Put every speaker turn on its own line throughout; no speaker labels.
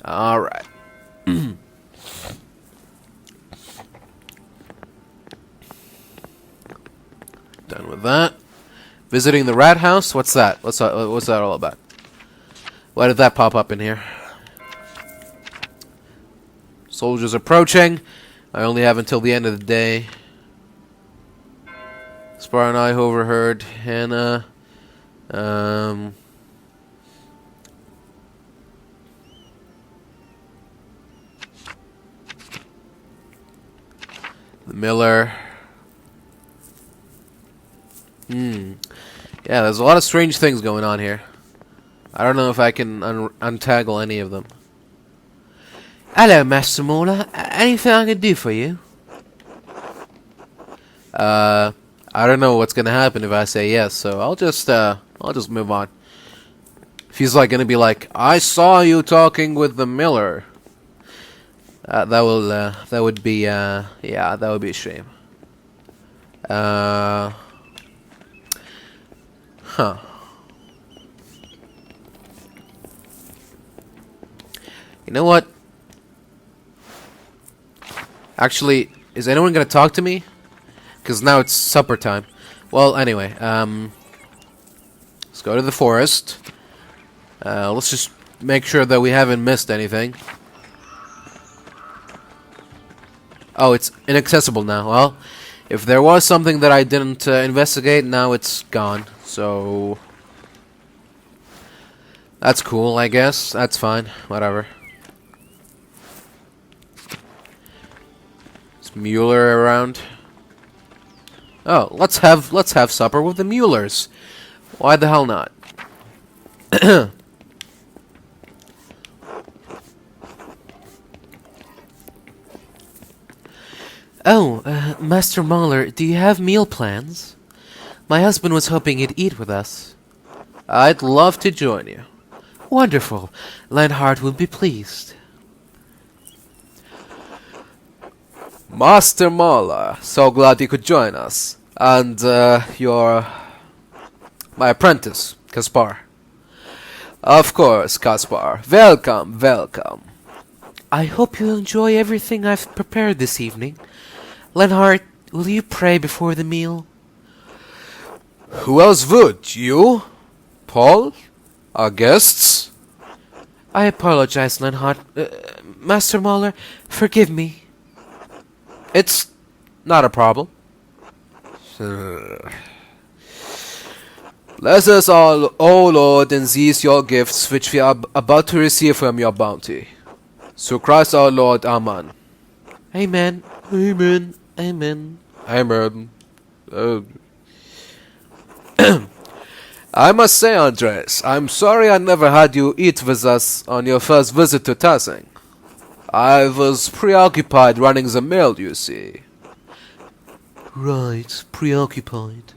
Alright. Done with that. Visiting the rat house? What's that? What's that all about? Why did that pop up in here? Soldiers approaching. I only have until the end of the day. Spar and I overheard Hannah. The Miller. Yeah, there's a lot of strange things going on here. I don't know if I can untangle any of them. Hello, Master Mauler. Anything I can do for you? I don't know what's gonna happen if I say yes, so I'll just move on. If he's like gonna be like, I saw you talking with the Miller. That would be a shame. Huh. You know what? Actually, is anyone gonna talk to me? Because now it's supper time. Well, anyway, let's go to the forest. Let's just make sure that we haven't missed anything. Oh, it's inaccessible now. Well, if there was something that I didn't investigate, now it's gone. So that's cool, I guess. That's fine. Whatever. Is Mueller around? Oh, let's have supper with the Muellers. Why the hell not? Oh, Master Mahler, do you have meal plans? My husband was hoping you'd eat with us. I'd love to join you. Wonderful. Lenhart will be pleased. Master Mahler, so glad you could join us. And, you're my apprentice, Kaspar. Of course, Kaspar. Welcome, welcome. I hope you'll enjoy everything I've prepared this evening. Lenhart, will you pray before the meal? Who else would? You? Paul? Our guests? I apologize, Lenhart. Master Mahler, forgive me. It's not a problem. Bless us all, O Lord, and these your gifts which we are about to receive from your bounty. Through Christ our Lord, Amen. Amen. Amen. Amen. Amen. I must say, Andres, I'm sorry I never had you eat with us on your first visit to Tassing. I was preoccupied running the mill, you see. Right, preoccupied.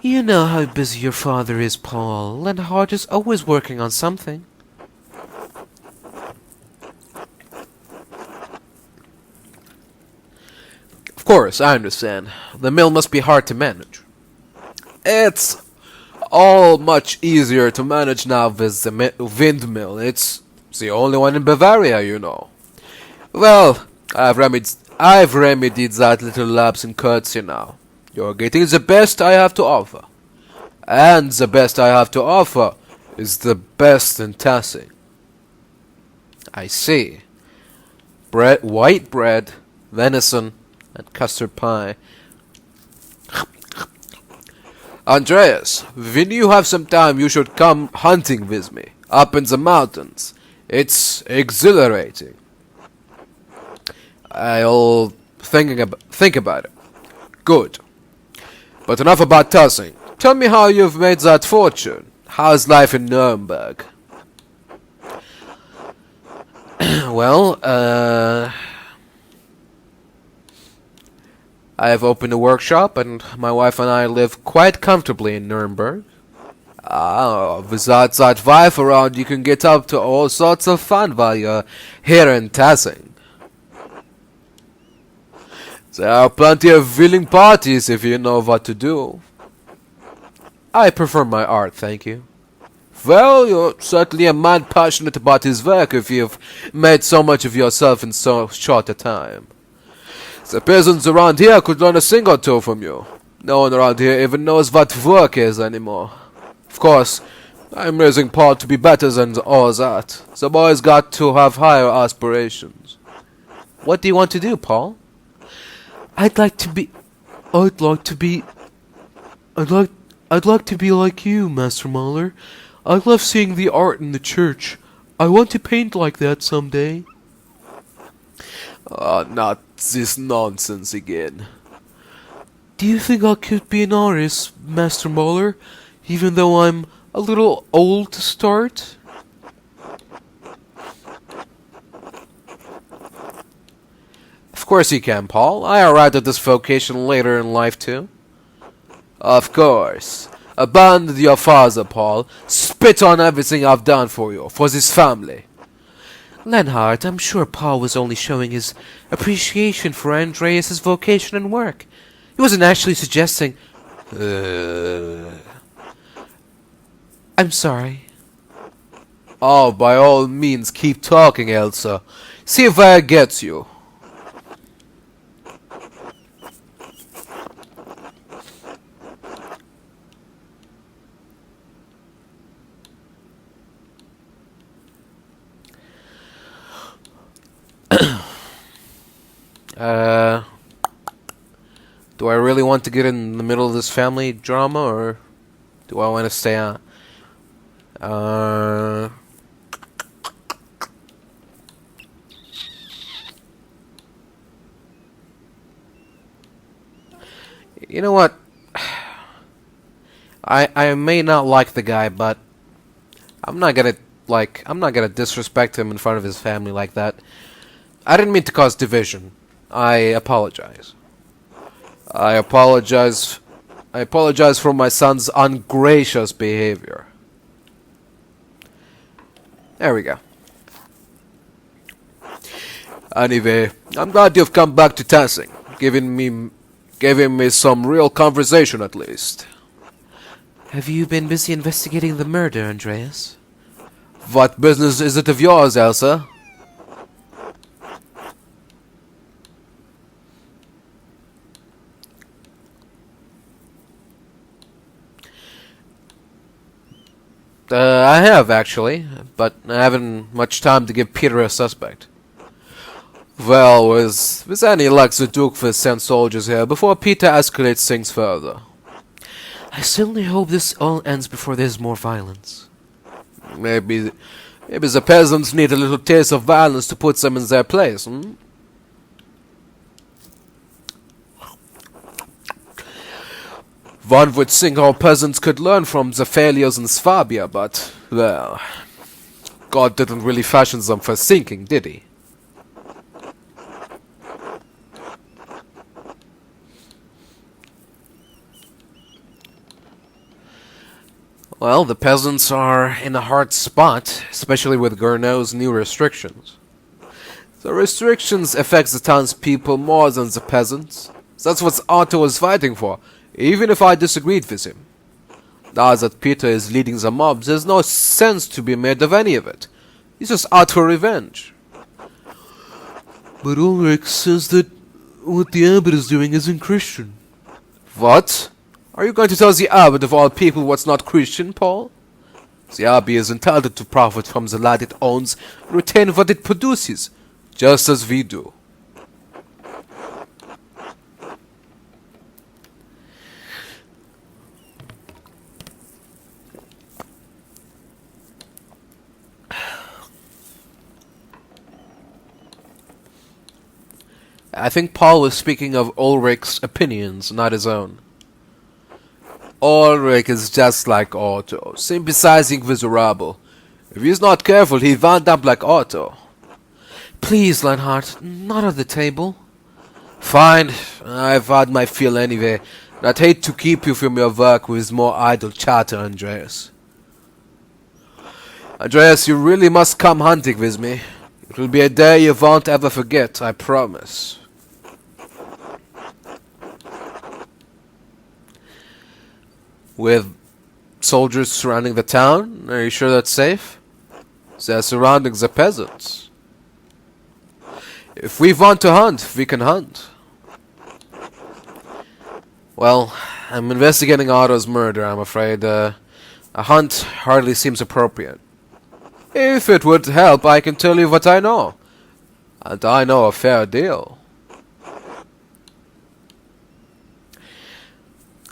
You know how busy your father is, Paul. Lenhart is always working on something. Of course, I understand. The mill must be hard to manage. It's all much easier to manage now with the windmill. It's the only one in Bavaria, you know. Well, I've remedied that little lapse in courtesy now. You're getting the best I have to offer. And the best I have to offer is the best in Tassing. I see. White bread, venison, and custard pie. Andreas, when you have some time, you should come hunting with me, up in the mountains. It's exhilarating. I'll think about it. Good. But enough about Tassing. Tell me how you've made that fortune. How's life in Nuremberg? Well, I have opened a workshop, and my wife and I live quite comfortably in Nuremberg. Without that wife around, you can get up to all sorts of fun while you're here in Tassing. There are plenty of willing parties if you know what to do. I prefer my art, thank you. Well, you're certainly a man passionate about his work if you've made so much of yourself in so short a time. The peasants around here could learn a thing or two from you. No one around here even knows what work is anymore. Of course, I'm raising Paul to be better than all that. The boy's got to have higher aspirations. What do you want to do, Paul? I'd like to be like you, Master Mahler. I love seeing the art in the church. I want to paint like that someday. Not this nonsense again. Do you think I could be an artist, Master Mahler, even though I'm a little old to start? Of course you can, Paul. I arrived at this vocation later in life, too. Of course. Abandon your father, Paul. Spit on everything I've done for you, for this family. Lenhard, I'm sure Paul was only showing his appreciation for Andreas's vocation and work. He wasn't actually suggesting... I'm sorry. Oh, by all means, keep talking, Elsa. See if that gets you. Do I really want to get in the middle of this family drama, or do I want to stay on? You know what? I may not like the guy, but I'm not gonna disrespect him in front of his family like that. I didn't mean to cause division. I apologize. I apologize for my son's ungracious behavior. There we go. Anyway, I'm glad you've come back to Tassing, giving me some real conversation at least. Have you been busy investigating the murder, Andreas? What business is it of yours, Elsa? I have, actually, but I haven't much time to give Peter a suspect. Well, with any luck, the Duke will send soldiers here before Peter escalates things further. I certainly hope this all ends before there's more violence. Maybe the peasants need a little taste of violence to put them in their place, hmm? One would think our peasants could learn from the failures in Swabia, but, well, God didn't really fashion them for thinking, did he? Well, the peasants are in a hard spot, especially with Gernot's new restrictions. The restrictions affect the townspeople more than the peasants. That's what Otto is fighting for, even if I disagreed with him. Now that Peter is leading the mobs, there's no sense to be made of any of it. It's just utter revenge. But Ulrich says that what the abbot is doing isn't Christian. What? Are you going to tell the abbot of all people what's not Christian, Paul? The abbey is entitled to profit from the land it owns and retain what it produces, just as we do. I think Paul was speaking of Ulrich's opinions, not his own. Ulrich is just like Otto, sympathizing with the rabble. If he's not careful, he'll wind up like Otto. Please, Lenhard, not at the table. Fine, I've had my fill anyway, and I'd hate to keep you from your work with more idle chatter, Andreas. Andreas, you really must come hunting with me. It will be a day you won't ever forget, I promise. With soldiers surrounding the town. Are you sure that's safe? They're surrounding the peasants. If we want to hunt, we can hunt. Well, I'm investigating Otto's murder, I'm afraid. A hunt hardly seems appropriate. If it would help, I can tell you what I know. And I know a fair deal.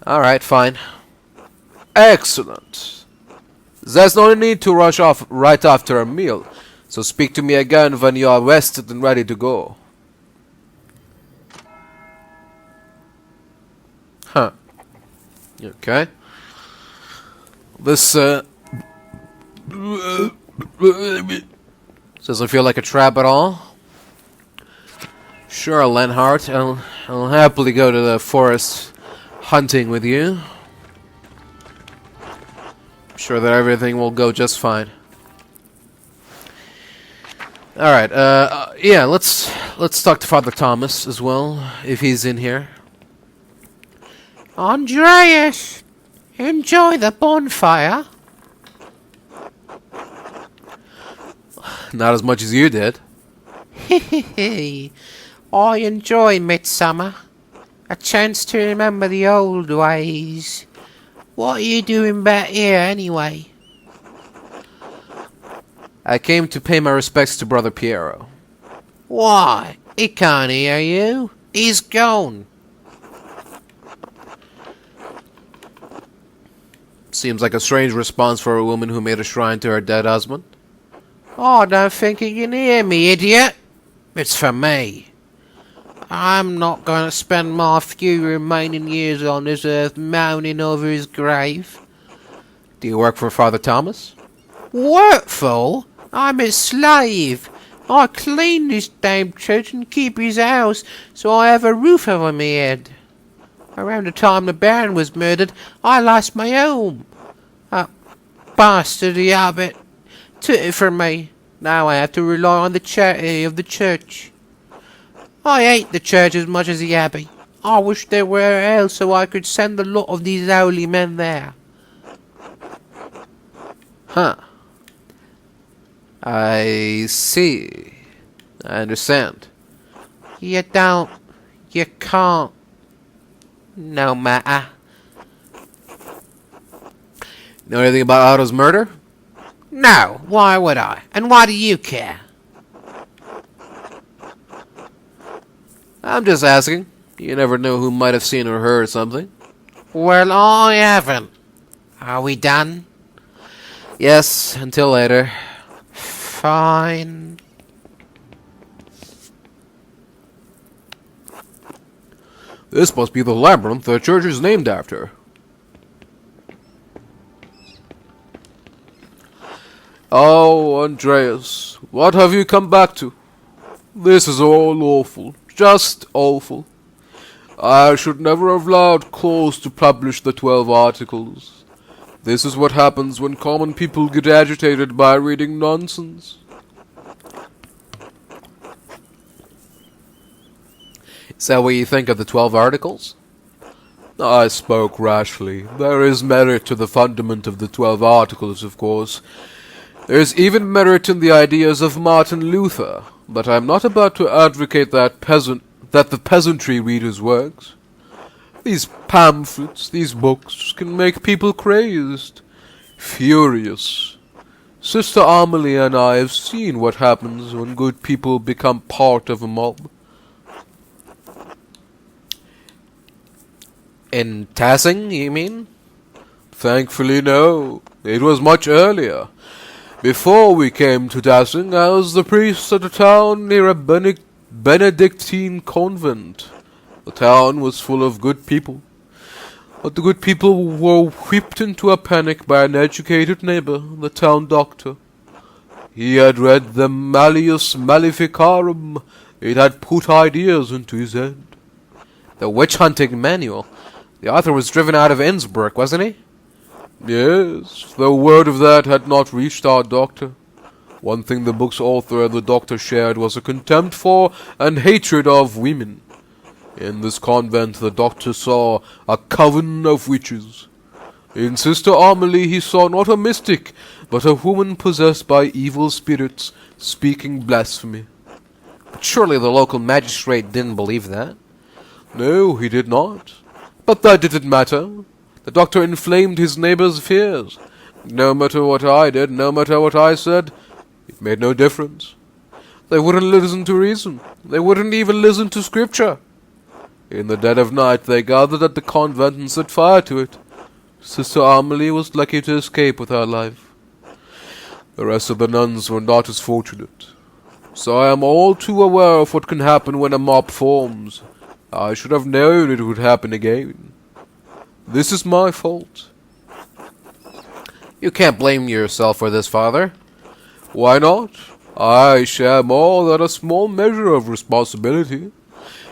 Alright, fine. Excellent. There's no need to rush off right after a meal, so speak to me again when you are rested and ready to go. Huh. Okay. This, doesn't feel like a trap at all. Sure, Lenhart, I'll happily go to the forest hunting with you. I'm sure that everything will go just fine. Alright, yeah, let's talk to Father Thomas as well, if he's in here.
Andreas, enjoy the bonfire.
Not as much as you did.
Hehehe. I enjoy midsummer. A chance to remember the old ways. What are you doing back here, anyway?
I came to pay my respects to Brother Piero.
Why? He can't hear you. He's gone.
Seems like a strange response for a woman who made a shrine to her dead husband.
I don't think he can hear me, idiot. It's for me. I'm not going to spend my few remaining years on this earth moaning over his grave.
Do you work for Father Thomas?
Work for? I'm his slave. I clean this damn church and keep his house so I have a roof over my head. Around the time the Baron was murdered, I lost my home. That bastard the abbot took it from me. Now I have to rely on the charity of the church. I hate the church as much as the abbey. I wish there were else so I could send a lot of these holy men there.
Huh. I see. I understand.
You don't. You can't. No matter.
Know anything about Otto's murder?
No, why would I? And why do you care?
I'm just asking. You never know who might have seen or heard something.
Well, I haven't. Are we done?
Yes, until later.
Fine.
This must be the labyrinth the church is named after. Oh, Andreas, what have you come back to? This is all awful. Just awful. I should never have allowed Claus to publish the 12 articles. This is what happens when common people get agitated by reading nonsense. Is that what you think of the 12 articles? I spoke rashly. There is merit to the fundament of the 12 articles, of course. There is even merit in the ideas of Martin Luther, but I am not about to advocate that the peasantry read his works. These pamphlets, these books, can make people crazed, furious. Sister Amelie and I have seen what happens when good people become part of a mob. In Tassing, you mean? Thankfully, no. It was much earlier. Before we came to Tassing, I was the priest at a town near a Benedictine convent. The town was full of good people. But the good people were whipped into a panic by an educated neighbor, the town doctor. He had read the Malleus Maleficarum. It had put ideas into his head. The witch-hunting manual. The author was driven out of Innsbruck, wasn't he? Yes, though word of that had not reached our doctor. One thing the book's author and the doctor shared was a contempt for and hatred of women. In this convent the doctor saw a coven of witches. In Sister Amelie he saw not a mystic, but a woman possessed by evil spirits, speaking blasphemy.
But surely the local magistrate didn't believe that.
No, he did not. But that didn't matter. The doctor inflamed his neighbor's fears. No matter what I did, no matter what I said, it made no difference. They wouldn't listen to reason. They wouldn't even listen to scripture. In the dead of night, they gathered at the convent and set fire to it. Sister Amelie was lucky to escape with her life. The rest of the nuns were not as fortunate. So I am all too aware of what can happen when a mob forms. I should have known it would happen again. This is my fault.
You can't blame yourself for this, Father.
Why not? I share more than a small measure of responsibility.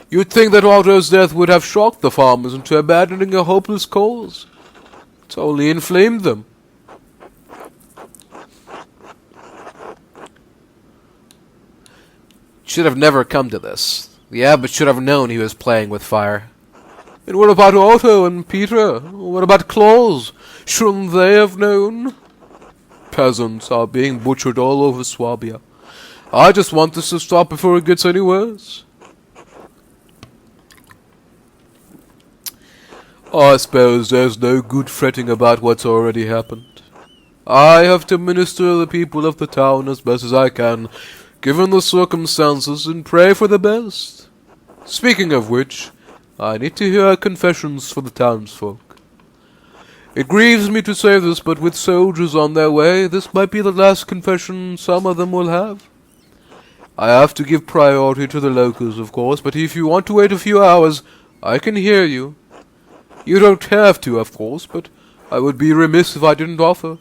You'd think that Otto's death would have shocked the farmers into abandoning a hopeless cause. It's only inflamed them.
Should have never come to this. The abbot should have known he was playing with fire.
And what about Otto and Peter? What about Claus? Shouldn't they have known? Peasants are being butchered all over Swabia. I just want this to stop before it gets any worse. I suppose there's no good fretting about what's already happened. I have to minister to the people of the town as best as I can, given the circumstances, and pray for the best. Speaking of which, I need to hear confessions for the townsfolk. It grieves me to say this, but with soldiers on their way, this might be the last confession some of them will have. I have to give priority to the locals, of course, but if you want to wait a few hours, I can hear you. You don't have to, of course, but I would be remiss if I didn't offer.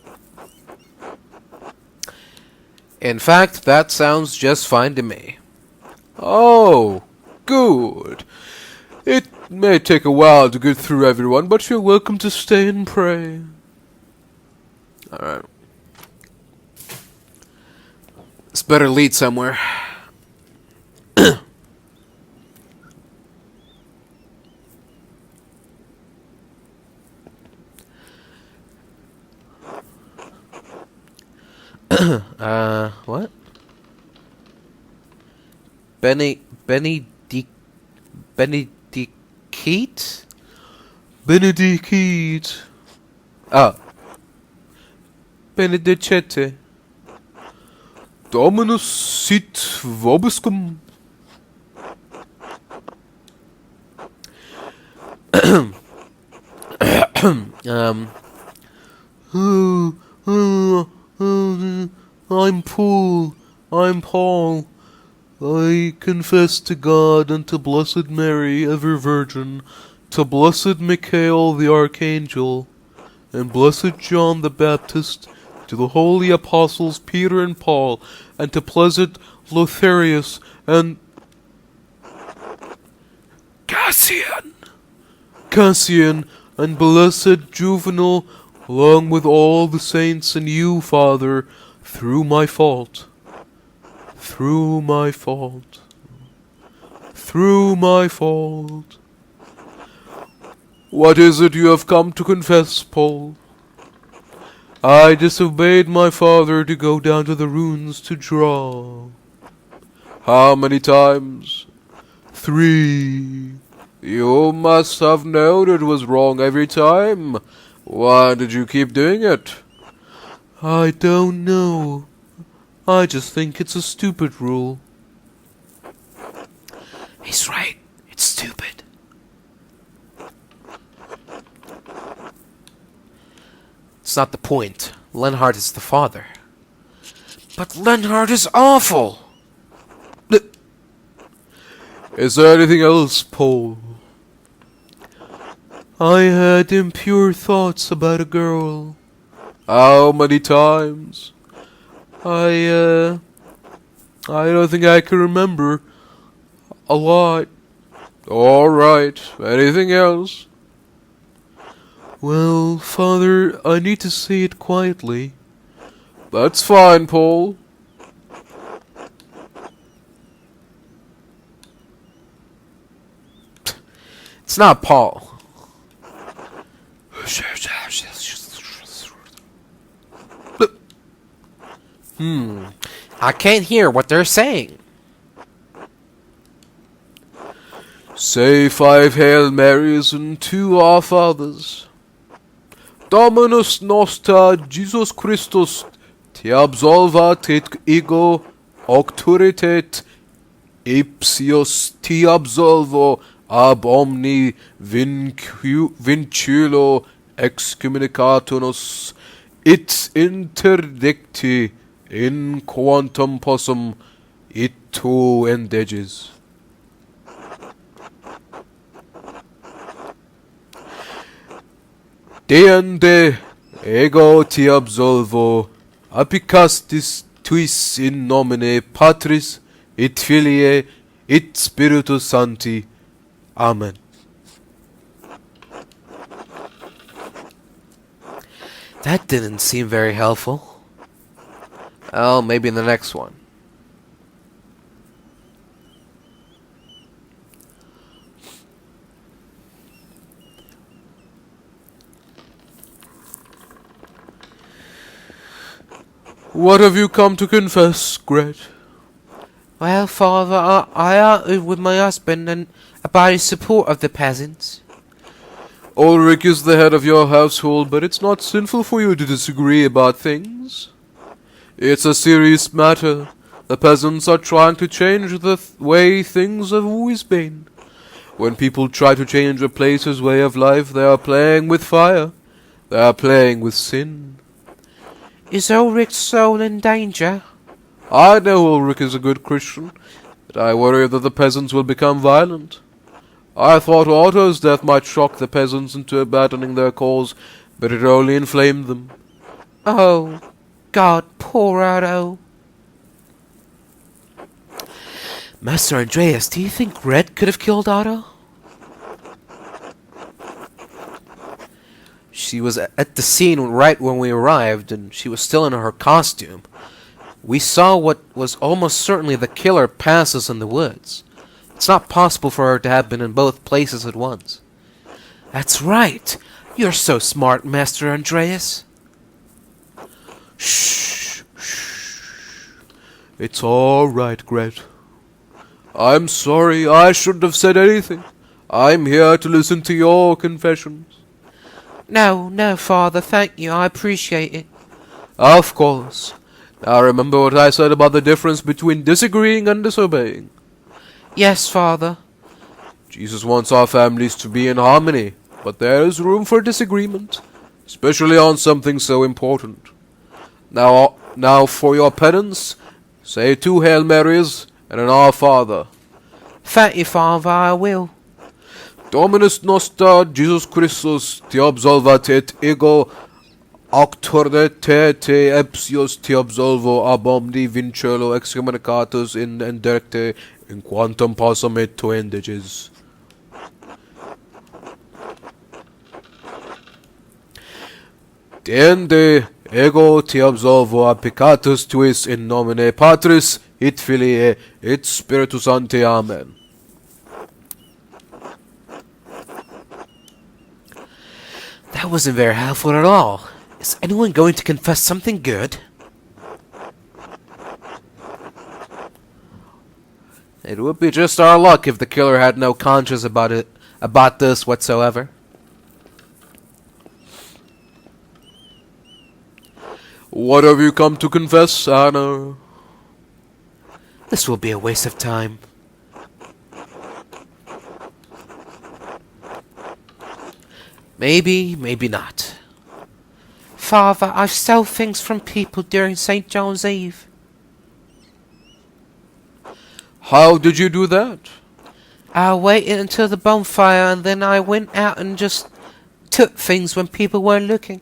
In fact, that sounds just fine to me.
Oh, good. It may take a while to get through everyone, but you're welcome to stay and pray.
Alright. This better lead somewhere. What? Benedicite?
Benedicite.
Oh.
Benedicite. Dominus sit vobiscum. I'm Paul. I confess to God and to Blessed Mary, ever Virgin, to Blessed Michael the Archangel, and Blessed John the Baptist, to the holy apostles Peter and Paul, and to Blessed Lotharius and Cassian, and Blessed Juvenal, along with all the saints and you, Father, through my fault. What is it you have come to confess, Paul? I disobeyed my father to go down to the ruins to draw. How many times? 3. You must have known it was wrong every time. Why did you keep doing it? I don't know. I just think it's a stupid rule.
He's right. It's stupid. It's not the point. Lenhart is the father. But Lenhart is awful!
Is there anything else, Paul? I had impure thoughts about a girl. How many times? I don't think I can remember. A lot. All right. Anything else? Well, Father, I need to say it quietly. That's fine, Paul.
It's not Paul. I can't hear what they're saying.
Say 5 Hail Marys and 2 Our Fathers. Dominus Noster Jesus Christus, te absolvat et ego auctoritet ipsius te absolvo ab omni vinculo excommunicatunus it interdicti in quantum possum it tu endeges. Deinde ego te absolvo applicastis tuis in nomine Patris et Filii et Spiritus Sancti. Amen.
That didn't seem very helpful. Oh, maybe in the next one.
What have you come to confess, Gret?
Well, Father, I argued with my husband and about his support of the peasants.
Ulrich is the head of your household, but it's not sinful for you to disagree about things. It's a serious matter. The peasants are trying to change the way things have always been. When people try to change a place's way of life, they are playing with fire. They are playing with sin.
Is Ulrich's soul in danger?
I know Ulrich is a good Christian, but I worry that the peasants will become violent. I thought Otto's death might shock the peasants into abandoning their cause, but it only inflamed them.
Oh, God, poor Otto. Master Andreas, do you think Red could have killed Otto? She was at the scene right when we arrived, and she was still in her costume. We saw what was almost certainly the killer pass us in the woods. It's not possible for her to have been in both places at once. That's right. You're so smart, Master Andreas.
Shh, shh. It's all right, Gret. I'm sorry, I shouldn't have said anything. I'm here to listen to your confessions.
No, Father, thank you. I appreciate it.
Of course. Now remember what I said about the difference between disagreeing and disobeying.
Yes, Father.
Jesus wants our families to be in harmony, but there is room for disagreement, especially on something so important. Now for your penance, say 2 Hail Marys and an Our Father.
Thank you, Father, I will.
Dominus Noster Jesus Christus te absolvat et ego auctoritate te ipsius te absolvo ab omni vinculo excommunicatus in indirecte in quantum possum et tu endeges. Deinde ego te absolvo applicatus tuis in nomine Patris et Filii et Spiritus Sancti. Amen.
That wasn't very helpful at all. Is anyone going to confess something good? It would be just our luck if the killer had no conscience about this whatsoever.
What have you come to confess, Anna?
This will be a waste of time. Maybe, maybe not. Father, I've stole things from people during St. John's Eve.
How did you do that?
I waited until the bonfire and then I went out and just took things when people weren't looking.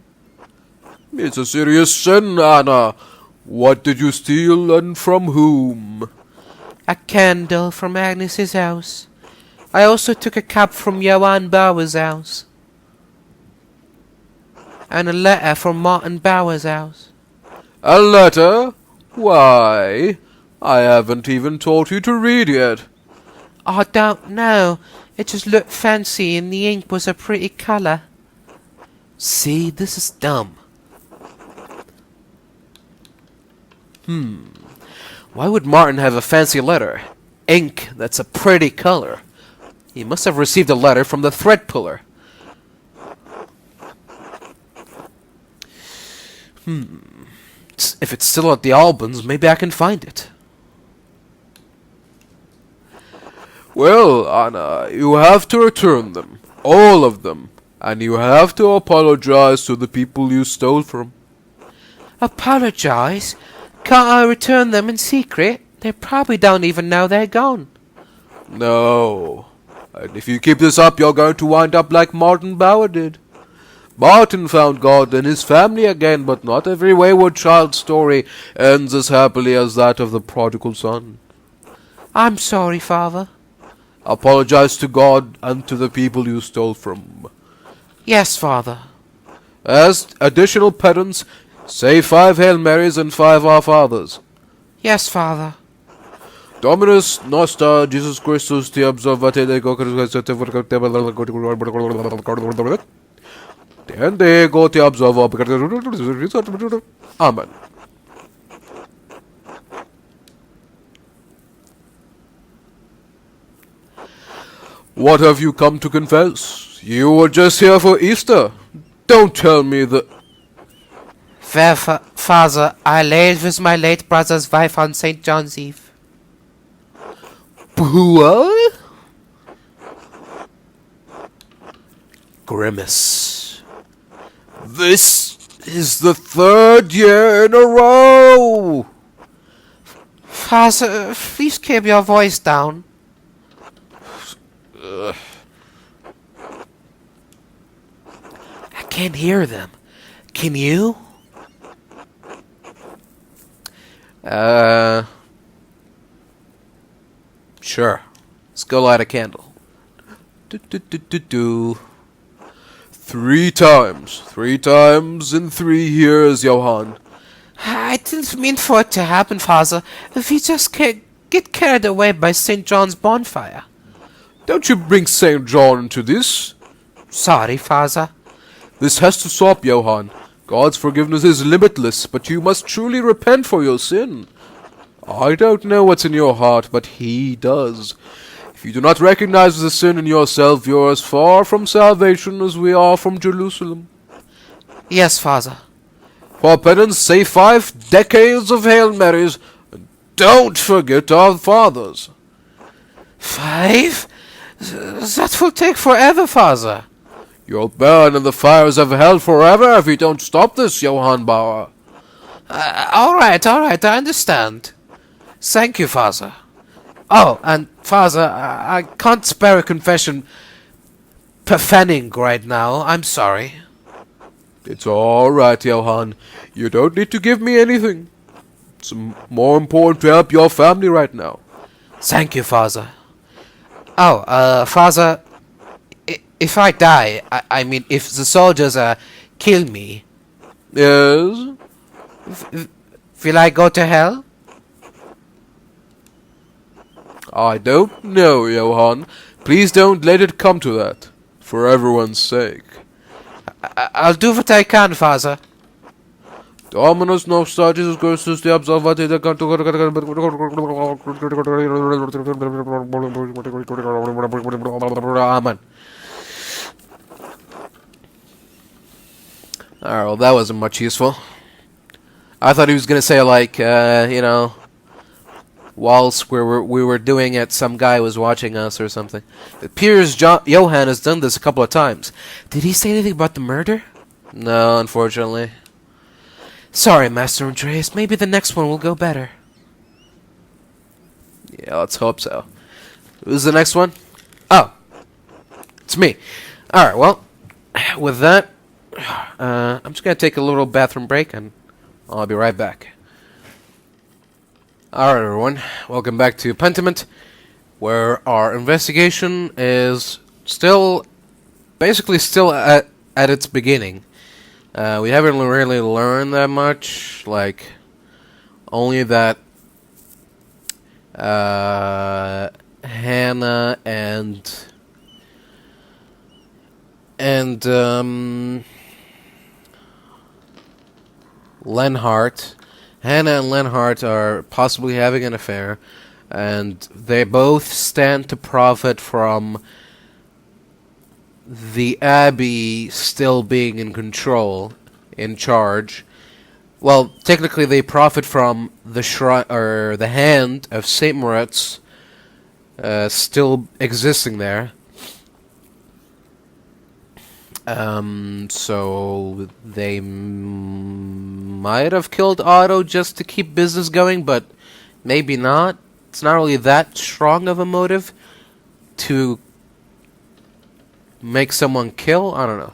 It's a serious sin, Anna. What did you steal and from whom?
A candle from Agnes's house. I also took a cap from Johann Bauer's house. And a letter from Martin Bauer's house.
A letter? Why? I haven't even taught you to read yet.
I don't know. It just looked fancy and the ink was a pretty colour. See, this is dumb.
Why would Martin have a fancy letter? Ink, that's a pretty color. He must have received a letter from the thread puller. If it's still at the Albans, maybe I can find it. Well, Anna, you have to return them. All of them. And you have to apologize to the people you stole from.
Apologize? Can't I return them in secret? They probably don't even know they're gone.
No. And if you keep this up, you're going to wind up like Martin Bauer did. Martin found God and his family again, but not every wayward child's story ends as happily as that of the prodigal son.
I'm sorry, Father.
Apologize to God and to the people you stole from.
Yes, Father.
As additional penance, say 5 Hail Marys and 5 Our Fathers.
Yes, Father.
Dominus Noster Jesus Christus te observate ego and ego te observo. Amen. What have you come to confess? You were just here for Easter. Don't tell me that...
Father, I laid with my late brother's wife on St. John's Eve.
What? Grimace. This is the 3rd year in a row!
Father, please keep your voice down. I can't hear them. Can you?
Sure. Let's go light a candle. 3 times. 3 times in 3 years, Johann.
I didn't mean for it to happen, Father. If you just can't get carried away by St. John's bonfire.
Don't you bring St. John into this.
Sorry, Father.
This has to stop, Johann. God's forgiveness is limitless, but you must truly repent for your sin. I don't know what's in your heart, but He does. If you do not recognize the sin in yourself, you're as far from salvation as we are from Jerusalem.
Yes, Father.
For penance, say 5 decades of Hail Marys, and don't forget our fathers.
5? That will take forever, Father.
You'll burn in the fires of hell forever if you don't stop this, Johann Bauer.
All right, I understand. Thank you, Father. Oh, and Father, I can't spare a confession profaning right now. I'm sorry.
It's all right, Johann. You don't need to give me anything. It's more important to help your family right now.
Thank you, Father. Oh, Father, if I die, I mean, if the soldiers kill me...
Yes?
Will I go to hell?
I don't know, Johann. Please don't let it come to that. For everyone's sake.
I'll do what I can, Father.
Dominus Noster Jesus Christus te observate Amen. Alright, well that wasn't much useful. I thought he was gonna say like, whilst we were doing it, some guy was watching us or something. It appears Johann has done this a couple of times. Did he say anything about the murder? No, unfortunately. Sorry, Master Andreas. Maybe the next one will go better. Yeah, let's hope so. Who's the next one? Oh, it's me. Alright, well, with that, I'm just going to take a little bathroom break, and I'll be right back. Alright, everyone. Welcome back to Pentiment, where our investigation is basically still at its beginning. We haven't really learned that much, like, only that Hannah and Lenhart Hannah and Lenhart are possibly having an affair, and they both stand to profit from the Abbey still being in control, in charge. Well, technically, they profit from the shrine or the hand of Saint Moritz still existing there. So they might have killed Otto just to keep business going, but maybe not. It's not really that strong of a motive to make someone kill. I don't know.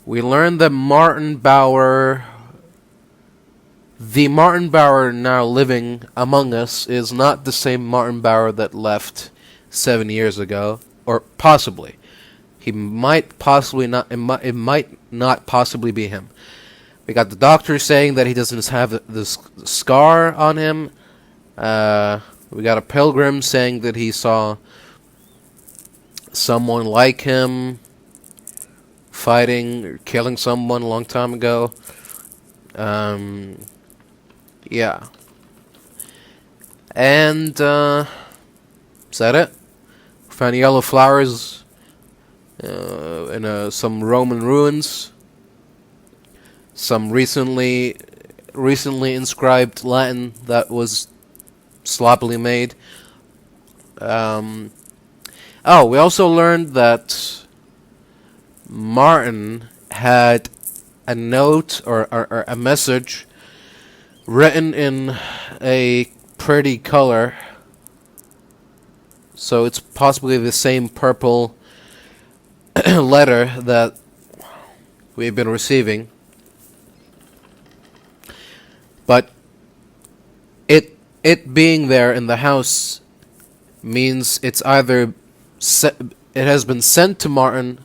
We learned that the Martin Bauer now living among us, is not the same Martin Bauer that left 7 years ago. Or possibly. He might possibly not... It might not possibly be him. We got the doctor saying that he doesn't have the scar on him. We got a pilgrim saying that he saw someone like him fighting or killing someone a long time ago. Yeah. And, is that it? Found yellow flowers in some Roman ruins. Some recently inscribed Latin that was sloppily made. Oh, we also learned that Martin had a note or a message written in a pretty color. So it's possibly the same purple letter that we've been receiving. But it being there in the house means it's either it has been sent to Martin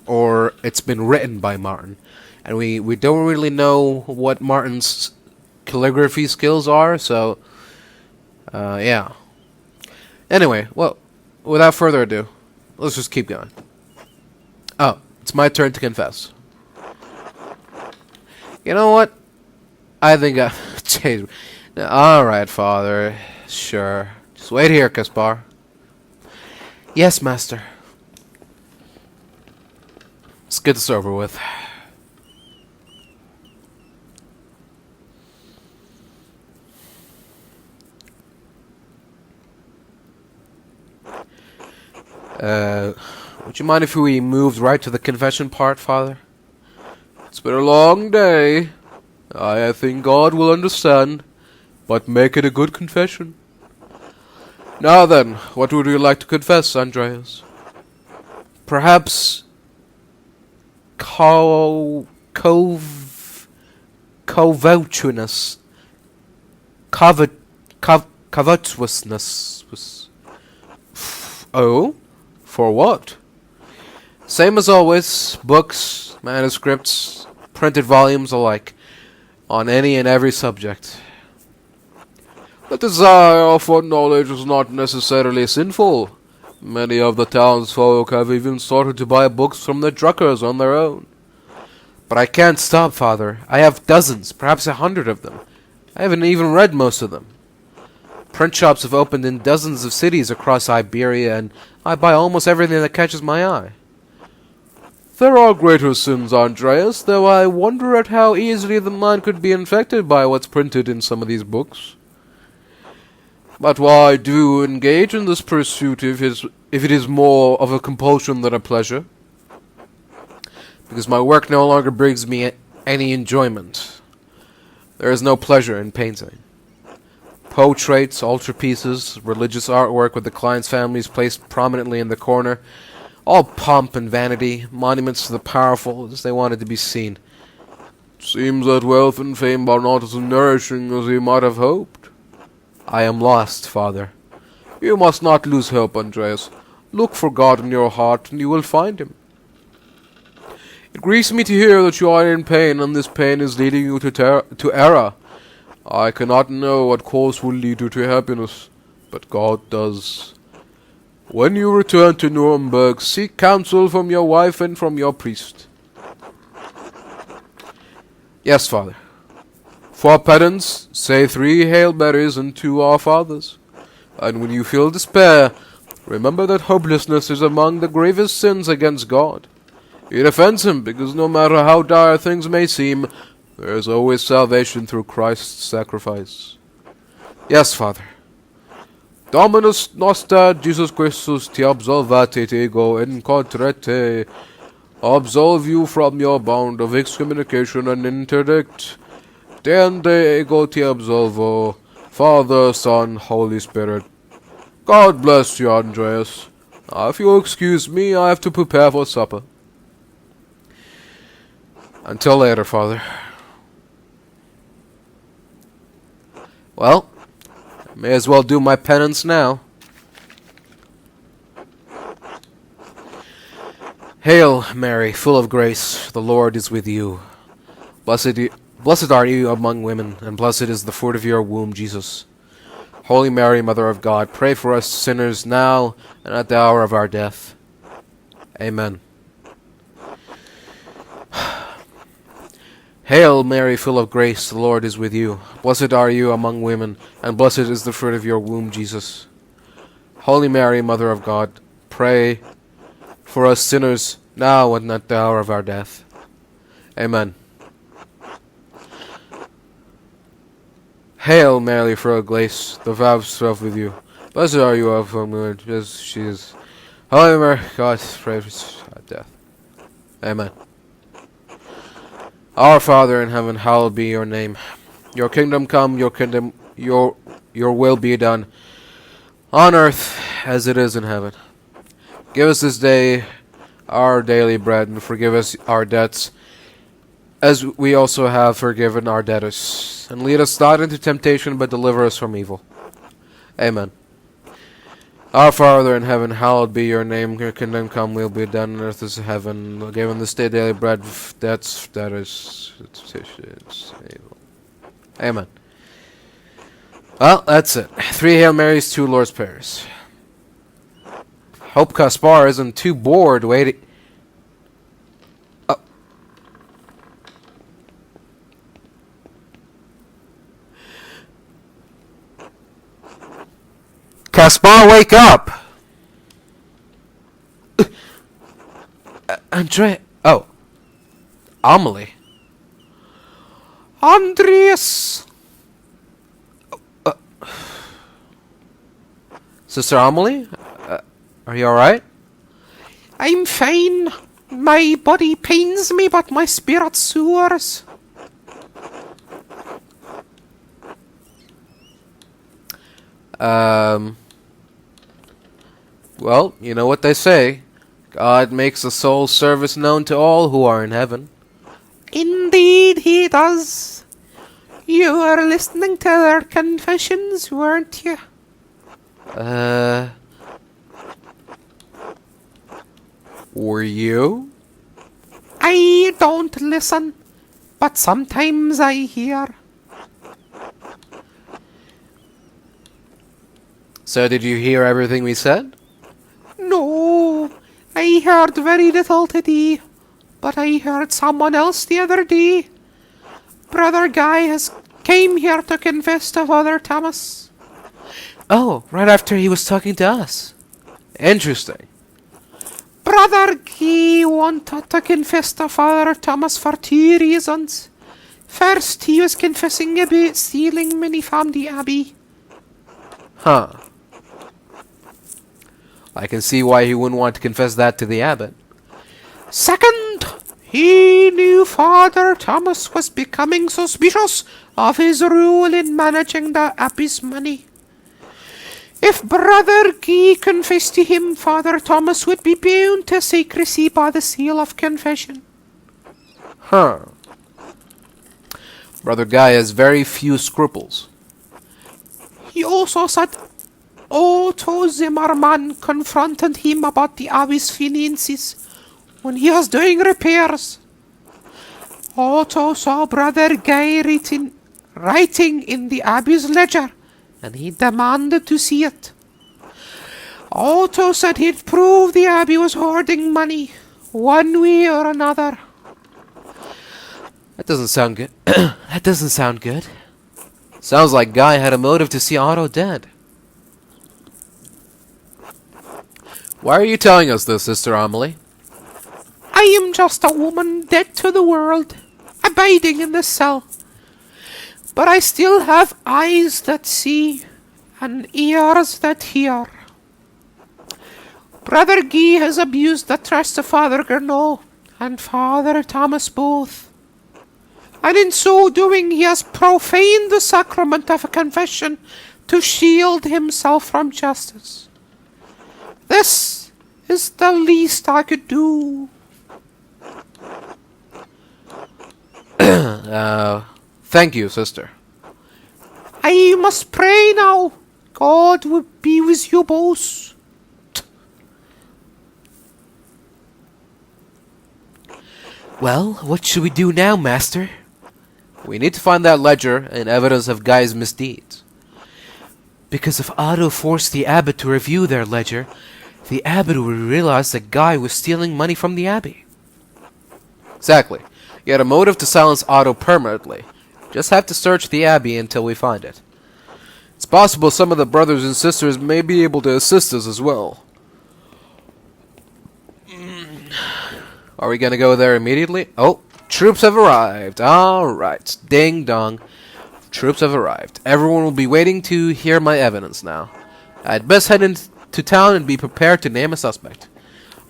or it's been written by Martin. And we don't really know what Martin's calligraphy skills are, so yeah. Anyway, well, without further ado, let's just keep going. Oh, it's my turn to confess. You know what? I think I changed. Alright, Father. Sure. Just wait here, Caspar. Yes, Master. Let's get this over with. Would you mind if we moved right to the confession part, Father? It's been a long day. I think God will understand, but make it a good confession. Now then, what would you like to confess, Andreas? Perhaps covetousness. Covetousness. Oh? For what? Same as always, books, manuscripts, printed volumes alike, on any and every subject. The desire for knowledge is not necessarily sinful. Many of the townsfolk have even started to buy books from the druckers on their own. But I can't stop, Father. I have dozens, perhaps 100 of them. I haven't even read most of them. Print shops have opened in dozens of cities across Iberia, and I buy almost everything that catches my eye. There are greater sins, Andreas, though I wonder at how easily the mind could be infected by what's printed in some of these books. But why do engage in this pursuit if it is more of a compulsion than a pleasure? Because my work no longer brings me any enjoyment. There is no pleasure in painting. Portraits, altarpieces, religious artwork with the client's families placed prominently in the corner. All pomp and vanity, monuments to the powerful as they wanted to be seen. Seems that wealth and fame are not as nourishing as he might have hoped. I am lost, Father. You must not lose hope, Andreas. Look for God in your heart, and you will find him. It grieves me to hear that you are in pain, and this pain is leading you to error. I cannot know what course will lead you to happiness, but God does. When you return to Nuremberg, seek counsel from your wife and from your priest. Yes, Father. For penance, say 3 Hail Marys and 2 Our Fathers. And when you feel despair, remember that hopelessness is among the gravest sins against God. He defends him because no matter how dire things may seem, there is always salvation through Christ's sacrifice. Yes, Father. Dominus noster Jesus Christus te absolvate ego incontrete, absolve you from your bound of excommunication and interdict. Deinde ego te absolvo, Father, Son, Holy Spirit. God bless you, Andreas. If you'll excuse me, I have to prepare for supper. Until later, Father. Well, I may as well do my penance now. Hail, Mary, full of grace, the Lord is with you. Blessed are you among women, and blessed is the fruit of your womb, Jesus. Holy Mary, Mother of God, pray for us sinners now and at the hour of our death. Amen. Hail, Mary, full of grace, the Lord is with you. Blessed are you among women, and blessed is the fruit of your womb, Jesus. Holy Mary, Mother of God, pray for us sinners now and at the hour of our death. Amen. Hail, Mary, full of grace, the Lord is with you. Blessed are you among women, as she is. Holy Mary, God, pray for us at death. Amen. Our Father in heaven, hallowed be your name. Your kingdom come, your will be done, on earth as it is in heaven. Give us this day our daily bread, and forgive us our debts, as we also have forgiven our debtors. And lead us not into temptation, but deliver us from evil. Amen. Our Father in heaven, hallowed be your name. Your kingdom come, will be done on earth as in heaven. Give us this day daily bread, debtors. Amen. Well, that's it. 3 Hail Marys, 2 Lord's Prayers. Hope Caspar isn't too bored waiting. Oh. Caspar, wake up! Andre... Oh. Amelie. Andreas! Sister Amelie? Are you alright?
I'm fine. My body pains me, but my spirit soars.
Well, you know what they say. God makes the soul's service known to all who are in heaven.
Indeed he does. You were listening to their confessions, weren't you?
Were you?
I don't listen, but sometimes I hear.
So did you hear everything we said?
No, I heard very little today, but I heard someone else the other day. Brother Guy has came here to confess to Father Thomas.
Oh, right after he was talking to us. Interesting.
Brother Guy wanted to confess to Father Thomas for 2 reasons. First, he was confessing about stealing money from the abbey.
Huh. I can see why he wouldn't want to confess that to the abbot.
Second, he knew Father Thomas was becoming suspicious of his role in managing the abbey's money. If Brother Guy confessed to him, Father Thomas would be bound to secrecy by the seal of confession.
Huh. Brother Guy has very few scruples.
He also said Otto Zimmermann confronted him about the abbey's finances when he was doing repairs. Otto saw Brother Guy writing in the abbey's ledger, and he demanded to see it. Otto said he'd prove the abbey was hoarding money, one way or another.
That doesn't sound good. That doesn't sound good. Sounds like Guy had a motive to see Otto dead. Why are you telling us this, Sister Amelie?
I am just a woman dead to the world, abiding in the cell. But I still have eyes that see, and ears that hear. Brother Guy has abused the trust of Father Gernot and Father Thomas both. And in so doing he has profaned the sacrament of a confession to shield himself from justice. This is the least I could do.
Thank you, sister.
I must pray now. God will be with you both.
Well, what should we do now, Master? We need to find that ledger and evidence of Guy's misdeeds. Because if Otto forced the abbot to review their ledger, the abbot would realize that Guy was stealing money from the abbey. Exactly. You had a motive to silence Otto permanently. Just have to search the abbey until we find it. It's possible some of the brothers and sisters may be able to assist us as well. Are we gonna go there immediately? Oh, troops have arrived. Alright. Ding dong. Troops have arrived. Everyone will be waiting to hear my evidence now. I'd best head into town and be prepared to name a suspect.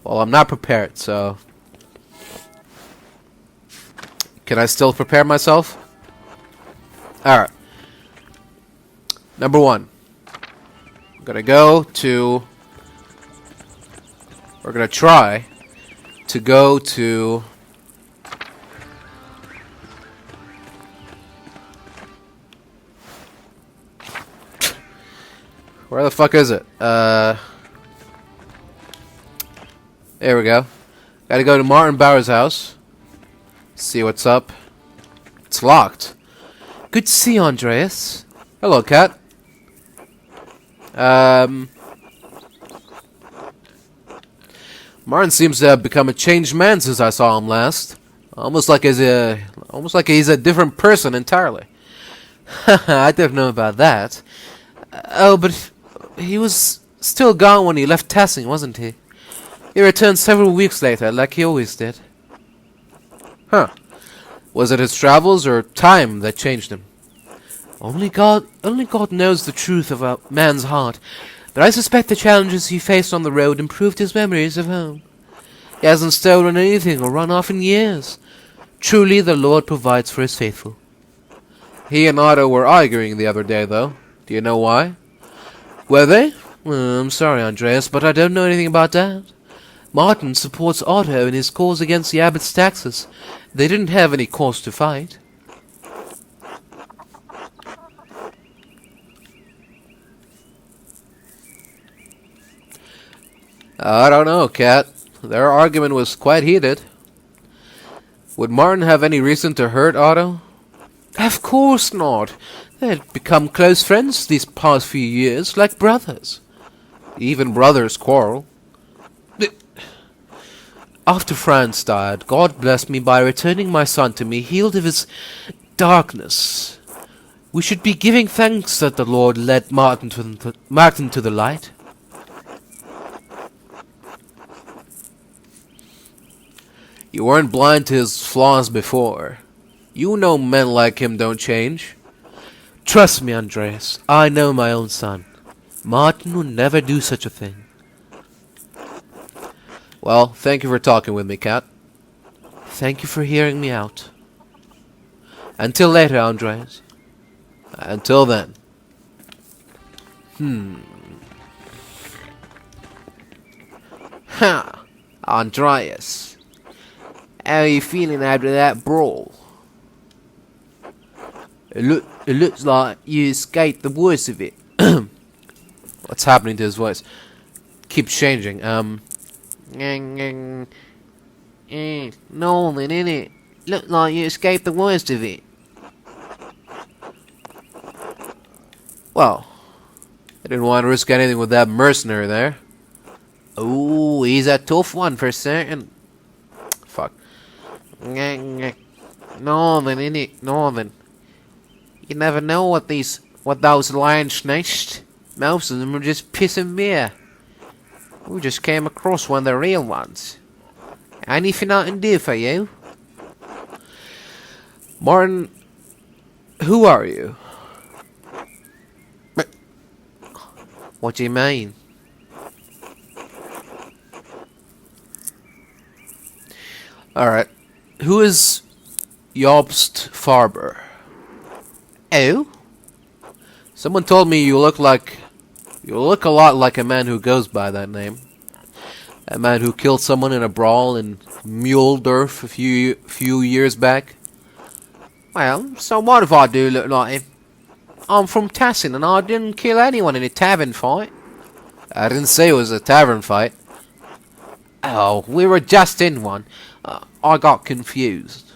Well, I'm not prepared, so... Can I still prepare myself? Alright. Number 1. I'm gonna go to... We're gonna try to go to... Where the fuck is it? There we go. Gotta go to Martin Bauer's house. See what's up. It's locked. Good to see you, Andreas. Hello, cat. Martin seems to have become a changed man since I saw him last. Almost like he's a different person entirely. I don't know about that. Oh, but he was still gone when he left Tassing, wasn't he? He returned several weeks later, like he always did. Huh. Was it his travels or time that changed him? Only God knows the truth of a man's heart, but I suspect the challenges he faced on the road improved his memories of home. He hasn't stolen anything or run off in years. Truly, the Lord provides for his faithful. He and Otto were arguing the other day, though. Do you know why? Were they? I'm sorry, Andreas, but I don't know anything about that. Martin supports Otto in his cause against the abbot's taxes. They didn't have any cause to fight. I don't know, Cat. Their argument was quite heated. Would Martin have any reason to hurt Otto? Of course not. They had become close friends these past few years, like brothers. Even brothers quarrel. After Franz died, God blessed me by returning my son to me, healed of his darkness. We should be giving thanks that the Lord led Martin to the light. You weren't blind to his flaws before. You know men like him don't change. Trust me, Andreas. I know my own son. Martin would never do such a thing. Well, thank you for talking with me, Cat. Thank you for hearing me out. Until later, Andreas. Until then. Ha! Andreas. How are you feeling after that brawl? It looks like you escaped the worst of it. What's happening to his voice? Keeps changing. No, then, innit? Look like you escaped the worst of it. Well, I didn't want to risk anything with that mercenary there. Oh, he's a tough one for certain. Fuck.
Northern, innit? Northern. You never know what those lands nest. Most of them are just piss and beer. We just came across one of the real ones. Anything I can do for you?
Martin, who are you?
What do you mean?
Alright. Who is Jobst Farber?
Oh?
Someone told me you look a lot like a man who goes by that name. A man who killed someone in a brawl in Muldorf a few years back.
Well, so what if I do look like him? I'm from Tassing and I didn't kill anyone in a tavern fight.
I didn't say it was a tavern fight.
Oh, we were just in one. I got confused.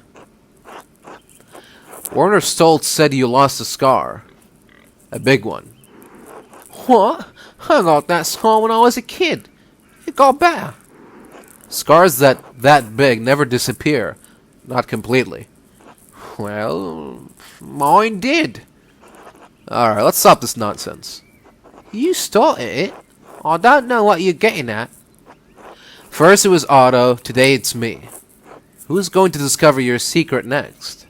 Werner Stoltz said you lost a scar. A big one.
What? I got that scar when I was a kid. It got better.
Scars that big never disappear. Not completely.
Well, mine did.
Alright, let's stop this nonsense.
You started it. I don't know what you're getting at.
First it was Otto, today it's me. Who's going to discover your secret next?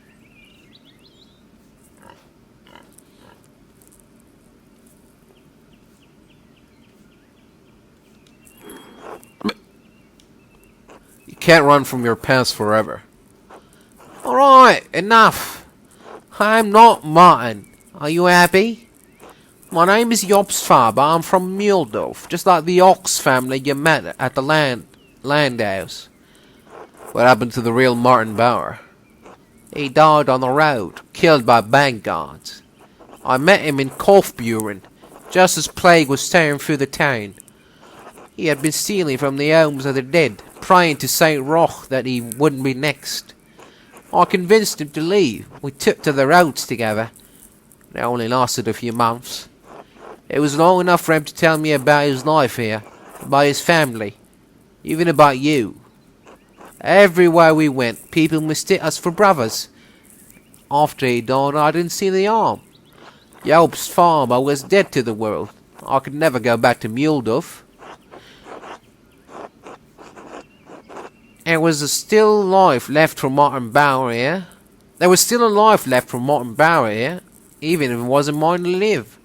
You can't run from your past forever.
Alright, enough. I'm not Martin. Are you happy? My name is Jobst Farber. I'm from Muldorf, just like the Ox family you met at the land house.
What happened to the real Martin Bauer?
He died on the road, killed by bank guards. I met him in Kaufbeuren, just as plague was tearing through the town. He had been stealing from the homes of the dead, praying to Saint Roch that he wouldn't be next. I convinced him to leave. We took to the roads together. It only lasted a few months. It was long enough for him to tell me about his life here, about his family, even about you. Everywhere we went, people mistook us for brothers. After he died, I didn't see the harm. Jobst Farber was dead to the world. I could never go back to Muldorf. There was still life left for Martin Bauer here. There was still a life left for Martin Bauer here, even if it wasn't mine to live.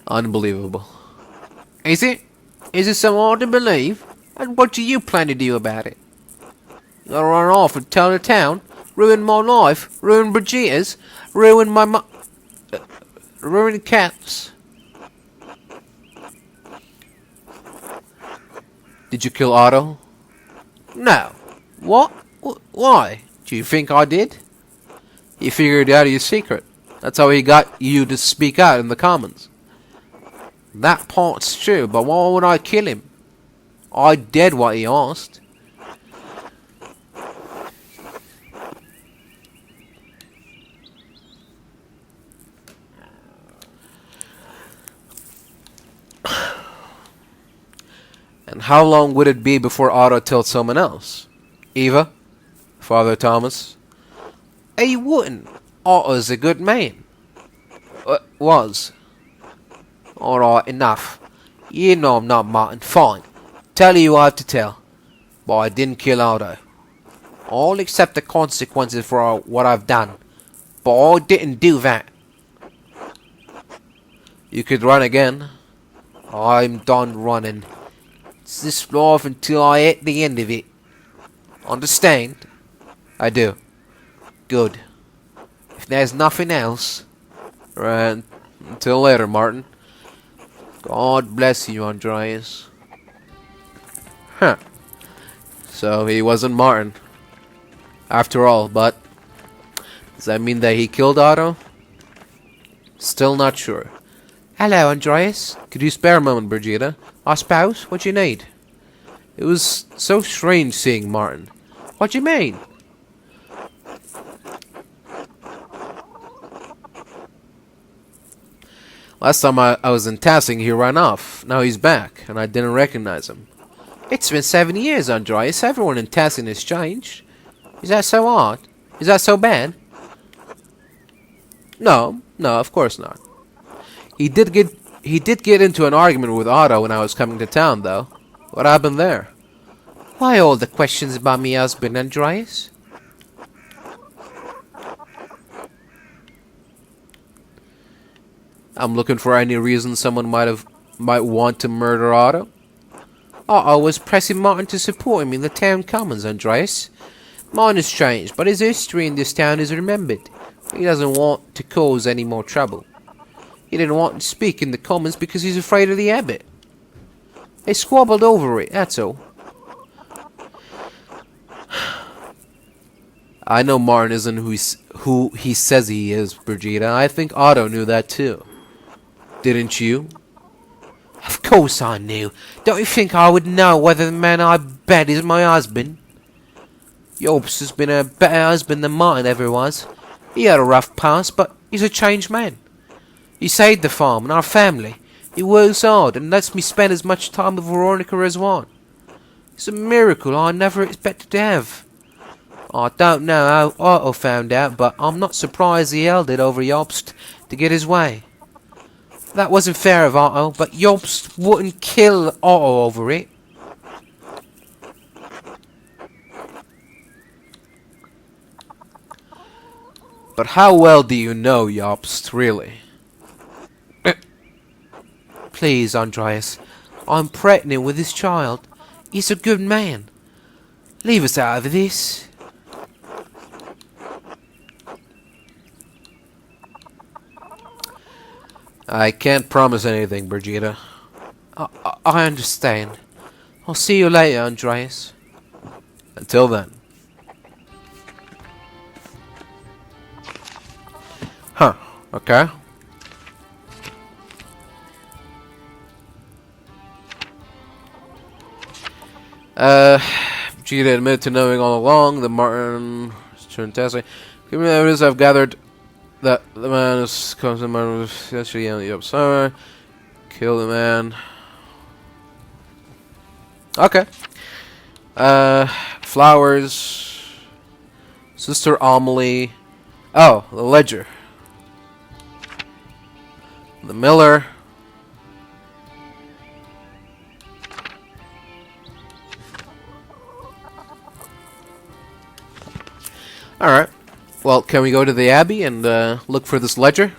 Unbelievable.
Is it? Is it so hard to believe? And what do you plan to do about it? You gonna run off and tell the town? Ruin my life? Ruin Brigitta's? Ruin my ruin cats?
Did you kill Otto?
No. What? Why? Do you think I did?
He figured out your secret. That's how he got you to speak out in the Commons.
That part's true, but why would I kill him? I did what he asked.
And how long would it be before Otto told someone else? Eva? Father Thomas?
He wouldn't. Otto's a good man.
Was.
Alright, enough. You know I'm not Martin. Fine. Tell you what I have to tell. But I didn't kill Otto. I'll accept the consequences for what I've done. But I didn't do that.
You could run again.
I'm done running. It's this life until I hit the end of it. Understand?
I do.
Good. If there's nothing else...
Right. Until later, Martin.
God bless you, Andreas.
Huh. So he wasn't Martin. After all, but... Does that mean that he killed Otto? Still not sure.
Hello, Andreas.
Could you spare a moment, Brigitta?
I suppose. What do you need?
It was so strange seeing Martin.
What do you mean?
Last time I was in Tassing, he ran off. Now he's back, and I didn't recognize him.
It's been 7 years, Andreas. Everyone in Tassing has changed. Is that so hard? Is that so bad?
No, no, of course not. He did get into an argument with Otto when I was coming to town, though. What happened there?
Why all the questions about me husband, Andreas?
I'm looking for any reason someone might want to murder Otto.
Otto was pressing Martin to support him in the town commons, Andreas. Mine has changed, but his history in this town is remembered. He doesn't want to cause any more trouble. He didn't want to speak in the commons because he's afraid of the abbot. They squabbled over it, that's all.
I know Martin isn't who he says he is, Brigida. I think Otto knew that too. Didn't you?
Of course I knew. Don't you think I would know whether the man I bet is my husband? Jobst has been a better husband than Martin ever was. He had a rough past, but he's a changed man. He saved the farm and our family. He works hard and lets me spend as much time with Veronica as I want. It's a miracle I never expected to have. I don't know how Otto found out, but I'm not surprised he held it over Jobst to get his way. That wasn't fair of Otto, but Jobst wouldn't kill Otto over it.
But how well do you know Jobst, really?
Please, Andreas, I'm pregnant with this child. He's a good man. Leave us out of this.
I can't promise anything, Brigida.
I understand. I'll see you later, Andreas.
Until then. Huh, okay. Brigida admitted to knowing all along that Martin turned Tassiae. Given the evidence I've gathered that the man is comes to Manu yesterday on the upside. Kill the man. Okay. Flowers. Sister Amelie. Oh, the ledger. The miller. Alright. Well, can we go to the Abbey and look for this ledger?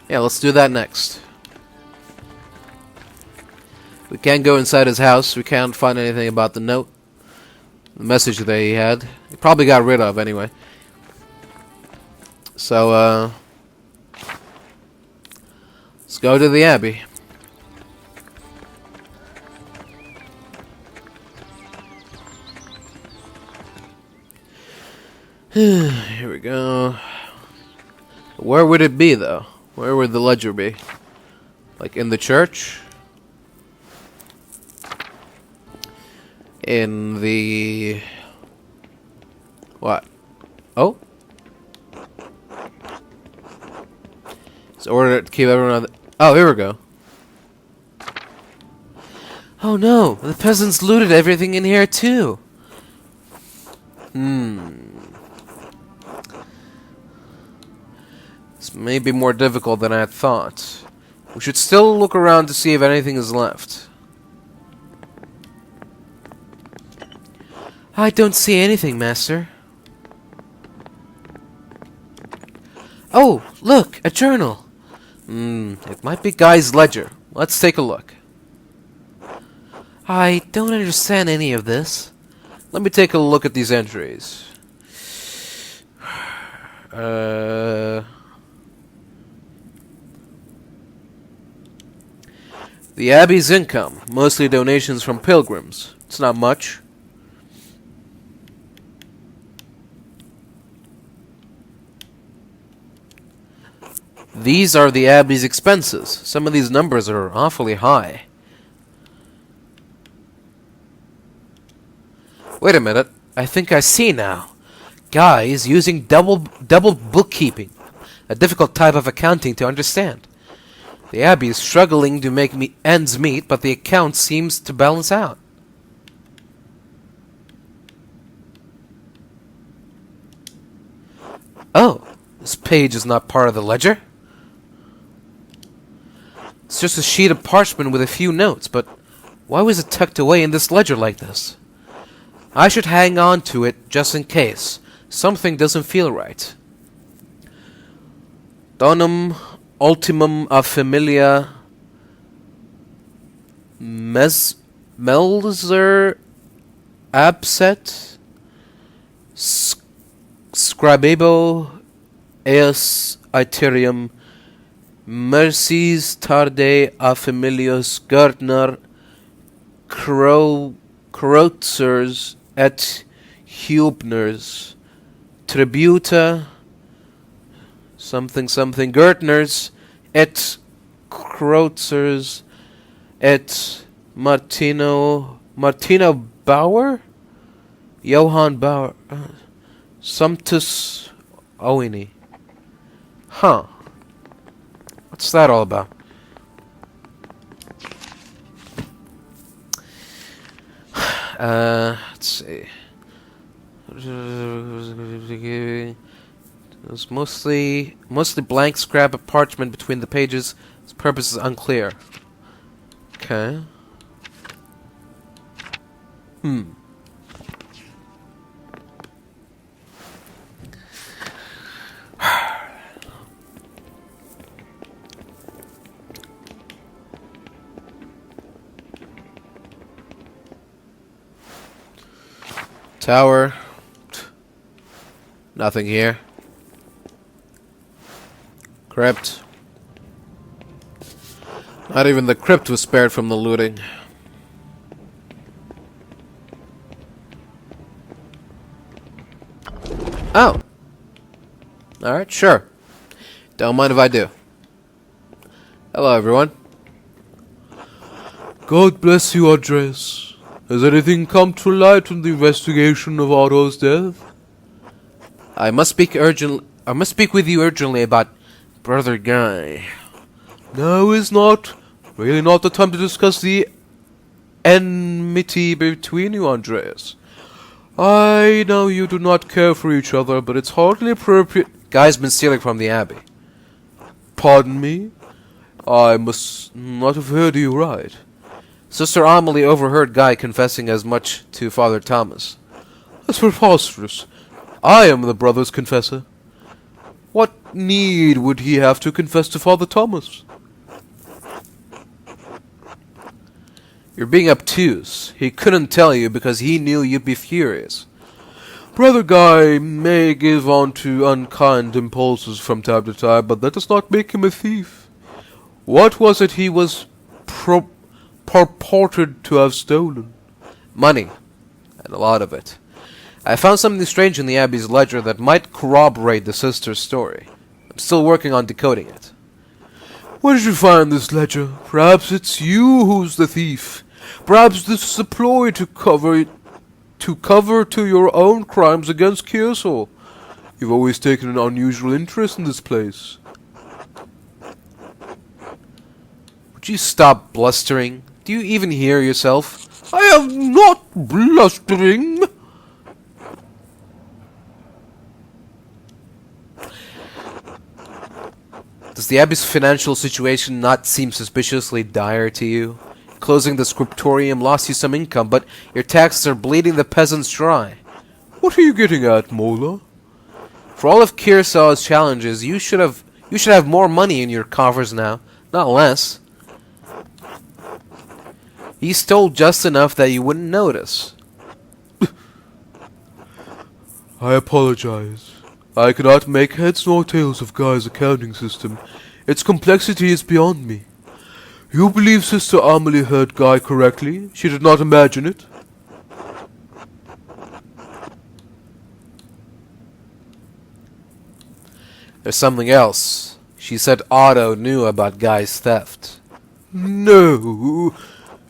Yeah, let's do that next. We can't go inside his house. We can't find anything about the note. The message that he had. He probably got rid of anyway. So, let's go to the Abbey. Here we go. Where would it be, though? Where would the ledger be? Like in the church? In the... What? Oh? It's ordered to keep everyone on the... Oh, here we go.
Oh no, the peasants looted everything in here too.
This may be more difficult than I had thought. We should still look around to see if anything is left.
I don't see anything, Master. Oh, look, a journal.
It might be Guy's ledger. Let's take a look.
I don't understand any of this.
Let me take a look at these entries. The Abbey's income, mostly donations from pilgrims. It's not much. These are the Abbey's expenses. Some of these numbers are awfully high. Wait a minute. I think I see now. Guy is using double bookkeeping. A difficult type of accounting to understand. The Abbey is struggling to make ends meet, but the account seems to balance out. Oh, this page is not part of the ledger. It's just a sheet of parchment with a few notes, but why was it tucked away in this ledger like this? I should hang on to it just in case. Something doesn't feel right. Donum ultimum a familia Melzer abset scribebo eos itierium mercies tarde a familios Gärtner Kreuzers et Hubners tributa something Gärtners et Kreuzers et Martino Bauer? Johann Bauer. Sumptus Owini. Huh. What's that all about? Let's see. There's mostly blank scrap of parchment between the pages. Its purpose is unclear. Okay. Tower. Nothing here. Crypt. Not even the crypt was spared from the looting. Oh. Alright, sure. Don't mind if I do. Hello, everyone. God bless you, Andres. Has anything come to light on the investigation of Otto's death? I must speak with you urgently about Brother Guy. Now is really not the time to discuss the enmity between you, Andreas. I know you do not care for each other, but it's hardly appropriate. Guy's been stealing from the Abbey. Pardon me? I must not have heard you right. Sister Amelie overheard Guy confessing as much to Father Thomas. That's preposterous. I am the brother's confessor. What need would he have to confess to Father Thomas? You're being obtuse. He couldn't tell you because he knew you'd be furious. Brother Guy may give on to unkind impulses from time to time, but that does not make him a thief. What was it he was purported to have stolen? Money. And a lot of it. I found something strange in the Abbey's ledger that might corroborate the sister's story. I'm still working on decoding it. Where did you find this ledger? Perhaps it's you who's the thief. Perhaps this is a ploy to cover to your own crimes against Kiersol. You've always taken an unusual interest in this place. Would you stop blustering? Do you even hear yourself? I am not blustering. Does the Abbey's financial situation not seem suspiciously dire to you? Closing the scriptorium lost you some income, but your taxes are bleeding the peasants dry. What are you getting at, Mola? For all of Kearsaw's challenges, you should have more money in your coffers now, not less. He stole just enough that you wouldn't notice. I apologize. I cannot make heads nor tails of Guy's accounting system. Its complexity is beyond me. You believe Sister Amelie heard Guy correctly? She did not imagine it? There's something else. She said Otto knew about Guy's theft. No,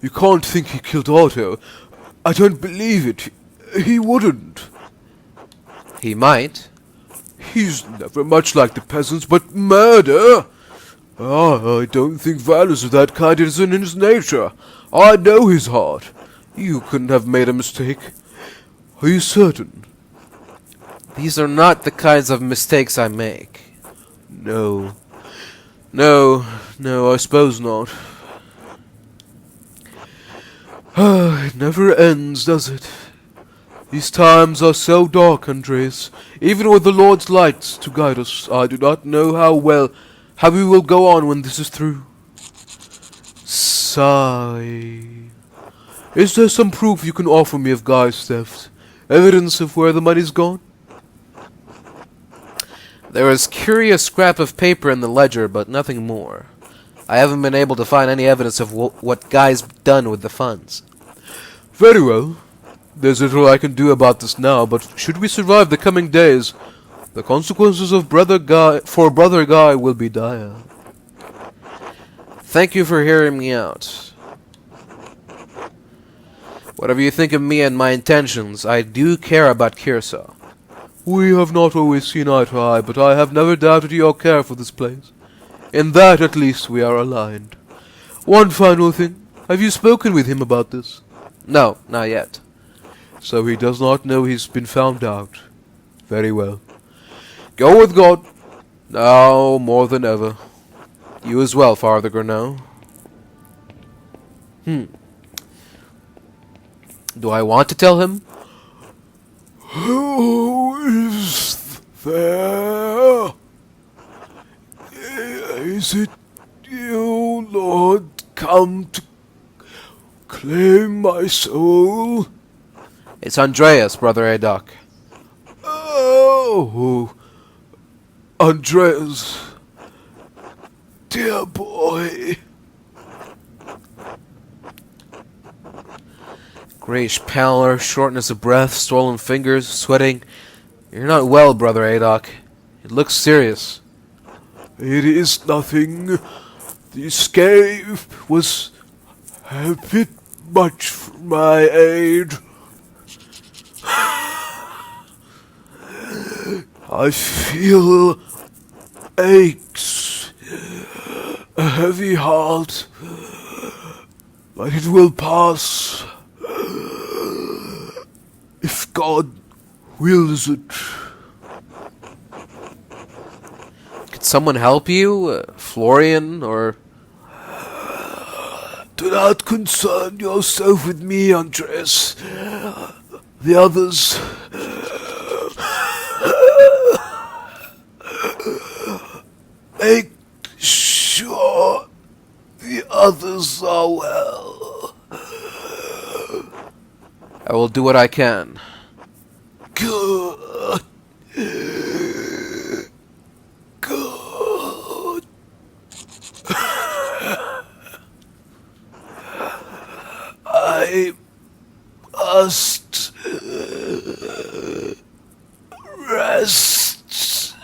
you can't think he killed Otto. I don't believe it. He wouldn't. He might. He's never much like the peasants, but murder? Ah, I don't think violence of that kind is in his nature. I know his heart. You couldn't have made a mistake. Are you certain? These are not the kinds of mistakes I make. No. No, I suppose not. It never ends, does it? These times are so dark, Andreas. Even with the Lord's lights to guide us, I do not know how we will go on when this is through. Sigh. Is there some proof you can offer me of Guy's theft? Evidence of where the money's gone? There is curious scrap of paper in the ledger, but nothing more. I haven't been able to find any evidence of what Guy's done with the funds. Very well. There's little I can do about this now, but should we survive the coming days, the consequences of Brother Guy will be dire. Thank you for hearing me out. Whatever you think of me and my intentions, I do care about Kyrsa. We have not always seen eye to eye, but I have never doubted your care for this place. In that, at least, we are aligned. One final thing. Have you spoken with him about this? No, not yet. So he does not know he's been found out. Very well. Go with God. Now more than ever. You as well, Father Gurnau. Do I want to tell him? Who is there? Is it you, Lord, come to claim my soul? It's Andreas, Brother Adok. Oh, Andreas. Dear boy. Grayish pallor, shortness of breath, swollen fingers, sweating. You're not well, Brother Adok. It looks serious. It is nothing. The escape was a bit much for my age. I feel aches, a heavy heart, but it will pass. If God wills it. Could someone help you? Florian, or... Do not concern yourself with me, Andres. The others... Make sure the others are well. I will do what I can. Good. Good. I must rest.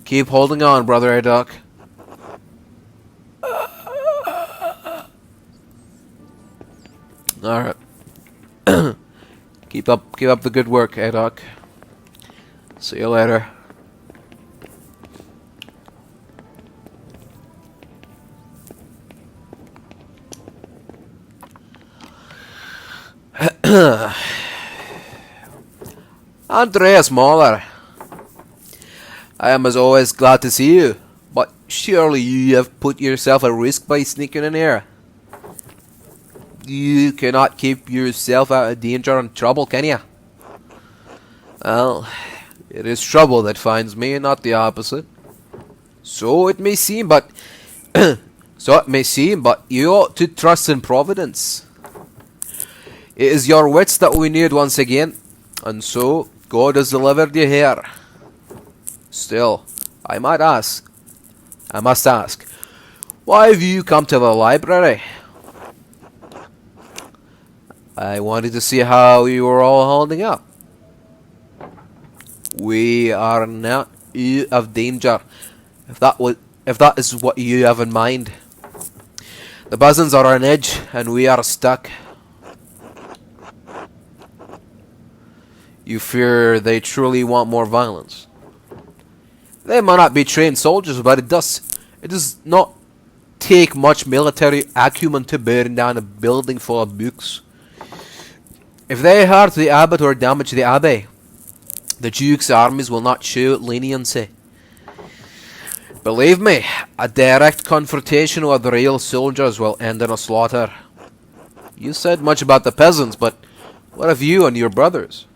Keep holding on, Brother Adok. Alright. keep up the good work, Adok. See you later. Andreas Mahler. I am as always glad to see you, but surely you have put yourself at risk by sneaking in here. You cannot keep yourself out of danger and trouble, can you? Well, it is trouble that finds me, not the opposite. So it may seem, but you ought to trust in Providence. It is your wits that we need once again, and so God has delivered you here. Still, I must ask, why have you come to the library? I wanted to see how you were all holding up. We are not out of danger, if that is what you have in mind. The buzzins are on edge, and we are stuck. You fear they truly want more violence? They might not be trained soldiers, but it does not take much military acumen to burn down a building full of books. If they hurt the abbot or damage the abbey, the Duke's armies will not show leniency. Believe me, a direct confrontation with the real soldiers will end in a slaughter. You said much about the peasants, but what of you and your brothers?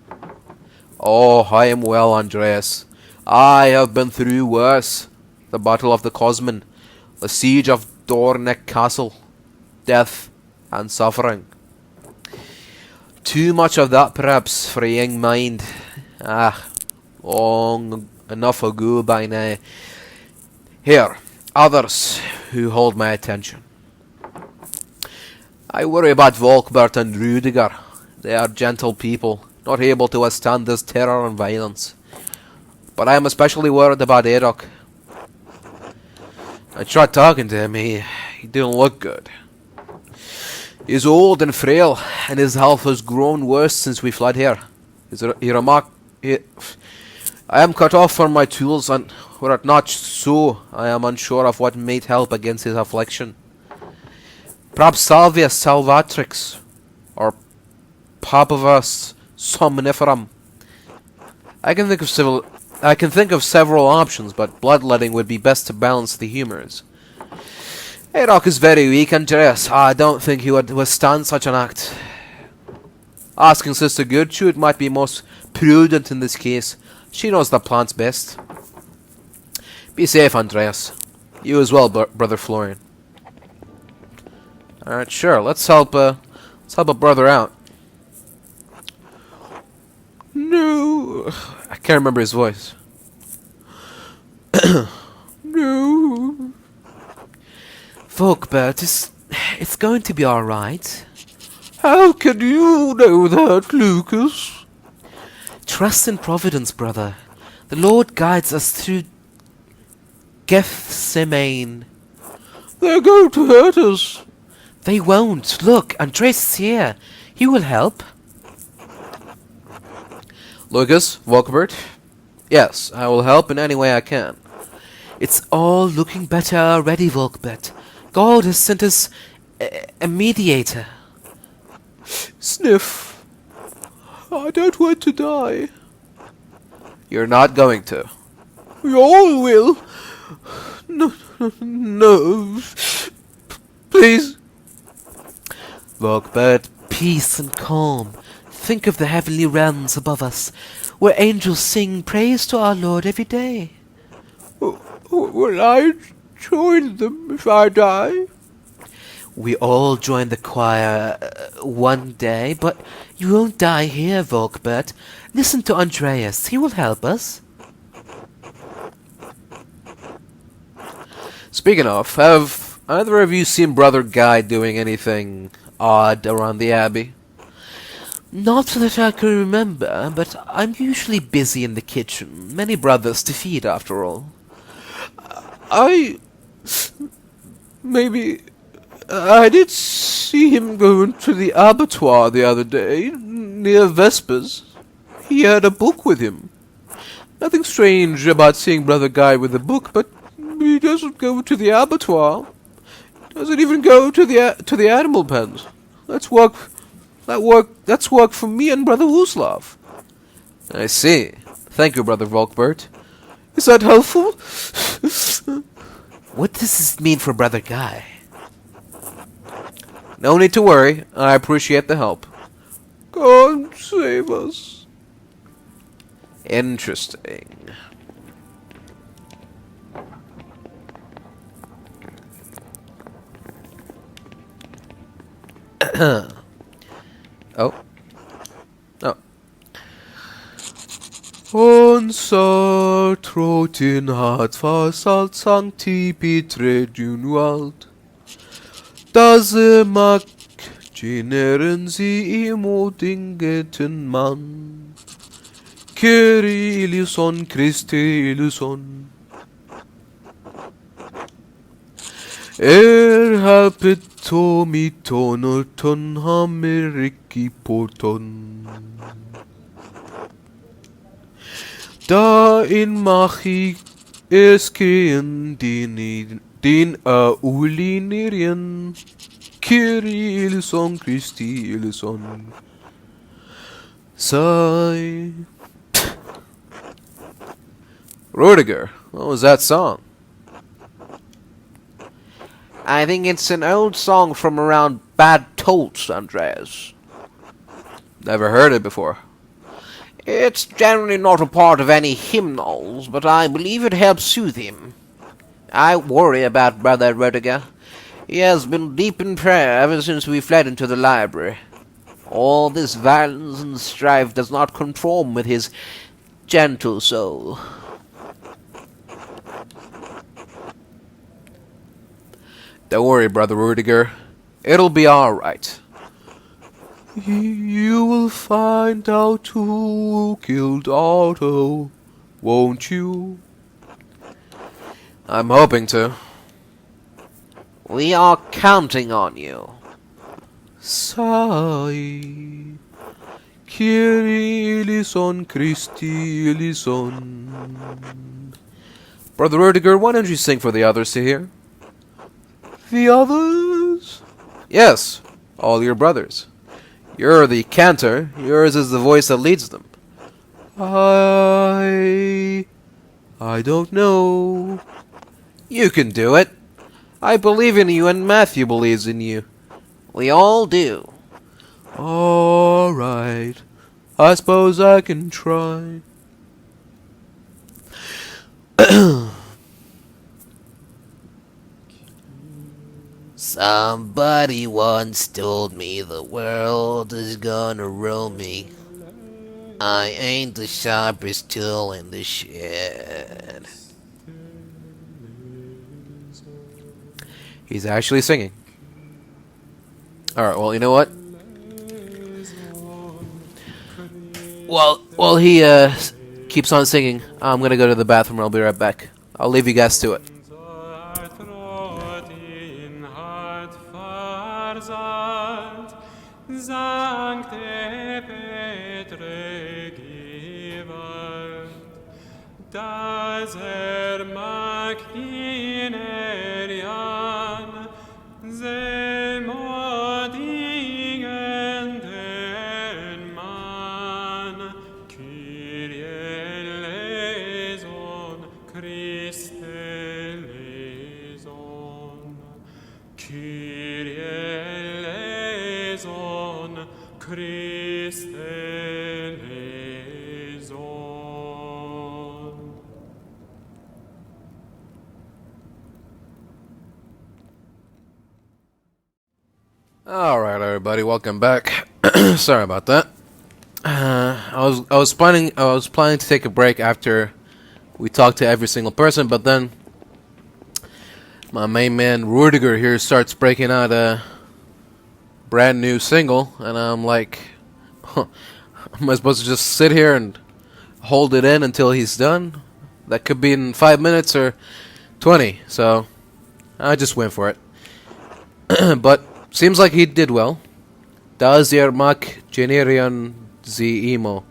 Oh, I am well, Andreas. I have been through worse. The Battle of the Cosmin, the Siege of Dornick Castle, death and suffering. Too much of that, perhaps, for a young mind. Long enough ago by now. Here, others who hold my attention. I worry about Volkbert and Rudiger. They are gentle people, not able to withstand this terror and violence. But I am especially worried about Adok. I tried talking to him, he didn't look good. He's old and frail, and his health has grown worse since we fled here. He remarked, I am cut off from my tools, and were it not so, I am unsure of what might help against his affliction. Perhaps Salvia Salvatrix, or Papaver Somniferum. I can think of several options, but bloodletting would be best to balance the humours. Adok is very weak, Andreas. I don't think he would withstand such an act. Asking Sister Gertrude might be most prudent in this case. She knows the plants best. Be safe, Andreas. You as well, Brother Florian. Alright, sure. Let's help a brother out. No. I can't remember his voice. No.
Volkbert, it's going to be alright.
How can you know that, Lucas?
Trust in Providence, brother. The Lord guides us through Gethsemane.
They're going to hurt us.
They won't. Look, Andres is here. He will help.
Lucas, Volkbert? Yes, I will help in any way I can.
It's all looking better already, Volkbert. God has sent us a mediator.
Sniff. I don't want to die. You're not going to. We all will. No. Please.
Volkbert, peace and calm. Think of the heavenly realms above us, where angels sing praise to our Lord every day.
Will I join them if I die?
We all join the choir one day, but you won't die here, Volkbert. Listen to Andreas. He will help us.
Speaking of, have either of you seen Brother Guy doing anything odd around the Abbey?
Not that I can remember, but I'm usually busy in the kitchen. Many brothers to feed, after all.
Maybe I did see him go into the abattoir the other day, near Vespers. He had a book with him. Nothing strange about seeing Brother Guy with a book, but he doesn't go to the abattoir. Doesn't even go to the animal pens. That's work for me and Brother Wuslav. I see. Thank you, Brother Volkbert. Is that helpful?
What does this mean for Brother Guy?
No need to worry. I appreciate the help. God save us. Interesting. Oh. Unser Trotin hat was als Incipit Regiunwald. Das mag generen sie im odingeten Mann. Kyrie eleison, Christe eleison. Helpet tomiton hameriki poton. Da in machi Iskian din ulinirian. Kyrie eleison, Christi eleison. Sigh. Rudiger, what was that song?
I think it's an old song from around Bad Tolz, Andreas.
Never heard it before.
It's generally not a part of any hymnals, but I believe it helps soothe him. I worry about Brother Rudiger. He has been deep in prayer ever since we fled into the library. All this violence and strife does not conform with his gentle soul.
Don't worry, Brother Rudiger. It'll be alright. You will find out who killed Otto, won't you? I'm hoping to.
We are counting on you.
Sigh. Kyrie eleison, Christi eleison. Brother Rudiger, why don't you sing for the others to hear? The others? Yes, all your brothers. You're the cantor. Yours is the voice that leads them. I don't know. You can do it. I believe in you and Matthew believes in you.
We all do.
Alright. I suppose I can try.
Somebody once told me the world is gonna roll me. I ain't the sharpest tool in the shed.
He's actually singing. Alright, well, you know what? While he keeps on singing, I'm gonna go to the bathroom. I'll be right back. I'll leave you guys to it. Alright, everybody, welcome back. Sorry about that. I was planning to take a break after we talked to every single person, but then my main man Rudiger here starts breaking out a brand new single, and I'm like, am I supposed to just sit here and hold it in until he's done? That could be in 5 minutes or 20, so I just went for it. But seems like he did well. Tassiae mak generian zi emo.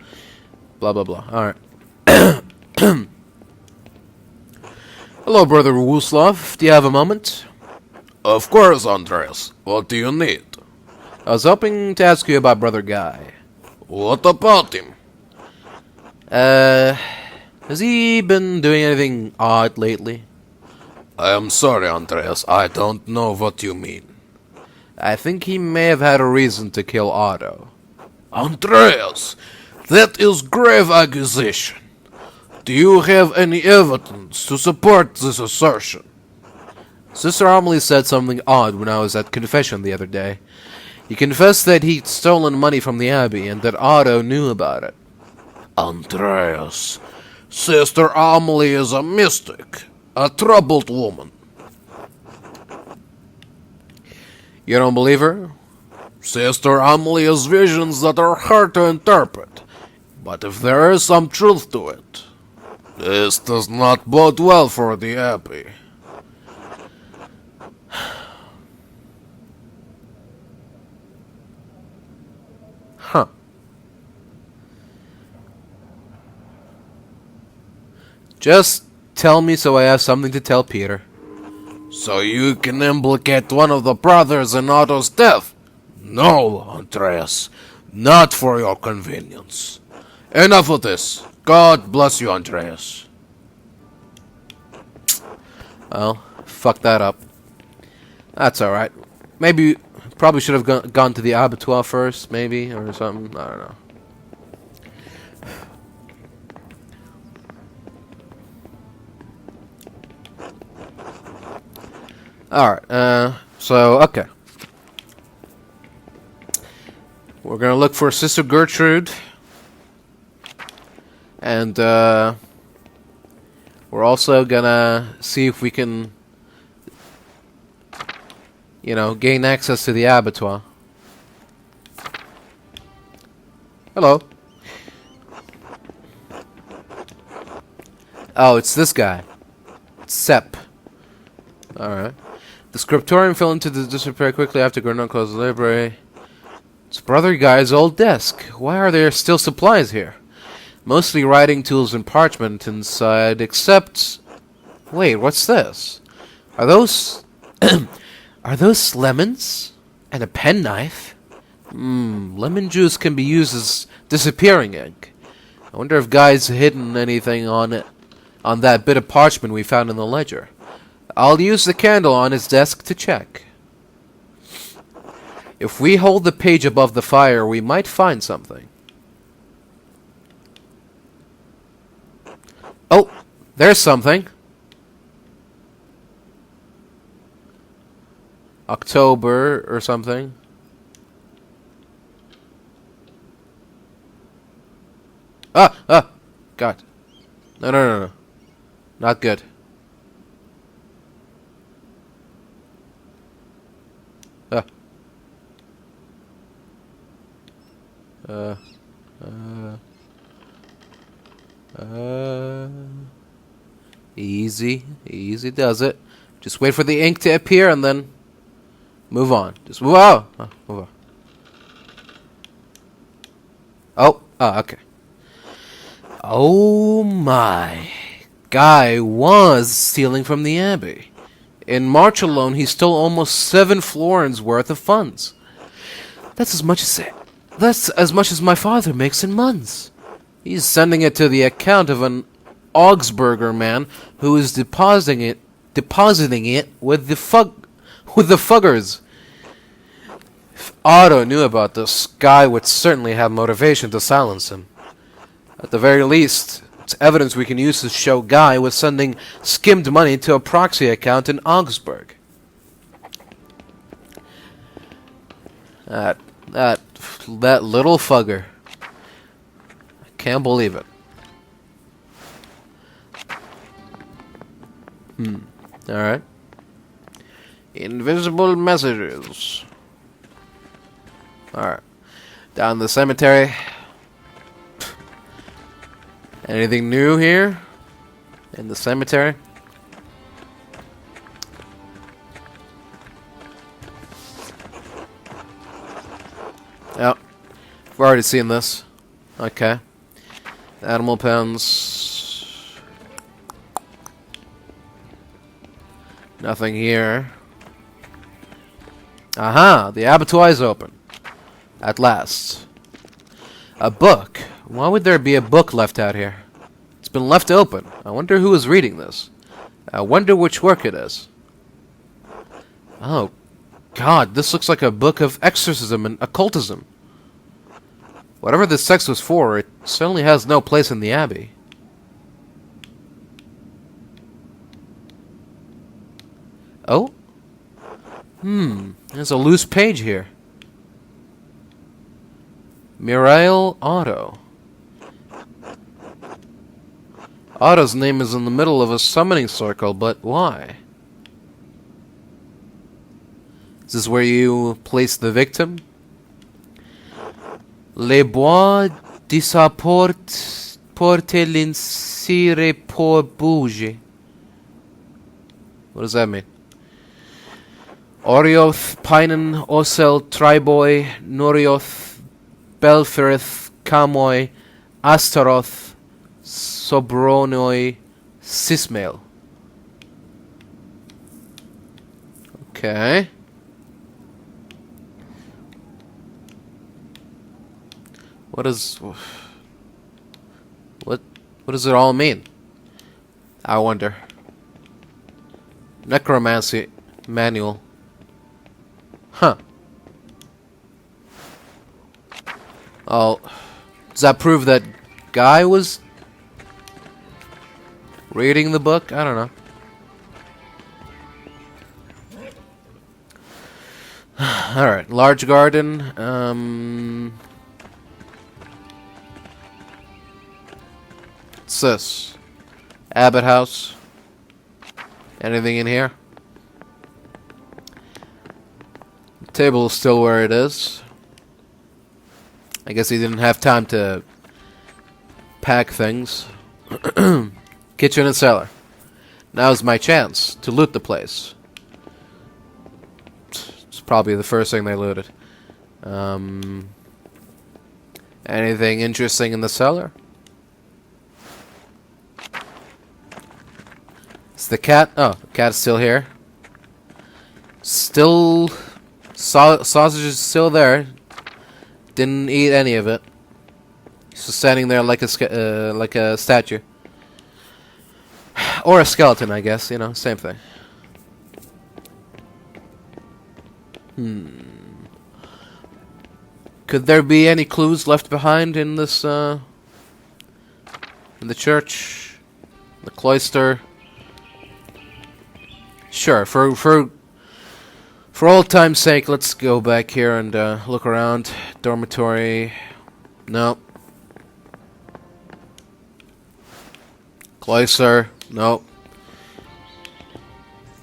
Blah blah blah. Alright. Hello, Brother Wooslav. Do you have a moment?
Of course, Andreas. What do you need?
I was hoping to ask you about Brother Guy.
What about him?
Has he been doing anything odd lately?
I am sorry, Andreas. I don't know what you mean.
I think he may have had a reason to kill Otto.
Andreas, that is grave accusation. Do you have any evidence to support this assertion?
Sister Amelie said something odd when I was at confession the other day. He confessed that he'd stolen money from the Abbey and that Otto knew about it.
Andreas, Sister Amelie is a mystic, a troubled woman.
You don't believe her?
Sister Amelie has visions that are hard to interpret, but if there is some truth to it, this does not bode well for the Abbey.
Huh. Just Tell me so I have something to tell Peter.
So you can implicate one of the brothers in Otto's death? No, Andreas. Not for your convenience. Enough of this. God bless you, Andreas.
Well, fuck that up. That's alright. Maybe, probably should have gone to the abattoir first, maybe, or something. I don't know. Alright, so, okay. We're gonna look for Sister Gertrude. And, we're also gonna see if we can, you know, gain access to the abattoir. Hello. Oh, it's this guy. It's Sepp. Alright. The scriptorium fell into the disrepair quickly after Gordon closed the library. It's Brother Guy's old desk. Why are there still supplies here? Mostly writing tools and parchment inside, except... Wait, what's this? Are those... Are those lemons? And a penknife? Lemon juice can be used as disappearing ink. I wonder if Guy's hidden anything on it, on that bit of parchment we found in the ledger. I'll use the candle on his desk to check. If we hold the page above the fire, we might find something. Oh, there's something. October or something. God. No. Not good. Easy does it. Just wait for the ink to appear and then move on. Just move on. Move on. Oh, okay. Oh my. Guy was stealing from the Abbey. In March alone, he stole almost 7 florins worth of funds. That's as much as my father makes in months. He's sending it to the account of an Augsburger man who is depositing it with the fuggers. If Otto knew about this, Guy would certainly have motivation to silence him. At the very least, it's evidence we can use to show Guy was sending skimmed money to a proxy account in Augsburg. That little fugger. I can't believe it. Alright. Invisible messages. Alright. Down the cemetery. Anything new here? In the cemetery? Yep. We've already seen this. Okay. Animal pens. Nothing here. Aha! The abattoir is open. At last. A book. Why would there be a book left out here? It's been left open. I wonder who is reading this. I wonder which work it is. Oh, God, this looks like a book of exorcism and occultism. Whatever this text was for, it certainly has no place in the Abbey. Oh? There's a loose page here. Mural Otto. Otto's name is in the middle of a summoning circle, but why? Is this where you place the victim? Les bois de sa porte l'insire pour bouger. What does that mean? Orioth, Pinen, Osel, Triboi, Norioth, Belfereth, Camoi, Astaroth, Sobronoi, Sismail. Okay. What does it all mean? I wonder. Necromancy manual. Huh. Oh, does that prove that guy was reading the book? I don't know. Alright, large garden. What's this? Abbot house. Anything in here? The table is still where it is. I guess he didn't have time to pack things. Kitchen and cellar. Now's my chance to loot the place. It's probably the first thing they looted. Anything interesting in the cellar? Is the cat? Oh, the cat's still here. Still, sausage is still there. Didn't eat any of it. He's just standing there like a statue, or a skeleton, I guess. You know, same thing. Could there be any clues left behind in this? In the church, the cloister. Sure, for old time's sake, let's go back here and look around. Dormitory. No. Cloister. No.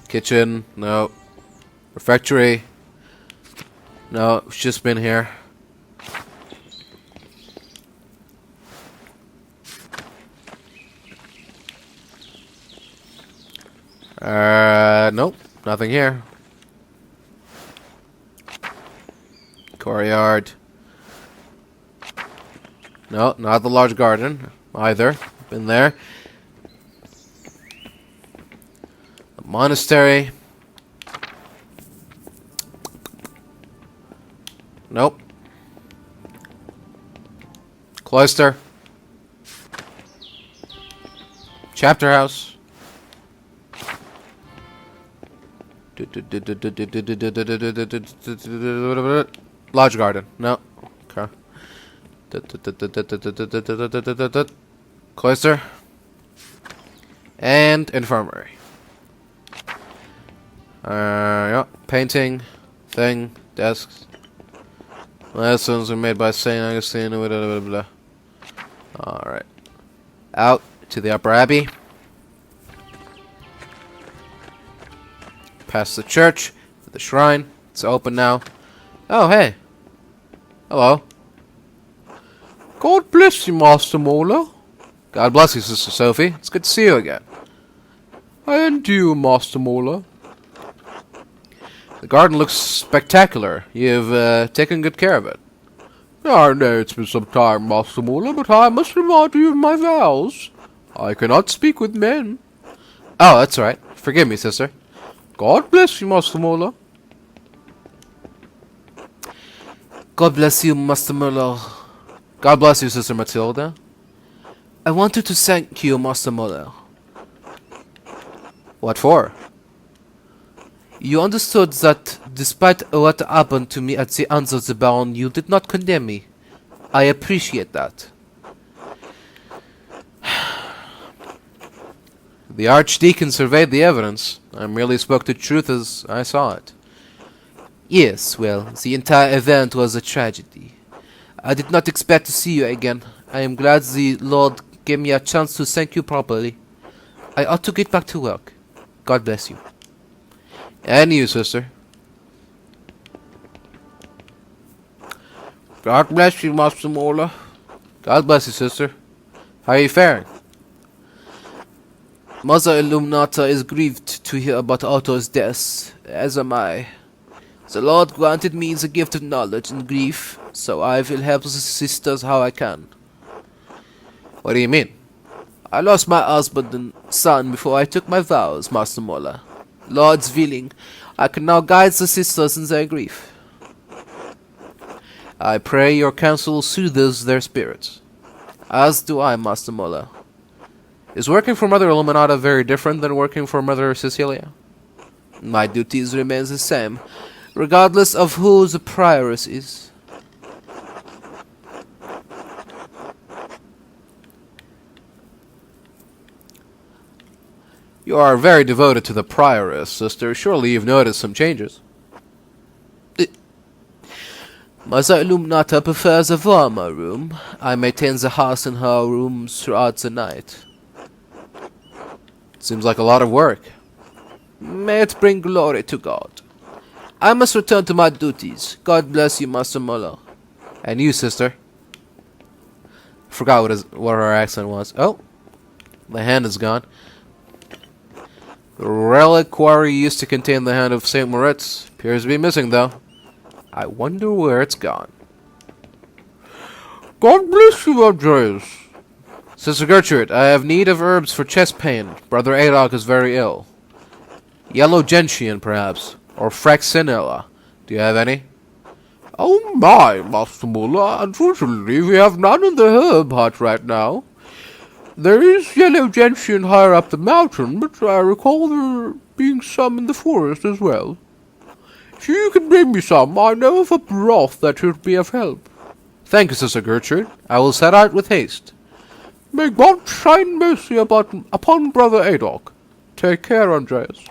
Kitchen. No. Refectory. No, it's just been here. Nope, nothing here. Courtyard. No, not the large garden either. Been there. The monastery. Nope. Cloister. Chapter house. Large garden. No. Okay. Cloister. And infirmary. Yeah. Painting. Thing. Desks. Lessons were made by St. Augustine. Blah, blah, blah, blah. Alright. Out to the upper abbey. Past the church, the shrine. It's open now. Oh, hey. Hello. God bless you, Master Mola. God bless you, Sister Sophie. It's good to see you again. And you, Master Mola. The garden looks spectacular. You've taken good care of it. I know it's been some time, Master Mola, but I must remind you of my vows. I cannot speak with men. Oh, that's right. Forgive me, sister. God bless you, Master Mola. God bless you, Master Mola. God bless you, Sister Matilda. I wanted to thank you, Master Mola. What for? You understood that despite what happened to me at the hands of the Baron, you did not condemn me. I appreciate that. The Archdeacon surveyed the evidence. I merely spoke the truth as I saw it. Yes, well, the entire event was a tragedy. I did not expect to see you again. I am glad the Lord gave me a chance to thank you properly. I ought to get back to work. God bless you. And you, sister. God bless you, Master Mola. God bless you, sister. How are you faring? Mother Illuminata is grieved to hear about Otto's death, as am I. The Lord granted me the gift of knowledge and grief, so I will help the sisters how I can. What do you mean? I lost my husband son before I took my vows, Master Mola. Lord's willing, I can now guide the sisters in their grief. I pray your counsel soothes their spirits. As do I, Master Mola. Is working for Mother Illuminata very different than working for Mother Cecilia? My duties remain the same, regardless of who the prioress is. You are very devoted to the prioress, sister. Surely you've noticed some changes. Mother Illuminata prefers a warmer room. I maintain the house in her rooms throughout the night. Seems like a lot of work. May it bring glory to God. I must return to my duties. God bless you, Master Muller. And you, sister. Forgot what her accent was. Oh, the hand is gone. The reliquary used to contain the hand of Saint Moritz. Appears to be missing, though. I wonder where it's gone. God bless you, Andreas. Sister Gertrude, I have need of herbs for chest pain. Brother Adolf is very ill. Yellow gentian, perhaps. Or fraxinella. Do you have any? Oh my, Master Muller. Unfortunately, we have none in the herb hut right now. There is yellow gentian higher up the mountain, but I recall there being some in the forest as well. If you can bring me some, I know of a broth that should be of help. Thank you, Sister Gertrude. I will set out with haste. May God shine mercy upon Brother Adolf. Take care, Andreas.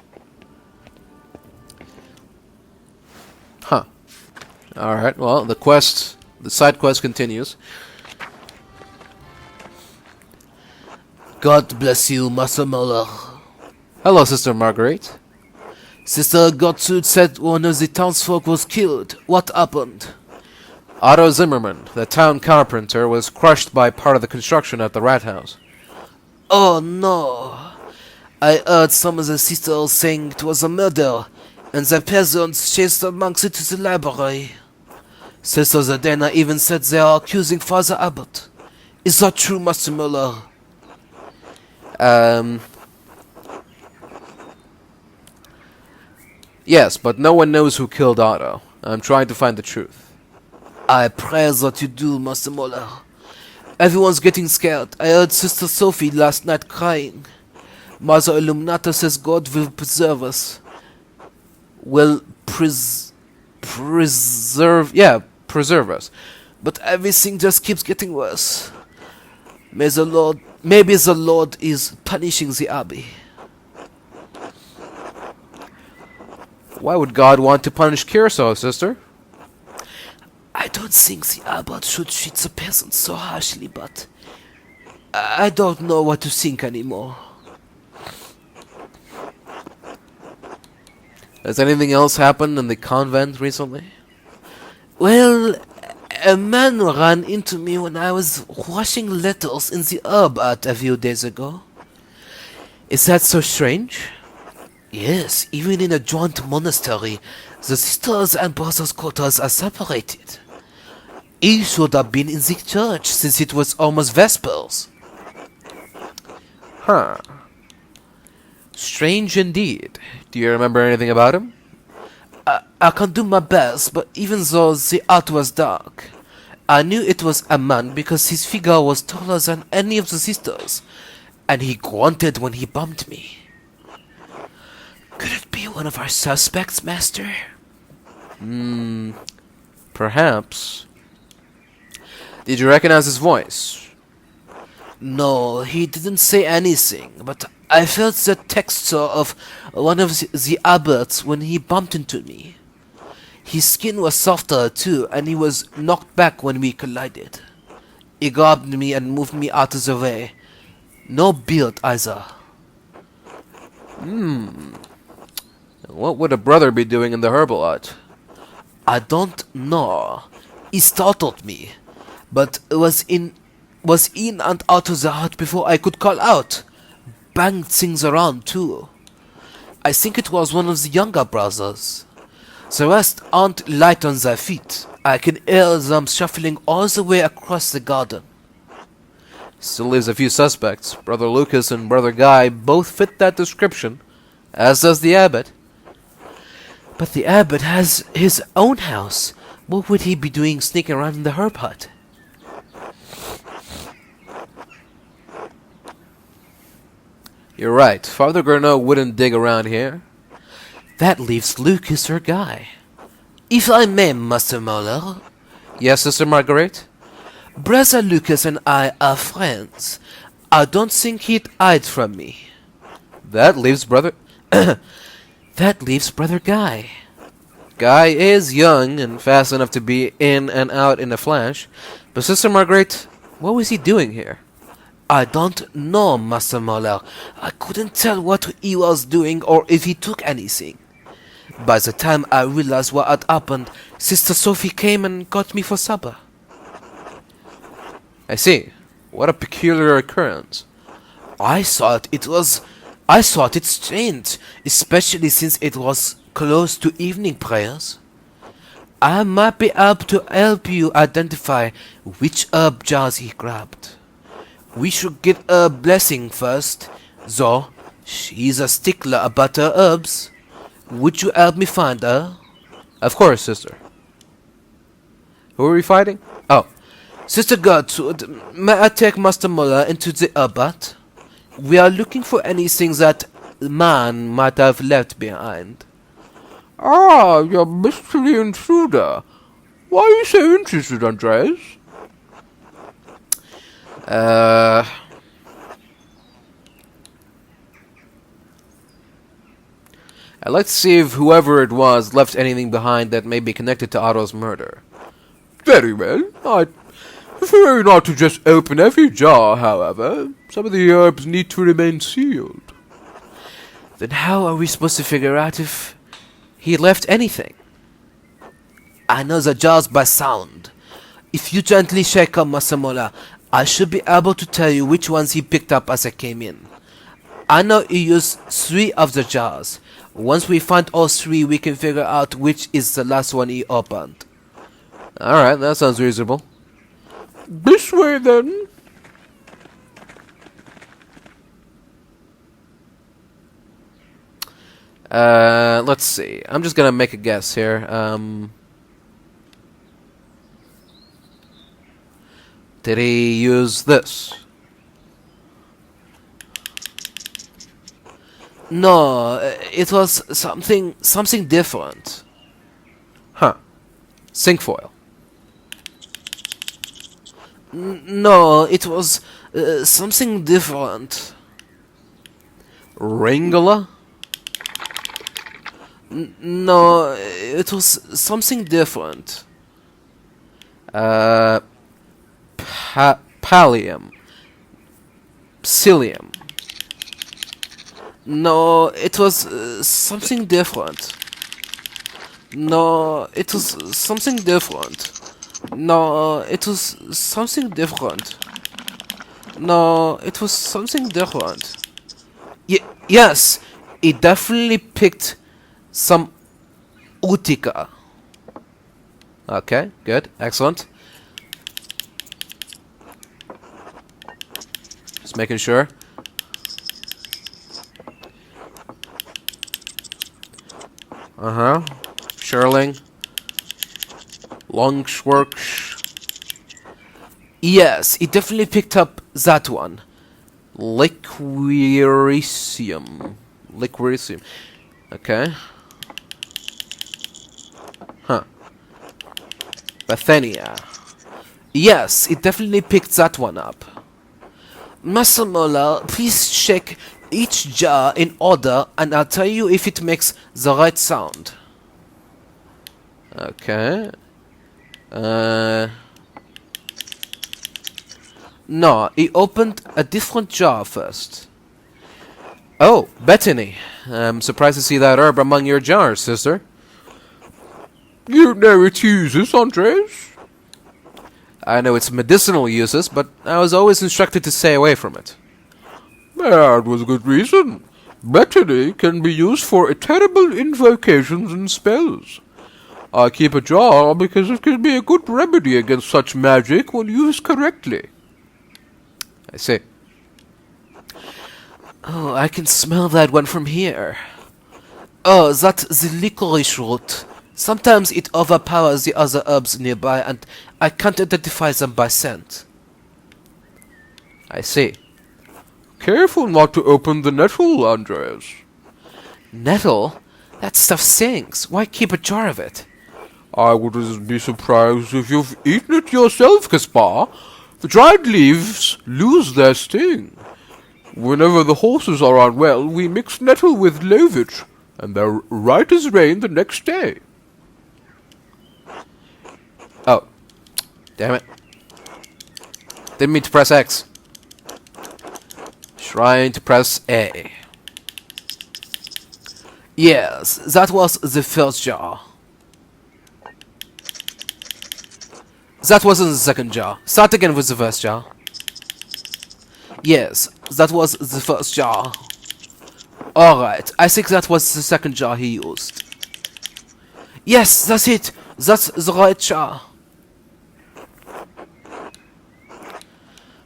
Huh. Alright, well, the side quest continues.
God bless you, Master Muller.
Hello, Sister Marguerite.
Sister Gertrude said one of the townsfolk was killed. What happened?
Otto Zimmerman, the town carpenter, was crushed by part of the construction at the rat house.
Oh no. I heard some of the sisters saying it was a murder, and the peasants chased the monks into the library. Sister Zadena even said they are accusing Father Abbot. Is that true, Master Muller?
Yes, but no one knows who killed Otto. I'm trying to find the truth.
I pray that you do, Master Muller. Everyone's getting scared. I heard Sister Sophie last night crying. Mother Illuminata says God will preserve us. Will preserve us. But everything just keeps getting worse. Maybe the Lord is punishing the Abbey.
Why would God want to punish Curacao, sister?
I don't think the Abbot should treat the peasants so harshly, but I don't know what to think anymore.
Has anything else happened in the convent recently?
Well, a man ran into me when I was washing letters in the herb hut a few days ago.
Is that so strange?
Yes, even in a joint monastery, the sisters and brothers' quarters are separated. He should have been in the church since it was almost Vespers.
Huh. Strange indeed. Do you remember anything about him?
I can do my best, but even though the hut was dark, I knew it was a man because his figure was taller than any of the sisters, and he grunted when he bumped me. Could it be one of our suspects, Master?
Perhaps. Did you recognize his voice?
No, he didn't say anything, but I felt the texture of one of the abbots when he bumped into me. His skin was softer too, and he was knocked back when we collided. He grabbed me and moved me out of the way. No beard either.
What would a brother be doing in the herbal hut?
I don't know. He startled me, but was in and out of the hut before I could call out. Banged things around too. I think it was one of the younger brothers. The rest aren't light on their feet. I can hear them shuffling all the way across the garden.
Still leaves a few suspects. Brother Lucas and Brother Guy both fit that description, as does the abbot.
But the abbot has his own house. What would he be doing sneaking around in the herb hut?
You're right. Father Gurnot wouldn't dig around here.
That leaves Lucas or Guy. If I may, Master Muller.
Yes, Sister Marguerite?
Brother Lucas and I are friends. I don't think he'd hide from me.
That leaves Brother...
That leaves Brother Guy.
Guy is young and fast enough to be in and out in a flash. But Sister Marguerite, what was he doing here?
I don't know, Master Muller. I couldn't tell what he was doing or if he took anything. By the time I realized what had happened, Sister Sophie came and got me for supper.
I see. What a peculiar occurrence.
I thought it strange, especially since it was close to evening prayers. I might be able to help you identify which herb jars he grabbed. We should get her blessing first, though she's a stickler about her herbs. Would you help me find her?
Of course, sister. Who are we fighting?
Oh, Sister Gertrude, may I take Master Muller into the herb hut? We are looking for anything that man might have left behind.
Ah, you mystery intruder. Why are you so interested, Andreas?
I'd like to see if whoever it was left anything behind that may be connected to Otto's murder.
Very well. I prefer not to just open every jar, however. Some of the herbs need to remain sealed.
Then how are we supposed to figure out if he left anything? I know the jars by sound. If you gently shake up Master Muller, I should be able to tell you which ones he picked up as I came in. I know he used 3 of the jars. Once we find all 3, we can figure out which is the last one he opened.
Alright, that sounds reasonable.
This way, then.
Let's see. I'm just gonna make a guess here. Did he use this?
No, it was something different.
Huh. Cinquefoil.
No, it was something different.
Ringula?
No, it was something different.
Pallium. Psyllium.
No, it was something different. No, it was something different. No, it was something different. No, it was something different. Yes, he definitely picked some Utica.
Okay, good, excellent. Just making sure. Sherling. Longschworks.
Yes, he definitely picked up that one.
Liquiricium. Okay. Huh. Bethania.
Yes, he definitely picked that one up. Master Muller, please check each jar in order and I'll tell you if it makes the right sound.
Okay.
No, he opened a different jar first.
Oh, Bethany. I'm surprised to see that herb among your jars, sister.
You know its uses, Andres?
I know its medicinal uses, but I was always instructed to stay away from it.
That was good reason. Bethany can be used for terrible invocations and spells. I keep a jar because it can be a good remedy against such magic when used correctly.
I see. Oh, I can smell that one from here. Oh, that's the licorice root. Sometimes it overpowers the other herbs nearby, and I can't identify them by scent. I see.
Careful not to open the nettle, Andreas.
Nettle? That stuff sings. Why keep a jar of it?
I wouldn't be surprised if you've eaten it yourself, Caspar. The dried leaves lose their sting. Whenever the horses are unwell, we mix nettle with lovage, and they're right as rain the next day.
Oh. Damn it. Didn't mean to press X. Trying to press A. Yes, that was the first jar. That wasn't the second jar. Start again with the first jar. Yes, that was the first jar. Alright, I think that was the second jar he used. Yes, that's it. That's the right jar.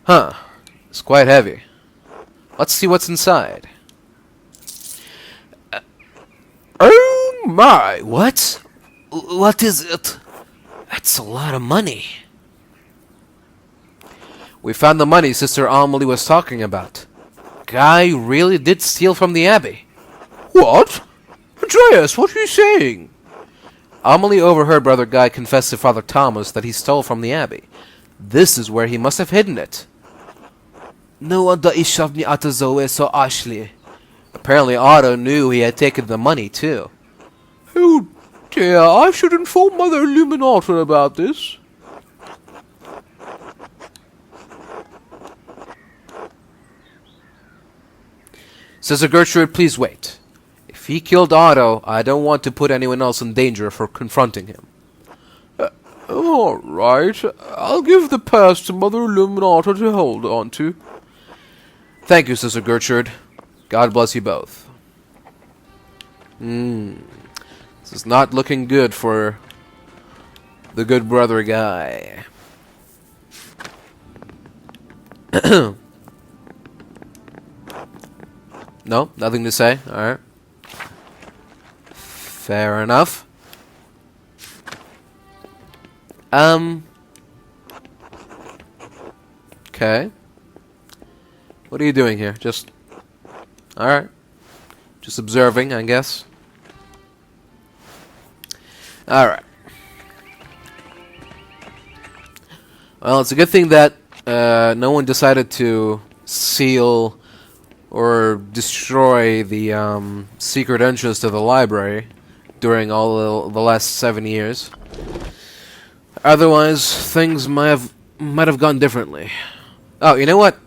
Huh. It's quite heavy. Let's see what's inside. Oh my! What? What is it? That's a lot of money. We found the money Sister Amelie was talking about. Guy really did steal from the Abbey.
What? Andreas, what are you saying?
Amelie overheard Brother Guy confess to Father Thomas that he stole from the Abbey. This is where he must have hidden it. No wonder he shoved me out of the way so harshly. Apparently Otto knew he had taken the money, too.
Oh dear, I should inform Mother Illuminata about this.
Sister Gertrude, please wait. If he killed Otto, I don't want to put anyone else in danger for confronting him.
All right, I'll give the past to Mother Illuminata to hold on to.
Thank you, Sister Gertrude. God bless you both. This is not looking good for the good brother Guy. No, nothing to say. Alright. Fair enough. Okay. What are you doing here? Just... Alright. Just observing, I guess. Alright. Well, it's a good thing that no one decided to seal or destroy the secret entrance to the library during all the last 7 years. Otherwise, things might have gone differently. Oh, you know what?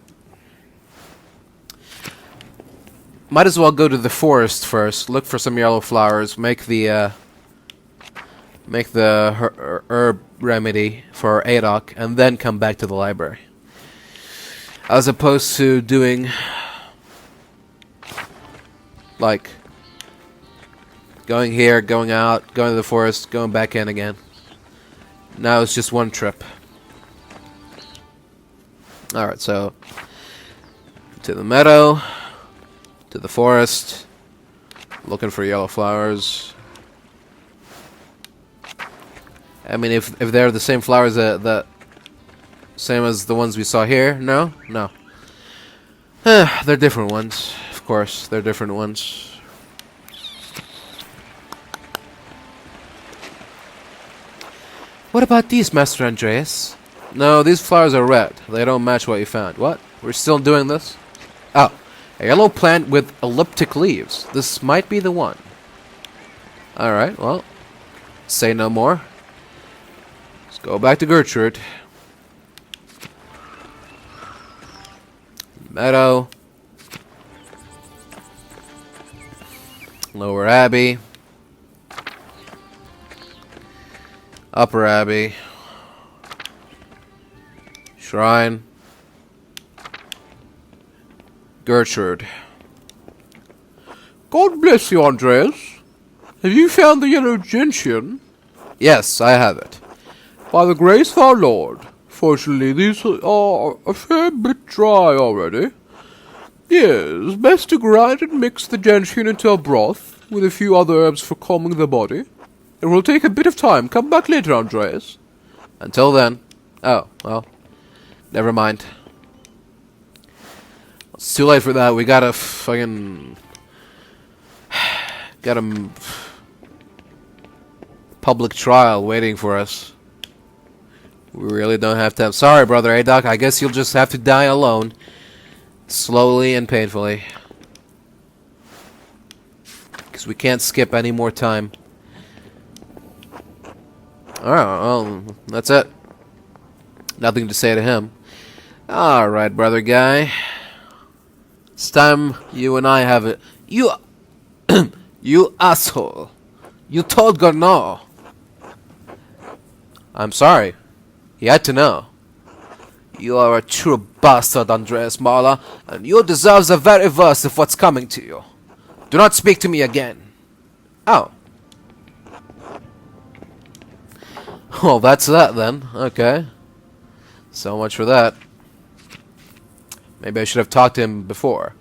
Might as well go to the forest first. Look for some yellow flowers. Make the herb remedy for Adok, and then come back to the library. As opposed to doing like going here, going out, going to the forest, going back in again. Now it's just one trip. Alright, so to the meadow, to the forest, looking for yellow flowers. I mean, if they're the same flowers that same as the ones we saw here, no. They're different ones, of course. They're different ones. What about these, Master Andreas? No, these flowers are red. They don't match what you found. What? We're still doing this? Oh, a yellow plant with elliptic leaves. This might be the one. Alright, well, say no more. Let's go back to Gertrude. Meadow. Lower Abbey. Upper Abbey. Shrine. Gertrude.
God bless you, Andreas. Have you found the yellow gentian?
Yes, I have it.
By the grace of our Lord, Unfortunately, these are a fair bit dry already. Yes, best to grind and mix the gentian into a broth, with a few other herbs for calming the body. It will take a bit of time. Come back later, Andreas.
Until then. Oh, well. Never mind. It's too late for that. We got a fucking... got a public trial waiting for us. We really don't have time. Sorry, Brother Adoc. I guess you'll just have to die alone. Slowly and painfully. Because we can't skip any more time. Alright, well, that's it. Nothing to say to him. Alright, brother guy. It's time you and I have it. You... you asshole. You told Garneau. I'm sorry. He had to know. You are a true bastard, Andreas Marla, and you deserve the very worst of what's coming to you. Do not speak to me again. Oh. Well, that's that then. Okay. So much for that. Maybe I should have talked to him before.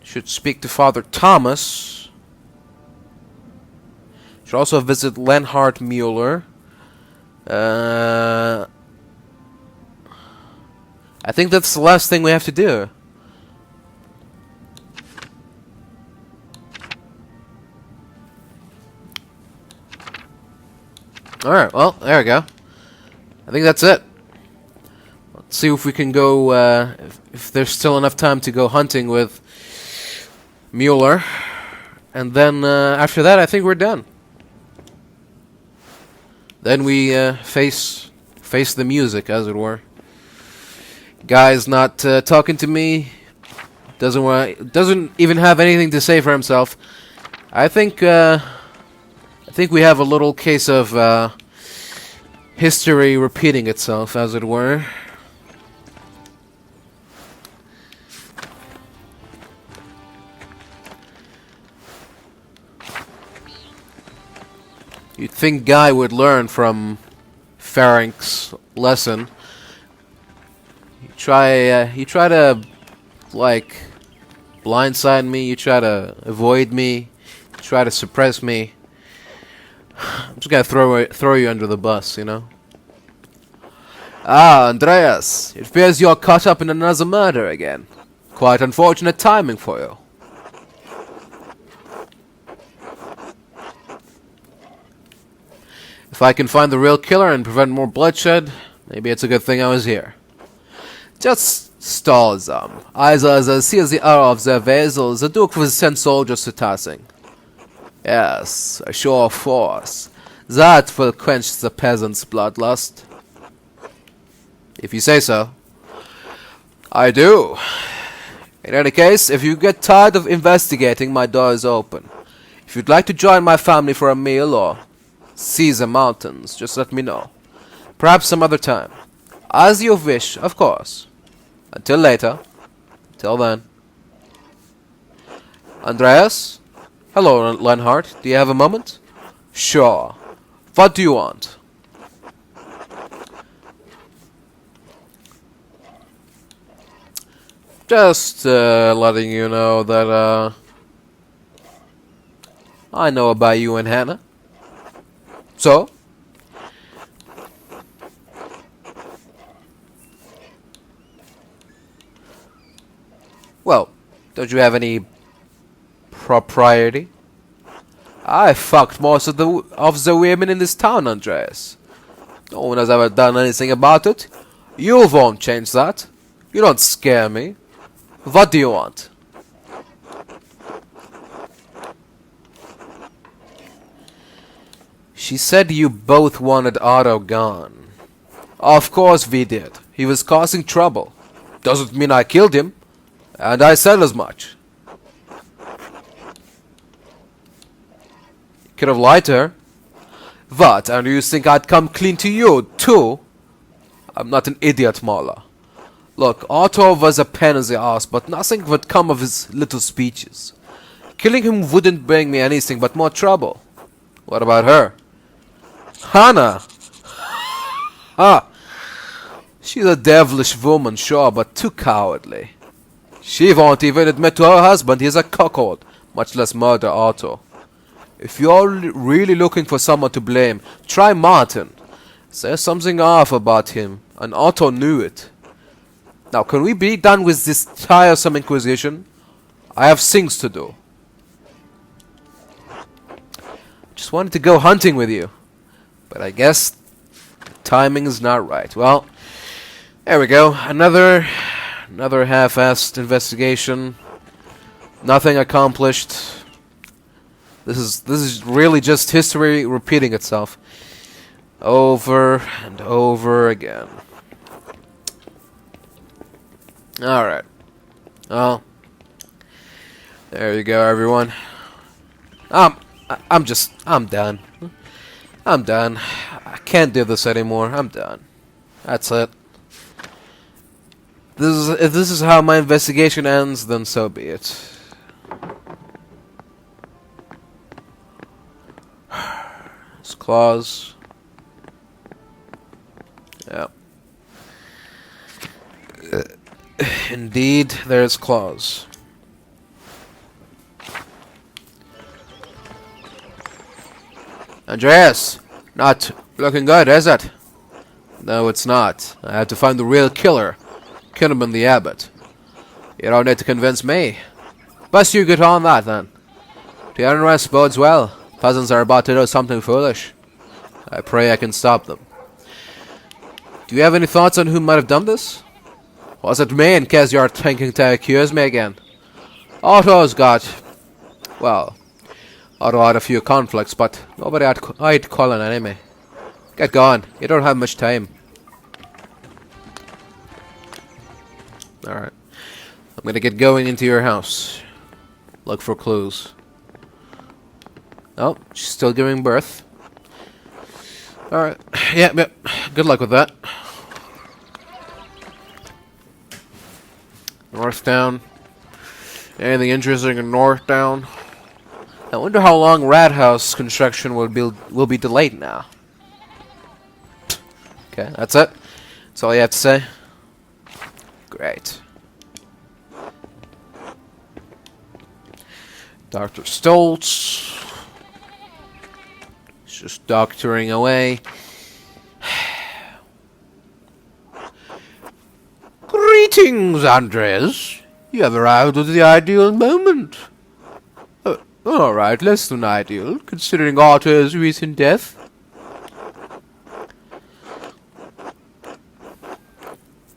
Should speak to Father Thomas. Should also visit Lenhard Mueller. I think that's the last thing we have to do. Alright, well, there we go. I think that's it. Let's see if we can go, if there's still enough time to go hunting with Mueller. And then, after that, I think we're done. Then we, face the music, as it were. Guy's not, talking to me. Doesn't even have anything to say for himself. I think we have a little case of history repeating itself, as it were. You'd think Guy would learn from Ferenc's lesson. You try to like blindside me. You try to avoid me. You try to suppress me. I'm just gonna throw you under the bus, you know. Ah, Andreas, it appears you're caught up in another murder again. Quite unfortunate timing for you. If I can find the real killer and prevent more bloodshed, maybe it's a good thing I was here. Just stall them. Either as I see the hour of their vessels, the Duke will send soldiers to Tassing. Yes, a show of force. That will quench the peasants' bloodlust. If you say so. I do. In any case, if you get tired of investigating, my door is open. If you'd like to join my family for a meal or see the mountains, just let me know. Perhaps some other time. As you wish, of course. Until later. Till then. Andreas? Hello, Lenhard. Do you have a moment? Sure. What do you want? Just letting you know that I know about you and Hannah. So? Well, don't you have any propriety? I fucked most of the women in this town, Andreas. No one has ever done anything about it. You won't change that. You don't scare me. What do you want? She said you both wanted Otto gone. Of course we did. He was causing trouble. Doesn't mean I killed him. And I said as much. You could have lied to her. What, and you think I'd come clean to you, too? I'm not an idiot, Marla. Look, Otto was a pain in the ass, but nothing would come of his little speeches. Killing him wouldn't bring me anything but more trouble. What about her? Hannah! Ah! She's a devilish woman, sure, but too cowardly. She won't even admit to her husband he's a cuckold, much less murder Otto. If you're really looking for someone to blame, try Martin. There's something off about him, and Otto knew it. Now, can we be done with this tiresome inquisition? I have things to do. Just wanted to go hunting with you, but I guess the timing is not right. Well, there we go. Another half-assed investigation. Nothing accomplished. This is really just history repeating itself over and over again. All right. Well, there you go, everyone. I'm done. I'm done. I can't do this anymore. I'm done. That's it. If this is how my investigation ends, then so be it. It's claws. Yeah. Indeed, there's claws. Andreas! Not looking good, is it? No, it's not. I have to find the real killer. Pentiment the abbot. You don't need to convince me. Best you get on that, then. The unrest bodes well. Peasants are about to do something foolish. I pray I can stop them. Do you have any thoughts on who might have done this? Was it me, in case you're thinking to accuse me again? Otto's got... Well, Otto had a few conflicts, but nobody I'd call an enemy. Get going. You don't have much time. Alright. I'm gonna get going into your house. Look for clues. Oh, she's still giving birth. Alright. Yeah, good luck with that. Northtown. Anything interesting in Northtown? I wonder how long Rat House construction will be delayed now. Okay, that's it. That's all you have to say. Great. Dr. Stoltz. He's just doctoring away. Greetings, Andres. You have arrived at the ideal moment. Alright, less than ideal, considering Otto's recent death.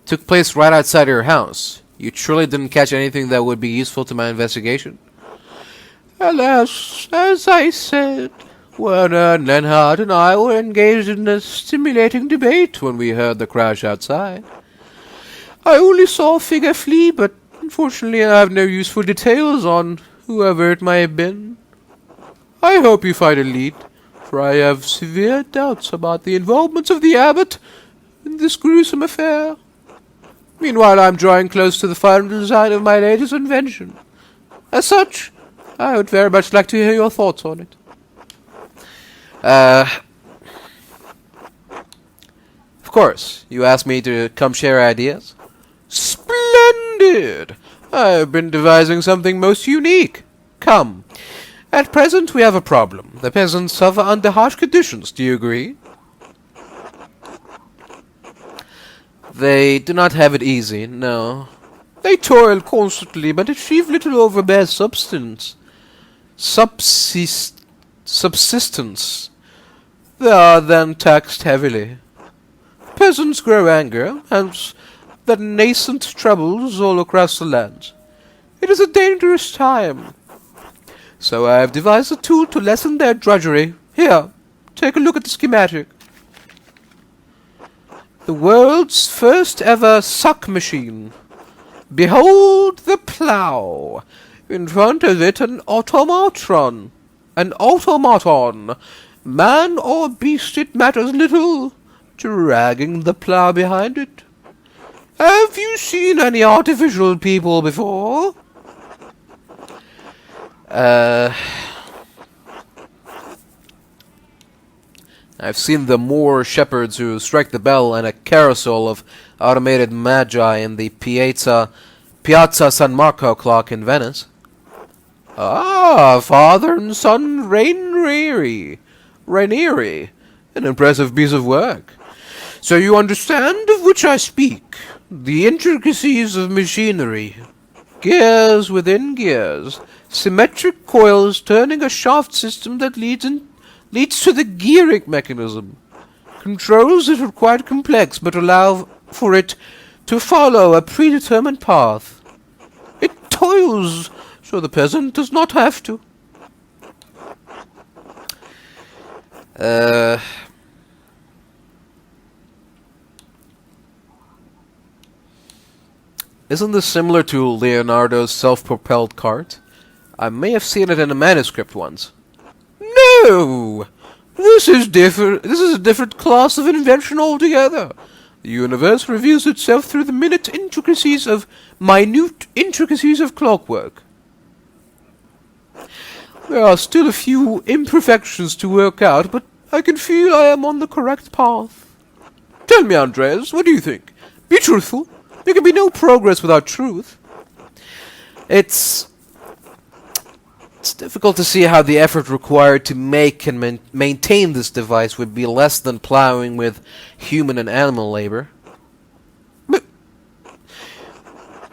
Took place right outside your house. You truly didn't catch anything that would be useful to my investigation? Alas, as I said, Werner, Nenhard, and I were engaged in a stimulating debate when we heard the crash outside. I only saw a figure flee, but unfortunately I have no useful details on whoever it may have been. I hope you find a lead, for I have severe doubts about the involvement of the abbot in this gruesome affair. Meanwhile, I am drawing close to the final design of my latest invention. As such, I would very much like to hear your thoughts on it. Of course, you asked me to come share ideas? Splendid! I've been devising something most unique. Come. At present, we have a problem. The peasants suffer under harsh conditions. Do you agree? They do not have it easy, no. They toil constantly, but achieve little over bare substance. Subsistence. They are then taxed heavily. Peasants grow angry, hence the nascent troubles all across the land. It is a dangerous time. So I have devised a tool to lessen their drudgery. Here, take a look at the schematic. The world's first ever suck machine. Behold the plough. In front of it an automaton. An automaton. Man or beast, it matters little. Dragging the plough behind it. Have you seen any artificial people before? I've seen the Moor shepherds who strike the bell and a carousel of automated magi in the Piazza San Marco clock in Venice. Ah, father and son Rainieri. An impressive piece of work. So you understand of which I speak. The intricacies of machinery. Gears within gears. Symmetric coils turning a shaft system that leads to the gearing mechanism. Controls that are quite complex but allow for it to follow a predetermined path. It toils so the peasant does not have to. Isn't this similar to Leonardo's self-propelled cart? I may have seen it in a manuscript once. No! This is different. This is a different class of invention altogether. The universe reveals itself through the minute intricacies of clockwork. There are still a few imperfections to work out, but I can feel I am on the correct path. Tell me, Andreas, what do you think? Be truthful. There can be no progress without truth. It's difficult to see how the effort required to make and maintain this device would be less than plowing with human and animal labor. But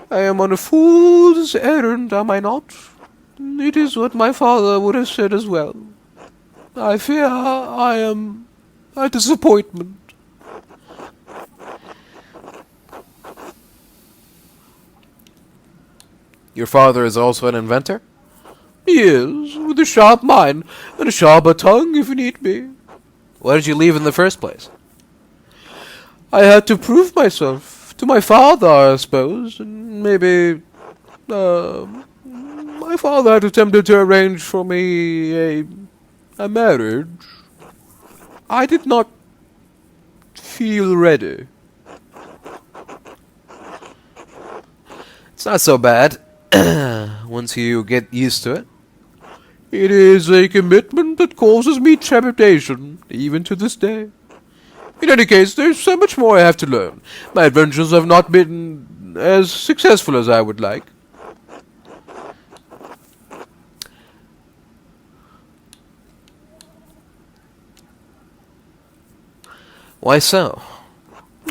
I am on a fool's errand, am I not? It is what my father would have said as well. I fear I am a disappointment. Your father is also an inventor? He is, with a sharp mind and a sharper tongue if need be. Why did you leave in the first place? I had to prove myself to my father, I suppose, and maybe, my father had attempted to arrange for me a marriage. I did not feel ready. It's not so bad. Once you get used to it. It is a commitment that causes me trepidation, even to this day. In any case, there's so much more I have to learn. My adventures have not been as successful as I would like. Why so?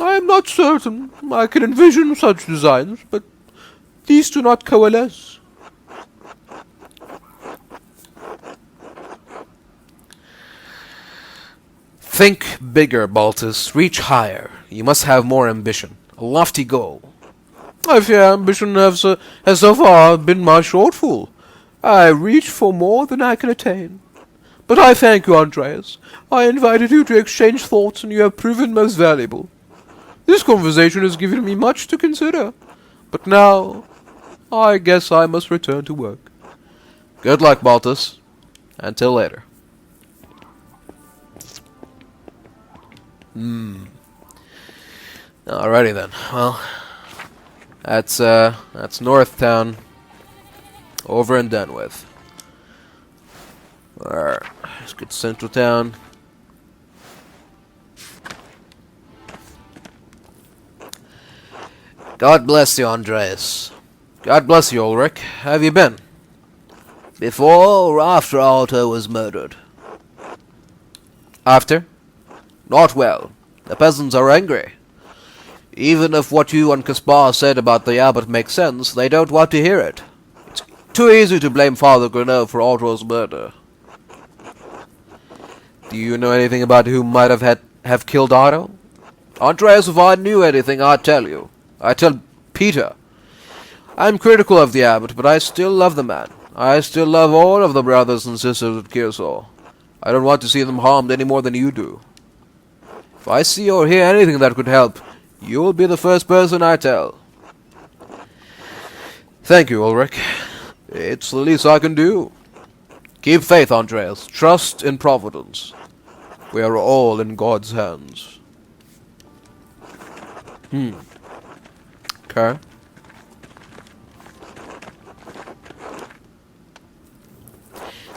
I am not certain. I can envision such designs, but these do not coalesce. Think bigger, Baltus. Reach higher. You must have more ambition. A lofty goal. I fear ambition has so far been my shortfall. I reach for more than I can attain. But I thank you, Andreas. I invited you to exchange thoughts, and you have proven most valuable. This conversation has given me much to consider. But now, I guess I must return to work. Good luck, Baltus. Until later. Alrighty then. Well, that's North Town over and done with. Alright, let's get Central Town. God bless you, Andreas. God bless you, Ulrich. How have you been? Before or after Otto was murdered? After? Not well. The peasants are angry. Even if what you and Caspar said about the abbot makes sense, they don't want to hear it. It's too easy to blame Father Grenot for Otto's murder. Do you know anything about who might have killed Otto? Andreas, if I knew anything, I'd tell you. I'd tell Peter. I'm critical of the abbot, but I still love the man. I still love all of the brothers and sisters at Kearsarge. I don't want to see them harmed any more than you do. If I see or hear anything that could help, you'll be the first person I tell. Thank you, Ulrich. It's the least I can do. Keep faith, Andreas. Trust in Providence. We are all in God's hands. Okay.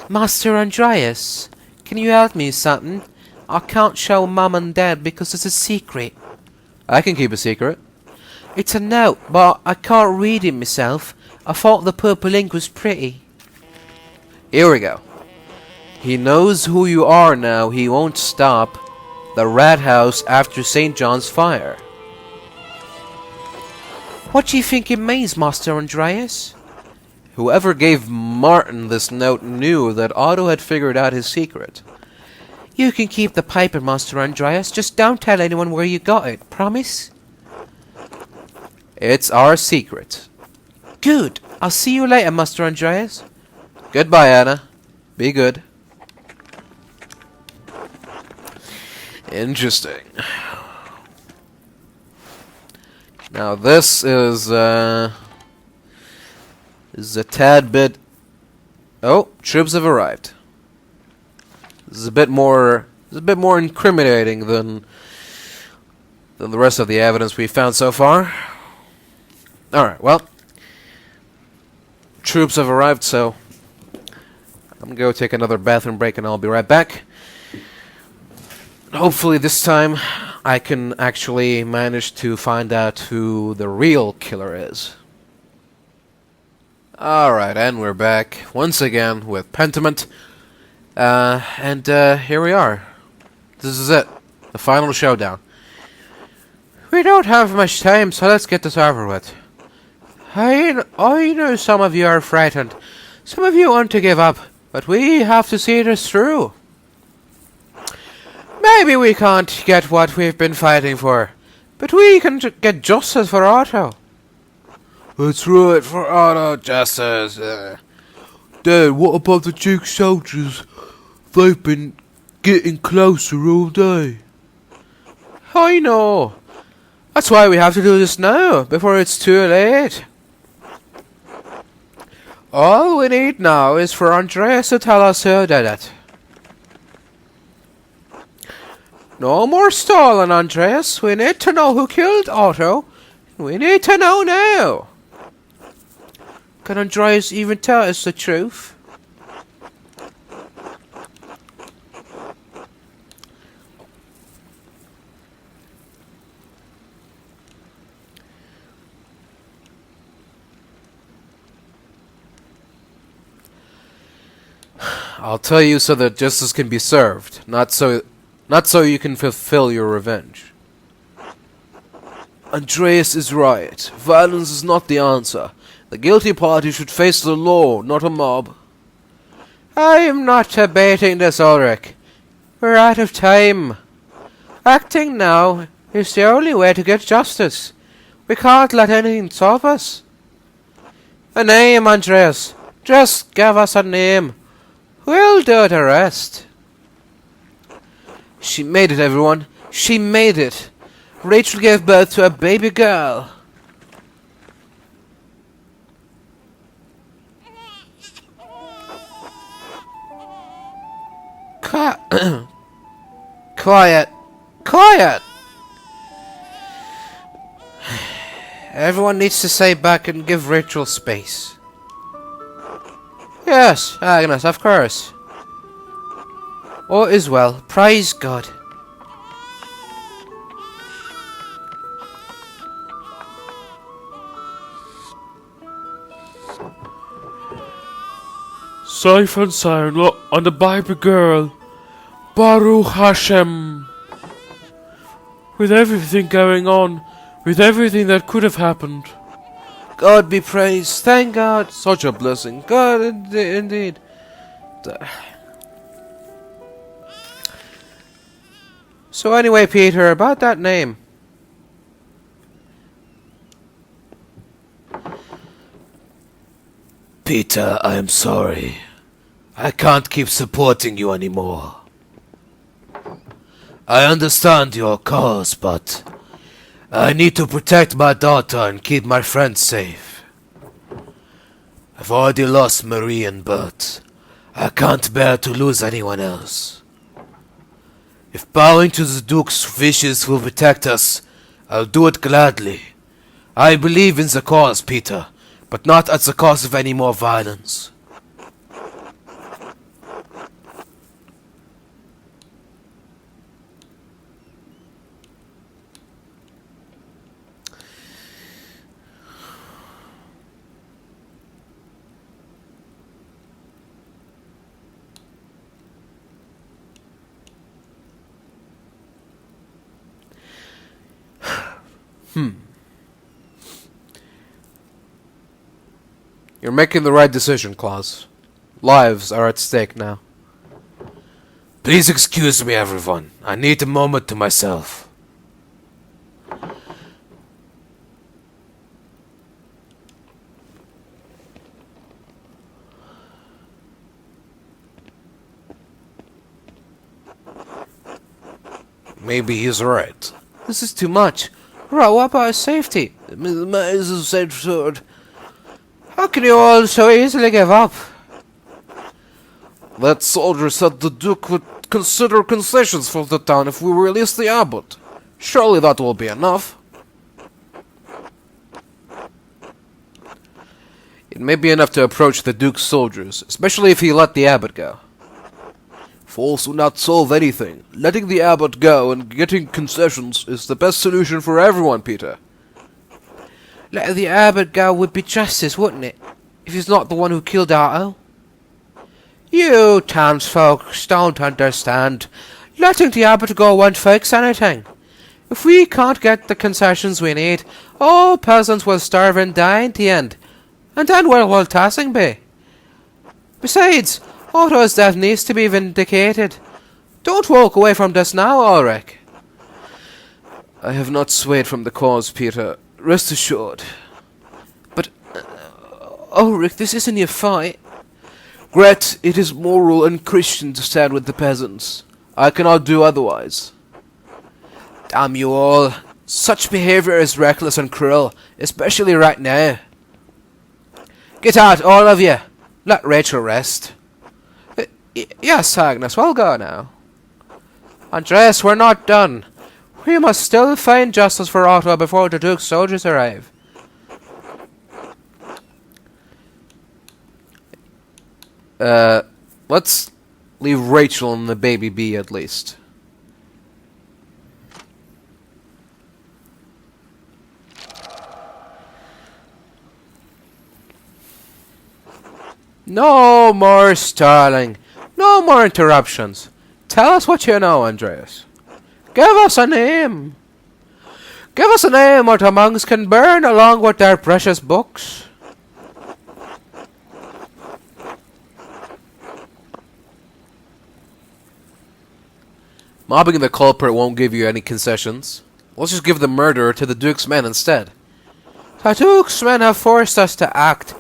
Master Andreas, can you help me with something? I can't show Mum and Dad because it's a secret.
I can keep a secret.
It's a note, but I can't read it myself. I thought the purple ink was pretty.
Here we go. He knows who you are now. He won't stop. The rat house after St. John's fire.
What do you think it means, Master Andreas?
Whoever gave Martin this note knew that Otto had figured out his secret.
You can keep the paper, Master Andreas. Just don't tell anyone where you got it. Promise?
It's our secret.
Good. I'll see you later, Master Andreas.
Goodbye, Anna. Be good. Interesting. Now this is a tad bit... Oh, troops have arrived. This is a bit more incriminating than the rest of the evidence we've found so far. Alright, well, troops have arrived, so I'm gonna go take another bathroom break and I'll be right back. Hopefully this time I can actually manage to find out who the real killer is. Alright, and we're back once again with Pentiment. And here we are. This is it. The final showdown.
We don't have much time, so let's get this over with. I know some of you are frightened. Some of you want to give up, but we have to see this through. Maybe we can't get what we've been fighting for, but we can get justice for Otto.
That's right, for Otto, justice. Dad, what about the Duke's soldiers? They've been getting closer all day.
I know. That's why we have to do this now, before it's too late. All we need now is for Andreas to tell us who did it. No more stalling, Andreas. We need to know who killed Otto. We need to know now. Can Andreas even tell us the truth?
I'll tell you so that justice can be served, not so you can fulfill your revenge. Andreas is right. Violence is not the answer. The guilty party should face the law, not a mob.
I am not debating this, Ulrich. We're out of time. Acting now is the only way to get justice. We can't let anything stop us. A name, Andreas. Just give us a name. We'll do the rest.
She made it, everyone. She made it. Rachel gave birth to a baby girl. Quiet. Quiet! Everyone needs to stay back and give Rachel space.
Yes, Agnes, of course. All is well. Praise God.
Safe and sound on the baby girl. Baruch Hashem. With everything going on, with everything that could have happened.
God be praised. Thank God. Such a blessing. God indeed.
So anyway, Peter, about that name.
Peter, I am sorry. I can't keep supporting you anymore. I understand your cause, but I need to protect my daughter and keep my friends safe. I've already lost Marie and Bert. I can't bear to lose anyone else. If bowing to the Duke's wishes will protect us, I'll do it gladly. I believe in the cause, Peter, but not at the cost of any more violence.
You're making the right decision, Claus. Lives are at stake now.
Please excuse me, everyone. I need a moment to myself. Maybe he's right.
This is too much. Right, what about his safety?
Is a said sword.
How can you all so easily give up?
That soldier said the Duke would consider concessions for the town if we release the abbot. Surely that will be enough. It may be enough to approach the Duke's soldiers, especially if he let the abbot go. Force will not solve anything. Letting the abbot go and getting concessions is the best solution for everyone, Peter.
Letting the abbot go would be justice, wouldn't it? If he's not the one who killed Otto. You townsfolk don't understand. Letting the abbot go won't fix anything. If we can't get the concessions we need, all peasants will starve and die in the end. And then where will Tassing be? Besides, Otto's death needs to be vindicated. Don't walk away from this now, Ulrich.
I have not swayed from the cause, Peter. Rest assured.
But, Ulrich, this isn't your fight.
Gret, it is moral and Christian to stand with the peasants. I cannot do otherwise.
Damn you all. Such behavior is reckless and cruel, especially right now. Get out, all of you. Let Rachel rest. Yes, Agnes, we'll go now. Andreas, we're not done. We must still find justice for Otto before the Duke's soldiers arrive.
Let's leave Rachel and the baby be at least.
No more stalling. No more interruptions. Tell us what you know, Andreas. Give us a name. Give us a name or the monks can burn along with their precious books.
Mobbing the culprit won't give you any concessions. Let's just give the murderer to the Duke's men instead.
The Duke's men have forced us to act.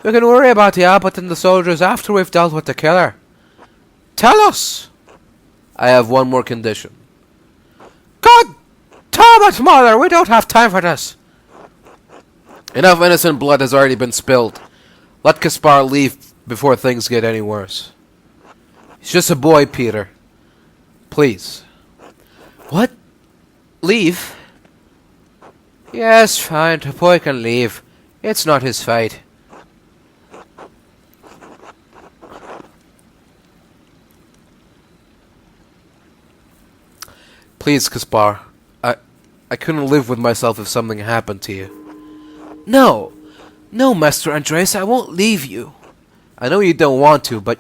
We can worry about the abbot and the soldiers after we've dealt with the killer. Tell us!
I have one more condition.
God damn it, Mother! We don't have time for this!
Enough innocent blood has already been spilled. Let Caspar leave before things get any worse. He's just a boy, Peter. Please.
What? Leave? Yes, fine, the boy can leave. It's not his fight.
Please, Caspar. I couldn't live with myself if something happened to you.
No. No, Master Andreas, I won't leave you.
I know you don't want to, but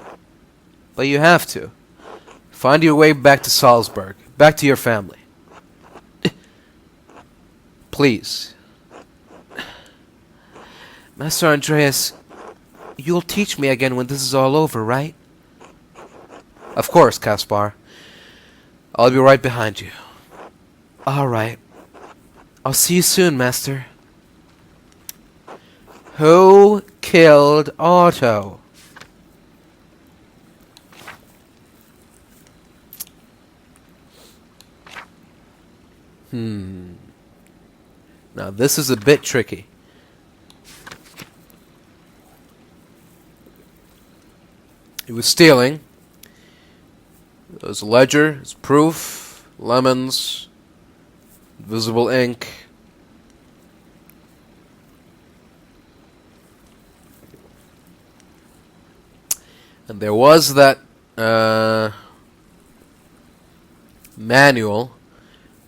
you have to. Find your way back to Salzburg. Back to your family. Please.
Master Andreas, you'll teach me again when this is all over, right?
Of course, Caspar. I'll be right behind you.
All right. I'll see you soon, Master. Who killed Otto?
Now this is a bit tricky. He was stealing. There's a ledger, there's proof, lemons, visible ink. And there was that manual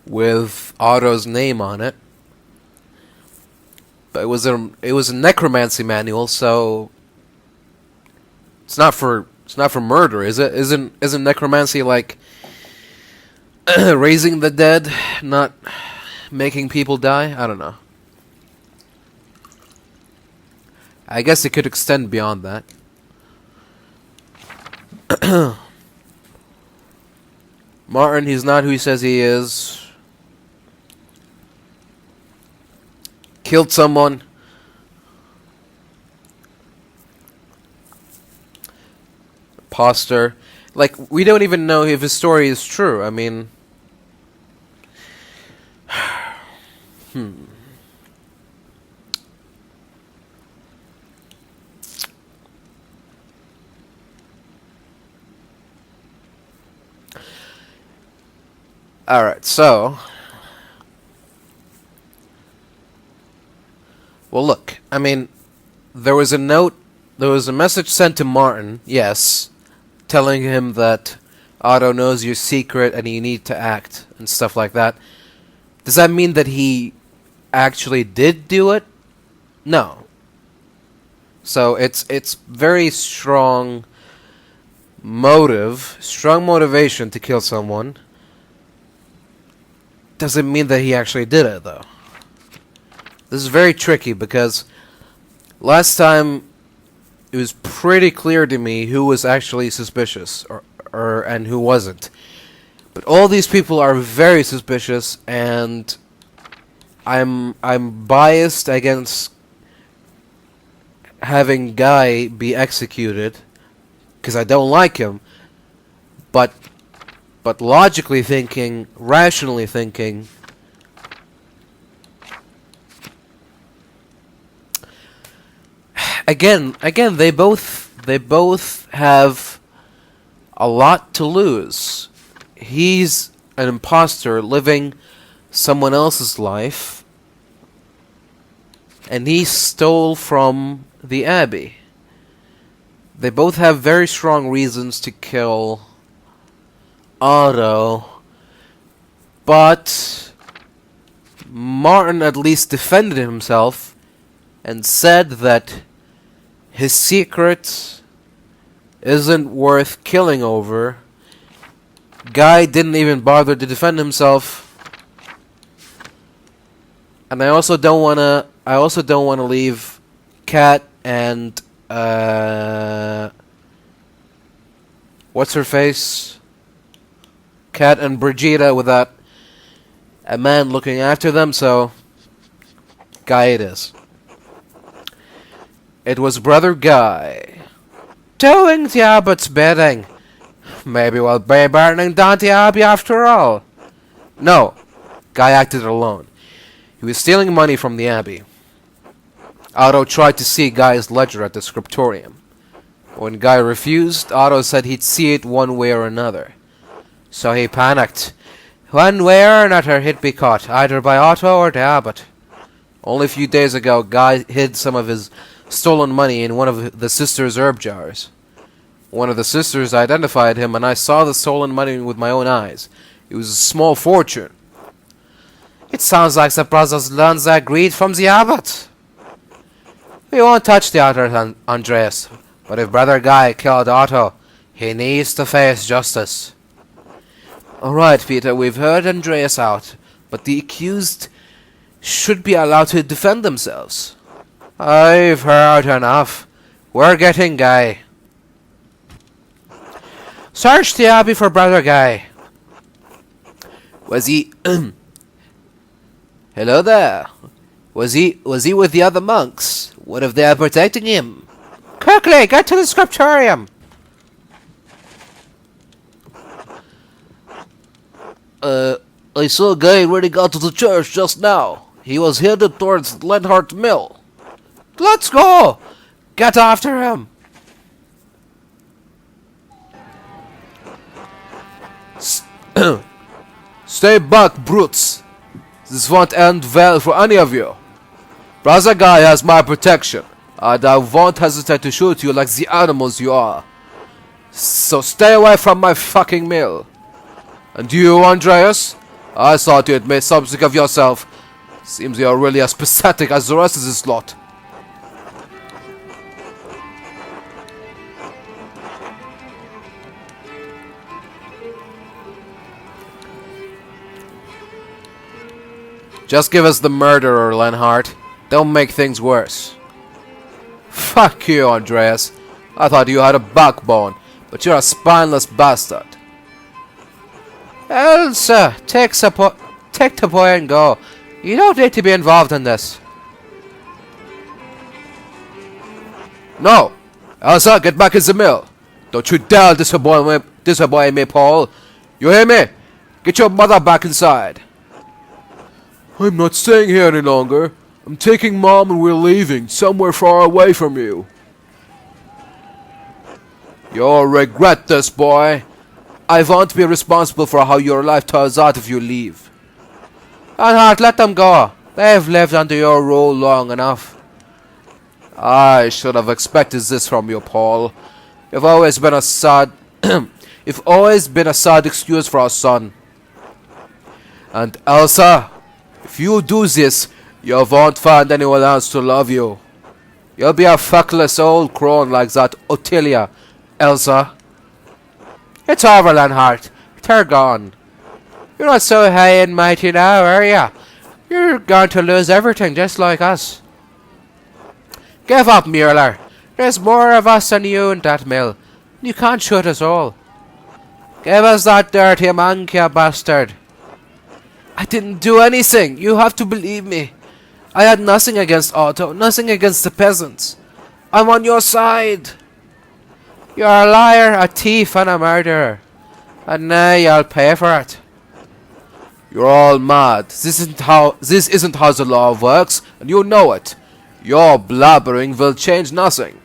with Otto's name on it. But it was a necromancy manual, so it's not for murder, is it? Isn't necromancy like raising the dead? Not making people die? I don't know. I guess it could extend beyond that. Martin, he's not who he says he is. Killed someone. Imposter. Like, we don't even know if his story is true. I mean... Alright, so... Well, look, I mean, there was a message sent to Martin, yes, telling him that Otto knows your secret and you need to act, and stuff like that. Does that mean that he actually did do it? No. So, it's very strong motivation to kill someone. Doesn't mean that he actually did it, though. This is very tricky because last time it was pretty clear to me who was actually suspicious and who wasn't. But all these people are very suspicious, and I'm biased against having Guy be executed because I don't like him. But logically thinking, rationally thinking, again, they both have a lot to lose. He's an imposter living someone else's life, and he stole from the Abbey. They both have very strong reasons to kill Otto, but Martin at least defended himself and said that his secret isn't worth killing over. Guy didn't even bother to defend himself, and I also don't wanna leave Kat and what's her face? Kat and Brigida without a man looking after them, so Guy it is. It was Brother Guy. Doing the abbot's bidding. Maybe we'll be burning down the abbey after all. No, Guy acted alone. He was stealing money from the abbey. Otto tried to see Guy's ledger at the scriptorium. When Guy refused, Otto said he'd see it one way or another. So he panicked. One way or another he'd be caught, either by Otto or the abbot. Only a few days ago, Guy hid some of his stolen money in one of the sisters' herb jars. One of the sisters identified him, and I saw the stolen money with my own eyes. It was a small fortune. It sounds like the brothers learned their greed from the abbot. We won't touch the others, Andreas, but if Brother Guy killed Otto, he needs to face justice. Alright, Peter, we've heard Andreas out, but the accused should be allowed to defend themselves. I've heard enough. We're getting Guy. Search the abbey for Brother Guy. Was he... Hello there. Was he with the other monks? What if they are protecting him? Quickly, get to the scriptorium! I saw a guy when he got to the church just now. He was headed towards Lenhart Mill. Let's go! Get after him! Stay back, brutes! This won't end well for any of you. Brother Guy has my protection, and I won't hesitate to shoot you like the animals you are. So stay away from my fucking mill. And you, Andreas? I thought you had made something of yourself. Seems you're really as pathetic as the rest of this lot. Just give us the murderer, Lenhart. Don't make things worse. Fuck you, Andreas. I thought you had a backbone, but you're a spineless bastard.
Elsa, take the boy and go. You don't need to be involved in this.
No! Elsa, get back in the mill. Don't you dare disobey me, Paul. You hear me? Get your mother back inside. I'm not staying here any longer. I'm taking Mom and we're leaving, somewhere far away from you. You'll regret this, boy. I won't be responsible for how your life turns out if you leave.
Lenhart, let them go. They've lived under your rule long enough.
I should have expected this from you, Paul. You've always been a sad... You've always been a sad excuse for our son. And Elsa, if you do this, you won't find anyone else to love you. You'll be a feckless old crone like that Ottilia, Elsa.
It's over, Lenhart. They're gone. You're not so high and mighty now, are ya? You're going to lose everything just like us. Give up, Mural. There's more of us than you in that mill. You can't shoot us all. Give us that dirty monkey, bastard.
I didn't do anything. You have to believe me. I had nothing against Otto, nothing against the peasants. I'm on your side.
You're a liar, a thief, and a murderer. And now you'll pay for it.
You're all mad. This isn't how the law works, and you know it. Your blabbering will change nothing.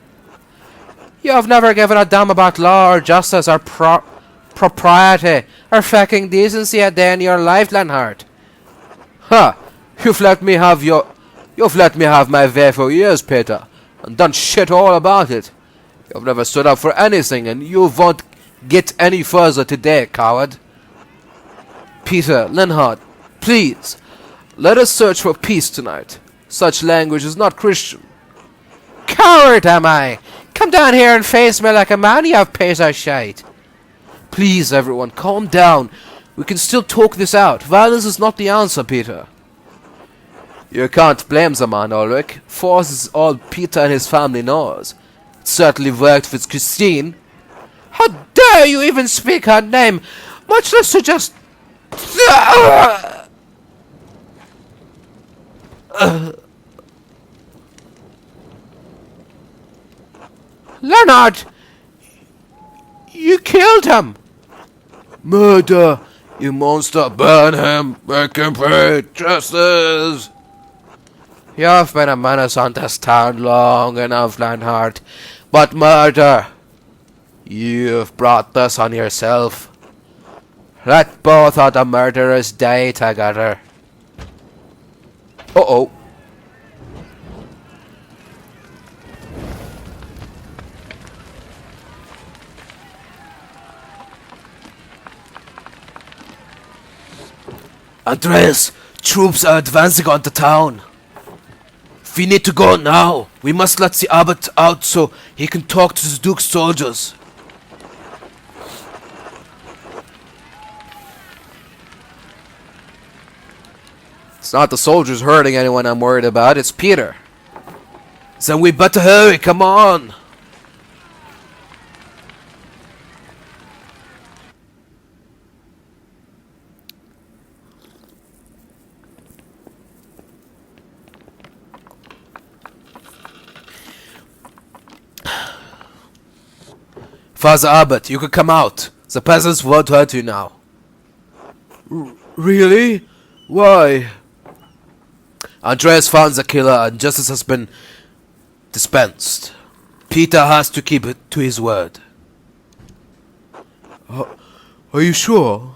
You've never given a damn about law or justice or propriety or fucking decency a day in your life, Lenhart.
Ha! You've let me have my way for years, Peter, and done shit all about it. You've never stood up for anything, and you won't get any further today, coward. Peter, Lenhart, please, let us search for peace tonight. Such language is not Christian.
Coward am I! Come down here and face me like a man, you piece of shite.
Please, everyone, calm down. We can still talk this out. Violence is not the answer, Peter. You can't blame the man, Ulrich. Force is all Peter and his family knows. It certainly worked with Christine.
How dare you even speak her name, much less suggest... Lenhart! You killed him!
Murder! You monster! Burn him! Make him pay! Justice!
You've been a menace on this town long enough, Lenhart. But murder! You've brought this on yourself. Let both of the murderers die together.
Uh-oh. Andreas, troops are advancing on the town. We need to go now. We must let the abbot out so he can talk to the Duke's soldiers. It's not the soldiers hurting anyone I'm worried about, it's Peter. Then we better hurry, come on! Father Abbot, you can come out. The peasants won't hurt you now. Really? Why? Andreas found the killer and justice has been dispensed. Peter has to keep it to his word. Are you sure?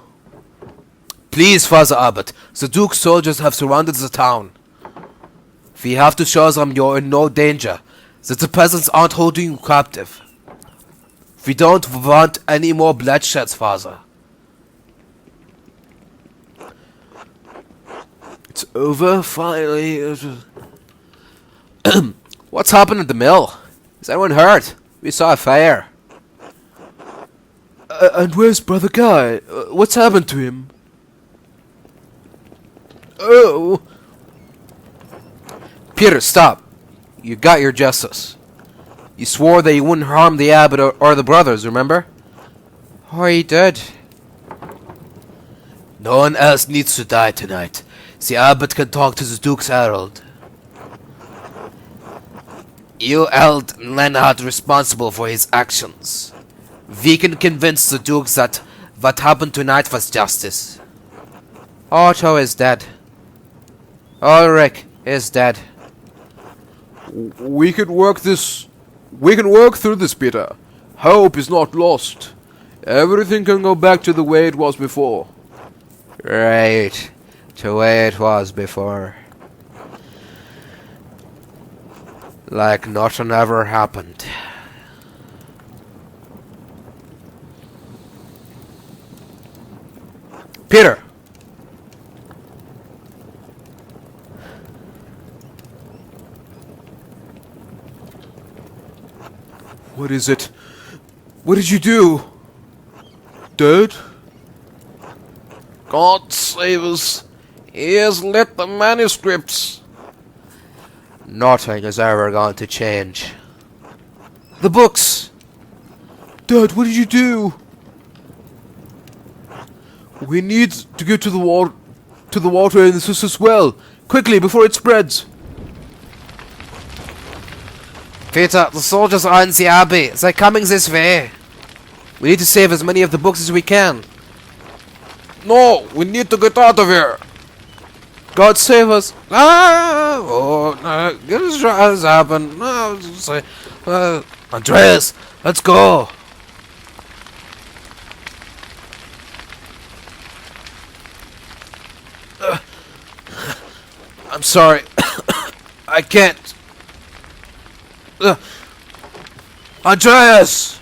Please, Father Abbot, the Duke's soldiers have surrounded the town. We have to show them you're in no danger, that the peasants aren't holding you captive. We don't want any more bloodshed, Father. It's over, finally. What's happened at the mill? Is anyone hurt? We saw a fire. And where's Brother Guy? What's happened to him? Oh, Peter, stop. You got your justice. You swore that you wouldn't harm the abbot or the brothers, remember?
I did.
No one else needs to die tonight. The abbot can talk to the Duke's herald. You held Leonhard responsible for his actions. We can convince the Duke that what happened tonight was justice.
Otto is dead. Ulrich is dead.
We can work through this, Peter. Hope is not lost. Everything can go back to the way it was before.
Right. The way it was before. Like nothing ever happened.
Peter! What is it? What did you do? Dead?
God save us. He has lit the manuscripts.
Nothing is ever going to change.
The books! Dad, what did you do? We need to get to the water in this as well. Quickly, before it spreads.
Peter, the soldiers are in the abbey. They're coming this way.
We need to save as many of the books as we can.
No, we need to get out of here.
God save us.
This has happened. Andreas, let's go.
I'm sorry. I can't.
Andreas!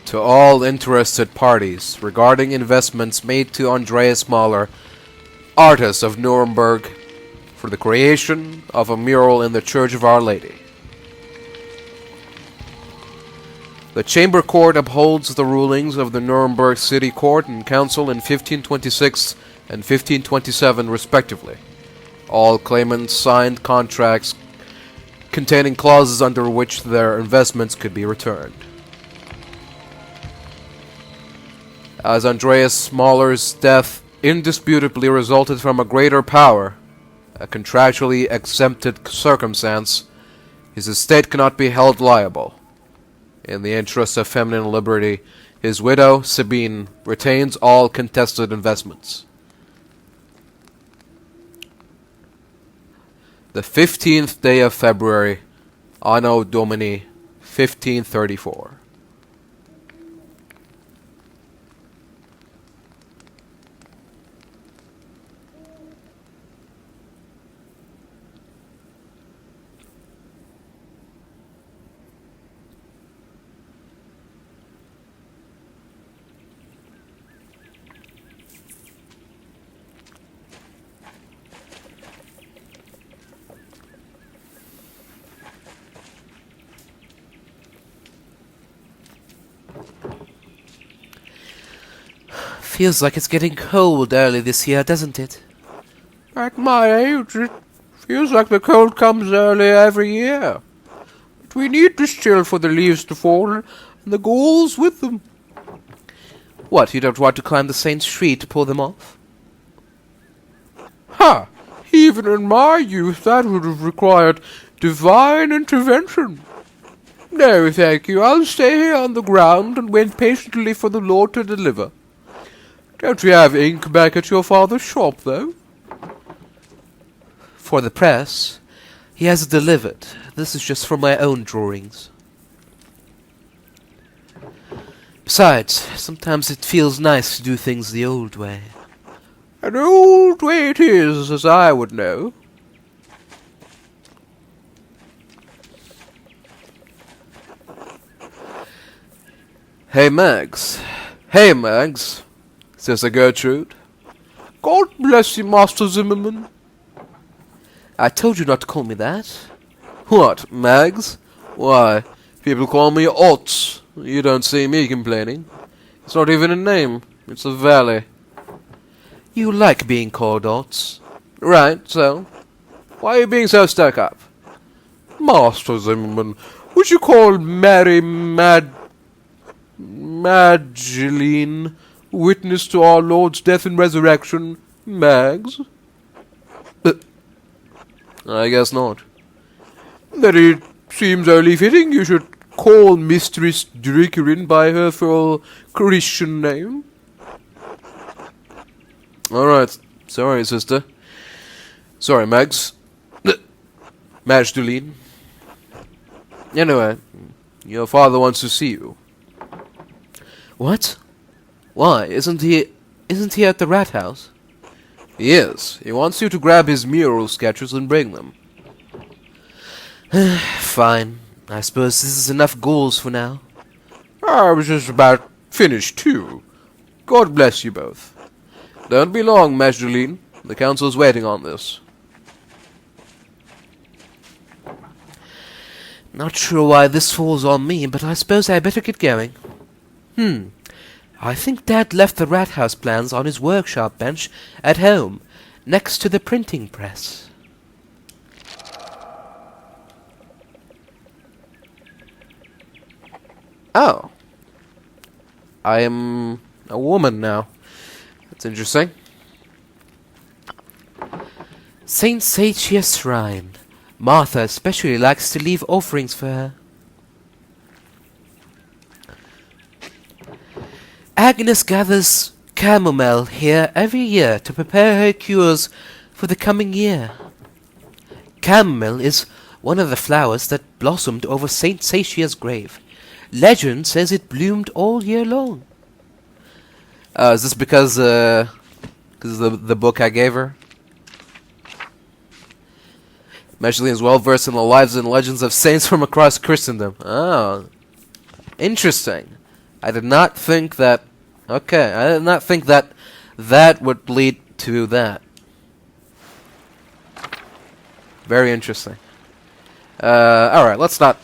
To all interested parties regarding investments made to Andreas Mahler, artist of Nuremberg, for the creation of a mural in the Church of Our Lady. The Chamber Court upholds the rulings of the Nuremberg City Court and Council in 1526 and 1527 respectively. All claimants signed contracts containing clauses under which their investments could be returned. As Andreas Mahler's death indisputably resulted from a greater power, a contractually exempted circumstance, his estate cannot be held liable. In the interest of feminine liberty, his widow, Sabine, retains all contested investments. The 15th day of February, Anno Domini 1534.
Feels like it's getting cold early this year, doesn't it?
At my age, it feels like the cold comes early every year. But we need this chill for the leaves to fall, and the ghouls with them.
What, you don't want to climb the Saint's tree to pull them off?
Ha! Even in my youth, that would have required divine intervention. No, thank you. I'll stay here on the ground and wait patiently for the Lord to deliver. Don't you have ink back at your father's shop, though?
For the press, he has it delivered. This is just for my own drawings. Besides, sometimes it feels nice to do things the old way.
An old way it is, as I would know.
Hey, Mags. Hey, Mags. Sister Gertrude.
God bless you, Master Zimmerman.
I told you not to call me that.
What, Mags? Why, people call me Otz. You don't see me complaining. It's not even a name. It's a valley.
You like being called Otz.
Right, so? Why are you being so stuck up?
Master Zimmerman, would you call Mary Magdalene, witness to our Lord's death and resurrection, Mags?
I guess not.
Then it seems only fitting you should call Mistress Drickerin by her full Christian name.
Alright, sorry, sister. Sorry, Mags. Magdalene. Anyway, your father wants to see you.
What? Why? Isn't he at the rat house?
He is. He wants you to grab his mural sketches and bring them.
Fine. I suppose this is enough ghouls for now.
I was just about finished too. God bless you both.
Don't be long, Magdalene. The council's waiting on this.
Not sure why this falls on me, but I suppose I better get going. I think Dad left the rat house plans on his workshop bench at home, next to the printing press.
Oh. I am a woman now. That's interesting.
Saint Tassiae's shrine. Martha especially likes to leave offerings for her. Agnes gathers chamomile here every year to prepare her cures for the coming year. Chamomile is one of the flowers that blossomed over Saint Tassiae's grave. Legend says it bloomed all year long.
Is this because of the book I gave her? Magdalene is well versed in the lives and legends of saints from across Christendom. Oh. Interesting. I did not think that... Okay, I did not think that that would lead to that. Very interesting. Alright, let's not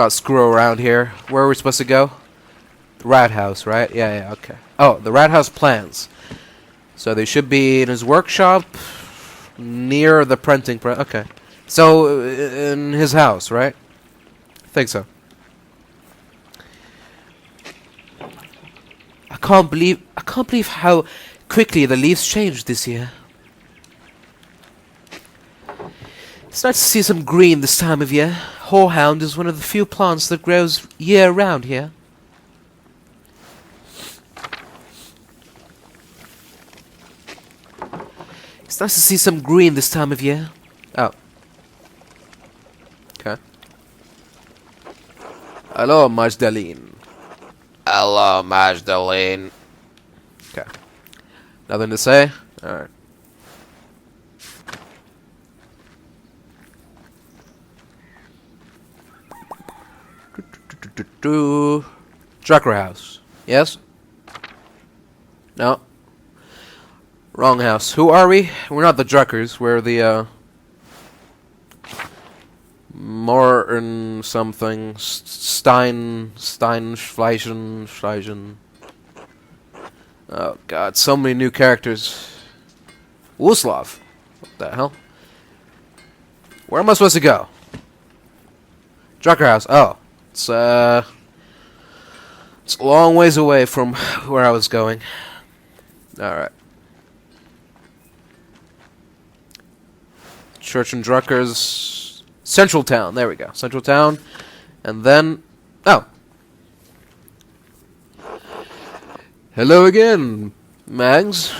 screw around here. Where are we supposed to go? The rat house, right? Yeah, okay. Oh, the rat house plans. So they should be in his workshop, near the printing press. Okay. So, in his house, right? I think so.
I can't believe how quickly the leaves changed this year. It's nice to see some green this time of year. Horehound is one of the few plants that grows year-round here. It's nice to see some green this time of year.
Oh. Okay. Hello, Magdalene.
Hello, Magdalene.
Okay. Nothing to say? Alright. Drucker house. Yes? No. Wrong house. Who are we? We're not the Druckers. We're the, Morton something. Steinfleischen.
Oh god, so many new characters. Wooslav. What the hell? Where am I supposed to go? Drucker House. Oh. It's a long ways away from where I was going. Alright. Church and Drucker's Central Town. There we go. Central Town. And then... Oh. Hello again, Mags.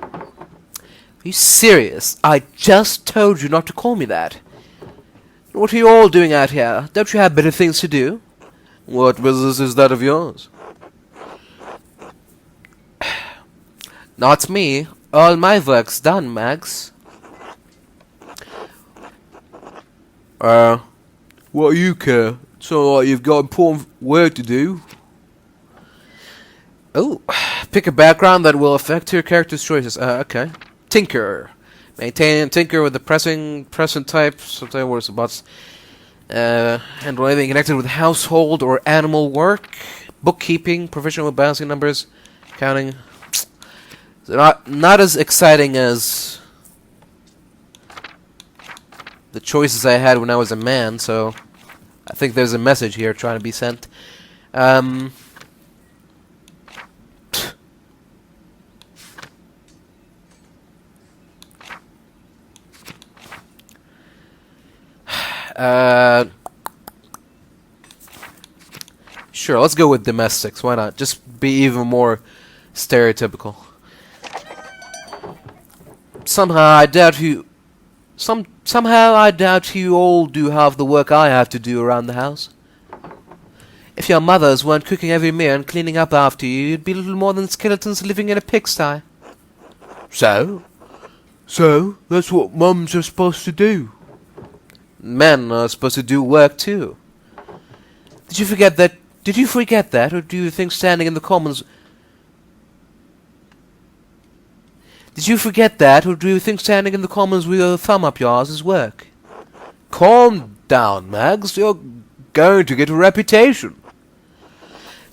Are you serious? I just told you not to call me that. What are you all doing out here? Don't you have better things to do? What business is that of yours? Not me. All my work's done, Mags. What you care? It's all right, you've got important work to do. Oh, pick a background that will affect your character's choices. Okay. Tinker. Maintain and tinker with the present type. Sometimes words about handle anything connected with household or animal work. Bookkeeping, professional with balancing numbers, counting. They're not as exciting as the choices I had when I was a man, so I think there's a message here trying to be sent. Sure, let's go with domestics. Why not? Just be even more stereotypical. Somehow I doubt you all do half the work I have to do around the house. If your mothers weren't cooking every meal and cleaning up after you, you'd be little more than skeletons living in a pigsty.
So? So, that's what mums are supposed to do.
Men are supposed to do work too. Did you forget that? Or do you think standing in the commons... Did you forget that, or do you think standing in the commons with your thumb up your arse is work?
Calm down, Mags. You're going to get a reputation.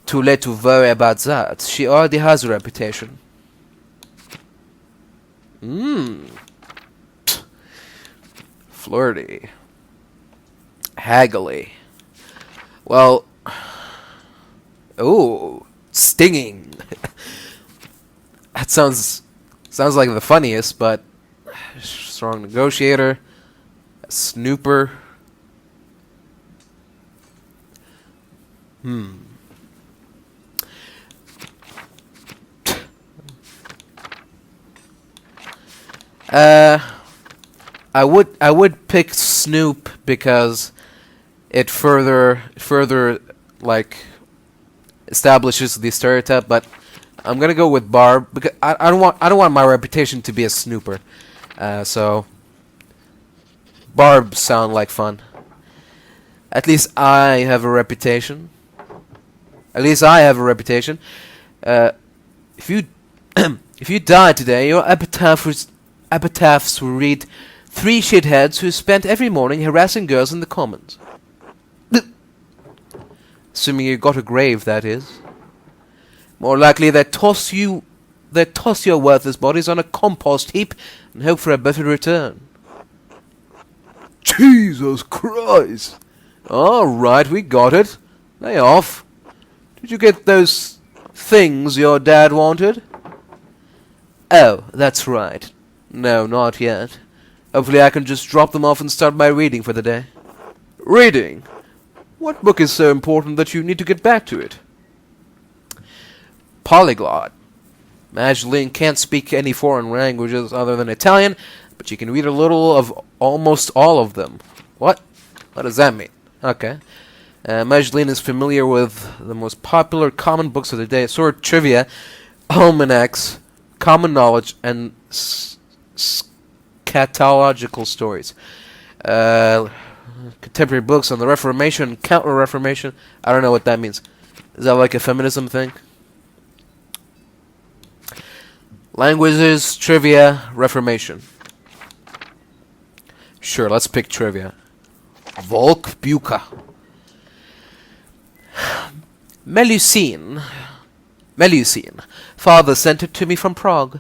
Too late to worry about that. She already has a reputation. Flirty. Haggly. Well... Ooh. Stinging. That sounds like the funniest, but... Strong negotiator. A snooper. I would pick Snoop because it further like establishes the stereotype, but I'm gonna go with Barb because I don't want my reputation to be a snooper. So Barb sound like fun. At least I have a reputation. If you if you die today, your epitaphs will read 3 shitheads who spent every morning harassing girls in the commons. Assuming you got a grave, that is. More likely they toss your worthless bodies on a compost heap and hope for a better return.
Jesus Christ!
Alright, we got it. Lay off. Did you get those things your dad wanted? Oh, that's right. No, not yet. Hopefully I can just drop them off and start my reading for the day. Reading? What book is so important that you need to get back to it? Polyglot. Magdalene can't speak any foreign languages other than Italian, but she can read a little of almost all of them. What? What does that mean? Okay. Magdalene is familiar with the most popular common books of the day. Sword trivia, almanacs, common knowledge, and scatological stories. Contemporary books on the Reformation, Counter-Reformation. I don't know what that means. Is that like a feminism thing? Languages, trivia, Reformation. Sure, let's pick trivia. Volk Buka. Melusine. Melusine. Father sent it to me from Prague.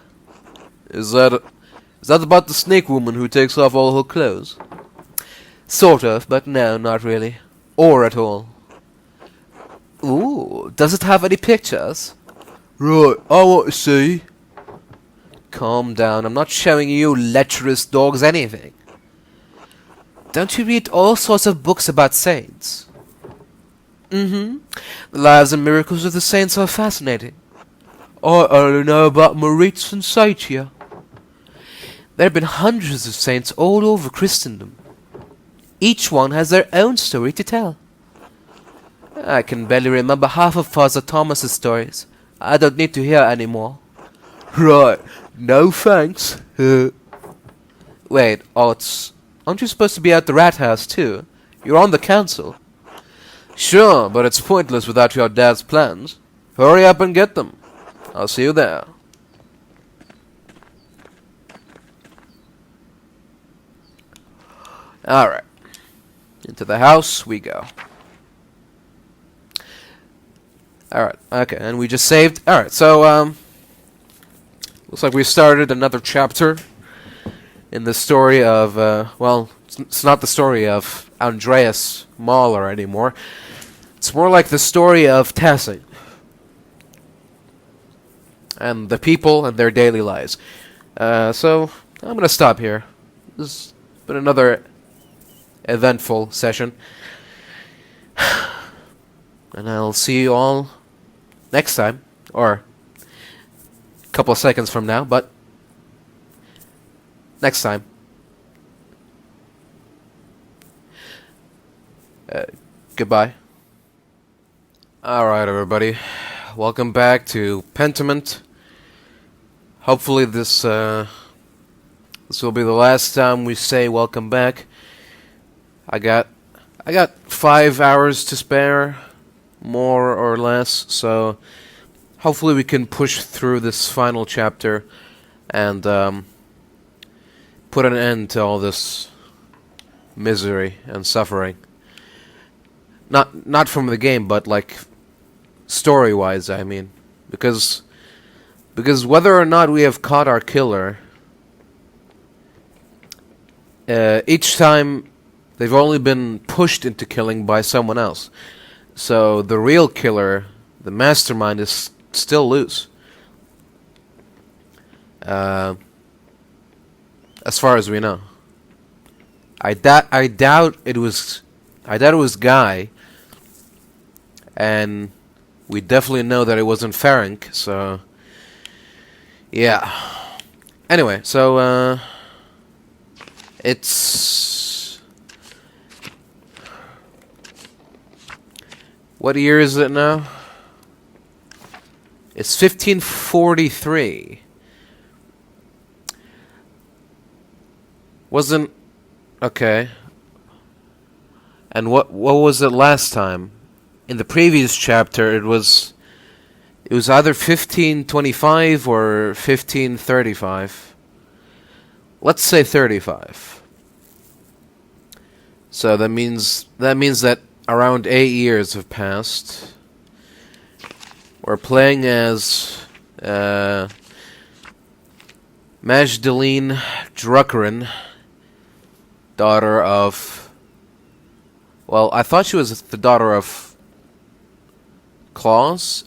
Is that about the snake woman who takes off all her clothes? Sort of, but no, not really. Or at all. Ooh, does it have any pictures?
Right, I want to see.
Calm down, I'm not showing you lecherous dogs anything. Don't you read all sorts of books about saints? Mm-hmm. The lives and miracles of the saints are fascinating.
I only know about Moritz and Satia.
There have been hundreds of saints all over Christendom. Each one has their own story to tell. I can barely remember half of Father Thomas's stories. I don't need to hear any more.
Right, no thanks.
Wait, Ots, aren't you supposed to be at the rat house too? You're on the council.
Sure, but it's pointless without your dad's plans. Hurry up and get them. I'll see you there.
Alright. Into the house we go. Alright, okay, and we just saved. Alright, so, looks like we started another chapter in the story of, well, it's not the story of Andreas Mahler anymore. It's more like the story of Tassing. And the people and their daily lives. So, I'm gonna stop here. This has been another eventful session. And I'll see you all next time. Or a couple of seconds from now, but next time. Goodbye. Alright, everybody. Welcome back to Pentiment. Hopefully this will be the last time we say welcome back. I got 5 hours to spare, more or less, so hopefully we can push through this final chapter and put an end to all this misery and suffering. Not from the game, but like story-wise, I mean, because whether or not we have caught our killer, each time they've only been pushed into killing by someone else. So the real killer, the mastermind, is still loose. As far as we know. I doubt it was Guy, and we definitely know that it wasn't Ferenc, so yeah. Anyway, so it's what year is it now? It's 1543. Wasn't okay. And what was it last time? In the previous chapter, it was either 1525 or 1535. Let's say 35. So that means that around 8 years have passed. We're playing as Magdalene Druckeren, daughter of... Well, I thought she was the daughter of Klaus.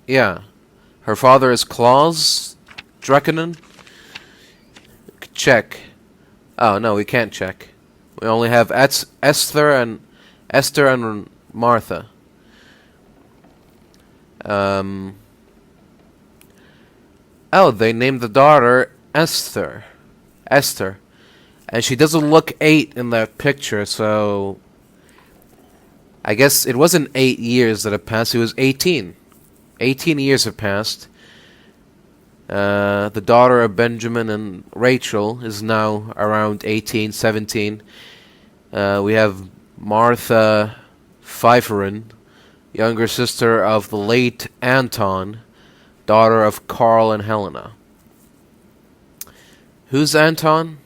Yeah. Her father is Klaus Druckeren. Check. Oh, no, we can't check. We only have Esther and Martha. Oh, they named the daughter Esther. And she doesn't look 8 in that picture, so I guess it wasn't 8 years that have passed, it was 18. 18 years have passed. The daughter of Benjamin and Rachel is now around 18, 17. We have Martha Pfeifferin, younger sister of the late Anton, daughter of Carl and Helena. Who's Anton?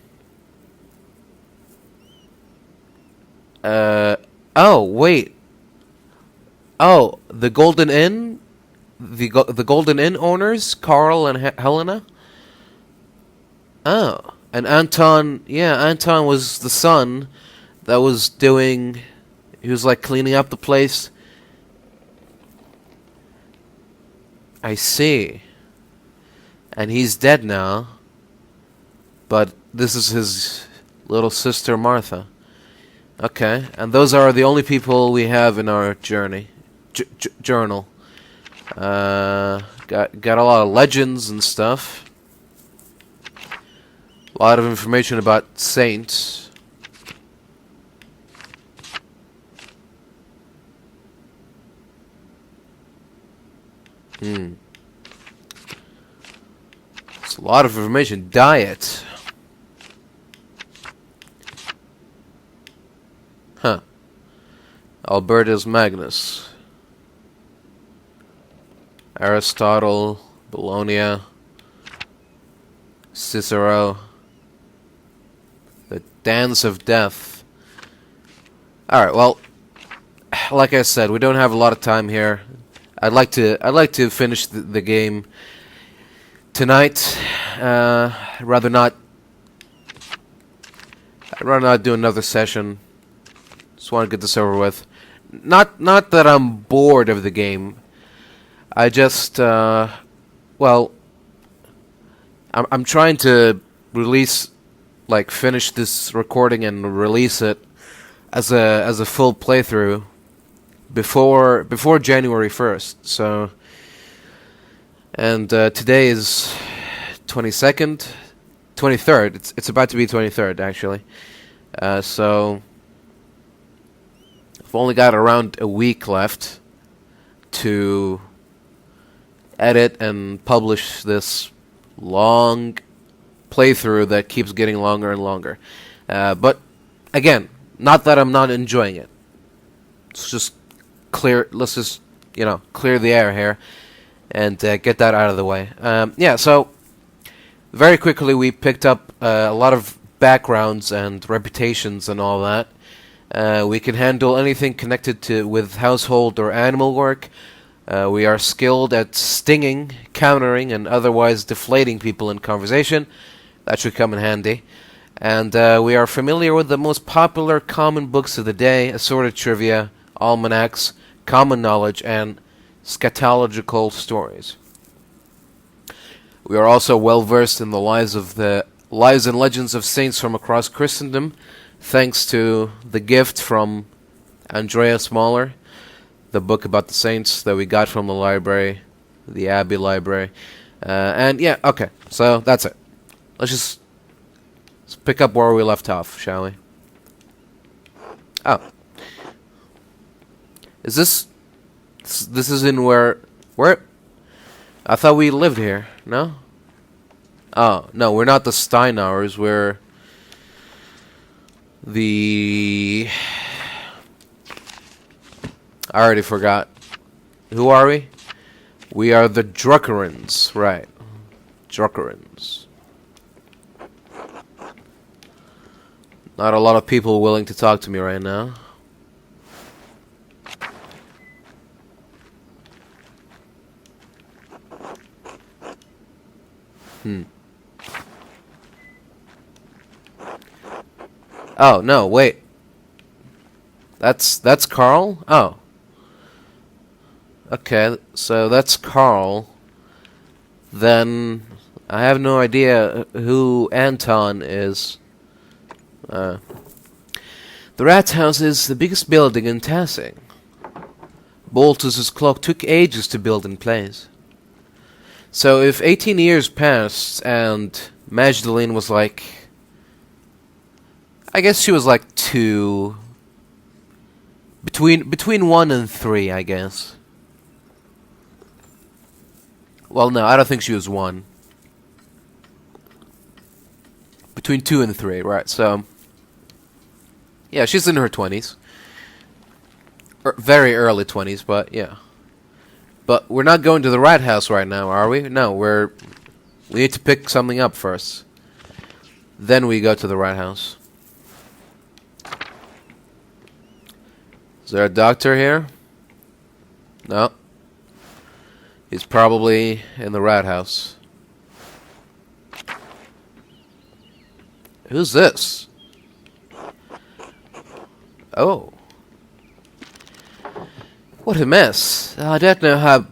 Oh, wait. Oh, the Golden Inn the Golden Inn owners, Carl and Helena. Oh, and Anton. Yeah, Anton was the son that was doing. He was like cleaning up the place. I see. And he's dead now. But this is his little sister Martha. Okay, and those are the only people we have in our journey. Journal. Got a lot of legends and stuff. A lot of information about saints. It's a lot of information. Diet. Huh. Albertus Magnus. Aristotle. Bologna. Cicero. The Dance of Death. Alright, well, like I said, we don't have a lot of time here. I'd like to finish the game tonight. I'd rather not do another session. Just want to get this over with. Not that I'm bored of the game. I just well, I'm trying to release, like, finish this recording and release it as a full playthrough before January 1st. So, and today is 22nd, 23rd. It's about to be 23rd actually. So I've only got around a week left to edit and publish this long playthrough that keeps getting longer and longer. But again, not that I'm not enjoying it. It's just clear. Let's just, clear the air here and get that out of the way. Yeah. So very quickly we picked up a lot of backgrounds and reputations and all that. We can handle anything connected with household or animal work. We are skilled at stinging, countering, and otherwise deflating people in conversation. That should come in handy. And we are familiar with the most popular common books of the day, assorted trivia, almanacs, common knowledge, and scatological stories. We are also well versed in the lives and legends of saints from across Christendom, thanks to the gift from Andreas Mahler, the book about the saints that we got from the library, the Abbey Library. And yeah, okay, so that's it. Let's pick up where we left off, shall we? Oh. Is this is in where? I thought we lived here, no? Oh, no, we're not the Steinauers, we're the... I already forgot. Who are we? We are the Druckerans, right. Druckerans. Not a lot of people willing to talk to me right now. Oh, no, wait. That's Carl? Oh. Okay, so that's Carl. Then I have no idea who Anton is. The Rat House is the biggest building in Tassing. Boltus's clock took ages to build in place. So if 18 years passed and Magdalene was like... I guess she was like 2... Between 1 and 3, I guess. Well, no, I don't think she was 1. Between 2 and 3, right, so... Yeah, she's in her 20s. Very early 20s, but yeah. But we're not going to the Rat House right now, are we? No, we need to pick something up first. Then we go to the Rat House. Is there a doctor here? No. He's probably in the rat house. Who's this? Oh. What a mess. I don't know how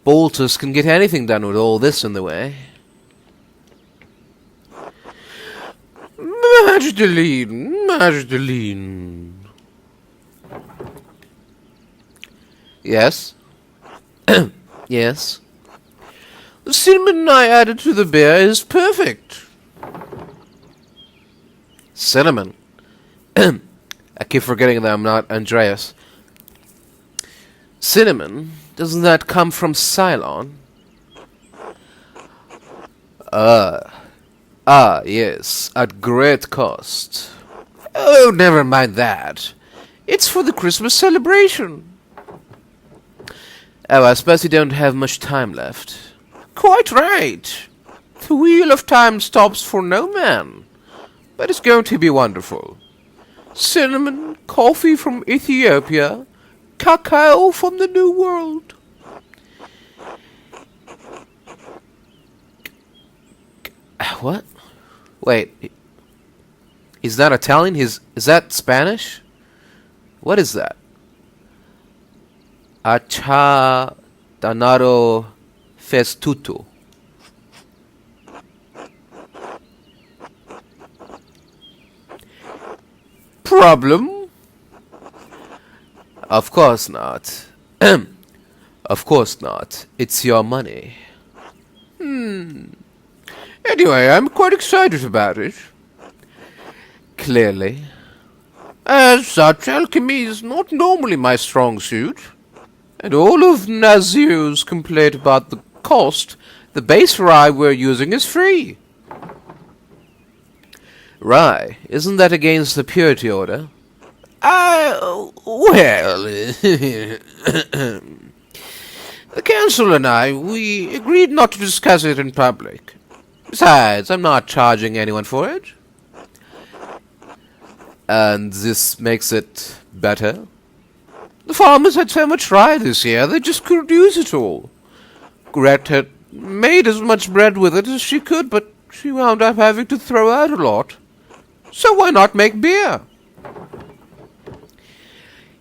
Boltus can get anything done with all this in the way.
Magdalene.
Yes? Yes? The cinnamon I added to the beer is perfect. Cinnamon? I keep forgetting that I'm not Andreas. Cinnamon? Doesn't that come from Cylon? Yes, at great cost. Oh, never mind that. It's for the Christmas celebration. Oh, I suppose you don't have much time left. Quite right. The wheel of time stops for no man. But it's going to be wonderful. Cinnamon, coffee from Ethiopia, cacao from the New World. What? Wait. He's not Italian? Is that Spanish? What is that? Accia danaro festuto. Problem? Of course not. Of course not. It's your money. Anyway, I'm quite excited about it. Clearly. As such, alchemy is not normally my strong suit. And all of Nazir's complaint about the cost, the base rye we're using is free. Rye? Isn't that against the purity order? Well... the council and I, we agreed not to discuss it in public. Besides, I'm not charging anyone for it. And this makes it better? The farmers had so much rye this year, they just couldn't use it all. Gret had made as much bread with it as she could, but she wound up having to throw out a lot. So why not make beer?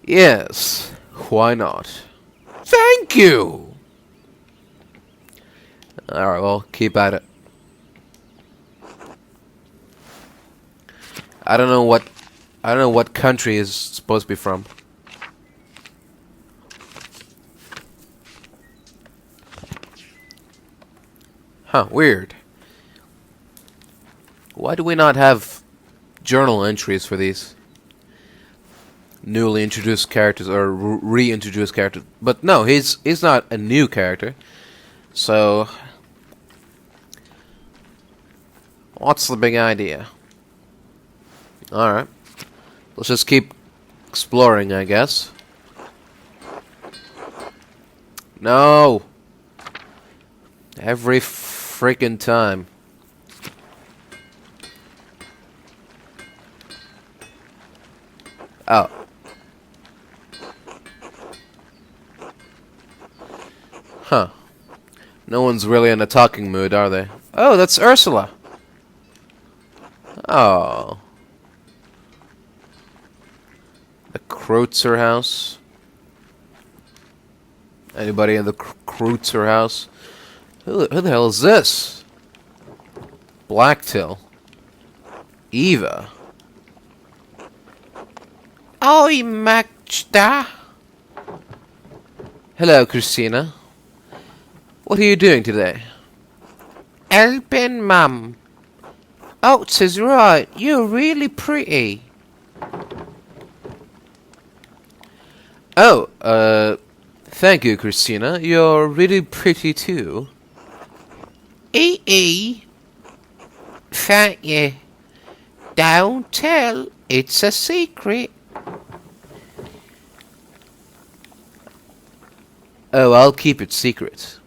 Yes, why not? Thank you! Alright, well, keep at it. I don't know what country is supposed to be from. Huh, weird. Why do we not have journal entries for these newly introduced characters or reintroduced characters? But no, he's not a new character. So what's the big idea? Alright. Let's just keep exploring, I guess. No! Every freaking time. Oh. Huh. No one's really in a talking mood, are they? Oh, that's Ursula. Oh. The Kreutzer house. Anybody in the Kreutzer house? Who the hell is this? Blacktail. Eva.
Oi, Magda.
Hello, Christina. What are you doing today?
Helping Mum. Oats right. You're really pretty.
Oh, thank you, Christina. You're really pretty too.
Thank you. Don't tell. It's a secret.
Oh, I'll keep it secret.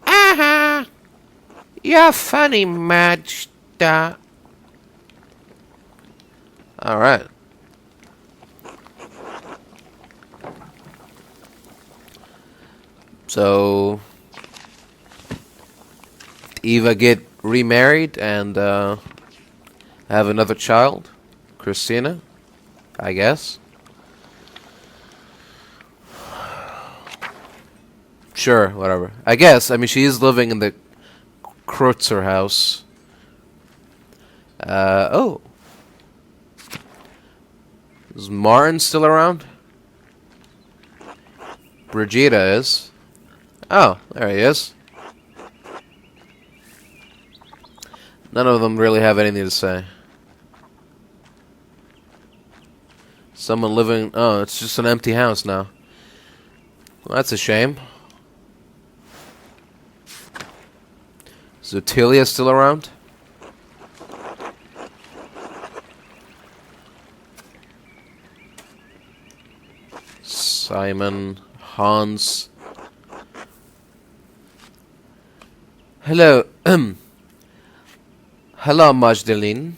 Aha! You're funny, Magda.
Alright. So, Eva get remarried and have another child. Christina, I guess. Sure, whatever. I guess. I mean, she is living in the Kreutzer house. Oh. Is Martin still around? Brigida is. Oh, there he is. None of them really have anything to say. Someone living... Oh, it's just an empty house now. Well, that's a shame. Is Otilia still around? Simon, Hans. Hello. Hello, Magdalene.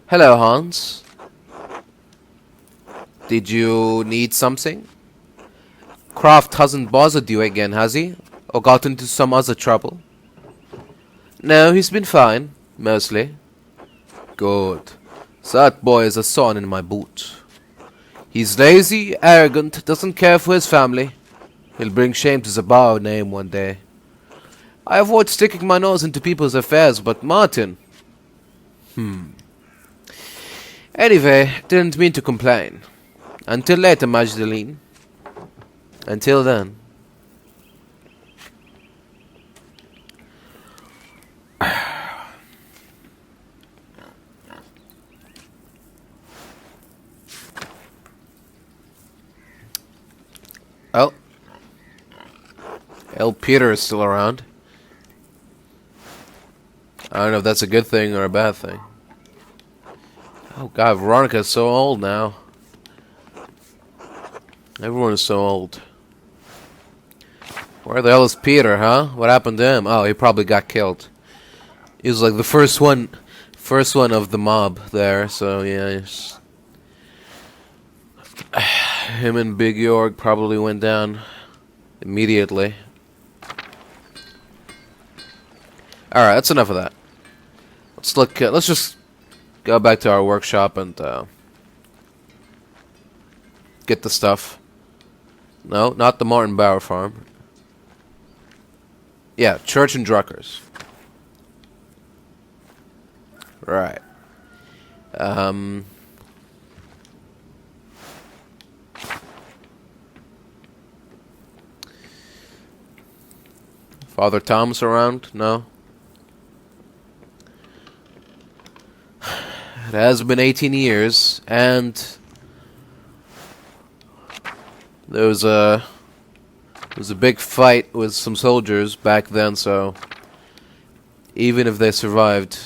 Hello, Hans. Did you need something? Croft hasn't bothered you again, has he? Or got into some other trouble? No, he's been fine. Mostly. Good. That boy is a thorn in my boot. He's lazy, arrogant, doesn't care for his family. He'll bring shame to the Bar name one day. I avoid sticking my nose into people's affairs, but Martin... Anyway, didn't mean to complain. Until later, Magdalene. Until then. Oh. El Peter is still around. I don't know if that's a good thing or a bad thing. Oh god, Veronica is so old now. Everyone is so old. Where the hell is Peter, huh? What happened to him? Oh, he probably got killed. He was like the first one of the mob there, so yeah. Him and Big York probably went down immediately. Alright, that's enough of that. Let's look. Let's just go back to our workshop and get the stuff. No, not the Martin Bauer farm. Yeah, Church and Druckers. Right. Father Tom's around? No. It has been 18 years, and there was a big fight with some soldiers back then, so even if they survived,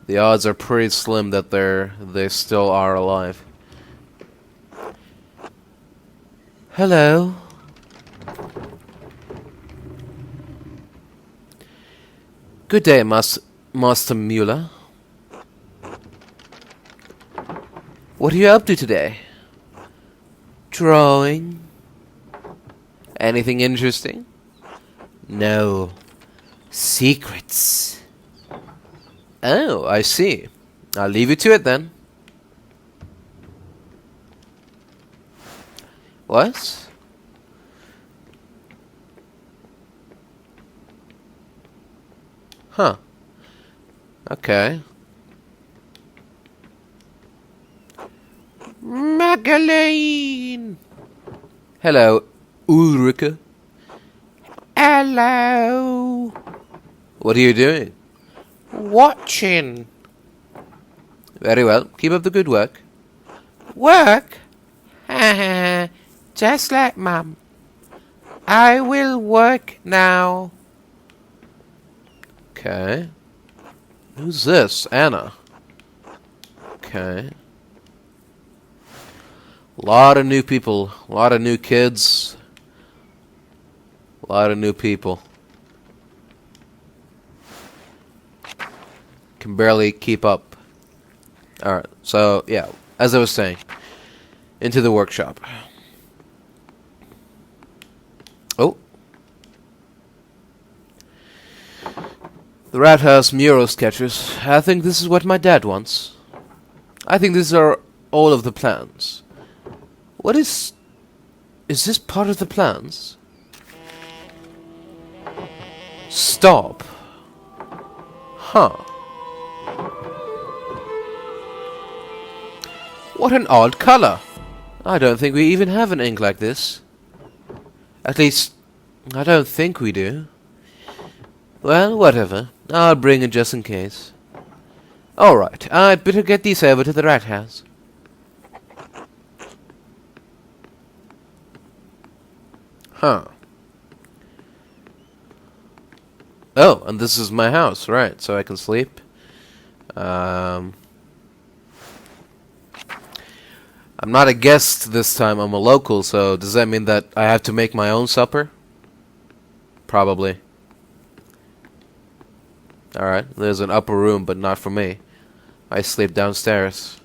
the odds are pretty slim that they still are alive. Hello. Good day, Master Mueller. What are you up to today? Drawing? Anything interesting? No. Secrets. Oh, I see. I'll leave you to it then. What? Huh. Okay. Magdalene! Hello, Ulrika.
Hello.
What are you doing?
Watching.
Very well. Keep up the good work.
Work? Haha. Just like Mum. I will work now.
Okay. Who's this? Anna. Okay. A lot of new people. A lot of new kids. A lot of new people. Can barely keep up. Alright, so, yeah. As I was saying. Into the workshop. Oh. The Rat House mural sketches. I think this is what my dad wants. I think these are all of the plans. What is... Is this part of the plans? Stop. Huh. What an odd color. I don't think we even have an ink like this. At least, I don't think we do. Well, whatever. I'll bring it just in case. Alright, I'd better get these over to the Rat House. Huh. Oh, and this is my house, right, so I can sleep. I'm not a guest this time, I'm a local, so does that mean that I have to make my own supper? Probably. Alright, there's an upper room, but not for me. I sleep downstairs.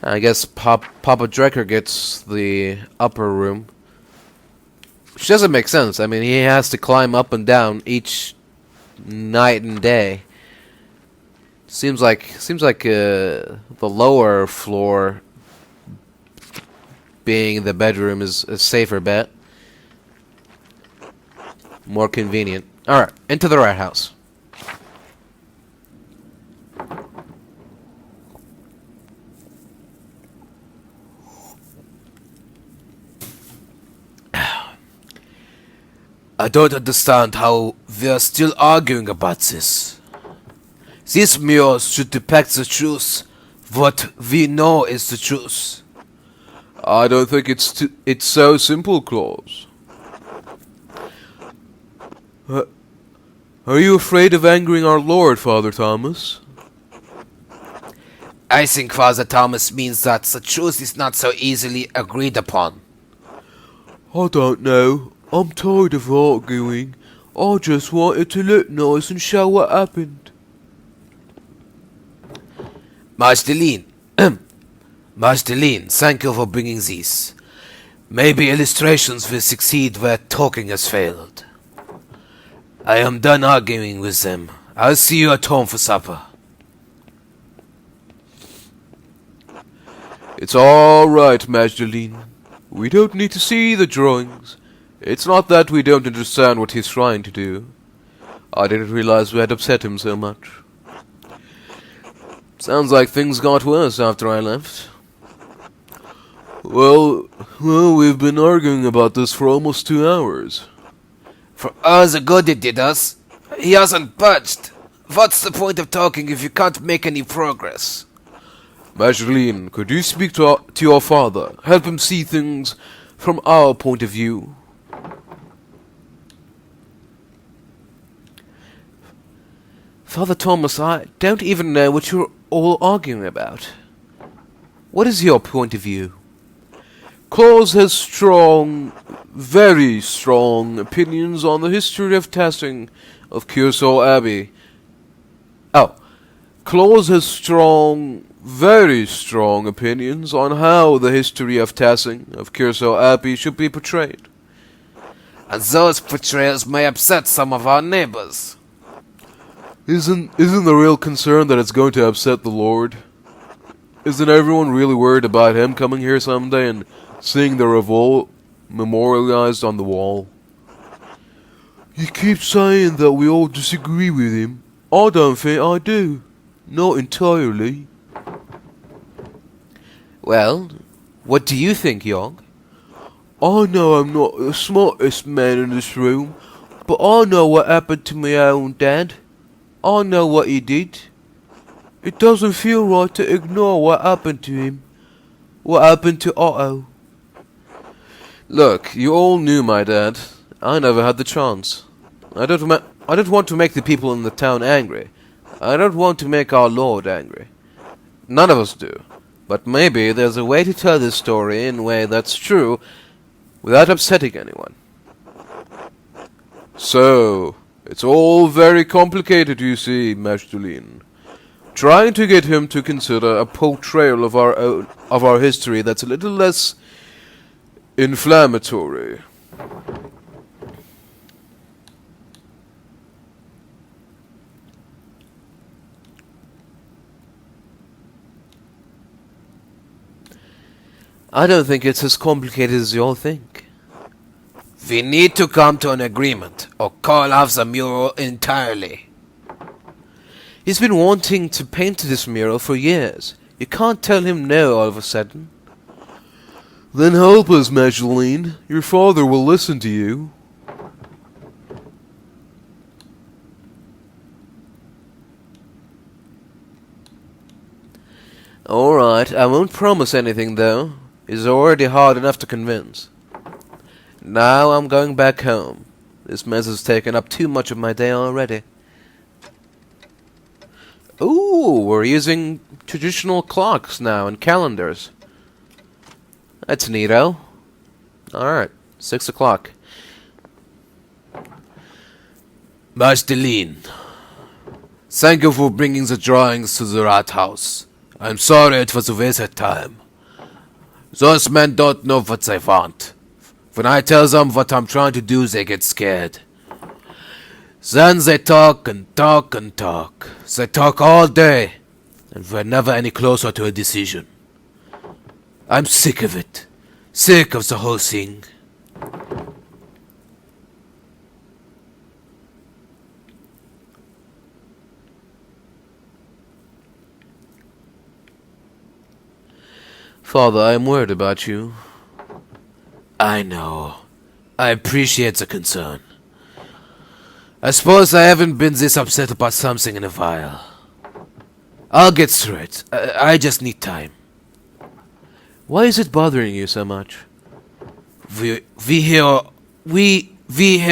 I guess Papa Drecker gets the upper room. Which doesn't make sense. I mean, he has to climb up and down each night and day. Seems like the lower floor being the bedroom is a safer bet. More convenient. Alright, into the Rat House.
I don't understand how we are still arguing about this. These mirrors should depict the truth. What we know is the truth.
I don't think it's so simple, Claus. Are you afraid of angering our Lord, Father Thomas?
I think Father Thomas means that the truth is not so easily agreed upon.
I don't know. I'm tired of arguing. I just wanted to look nice and show what happened.
Magdalene, thank you for bringing these. Maybe illustrations will succeed where talking has failed. I am done arguing with them. I'll see you at home for supper.
It's all right, Magdalene. We don't need to see the drawings. It's not that we don't understand what he's trying to do. I didn't realize we had upset him so much. Sounds like things got worse after I left. Well, we've been arguing about this for almost 2 hours.
For all the good it did us, he hasn't budged. What's the point of talking if you can't make any progress?
Magdalene, could you speak to your father? Help him see things from our point of view. Father Thomas, I don't even know what you're all arguing about. What is your point of view? Claus has strong, very strong opinions on the history of Tassing of Curacao Abbey. Oh, Claus has strong, very strong opinions on how the history of Tassing of Curacao Abbey should be portrayed.
And those portrayals may upset some of our neighbors.
Isn't the real concern that it's going to upset the Lord? Isn't everyone really worried about him coming here someday and seeing the revolt memorialized on the wall? You keep saying that we all disagree with him. I don't think I do. Not entirely. Well, what do you think, Young? I know I'm not the smartest man in this room, but I know what happened to my own dad. I know what he did. It doesn't feel right to ignore what happened to him. What happened to Otto. Look, you all knew my dad. I never had the chance. I don't want to make the people in the town angry. I don't want to make our Lord angry. None of us do. But maybe there's a way to tell this story in a way that's true without upsetting anyone. So, it's all very complicated, you see, Magdalene. Trying to get him to consider a portrayal of our history that's a little less inflammatory. I don't think it's as complicated as you all think.
We need to come to an agreement, or call off the mural entirely.
He's been wanting to paint this mural for years. You can't tell him no all of a sudden. Then help us, Magdalene. Your father will listen to you. Alright, I won't promise anything though. He's already hard enough to convince. Now I'm going back home. This mess has taken up too much of my day already. Ooh, we're using traditional clocks now and calendars. That's neato. Alright, 6 o'clock.
Magdalene, thank you for bringing the drawings to the rat house. I'm sorry it was a waste of time. Those men don't know what they want. When I tell them what I'm trying to do, they get scared. Then they talk and talk and talk. They talk all day, and we're never any closer to a decision. I'm sick of it. Sick of the whole thing.
Father, I'm worried about you.
I know. I appreciate the concern. I suppose I haven't been this upset about something in a while. I'll get through it. I just need time.
Why is it bothering you so much?
We hear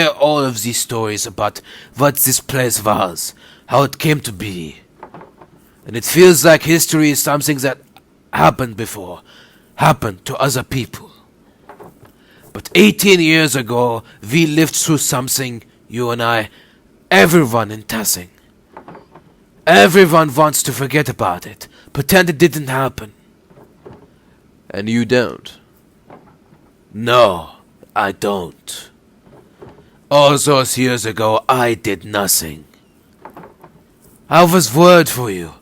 all of these stories about what this place was, how it came to be. And it feels like history is something that happened before, happened to other people. But 18 years ago, we lived through something, you and I, everyone in Tassing. Everyone wants to forget about it, pretend it didn't happen.
And you don't.
No, I don't. All those years ago, I did nothing. I was word for you.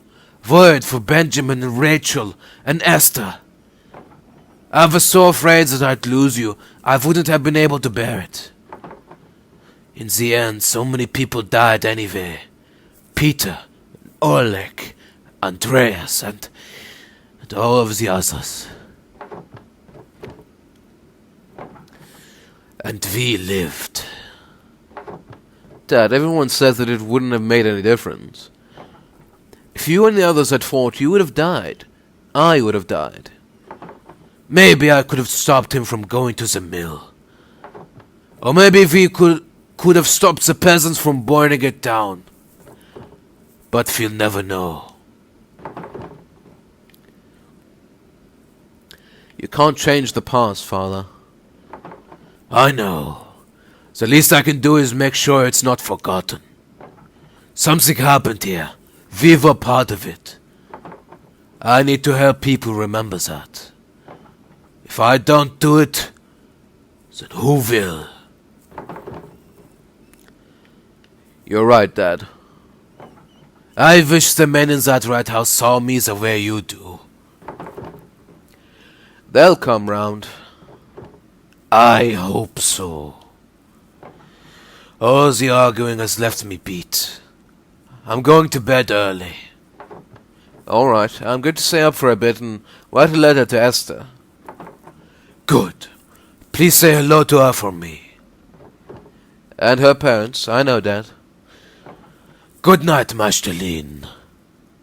Word for Benjamin and Rachel and Esther. I was so afraid that I'd lose you, I wouldn't have been able to bear it. In the end, so many people died anyway. Peter, Oleg, Andreas, and all of the others. And we lived.
Dad, everyone says that it wouldn't have made any difference. If you and the others had fought, you would have died. I would have died.
Maybe I could have stopped him from going to the mill. Or maybe we could have stopped the peasants from burning it down. But we'll never know.
You can't change the past, Father.
I know. The least I can do is make sure it's not forgotten. Something happened here. We were part of it. I need to help people remember that. If I don't do it, then who will?
You're right, Dad.
I wish the men in that rat house saw me the way you do.
They'll come round.
I hope so. All the arguing has left me beat. I'm going to bed early.
Alright, I'm going to stay up for a bit and write a letter to Esther.
Good. Please say hello to her for me.
And her parents, I know, Dad.
Good night, Magdalene.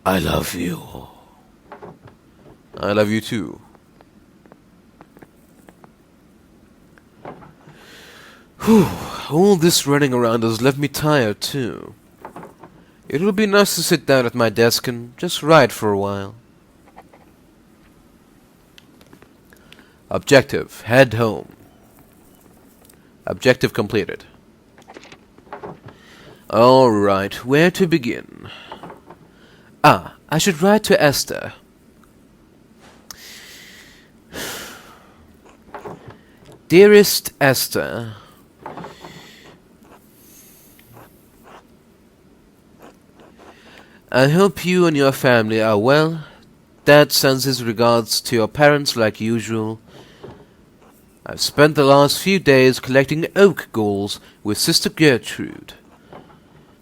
I love you.
I love you too. Whew, all this running around has left me tired too. It would be nice to sit down at my desk and just write for a while. Objective, head home. Objective completed. Alright, where to begin? I should write to Esther. Dearest Esther, I hope you and your family are well. Dad sends his regards to your parents like usual. I've spent the last few days collecting oak galls with Sister Gertrude.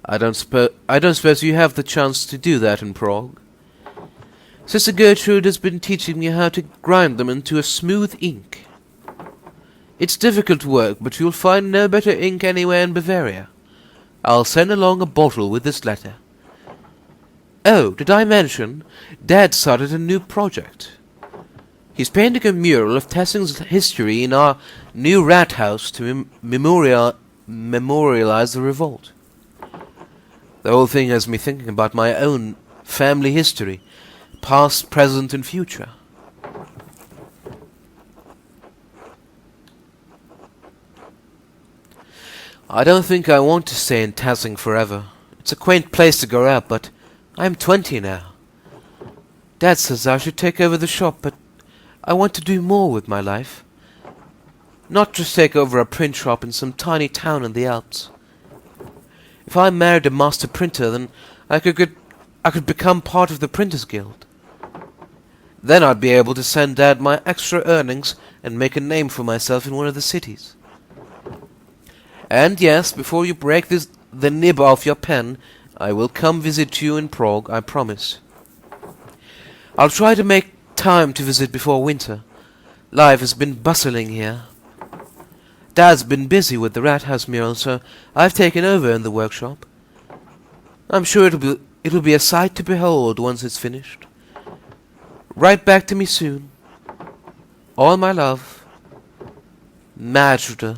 I don't suppose you have the chance to do that in Prague. Sister Gertrude has been teaching me how to grind them into a smooth ink. It's difficult work, but you'll find no better ink anywhere in Bavaria. I'll send along a bottle with this letter. Oh, did I mention? Dad started a new project. He's painting a mural of Tassing's history in our new rat house to memorialize the revolt. The whole thing has me thinking about my own family history, past, present, and future. I don't think I want to stay in Tassing forever. It's a quaint place to grow up, but I'm 20 now. Dad says I should take over the shop, but I want to do more with my life. Not just take over a print shop in some tiny town in the Alps. If I married a master printer, then I could become part of the Printers Guild. Then I'd be able to send Dad my extra earnings and make a name for myself in one of the cities. And yes, before you break the nib off your pen, I will come visit you in Prague, I promise. I'll try to make time to visit before winter. Life has been bustling here. Dad's been busy with the rat house mural, so I've taken over in the workshop. I'm sure it'll be a sight to behold once it's finished. Write back to me soon. All my love. Major.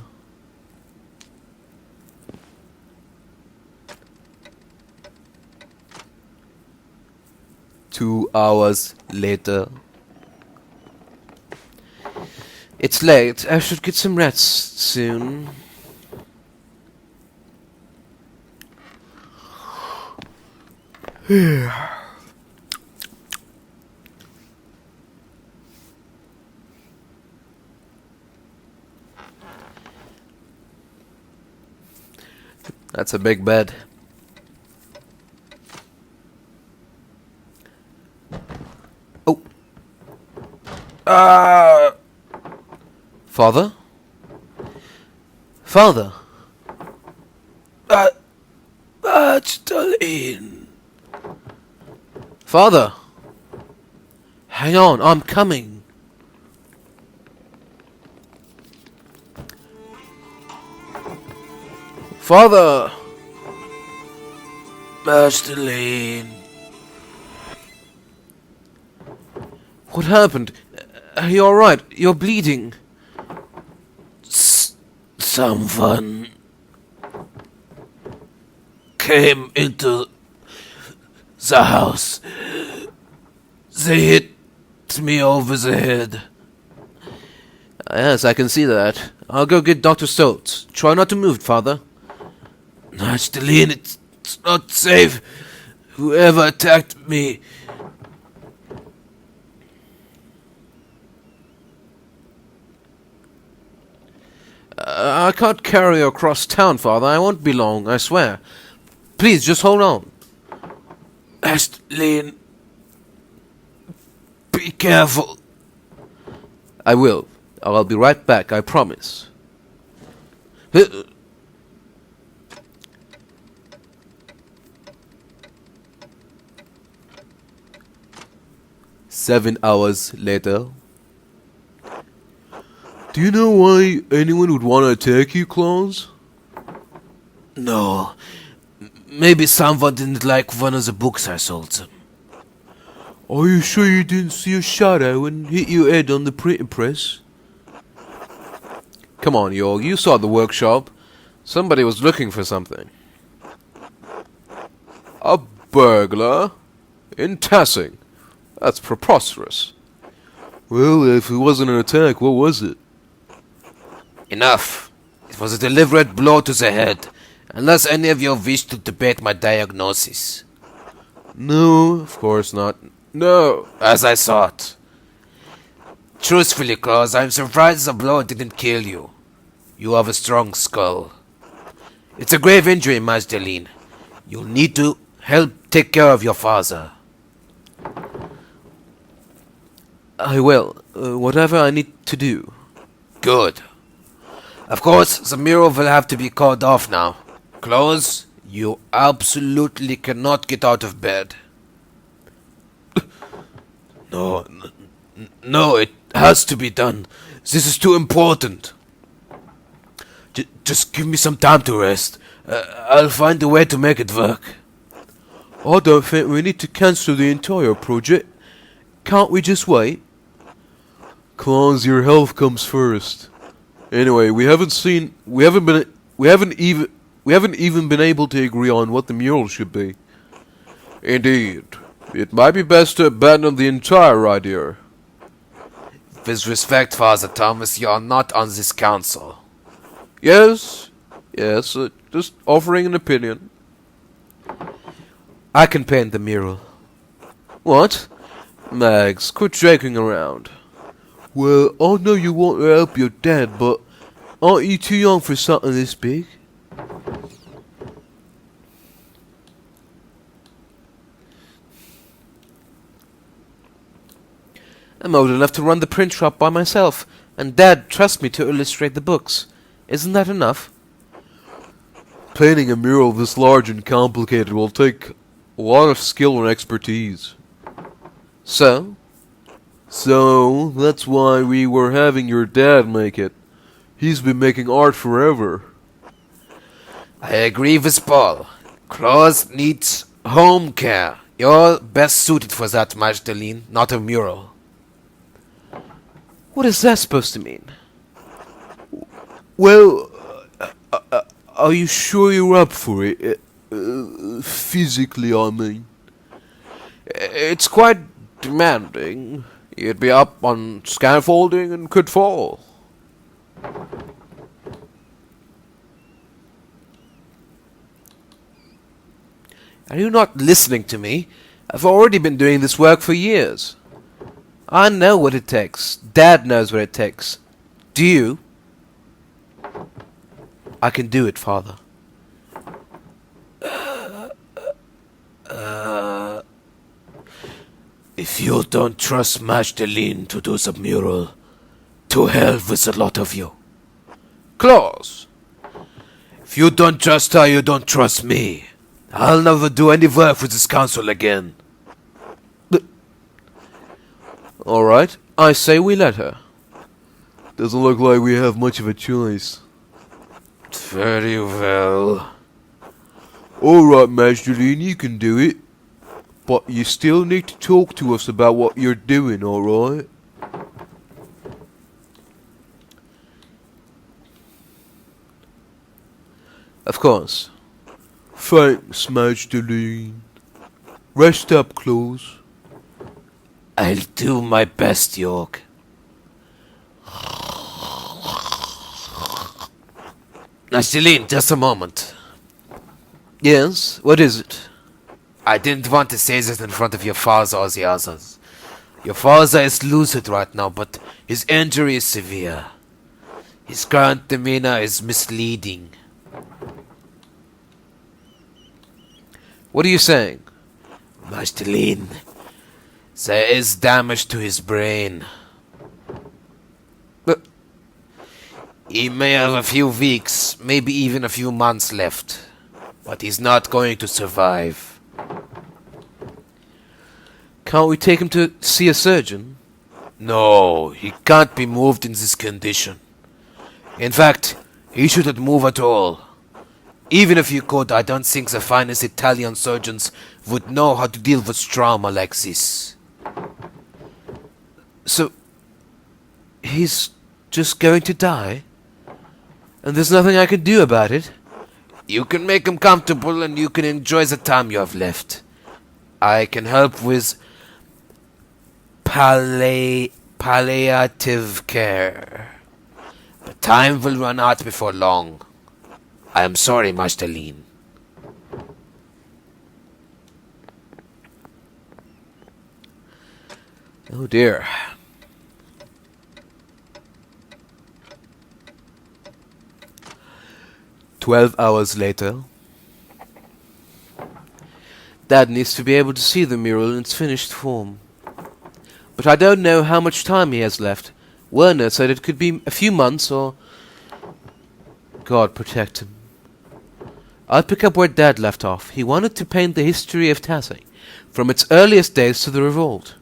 Two hours later. It's late. I should get some rest soon. That's a big bed. Oh. Father? Father?
Magdalene.
Father? Hang on, I'm coming. Father!
Magdalene.
What happened? Are you alright? You're bleeding.
Someone came into the house. They hit me over the head.
Yes, I can see that. I'll go get Dr. Stoltz. Try not to move, Father.
Magdalene, it's not safe. Whoever attacked me.
I can't carry you across town, Father. I won't be long, I swear. Please, just hold on.
Magdalene, be careful.
I will. I'll be right back, I promise. 7 hours later. Do you know why anyone would want to attack you, Claus?
No. Maybe someone didn't like one of the books I sold them.
Are you sure you didn't see a shadow and hit your head on the printing press? Come on, Jorg, you saw the workshop. Somebody was looking for something. A burglar? In Tassing? That's preposterous. Well, if it wasn't an attack, what was it?
Enough. It was a deliberate blow to the head. Unless any of you wish to debate my diagnosis.
No, of course not. No.
As I thought. Truthfully, Claus, I'm surprised the blow didn't kill you. You have a strong skull. It's a grave injury, Magdalene. You'll need to help take care of your father.
I will. Whatever I need to do.
Good. Of course, the mural will have to be called off now. Claus, you absolutely cannot get out of bed. No, it has to be done. This is too important. Just give me some time to rest. I'll find a way to make it work.
I don't think we need to cancel the entire project. Can't we just wait? Claus, your health comes first. Anyway, we haven't even been able to agree on what the mural should be. Indeed. It might be best to abandon the entire idea.
With respect, Father Thomas, you are not on this council.
Yes, just offering an opinion.
I can paint the mural.
What? Mags, quit joking around. Well, I know you want to help your dad, but aren't you too young for something this big?
I'm old enough to run the print shop by myself, and Dad trusts me to illustrate the books. Isn't that enough?
Painting a mural this large and complicated will take a lot of skill and expertise.
So?
So, that's why we were having your dad make it. He's been making art forever.
I agree with Paul. Claus needs home care. You're best suited for that, Magdalene, not a mural.
What is that supposed to mean?
Well, are you sure you're up for it? Physically, I mean.
It's quite demanding. You'd be up on scaffolding and could fall. Are you not listening to me? I've already been doing this work for years. I know what it takes. Dad knows what it takes. Do you? I can do it, Father.
If you don't trust Magdalene to do the mural, to hell with the lot of you. Claus, if you don't trust her, you don't trust me. I'll never do any work with this council again.
Alright, I say we let her. Doesn't look like we have much of a choice.
Very well.
Alright, Magdalene, you can do it. But you still need to talk to us about what you're doing, alright?
Of course.
Thanks, Magdalene. Rest up, Claus.
I'll do my best, York. Magdalene, just a moment.
Yes, what is it?
I didn't want to say this in front of your father or the others. Your father is lucid right now, but his injury is severe. His current demeanor is misleading.
What are you saying?
Magdalene, there is damage to his brain.
But
he may have a few weeks, maybe even a few months left, but he's not going to survive.
can't we take him to see a surgeon?
No, he can't be moved in this condition. In fact, he shouldn't move at all. Even if you could, I don't think the finest Italian surgeons would know how to deal with trauma like this.
So, he's just going to die? And there's nothing I can do about it?
You can make him comfortable and you can enjoy the time you have left. I can help with palliative care. But time will run out before long. I am sorry, Magdalene.
Oh dear. $12 later. Dad needs to be able to see the mural in its finished form. But I don't know how much time he has left.
Werner said it could be a few months or... God protect him. I'll pick up where Dad left off. He wanted to paint the history of Tassing, from its earliest days to the Revolt.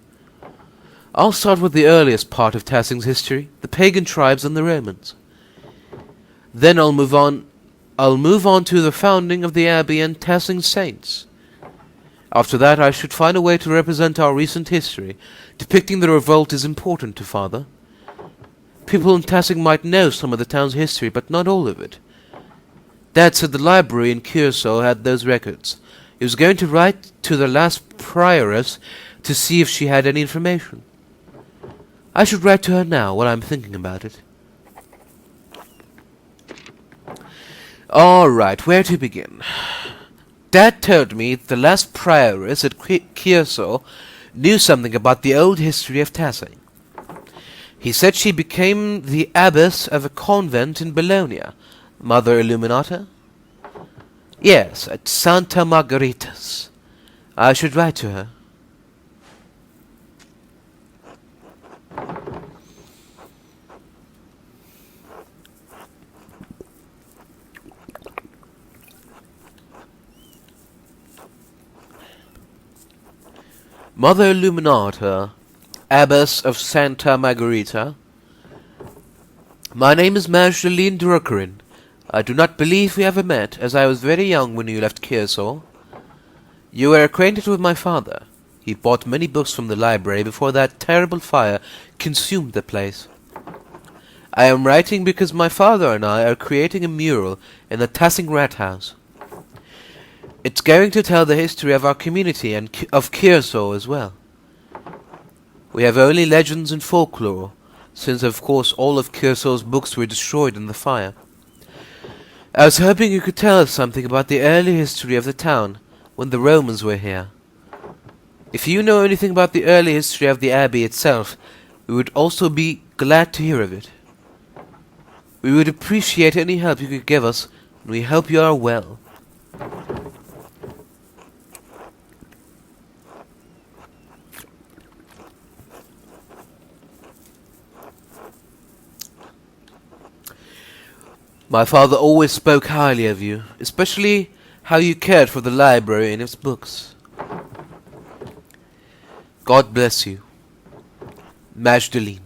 I'll start with the earliest part of Tassing's history, the pagan tribes and the Romans. Then I'll move on to the founding of the Abbey and Tassing's saints. After that I should find a way to represent our recent history. Depicting the Revolt is important to Father. People in Tassing might know some of the town's history, but not all of it. Dad said the library in Curso had those records. He was going to write to the last prioress to see if she had any information. I should write to her now while I'm thinking about it. Alright, where to begin? Dad told me the last prioress at Curso knew something about the old history of Tassing. He said she became the abbess of a convent in Bologna. Mother Illuminata? Yes, at Santa Margarita's. I should write to her. Mother Illuminata, Abbess of Santa Margarita. My name is Magdalene Druckerin. I do not believe we ever met, as I was very young when you left Kearsall. You were acquainted with my father. He bought many books from the library before that terrible fire consumed the place. I am writing because my father and I are creating a mural in the Tassing Rat House. It's going to tell the history of our community and of Kearsall as well. We have only legends and folklore, since of course all of Kearsall's books were destroyed in the fire. I was hoping you could tell us something about the early history of the town, when the Romans were here. If you know anything about the early history of the Abbey itself, we would also be glad to hear of it. We would appreciate any help you could give us, and we hope you are well. My father always spoke highly of you, especially how you cared for the library and its books. God bless you. Magdalene.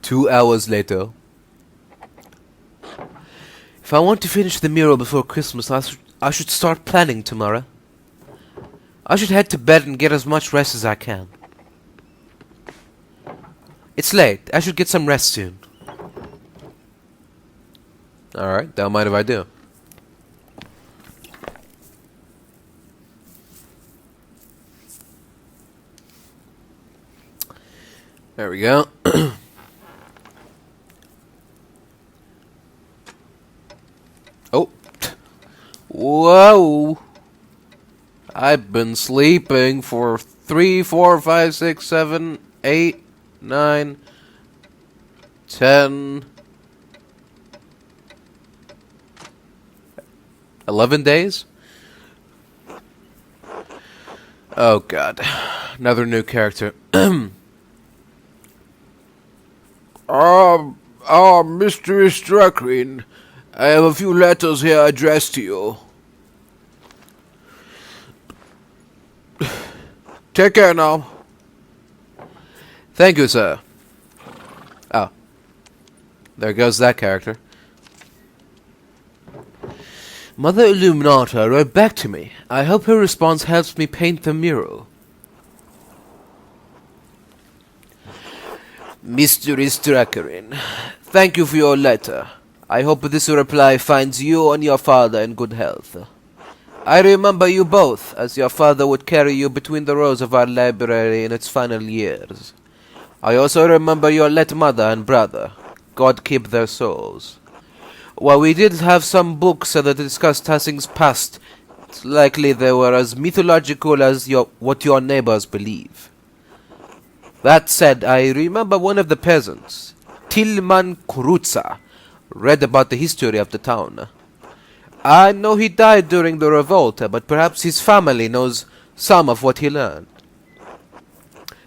Two hours later. If I want to finish the mural before Christmas, I should start planning tomorrow. I should head to bed and get as much rest as I can. It's late. I should get some rest soon. Alright, don't mind if I do. There we go. Oh. Whoa. I've been sleeping for 3, 4, 5, 6, 7, 8, 9, 10, 11 days? Oh god. Another new character. Mr. Struckrin, I have a few letters here addressed to you. Take care now. Thank you, sir. Oh. There goes that character. Mother Illuminata wrote back to me. I hope her response helps me paint the mural. Mr. Struckerin, thank you for your letter. I hope this reply finds you and your father in good health. I remember you both, as your father would carry you between the rows of our library in its final years. I also remember your late mother and brother. God keep their souls. While we did have some books that discussed Tassing's past, it's likely they were as mythological as what your neighbors believe. That said, I remember one of the peasants, Tilman Kurutsa, read about the history of the town. I know he died during the revolt, but perhaps his family knows some of what he learned.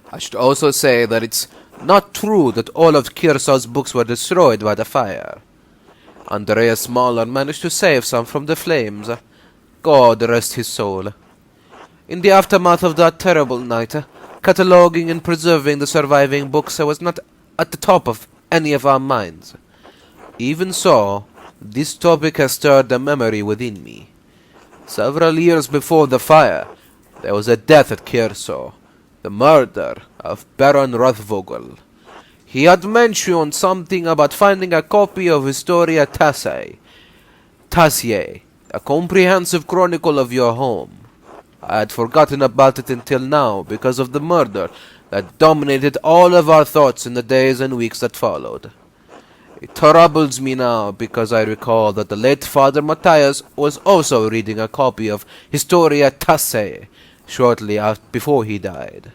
I should also say that it's not true that all of Kearsarge's books were destroyed by the fire. Andreas Mahler managed to save some from the flames. God rest his soul. In the aftermath of that terrible night, cataloguing and preserving the surviving books was not at the top of any of our minds. Even so, this topic has stirred a memory within me. Several years before the fire, there was a death at Kearsarge, the murder of Baron Rothvogel. He had mentioned something about finding a copy of Historia Tassiae, a comprehensive chronicle of your home. I had forgotten about it until now because of the murder that dominated all of our thoughts in the days and weeks that followed. It troubles me now because I recall that the late Father Matthias was also reading a copy of Historia Tassing shortly after he died.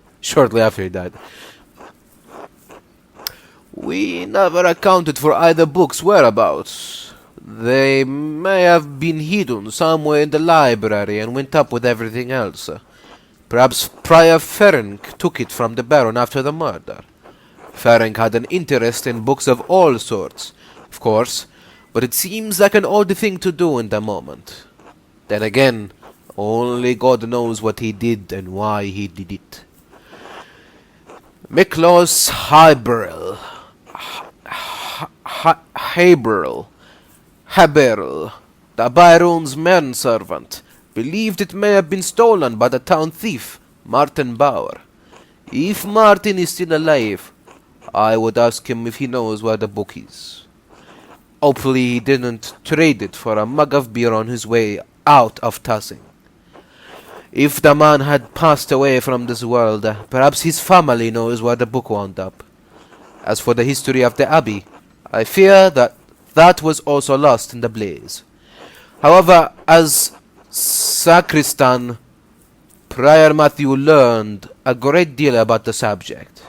We never accounted for either book's whereabouts. They may have been hidden somewhere in the library and went up with everything else. Perhaps Prior Ferenc took it from the Baron after the murder. Ferenc had an interest in books of all sorts, of course, but it seems like an odd thing to do in the moment. Then again, only God knows what he did and why he did it. Miklos Haberl, the Baron's manservant, believed it may have been stolen by the town thief, Martin Bauer. If Martin is still alive, I would ask him if he knows where the book is. Hopefully he didn't trade it for a mug of beer on his way out of Tassing. If the man had passed away from this world, perhaps his family knows where the book wound up. As for the history of the Abbey, I fear that was also lost in the blaze. However, as sacristan, Prior Matthew learned a great deal about the subject.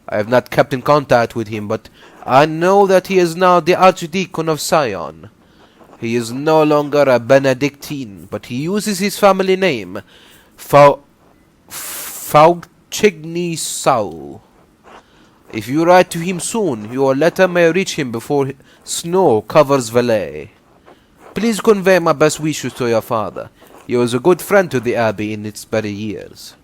I have not kept in contact with him, but I know that he is now the Archdeacon of Sion. He is no longer a Benedictine, but he uses his family name, Faucigny-Sau. If you write to him soon, your letter may reach him before snow covers Valais. Please convey my best wishes to your father. He was a good friend to the Abbey in its better years.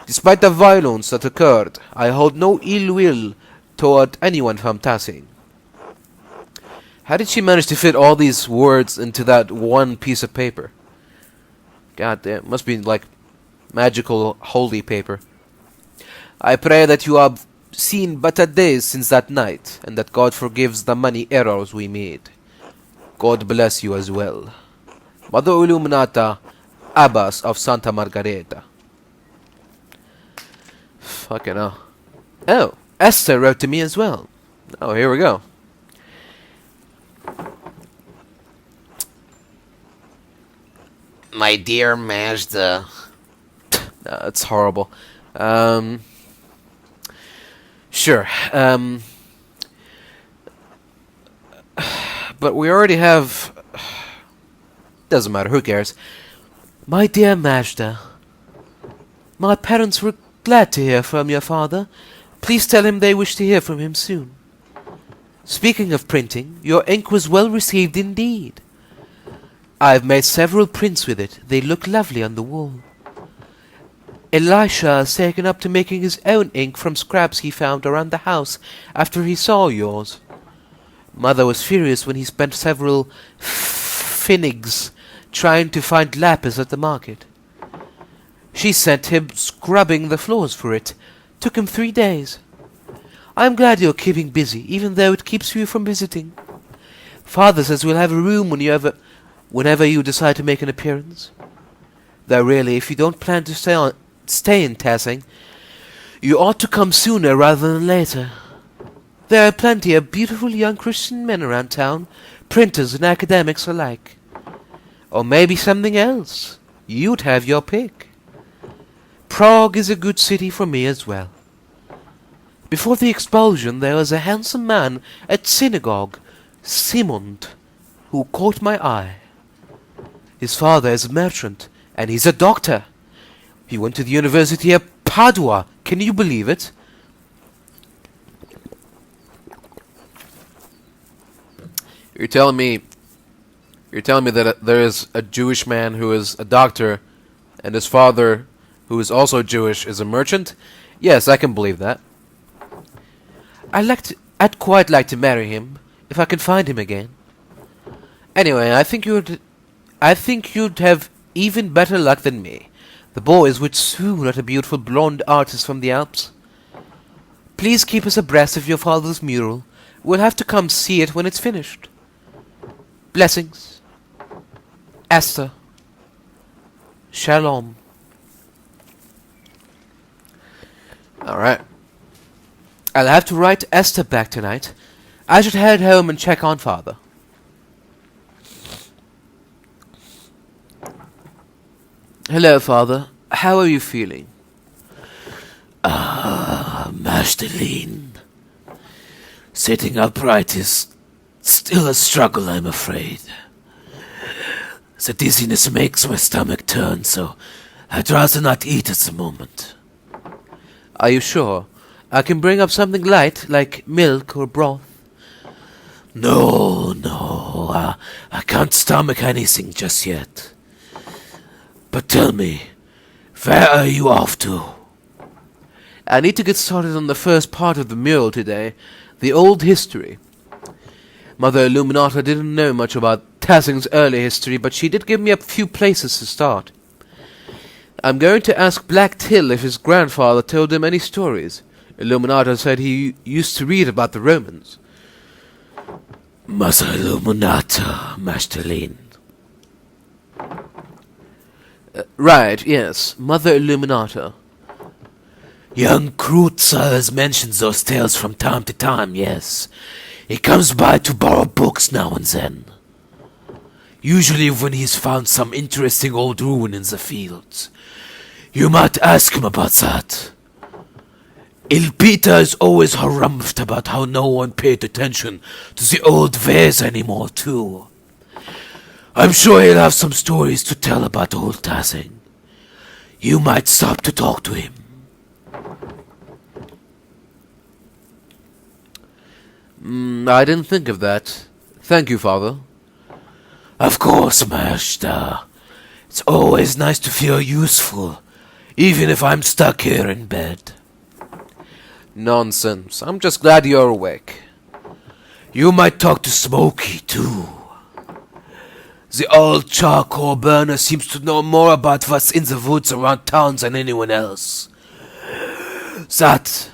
Despite the violence that occurred, I hold no ill will toward anyone from Tassing. How did she manage to fit all these words into that one piece of paper? God damn, must be like magical holy paper. I pray that you have seen better days since that night, and that God forgives the many errors we made. God bless you as well. Mother Illuminata, Abbas of Santa Margareta. Fucking hell. Oh, Esther wrote to me as well. Oh, here we go.
My dear Mazda.
It's horrible. Sure. But we already have... Doesn't matter, who cares? My dear Majda, my parents were glad to hear from your father. Please tell him they wish to hear from him soon. Speaking of printing, your ink was well received indeed. I've made several prints with it. They look lovely on the wall. Elisha has taken up to making his own ink from scraps he found around the house after he saw yours. Mother was furious when he spent several pfennigs trying to find lapis at the market. She sent him scrubbing the floors for it. Took him 3 days. I'm glad you're keeping busy, even though it keeps you from visiting. Father says we'll have a room whenever you decide to make an appearance. Though really, if you don't plan to stay in Tassing, you ought to come sooner rather than later. There are plenty of beautiful young Christian men around town, printers and academics alike. Or maybe something else. You'd have your pick. Prague is a good city for me as well. Before the expulsion, there was a handsome man at synagogue, Simond, who caught my eye. His father is a merchant, and he's a doctor.
He went to the University of Padua. Can you believe it?
You're telling me that there is a Jewish man who is a doctor, and his father, who is also Jewish, is a merchant? Yes, I can believe that.
I'd quite like to marry him, if I can find him again. Anyway, I think you'd have even better luck than me. The boys would swoon at a beautiful blonde artist from the Alps. Please keep us abreast of your father's mural. We'll have to come see it when it's finished. Blessings. Esther. Shalom.
Alright.
I'll have to write Esther back tonight. I should head home and check on father. Hello, father. How are you feeling?
Magdalene. Sitting upright is still a struggle, I'm afraid. The dizziness makes my stomach turn, so I'd rather not eat at the moment.
Are you sure? I can bring up something light, like milk or broth.
No, I can't stomach anything just yet. But tell me, where are you off to?
I need to get started on the first part of the mural today, the old history. Mother Illuminata didn't know much about Tassing's early history, but she did give me a few places to start. I'm going to ask Black Till if his grandfather told him any stories. Illuminata said he used to read about the Romans.
Mother Illuminata, Magdalene.
Right, yes, Mother Illuminata.
Young Kreutzer has mentioned those tales from time to time, yes. He comes by to borrow books now and then. Usually when he's found some interesting old ruin in the fields. You might ask him about that. Il Peter is always harumphed about how no one paid attention to the old ways anymore, too. I'm sure he'll have some stories to tell about old Tassing. You might stop to talk to him.
I didn't think of that. Thank you, father.
Of course, Master. It's always nice to feel useful, even if I'm stuck here in bed.
Nonsense. I'm just glad you're awake.
You might talk to Smokey, too. The old charcoal burner seems to know more about what's in the woods around town than anyone else. That,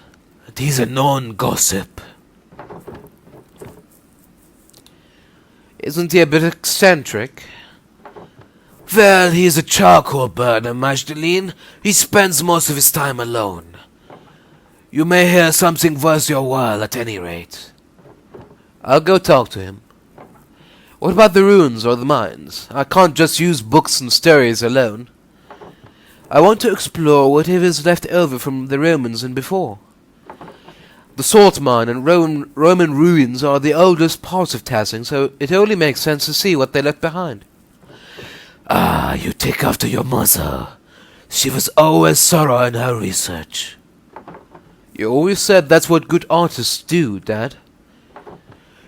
and he's a known gossip.
Isn't he a bit eccentric?
Well, he's a charcoal burner, Magdalene. He spends most of his time alone. You may hear something worth your while, at any rate.
I'll go talk to him. What about the ruins or the mines? I can't just use books and stories alone. I want to explore whatever is left over from the Romans and before. The salt mine and Roman ruins are the oldest parts of Tassing, so it only makes sense to see what they left behind.
Ah, you take after your mother. She was always thorough in her research.
You always said that's what good artists do, Dad.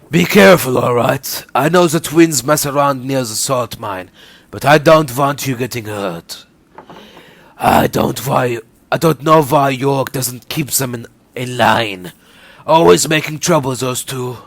Be careful, all right? I know the twins mess around near the salt mine, but I don't want you getting hurt. I don't know why York doesn't keep them in line. Always making trouble, those two.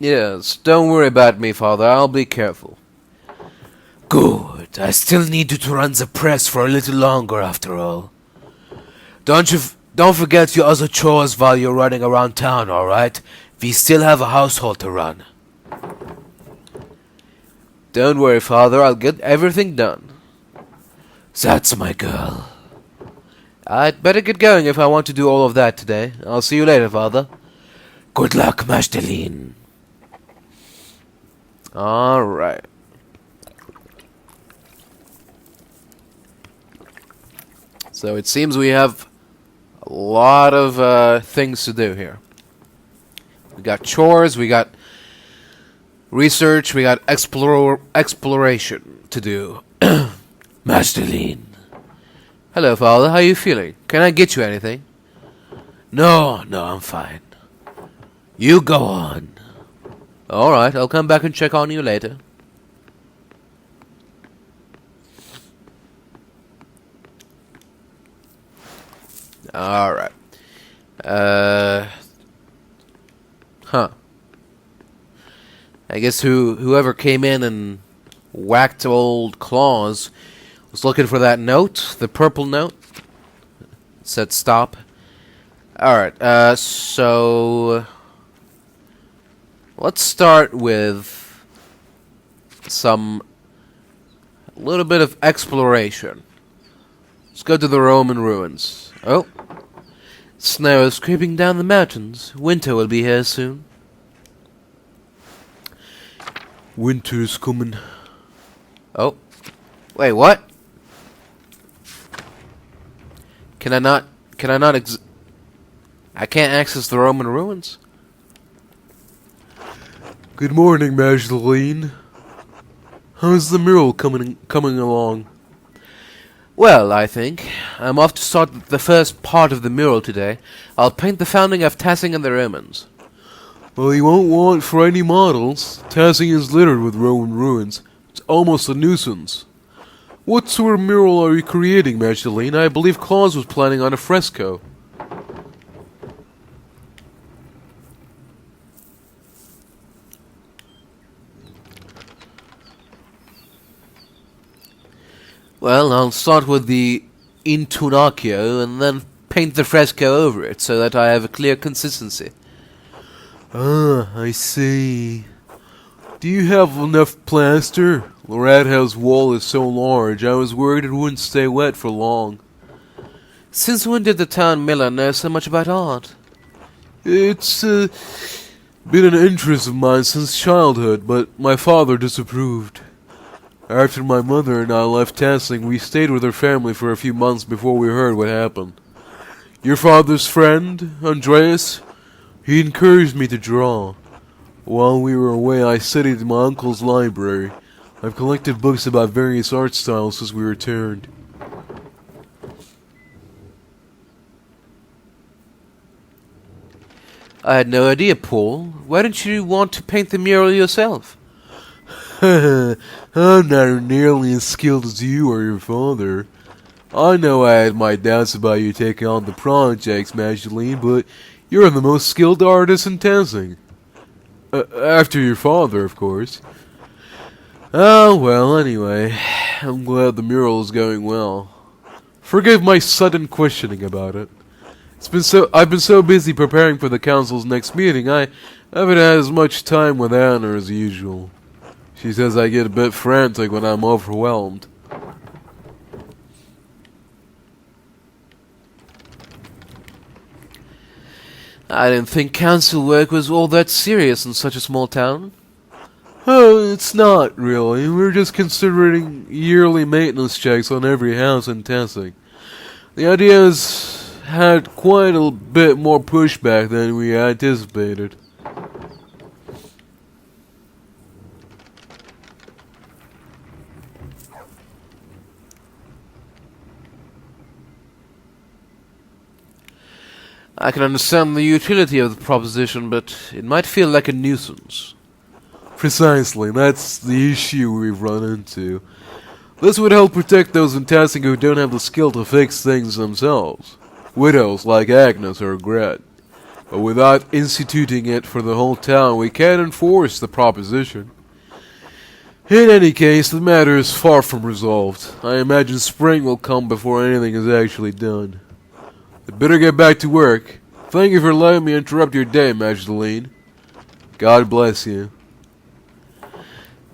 Yes, don't worry about me, father. I'll be careful.
Good. I still need you to run the press for a little longer, after all. Don't forget your other chores while you're running around town, all right? We still have a household to run.
Don't worry, father. I'll get everything done.
That's my girl.
I'd better get going if I want to do all of that today. I'll see you later, father.
Good luck, Magdalene.
Alright. So it seems we have a lot of things to do here. We got chores, we got research, we got exploration to do.
Masterline.
Hello, Father. How are you feeling? Can I get you anything?
No, I'm fine. You go on.
Alright, I'll come back and check on you later. Alright. Huh. I guess whoever came in and whacked old Claus was looking for that note, the purple note. It said stop. Alright, so let's start with a little bit of exploration. Let's go to the Roman ruins. Oh, snow is creeping down the mountains. Winter will be here soon.
Winter's coming.
Oh, wait, what? Can I not I can't access the Roman ruins?
Good morning, Magdalene. How's the mural coming along?
Well, I think. I'm off to start the first part of the mural today. I'll paint the founding of Tassing and the Romans.
Well, you won't want for any models. Tassing is littered with Roman ruins. It's almost a nuisance. What sort of mural are you creating, Magdalene? I believe Claus was planning on a fresco.
Well, I'll start with the intonacchio and then paint the fresco over it so that I have a clear consistency.
Ah, I see. Do you have enough plaster? The Rathouse wall is so large, I was worried it wouldn't stay wet for long.
Since when did the town miller know so much about art?
It's been an interest of mine since childhood, but my father disapproved. After my mother and I left Tassing, we stayed with her family for a few months before we heard what happened. Your father's friend, Andreas, he encouraged me to draw. While we were away, I studied in my uncle's library. I've collected books about various art styles since we returned.
I had no idea, Paul. Why didn't you want to paint the mural yourself?
I'm not nearly as skilled as you or your father. I know I had my doubts about you taking on the projects, Magdalene, but you're the most skilled artist in Tassing. After your father, of course. Oh, well, anyway, I'm glad the mural is going well. Forgive my sudden questioning about it. I've been so busy preparing for the council's next meeting, I haven't had as much time with Anna as usual. She says I get a bit frantic when I'm overwhelmed.
I didn't think council work was all that serious in such a small town.
Oh, it's not, really. We're just considering yearly maintenance checks on every house in Tassing. The idea has had quite a bit more pushback than we anticipated.
I can understand the utility of the proposition, but it might feel like a nuisance.
Precisely, that's the issue we've run into. This would help protect those in Tassing who don't have the skill to fix things themselves. Widows like Agnes or Gret. But without instituting it for the whole town, we can't enforce the proposition. In any case, the matter is far from resolved. I imagine spring will come before anything is actually done. I'd better get back to work. Thank you for letting me interrupt your day, Magdalene. God bless you.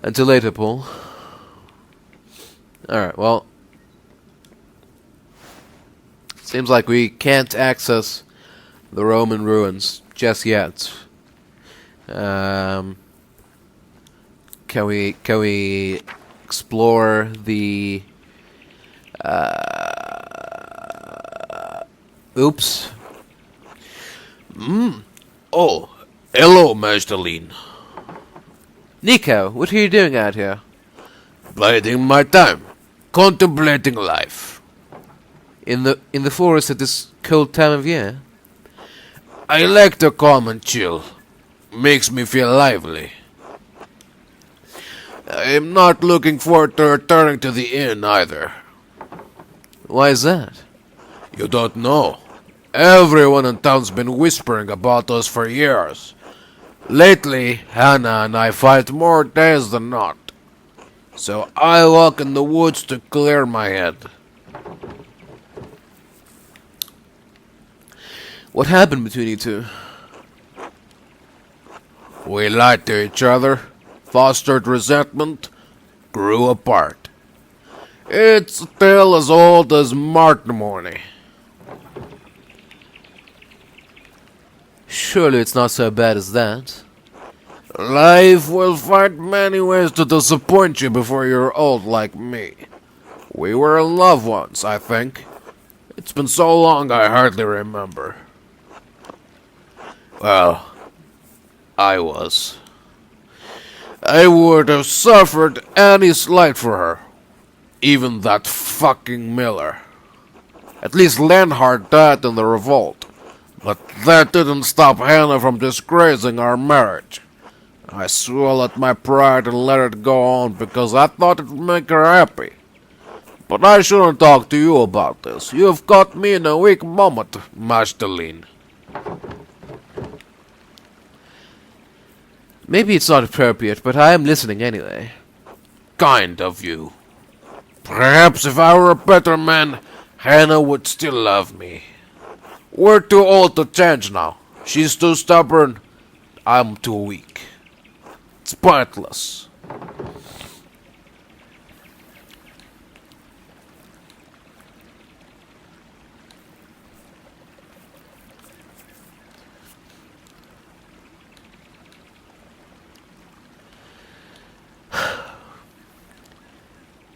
Until later, Paul. Alright, well. Seems like we can't access the Roman ruins just yet. Can Can we explore the oops.
Oh, hello, Magdalene.
Nico, what are you doing out here?
Biding my time, contemplating life.
In the forest at this cold time of year?
I like to calm and chill. Makes me feel lively. I'm not looking forward to returning to the inn either.
Why is that?
You don't know. Everyone in town's been whispering about us for years. Lately, Hannah and I fight more days than not. So I walk in the woods to clear my head.
What happened between you two?
We lied to each other, fostered resentment, grew apart. It's a tale as old as matrimony.
Surely it's not so bad as that.
Life will find many ways to disappoint you before you're old like me. We were in love once, I think. It's been so long I hardly remember. Well, I was. I would have suffered any slight for her. Even that fucking Miller. At least Lenhard died in the Revolt. But that didn't stop Hannah from disgracing our marriage. I swallowed my pride and let it go on because I thought it would make her happy. But I shouldn't talk to you about this. You have caught me in a weak moment, Magdalene.
Maybe it's not appropriate, but I am listening anyway.
Kind of you. Perhaps if I were a better man, Hannah would still love me. We're too old to change now. She's too stubborn. I'm too weak. It's pointless.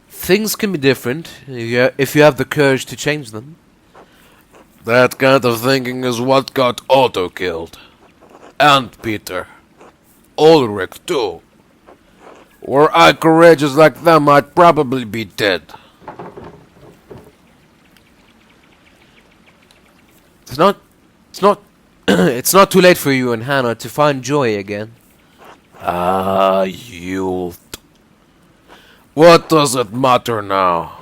Things can be different if you have the courage to change them.
That kind of thinking is what got Otto killed. And Peter. Ulrich, too. Were I courageous like them, I'd probably be dead.
It's not it's not too late for you and Hannah to find joy again.
Ah, youth. What does it matter now?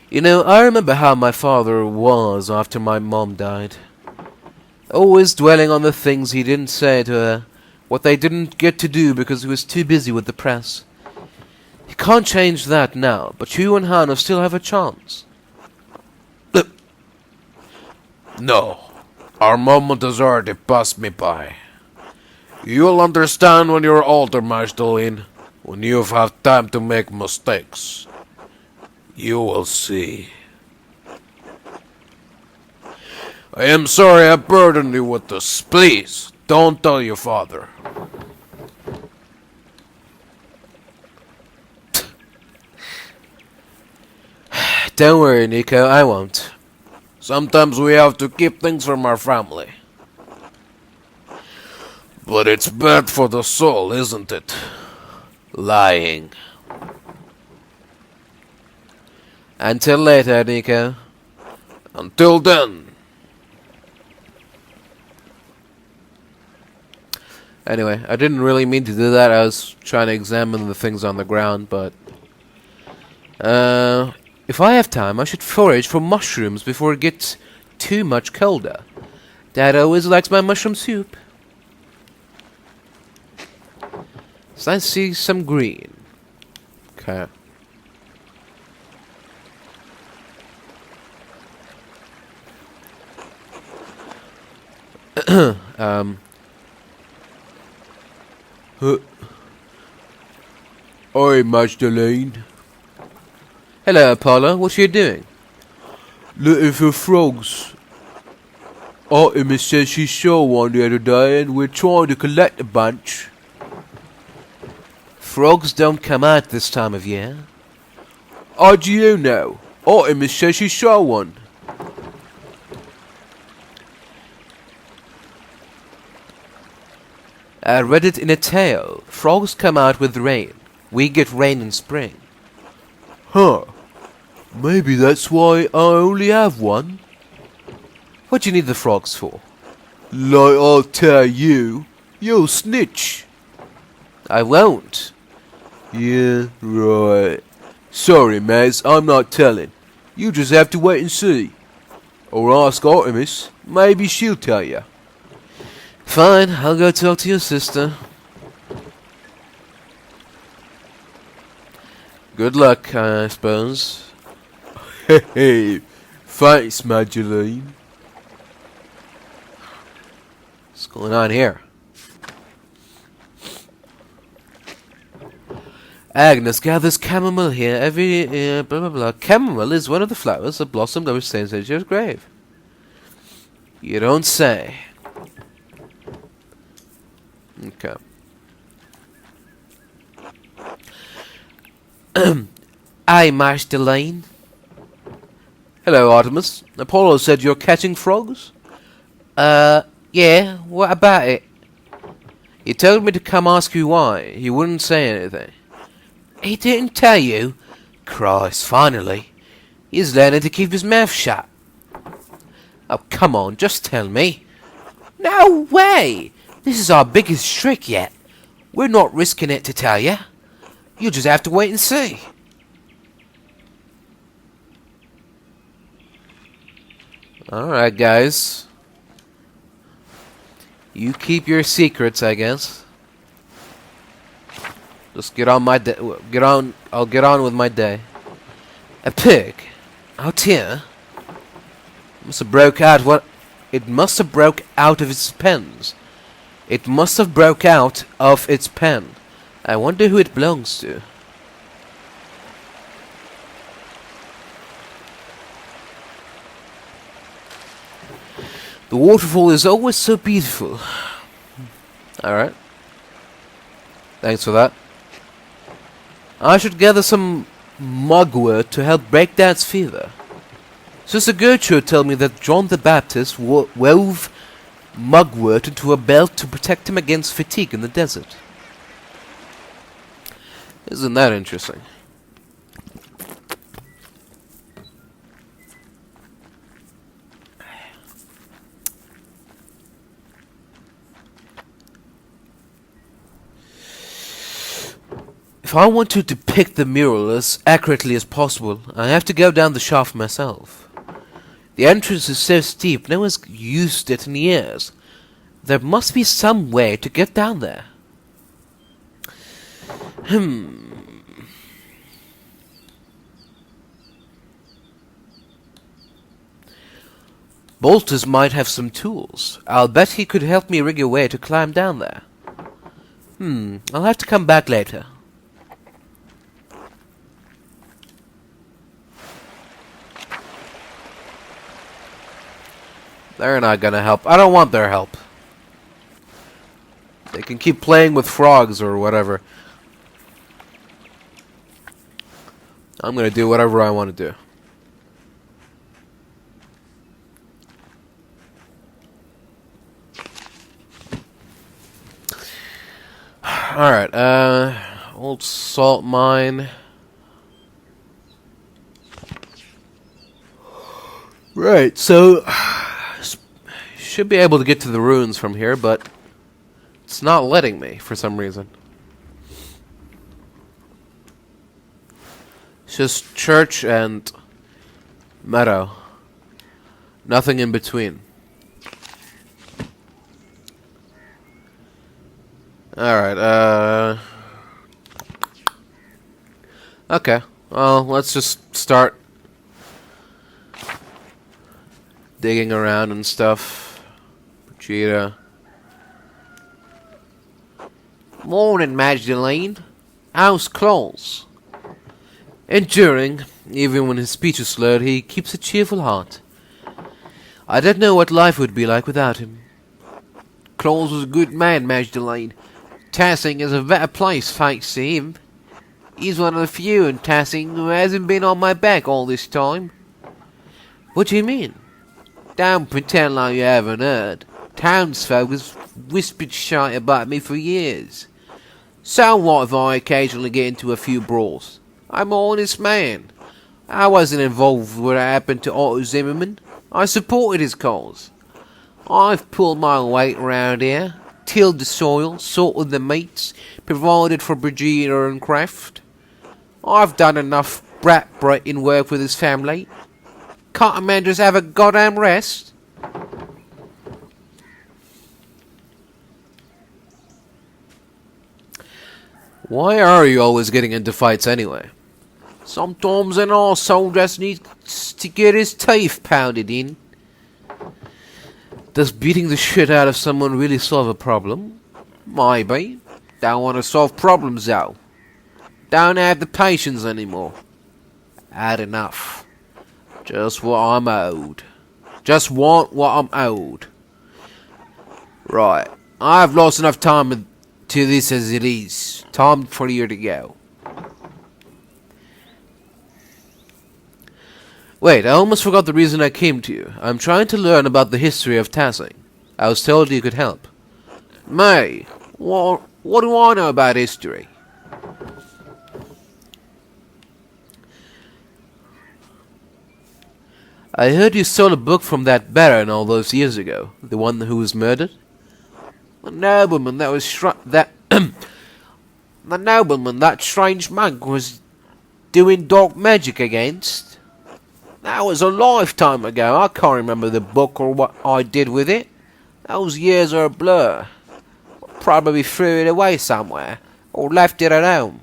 You know, I remember how my father was after my mom died. Always dwelling on the things he didn't say to her, what they didn't get to do because he was too busy with the press. He can't change that now, but you and Hannah still have a chance.
No. Our moment has already passed me by. You'll understand when you're older, Magdalene. When you've had time to make mistakes. You will see. I am sorry I burdened you with this. Please, don't tell your father.
Don't worry, Nico, I won't.
Sometimes we have to keep things from our family. But it's bad for the soul, isn't it? Lying.
Until later, Nico.
Until then.
Anyway, I didn't really mean to do that. I was trying to examine the things on the ground, but... if I have time, I should forage for mushrooms before it gets too much colder. Dad always likes my mushroom soup. So I see some green. Okay.
Oi, Magdalene.
Hello, Apollo. What are you doing?
Looking for frogs.
Artemis says she saw one the other day and we're trying to collect a bunch.
Frogs don't come out this time of year.
How do you know? Artemis says she saw one.
I read it in a tale. Frogs come out with rain. We get rain in spring.
Huh. Maybe that's why I only have one.
What do you need the frogs for?
Like I'll tell you, you'll snitch.
I won't.
Yeah, right. Sorry, Maz, I'm not telling. You just have to wait and see. Or ask Artemis. Maybe she'll tell you.
Fine, I'll go talk to your sister.
Good luck, I suppose. Hey, thanks, Magdalene.
What's going on here? Agnes gathers chamomile here every blah blah blah. Chamomile is one of the flowers that blossomed over Saint Saviour's grave. You don't say. Okay. Aye, Magdalene.
Hello, Artemis. Apollo said you're catching frogs?
Yeah, what about it? He told me to come ask you why. He wouldn't say anything. He didn't tell you? Christ, finally. He's learning to keep his mouth shut. Oh, come on, just tell me. No way! This is our biggest trick yet. We're not risking it to tell you. You'll just have to wait and see. Alright, guys. You keep your secrets, I guess. Just get on my day. I'll get on with my day. A pig out here must have broke out what? It must have broke out of its pens. It must have broke out of its pen. I wonder who it belongs to. The waterfall is always so beautiful. Alright. Thanks for that. I should gather some mugwort to help break down its fever. Sister Gertrude told me that John the Baptist wove mugwort into a belt to protect him against fatigue in the desert. Isn't that interesting? If I want to depict the mural as accurately as possible, I have to go down the shaft myself. The entrance is so steep, no one's used it in years. There must be some way to get down there. Bolters might have some tools. I'll bet he could help me rig a way to climb down there. I'll have to come back later. They're not gonna help. I don't want their help. They can keep playing with frogs or whatever. I'm gonna do whatever I want to do. Alright, old salt mine. Right, so should be able to get to the ruins from here, but it's not letting me for some reason. It's just church and meadow. Nothing in between. Alright, okay, well, let's just start digging around and stuff. Cheetah. Morning, Magdalene. How's Claus? Enduring, even when his speech is slurred, he keeps a cheerful heart.
I don't know what life would be like without him. Claus was a good man, Magdalene. Tassing is a better place, thanks to him. He's one of the few in Tassing who hasn't been on my back all this time. What do you mean? Don't pretend like you haven't heard. Townsfolk has whispered shite about me for years. So what if I occasionally get into a few brawls? I'm an honest man. I wasn't involved with what happened to Otto Zimmerman. I supported his cause. I've pulled my weight around here, tilled the soil, sorted the meats, provided for Brigida and Kraft. I've done enough brat-breaking work with his family. Can't a man just have a goddamn rest? Why are you always getting into fights anyway? Sometimes an arsehole just needs to get his teeth pounded in. Does beating the shit out of someone really solve a problem? Maybe. Don't want to solve problems though. Don't have the patience anymore. Had enough. Just what I'm owed. Just want what I'm owed. Right. I've lost enough time to this as it is. Time for you to go. Wait, I almost forgot the reason I came to you. I'm trying to learn about the history of Tassing. I was told you could help. May, what do I know about history? I heard you stole a book from that baron all those years ago. The one who was murdered? The nobleman that was the nobleman that strange monk was doing dark magic against. That was a lifetime ago. I can't remember the book or what I did with it. Those years are a blur. Probably threw it away somewhere, or left it at home.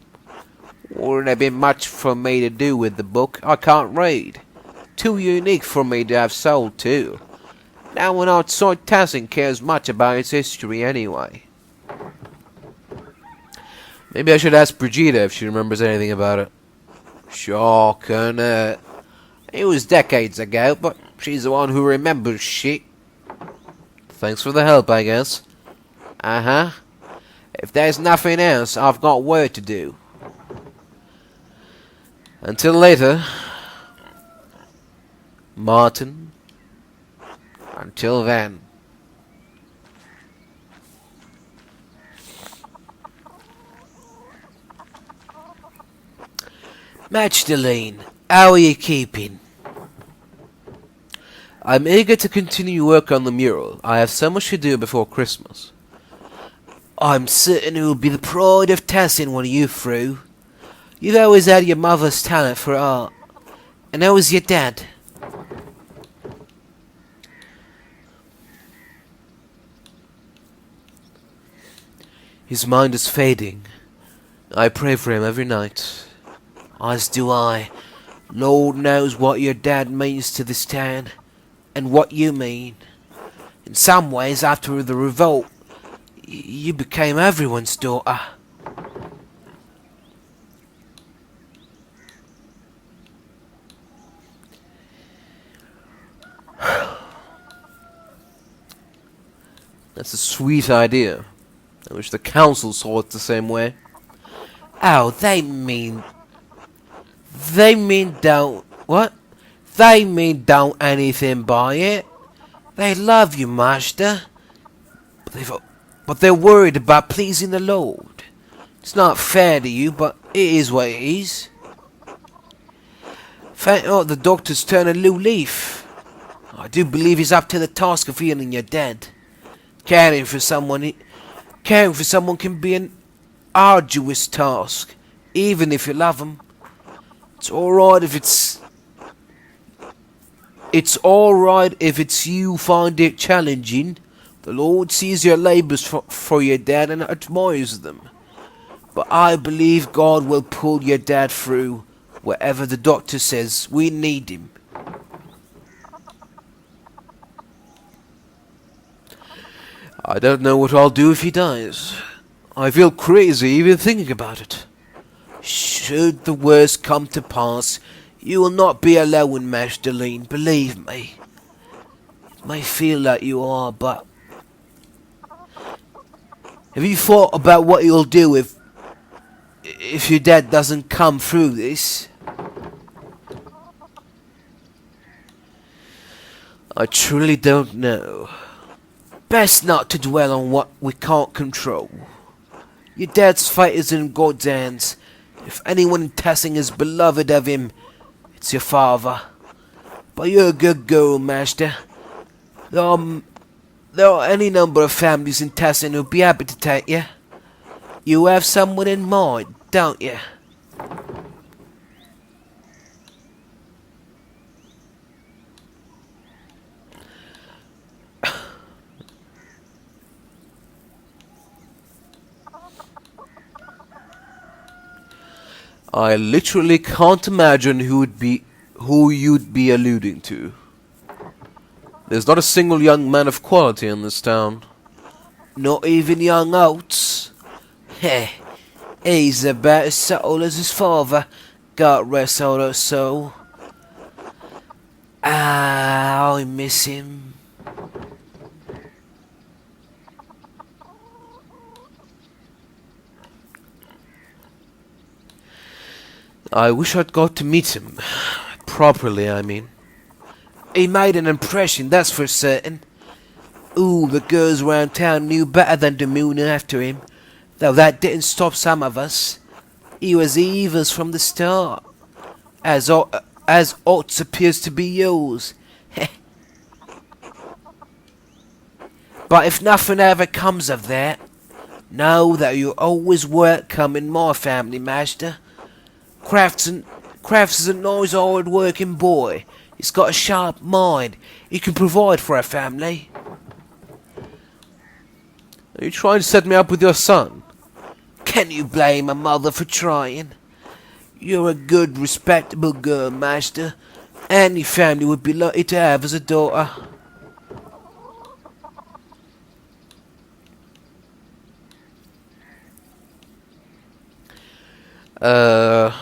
Wouldn't have been much for me to do with the book. I can't read. Too unique for me to have sold to. No one outside Tassing cares much about its history anyway. Maybe I should ask Brigida if she remembers anything about it. Sure, couldn't. It was decades ago, but she's the one who remembers shit. Thanks for the help, I guess. Uh-huh. If there's nothing else, I've got work to do. Until later, Martin. Until then.
Magdalene, how are you keeping?
I'm eager to continue work on the mural. I have so much to do before Christmas.
I'm certain it will be the pride of Tassing when you're through. You've always had your mother's talent for art. And how was your dad?
His mind is fading. I pray for him every night.
As do I. Lord knows what your dad means to this town. And what you mean. In some ways, after the revolt, you became everyone's daughter.
That's a sweet idea. I wish the council saw it the same way.
Oh, they mean don't... What? They mean don't anything by it. They love you, Master. But they're worried about pleasing the Lord. It's not fair to you, but it is what it is. Thank God the doctor's turned a new leaf. I do believe he's up to the task of healing your dead. Caring for someone can be an arduous task, even if you love them. It's alright if it's you find it challenging. The Lord sees your labours for your dad and admires them. But I believe God will pull your dad through wherever the doctor says we need him.
I don't know what I'll do if he dies. I feel crazy even thinking about it.
Should the worst come to pass, you will not be alone, Magdalene, believe me.
May feel like you are, but have you thought about what you'll do if your dad doesn't come through this? I truly don't know. Best not to dwell on what we can't control. Your dad's fate is in God's hands. If anyone in Tassing is beloved of him, it's your father. But you're a good girl, Master. There are any number of families in Tassing who'd be happy to take you. You have someone in mind, don't you?
I literally can't imagine who you'd be alluding to. There's not a single young man of quality in this town.
Not even young Oates. Heh, he's about as subtle as his father. God rest all her soul. Ah, I miss him.
I wish I'd got to meet him. Properly, I mean.
He made an impression, that's for certain. Ooh, the girls round town knew better than to moon after him. Though that didn't stop some of us. He was Eva's from the start. As Ots appears to be yours. But if nothing ever comes of that, know that you're always welcome in my family, Master. Crafts is a nice hard-working boy. He's got a sharp mind. He can provide for a family.
Are you trying to set me up with your son?
Can you blame a mother for trying? You're a good, respectable girl, Master. Any family would be lucky to have as a daughter.
I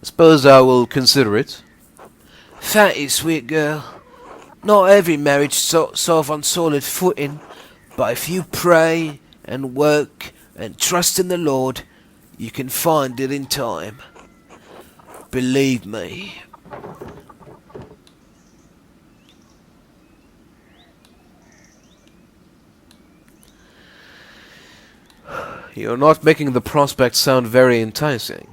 suppose I will consider it.
Thank you, sweet girl. Not every marriage starts off on solid footing, but if you pray and work and trust in the Lord, you can find it in time. Believe me.
You're not making the prospect sound very enticing.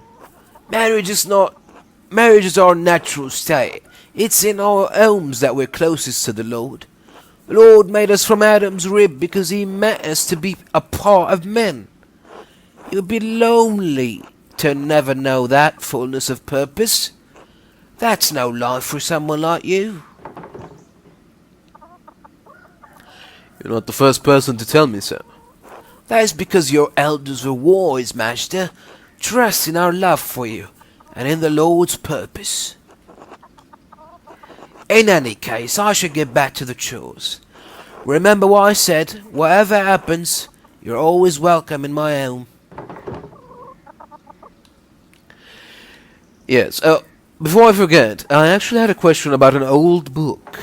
Marriage is our natural state. It's in our homes that we're closest to the Lord. The Lord made us from Adam's rib because he meant us to be a part of men. It would be lonely to never know that fullness of purpose. That's no life for someone like you.
You're not the first person to tell me so.
That is because your elders were wise, Master. Trust in our love for you, and in the Lord's purpose. In any case, I should get back to the chores. Remember what I said, whatever happens, you're always welcome in my home.
Yes, before I forget, I actually had a question about an old book.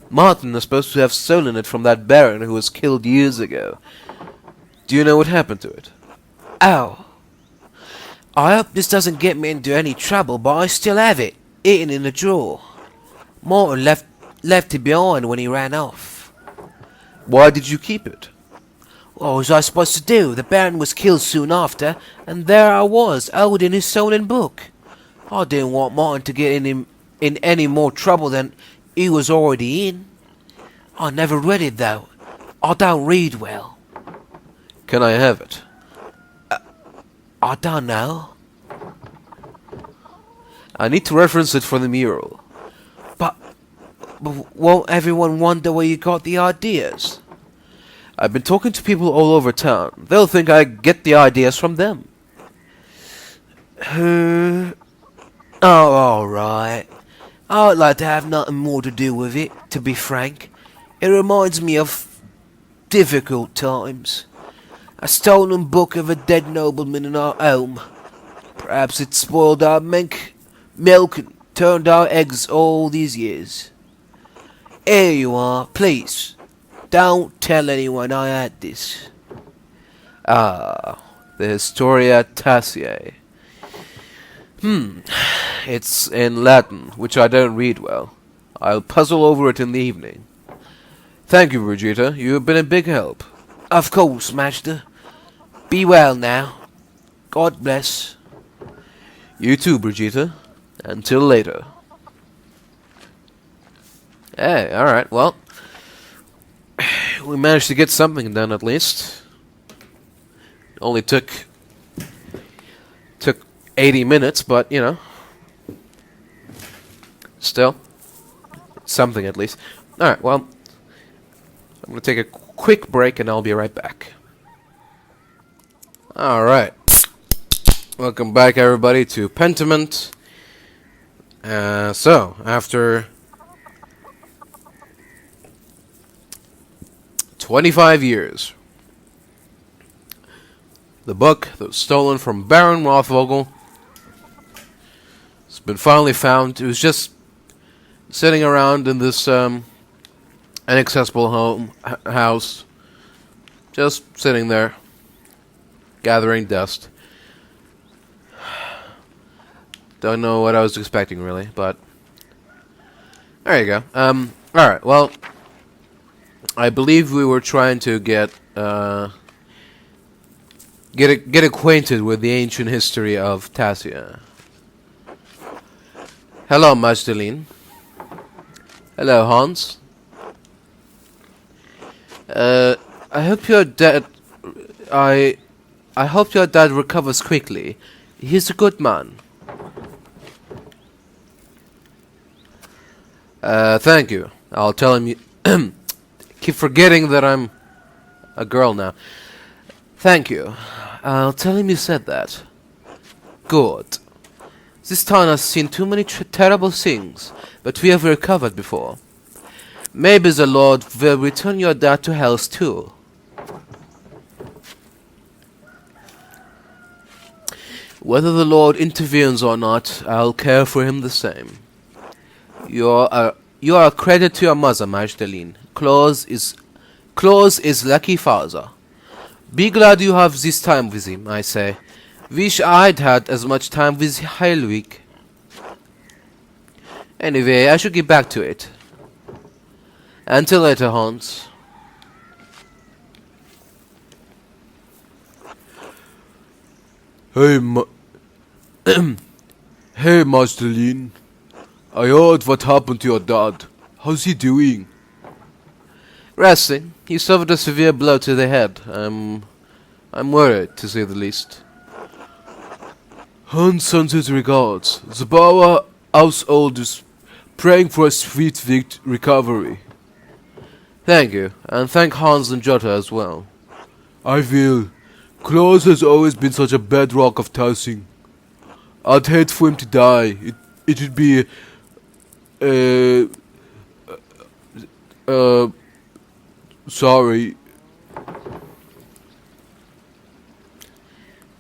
Martin is supposed to have stolen it from that baron who was killed years ago. Do you know what happened to it?
Oh. I hope this doesn't get me into any trouble, but I still have it, hidden in a drawer. Martin left it behind when he ran off.
Why did you keep it?
What was I supposed to do? The Baron was killed soon after, and there I was, holding his stolen book. I didn't want Martin to get in any more trouble than he was already in. I never read it, though. I don't read well.
Can I have it?
I don't know.
I need to reference it for the mural.
But won't everyone wonder where you got the ideas?
I've been talking to people all over town. They'll think I get the ideas from them.
Oh, alright. I'd like to have nothing more to do with it, to be frank. It reminds me of difficult times. A stolen book of a dead nobleman in our home. Perhaps it spoiled our milk and turned our eggs all these years. Here you are, please. Don't tell anyone I had this.
Ah, the Historia Tassiae. It's in Latin, which I don't read well. I'll puzzle over it in the evening. Thank you, Brigitta. You have been a big help.
Of course, Master. Be well now. God bless.
You too, Brigitta. Until later. Hey, alright, well. We managed to get something done at least. Only took 80 minutes, but, you know. Still. Something at least. Alright, well. I'm going to take a quick break and I'll be right back. Alright. Welcome back, everybody, to Pentiment. So, after 25 years, the book that was stolen from Baron Rothvogel has been finally found. It was just sitting around in this inaccessible house, just sitting there, gathering dust. Don't know what I was expecting, really, but there you go. Alright, well, I believe we were trying to get acquainted with the ancient history of Tassiae. Hello, Magdalene. Hello, Hans. I hope your dad... I hope your dad recovers quickly. He's a good man. Thank you. I'll tell him you... Keep forgetting that I'm a girl now. Thank you. I'll tell him you said that. Good. This town has seen too many terrible things, but we have recovered before. Maybe the Lord will return your dad to health too. Whether the Lord intervenes or not, I'll care for him the same. You are a credit to your mother, Magdalene. Claus is lucky father. Be glad you have this time with him, I say. Wish I'd had as much time with Heilwig. Anyway, I should get back to it. Until later, Hans.
Hey, hey, Magdalene. I heard what happened to your dad. How's he doing?
Resting. He suffered a severe blow to the head. I'm worried, to say the least.
Hans sends his regards. The Bauer household is praying for a sweet recovery.
Thank you, and thank Hans and Jota as well.
I will. Klaus has always been such a bedrock of Tassing. I'd hate for him to die. It would be... sorry.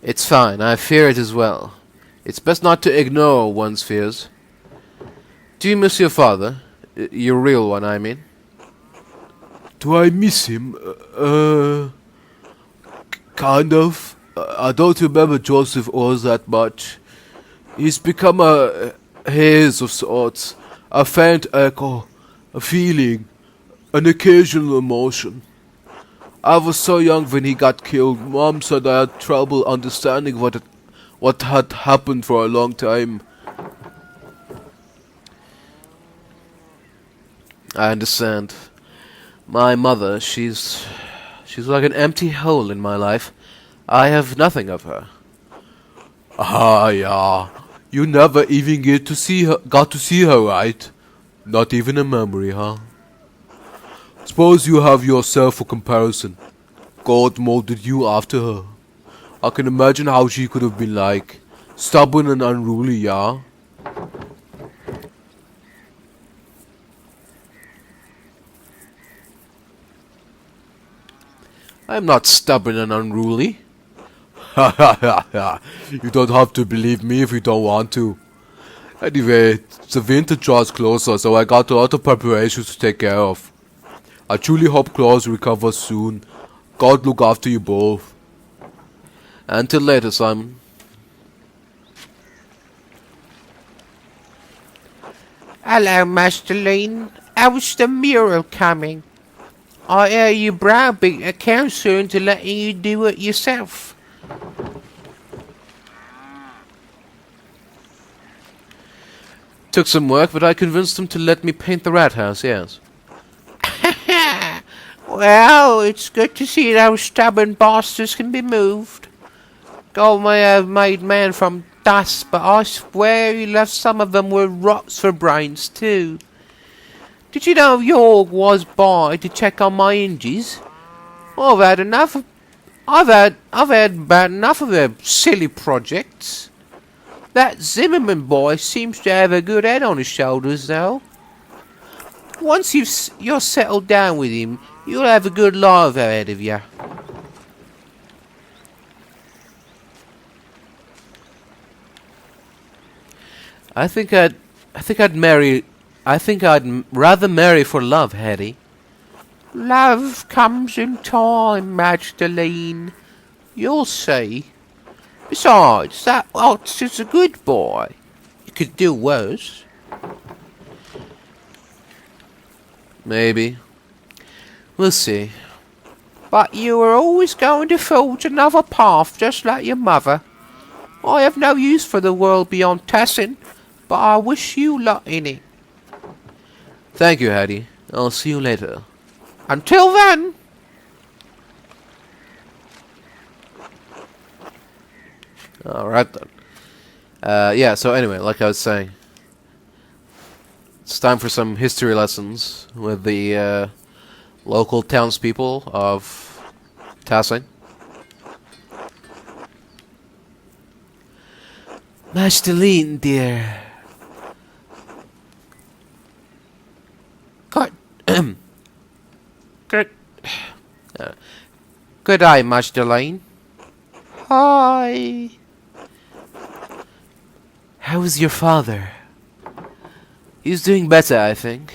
It's fine, I fear it as well. It's best not to ignore one's fears. Do you miss your father? Your real one, I mean.
Do I miss him? Kind of. I don't remember Joseph all that much. He's become a haze of sorts. A faint echo. A feeling. An occasional emotion. I was so young when he got killed. Mom said I had trouble understanding what had happened for a long time.
I understand. My mother, she's like an empty hole in my life. I have nothing of her.
Ah, yeah. You never even got to see her, right? Not even a memory, huh? Suppose you have yourself for comparison. God molded you after her. I can imagine how she could have been like. Stubborn and unruly, yeah?
I'm not stubborn and unruly.
Ha ha ha ha. You don't have to believe me if you don't want to.
Anyway, the winter draws closer, so I got a lot of preparations to take care of. I truly hope Claus recovers soon. God look after you both. Until later, Simon.
Hello, Magdalene. How's the mural coming? I hear you browbeat a council into letting you do it yourself.
Took some work, but I convinced him to let me paint the rat house, yes.
Well, it's good to see those stubborn bastards can be moved. God may have made man from dust, but I swear he left some of them with rots for brains too. Did you know York was by to check on my hinges? I've had enough. I've had about enough of their silly projects. That Zimmerman boy seems to have a good head on his shoulders, though. Once you're settled down with him, you'll have a good life ahead of you.
I think I'd rather marry for love, Hetty.
Love comes in time, Magdalene. You'll see. Besides, that Ox is a good boy. You could do worse.
Maybe. We'll see.
But you were always going to forge another path, just like your mother. I have no use for the world beyond Tassing, but I wish you luck in it.
Thank you, Hattie. I'll see you later.
Until then.
Alright then. Yeah, so anyway, like I was saying, it's time for some history lessons with the local townspeople of Tassing.
Magdalene, dear. Good day, Magdalene. Hi.
How's your father? He's doing better, I think.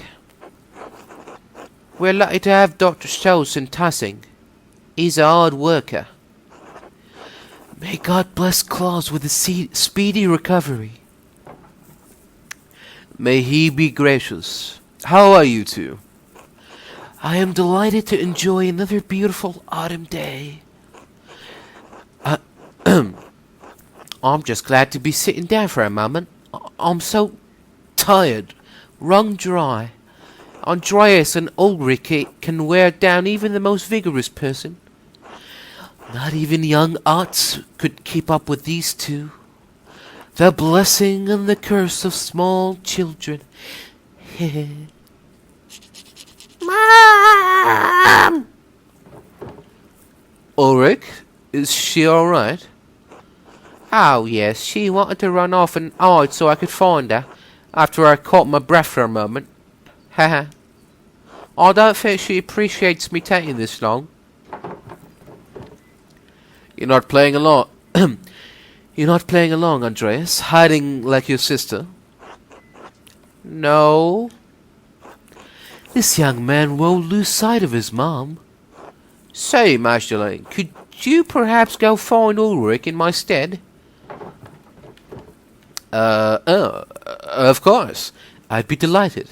We're lucky to have Dr. Stolz in Tassing. He's a hard worker.
May God bless Claus with a speedy recovery. May he be gracious. How are you two?
I am delighted to enjoy another beautiful autumn day. I'm just glad to be sitting down for a moment. I'm so tired, wrung dry. Andreas and Ulrich can wear down even the most vigorous person. Not even young Otts could keep up with these two. The blessing and the curse of small children. Mom!
Ulrich, is she alright?
Oh, yes, she wanted to run off and hide so I could find her, after I caught my breath for a moment. Haha. I don't think she appreciates me taking this long.
You're not playing along. You're not playing along, Andreas, hiding like your sister.
No.
This young man won't lose sight of his mom.
Say, Magdalene, could you perhaps go find Ulrich in my stead?
Of course. I'd be delighted.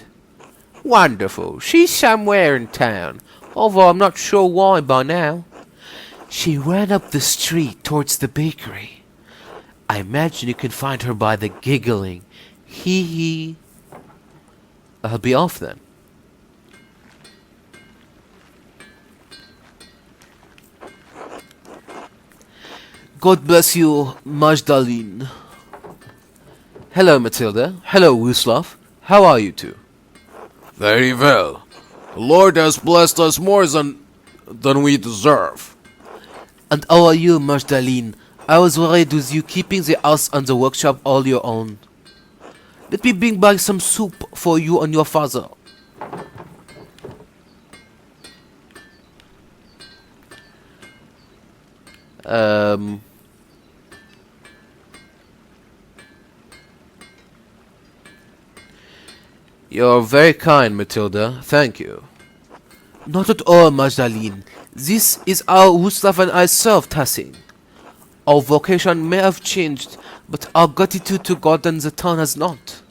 Wonderful. She's somewhere in town, although I'm not sure why by now.
She ran up the street towards the bakery. I imagine you can find her by the giggling. Hee hee. I'll be off then. God bless you, Magdalene. Hello, Matilda. Hello, Wuslav. How are you two?
Very well. The Lord has blessed us more than we deserve.
And how are you, Magdalene? I was worried with you keeping the house and the workshop all your own. Let me bring back some soup for you and your father. You're very kind, Matilda. Thank you.
Not at all, Magdalene. This is how Gustav and I serve Tassing. Our vocation may have changed, but our gratitude to God and the town has not.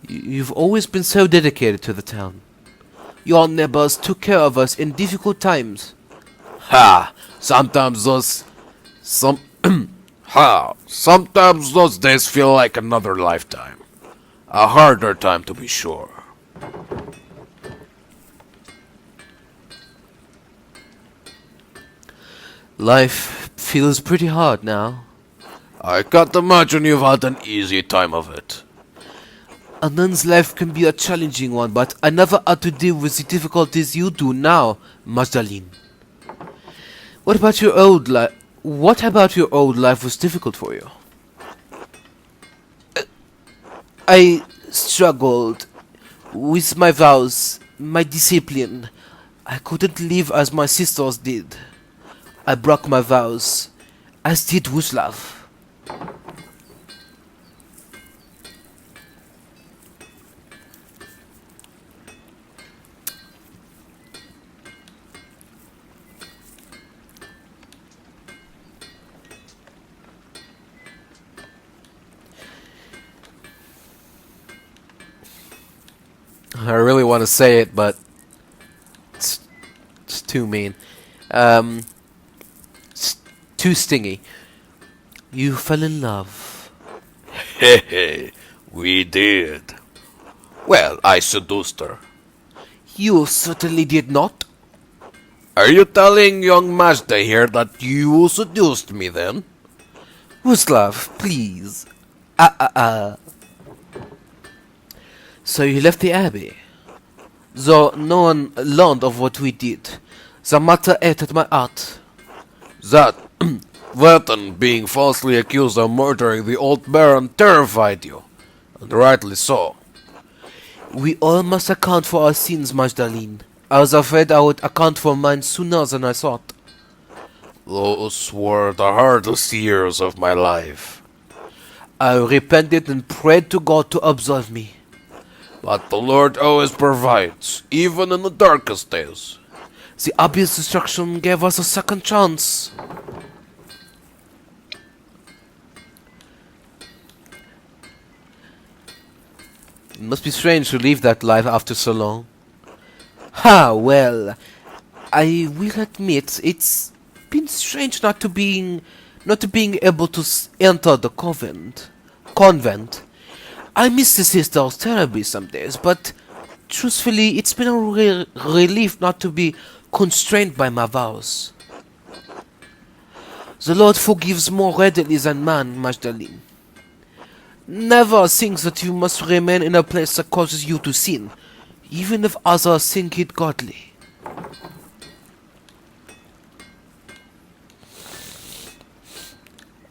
You've always been so dedicated to the town. Your neighbors took care of us in difficult times.
Ha! Sometimes those days feel like another lifetime. A harder time to be sure.
Life feels pretty hard now.
I can't imagine you've had an easy time of it.
A nun's life can be a challenging one, but I never had to deal with the difficulties you do now, Magdalene. What about your old life? What about your old life was difficult for you? I struggled with my vows, my discipline. I couldn't live as my sisters did. I broke my vows, as did Gustav.
I really want to say it, but it's too mean. It's too stingy. You fell in love.
Hehe, we did. Well, I seduced her.
You certainly did not.
Are you telling young Mazda here that you seduced me then?
Gustav, please. So you left the abbey. Though no one learned of what we did, the matter ate at my heart.
That and being falsely accused of murdering the old baron terrified you. And rightly so.
We all must account for our sins, Magdalene. I was afraid I would account for mine sooner than I thought.
Those were the hardest years of my life.
I repented and prayed to God to absolve me.
But the Lord always provides, even in the darkest days.
The abbey's destruction gave us a second chance. It must be strange to leave that life after so long. Well, I will admit it's been strange not to being able to enter the convent. I miss the sisters terribly some days, but truthfully, it's been a relief not to be constrained by my vows. The Lord forgives more readily than man, Magdalene. Never think that you must remain in a place that causes you to sin, even if others think it godly.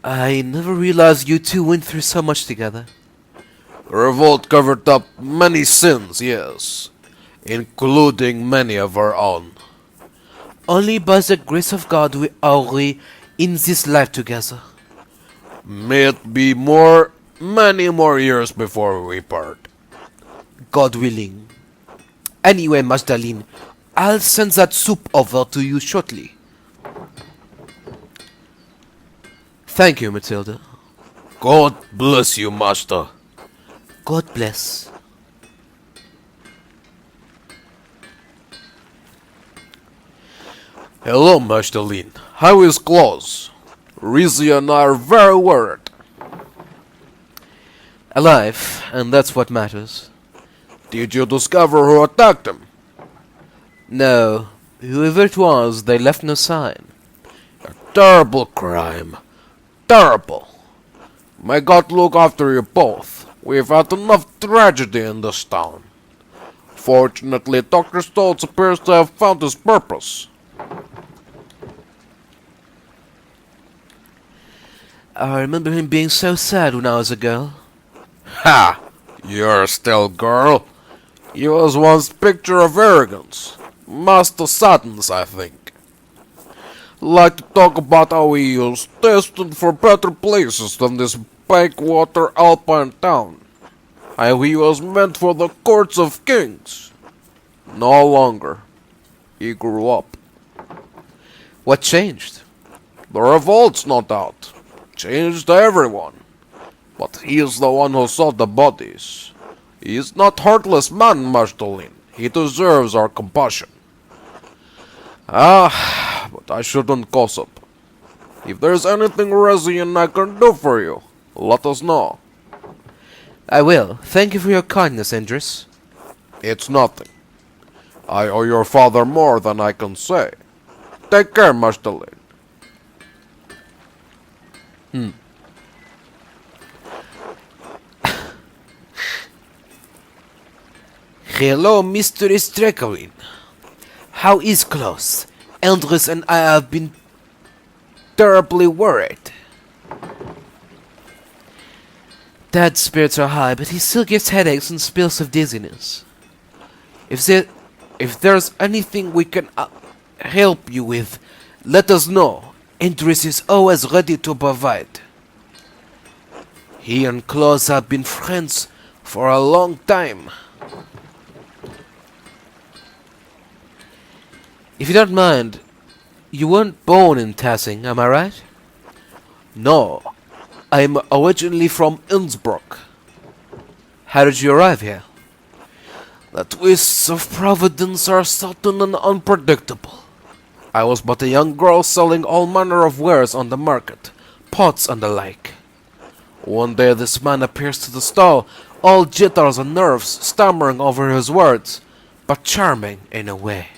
I never realized you two went through so much together.
Revolt covered up many sins, yes, including many of our own.
Only by the grace of God are we in this life together.
May it be many more years before we part.
God willing. Anyway, Magdalene, I'll send that soup over to you shortly. Thank you, Matilda.
God bless you, Master.
God bless.
Hello, Magdalene. How is Claus? Rizzi and I are very worried.
Alive, and that's what matters.
Did you discover who attacked him?
No, whoever it was, they left no sign.
A terrible crime. Terrible. May God look after you both. We've had enough tragedy in this town. Fortunately, Dr. Stoltz appears to have found his purpose.
I remember him being so sad when I was a girl.
Ha! You're still girl. He was once picture of arrogance. Master Satins, I think. Like to talk about how he is destined for better places than this backwater alpine town. How he was meant for the courts of kings. No longer. He grew up.
What changed?
The revolts, no doubt, changed everyone. But he is the one who saw the bodies. He is not heartless man, Magdalene. He deserves our compassion. But I shouldn't gossip. If there's anything Rezian I can do for you, let us know.
I will. Thank you for your kindness, Indris.
It's nothing. I owe your father more than I can say. Take care, Magdalene.
Hello, Mr. Streckelin. How is Klaus? Andres and I have been terribly worried.
Dad's spirits are high, but he still gets headaches and spells of dizziness. If there's anything we can help you with, let us know. Andres is always ready to provide. He and Klaus have been friends for a long time. If you don't mind, you weren't born in Tassing, am I right?
No, I'm originally from Innsbruck.
How did you arrive here?
The twists of Providence are sudden and unpredictable.
I was but a young girl selling all manner of wares on the market, pots and the like. One day this man appears to the stall, all jitters and nerves, stammering over his words, but charming in a way.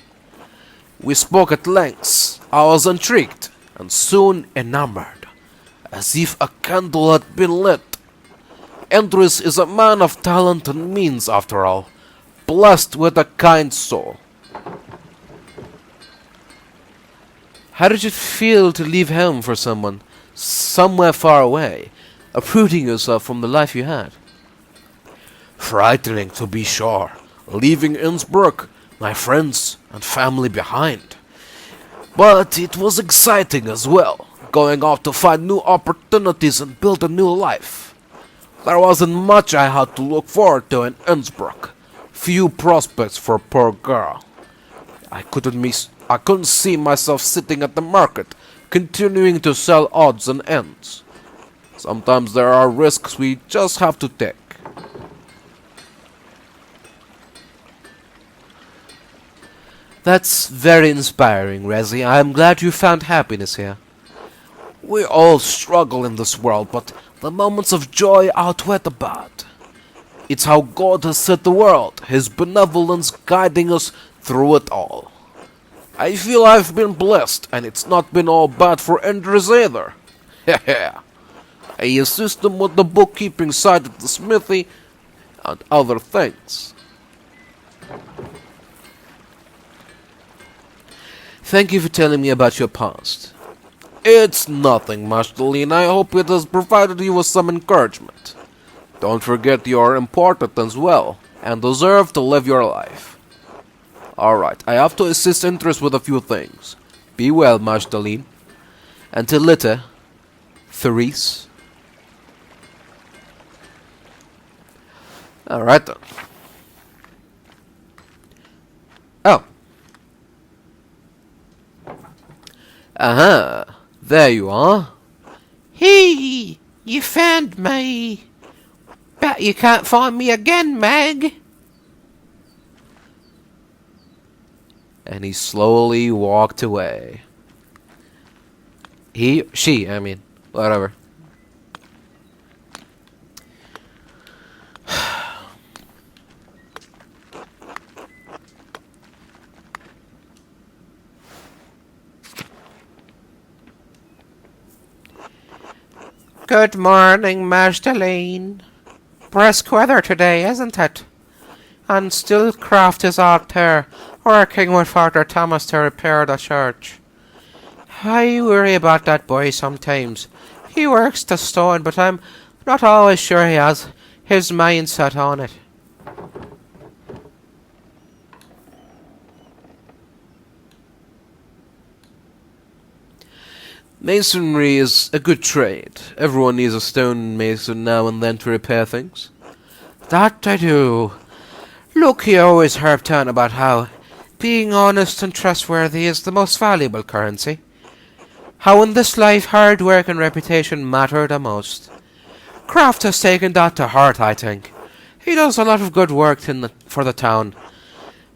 We spoke at length. I was intrigued, and soon enamored, as if a candle had been lit. Andres is a man of talent and means, after all, blessed with a kind soul. How did it feel to leave home for someone, somewhere far away, uprooting yourself from the life you had?
Frightening, to be sure. Leaving Innsbruck, my friends and family behind. But it was exciting as well, going off to find new opportunities and build a new life. There wasn't much I had to look forward to in Innsbruck. Few prospects for a poor girl. I couldn't see myself sitting at the market, continuing to sell odds and ends. Sometimes there are risks we just have to take.
That's very inspiring, Rezi. I'm glad you found happiness here.
We all struggle in this world, but the moments of joy outweigh the bad. It's how God has set the world, His benevolence guiding us through it all. I feel I've been blessed, and it's not been all bad for Andres either. Hehe. I assist him with the bookkeeping side of the smithy and other things.
Thank you for telling me about your past.
It's nothing, Magdalene. I hope it has provided you with some encouragement. Don't forget you are important as well, and deserve to live your life. Alright, I have to assist Andres with a few things.
Be well, Magdalene. Until later, Therese.
Alright then.
Oh. There you are.
Hey, you found me. Bet you can't find me again, Mag.
And he slowly walked away. Whatever.
Good morning, Magdalene. Brisk weather today, isn't it? And still Craft is out there, working with Father Thomas to repair the church. I worry about that boy sometimes. He works the stone, but I'm not always sure he has his mind set on it.
Masonry is a good trade. Everyone needs a stone mason now and then to repair things.
That I do. Look, he always harped on about how being honest and trustworthy is the most valuable currency. How in this life hard work and reputation matter the most. Kraft has taken that to heart, I think. He does a lot of good work for the town.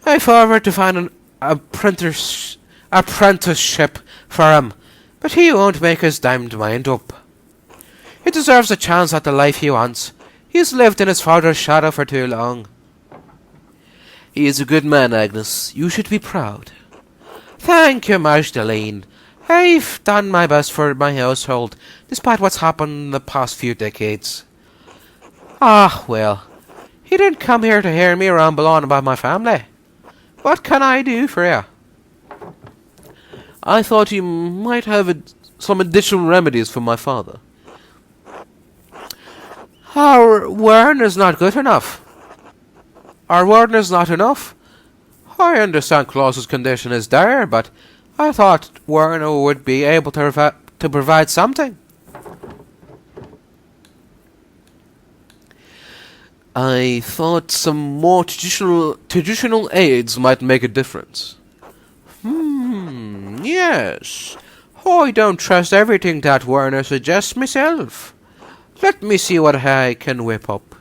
I've offered to find an apprenticeship for him, but he won't make his damned mind up. He deserves a chance at the life he wants. He's lived in his father's shadow for too long.
He is a good man, Agnes. You should be proud.
Thank you, Magdalene. I've done my best for my household, despite what's happened in the past few decades. Ah, well, he didn't come here to hear me ramble on about my family. What can I do for you?
I thought you might have some additional remedies for my father.
Our word is not good enough. Our word is not enough. I understand Klaus's condition is dire, but I thought Werner would be able to provide something.
I thought some more traditional aids might make a difference.
Yes. I don't trust everything that Werner suggests myself. Let me see what I can whip up.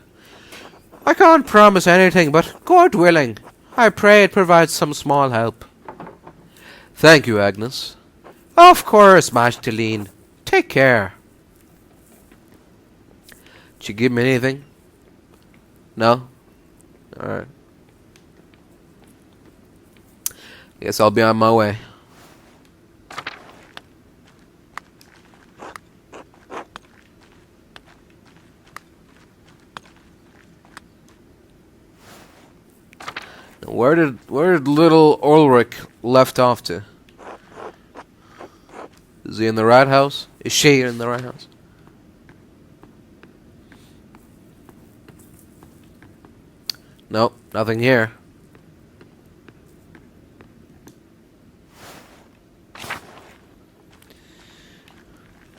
I can't promise anything, but God willing, I pray it provides some small help.
Thank you, Agnes.
Of course, Magdalene. Take care.
Did you give me anything? No? Alright. Guess I'll be on my way. Now, where did little Ulrich left off to? Is he in the right house? Is she in the right house? Nope, nothing here.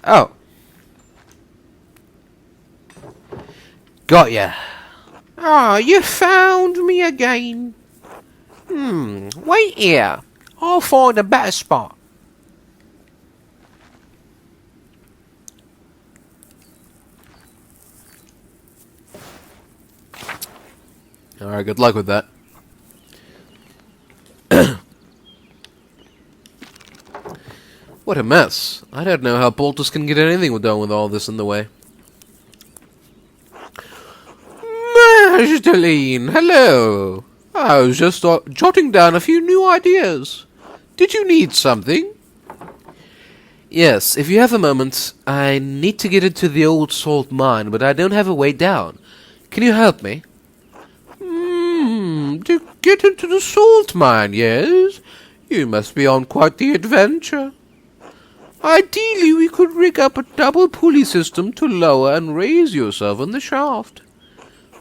Oh. Got ya.
Ah, you found me again. Wait here. I'll find a better spot.
Alright, good luck with that. What a mess. I don't know how Boltus can get anything done with all this in the way.
Magdalene, hello. I was just jotting down a few new ideas. Did you need something?
Yes, if you have a moment, I need to get into the old salt mine, but I don't have a way down. Can you help me?
To get into the salt mine, yes? You must be on quite the adventure. Ideally, we could rig up a double pulley system to lower and raise yourself in the shaft.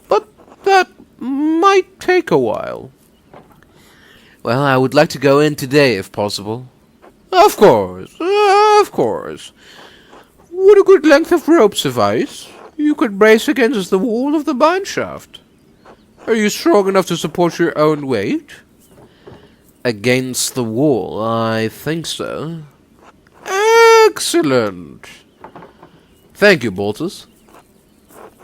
But that might take a while.
Well, I would like to go in today, if possible.
Of course, of course. Would a good length of rope suffice? You could brace against the wall of the mine shaft. Are you strong enough to support your own weight?
Against the wall, I think so.
Excellent.
Thank you, Boltus.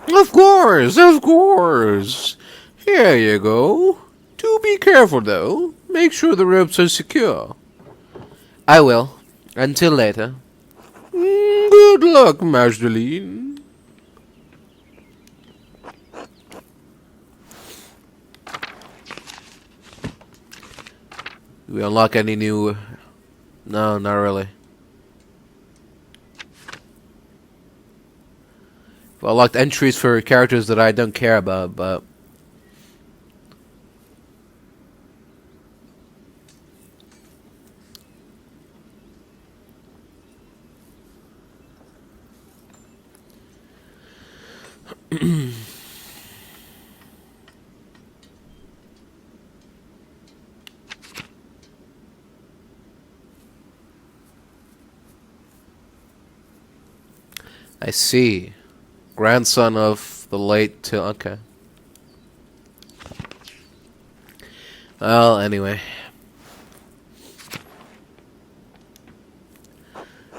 Of course, of course. Here you go. Do be careful, though. Make sure the ropes are secure.
I will. Until later.
Good luck, Magdalene.
Do we unlock any new... No, not really. Well, unlocked entries for characters that I don't care about, but... I see. Grandson of the late Till. Okay. Well, anyway.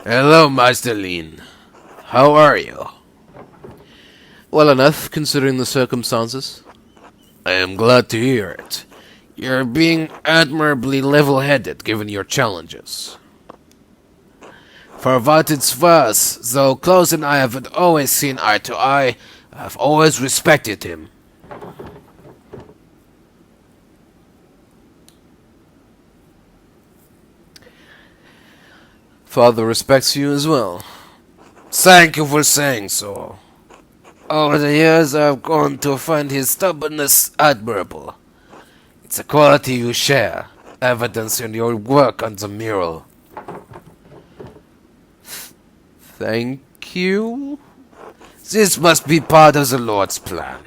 Hello, Master Lean. How are you?
Well enough, considering the circumstances.
I am glad to hear it. You're being admirably level-headed given your challenges. For what it's worth, though Close and I haven't always seen eye to eye, I've always respected him.
Father respects you as well.
Thank you for saying so. Over the years, I've grown to find his stubbornness admirable. It's a quality you share, evidence in your work on the mural.
Thank you?
This must be part of the Lord's plan.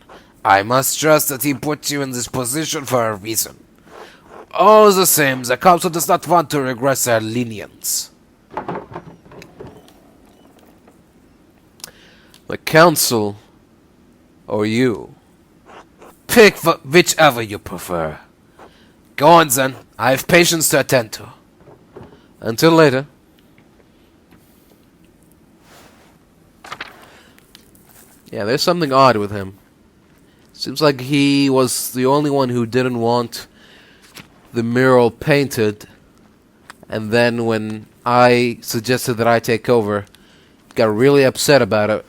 I must trust that he put you in this position for a reason. All the same, the Council does not want to regress their lenience.
The Council or you?
Pick whichever you prefer. Go on then, I have patients to attend to.
Until later. Yeah, there's something odd with him. Seems like he was the only one who didn't want the mural painted, and then when I suggested that I take over, got really upset about it,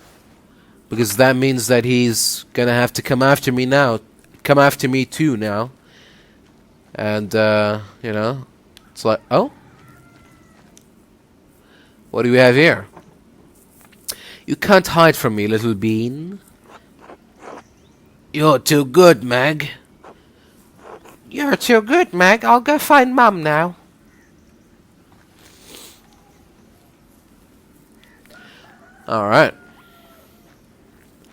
because that means that he's gonna have to come after me too now, and you know, it's like, oh, what do we have here? You can't hide from me, little bean.
You're too good, Mag.
You're too good, Meg. I'll go find Mum now.
Alright.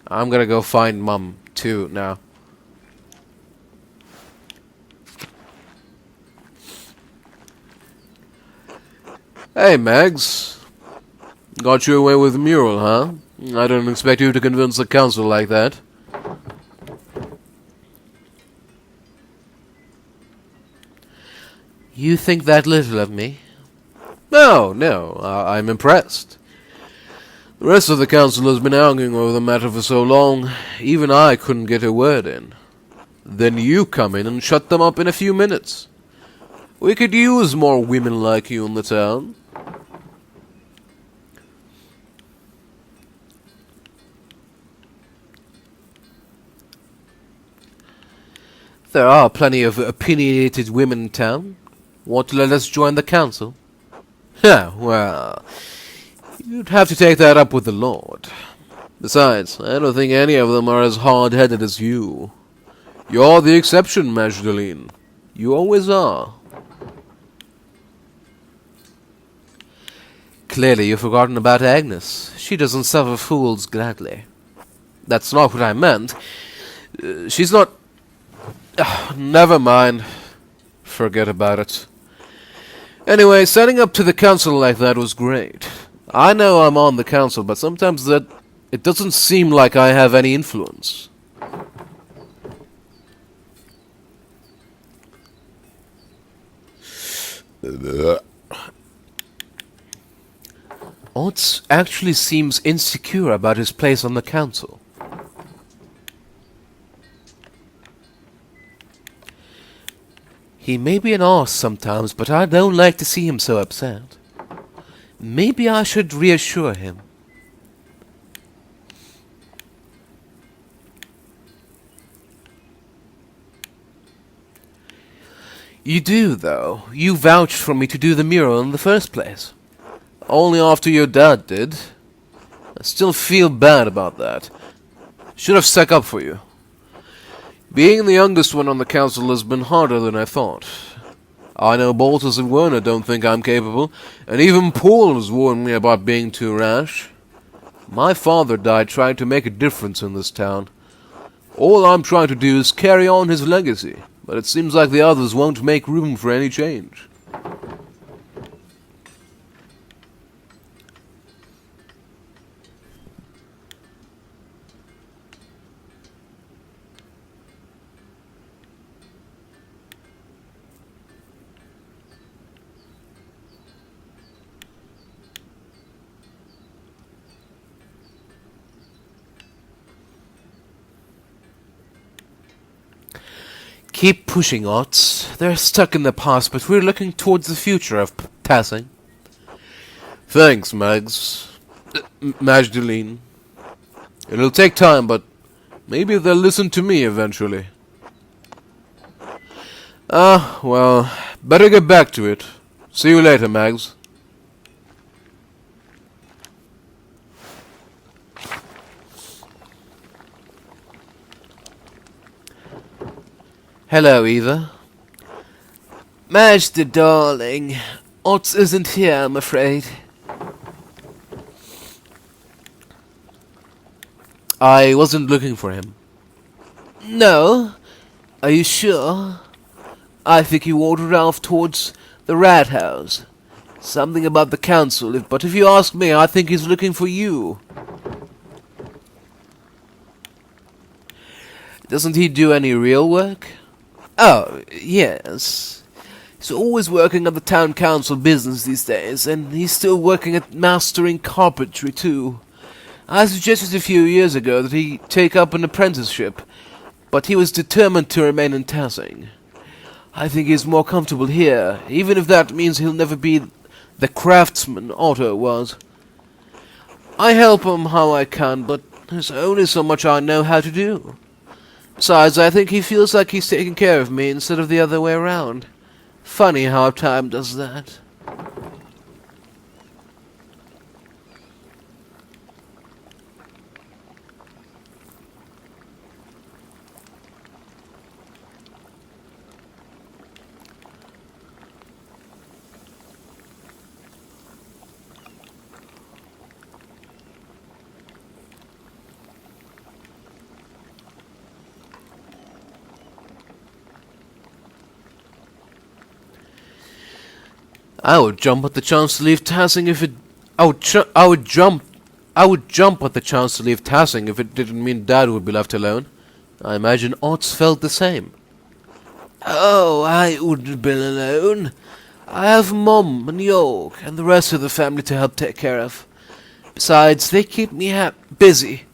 I'm gonna go find Mum, too, now. Hey, Mags. Got you away with the mural, huh? I didn't expect you to convince the council like that. You think that little of me? No, I'm impressed. The rest of the council has been arguing over the matter for so long, even I couldn't get a word in. Then you come in and shut them up in a few minutes. We could use more women like you in the town. There are plenty of opinionated women in town. Want to let us join the council? Yeah, well, you'd have to take that up with the Lord. Besides, I don't think any of them are as hard-headed as you. You're the exception, Magdalene. You always are. Clearly you've forgotten about Agnes. She doesn't suffer fools gladly. That's not what I meant. She's not... never mind. Forget about it. Anyway, setting up to the council like that was great. I know I'm on the council, but sometimes it doesn't seem like I have any influence. Otz actually seems insecure about his place on the council. He may be an arse sometimes, but I don't like to see him so upset. Maybe I should reassure him. You do, though. You vouched for me to do the mural in the first place. Only after your dad did. I still feel bad about that. Should have stuck up for you. Being the youngest one on the council has been harder than I thought. I know Boltus and Werner don't think I'm capable, and even Paul has warned me about being too rash. My father died trying to make a difference in this town. All I'm trying to do is carry on his legacy, but it seems like the others won't make room for any change. Keep pushing, Ots. They're stuck in the past, but we're looking towards the future of Tassing.
Thanks, Magdalene. It'll take time, but maybe they'll listen to me eventually. Well, better get back to it. See you later, Mags.
Hello, Eva. Majda, darling. Ots isn't here, I'm afraid. I wasn't looking for him. No? Are you sure? I think he wandered off towards the rat house. Something about the council, but if you ask me, I think he's looking for you. Doesn't he do any real work? Oh, yes. He's always working at the town council business these days, and he's still working at mastering carpentry, too. I suggested a few years ago that he take up an apprenticeship, but he was determined to remain in Tassing. I think he's more comfortable here, even if that means he'll never be the craftsman Otto was. I help him how I can, but there's only so much I know how to do. Besides, I think he feels like he's taking care of me instead of the other way around. Funny how time does that. I would jump at the chance to leave Tassing if it. I would jump at the chance to leave Tassing if it didn't mean Dad would be left alone. I imagine Ots felt the same. Oh, I wouldn't have been alone. I have Mom and York and the rest of the family to help take care of. Besides, they keep me busy.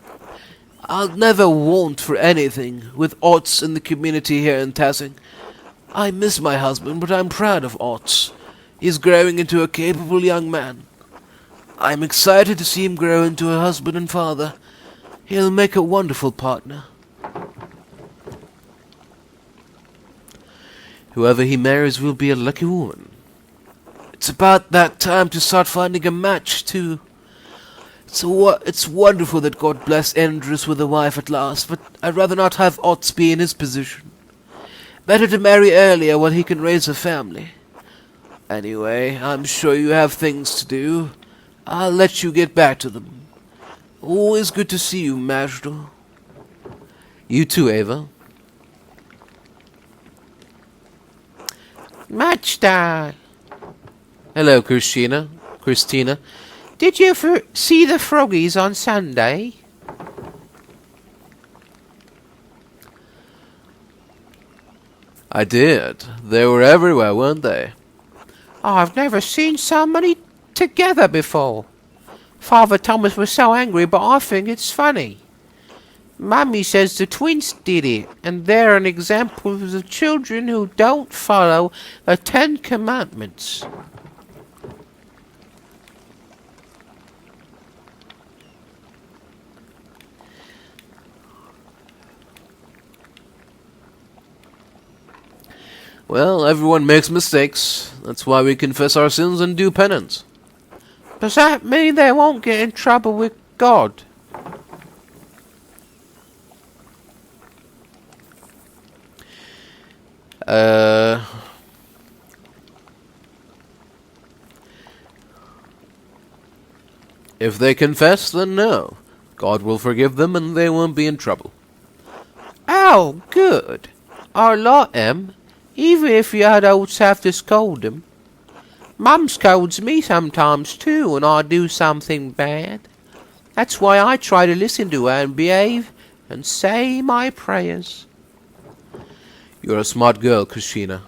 I'll never want for anything with Ots in the community here in Tassing. I miss my husband, but I'm proud of Ots. He's growing into a capable young man. I'm excited to see him grow into a husband and father. He'll make a wonderful partner. Whoever he marries will be a lucky woman. It's about that time to start finding a match, too. It's wonderful that God bless Endress with a wife at last, but I'd rather not have Ots be in his position. Better to marry earlier while he can raise a family. Anyway, I'm sure you have things to do. I'll let you get back to them. Always good to see you, Major. You too, Ava.
Majda!
Hello, Christina.
Did you see the froggies on Sunday?
I did. They were everywhere, weren't they?
I've never seen so many together before. Father Thomas was so angry, but I think it's funny. Mummy says the twins did it, and they're an example of the children who don't follow the 10 Commandments.
Well, everyone makes mistakes. That's why we confess our sins and do penance.
Does that mean they won't get in trouble with God?
If they confess, then no. God will forgive them and they won't be in trouble.
Oh, good. I'll let 'em, even if you adults have to scold them. Mum scolds me sometimes too when I do something bad. That's why I try to listen to her and behave and say my prayers.
You're a smart girl, Christina.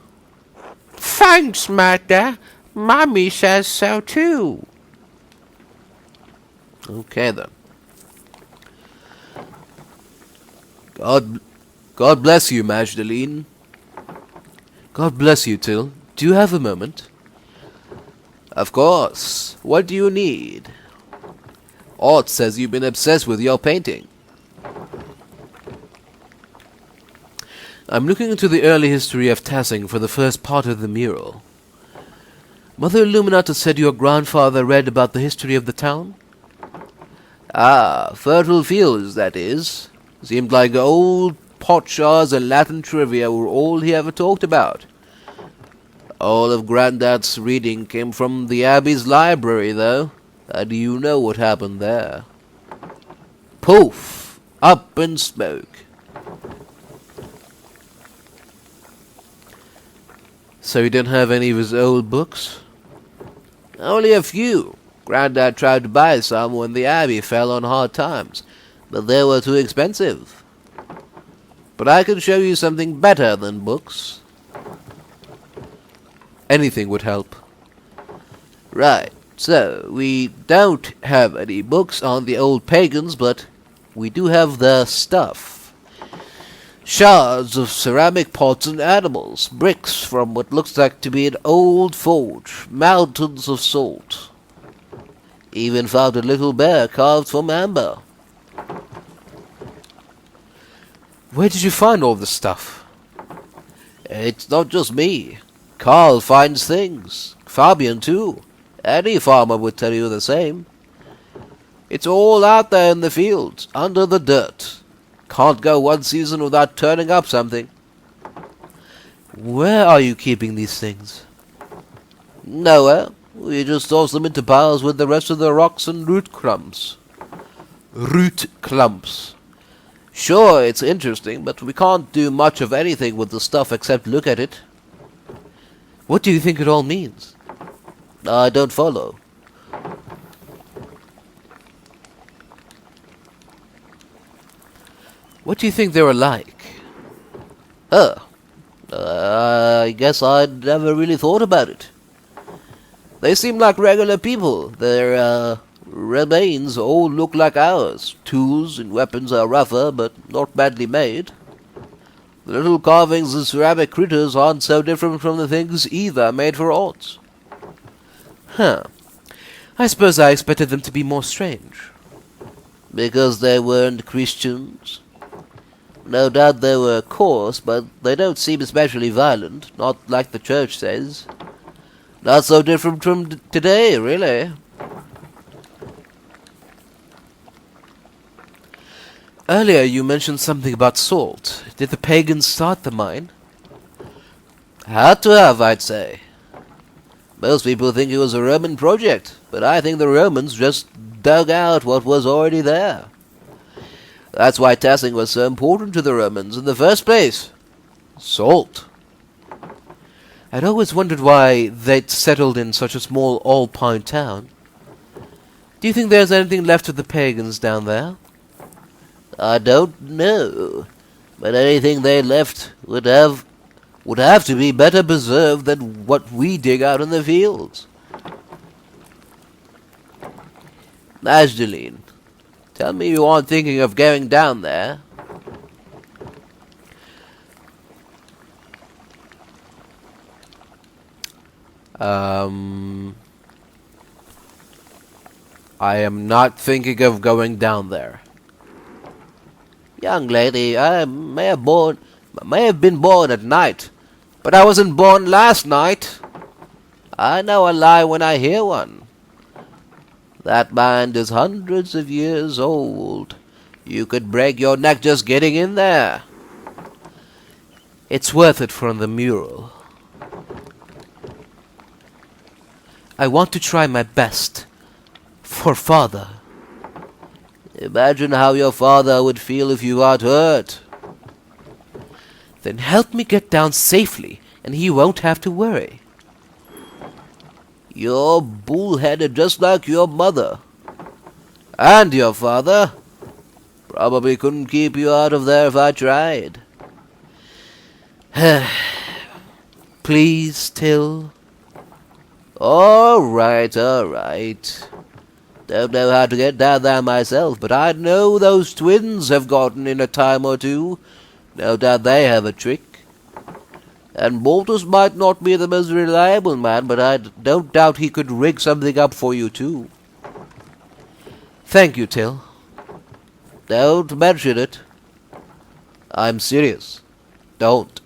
Thanks, Magda. Mummy says so too.
Okay, then. God bless you, Magdalene. God bless you, Till. Do you have a moment? Of course. What do you need? Art says you've been obsessed with your painting. I'm looking into the early history of Tassing for the first part of the mural. Mother Illuminata said your grandfather read about the history of the town? Ah, fertile fields, that is. Seemed like old potsherds and Latin trivia were all he ever talked about. All of Grandad's reading came from the Abbey's library, though. How do you know what happened there? Poof! Up in smoke. So you didn't have any of his old books? Only a few. Grandad tried to buy some when the Abbey fell on hard times, but they were too expensive. But I can show you something better than books. Anything would help. Right, so we don't have any books on the old pagans, but we do have their stuff. Shards of ceramic pots and animals, bricks from what looks like to be an old forge, mountains of salt. Even found a little bear carved from amber. Where did you find all this stuff? It's not just me. Carl finds things. Fabian, too. Any farmer would tell you the same. It's all out there in the fields, under the dirt. Can't go one season without turning up something. Where are you keeping these things? Nowhere. We just toss them into piles with the rest of the rocks and root clumps. Root clumps. Sure, it's interesting, but we can't do much of anything with the stuff except look at it. What do you think it all means? I don't follow. What do you think they were like? I guess I'd never really thought about it. They seem like regular people. Their remains all look like ours. Tools and weapons are rougher, but not badly made. The little carvings and ceramic critters aren't so different from the things either made for arts. Huh. I suppose I expected them to be more strange. Because they weren't Christians? No doubt they were coarse, but they don't seem especially violent, not like the church says. Not so different from today, really. Earlier you mentioned something about salt. Did the pagans start the mine? Had to have, I'd say. Most people think it was a Roman project, but I think the Romans just dug out what was already there. That's why Tassing was so important to the Romans in the first place. Salt. I'd always wondered why they'd settled in such a small alpine town. Do you think there's anything left of the pagans down there? I don't know, but anything they left would have to be better preserved than what we dig out in the fields. Magdalene, tell me you aren't thinking of going down there. I am not thinking of going down there. Young lady, I may have been born at night, but I wasn't born last night. I know a lie when I hear one. That mind is hundreds of years old. You could break your neck just getting in there. It's worth it for the mural. I want to try my best. For Father. Imagine how your father would feel if you got hurt. Then help me get down safely, and he won't have to worry. You're bull-headed just like your mother. And your father. Probably couldn't keep you out of there if I tried. Please, Till. All right. Don't know how to get down there myself, but I know those twins have gotten in a time or two. No doubt they have a trick.
And Boltus might not be the most reliable man, but I don't doubt he could rig something up for you too.
Thank you, Till.
Don't mention it. I'm serious. Don't.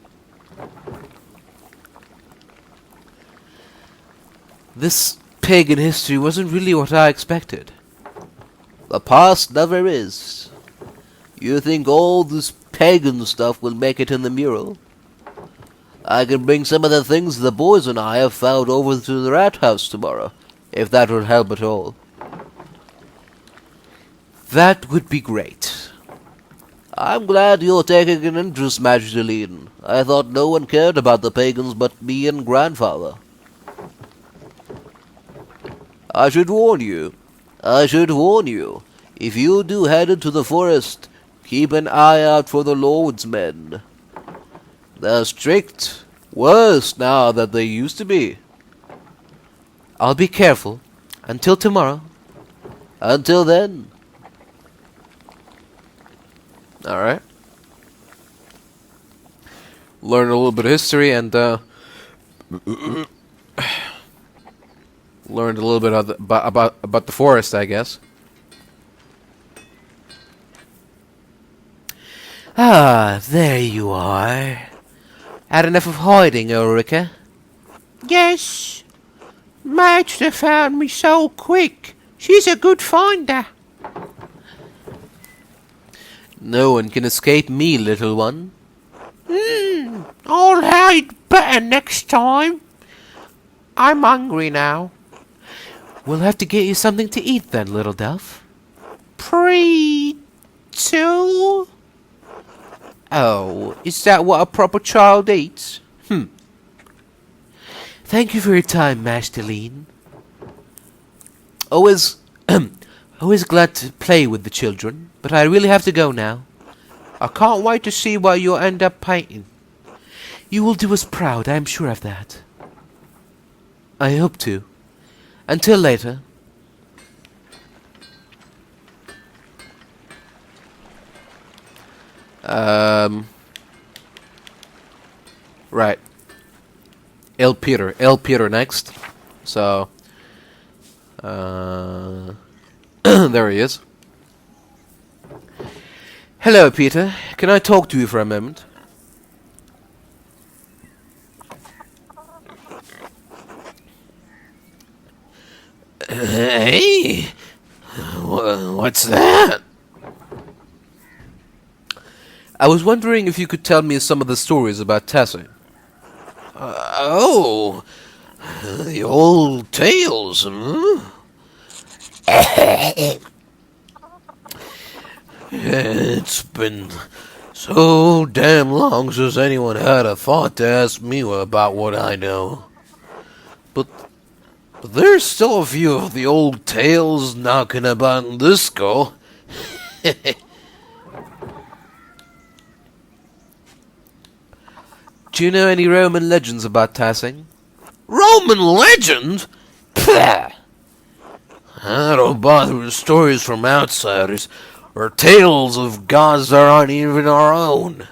This pagan history wasn't really what I expected.
The past never is. You think all this pagan stuff will make it in the mural? I can bring some of the things the boys and I have found over to the rat house tomorrow, if that would help at all.
That would be great.
I'm glad you're taking an interest, Magdalene. I thought no one cared about the pagans but me and Grandfather. I should warn you. If you do head into the forest, keep an eye out for the Lord's men. They're strict, worse now than they used to be.
I'll be careful. Until tomorrow.
Until then.
Alright. Learn a little bit of history and, learned a little bit about the forest, I guess.
Ah, there you are.
Had enough of hiding, Ulrika?
Yes. Magda found me so quick. She's a good finder.
No one can escape me, little one.
I'll hide better next time. I'm hungry now.
We'll have to get you something to eat then, little Delph.
Two?
Oh, is that what a proper child eats? Thank you for your time, Magdalene. Always glad to play with the children, but I really have to go now.
I can't wait to see what you'll end up painting.
You will do us proud, I am sure of that. I hope to. Until later. Right. El Peter next. So, there he is. Hello, Peter. Can I talk to you for a moment?
Hey, what's that?
I was wondering if you could tell me some of the stories about Tassing.
Oh, the old tales, It's been so damn long since anyone had a thought to ask me about what I know. But there's still a few of the old tales knocking about in this skull.
Do you know any Roman legends about Tassing?
Roman legend? Pah! I don't bother with stories from outsiders, or tales of gods that aren't even our own.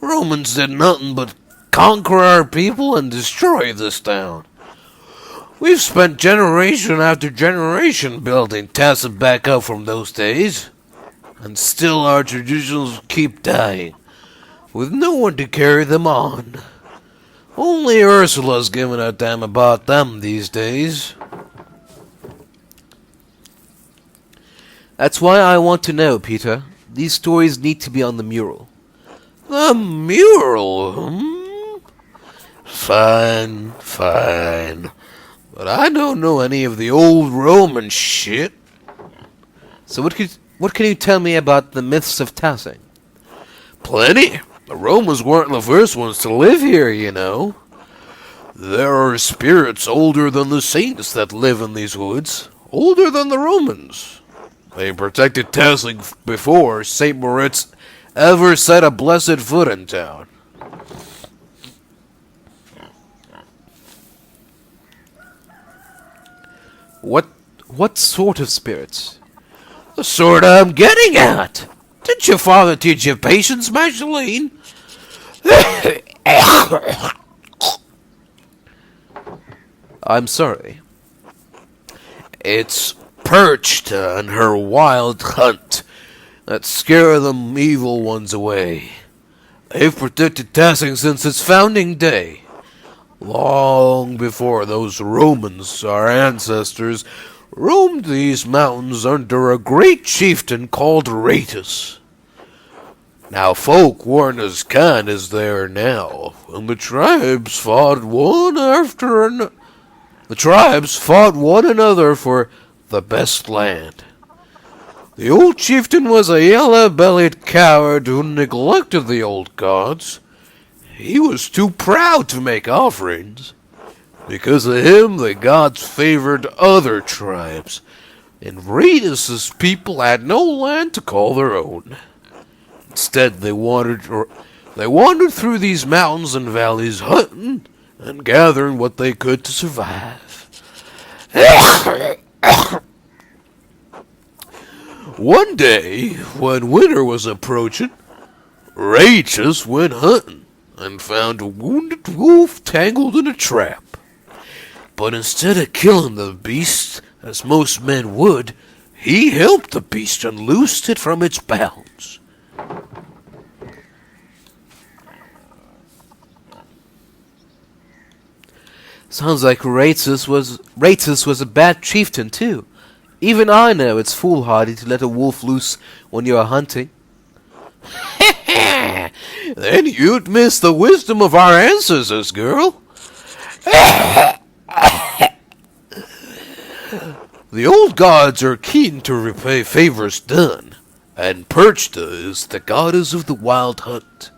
Romans did nothing but conquer our people and destroy this town. We've spent generation after generation building Tassing back up from those days, and still our traditions keep dying, with no one to carry them on. Only Ursula's giving a damn about them these days.
That's why I want to know, Peter. These stories need to be on the mural.
The mural, Fine. But I don't know any of the old Roman shit.
So what can you tell me about the myths of Tassing?
Plenty. The Romans weren't the first ones to live here, you know. There are spirits older than the saints that live in these woods. Older than the Romans. They protected Tassing before St. Moritz ever set a blessed foot in town.
What sort of spirits?
The sort I'm getting at. Didn't your father teach you patience, Magdalene?
I'm sorry.
It's Perchta and her wild hunt that scare them evil ones away. They've protected Tassing since its founding day. Long before those Romans, our ancestors, roamed these mountains under a great chieftain called Ratus. Now folk weren't as kind as they are now, and the tribes fought one after another. The tribes fought one another for the best land. The old chieftain was a yellow-bellied coward who neglected the old gods. He was too proud to make offerings. Because of him, the gods favored other tribes, and Ratus's people had no land to call their own. Instead, they wandered through these mountains and valleys, hunting and gathering what they could to survive. One day, when winter was approaching, Ratus went hunting and found a wounded wolf tangled in a trap. But instead of killing the beast, as most men would, he helped the beast and loosed it from its bounds.
Sounds like Ratus was a bad chieftain too. Even I know it's foolhardy to let a wolf loose when you are hunting.
Then you'd miss the wisdom of our ancestors, girl. The old gods are keen to repay favors done, and Perchta is the goddess of the wild hunt.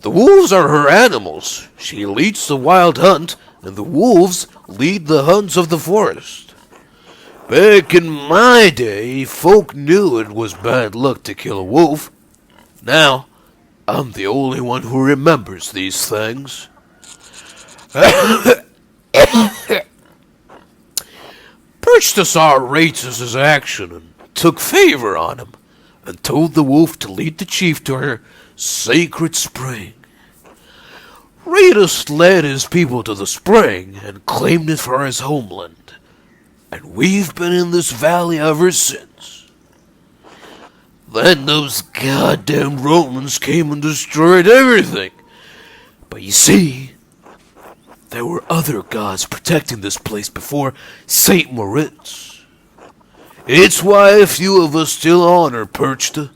The wolves are her animals. She leads the wild hunt, and the wolves lead the hunts of the forest. Back in my day, folk knew it was bad luck to kill a wolf. Now, I'm the only one who remembers these things. Perchta saw Ratus' action and took favor on him, and told the wolf to lead the chief to her sacred spring. Ratus led his people to the spring and claimed it for his homeland, and we've been in this valley ever since. Then those goddamn Romans came and destroyed everything. But you see, there were other gods protecting this place before Saint Moritz. It's why a few of us still honor Perchta.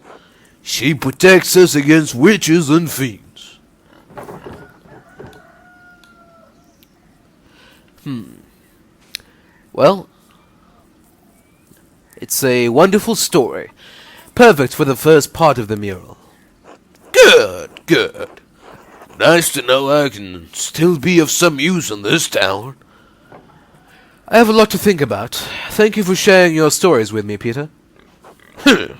She protects us against witches and fiends.
Well, it's a wonderful story. Perfect for the first part of the mural.
Good, good. Nice to know I can still be of some use in this town.
I have a lot to think about. Thank you for sharing your stories with me, Peter.
At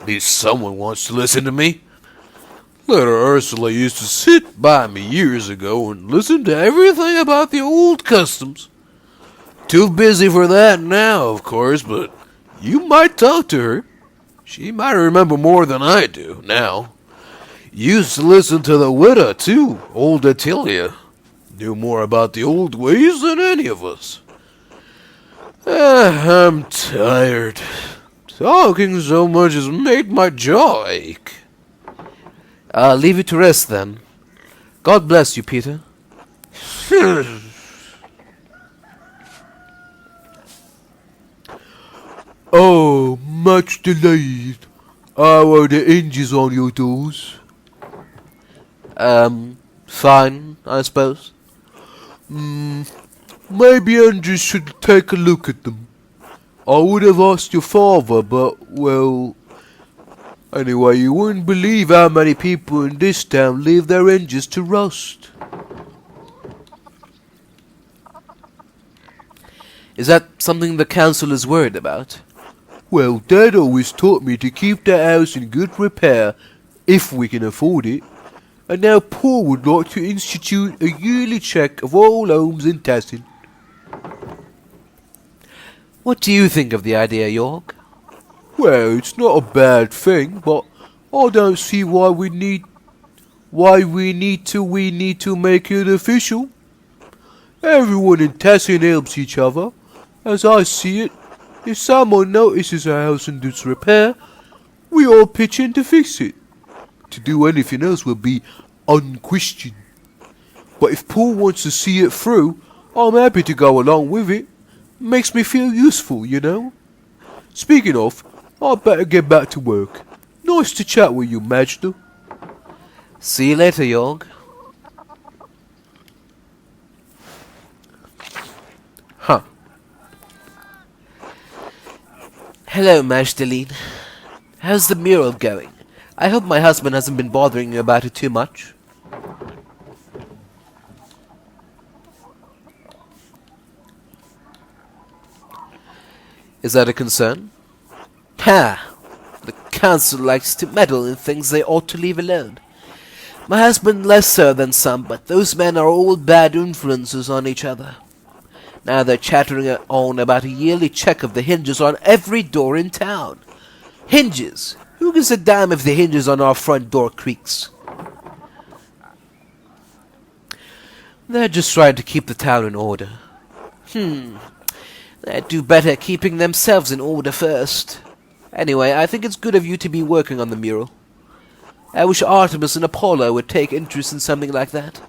least someone wants to listen to me. Little Ursula used to sit by me years ago and listen to everything about the old customs. Too busy for that now, of course, but you might talk to her. She might remember more than I do now. Used to listen to the widow, too, old Attilia. Knew more about the old ways than any of us. I'm tired. Talking so much has made my jaw ache.
I'll leave you to rest then. God bless you, Peter.
Oh, much delayed. How are the hinges on your doors?
Fine, I suppose.
Maybe Andrew should take a look at them. I would have asked your father, but, well... Anyway, you wouldn't believe how many people in this town leave their hinges to rust.
Is that something the council is worried about?
Well, Dad always taught me to keep the house in good repair, if we can afford it. And now Paul would like to institute a yearly check of all homes in Tassing.
What do you think of the idea, York?
Well, it's not a bad thing, but I don't see why we need... Why we need to make it official. Everyone in Tassing helps each other. As I see it, if someone notices a house in disrepair, we all pitch in to fix it. To do anything else will be unquestioned. But if Paul wants to see it through, I'm happy to go along with it. Makes me feel useful, you know. Speaking of, I'd better get back to work. Nice to chat with you, Major.
See you later, Jorg. Huh. Hello, Magdalene. How's the mural going? I hope my husband hasn't been bothering you about it too much. Is that a concern? Ha! The council likes to meddle in things they ought to leave alone. My husband less so than some, but those men are all bad influences on each other. Now they're chattering on about a yearly check of the hinges on every door in town. Hinges? Who gives a damn if the hinges on our front door creaks? They're just trying to keep the town in order. They'd do better keeping themselves in order first. Anyway, I think it's good of you to be working on the mural. I wish Artemis and Apollo would take interest in something like that.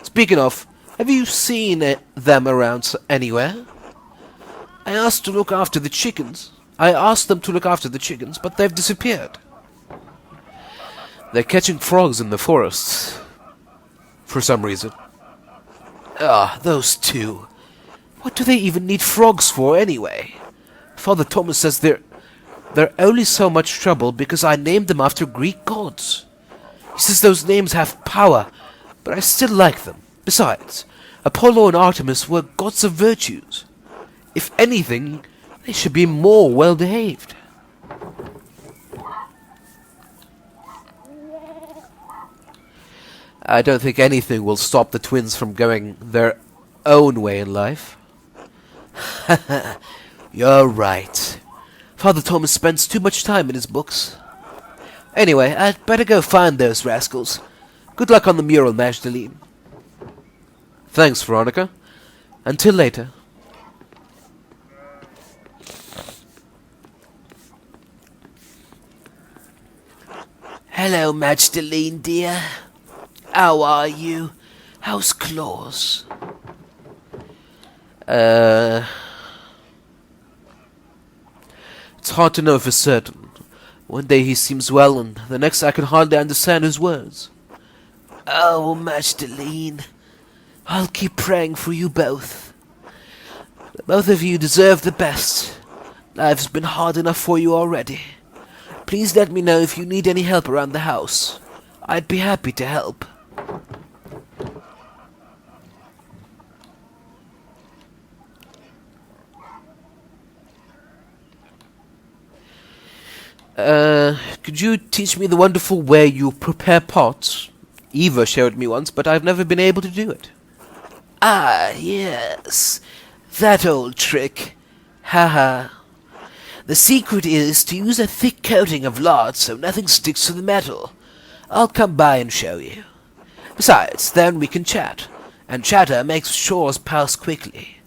Speaking of, have you seen them around anywhere? I asked them to look after the chickens, but they've disappeared. They're catching frogs in the forests. For some reason. Ah, those two. What do they even need frogs for, anyway? Father Thomas says they're only so much trouble because I named them after Greek gods. He says those names have power, but I still like them. Besides, Apollo and Artemis were gods of virtues. If anything, they should be more well-behaved. I don't think anything will stop the twins from going their own way in life. You're right. Father Thomas spends too much time in his books. Anyway, I'd better go find those rascals. Good luck on the mural, Magdalene. Thanks, Veronica. Until later.
Hello, Magdalene, dear. How are you? How's Claus?
It's hard to know for certain. One day he seems well, and the next I can hardly understand his words.
Oh, Magdalene. I'll keep praying for you both. Both of you deserve the best. Life's been hard enough for you already. Please let me know if you need any help around the house. I'd be happy to help.
Could you teach me the wonderful way you prepare pots? Eva showed me once, but I've never been able to do it.
Ah, yes. That old trick. Haha. The secret is to use a thick coating of lard so nothing sticks to the metal. I'll come by and show you. Besides, then we can chat, and chatter makes chores pass quickly.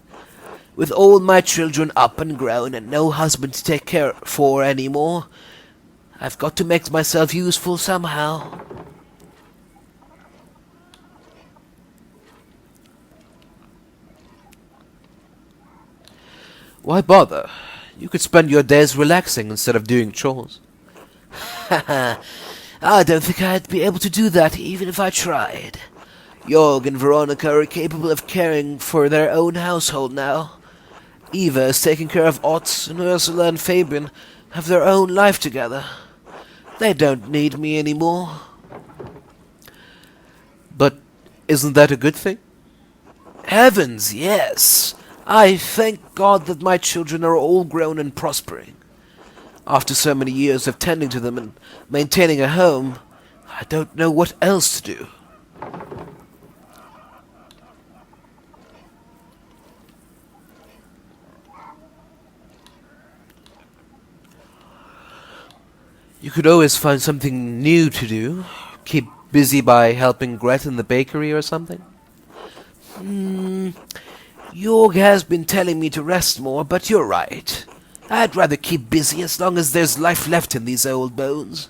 With all my children up and grown and no husband to take care for any more, I've got to make myself useful somehow.
Why bother? You could spend your days relaxing instead of doing chores.
I don't think I'd be able to do that even if I tried. Jorg and Veronica are capable of caring for their own household now. Eva is taking care of Otz, and Ursula and Fabian have their own life together. They don't need me anymore.
But isn't that a good thing?
Heavens, yes. I thank God that my children are all grown and prospering. After so many years of tending to them and maintaining a home, I don't know what else to do.
You could always find something new to do. Keep busy by helping Gret in the bakery or something?
Jorg has been telling me to rest more, but you're right. I'd rather keep busy as long as there's life left in these old bones.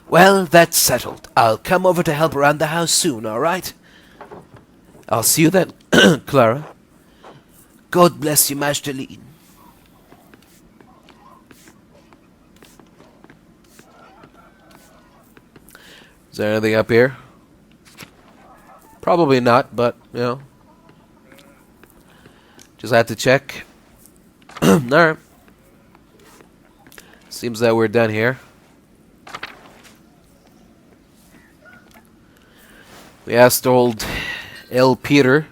Well, that's settled. I'll come over to help around the house soon, all right?
I'll see you then, Clara.
God bless you, Magdalene.
Is there anything up here? Probably not, but, you know. Just had to check. Alright. Seems that we're done here. We asked old L. Peter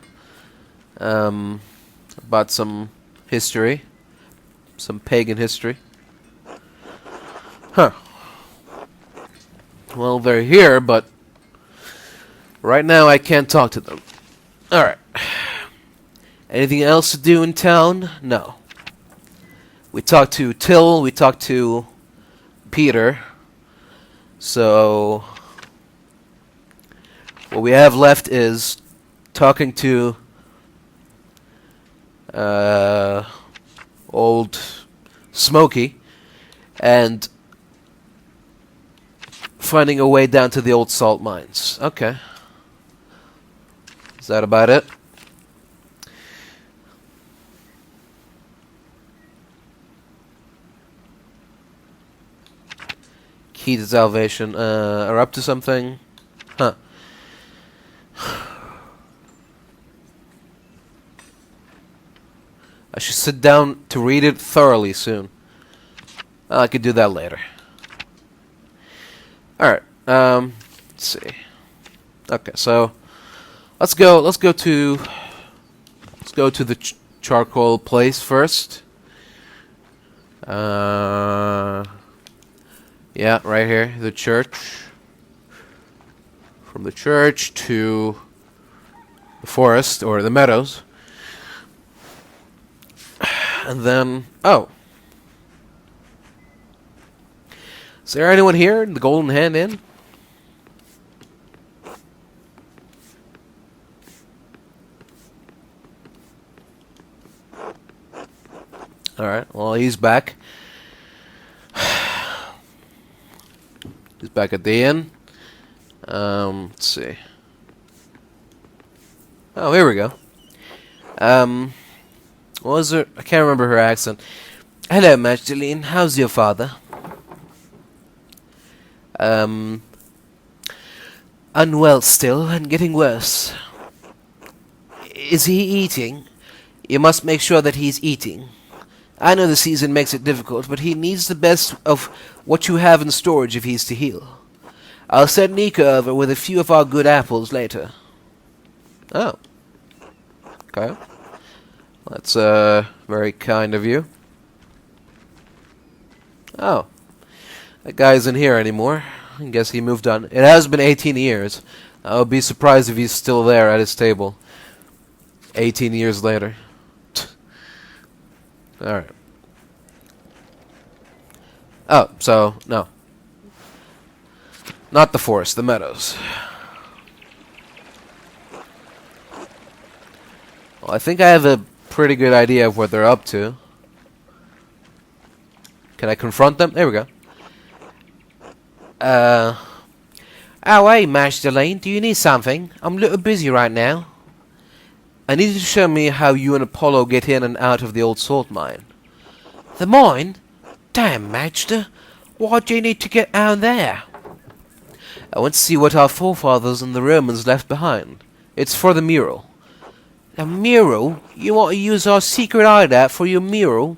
about some history. Some pagan history. Huh. Well, they're here, but right now I can't talk to them. Alright. Anything else to do in town? No. We talked to Till, we talked to Peter. So what we have left is talking to old Smokey and finding a way down to the old salt mines. Okay. Is that about it? Key to salvation. Are up to something? Huh. I should sit down to read it thoroughly soon. I could do that later. Alright, let's see. Okay, so let's go to the charcoal place first. Yeah, right here, the church. From the church to the forest, or the meadows. And then, oh. Is there anyone here in the Golden Hand Inn? Alright, well, he's back. He's back at the inn. Let's see. Oh, here we go. What was her? I can't remember her accent. Hello, Magdalene. How's your father? Unwell still, and getting worse. Is he eating? You must make sure that he's eating. I know the season makes it difficult, but he needs the best of what you have in storage if he's to heal. I'll send Nika over with a few of our good apples later. Oh. Okay. That's, very kind of you. Oh. That guy isn't here anymore. I guess he moved on. It has been 18 years. I would be surprised if he's still there at his table. 18 years later. Alright. Oh, so, no. Not the forest, the meadows. Well, I think I have a pretty good idea of what they're up to. Can I confront them? There we go. Oh, hey, Magdalene, do you need something? I'm a little busy right now. I need you to show me how you and Apollo get in and out of the old salt mine. The mine? Damn, Magda. Why do you need to get out there? I want to see what our forefathers and the Romans left behind. It's for the mural. A mural? You want to use our secret hideout for your mural?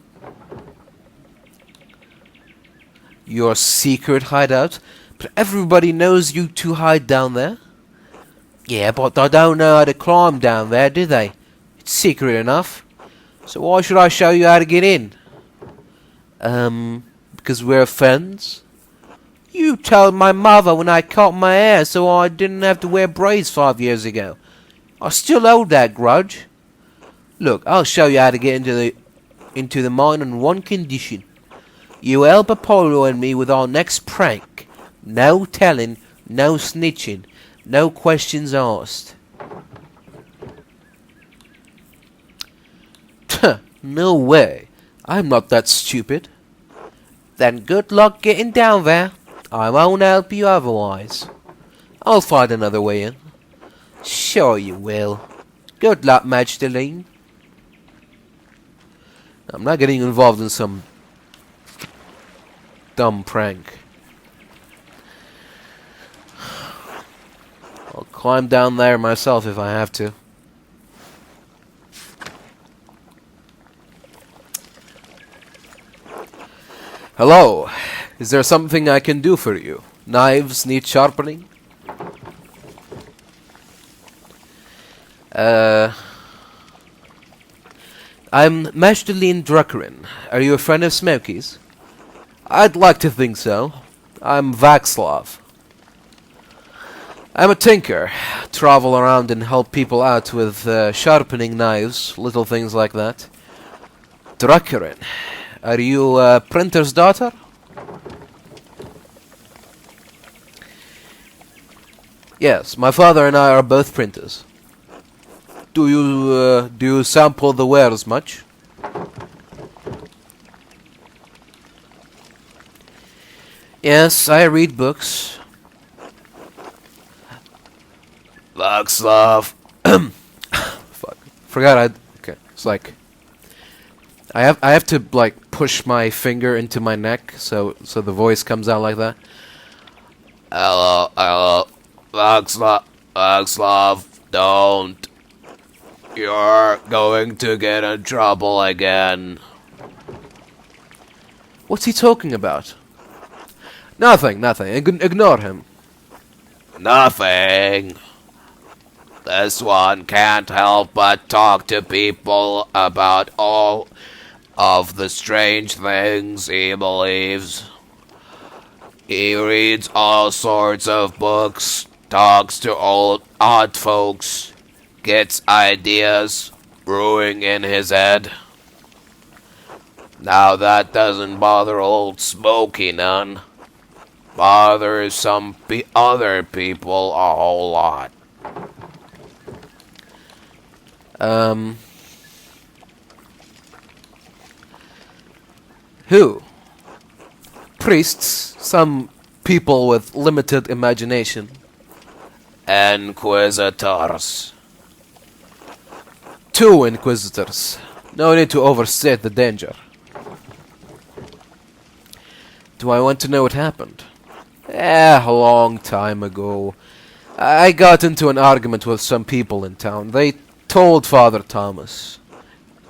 Your secret hideout? But everybody knows you two hide down there. Yeah, but they don't know how to climb down there, do they? It's secret enough. So why should I show you how to get in? Because we're friends? You told my mother when I cut my hair so I didn't have to wear braids 5 years ago. I still hold that grudge. Look, I'll show you how to get into the mine on one condition. You help Apollo and me with our next prank. No telling
No snitching. No questions asked.
No way. I'm not that stupid.
Then good luck getting down there. I won't help you otherwise.
I'll find another way in.
Sure you will. Good luck, Magdalene.
I'm not getting involved in some dumb prank. I'll climb down there myself if I have to. Hello. Is there something I can do for you? Knives need sharpening?
I'm Magdalene Druckerin. Are you a friend of Smokey's?
I'd like to think so. I'm Vaxlav. I'm a tinker. Travel around and help people out with sharpening knives, little things like that. Druckerin. Are you a printer's daughter? Yes, my father and I are both printers. Do you sample the wares much?
Yes, I read books.
Vaxlav.
Fuck. Forgot I. Okay. It's like I have to like push my finger into my neck so the voice comes out like that.
Hello. Vaxlav, don't. You're going to get in trouble again.
What's he talking about? Nothing. Ignore him.
Nothing. This one can't help but talk to people about all of the strange things he believes. He reads all sorts of books, talks to odd folks, gets ideas brewing in his head. Now that doesn't bother old Smokey none. Bothers some other people a whole lot.
Who? Priests? Some people with limited imagination.
Inquisitors.
2 inquisitors. No need to overstate the danger. Do I want to know what happened? A long time ago. I got into an argument with some people in town. They told Father Thomas.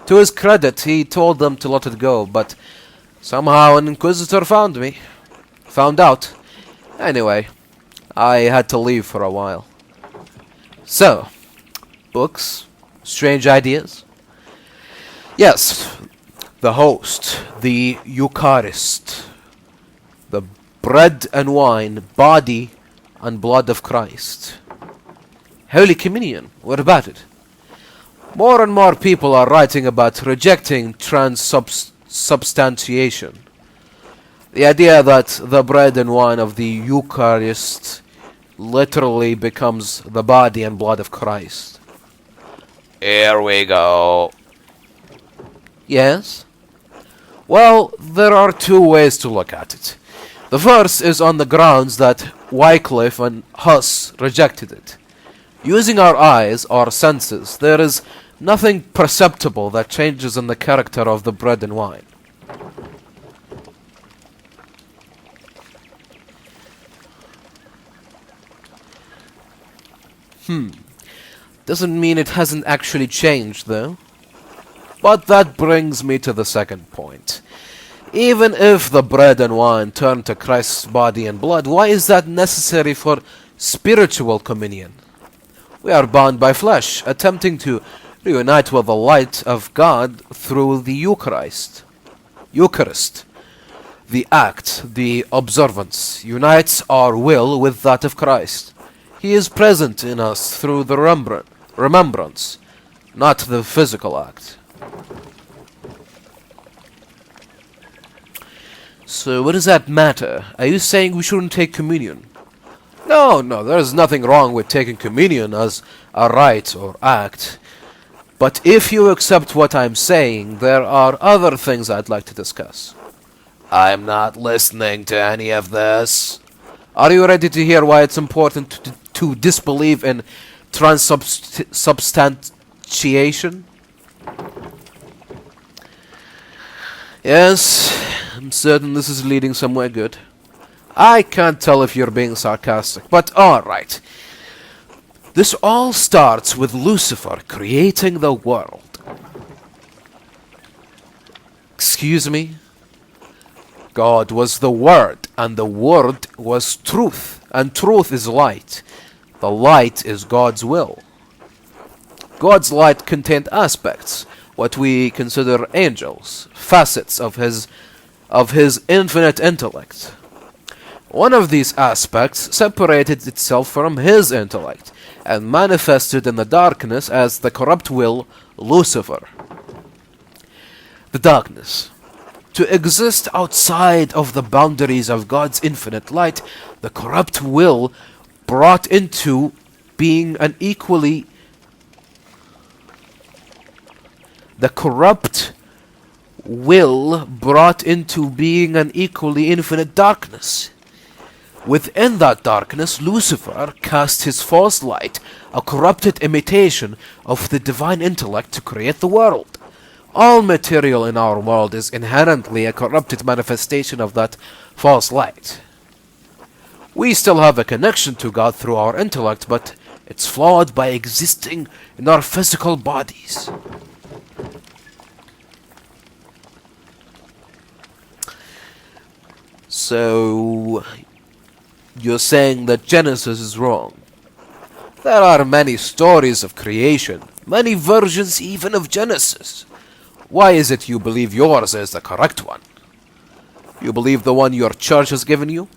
To his credit, he told them to let it go, but somehow an inquisitor found out. Anyway, I had to leave for a while. So, books? Strange ideas? Yes, the host, the Eucharist, the bread and wine, body and blood of Christ. Holy Communion, what about it? More and more people are writing about rejecting transubstantiation. The idea that the bread and wine of the Eucharist literally becomes the body and blood of Christ.
Here we go.
Yes? Well, there are 2 ways to look at it. The first is on the grounds that Wycliffe and Huss rejected it. Using our eyes, our senses, there is nothing perceptible that changes in the character of the bread and wine. Doesn't mean it hasn't actually changed, though. But that brings me to the second point. Even if the bread and wine turn to Christ's body and blood, why is that necessary for spiritual communion? We are bound by flesh, attempting to reunite with the light of God through the Eucharist. The act, the observance, unites our will with that of Christ. He is present in us through the remembrance, not the physical act. So what does that matter? Are you saying we shouldn't take communion? No, no, there's nothing wrong with taking communion as a rite or act. But if you accept what I'm saying, there are other things I'd like to discuss.
I'm not listening to any of this.
Are you ready to hear why it's important to disbelieve in transubstantiation? Yes, I'm certain this is leading somewhere good. I can't tell if you're being sarcastic, but alright. This all starts with Lucifer creating the world. Excuse me? God was the Word, and the Word was truth, and truth is light. The light is God's will. God's light contained aspects, what we consider angels, facets of his infinite intellect. One of these aspects separated itself from his intellect, and manifested in the darkness as the corrupt will, Lucifer. The darkness. To exist outside of the boundaries of God's infinite light, the corrupt will brought into being an equally... The corrupt will brought into being an equally infinite darkness. Within that darkness, Lucifer cast his false light, a corrupted imitation of the divine intellect, to create the world. All material in our world is inherently a corrupted manifestation of that false light. We still have a connection to God through our intellect, but it's flawed by existing in our physical bodies. So, you're saying that Genesis is wrong. There are many stories of creation, many versions even of Genesis. Why is it you believe yours is the correct one? You believe the one your church has given you?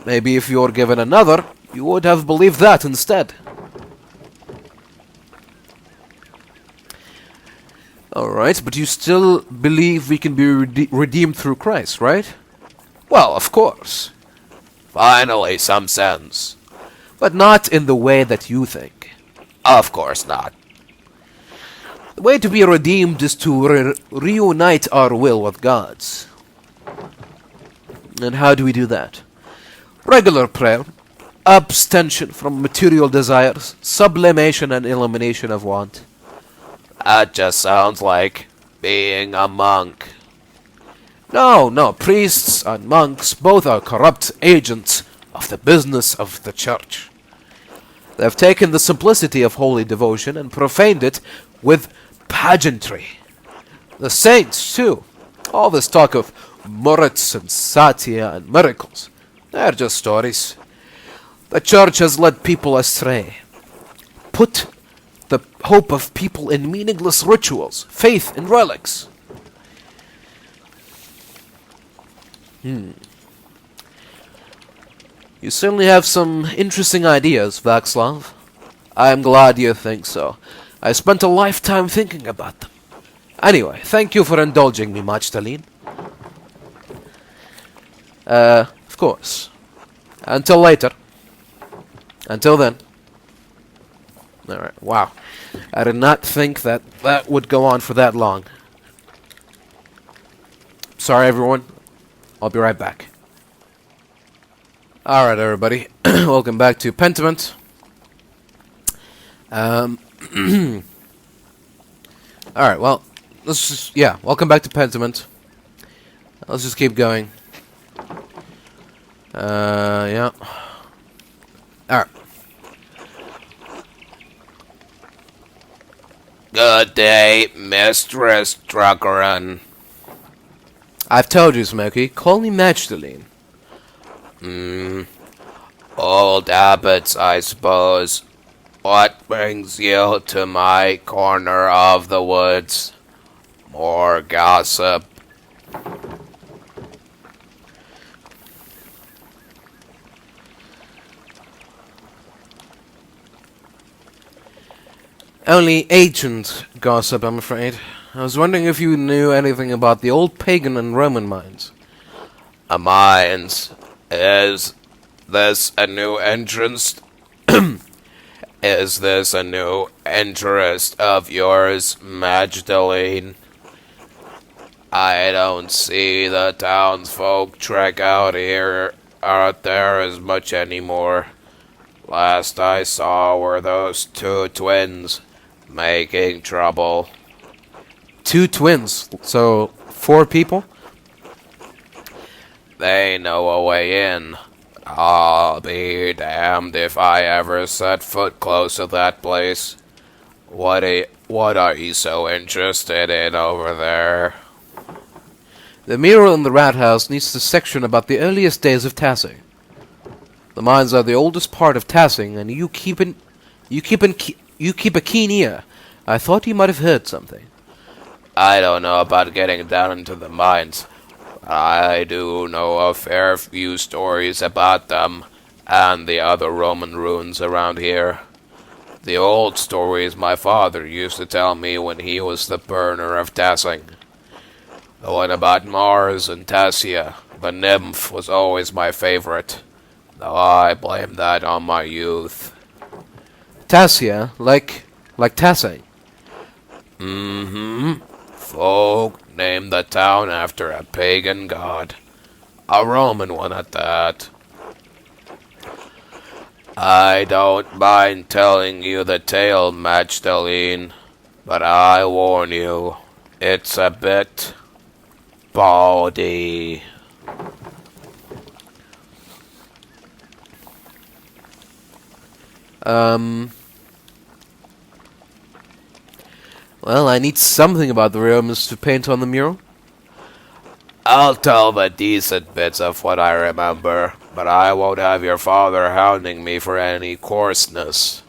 Maybe if you were given another, you would have believed that instead. Alright, but you still believe we can be redeemed through Christ, right? Well, of course.
Finally, some sense.
But not in the way that you think.
Of course not.
The way to be redeemed is to reunite our will with God's. And how do we do that? Regular prayer, abstention from material desires, sublimation and elimination of want.
That just sounds like being a monk.
No, priests and monks both are corrupt agents of the business of the church. They have taken the simplicity of holy devotion and profaned it with pageantry. The saints, too. All this talk of murats and satya and miracles, they're just stories. The church has led people astray. Put the hope of people in meaningless rituals, faith in relics. You certainly have some interesting ideas, Vaxlav. I'm glad you think so. I spent a lifetime thinking about them. Anyway, thank you for indulging me, Majdaline. Of course. Until later. Until then. Alright, wow. I did not think that would go on for that long. Sorry, everyone. I'll be right back. Alright, everybody. Welcome back to Pentiment. Alright, well, let's just, welcome back to Pentiment. Let's just keep going. Yeah. Alright.
Good day, Mistress Druckerin.
I've told you, Smokey. Call me Majdaline.
Old habits, I suppose. What brings you to my corner of the woods? More gossip.
Only ancient gossip, I'm afraid. I was wondering if you knew anything about the old pagan and Roman mines.
A mines is this a new entrance? Is this a new interest of yours, Magdalene? I don't see the townsfolk trek out there as much anymore. Last I saw were those two twins making trouble.
2 twins, so 4 people?
They know a way in. I'll be damned if I ever set foot close to that place. What are you so interested in over there?
The mural in the rat house needs a section about the earliest days of Tassing. The mines are the oldest part of Tassing, and you keep a keen ear. I thought you might have heard something.
I don't know about getting down into the mines. I do know a fair few stories about them and the other Roman ruins around here. The old stories my father used to tell me when he was the burner of Tassing. The one about Mars and Tassiae, the nymph, was always my favorite, though I blame that on my youth.
Tassiae, like Tassing.
Mm-hmm. Folk named the town after a pagan god. A Roman one at that. I don't mind telling you the tale, Magdalene, but I warn you, it's a bit bawdy.
Well, I need something about the Romans to paint on the mural.
I'll tell the decent bits of what I remember, but I won't have your father hounding me for any coarseness.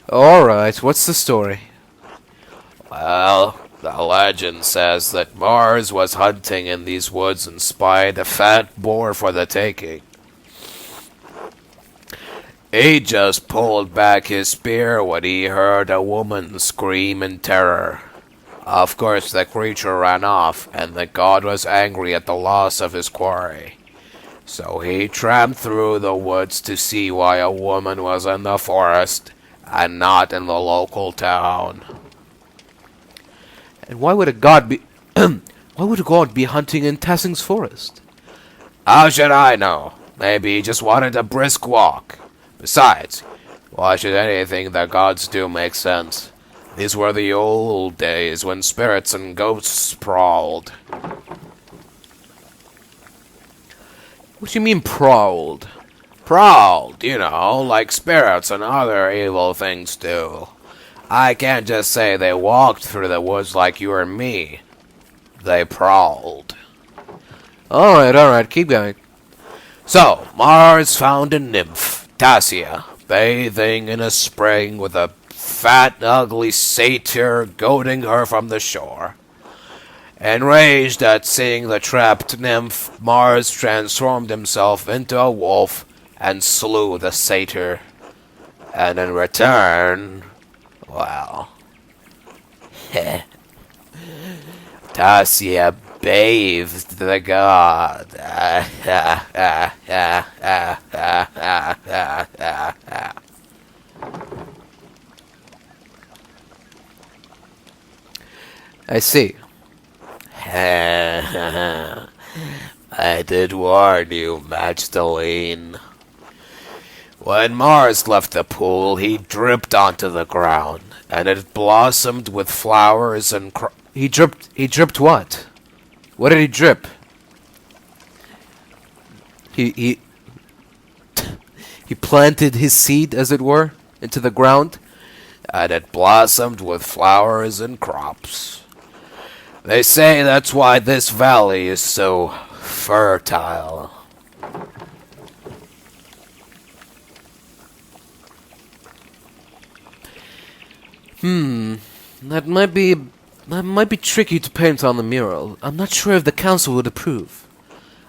Alright, what's the story?
Well, the legend says that Mars was hunting in these woods and spied a fat boar for the taking. He just pulled back his spear when he heard a woman scream in terror. Of course, the creature ran off, and the god was angry at the loss of his quarry. So he tramped through the woods to see why a woman was in the forest and not in the local town.
And why would a god be why would a god be hunting in Tassing's forest?
How should I know? Maybe he just wanted a brisk walk. Besides, why should anything the gods do make sense? These were the old days when spirits and ghosts prowled.
What do you mean prowled?
Prowled, you know, like spirits and other evil things do. I can't just say they walked through the woods like you or me. They prowled.
Alright, keep going.
So, Mars found a nymph, Tassiae, bathing in a spring with a fat, ugly satyr goading her from the shore. Enraged at seeing the trapped nymph, Mars transformed himself into a wolf and slew the satyr. And in return, well, Tassiae bathed the god.
I see.
I did warn you, Magdalene. When Mars left the pool, he dripped onto the ground, and it blossomed with flowers and
He dripped what? What did he drip? He planted his seed, as it were, into the ground?
and it blossomed with flowers and crops. They say that's why this valley is so fertile.
That might be tricky to paint on the mural. I'm not sure if the council would approve.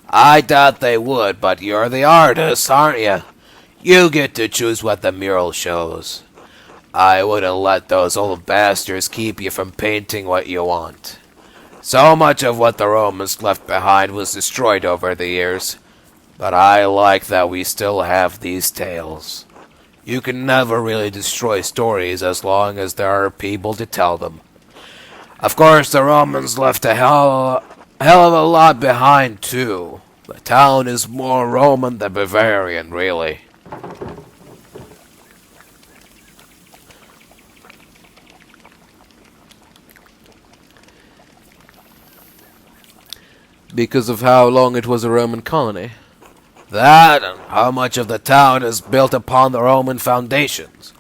I doubt they would, but you're the artist, aren't you? You get to choose what the mural shows. I wouldn't let those old bastards keep you from painting what you want. So much of what the Romans left behind was destroyed over the years, but I like that we still have these tales. You can never really destroy stories as long as there are people to tell them. Of course, the Romans left a hell of a lot behind, too. The town is more Roman than Bavarian, really.
Because of how long it was a Roman colony.
That and how much of the town is built upon the Roman foundations.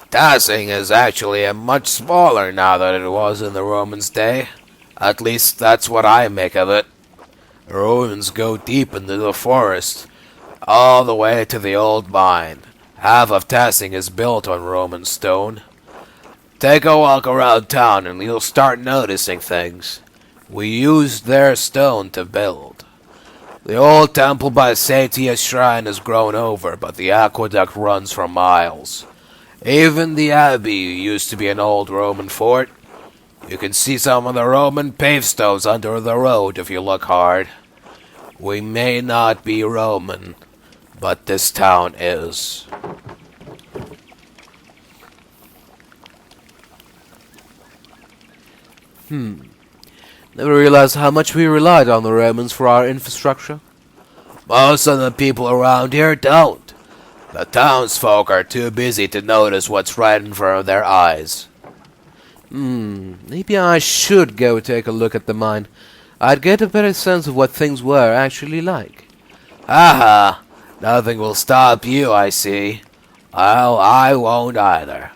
Tassing is actually a much smaller now than it was in the Romans' day. At least that's what I make of it. The Romans go deep into the forest, all the way to the old mine. Half of Tassing is built on Roman stone. Take a walk around town and you'll start noticing things. We used their stone to build. The old temple by Satia's shrine has grown over, but the aqueduct runs for miles. Even the abbey used to be an old Roman fort. You can see some of the Roman pavestones under the road if you look hard. We may not be Roman, but this town is.
Never realized how much we relied on the Romans for our infrastructure.
Most of the people around here don't. The townsfolk are too busy to notice what's right in front of their eyes.
Maybe I should go take a look at the mine. I'd get a better sense of what things were actually like.
Aha! Nothing will stop you, I see. Well, I won't either.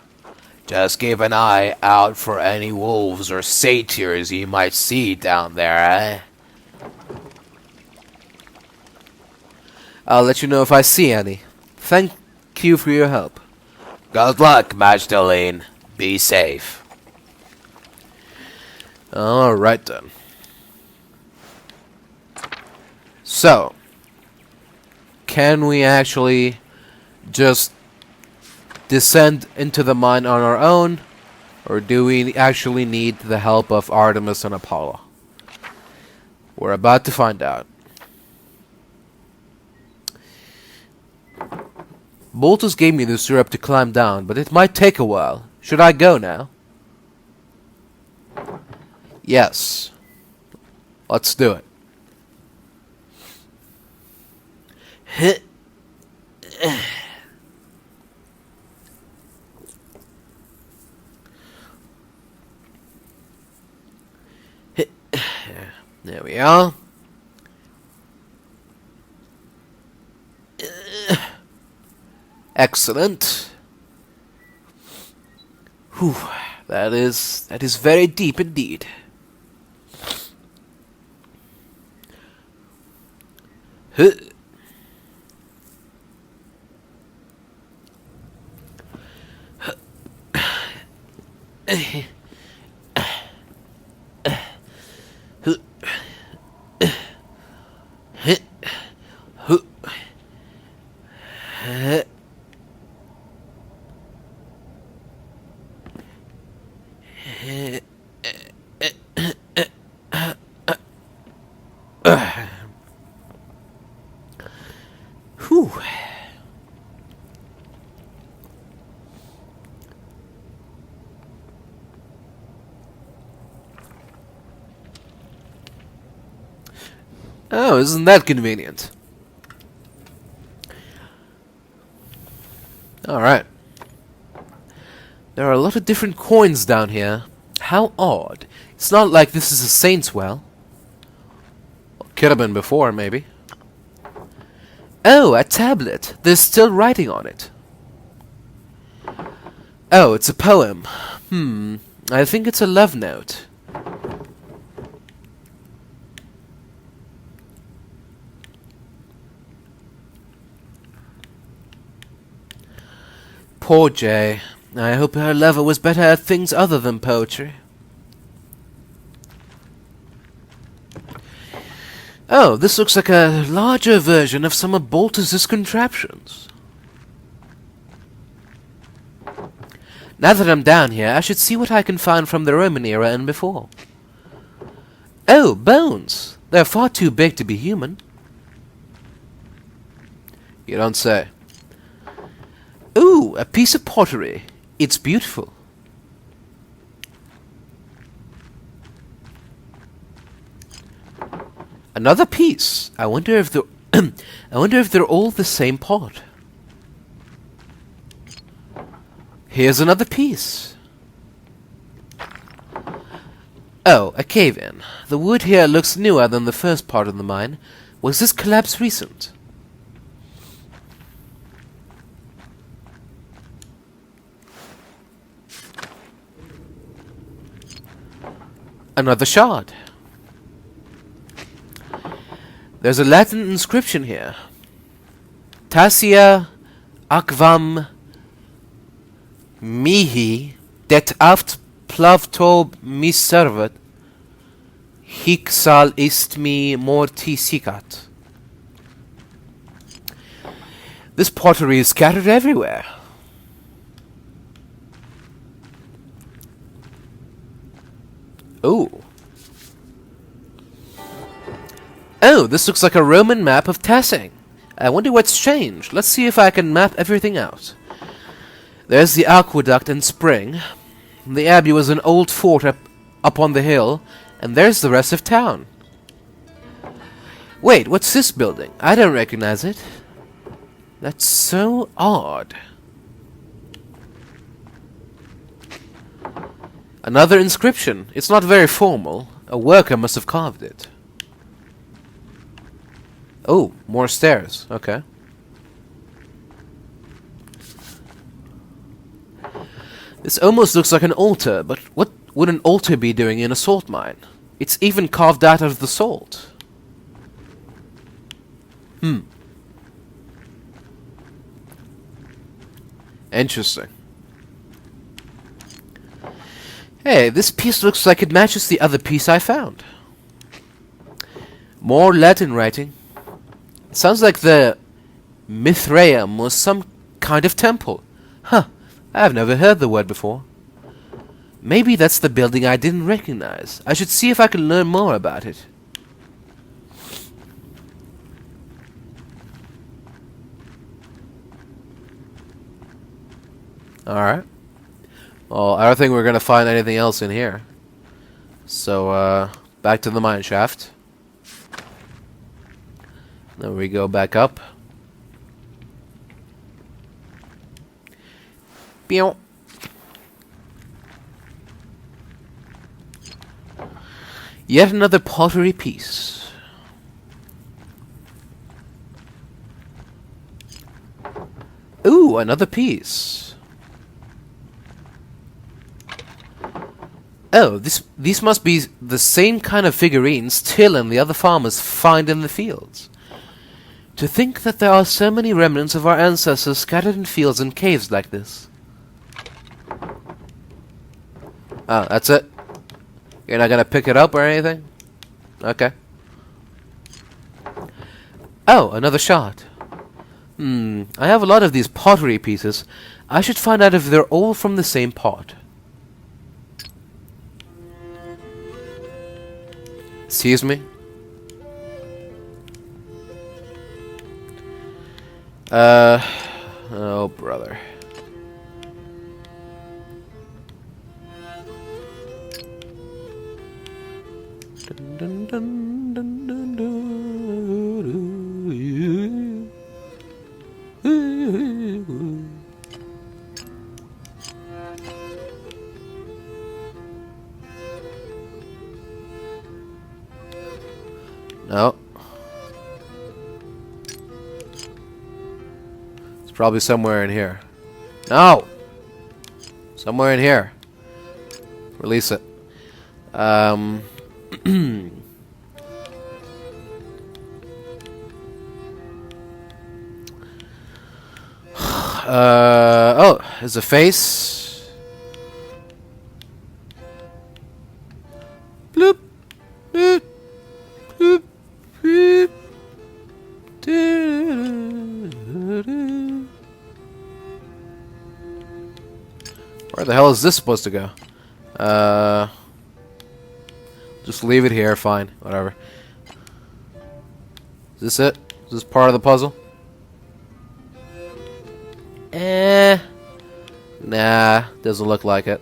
Just keep an eye out for any wolves or satyrs you might see down there, eh?
I'll let you know if I see any. Thank you for your help.
Good luck, Magdalene. Be safe.
Alright then. So, can we actually just descend into the mine on our own, or do we actually need the help of Artemis and Apollo? We're about to find out. Boltus gave me the syrup to climb down, but it might take a while. Should I go now? Yes. Let's do it. There we are. Excellent. Whew, that is very deep indeed. Huh. Whew. Oh, isn't that convenient? Alright. There are a lot of different coins down here. How odd. It's not like this is a saint's well. Could have been before, maybe. Oh, a tablet. There's still writing on it. Oh, it's a poem. I think it's a love note. Poor Jay. I hope her lover was better at things other than poetry. Oh, this looks like a larger version of some of Boltus's contraptions. Now that I'm down here, I should see what I can find from the Roman era and before.
Oh, bones! They're far too big to be human.
You don't say.
Ooh, a piece of pottery. It's beautiful. Another piece. I wonder if they're all the same pot. Here's another piece. Oh, a cave-in. The wood here looks newer than the first part of the mine. Was this collapse recent? Another shard. There's a Latin inscription here. Tassiae aquam mihi det aft plavto miservet hic sal ist mi morti sicat. This pottery is scattered everywhere. Oh. Oh, this looks like a Roman map of Tassing. I wonder what's changed. Let's see if I can map everything out. There's the aqueduct and spring. The abbey was an old fort up on the hill. And there's the rest of town. Wait, what's this building? I don't recognize it. That's so odd. Another inscription. It's not very formal. A worker must have carved it. Oh, more stairs. Okay. This almost looks like an altar, but what would an altar be doing in a salt mine? It's even carved out of the salt. Interesting. Hey, this piece looks like it matches the other piece I found. More Latin writing. It sounds like the Mithraeum was some kind of temple. Huh, I've never heard the word before. Maybe that's the building I didn't recognize. I should see if I can learn more about it. Alright. Well, I don't think we're gonna find anything else in here. So, back to the mine shaft. Then we go back up. Pew. Yet another pottery piece. Ooh, another piece. Oh, these must be the same kind of figurines Till and the other farmers find in the fields. To think that there are so many remnants of our ancestors scattered in fields and caves like this. Oh, that's it? You're not gonna pick it up or anything? Okay. Oh, another shot. I have a lot of these pottery pieces. I should find out if they're all from the same pot. Excuse me? Oh, brother. Dun, dun, dun, dun, dun, no. It's probably somewhere in here. No! Somewhere in here. Release it. Oh, there's a face. Bloop. Bloop. Bloop. Bloop. Where the hell is this supposed to go? Just
Just leave it here, fine. Whatever. Is this it? Is this part of the puzzle? Nah, doesn't look like it.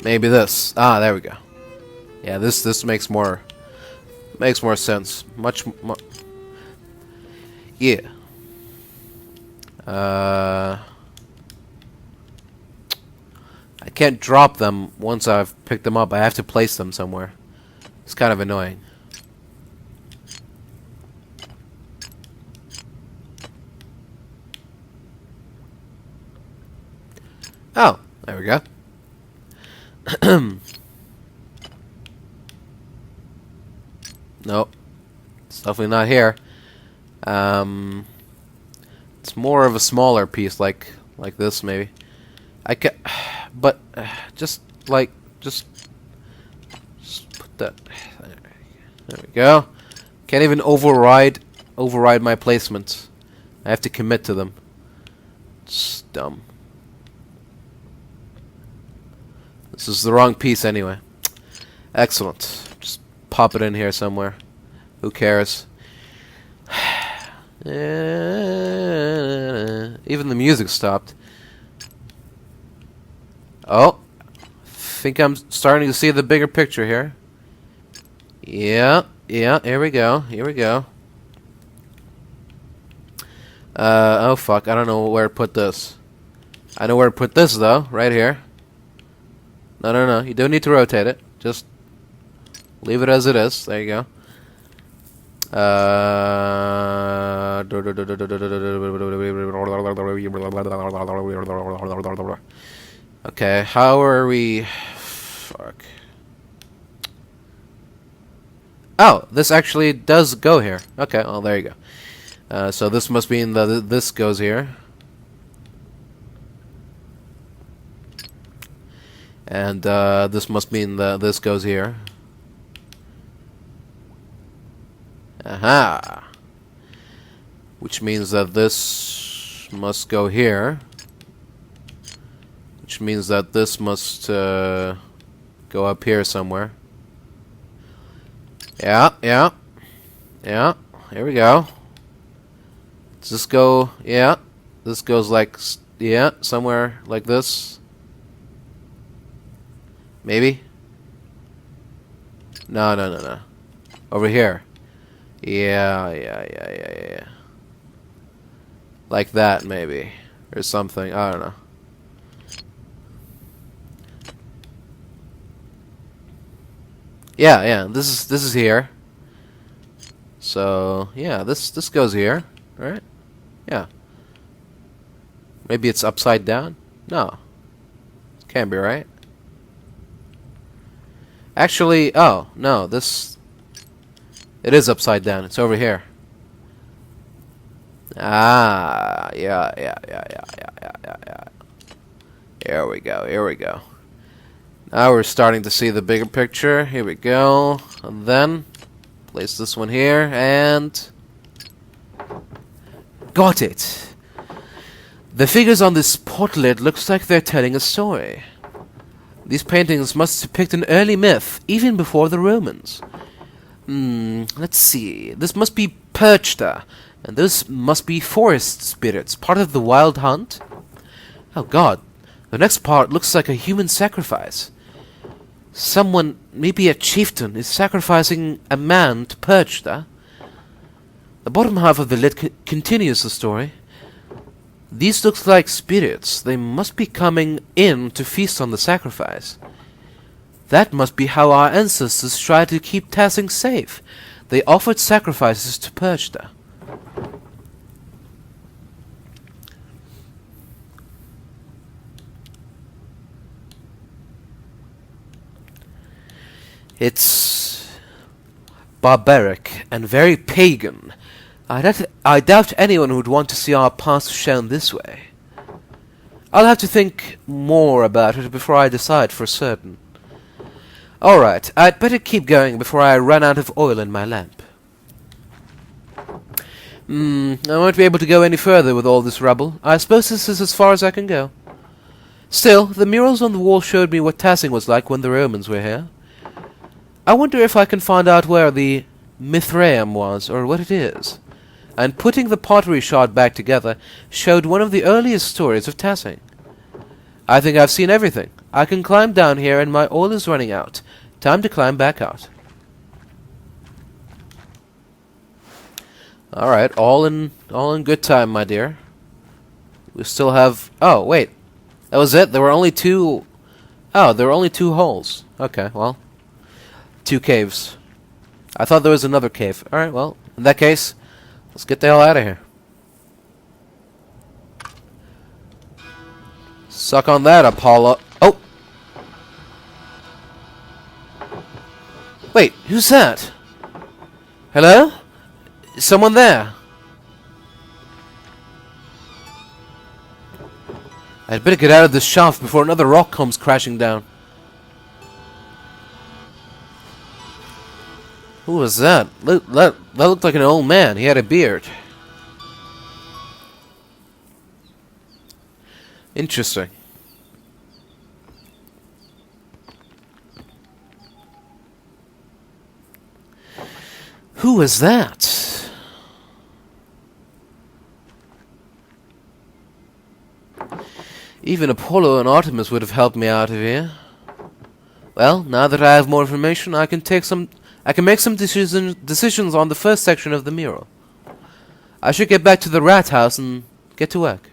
Maybe this. Ah, there we go. Yeah, this makes more sense. Much more. Yeah. I can't drop them once I've picked them up. I have to place them somewhere. It's kind of annoying. Oh, there we go. Nope. It's definitely not here. It's more of a smaller piece, like this maybe. I can, but just put that. There we go. Can't even override my placements. I have to commit to them. It's dumb. This is the wrong piece anyway. Excellent. Just pop it in here somewhere. Who cares? Even the music stopped. Oh. Think I'm starting to see the bigger picture here. Yeah, here we go. Oh fuck, I don't know where to put this. I know where to put this though, right here. No, you don't need to rotate it. Just leave it as it is. There you go. Okay, how are we? Fuck. Oh, this actually does go here. Okay, well there you go. So this must mean that this goes here. And this must mean that this goes here. Aha! Which means that this must go here. Which means that this must go up here somewhere. Yeah. Here we go. Does this go? Yeah. This goes like, yeah, somewhere like this. Maybe? No. Over here. Yeah. Like that, maybe. Or something. I don't know. Yeah. This is here. So, yeah, this goes here. Right? Yeah. Maybe it's upside down? No. Can't be right. Actually, oh, no, this... It is upside down. It's over here. Ah, yeah. Here we go. Now we're starting to see the bigger picture. Here we go. And then, place this one here, and... Got it! The figures on this portlet looks like they're telling a story. These paintings must depict an early myth, even before the Romans. Let's see. This must be Perchta, and this must be forest spirits, part of the wild hunt. Oh god, the next part looks like a human sacrifice. Someone, maybe a chieftain, is sacrificing a man to Perchta. The bottom half of the lid continues the story. These look like spirits. They must be coming in to feast on the sacrifice. That must be how our ancestors tried to keep Tassing safe. They offered sacrifices to Perchta. It's barbaric and very pagan. I doubt anyone would want to see our past shown this way. I'll have to think more about it before I decide for certain. Alright, I'd better keep going before I run out of oil in my lamp. I won't be able to go any further with all this rubble. I suppose this is as far as I can go. Still, the murals on the wall showed me what Tassing was like when the Romans were here. I wonder if I can find out where the Mithraeum was, or what it is. And putting the pottery shard back together showed one of the earliest stories of Tassing. I think I've seen everything. I can climb down here and my oil is running out. Time to climb back out. Alright, all in good time, my dear. We still have... Oh, wait. That was it? There were only two... Oh, there were only 2 holes. Okay, well. 2 caves. I thought there was another cave. Alright, well, in that case, let's get the hell out of here. Suck on that, Apollo. Oh! Wait, who's that? Hello? Is someone there? I'd better get out of this shaft before another rock comes crashing down. Who was that? That looked like an old man. He had a beard. Interesting. Who was that? Even Apollo and Artemis would have helped me out of here. Well, now that I have more information, I can make some decisions on the first section of the mural. I should get back to the rat house and get to work.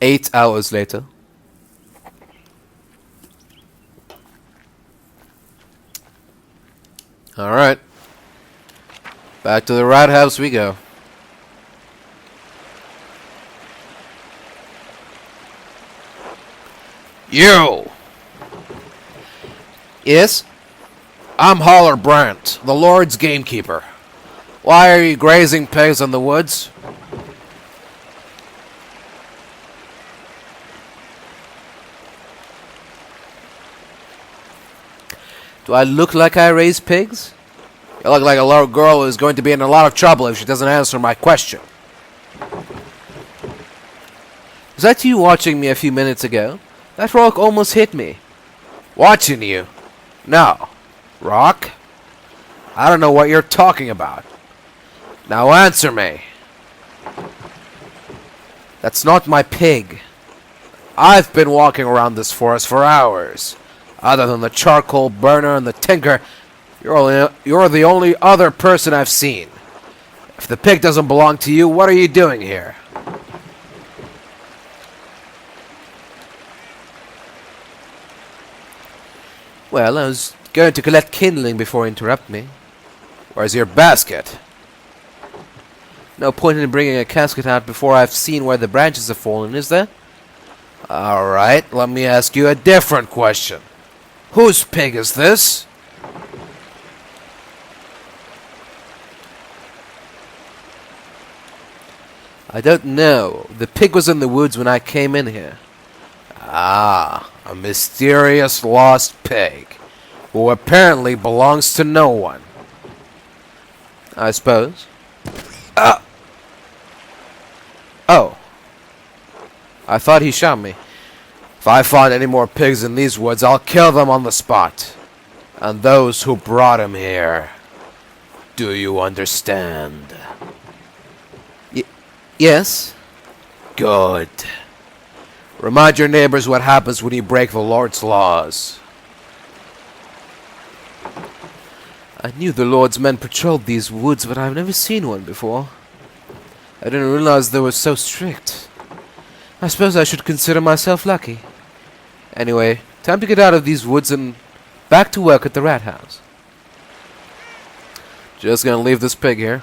Eight hours later. Alright. Back to the rat house we go.
You!
Yes?
I'm Holler Brant, the Lord's gamekeeper. Why are you grazing pigs in the woods?
Do I look like I raise pigs?
You look like a little girl who's going to be in a lot of trouble if she doesn't answer my question.
Was that you watching me a few minutes ago? That rock almost hit me.
Watching you? No. Rock? I don't know what you're talking about. Now answer me.
That's not my pig.
I've been walking around this forest for hours. Other than the charcoal burner and the tinker, you're the only other person I've seen. If the pig doesn't belong to you, what are you doing here?
Well, I was going to collect kindling before you interrupt me.
Where's your basket?
No point in bringing a casket out before I've seen where the branches have fallen, is there?
Alright, let me ask you a different question. Whose pig is this?
I don't know. The pig was in the woods when I came in here.
Ah, a mysterious lost pig, who apparently belongs to no one.
I suppose. Oh. I thought he shot me.
If I find any more pigs in these woods, I'll kill them on the spot. And those who brought him here. Do you understand?
Yes?
Good. Remind your neighbors what happens when you break the Lord's laws.
I knew the Lord's men patrolled these woods, but I've never seen one before. I didn't realize they were so strict. I suppose I should consider myself lucky. Anyway, time to get out of these woods and back to work at the rat house. Just gonna leave this pig here.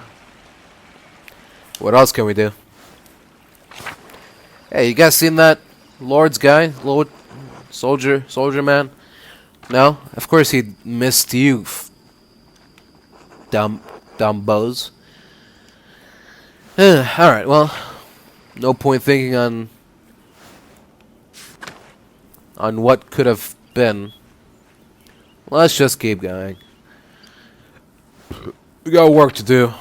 What else can we do? Hey, you guys seen that Lord's guy? Lord soldier man? No? Of course he missed you, dumbos. Alright, well, no point thinking on what could have been. Let's just keep going. We got work to do.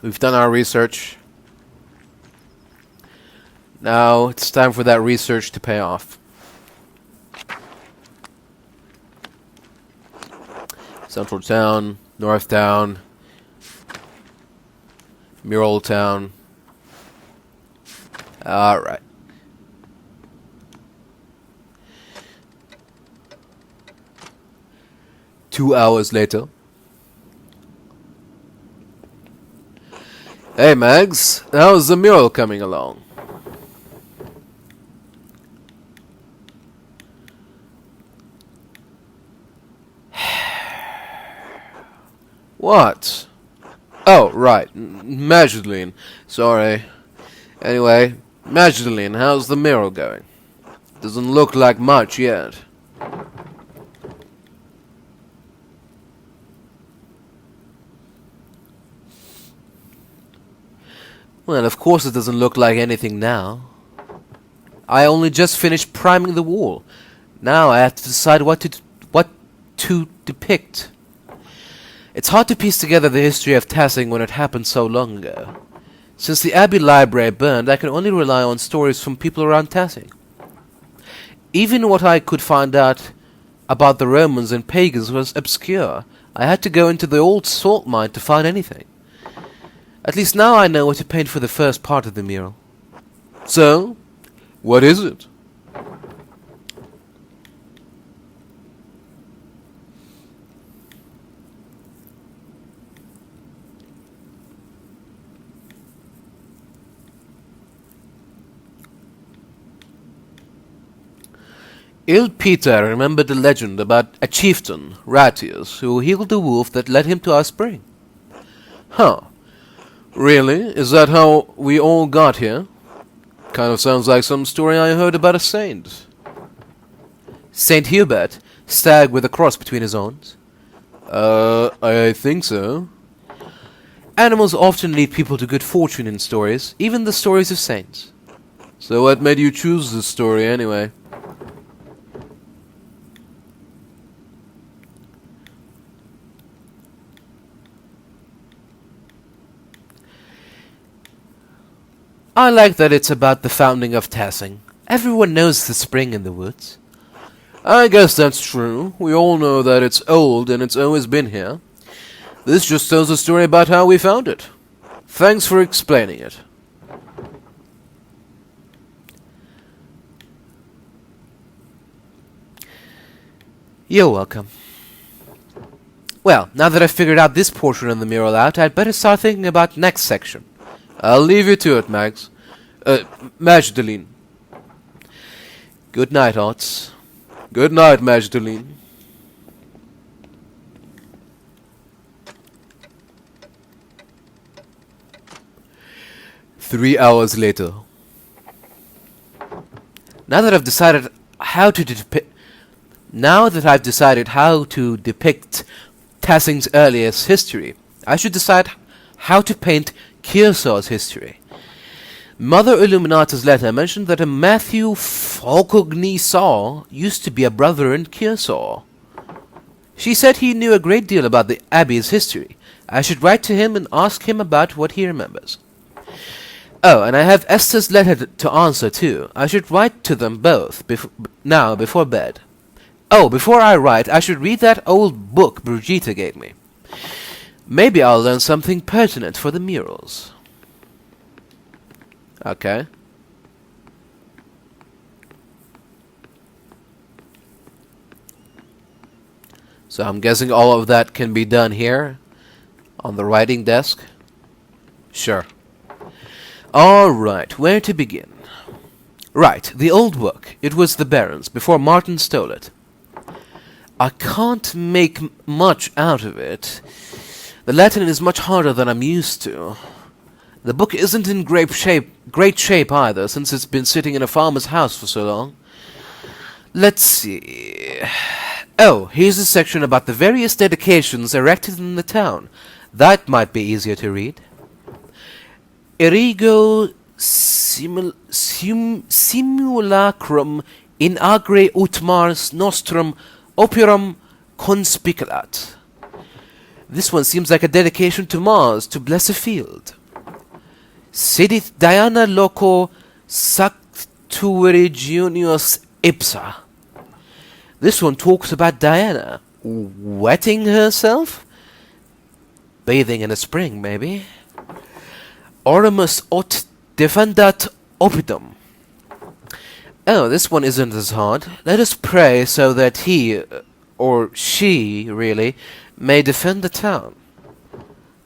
We've done our research. Now it's time for that research to pay off. Central Town, North Town, Mural Town. Alright. Two hours later. Hey Mags, how's the mural coming along? What? Oh, right. Magdalene. Sorry. Anyway, Magdalene, how's the mural going? Doesn't look like much yet. Well, of course it doesn't look like anything now. I only just finished priming the wall. Now I have to decide what to depict. It's hard to piece together the history of Tassing when it happened so long ago. Since the Abbey Library burned, I can only rely on stories from people around Tassing. Even what I could find out about the Romans and pagans was obscure. I had to go into the old salt mine to find anything. At least now I know what to paint for the first part of the mural.
So, what is it?
Il Peter remembered the legend about a chieftain, Ratius, who healed the wolf that led him to our spring. Huh. Really? Is that how we all got here? Kind of sounds like some story I heard about a saint. Saint Hubert, stag with a cross between his horns?
I think so.
Animals often lead people to good fortune in stories, even the stories of saints.
So what made you choose this story anyway?
I like that it's about the founding of Tassing. Everyone knows the spring in the woods.
I guess that's true. We all know that it's old and it's always been here. This just tells a story about how we found it. Thanks for explaining it.
You're welcome. Well, now that I've figured out this portion of the mural out, I'd better start thinking about next section.
I'll leave you to it, Max. Magdalene.
Good night, Otts.
Good night, Magdalene.
Three hours later. Now that I've decided how to depict Tassing's earliest history, I should decide how to paint Kearsarge's history. Mother Illuminata's letter mentioned that a Matthew Falcogny used to be a brother in Kearsarge. She said he knew a great deal about the Abbey's history. I should write to him and ask him about what he remembers. Oh, and I have Esther's letter to answer too. I should write to them both before bed. Oh, before I write, I should read that old book Brigitte gave me. Maybe I'll learn something pertinent for the murals. Okay. So I'm guessing all of that can be done here on the writing desk. Sure. Alright, where to begin? Right, the old book. It was the Baron's, before Martin stole it. I can't make much out of it. The Latin is much harder than I'm used to. The book isn't in great shape either, since it's been sitting in a farmer's house for so long. Let's see... Oh, here's a section about the various dedications erected in the town. That might be easier to read. Erigo simulacrum in agre ut mars nostrum operum conspiculat. This one seems like a dedication to Mars to bless a field. Sedit Diana loco sactuirigenius ipsa. This one talks about Diana wetting herself? Bathing in a spring, maybe. Oramus ot defendat opidum. Oh, this one isn't as hard. Let us pray so that he, or she, really, may defend the town.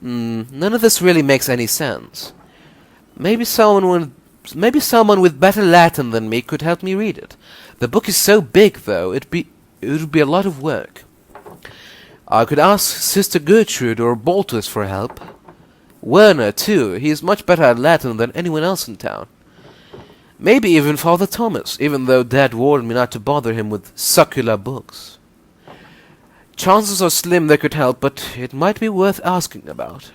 None of this really makes any sense. Maybe someone with better Latin than me could help me read it. The book is so big, though, it would be a lot of work. I could ask Sister Gertrude or Boltus for help. Werner, too. He is much better at Latin than anyone else in town. Maybe even Father Thomas, even though Dad warned me not to bother him with succular books. Chances are slim they could help, but it might be worth asking about.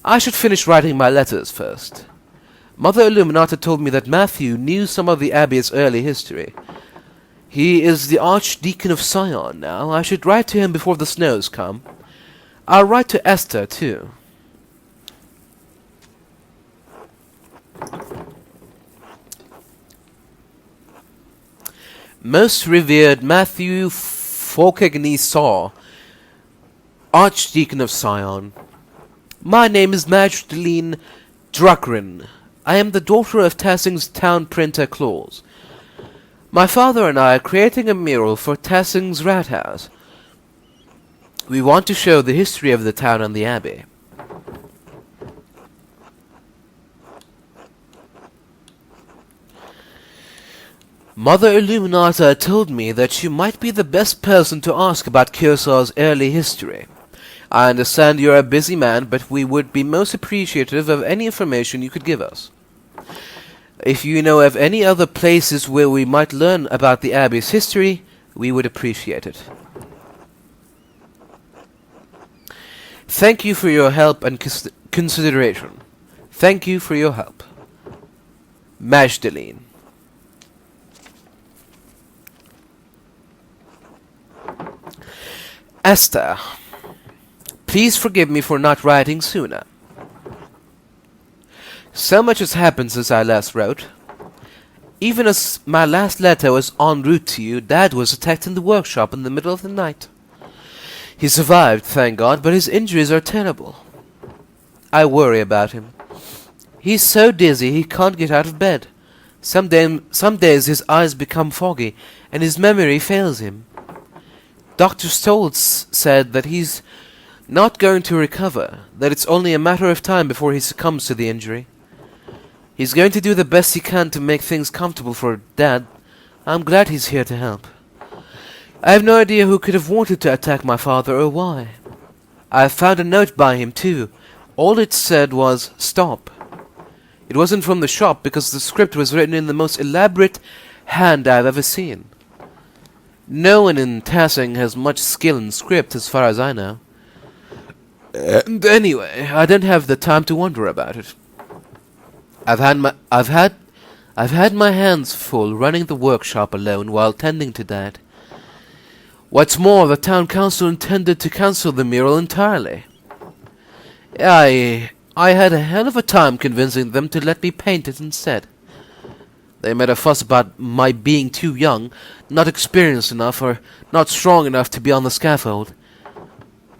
I should finish writing my letters first. Mother Illuminata told me that Matthew knew some of the Abbey's early history. He is the Archdeacon of Sion now. I should write to him before the snows come. I'll write to Esther, too. Most revered Matthew Faucigny Saw, Archdeacon of Sion. My name is Magdalene Druckrin. I am the daughter of Tassing's town printer Claus. My father and I are creating a mural for Tassing's rat house. We want to show the history of the town and the abbey. Mother Illuminata told me that you might be the best person to ask about Cursar's early history. I understand you're a busy man, but we would be most appreciative of any information you could give us. If you know of any other places where we might learn about the Abbey's history, we would appreciate it. Thank you for your help and consideration. Thank you for your help. Magdalene. Esther. Please forgive me for not writing sooner. So much has happened since I last wrote. Even as my last letter was en route to you, Dad was attacked in the workshop in the middle of the night. He survived, thank God, but his injuries are terrible. I worry about him. He's so dizzy he can't get out of bed. Some days his eyes become foggy, and his memory fails him. Dr. Stoltz said that he's not going to recover, that it's only a matter of time before he succumbs to the injury. He's going to do the best he can to make things comfortable for Dad. I'm glad he's here to help. I have no idea who could have wanted to attack my father or why. I found a note by him, too. All it said was, "Stop." It wasn't from the shop because the script was written in the most elaborate hand I've ever seen. No one in Tassing has much skill in script, as far as I know. And anyway, I don't have the time to wonder about it. I've had my hands full running the workshop alone while tending to Dad. What's more, the town council intended to cancel the mural entirely. I had a hell of a time convincing them to let me paint it instead. They made a fuss about my being too young, not experienced enough, or not strong enough to be on the scaffold.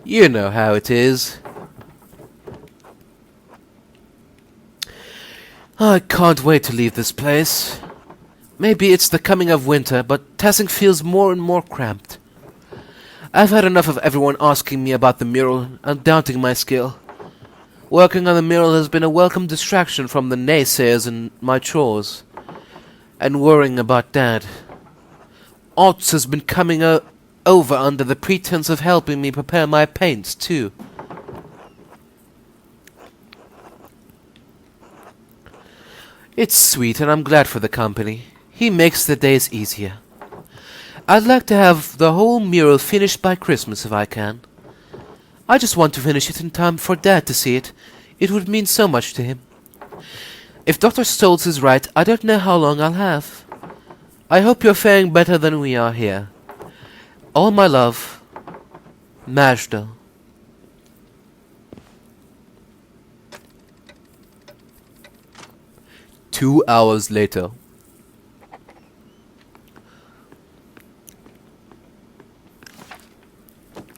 You know how it is. I can't wait to leave this place. Maybe it's the coming of winter, but Tassing feels more and more cramped. I've had enough of everyone asking me about the mural and doubting my skill. Working on the mural has been a welcome distraction from the naysayers and my chores. And worrying about Dad. Otts has been coming over under the pretense of helping me prepare my paints, too. It's sweet, and I'm glad for the company. He makes the days easier. I'd like to have the whole mural finished by Christmas if I can. I just want to finish it in time for Dad to see it. It would mean so much to him. If Dr. Stoltz is right, I don't know how long I'll have. I hope you're faring better than we are here. All my love,
Major.
2 hours later.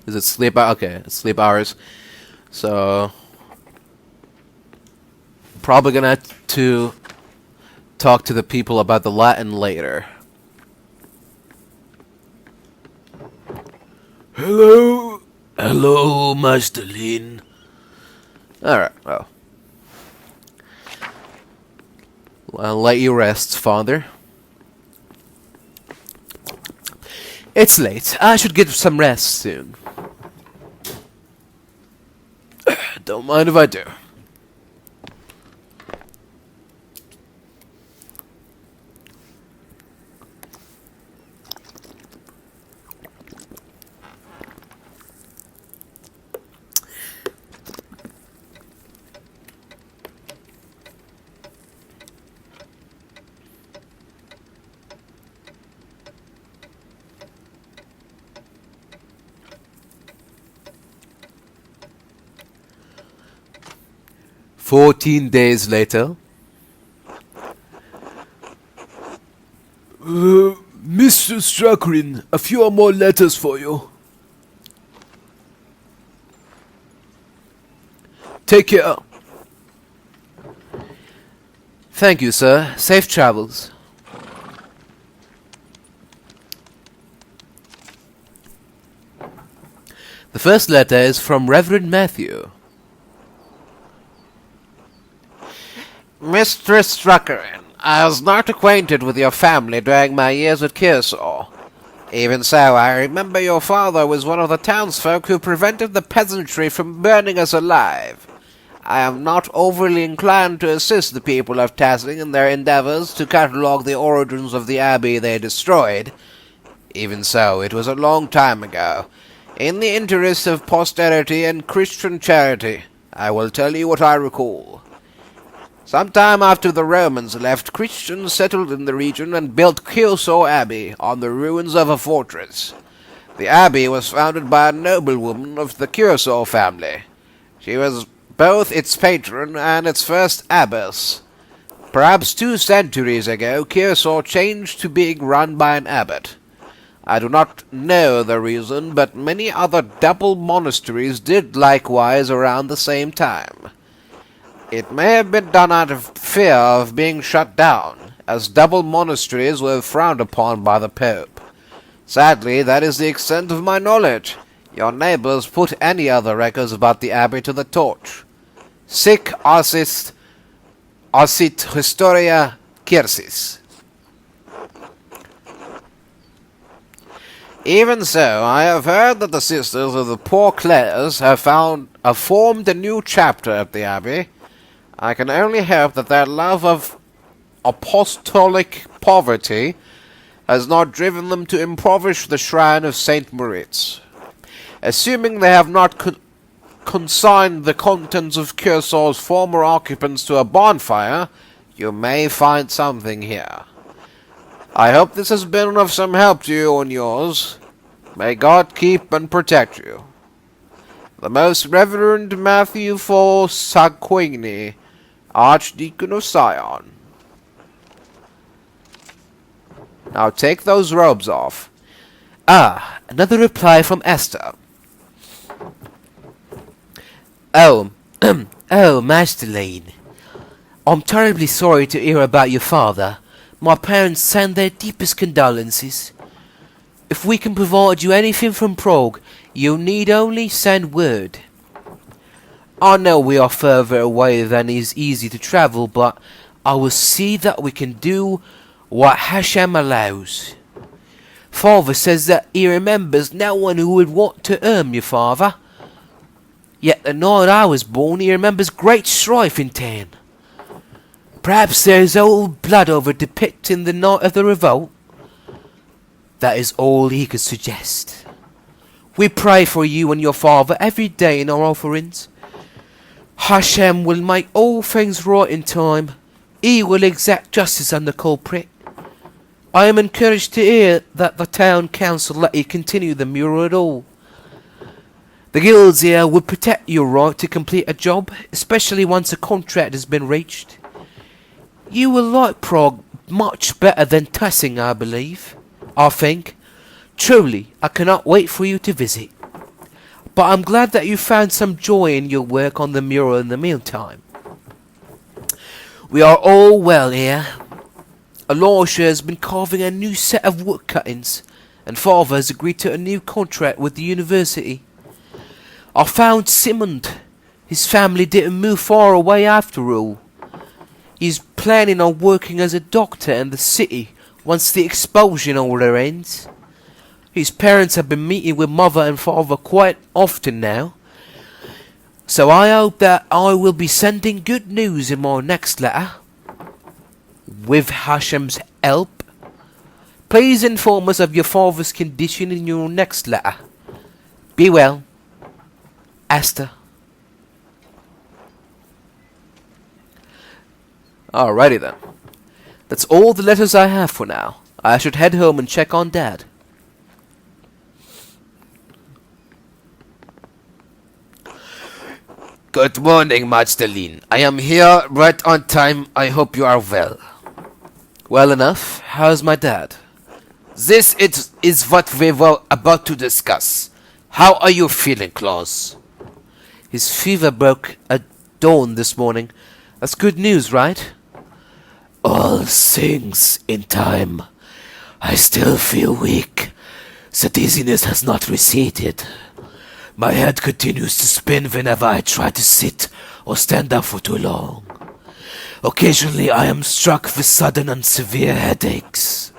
Is it sleep? Okay, it's sleep hours. So probably gonna have to talk to the people about the Latin later.
Hello? Hello, Magdalene.
Alright, well. I'll let you rest, father. It's late. I should get some rest soon. Don't mind if I do. "14 days later."
Mr. Struckrin, a few more letters for you. Take care.
Thank you, sir. Safe travels. The first letter is from Reverend Matthew.
Mistress Struckrin, I was not acquainted with your family during my years at Kearsarge. Even so, I remember your father was one of the townsfolk who prevented the peasantry from burning us alive. I am not overly inclined to assist the people of Tassing in their endeavors to catalogue the origins of the abbey they destroyed. Even so, it was a long time ago. In the interest of posterity and Christian charity, I will tell you what I recall. Sometime after the Romans left, Christians settled in the region and built Kearsarge Abbey on the ruins of a fortress. The abbey was founded by a noblewoman of the Kearsarge family. She was both its patron and its first abbess. Perhaps 2 centuries ago, Kearsarge changed to being run by an abbot. I do not know the reason, but many other double monasteries did likewise around the same time. It may have been done out of fear of being shut down, as double monasteries were frowned upon by the Pope. Sadly, that is the extent of my knowledge. Your neighbors put any other records about the abbey to the torch. Sic ausit Historia Circis. Even so, I have heard that the sisters of the Poor Clares have formed a new chapter at the abbey. I can only hope that their love of apostolic poverty has not driven them to impoverish the shrine of St. Moritz. Assuming they have not consigned the contents of Kearsarge's former occupants to a bonfire, you may find something here. I hope this has been of some help to you and yours. May God keep and protect you. The Most Reverend Matthew Fall Saquigny, Archdeacon of Sion. Now take those robes off.
Ah, another reply from Esther. Oh, Magdalene. I'm terribly sorry to hear about your father. My parents send their deepest condolences. If we can provide you anything from Prague, you need only send word. I know we are further away than is easy to travel, but I will see that we can do what Hashem allows. Father says that he remembers no one who would want to harm your father. Yet the night I was born, he remembers great strife in town. Perhaps there is old blood over depicting the night of the revolt. That is all he could suggest. We pray for you and your father every day in our offerings. Hashem will make all things right in time. He will exact justice on the culprit. I am encouraged to hear that the town council let you continue the mural at all.
The guilds here will protect your right to complete a job, especially once a contract has been reached. You will like Prague much better than Tassing, I believe. I think. Truly, I cannot wait for you to visit. But I'm glad that you found some joy in your work on the mural in the meantime. We are all well here. Elisha has been carving a new set of wood cuttings, and Father has agreed to a new contract with the university. I found Simond. His family didn't move far away after all. He's planning on working as a doctor in the city once the expulsion order ends. His parents have been meeting with Mother and Father quite often now. So I hope that I will be sending good news in my next letter. With Hashem's help. Please inform us of your father's condition in your next letter. Be well. Asta.
Alrighty then. That's all the letters I have for now. I should head home and check on Dad.
Good morning, Magdalene. I am here right on time. I hope you are well.
Well enough. How's my dad?
This is what we were about to discuss. How are you feeling, Claus?
His fever broke at dawn this morning. That's good news, right?
All things in time. I still feel weak. The dizziness has not receded. My head continues to spin whenever I try to sit or stand up for too long. Occasionally I am struck with sudden and severe headaches.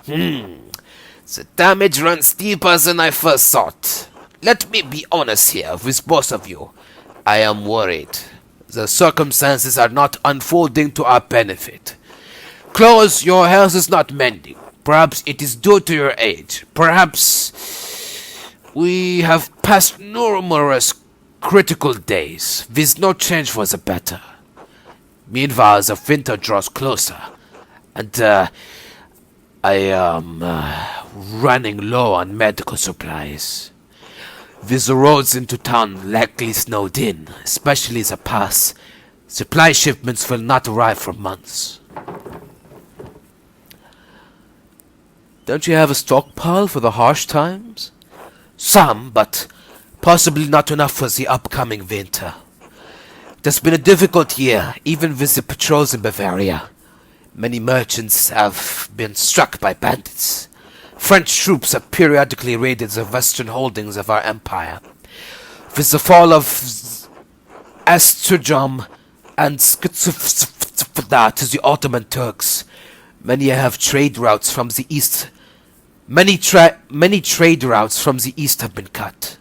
The damage runs deeper than I first thought. Let me be honest here with both of you. I am worried. The circumstances are not unfolding to our benefit. Claus, your health is not mending. Perhaps it is due to your age. Perhaps we have passed numerous critical days with no change for the better. Meanwhile, the winter draws closer, and I am running low on medical supplies. With the roads into town likely snowed in, especially the pass, supply shipments will not arrive for months.
Don't you have a stockpile for the harsh times?
Some, but possibly not enough for the upcoming winter. It has been a difficult year, even with the patrols in Bavaria. Many merchants have been struck by bandits. French troops have periodically raided the western holdings of our empire. With the fall of Astrajam and Skitsufda to the Ottoman Turks, many trade routes from the east have been cut.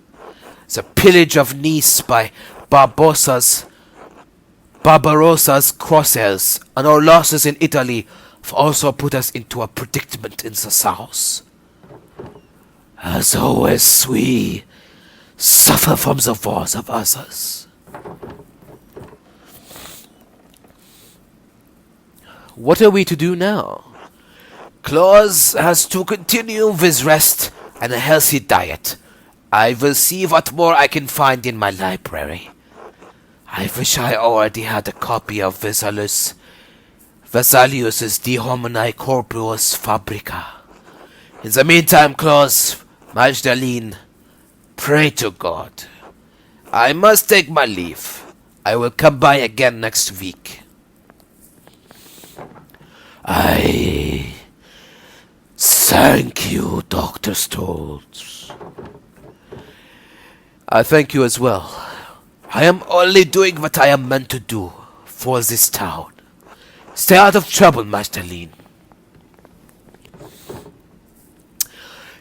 The pillage of Nice by Barbarossa's crossers and our losses in Italy have also put us into a predicament in the south.
As always, we suffer from the wars of others.
What are we to do now?
Claus has to continue with rest and a healthy diet. I will see what more I can find in my library. I wish I already had a copy of Vesalius's De Homini Corporis Fabrica. In the meantime, Claus, Magdalene, pray to God. I must take my leave. I will come by again next week.
I thank you, Dr. Stoltz.
I thank you as well.
I am only doing what I am meant to do for this town. Stay out of trouble, Magdalene.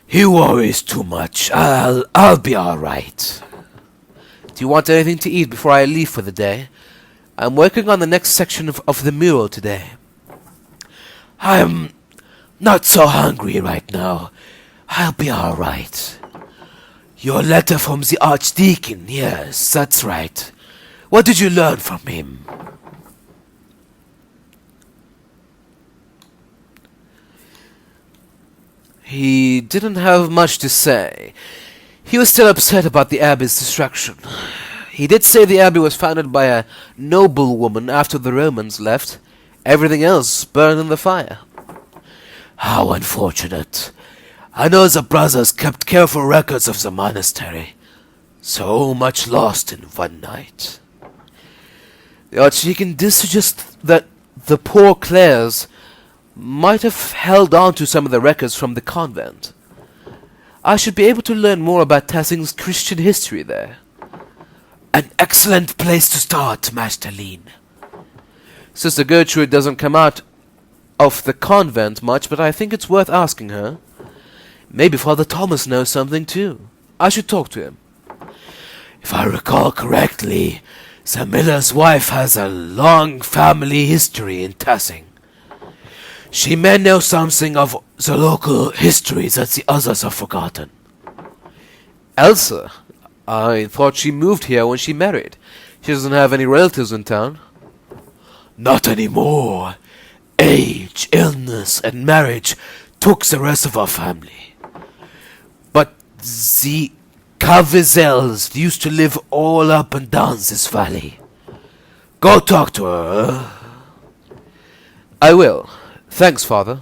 He worries too much. I'll be all right.
Do you want anything to eat before I leave for the day? I'm working on the next section of the mural today.
I'm not so hungry right now. I'll be all right. Your letter from the Archdeacon, yes, that's right. What did you learn from him?
He didn't have much to say. He was still upset about the Abbey's destruction. He did say the Abbey was founded by a noblewoman after the Romans left. Everything else burned in the fire.
How unfortunate. I know the brothers kept careful records of the monastery. So much lost in one night.
The Archdeacon did suggest that the poor Clares might have held on to some of the records from the convent. I should be able to learn more about Tassing's Christian history there.
An excellent place to start, Master Lean.
Sister Gertrude doesn't come out of the convent much, but I think it's worth asking her. Maybe Father Thomas knows something too. I should talk to him.
If I recall correctly, the miller's wife has a long family history in Tassing. She may know something of the local history that the others have forgotten.
Elsa? I thought she moved here when she married. She doesn't have any relatives in town.
Not anymore. Age, illness, and marriage took the rest of our family. But the Cavizels used to live all up and down this valley. Go talk to her.
I will. Thanks, Father.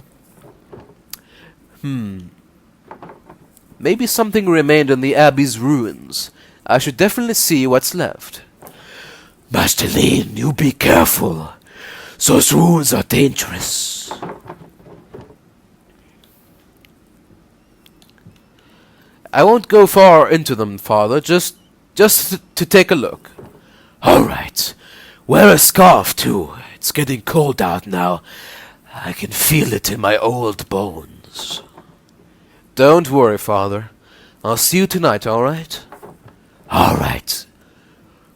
Maybe something remained in the Abbey's ruins. I should definitely see what's left.
Master Lean, you be careful. Those ruins are dangerous.
I won't go far into them, Father, just to take a look.
All right. Wear a scarf, too. It's getting cold out now. I can feel it in my old bones.
Don't worry, Father. I'll see you tonight, all right?
All right.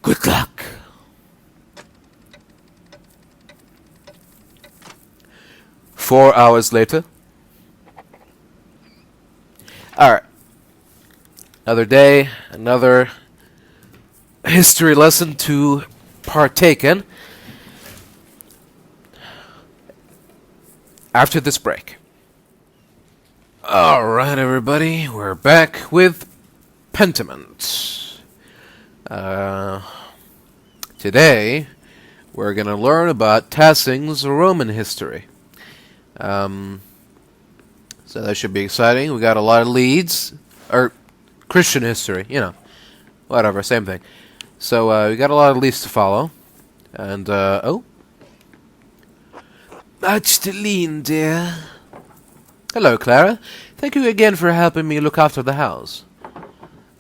Good luck.
Four hours later. Alright. Another day, another history lesson to partake in. After this break. Alright, everybody. We're back with Pentiment. Today, we're going to learn about Tassing's Roman history. So that should be exciting. We got a lot of leads. Or Christian history, you know. Whatever, same thing. So, we got a lot of leads to follow. And, oh.
Magdalene, dear.
Hello, Clara. Thank you again for helping me look after the house.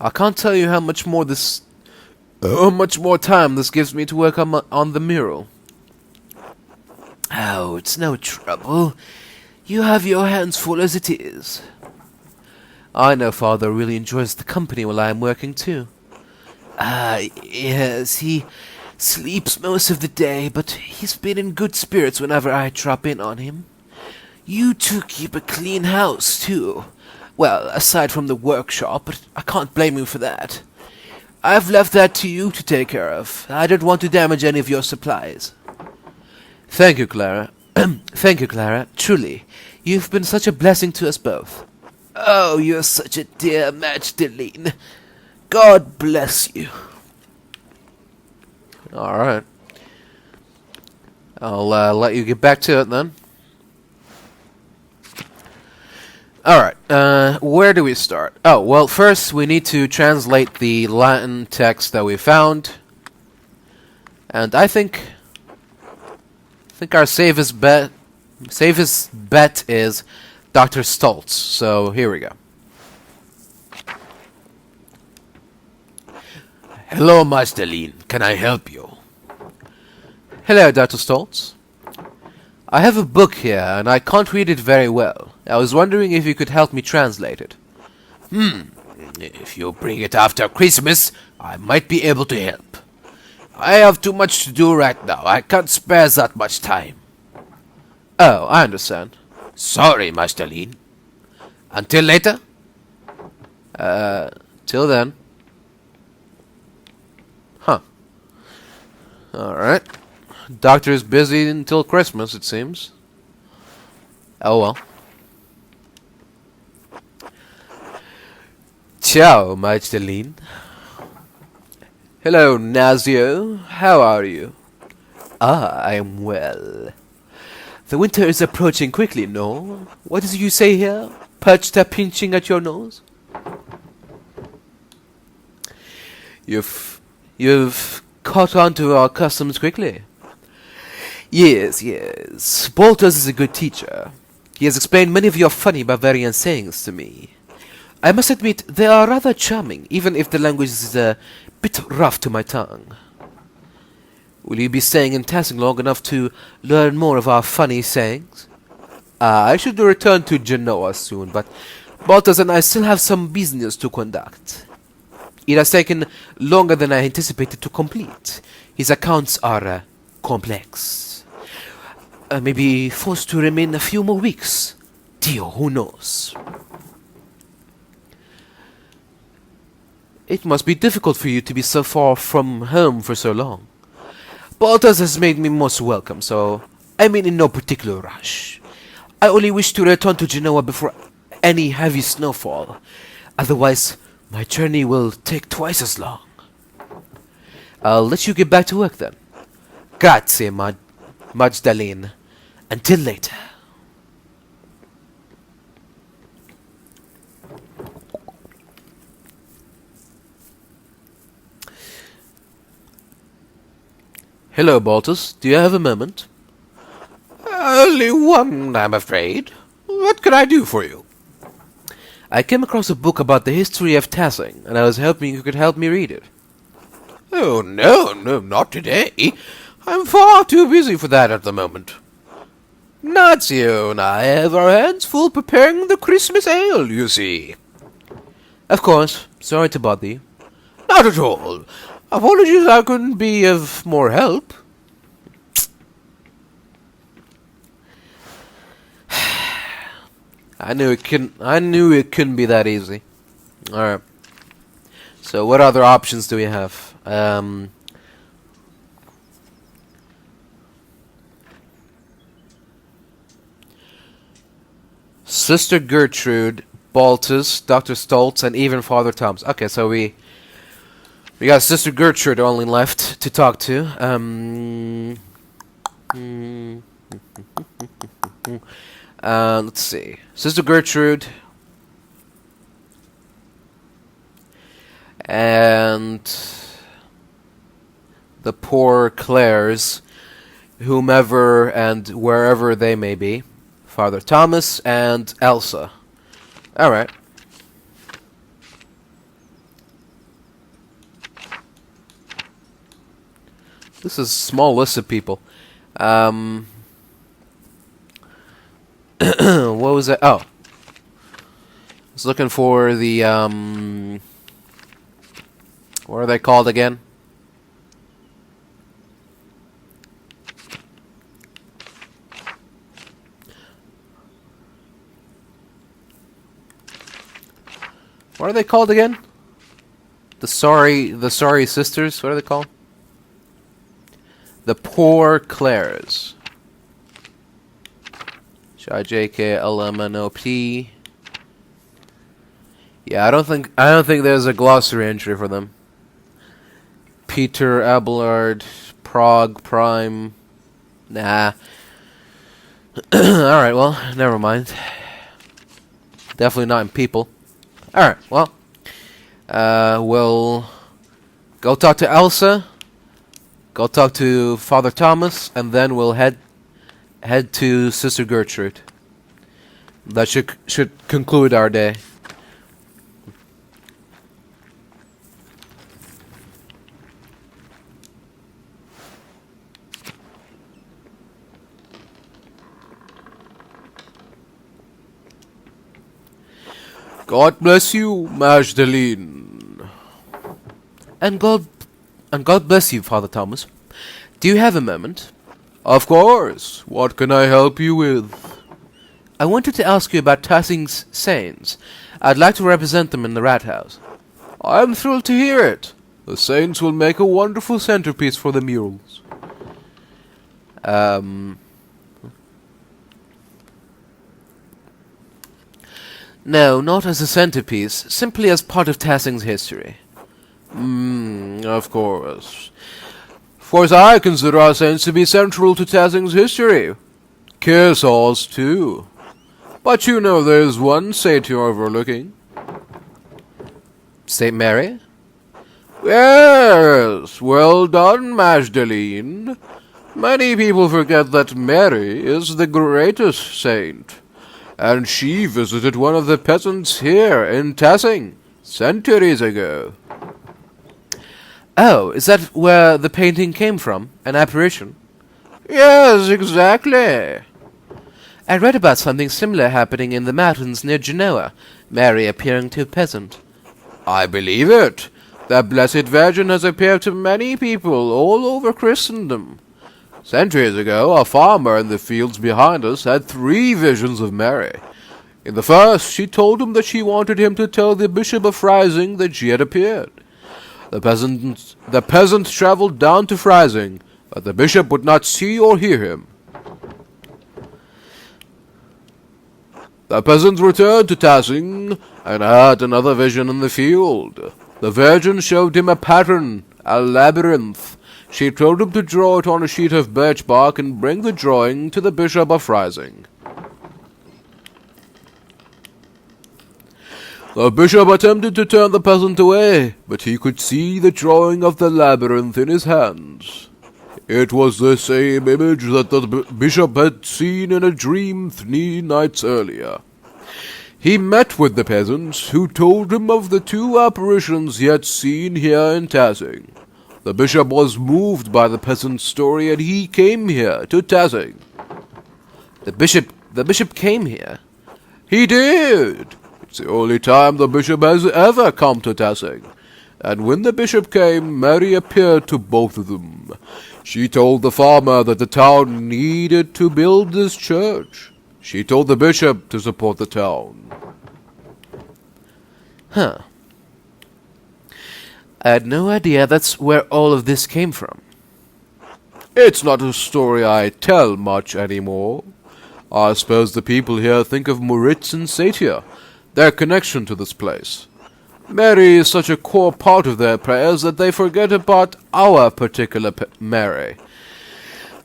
I can't tell you how much more time this gives me to work on the mural.
Oh, it's no trouble. You have your hands full as it is.
I know Father really enjoys the company while I am working too.
Yes, he sleeps most of the day, but he's been in good spirits whenever I drop in on him. You two keep a clean house, too. Well, aside from the workshop, but I can't blame you for that. I've left that to you to take care of. I don't want to damage any of your supplies.
Thank you, Clara. Thank you, Clara. Truly, you've been such a blessing to us both.
Oh, you're such a dear Magdalene. God bless you.
Alright. I'll let you get back to it then. Alright, where do we start? Oh, well, first we need to translate the Latin text that we found. And I think our safest bet is Dr. Stoltz. So here we go.
Hello, Magdalene. Can I help you?
Hello, Dr. Stoltz. I have a book here, and I can't read it very well. I was wondering if you could help me translate it.
If you bring it after Christmas, I might be able to help. I have too much to do right now. I can't spare that much time.
Oh, I understand.
Sorry, Magdalene. Until later?
Till then. Huh. Alright. Doctor's busy until Christmas, it seems. Oh well. Ciao, Magdalene. Hello, Nazio. How are you? Ah, I am well. The winter is approaching quickly, no? What did you say here? Perchta pinching at your nose? You've caught on to our customs quickly. Yes. Boltos is a good teacher. He has explained many of your funny Bavarian sayings to me. I must admit, they are rather charming, even if the language is a bit rough to my tongue. Will you be staying in Tassing long enough to learn more of our funny sayings? I should return to Genoa soon, but Baltas and I still have some business to conduct. It has taken longer than I anticipated to complete. His accounts are complex. I may be forced to remain a few more weeks. Dio, who knows? It must be difficult for you to be so far from home for so long. Baltas has made me most welcome, so I'm in no particular rush. I only wish to return to Genoa before any heavy snowfall. Otherwise, my journey will take twice as long. I'll let you get back to work then. Grazie, Magdalene. Until later. Hello, Baltus. Do you have a moment?
Only one, I'm afraid. What can I do for you?
I came across a book about the history of Tassing, and I was hoping you could help me read it.
Oh, no, not today. I'm far too busy for that at the moment. Nazio and I have our hands full preparing the Christmas ale, you see.
Of course. Sorry to bother you.
Not at all. Apologies I couldn't be of more help.
I knew it couldn't be that easy. Alright. So what other options do we have? Sister Gertrude, Baltus, Dr. Stoltz, and even Father Thomas. Okay, so we got Sister Gertrude only left to talk to. Let's see. Sister Gertrude and the poor Clares, whomever and wherever they may be. Father Thomas and Elsa. Alright. This is a small list of people. What was that? Oh. I was looking for the, what are they called again? What are they called again? The sorry sisters? What are they called? The poor Clares. JKLMNOP. Yeah, I don't think there's a glossary entry for them. Peter Abelard, Prague Prime. Nah. Alright, well, never mind. Definitely not in people. Alright, well. We'll go talk to Elsa. Go talk to Father Thomas, and then we'll head to Sister Gertrude. That should conclude our day.
God bless you, Magdalene.
And God bless you, Father Thomas. Do you have a moment?
Of course. What can I help you with?
I wanted to ask you about Tassing's sayings. I'd like to represent them in the Rat House.
I am thrilled to hear it. The saints will make a wonderful centerpiece for the murals.
No, not as a centerpiece, simply as part of Tassing's history.
Of course. Of course, I consider our saints to be central to Tassing's history. Kearsarge's too. But you know there's one saint you're overlooking.
St. Mary?
Yes, well done, Magdalene. Many people forget that Mary is the greatest saint, and she visited one of the peasants here in Tassing centuries ago.
Oh, is that where the painting came from? An apparition?
Yes, exactly.
I read about something similar happening in the mountains near Genoa, Mary appearing to a peasant.
I believe it. The Blessed Virgin has appeared to many people all over Christendom. Centuries ago, a farmer in the fields behind us had 3 visions of Mary. In the first, she told him that she wanted him to tell the Bishop of Freising that she had appeared. The peasant travelled down to Freising, but the bishop would not see or hear him. The peasant returned to Tassing and had another vision in the field. The Virgin showed him a pattern, a labyrinth. She told him to draw it on a sheet of birch bark and bring the drawing to the Bishop of Freising. The bishop attempted to turn the peasant away, but he could see the drawing of the labyrinth in his hands. It was the same image that the bishop had seen in a dream 3 nights earlier. He met with the peasant, who told him of the 2 apparitions he had seen here in Tassing. The bishop was moved by the peasant's story, and he came here to Tassing.
The bishop came here?
He did. It's the only time the bishop has ever come to Tassing. And when the bishop came, Mary appeared to both of them. She told the farmer that the town needed to build this church. She told the bishop to support the town.
Huh. I had no idea that's where all of this came from.
It's not a story I tell much anymore. I suppose the people here think of Moritz and Satia, their connection to this place. Mary is such a core part of their prayers that they forget about our particular Mary.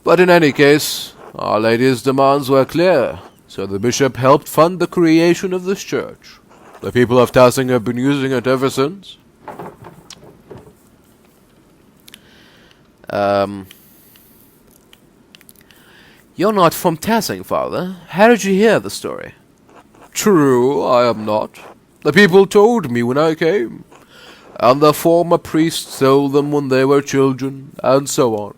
But in any case, Our Lady's demands were clear, so the bishop helped fund the creation of this church. The people of Tassing have been using it ever since.
You're not from Tassing, Father. How did you hear the story?
True, I am not. The people told me when I came, and the former priests told them when they were children, and so on.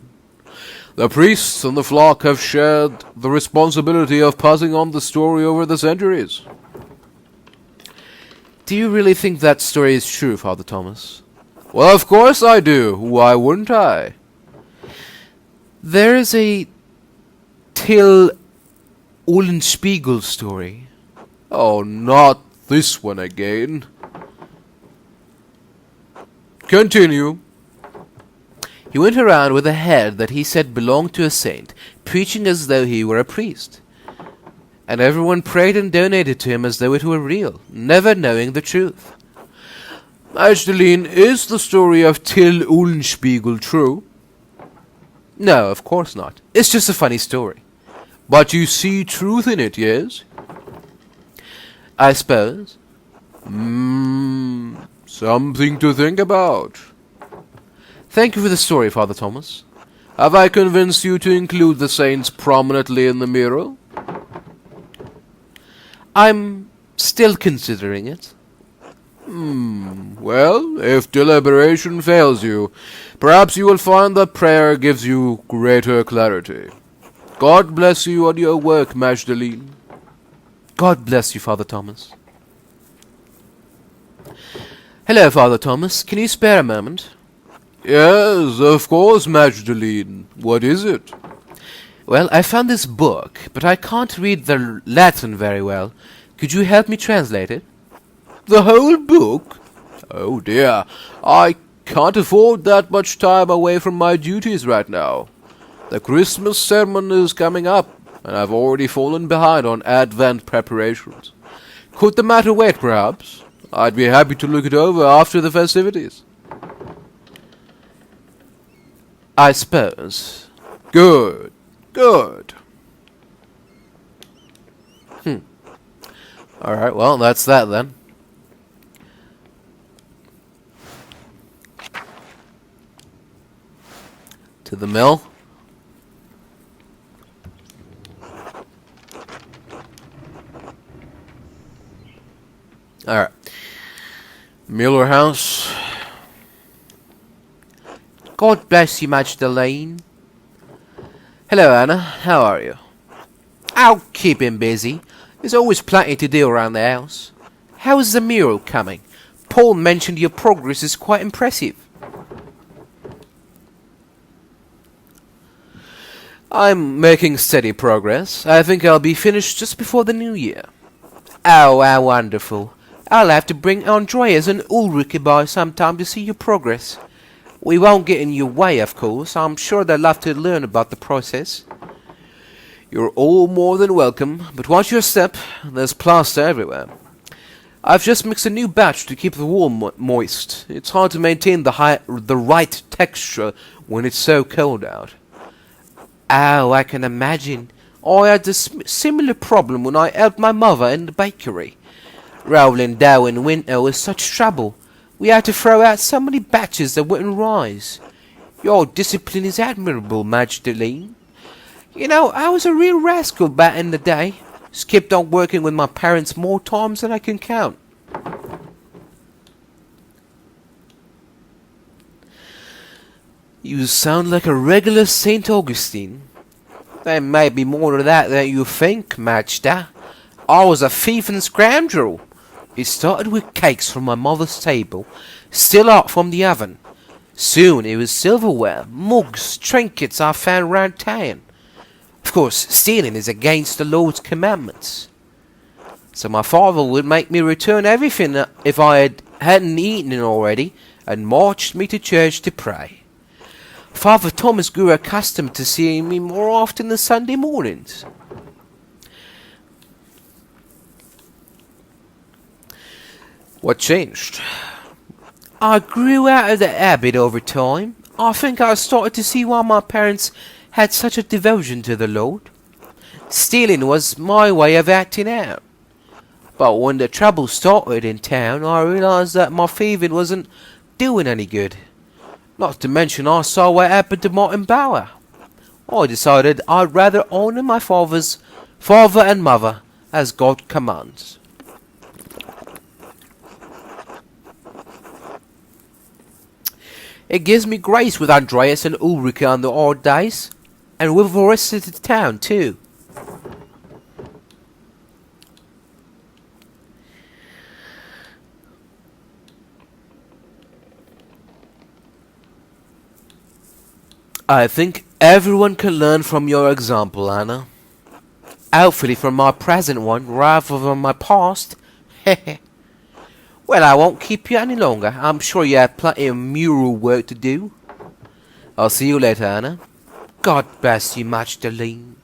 The priests and the flock have shared the responsibility of passing on the story over the centuries.
Do you really think that story is true, Father Thomas?
Well, of course I do. Why wouldn't I?
There is a Till Eulenspiegel story.
Oh, not this one again. Continue.
He went around with a head that he said belonged to a saint, preaching as though he were a priest. And everyone prayed and donated to him as though it were real, never knowing the truth.
Magdalene, is the story of Till Eulenspiegel true?
No, of course not. It's just a funny story.
But you see truth in it, yes?
I suppose.
Something to think about.
Thank you for the story, Father Thomas.
Have I convinced you to include the saints prominently in the mural?
I'm still considering it.
Well, if deliberation fails you, perhaps you will find that prayer gives you greater clarity. God bless you on your work, Magdalene.
God bless you, Father Thomas. Hello, Father Thomas. Can you spare a moment?
Yes, of course, Magdalene. What is it?
Well, I found this book, but I can't read the Latin very well. Could you help me translate it?
The whole book? Oh dear, I can't afford that much time away from my duties right now. The Christmas sermon is coming up, and I've already fallen behind on Advent preparations.
Could the matter wait, perhaps? I'd be happy to look it over after the festivities.
I suppose.
Good. Good.
Alright, well, that's that then.
To the mill. Alright. Mueller House.
God bless you, Magdalene.
Hello, Anna. How are you?
I'll keep him busy. There's always plenty to do around the house. How's the mural coming? Paul mentioned your progress is quite impressive.
I'm making steady progress. I think I'll be finished just before the new year.
Oh, how wonderful. I'll have to bring Andreas and Ulrike by sometime to see your progress. We won't get in your way, of course. I'm sure they'll love to learn about the process.
You're all more than welcome, but watch your step. There's plaster everywhere. I've just mixed a new batch to keep the wall moist. It's hard to maintain the right texture when it's so cold out.
Oh, I can imagine. I had a similar problem when I helped my mother in the bakery. Rolling dough in winter was such trouble. We had to throw out so many batches that wouldn't rise. Your discipline is admirable, Magdalene. You know, I was a real rascal back in the day. Skipped on working with my parents more times than I can count.
You sound like a regular St. Augustine.
There may be more to that than you think, Magda. I was a thief and scoundrel. It started with cakes from my mother's table, still hot from the oven. Soon it was silverware, mugs, trinkets I found round town. Of course, stealing is against the Lord's commandments. So my father would make me return everything if I hadn't eaten it already, and marched me to church to pray. Father Thomas grew accustomed to seeing me more often than Sunday mornings.
What changed?
I grew out of the habit over time. I think I started to see why my parents had such a devotion to the Lord. Stealing was my way of acting out. But when the trouble started in town, I realized that my thieving wasn't doing any good. Not to mention I saw what happened to Martin Bauer. I decided I'd rather honor my father and mother as God commands. It gives me grace with Andreas and Ulrike on the odd days, and with the rest of the town too.
I think everyone can learn from your example, Anna.
Hopefully from my present one rather than my past. Well, I won't keep you any longer. I'm sure you have plenty of mural work to do.
I'll see you later, Anna.
God bless you, Magdalene.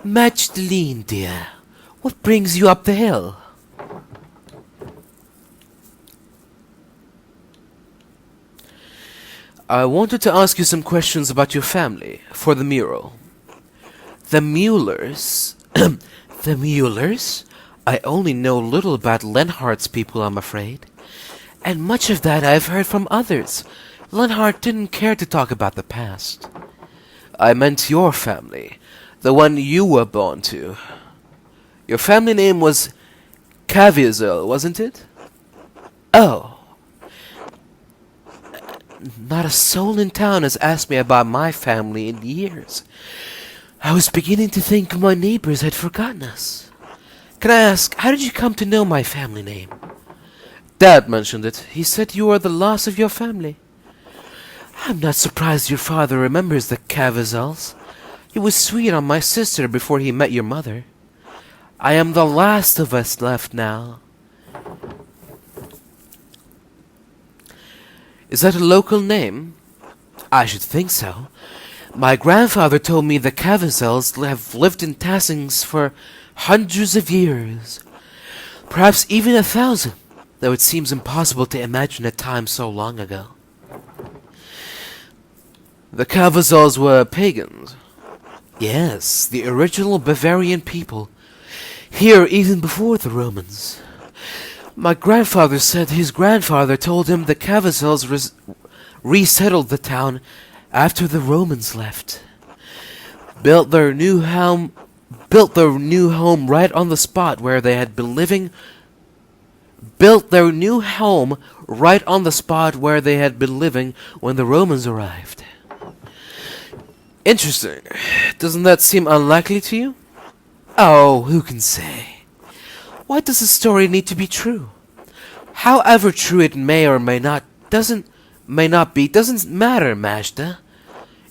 Magdalene, dear, what brings you up the hill?
I wanted to ask you some questions about your family for the mural.
The Muellers? The Muellers? I only know little about Lenhardt's people, I'm afraid. And much of that I've heard from others. Lenhardt didn't care to talk about the past.
I meant your family, the one you were born to. Your family name was Caviezel, wasn't it?
Oh. Not a soul in town has asked me about my family in years. I was beginning to think my neighbors had forgotten us. Can I ask, how did you come to know my family name?
Dad mentioned it. He said you were the last of your family.
I'm not surprised your father remembers the Cavazels. He was sweet on my sister before he met your mother. I am the last of us left now.
Is that a local name?
I should think so.
My grandfather told me the Cavazels have lived in Tassings for hundreds of years, perhaps even 1,000, though it seems impossible to imagine a time so long ago.
The Cavazels were pagans.
Yes, the original Bavarian people, here even before the Romans. My grandfather said his grandfather told him the Cavazels resettled the town after the Romans left. Built their new home right on the spot where they had been living. Built their new home right on the spot where they had been living when the Romans arrived.
Interesting. Doesn't that seem unlikely to you?
Oh, who can say? Why does a story need to be true? However true it may or may not doesn't matter, Majda.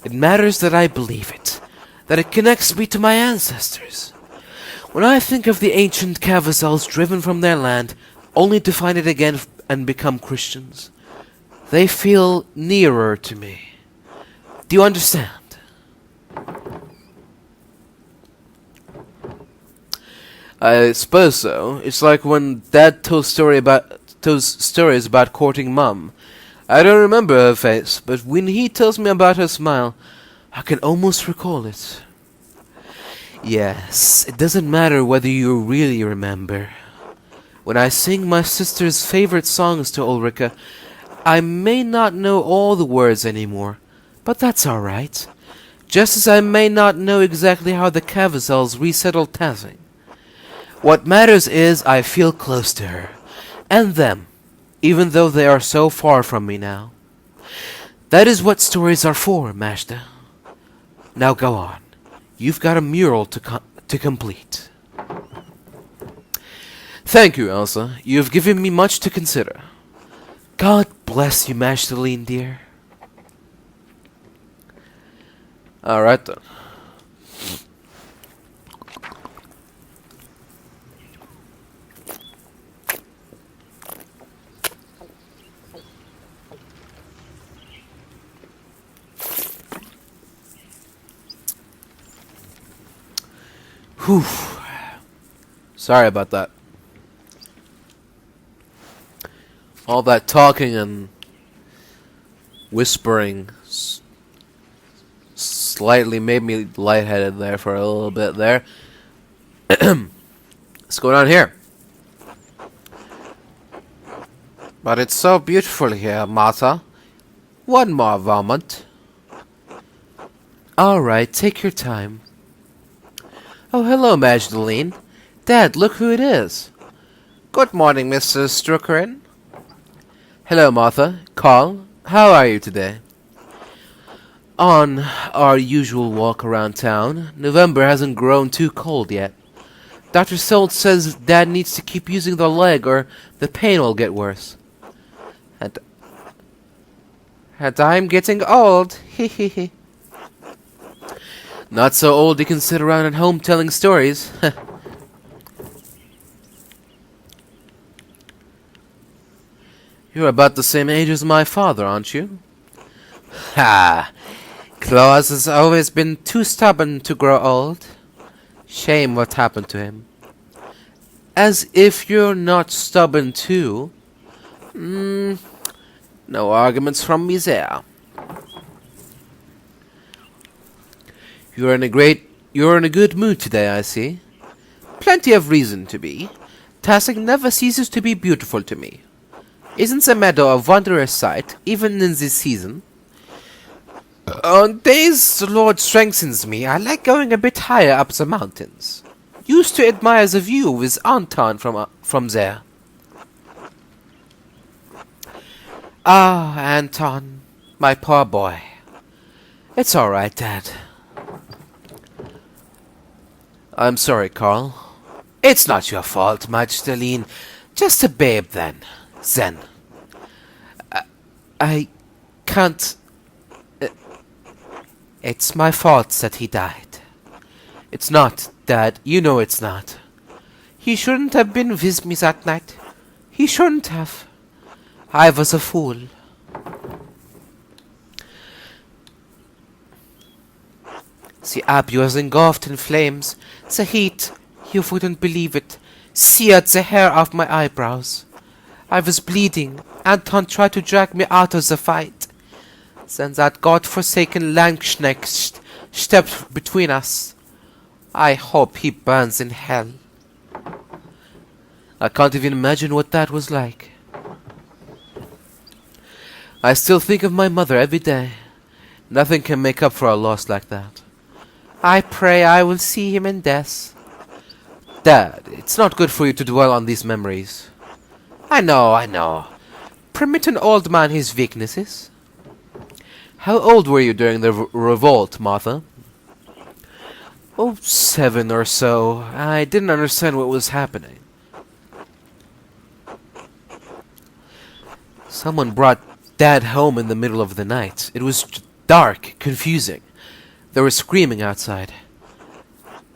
It matters that I believe it, that it connects me to my ancestors. When I think of the ancient Cavazels driven from their land, only to find it again and become Christians, they feel nearer to me. Do you understand?
I suppose so. It's like when Dad tells stories about courting Mum. I don't remember her face, but when he tells me about her smile, I can almost recall it.
Yes, it doesn't matter whether you really remember. When I sing my sister's favorite songs to Ulrika, I may not know all the words anymore, but that's all right. Just as I may not know exactly how the Cavazels resettled Tassing. What matters is I feel close to her, and them, even though they are so far from me now. That is what stories are for, Majda. Now go on. You've got a mural to complete.
Thank you, Elsa. You have given me much to consider.
God bless you, Magdalene, dear.
Alright then. Whew. Sorry about that. All that talking and whispering slightly made me lightheaded there for a little bit there. What's going on here? But it's so beautiful here, Martha. One more moment.
All right, take your time.
Oh, hello, Magdalene. Dad, look who it is. Good morning, Mr. Struckeren. Hello, Martha. Carl, how are you today?
On our usual walk around town. November hasn't grown too cold yet. Dr. Solt says Dad needs to keep using the leg or the pain will get worse. And I'm getting old. Hehehe.
Not so old you can sit around at home telling stories. You're about the same age as my father, aren't you?
Ha! Claus has always been too stubborn to grow old. Shame what happened to him.
As if you're not stubborn too. No arguments from me there. You're in a good mood today, I see. Plenty of reason to be. Tassing never ceases to be beautiful to me. Isn't the meadow a wondrous sight, even in this season? On days the Lord strengthens me, I like going a bit higher up the mountains. Used to admire the view with Anton from there. Ah, Anton, my poor boy. It's all right, Dad. I'm sorry, Carl. It's not your fault, Magdalene. Just a babe, then. Zen. I can't... It's my fault that he died. It's not, Dad. You know it's not. He shouldn't have been with me that night. He shouldn't have. I was a fool.
The abbey was engulfed in flames. The heat, you wouldn't believe it, seared the hair off my eyebrows. I was bleeding. Anton tried to drag me out of the fight. Then that god-forsaken Langschneck stepped between us. I hope he burns in hell.
I can't even imagine what that was like. I still think of my mother every day. Nothing can make up for a loss like that.
I pray I will see him in death.
Dad, it's not good for you to dwell on these memories.
I know. Permit an old man his weaknesses.
How old were you during the revolt, Martha?
Oh,
7 or so. I didn't understand what was happening. Someone brought Dad home in the middle of the night. It was dark, confusing. They were screaming outside.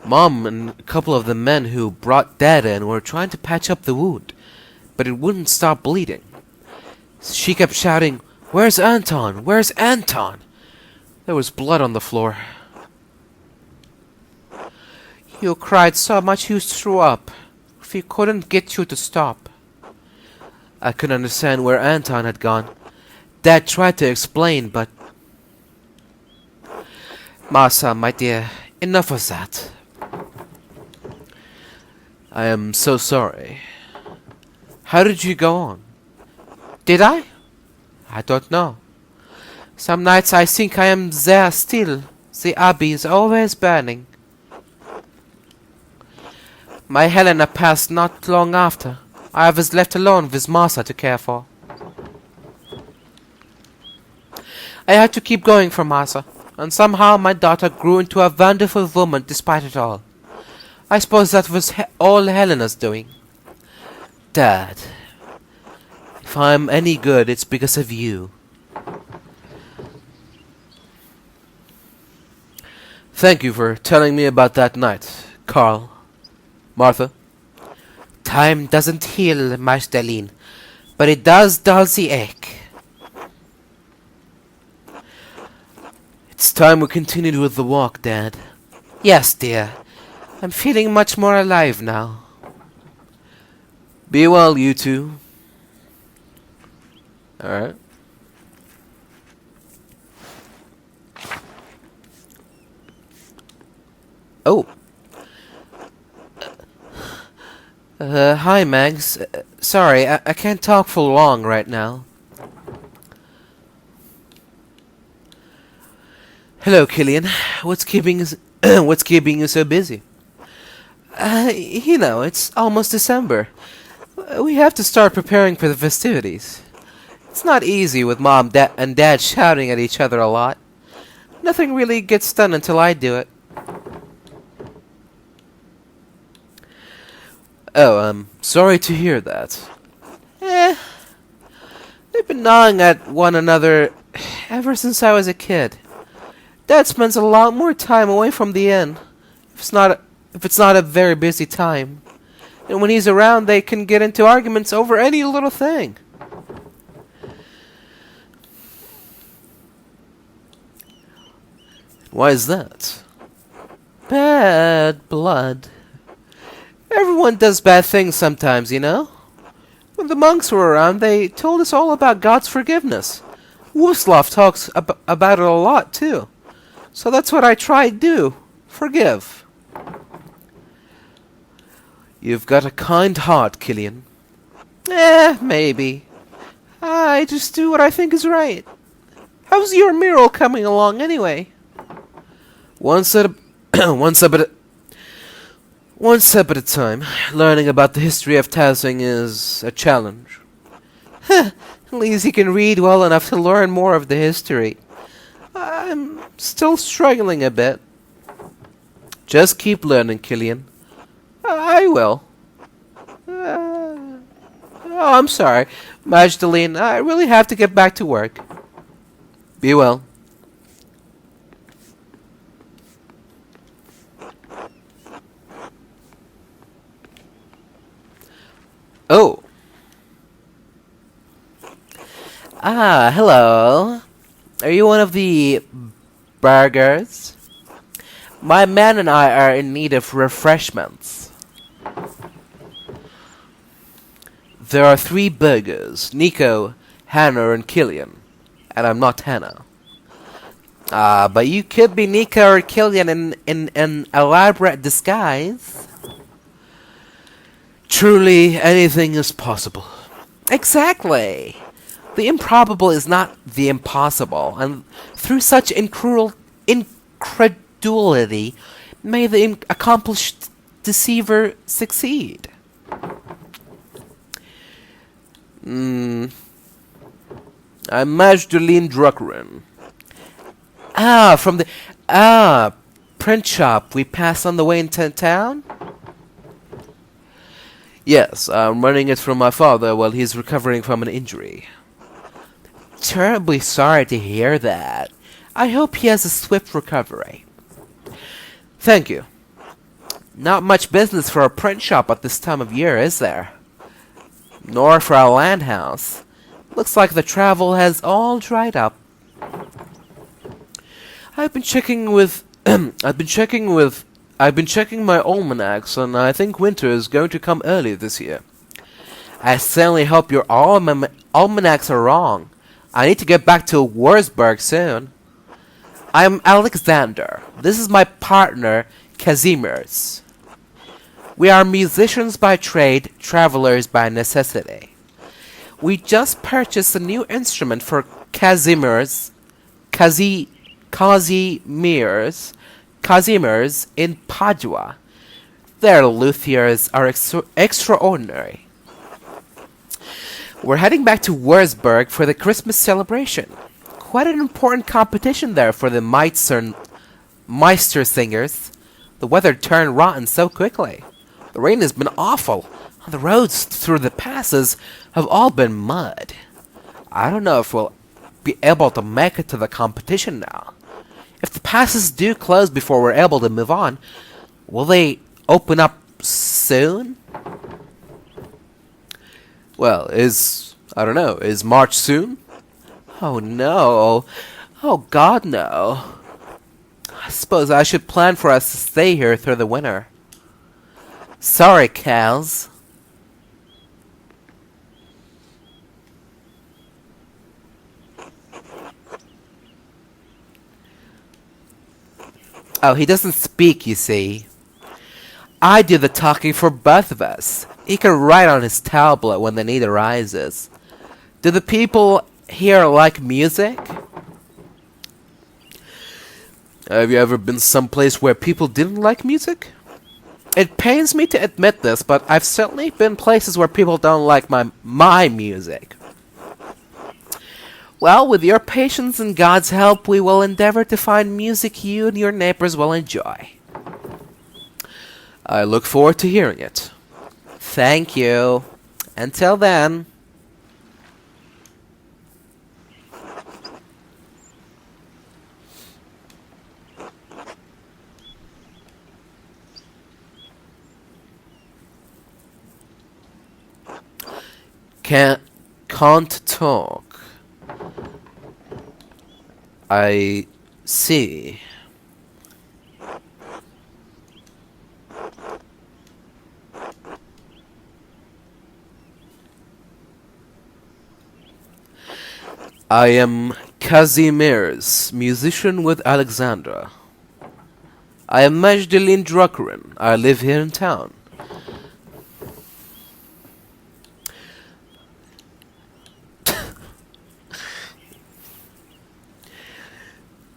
Mom and a couple of the men who brought Dad in were trying to patch up the wound, but it wouldn't stop bleeding. She kept shouting, "Where's Anton? Where's Anton?" There was blood on the floor.
You cried so much you threw up. We couldn't get you to stop.
I couldn't understand where Anton had gone. Dad tried to explain, but...
Martha, my dear, enough of that.
I am so sorry. How did you go on?
Did I? I don't know. Some nights I think I am there still. The abbey is always burning. My Helena passed not long after. I was left alone with Martha to care for. I had to keep going for Martha, and somehow my daughter grew into a wonderful woman despite it all. I suppose that was all Helena's doing.
Dad, if I'm any good, it's because of you. Thank you for telling me about that night, Carl. Martha?
Time doesn't heal, Magdalene, but it does dull the ache.
It's time we continued with the walk, Dad.
Yes, dear. I'm feeling much more alive now.
Be well, you two. Alright. Oh. Hi, Mags. Sorry, I can't talk for long right now. Hello, Killian. What's keeping you so busy? It's almost December. We have to start preparing for the festivities. It's not easy with Mom and Dad shouting at each other a lot. Nothing really gets done until I do it. Oh, I'm sorry to hear that.
They've been gnawing at one another ever since I was a kid. Dad spends a lot more time away from the inn, if it's not a very busy time. And when he's around, they can get into arguments over any little thing.
Why is that?
Bad blood. Everyone does bad things sometimes, you know? When the monks were around, they told us all about God's forgiveness. Wuslav talks about it a lot, too. So that's what I try to do. Forgive.
You've got a kind heart, Killian.
Maybe. I just do what I think is right. How's your mural coming along, anyway?
One step at a time. Learning about the history of Tassing is a challenge.
At least you can read well enough to learn more of the history. I'm still struggling a bit.
Just keep learning, Killian.
I will. Oh, I'm sorry, Magdalene. I really have to get back to work.
Be well. Oh.
Hello. Are you one of the burgers? My man and I are in need of refreshments.
There are 3 burgers, Nico, Hannah, and Killian. And I'm not Hannah.
But you could be Nico or Killian in an elaborate disguise.
Truly, anything is possible.
Exactly. The improbable is not the impossible, and through such incredulity may the accomplished deceiver succeed.
I'm Magdalene Druckeren.
From the print shop we passed on the way into town?
Yes, I'm running it from my father while he's recovering from an injury.
Terribly sorry to hear that. I hope he has a swift recovery.
Thank you.
Not much business for a print shop at this time of year, is there? Nor for a land house. Looks like the travel has all dried up.
I've been checking my almanacs, and I think winter is going to come early this year.
I certainly hope your almanacs are wrong. I need to get back to Wurzburg soon. I'm Alexander. This is my partner, Kazimierz. We are musicians by trade, travelers by necessity. We just purchased a new instrument for Kazimierz in Padua. Their luthiers are extraordinary. We're heading back to Wurzburg for the Christmas celebration. Quite an important competition there for the Meister singers. The weather turned rotten so quickly. The rain has been awful. The roads through the passes have all been mud. I don't know if we'll be able to make it to the competition now. If the passes do close before we're able to move on, will they open up soon?
Well, I don't know, is March soon?
Oh no. Oh God, no. I suppose I should plan for us to stay here through the winter. Sorry, Kaz. Oh, he doesn't speak, you see. I do the talking for both of us. He can write on his tablet when the need arises. Do the people here like music?
Have you ever been someplace where people didn't like music?
It pains me to admit this, but I've certainly been places where people don't like my music. Well, with your patience and God's help, we will endeavor to find music you and your neighbors will enjoy.
I look forward to hearing it.
Thank you. Until then.
Can't talk. I see. I am Kazimierz, musician with Alexandra. I am Magdalene Druckeren. I live here in town.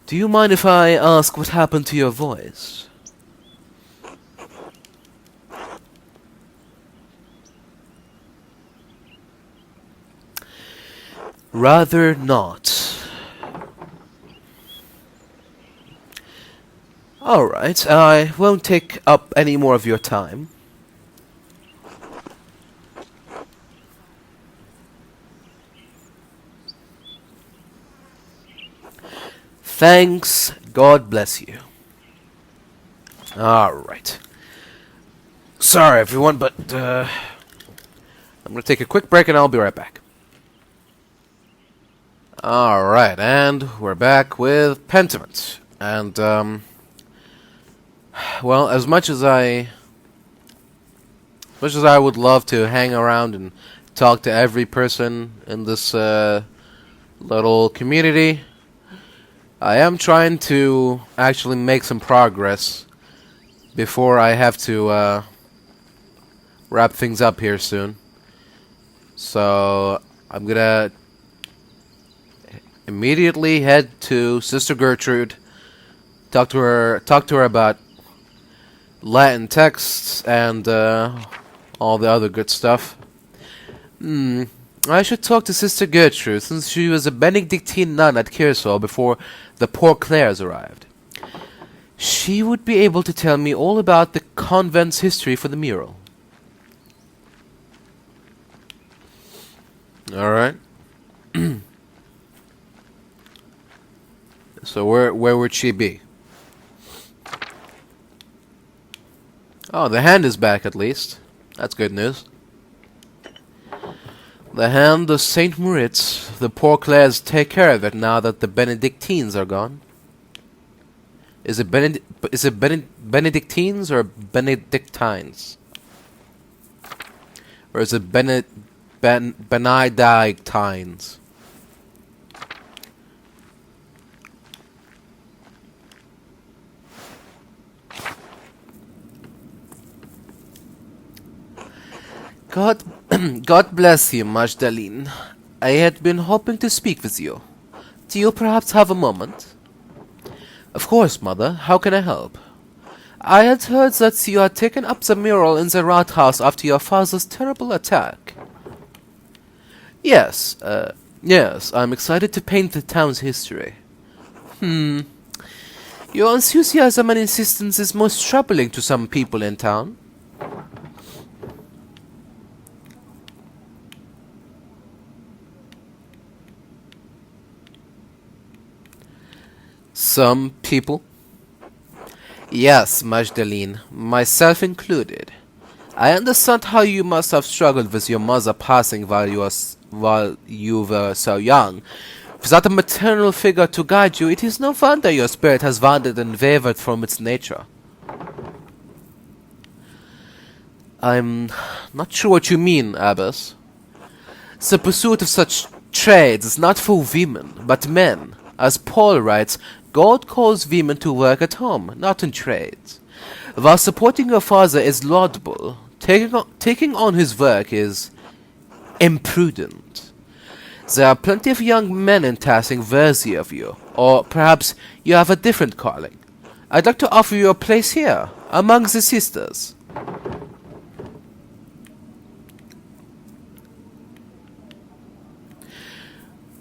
Do you mind if I ask what happened to your voice? Rather not. Alright, I won't take up any more of your time. Thanks. God bless you. Alright. Sorry, everyone, but I'm going to take a quick break and I'll be right back. Alright, and we're back with Pentiment. And Well, as much as I would love to hang around and talk to every person in this little community, I am trying to actually make some progress before I have to wrap things up here soon. So I'm gonna immediately head to Sister Gertrude, talk to her about Latin texts and all the other good stuff. I should talk to Sister Gertrude, since she was a Benedictine nun at Kershaw before the poor Clares arrived. She would be able to tell me all about the convent's history for the mural. Alright. So where would she be? Oh, the hand is back at least. That's good news. The hand of Saint Moritz. The poor Clares take care of it now that the Benedictines are gone. Is it Benedictines or Benedictines? Or is it Benedictines? God bless you, Magdalene. I had been hoping to speak with you. Do you perhaps have a moment? Of course, Mother. How can I help? I had heard that you had taken up the mural in the Rathaus after your father's terrible attack. Yes, I'm excited to paint the town's history. Your enthusiasm and insistence is most troubling to some people in town. Some people? Yes, Magdalene, myself included. I understand how you must have struggled with your mother passing while you were so young. Without a maternal figure to guide you, it is no wonder your spirit has wandered and wavered from its nature. I'm not sure what you mean, Abbess. The pursuit of such trades is not for women, but men. As Paul writes, God calls women to work at home, not in trades. While supporting your father is laudable, taking on his work is imprudent. There are plenty of young men in Tassing worthy of you, or perhaps you have a different calling. I'd like to offer you a place here, among the sisters.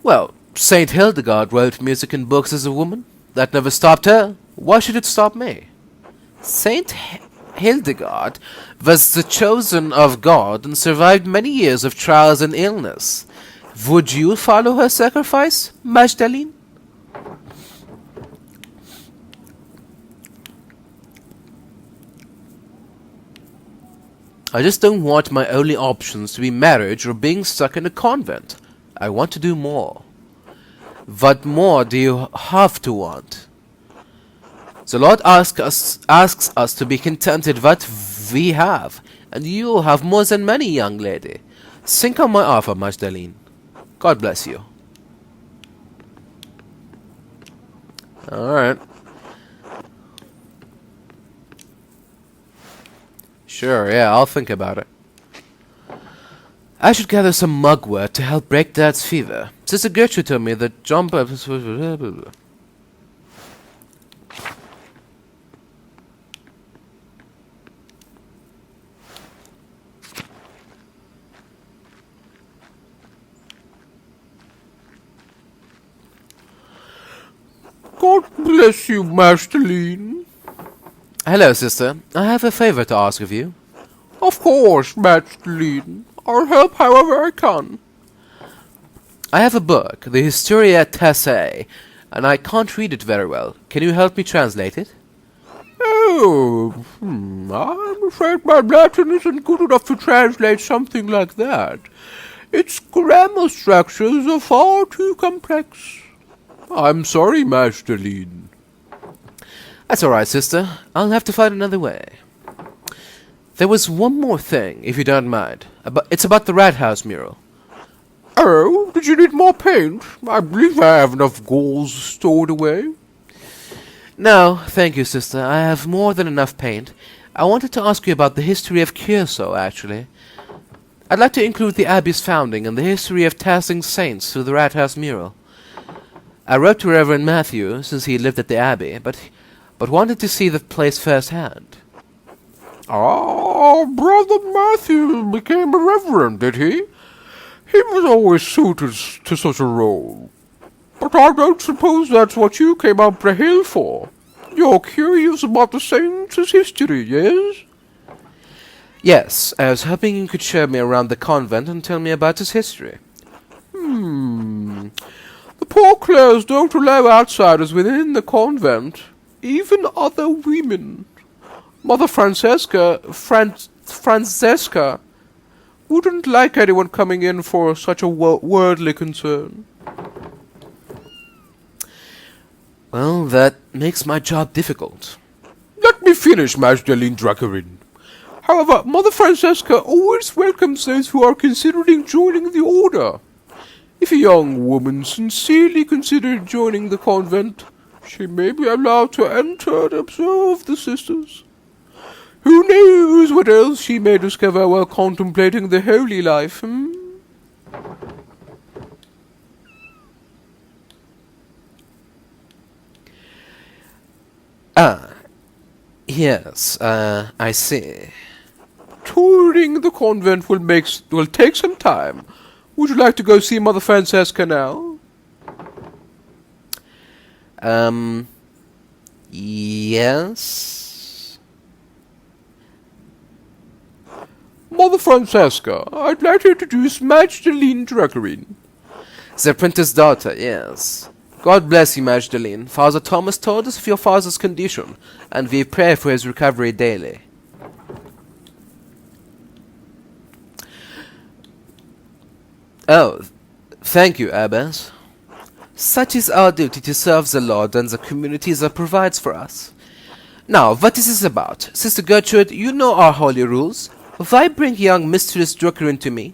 Well, Saint Hildegard wrote music and books as a woman. That never stopped her. Why should it stop me? Saint Hildegard was the chosen of God and survived many years of trials and illness. Would you follow her sacrifice, Magdalene? I just don't want my only options to be marriage or being stuck in a convent. I want to do more. What more do you have to want? The Lord asks us to be content with what we have, and you have more than many, young lady. Think on my offer, Magdalene. God bless you. Alright. Sure, yeah, I'll think about it. I should gather some mugwort to help break Dad's fever. Sister Gertrude told me that John Baptist was...
God bless you, Magdalene.
Hello, sister. I have a favor to ask of you.
Of course, Magdalene. I'll help however I can.
I have a book, the Historia Tassiae, and I can't read it very well. Can you help me translate it?
Oh, I'm afraid my Latin isn't good enough to translate something like that. Its grammar structures are far too complex. I'm sorry, Magdalene.
That's alright, sister. I'll have to find another way. There was one more thing, if you don't mind. It's about the rat house mural.
Oh, did you need more paint? I believe I have enough galls stored away.
No, thank you, sister. I have more than enough paint. I wanted to ask you about the history of Curso, actually. I'd like to include the Abbey's founding and the history of Tassing saints to the rat house mural. I wrote to Reverend Matthew, since he lived at the Abbey, but wanted to see the place firsthand.
Ah, Brother Matthew became a reverend, did he? He was always suited to such a role. But I don't suppose that's what you came up the hill for. You're curious about the saints' history, yes?
Yes, I was hoping you could show me around the convent and tell me about its history.
The poor Clares don't allow outsiders within the convent, even other women. Mother Francesca wouldn't like anyone coming in for such a worldly concern.
Well, that makes my job difficult.
Let me finish, Magdalene Dracarin. However, Mother Francesca always welcomes those who are considering joining the order. If a young woman sincerely considered joining the convent, she may be allowed to enter and observe the sisters. Who knows what else she may discover while contemplating the holy life,
Yes, I see.
Touring the convent will take some time. Would you like to go see Mother Francesca now?
Yes?
Mother Francesca, I'd like to introduce Magdalene Dracarin.
The printer's daughter, yes. God bless you, Magdalene. Father Thomas told us of your father's condition, and we pray for his recovery daily. Oh, thank you, Abbess. Such is our duty to serve the Lord and the community that provides for us. Now, what is this about? Sister Gertrude, you know our holy rules. Why bring young Mistress Drucker to me?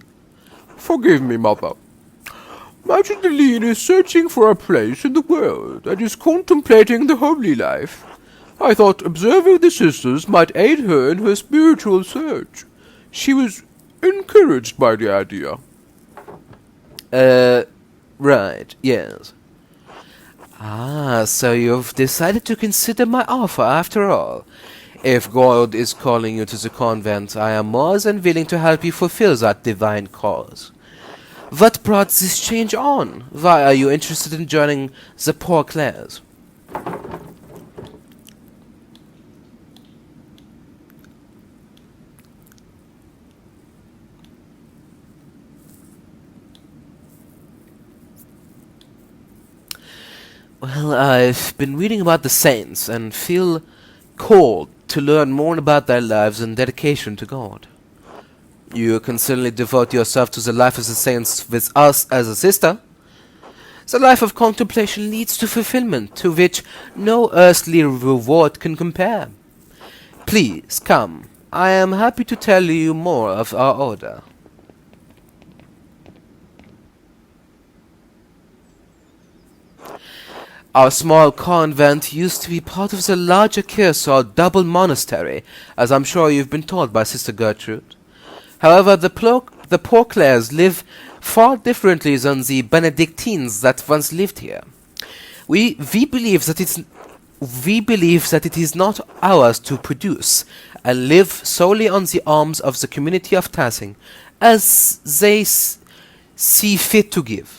Forgive me, Mother. Magdalene is searching for a place in the world and is contemplating the holy life. I thought observing the sisters might aid her in her spiritual search. She was encouraged by the idea.
Right, yes. Ah, so you've decided to consider my offer after all. If God is calling you to the convent, I am more than willing to help you fulfill that divine cause. What brought this change on? Why are you interested in joining the Poor Clares? Well, I've been reading about the saints and feel called to learn more about their lives and dedication to God. You can certainly devote yourself to the life of the saints with us as a sister. The life of contemplation leads to fulfillment, to which no earthly reward can compare. Please, come. I am happy to tell you more of our order. Our small convent used to be part of the larger Kearsarge double monastery, as I'm sure you've been told by Sister Gertrude. However, the Poor Clares live far differently than the Benedictines that once lived here. We believe that it is not ours to produce, and live solely on the alms of the community of Tassing, as they see fit to give.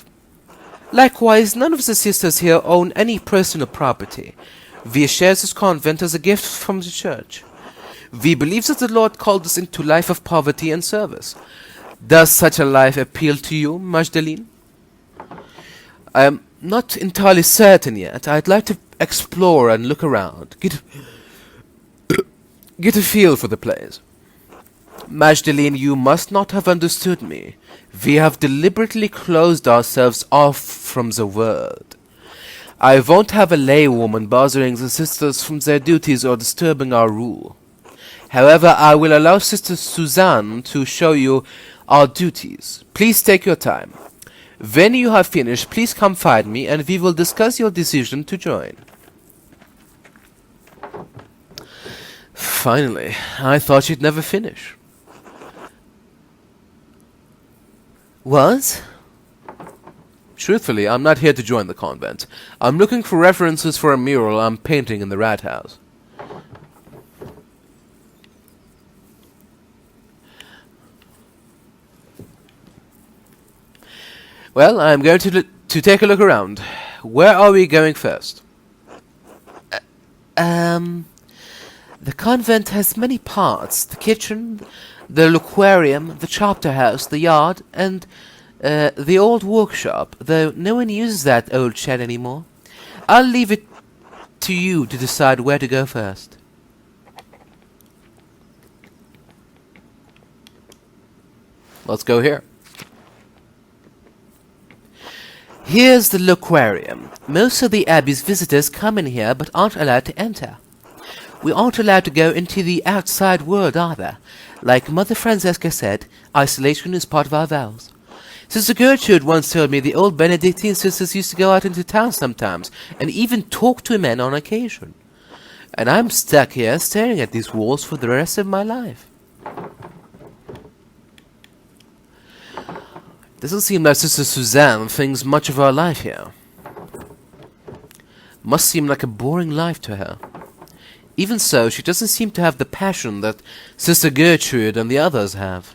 Likewise, none of the sisters here own any personal property. We share this convent as a gift from the church. We believe that the Lord called us into life of poverty and service. Does such a life appeal to you, Magdalene? I am not entirely certain yet. I'd like to explore and look around. Get a feel for the place. Magdalene, you must not have understood me. We have deliberately closed ourselves off from the world. I won't have a laywoman bothering the sisters from their duties or disturbing our rule. However, I will allow Sister Suzanne to show you our duties. Please take your time. When you have finished, please come find me and we will discuss your decision to join. Finally, I thought she'd never finish. What? Truthfully, I'm not here to join the convent. I'm looking for references for a mural I'm painting in the rat house. Well, I'm going to take a look around. Where are we going first?
The convent has many parts. The kitchen, the loquarium, the chapter house, the yard, and the old workshop, though no one uses that old shed anymore. I'll leave it to you to decide where to go first.
Let's go here.
Here's the loquarium. Most of the Abbey's visitors come in here but aren't allowed to enter. We aren't allowed to go into the outside world either. Like Mother Francesca said, isolation is part of our vows. Sister Gertrude once told me the old Benedictine sisters used to go out into town sometimes, and even talk to men on occasion. And I'm stuck here staring at these walls for the rest of my life.
Doesn't seem like Sister Suzanne thinks much of our life here. Must seem like a boring life to her. Even so, she doesn't seem to have the passion that Sister Gertrude and the others have.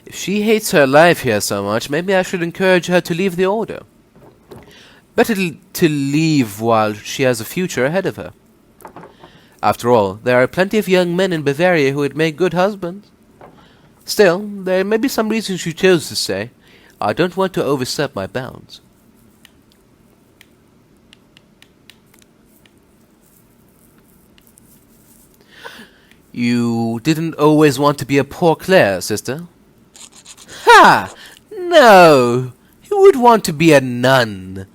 If she hates her life here so much, maybe I should encourage her to leave the order. Better to leave while she has a future ahead of her. After all, there are plenty of young men in Bavaria who would make good husbands. Still, there may be some reason she chose to stay. I don't want to overstep my bounds. You didn't always want to be a poor Clare, sister? Ha! No! Who would want to be a nun?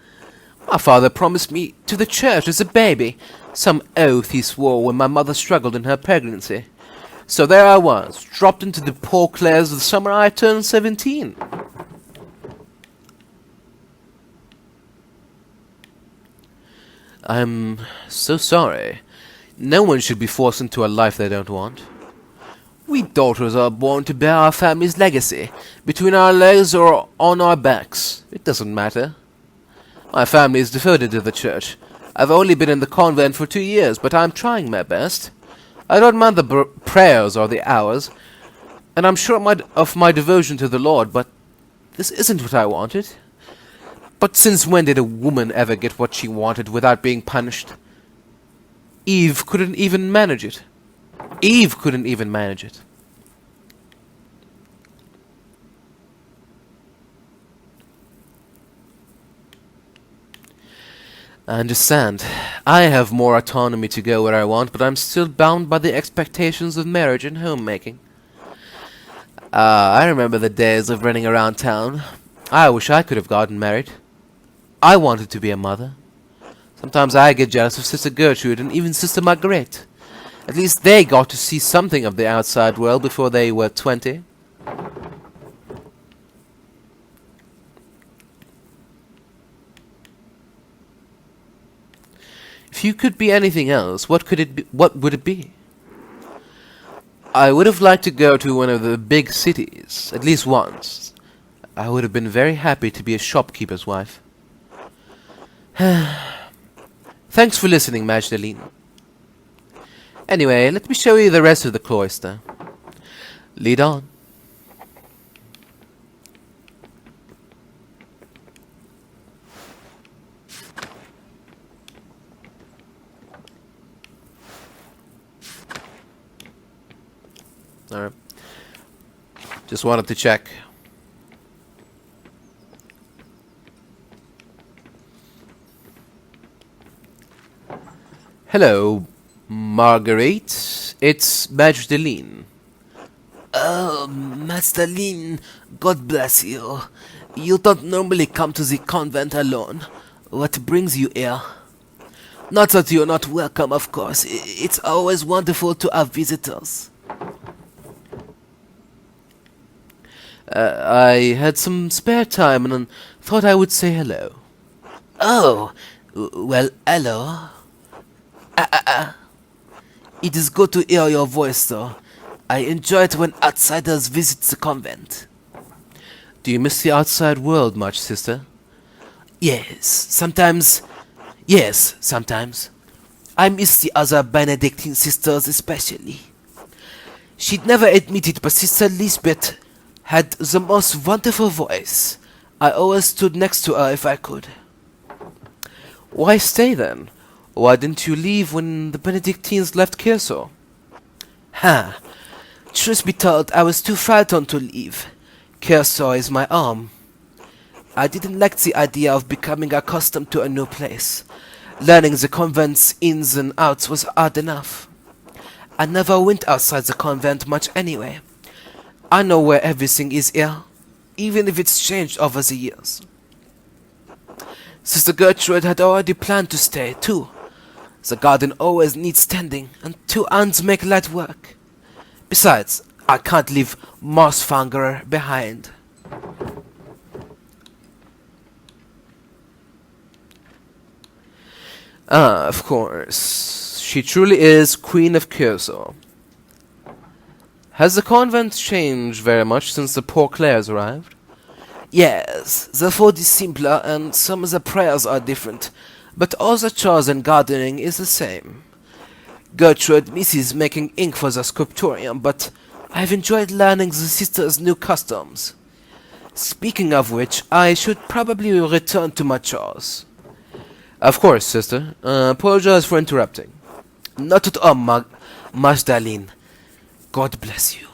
My father promised me to the church as a baby. Some oath he swore when my mother struggled in her pregnancy. So there I was, dropped into the poor Clares the summer I turned 17. I'm so sorry. No one should be forced into a life they don't want. We daughters are born to bear our family's legacy, between our legs or on our backs. It doesn't matter. My family is devoted to the church. I've only been in the convent for 2 years, but I'm trying my best. I don't mind the prayers or the hours, and I'm sure of my devotion to the Lord, but this isn't what I wanted. But since when did a woman ever get what she wanted without being punished? Eve couldn't even manage it. Eve couldn't even manage it. I understand. I have more autonomy to go where I want, but I'm still bound by the expectations of marriage and homemaking. I remember the days of running around town. I wish I could have gotten married. I wanted to be a mother. Sometimes I get jealous of Sister Gertrude and even Sister Marguerite. At least they got to see something of the outside world before they were 20. If you could be anything else, what could it be? What would it be? I would have liked to go to one of the big cities, at least once. I would have been very happy to be a shopkeeper's wife. Thanks for listening, Magdalene. Anyway, let me show you the rest of the cloister. Lead on. Alright. Just wanted to check. Hello, Marguerite. It's Magdalene.
Oh, Master Lin, God bless you. You don't normally come to the convent alone. What brings you here? Not that you're not welcome, of course. It's always wonderful to have visitors.
I had some spare time and thought I would say hello.
Oh, well, hello. It is good to hear your voice, though. I enjoy it when outsiders visit the convent.
Do you miss the outside world much, sister?
Yes, sometimes. Yes, sometimes. I miss the other Benedictine sisters especially. She'd never admit it, but Sister Lisbeth had the most wonderful voice. I always stood next to her if I could.
Why stay then? Why didn't you leave when the Benedictines left Kiersau?
Huh. Truth be told, I was too frightened to leave. Kiersau is my home. I didn't like the idea of becoming accustomed to a new place. Learning the convent's ins and outs was hard enough. I never went outside the convent much anyway. I know where everything is here, even if it's changed over the years. Sister Gertrude had already planned to stay, too. The garden always needs tending, and 2 hands make light work. Besides, I can't leave Mossfanger behind.
Ah, of course. She truly is Queen of Kiersau. Has the convent changed very much since the poor Clares arrived?
Yes, the food is simpler and some of the prayers are different, but all the chores and gardening is the same. Gertrude misses making ink for the sculptorium, but I've enjoyed learning the sisters' new customs. Speaking of which, I should probably return to my chores.
Of course, sister. Apologize for interrupting.
Not at all, Magdalene. God bless you.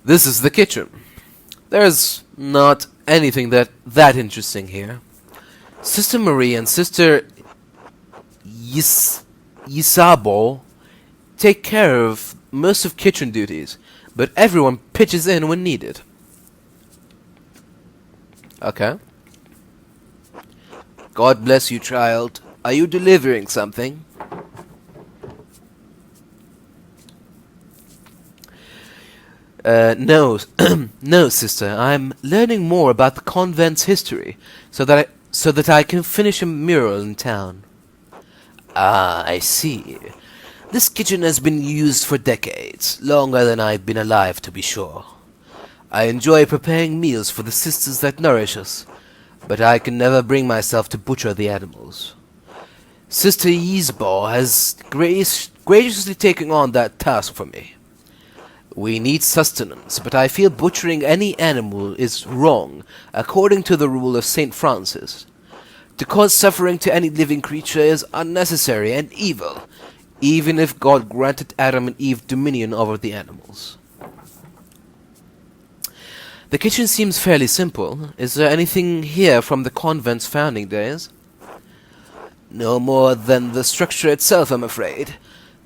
This is the kitchen. There's not anything that interesting here. Sister Marie and Sister Yisabo take care of most of kitchen duties, but everyone pitches in when needed. Okay.
God bless you, child. Are you delivering something?
No, no, sister. I'm learning more about the convent's history, so that I can finish a mural in town.
Ah, I see. This kitchen has been used for decades, longer than I've been alive, to be sure. I enjoy preparing meals for the sisters that nourish us, but I can never bring myself to butcher the animals. Sister Yisbo has graciously taken on that task for me. We need sustenance, but I feel butchering any animal is wrong, according to the rule of St. Francis. To cause suffering to any living creature is unnecessary and evil, even if God granted Adam and Eve dominion over the animals.
The kitchen seems fairly simple. Is there anything here from the convent's founding days?
No more than the structure itself, I'm afraid.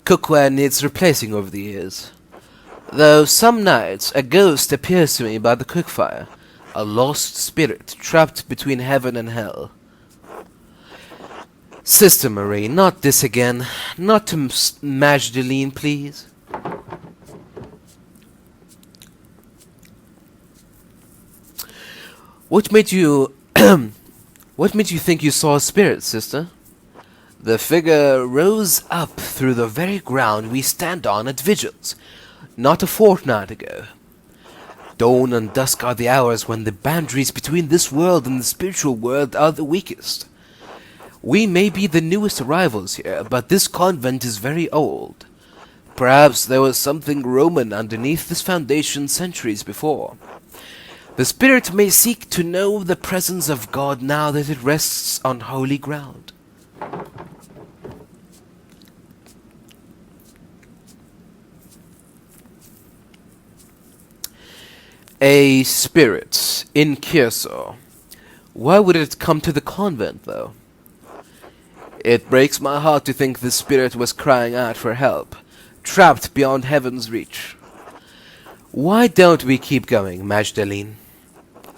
Cookware needs replacing over the years. Though some nights a ghost appears to me by the cookfire, a lost spirit trapped between heaven and hell.
Sister Marie, not this again. Not to Magdalene, please. What made you... what made you think you saw a spirit, sister?
The figure rose up through the very ground we stand on at vigils, not a fortnight ago. Dawn and dusk are the hours when the boundaries between this world and the spiritual world are the weakest. We may be the newest arrivals here, but this convent is very old. Perhaps there was something Roman underneath this foundation centuries before. The spirit may seek to know the presence of God now that it rests on holy ground.
A spirit in Kierso. Why would it come to the convent, though? It breaks my heart to think this spirit was crying out for help, trapped beyond heaven's reach. Why don't we keep going, Magdalene?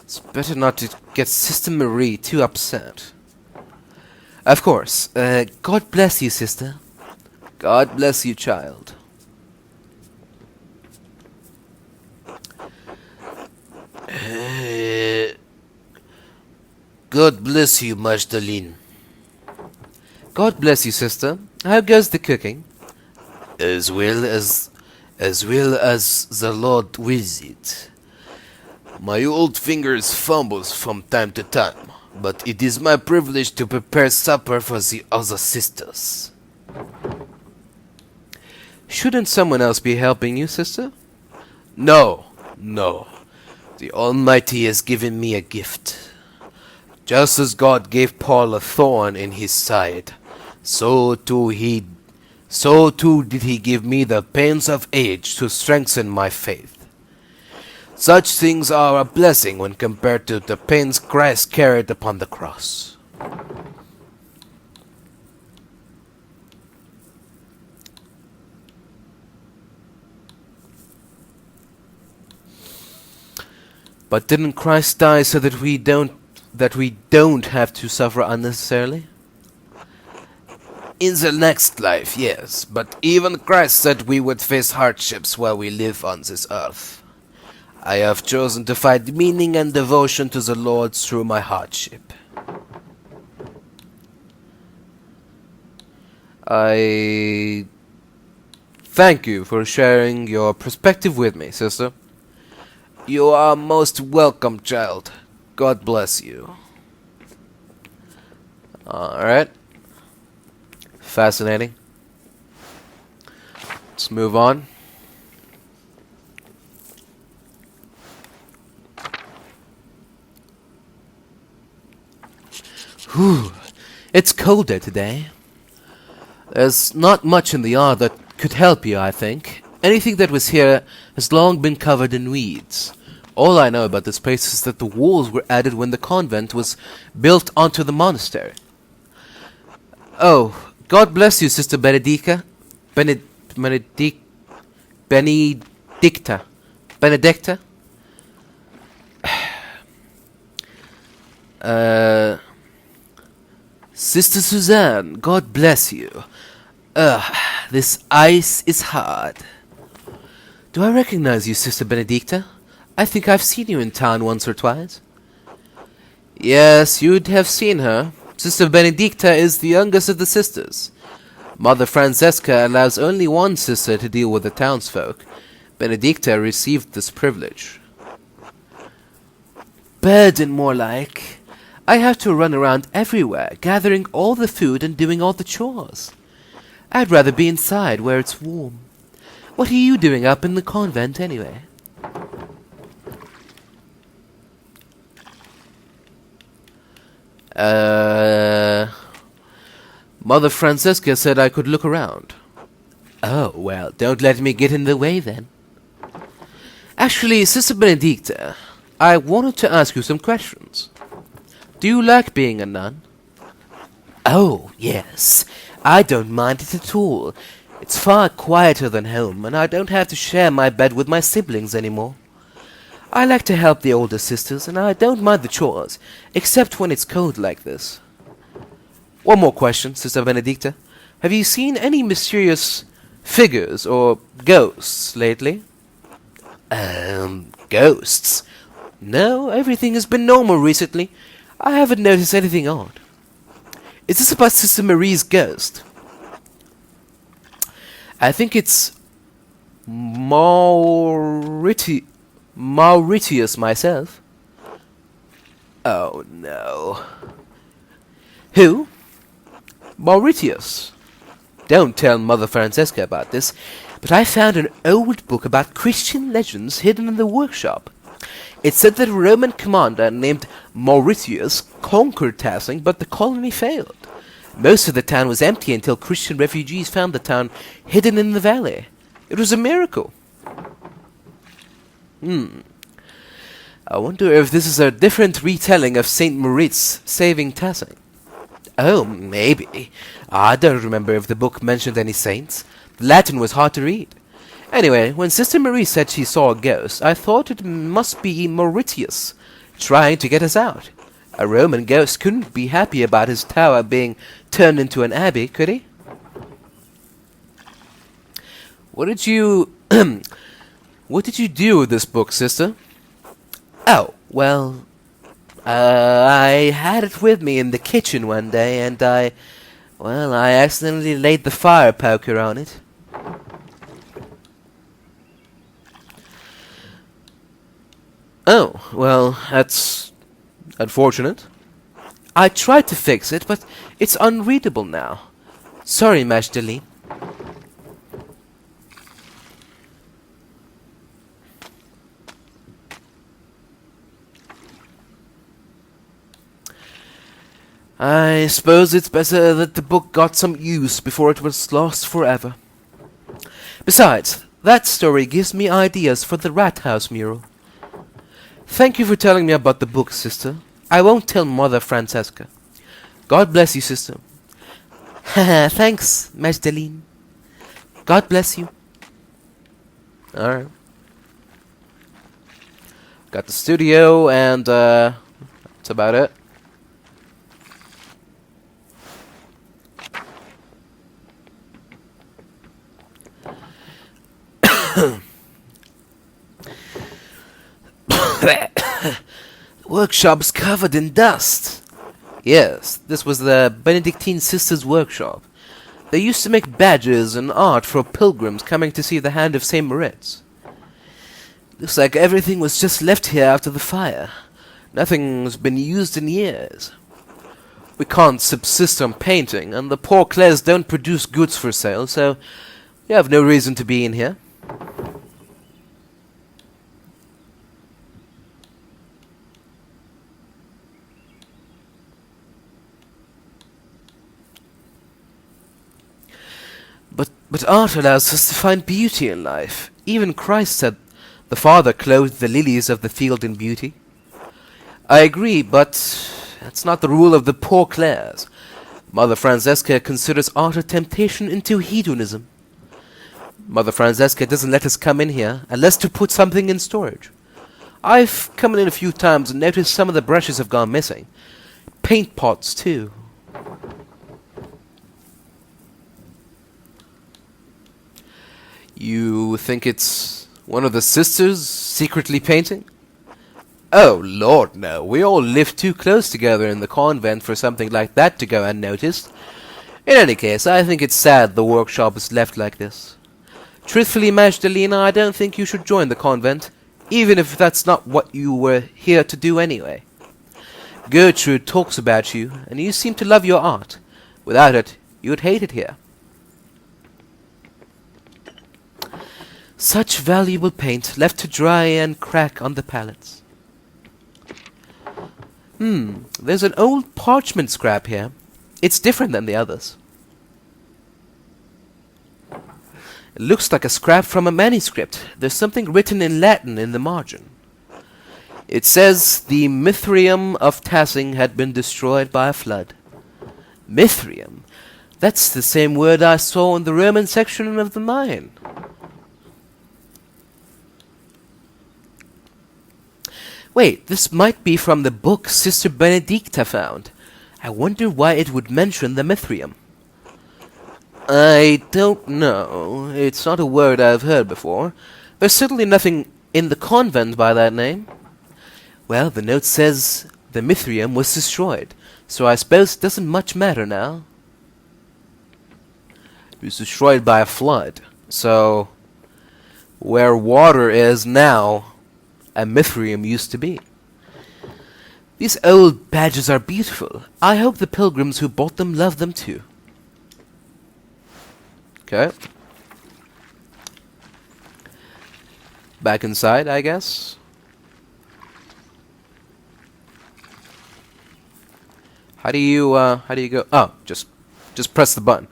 It's better not to get Sister Marie too upset. Of course. God bless you, sister. God bless you, child.
God bless you, Magdalene.
God bless you, sister. How goes the cooking?
As well as the Lord wills it. My old fingers fumbles from time to time, but it is my privilege to prepare supper for the other sisters.
Shouldn't someone else be helping you, sister?
No. The Almighty has given me a gift. Just as God gave Paul a thorn in his side, so too did he give me the pains of age to strengthen my faith. Such things are a blessing when compared to the pains Christ carried upon the cross.
But didn't Christ die so that we don't have to suffer unnecessarily?
In the next life, yes, but even Christ said we would face hardships while we live on this earth. I have chosen to find meaning and devotion to the Lord through my hardship.
I thank you for sharing your perspective with me, sister.
You are most welcome, child. God bless you.
Alright. Fascinating. Let's move on. Whew. It's colder today. There's not much in the yard that could help you, I think. Anything that was here has long been covered in weeds. All I know about this place is that the walls were added when the convent was built onto the monastery. Oh, God bless you, Sister Benedicta. Benedicta. Sister Suzanne, God bless you. This ice is hard. Do I recognize you, Sister Benedicta? I think I've seen you in town once or twice. Yes, you'd have seen her. Sister Benedicta is the youngest of the sisters. Mother Francesca allows only one sister to deal with the townsfolk. Benedicta received this privilege. Burden, more like. I have to run around everywhere, gathering all the food and doing all the chores. I'd rather be inside where it's warm. What are you doing up in the convent, anyway? Mother Francesca said I could look around. Oh, well, don't let me get in the way, then. Actually, Sister Benedicta, I wanted to ask you some questions. Do you like being a nun? Oh, yes. I don't mind it at all. It's far quieter than home, and I don't have to share my bed with my siblings anymore. I like to help the older sisters, and I don't mind the chores, except when it's cold like this. One more question, Sister Benedicta. Have you seen any mysterious figures or ghosts lately?
Ghosts?
No, everything has been normal recently. I haven't noticed anything odd. Is this about Sister Marie's ghost? I think it's Mauritius myself. Oh no. Who? Mauritius. Don't tell Mother Francesca about this, but I found an old book about Christian legends hidden in the workshop. It said that a Roman commander named Mauritius conquered Tassing, but the colony failed. Most of the town was empty until Christian refugees found the town hidden in the valley. It was a miracle. I wonder if this is a different retelling of Saint Moritz saving Tassing. Oh, maybe. I don't remember if the book mentioned any saints. The Latin was hard to read. Anyway, when Sister Marie said she saw a ghost, I thought it must be Mauritius, trying to get us out. A Roman ghost couldn't be happy about his tower being turned into an abbey, could he? What did you... what did you do with this book, sister? Oh, well... I had it with me in the kitchen one day, and I accidentally laid the fire poker on it. Oh, well, that's unfortunate. I tried to fix it, but it's unreadable now. Sorry, Magdalene. I suppose it's better that the book got some use before it was lost forever. Besides, that story gives me ideas for the Rat House mural. Thank you for telling me about the book, sister. I won't tell Mother Francesca. God bless you, sister. Haha, thanks, Magdalene. God bless you. Alright. Got the studio, and that's about it. The workshop's covered in dust. Yes, this was the Benedictine sisters' workshop. They used to make badges and art for pilgrims coming to see the hand of St. Moritz. Looks like everything was just left here after the fire. Nothing's been used in years. We can't subsist on painting, and the poor Clares don't produce goods for sale, so you have no reason to be in here. But art allows us to find beauty in life. Even Christ said the Father clothed the lilies of the field in beauty. I agree, but that's not the rule of the poor Clares. Mother Francesca considers art a temptation into hedonism. Mother Francesca doesn't let us come in here unless to put something in storage. I've come in a few times and noticed some of the brushes have gone missing. Paint pots, too. You think it's one of the sisters secretly painting? Oh, Lord, no. We all live too close together in the convent for something like that to go unnoticed. In any case, I think it's sad the workshop is left like this. Truthfully, Magdalena, I don't think you should join the convent, even if that's not what you were here to do anyway. Gertrude talks about you, and you seem to love your art. Without it, you'd hate it here. Such valuable paint left to dry and crack on the palettes. There's an old parchment scrap here. It's different than the others. It looks like a scrap from a manuscript. There's something written in Latin in the margin. It says the Mithrium of Tassing had been destroyed by a flood. Mithrium? That's the same word I saw in the Roman section of the mine. Wait, this might be from the book Sister Benedicta found. I wonder why it would mention the Mithrium. I don't know. It's not a word I've heard before. There's certainly nothing in the convent by that name. Well, the note says the Mithrium was destroyed, so I suppose it doesn't much matter now. It was destroyed by a flood, so where water is now, a Mithrium used to be. These old badges are beautiful. I hope the pilgrims who bought them love them too. Okay. Back inside, I guess. How do you go? Oh, just press the button.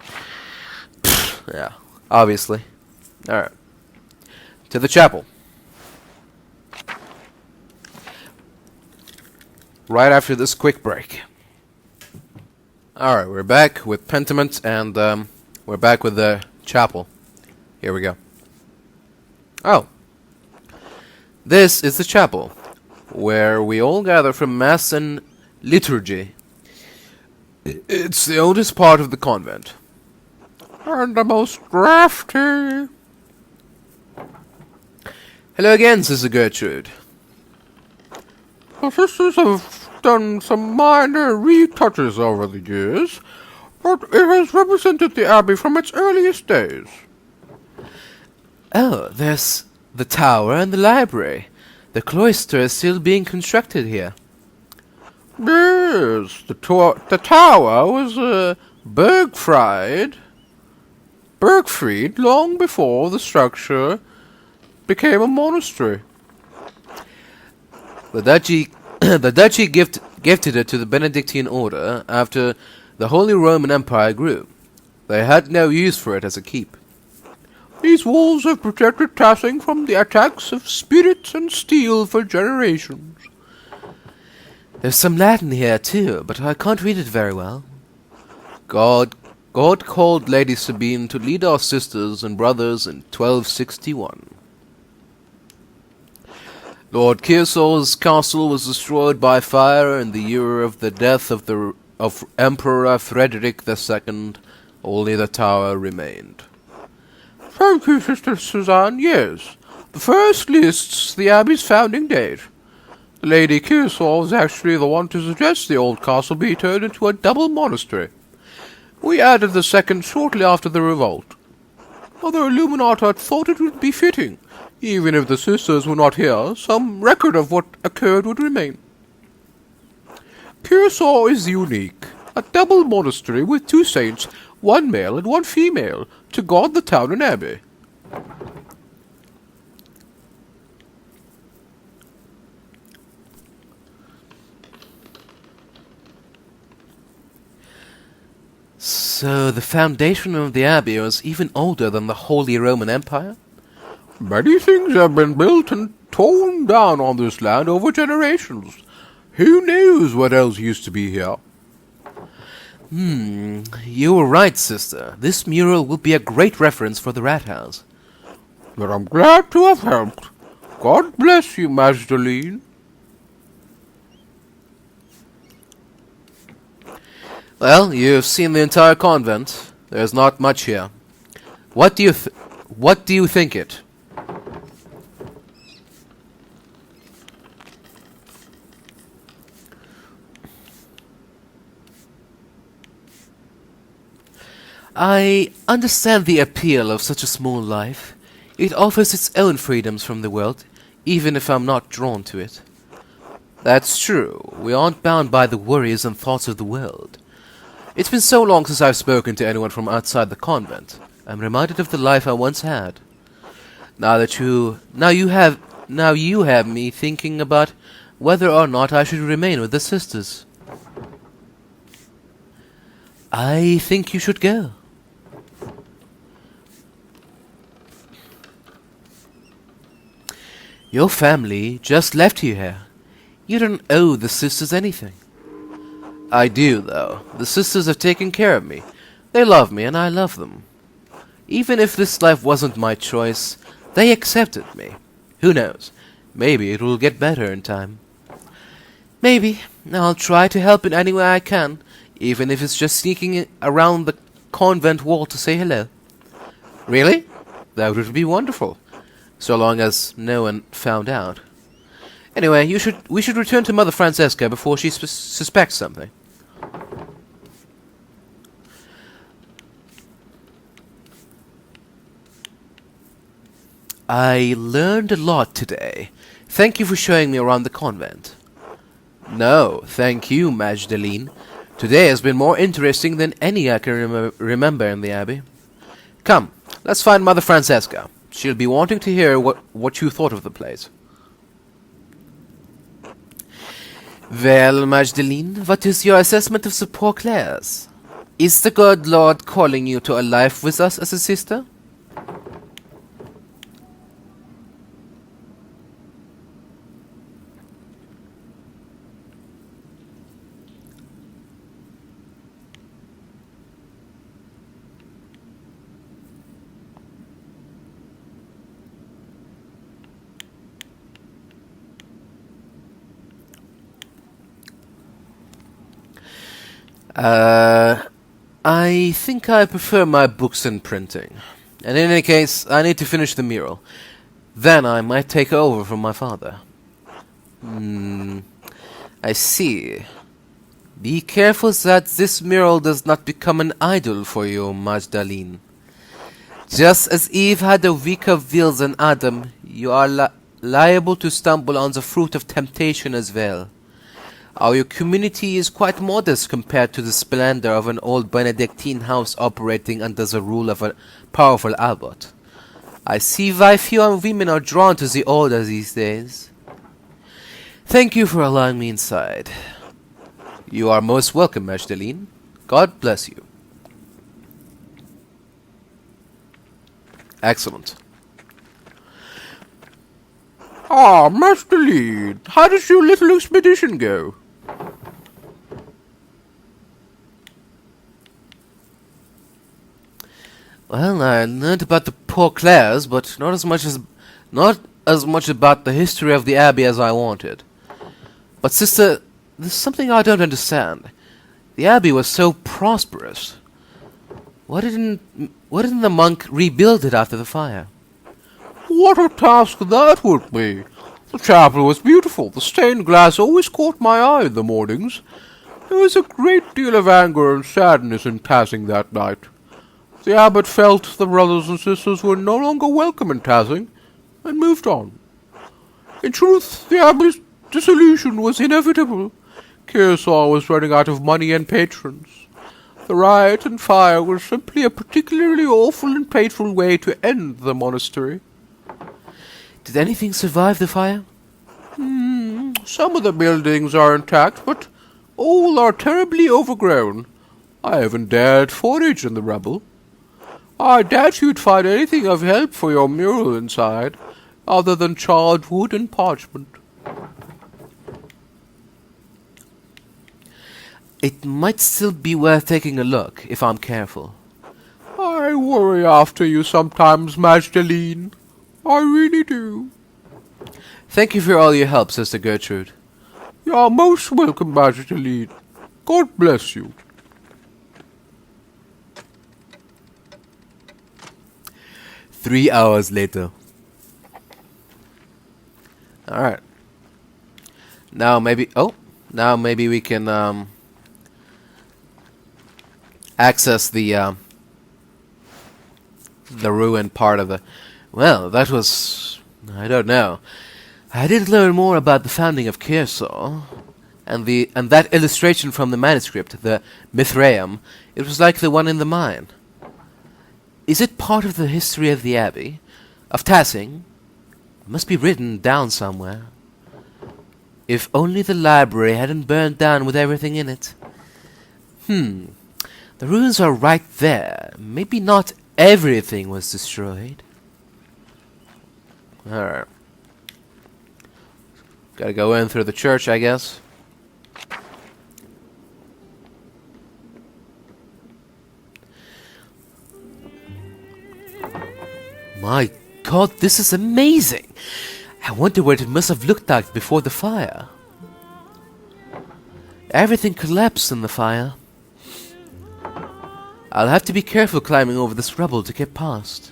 Yeah, obviously. Alright. To the chapel. right after this quick break. Alright, we're back with Pentiment, and we're back with the chapel. Here we go. Oh. This is the chapel, where we all gather for Mass and liturgy. It's the oldest part of the convent. And the most drafty. Hello again, Sister Gertrude.
The sisters have done some minor retouches over the years, but it has represented the abbey from its earliest days.
Oh, there's the tower and the library. The cloister is still being constructed here.
Yes, the tower was Bergfried long before the structure became a monastery.
The duchy gifted it to the Benedictine order after the Holy Roman Empire grew. They had no use for it as a keep.
These walls have protected Tassing from the attacks of spirits and steel for generations.
There's some Latin here too, but I can't read it very well. God called Lady Sabine to lead our sisters and brothers in 1261. Lord Kearsol's castle was destroyed by fire in the year of the death of Emperor Frederick II. Only the tower remained.
Thank you, Sister Suzanne. Yes, the first lists the abbey's founding date. Lady Kearsol was actually the one to suggest the old castle be turned into a double monastery. We added the second shortly after the Revolt. Mother Illuminata thought it would be fitting. Even if the sisters were not here, some record of what occurred would remain. Kearsol is unique. A double monastery with two saints, one male and one female, to guard the town and abbey.
So the foundation of the abbey was even older than the Holy Roman Empire?
Many things have been built and torn down on this land over generations. Who knows what else used to be here?
You were right, sister. This mural will be a great reference for the rat house.
But I'm glad to have helped. God bless you, Magdalene.
Well, you've seen the entire convent. There's not much here. What do you think it? I understand the appeal of such a small life. It offers its own freedoms from the world, even if I'm not drawn to it. That's true. We aren't bound by the worries and thoughts of the world. It's been so long since I've spoken to anyone from outside the convent. I'm reminded of the life I once had. Now you have me thinking about whether or not I should remain with the sisters. I think you should go. Your family just left you here. You don't owe the sisters anything. I do, though. The sisters have taken care of me. They love me, and I love them. Even if this life wasn't my choice, they accepted me. Who knows? Maybe it will get better in time. Maybe. I'll try to help in any way I can, even if it's just sneaking around the convent wall to say hello. Really? That would be wonderful. So long as no one found out. Anyway, we should return to Mother Francesca before she suspects something. I learned a lot today. Thank you for showing me around the convent. No, thank you, Magdalene. Today has been more interesting than any I can remember in the abbey. Come, let's find Mother Francesca. She'll be wanting to hear what you thought of the place. Well, Magdalene, what is your assessment of the poor Clares? Is the good Lord calling you to a life with us as a sister? I think I prefer my books in printing. And in any case, I need to finish the mural. Then I might take over from my father. I see. Be careful that this mural does not become an idol for you, Magdalene. Just as Eve had a weaker will than Adam, you are liable to stumble on the fruit of temptation as well. Our community is quite modest compared to the splendor of an old Benedictine house operating under the rule of a powerful abbot. I see why fewer women are drawn to the order these days. Thank you for allowing me inside. You are most welcome, Magdalene. God bless you. Excellent.
Ah, Magdalene, how does your little expedition go?
Well, I learned about the poor Clares, but not as much about the history of the Abbey as I wanted. But sister, there's something I don't understand. The Abbey was so prosperous. Why didn't the monk rebuild it after the fire?
What a task that would be! The chapel was beautiful. The stained glass always caught my eye in the mornings. There was a great deal of anger and sadness in Tassing that night. The abbot felt the brothers and sisters were no longer welcome in Tassing, and moved on. In truth, the abbey's dissolution was inevitable. Kearsarge was running out of money and patrons. The riot and fire was simply a particularly awful and painful way to end the monastery.
Did anything survive the fire?
Some of the buildings are intact, but all are terribly overgrown. I haven't dared forage in the rubble. I doubt you'd find anything of help for your mural inside, other than charred wood and parchment.
It might still be worth taking a look, if I'm careful.
I worry after you sometimes, Magdalene. I really do.
Thank you for all your help, Sister Gertrude.
You're most welcome, Magdalene. God bless you.
3 hours later. Alright. Now maybe we can access the ruined part of the... Well, that was... I don't know. I did learn more about the founding of Kearsarge, and that illustration from the manuscript, the Mithraeum. It was like the one in the mine. Is it part of the history of the Abbey? Of Tassing? It must be written down somewhere. If only the library hadn't burned down with everything in it. The ruins are right there. Maybe not everything was destroyed. Alright. Gotta go in through the church, I guess. My God, this is amazing! I wonder what it must have looked like before the fire. Everything collapsed in the fire. I'll have to be careful climbing over this rubble to get past.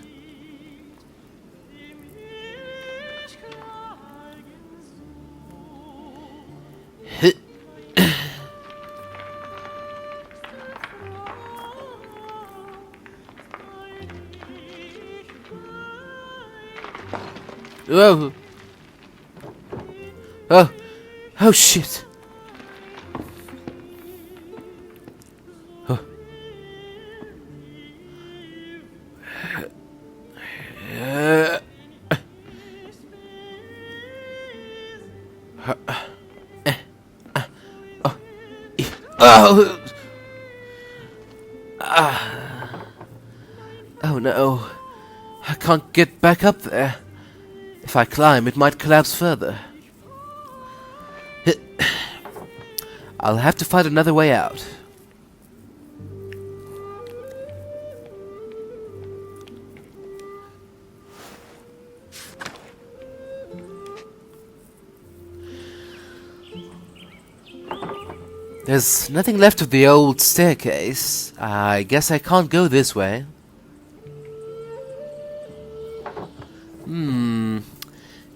Oh. Oh shit. Oh. Oh no. I can't get back up there. If I climb, it might collapse further. I'll have to find another way out.
There's nothing left of the old staircase. I guess I can't go this way.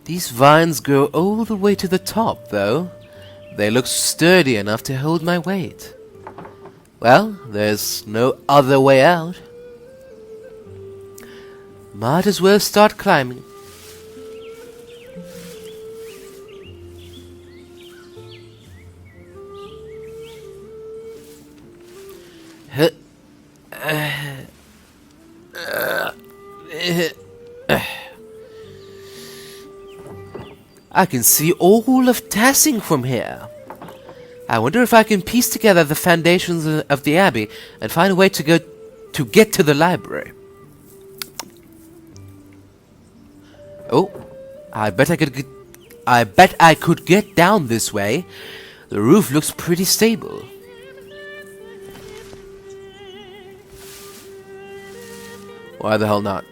These vines grow all the way to the top, though. They look sturdy enough to hold my weight. Well, there's no other way out. Might as well start climbing. I can see all of Tassing from here. I wonder if I can piece together the foundations of the abbey and find a way to get to the library. Oh, I bet I could get down this way. The roof looks pretty stable. Why the hell not?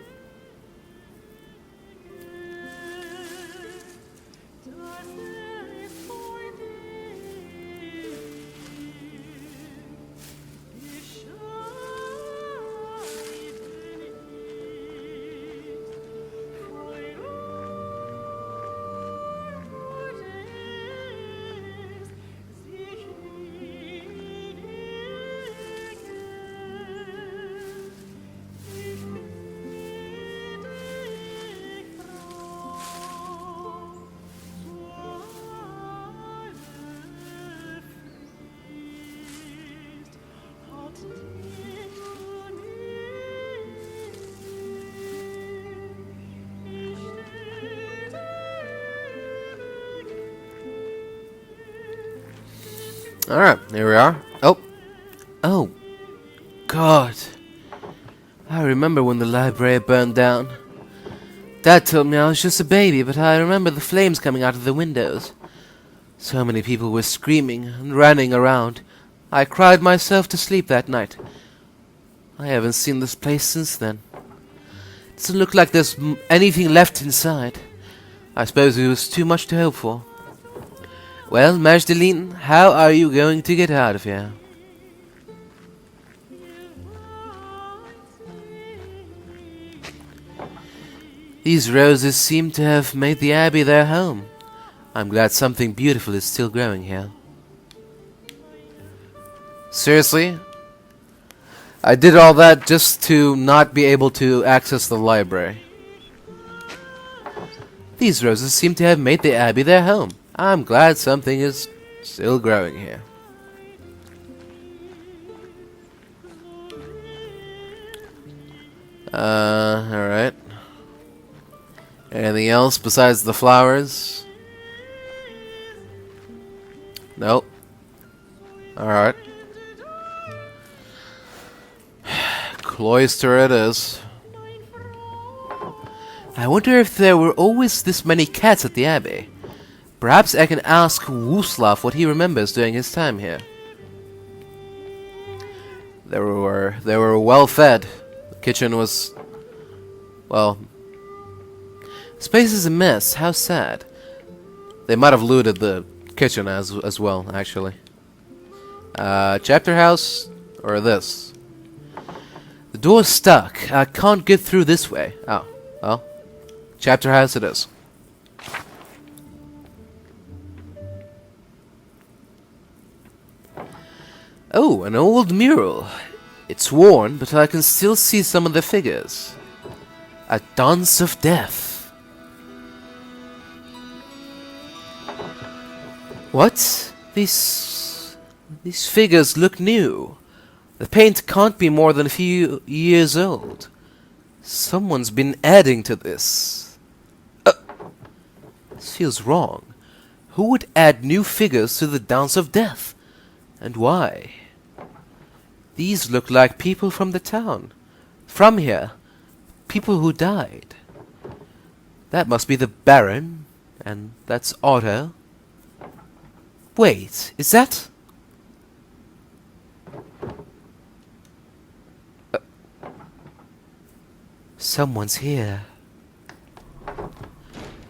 Alright, here we are. Oh, God. I remember when the library burned down. Dad told me I was just a baby, but I remember the flames coming out of the windows. So many people were screaming and running around. I cried myself to sleep that night. I haven't seen this place since then. It doesn't look like there's anything left inside. I suppose it was too much to hope for. Well, Magdalene, how are you going to get out of here? These roses seem to have made the abbey their home. I'm glad something beautiful is still growing here. Seriously? I did all that just to not be able to access the library. These roses seem to have made the abbey their home. I'm glad something is still growing here. Alright. Anything else besides the flowers? Nope. Alright. Cloister it is. I wonder if there were always this many cats at the abbey. Perhaps I can ask Wooslav what he remembers during his time here. They were well fed. The kitchen was, well, this place is a mess. How sad. They might have looted the kitchen as well, actually. Chapter house or this? The door's stuck. I can't get through this way. Oh, well, chapter house it is. Oh, an old mural. It's worn, but I can still see some of the figures. A dance of death. What? These figures look new. The paint can't be more than a few years old. Someone's been adding to this. This feels wrong. Who would add new figures to the dance of death? And why? These look like people from the town. From here. People who died. That must be the Baron. And that's Otto. Wait, is that... Someone's here.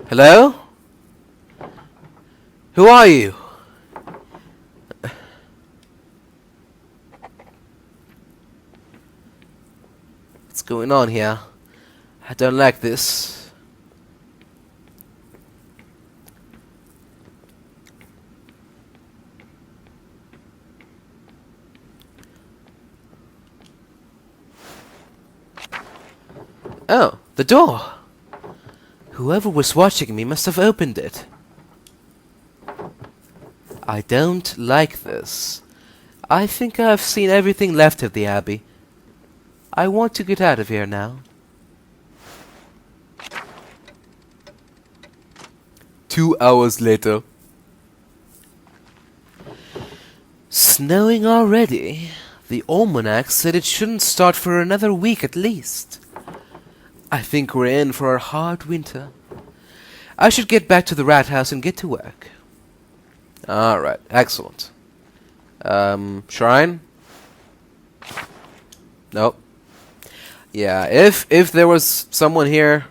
Hello? Who are you?
going on here? I don't like this. Oh, the door! Whoever was watching me must have opened it. I don't like this. I think I've seen everything left of the Abbey. I want to get out of here now.
2 hours later.
Snowing already? The almanac said it shouldn't start for another week at least. I think we're in for a hard winter. I should get back to the rat house and get to work. Alright, excellent. Shrine? Nope. Yeah, if there was someone here,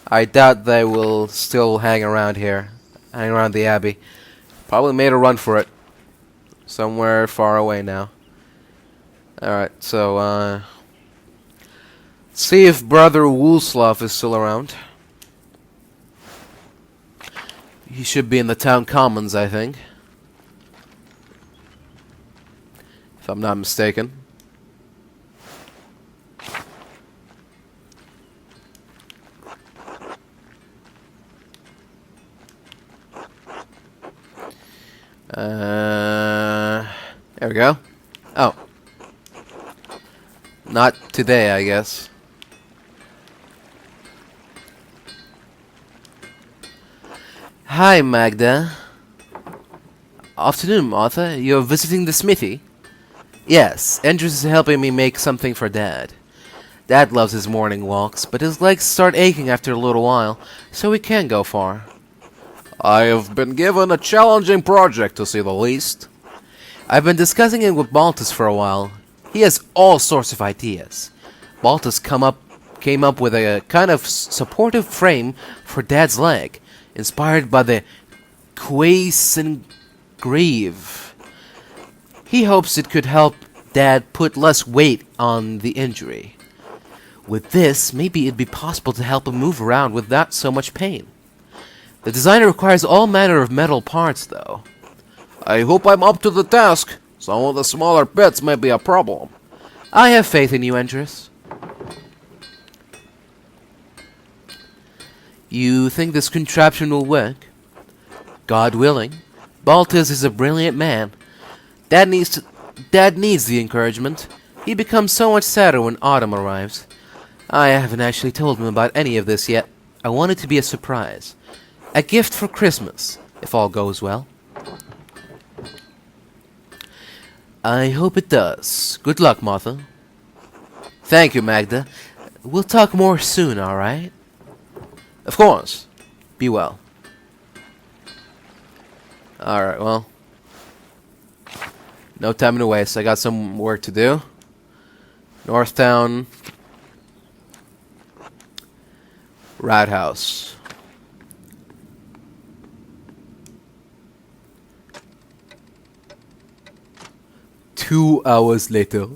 I doubt they will still hang around here. Hang around the Abbey. Probably made a run for it. Somewhere far away now. Alright, so, see if Brother Woolslav is still around. He should be in the town commons, I think. If I'm not mistaken. There we go. Oh. Not today, I guess. Hi, Magda. Afternoon, Martha. You're visiting the smithy? Yes, Andrews is helping me make something for Dad. Dad loves his morning walks, but his legs start aching after a little while, so he can't go far.
I have been given a challenging project, to say the least.
I've been discussing it with Baltus for a while. He has all sorts of ideas. Baltus came up with a kind of supportive frame for Dad's leg, inspired by the quiescent grave. He hopes it could help Dad put less weight on the injury. With this, maybe it'd be possible to help him move around without so much pain. The designer requires all manner of metal parts, though.
I hope I'm up to the task. Some of the smaller bits may be a problem.
I have faith in you, Andrus. You think this contraption will work? God willing. Baltus is a brilliant man. Dad needs the encouragement. He becomes so much sadder when autumn arrives. I haven't actually told him about any of this yet. I want it to be a surprise. A gift for Christmas, if all goes well. I hope it does. Good luck, Martha. Thank you, Magda. We'll talk more soon, alright? Of course. Be well. Alright, well. No time to waste. I got some work to do. Northtown. Rat House.
Two hours later.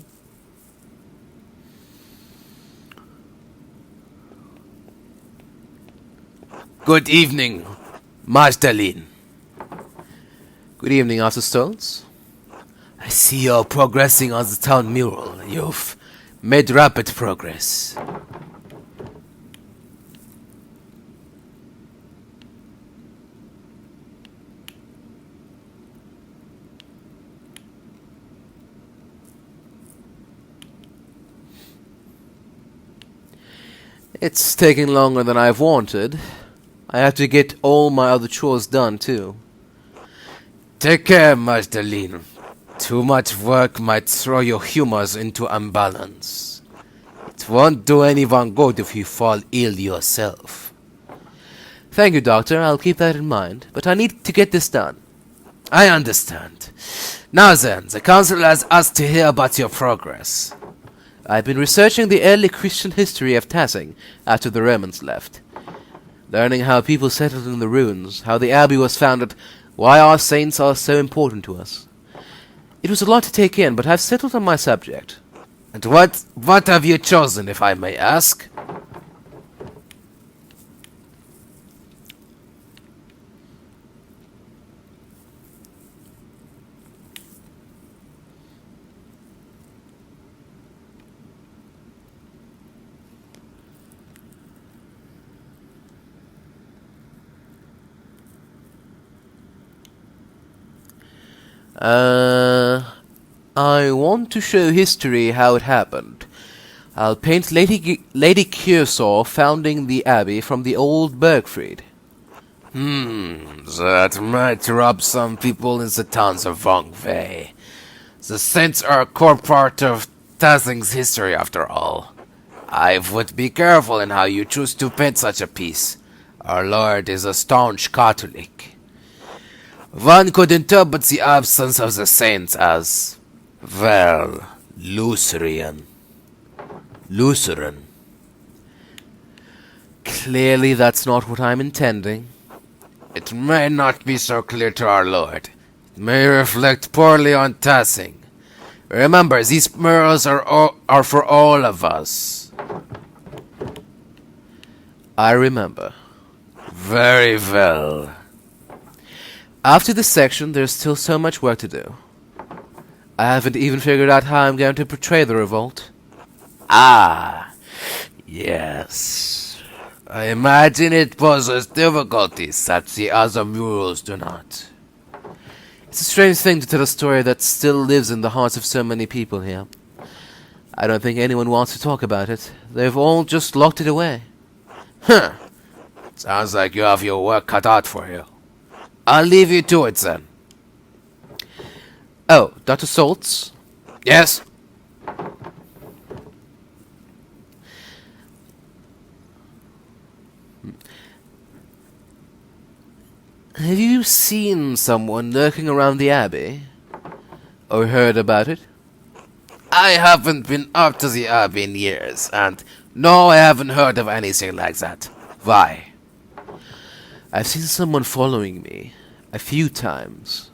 Good evening, Magdalene.
Good evening, Officer Stoltz.
I see you're progressing on the town mural. You've made rapid progress.
It's taking longer than I've wanted. I have to get all my other chores done, too.
Take care, Magdalene. Too much work might throw your humors into imbalance. It won't do anyone good if you fall ill yourself.
Thank you, Doctor. I'll keep that in mind. But I need to get this done.
I understand. Now then, the council has asked to hear about your progress.
I've been researching the early Christian history of Tassing after the Romans left. Learning how people settled in the ruins, how the abbey was founded, why our saints are so important to us. It was a lot to take in, but I've settled on my subject.
And what have you chosen, if I may ask?
I want to show history how it happened. I'll paint Lady Kearsarge founding the abbey from the old Bergfried.
That might rub some people in the towns of wrong way. The saints are a core part of Tassing's history, after all. I would be careful in how you choose to paint such a piece. Our Lord is a staunch Catholic. One could interpret the absence of the saints as, well, Lutheran.
Clearly that's not what I'm intending.
It may not be so clear to our Lord. It may reflect poorly on Tassing. Remember, these murals are for all of us.
I remember.
Very well.
After this section, there's still so much work to do. I haven't even figured out how I'm going to portray the revolt.
Ah, yes. I imagine it poses difficulties that the other murals do not.
It's a strange thing to tell a story that still lives in the hearts of so many people here. I don't think anyone wants to talk about it. They've all just locked it away.
Huh. Sounds like you have your work cut out for you. I'll leave you to it then.
Oh, Dr. Saltz?
Yes?
Have you seen someone lurking around the abbey? Or heard about it?
I haven't been up to the abbey in years, and no, I haven't heard of anything like that. Why?
I've seen someone following me a few times.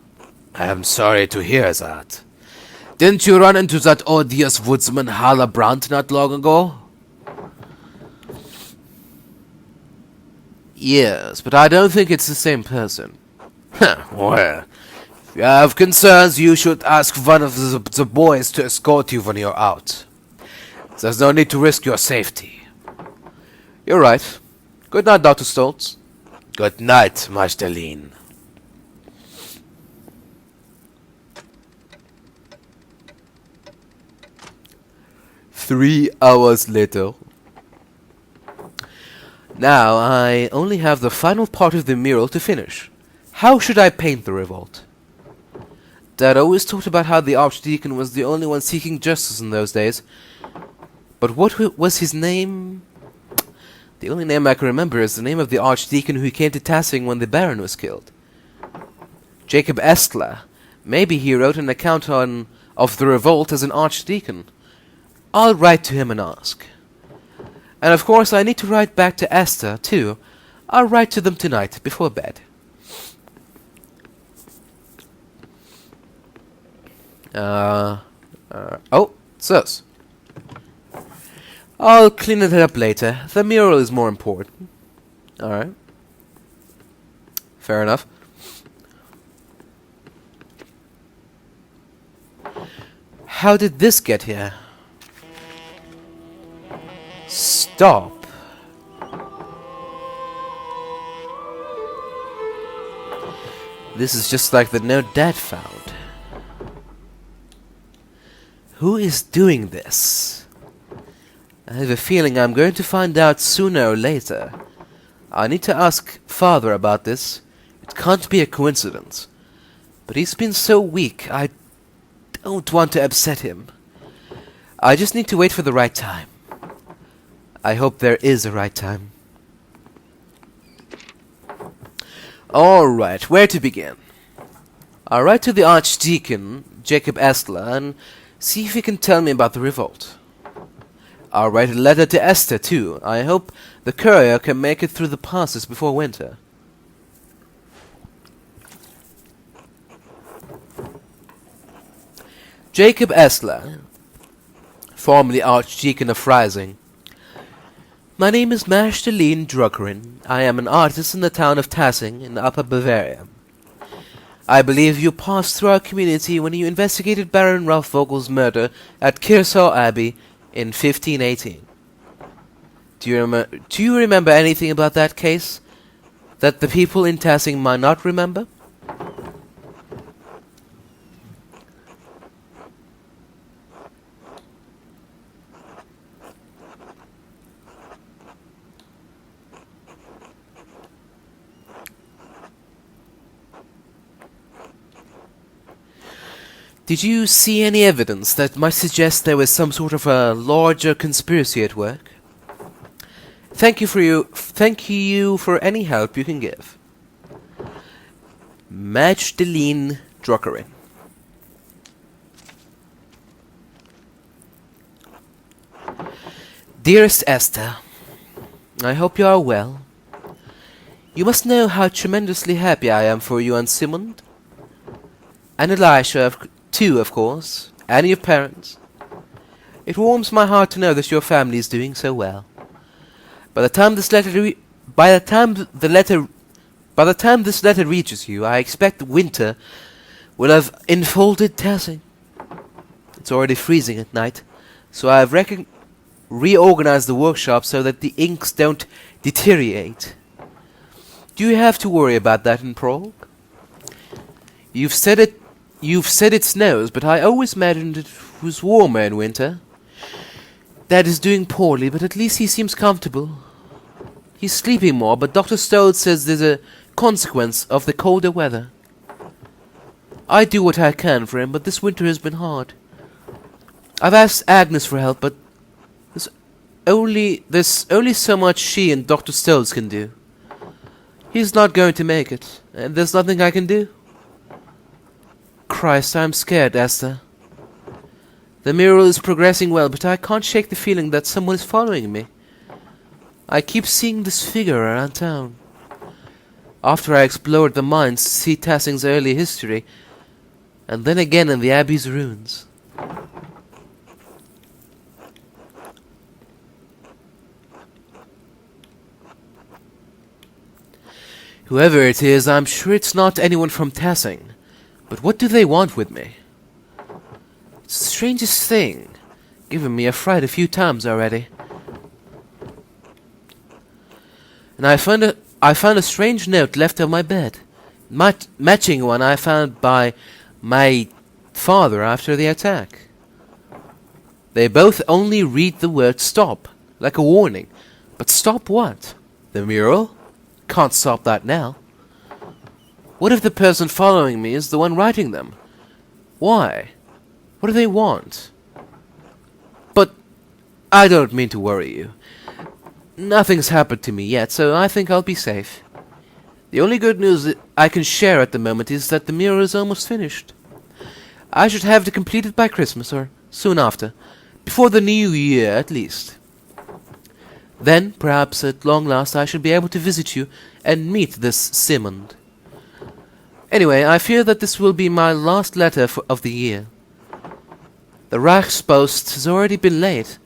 I am sorry to hear that. Didn't you run into that odious woodsman Hallebrand not long ago?
Yes, but I don't think it's the same person.
Well, if you have concerns, you should ask one of the boys to escort you when you're out. There's no need to risk your safety.
You're right. Good night, Dr. Stoltz.
Good night, Masterlin.
Three hours later. Now, I only have the final part of the mural to finish. How should I paint the revolt? Dad always talked about how the Archdeacon was the only one seeking justice in those days. But what was his name? The only name I can remember is the name of the Archdeacon who came to Tassing when the Baron was killed. Jacob Estler. Maybe he wrote an account of the revolt as an Archdeacon. I'll write to him and ask. And of course I need to write back to Esther, too. I'll write to them tonight, before bed. Oh, sus. I'll clean it up later. The mural is more important. Alright. Fair enough. How did this get here? Stop. This is just like the note Dad found. Who is doing this? I have a feeling I'm going to find out sooner or later. I need to ask Father about this. It can't be a coincidence. But he's been so weak, I don't want to upset him. I just need to wait for the right time. I hope there is a right time. Alright, where to begin? I'll write to the Archdeacon, Jacob Estler, and see if he can tell me about the revolt. I'll write a letter to Esther, too. I hope the courier can make it through the passes before winter. Jacob Estler, formerly Archdeacon of Freising. My name is Magdalene Druckerin. I am an artist in the town of Tassing in Upper Bavaria. I believe you passed through our community when you investigated Baron Rathvogel's murder at Kershaw Abbey in 1518. Do you remember anything about that case that the people in Tassing might not remember? Did you see any evidence that might suggest there was some sort of a larger conspiracy at work? Thank you for any help you can give. Magdalene Druckerin. Dearest Esther, I hope you are well. You must know how tremendously happy I am for you and Simond. And Elisha, too, of course, and your parents. It warms my heart to know that your family is doing so well. By the time this letter reaches you, I expect winter will have enfolded Tassing. It's already freezing at night, so I have reorganized the workshop so that the inks don't deteriorate. Do you have to worry about that in Prague? You've said it snows, but I always imagined it was warmer in winter. Dad is doing poorly, but at least he seems comfortable. He's sleeping more, but Dr. Stoll says there's a consequence of the colder weather. I do what I can for him, but this winter has been hard. I've asked Agnes for help, but there's only so much she and Dr. Stolz can do. He's not going to make it, and there's nothing I can do. Christ, I'm scared, Esther. The mural is progressing well, but I can't shake the feeling that someone is following me. I keep seeing this figure around town. After I explored the mines to see Tassing's early history, and then again in the Abbey's ruins. Whoever it is, I'm sure it's not anyone from Tassing. But what do they want with me? It's the strangest thing. Given me a fright a few times already. And I found a strange note left on my bed, matching one I found by my father after the attack. They both only read the word stop, like a warning. But stop what? The mural? Can't stop that now. What if the person following me is the one writing them? Why? What do they want? But I don't mean to worry you. Nothing's happened to me yet, so I think I'll be safe. The only good news that I can share at the moment is that the mural is almost finished. I should have it completed by Christmas, or soon after. Before the new year, at least. Then, perhaps, at long last, I shall be able to visit you and meet this Simond. Anyway, I fear that this will be my last letter of the year. The Reichspost has already been late,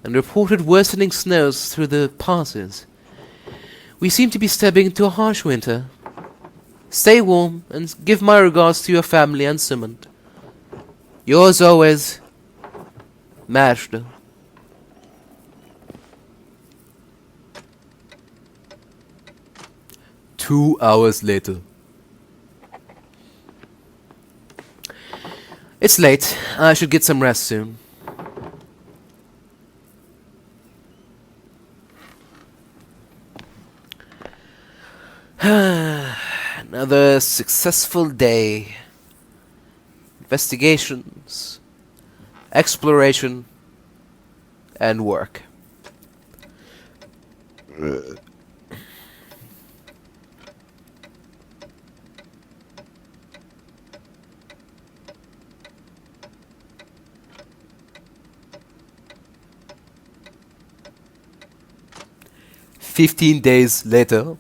and reported worsening snows through the passes. We seem to be stepping into a harsh winter. Stay warm, and give my regards to your family and Simond. Yours always, Magda.
Two hours later.
It's late. I should get some rest soon. Another successful day. Investigations, exploration, and work. "15 days later."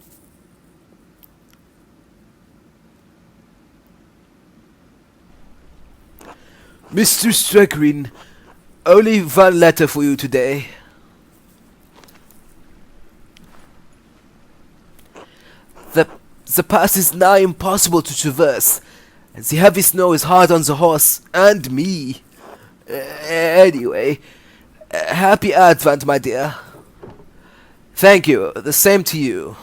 Mr. Strakrin,
only one letter for you today. The pass is now impossible to traverse, and the heavy snow is hard on the horse and me. Anyway, happy Advent, my dear. Thank you. The same to you.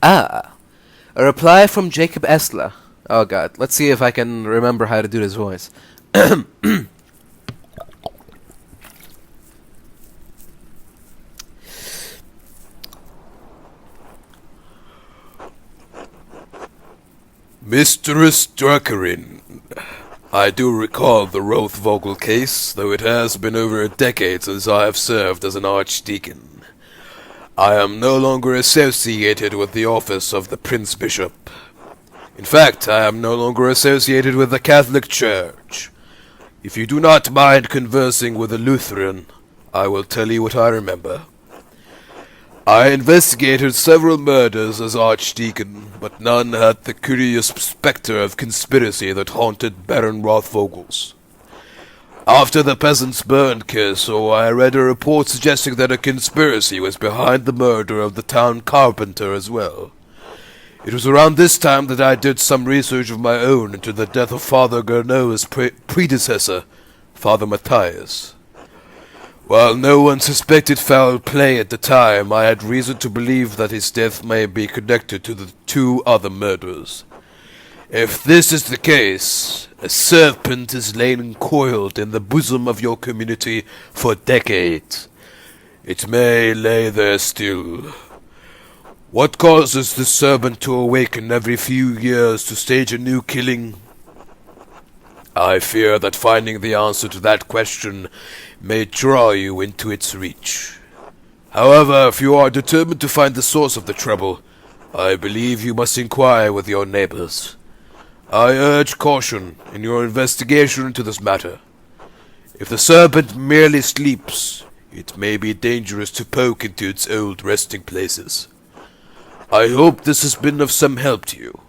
Ah, a reply from Jacob Esler. Oh god, let's see if I can remember how to do this voice.
Mistress Druckerin, I do recall the Rothvogel case, though it has been over a decade since I have served as an archdeacon. I am no longer associated with the office of the Prince Bishop. In fact, I am no longer associated with the Catholic Church. If you do not mind conversing with a Lutheran, I will tell you what I remember. I investigated several murders as archdeacon, but none had the curious spectre of conspiracy that haunted Baron Rothvogel's. After the peasants burned Kershaw, I read a report suggesting that a conspiracy was behind the murder of the town carpenter as well. It was around this time that I did some research of my own into the death of Father Gernot's predecessor, Father Matthias. While no one suspected foul play at the time, I had reason to believe that his death may be connected to the two other murders. If this is the case, a serpent has lain coiled in the bosom of your community for decades. It may lay there still. What causes the serpent to awaken every few years to stage a new killing? I fear that finding the answer to that question may draw you into its reach. However, if you are determined to find the source of the trouble, I believe you must inquire with your neighbors. I urge caution in your investigation into this matter. If the serpent merely sleeps, it may be dangerous to poke into its old resting places. I hope this has been of some help to you.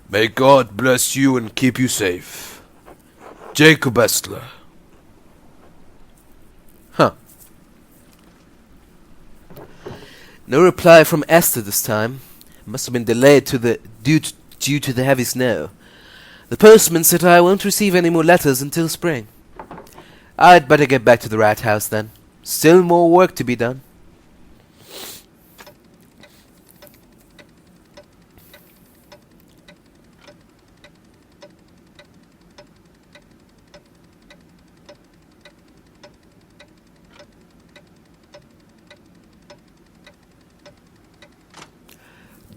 May God bless you and keep you safe. Jacob Estler.
Huh. No reply from Esther this time. Must have been delayed due to the heavy snow. The postman said I won't receive any more letters until spring. I'd better get back to the rat house then. Still more work to be done.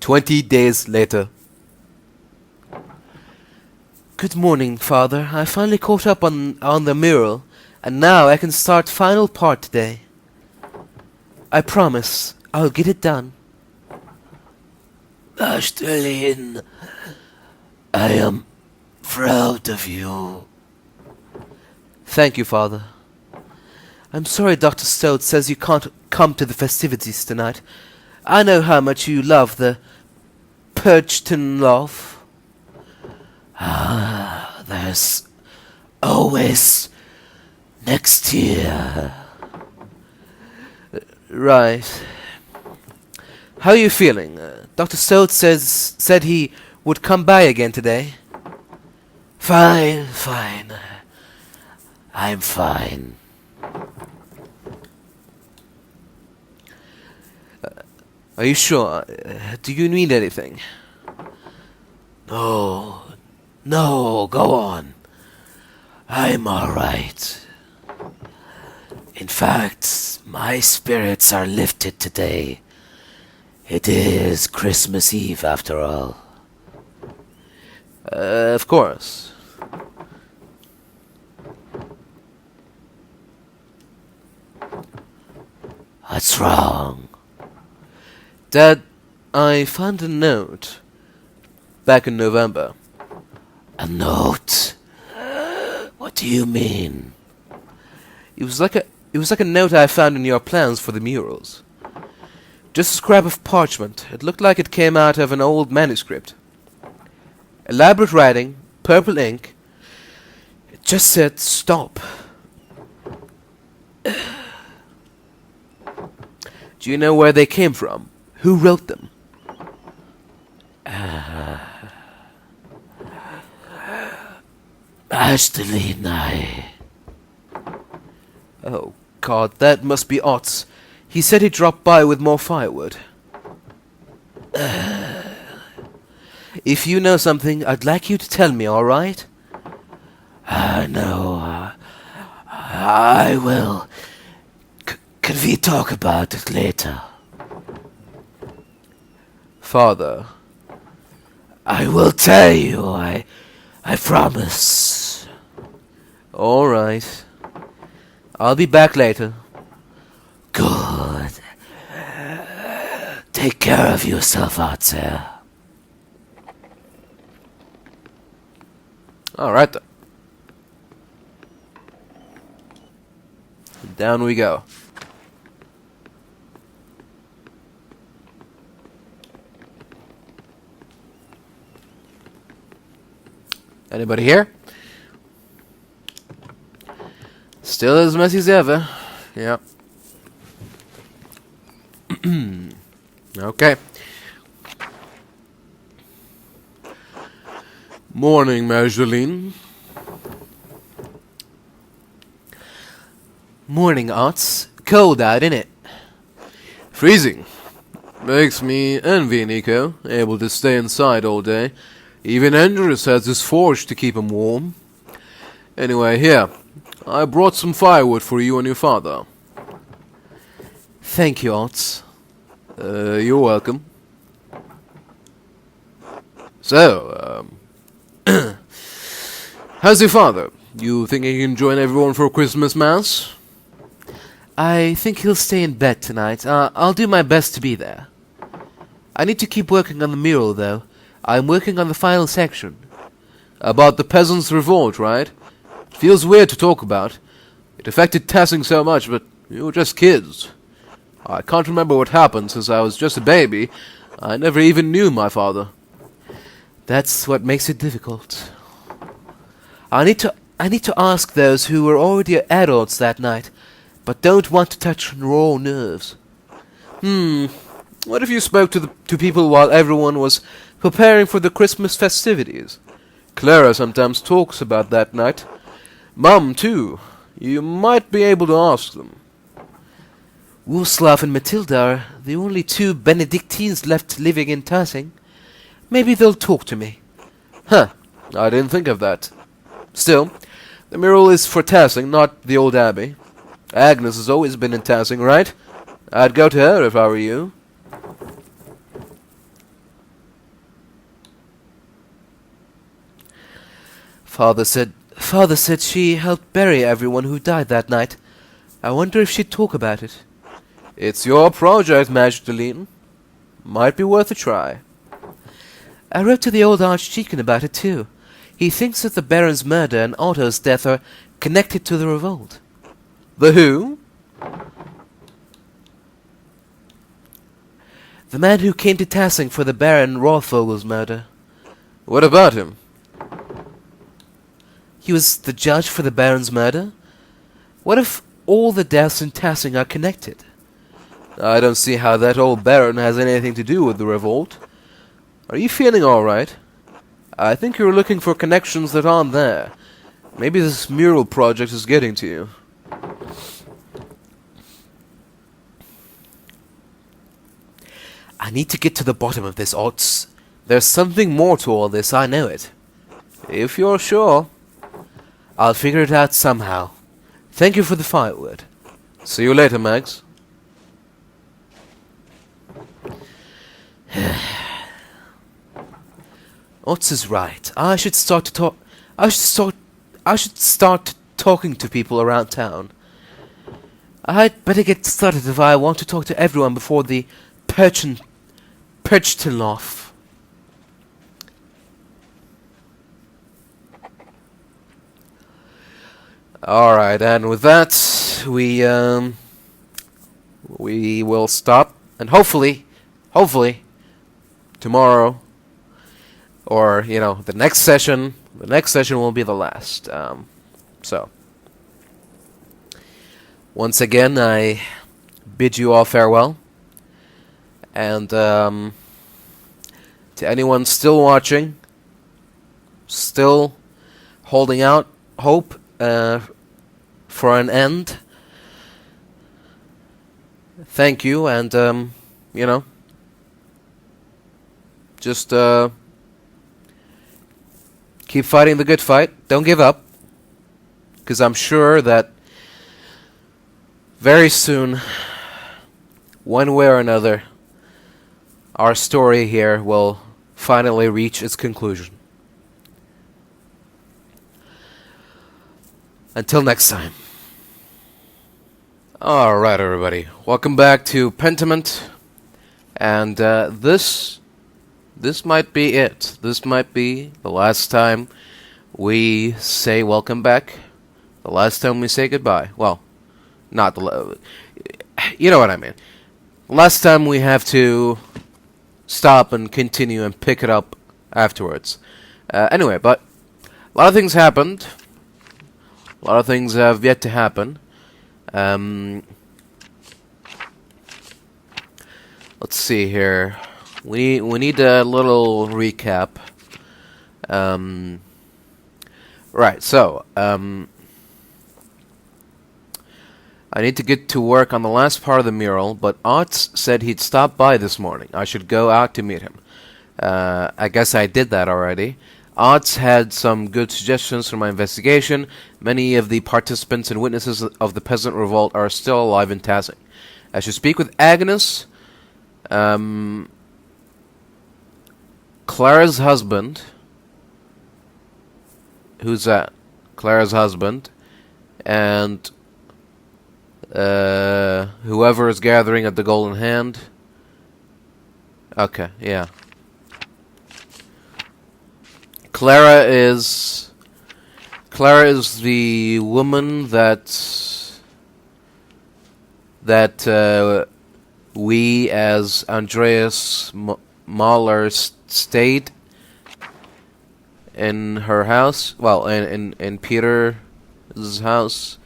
"20 days later. Good morning, Father. I finally caught up on the mural, and now I can start final part today. I promise I'll get it done.
Ashtelin, I am proud of you.
Thank you, Father. I'm sorry Dr. Stoat says you can't come to the festivities tonight. I know how much you love the Purgeton loaf.
There's always next year.
Right. How are you feeling? Dr. Stoat said he would come by again today.
Fine. I'm fine.
Are you sure? Do you need anything?
No, go on. I'm alright. In fact, my spirits are lifted today. It is Christmas Eve after all.
Of course.
What's wrong?
Dad, I found a note back in November.
A note? What do you mean?
It was like a note I found in your plans for the murals. Just a scrap of parchment. It looked like it came out of an old manuscript. Elaborate writing, purple ink. It just said stop. Do you know where they came from? Who wrote them?
Masteline,
Oh, God, that must be Otz. He said he dropped by with more firewood. If you know something, I'd like you to tell me, alright?
No, I will. Can we talk about it later?
Father.
I will tell you, I promise.
Alright. I'll be back later.
Good. Take care of yourself out there.
Alright then. Down we go. Anybody here? Still as messy as ever. Yep. Okay.
Morning, Magdalene.
Morning, Otz. Cold out, innit?
Freezing. Makes me envy Nico, able to stay inside all day. Even Andrews has his forge to keep him warm. Anyway, here. I brought some firewood for you and your father.
Thank you, Otz.
You're welcome. So, how's your father? You think he can join everyone for Christmas Mass?
I think he'll stay in bed tonight. I'll do my best to be there. I need to keep working on the mural, though. I'm working on the final section.
About the peasants' revolt, right? It feels weird to talk about. It affected Tassing so much, but we were just kids. I can't remember what happened since I was just a baby. I never even knew my father.
That's what makes it difficult. I need to ask those who were already adults that night, but don't want to touch raw nerves.
What if you spoke to people while everyone was preparing for the Christmas festivities? Clara sometimes talks about that night. Mum, too. You might be able to ask them.
Wurslav and Matilda are the only two Benedictines left living in Tassing. Maybe they'll talk to me.
Huh, I didn't think of that. Still, the mural is for Tassing, not the old abbey. Agnes has always been in Tassing, right? I'd go to her if I were you.
Father said she helped bury everyone who died that night. I wonder if she'd talk about it.
It's your project, Magdalene. Might be worth a try.
I wrote to the old Archdeacon about it too. He thinks that the Baron's murder and Otto's death are connected to the revolt.
The who?
The man who came to Tassing for the Baron Rothvogel's murder.
What about him?
He was the judge for the Baron's murder? What if all the deaths in Tassing are connected?
I don't see how that old Baron has anything to do with the revolt. Are you feeling alright? I think you're looking for connections that aren't there. Maybe this mural project is getting to you.
I need to get to the bottom of this, Otz. There's something more to all this, I know it.
If you're sure.
I'll figure it out somehow. Thank you for the firewood.
See you later, Max.
Otz is right. I should start talking to people around town. I'd better get started if I want to talk to everyone before the Perchtenloff.
Alright, and with that, we will stop, and hopefully, tomorrow,
or the next session. The next session will be the last. So, once again, I bid you all farewell, and to anyone still watching, still holding out hope for an end, thank you, and just keep fighting the good fight. Don't give up, because I'm sure that very soon, one way or another, our story here will finally reach its conclusion. Until next time. Alright, everybody. Welcome back to Pentiment. And this might be it. This might be the last time we say welcome back. The last time we say goodbye. Well, not the... You know what I mean. Last time we have to stop and continue and pick it up afterwards. Anyway, but a lot of things happened. A lot of things have yet to happen. Let's see here. We need a little recap. Right, so I need to get to work on the last part of the mural, but Otz said he'd stop by this morning. I should go out to meet him. I guess I did that already. Otz had some good suggestions for my investigation. Many of the participants and witnesses of the peasant revolt are still alive in Tassing. I should speak with Agnes, Clara's husband. Who's that? Clara's husband. And whoever is gathering at the Golden Hand. Okay, yeah. Clara is the woman that we as Andreas Mahler stayed in her house. Well, in Peter's house,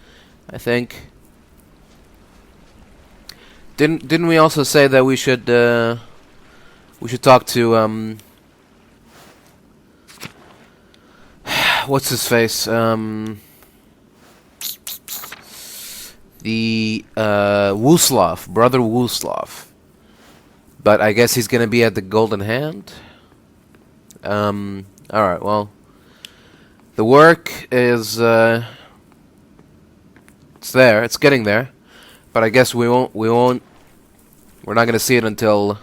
I think. Didn't we also say that we should talk to what's his face? The Wooslav, brother Wooslav. But I guess he's gonna be at the Golden Hand. Alright, well, the work is it's there, it's getting there. But I guess we're not gonna see it until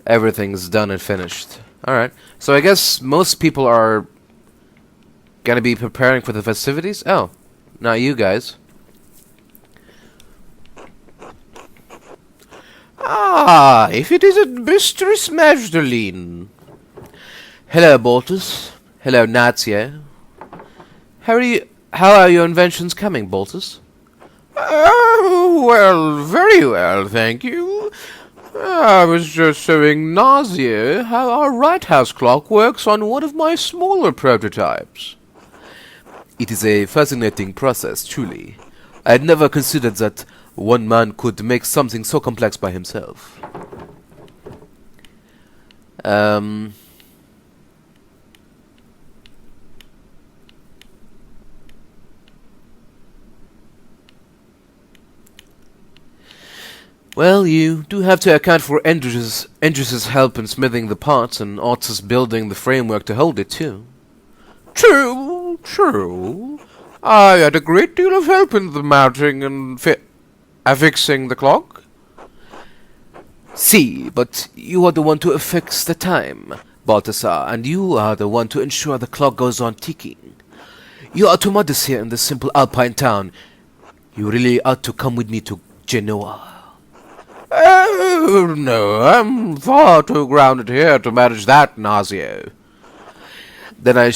everything's done and finished. Alright, so I guess most people are gonna be preparing for the festivities? Oh, not you guys. Ah, if it isn't Mistress Magdalene. Hello, Boltus. Hello, Tassiae. How are your inventions coming, Boltus?
Well, very well, thank you. I was just showing Tassiae how our right house clock works on one of my smaller prototypes.
It is a fascinating process, truly. I had never considered that one man could make something so complex by himself. Well, you do have to account for Endris's help in smithing the parts and Otz's building the framework to hold it, too.
True, true. I had a great deal of help in the mounting and affixing the clock.
See, but you are the one to affix the time, Balthasar, and you are the one to ensure the clock goes on ticking. You are too modest here in this simple alpine town. You really ought to come with me to Genoa.
Oh, no, I'm far too grounded here to manage that, Tassiae.
Then I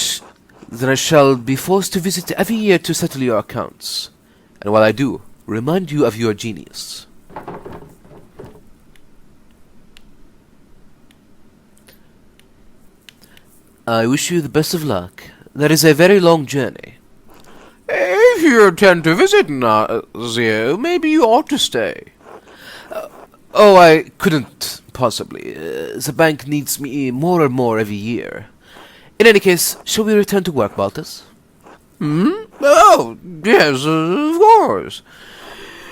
shall be forced to visit every year to settle your accounts. And while I do, remind you of your genius. I wish you the best of luck. That is a very long journey.
If you intend to visit Nazio, maybe you ought to stay.
Oh, I couldn't possibly. The bank needs me more and more every year. In any case, shall we return to work, Baltus?
Oh, yes, of course.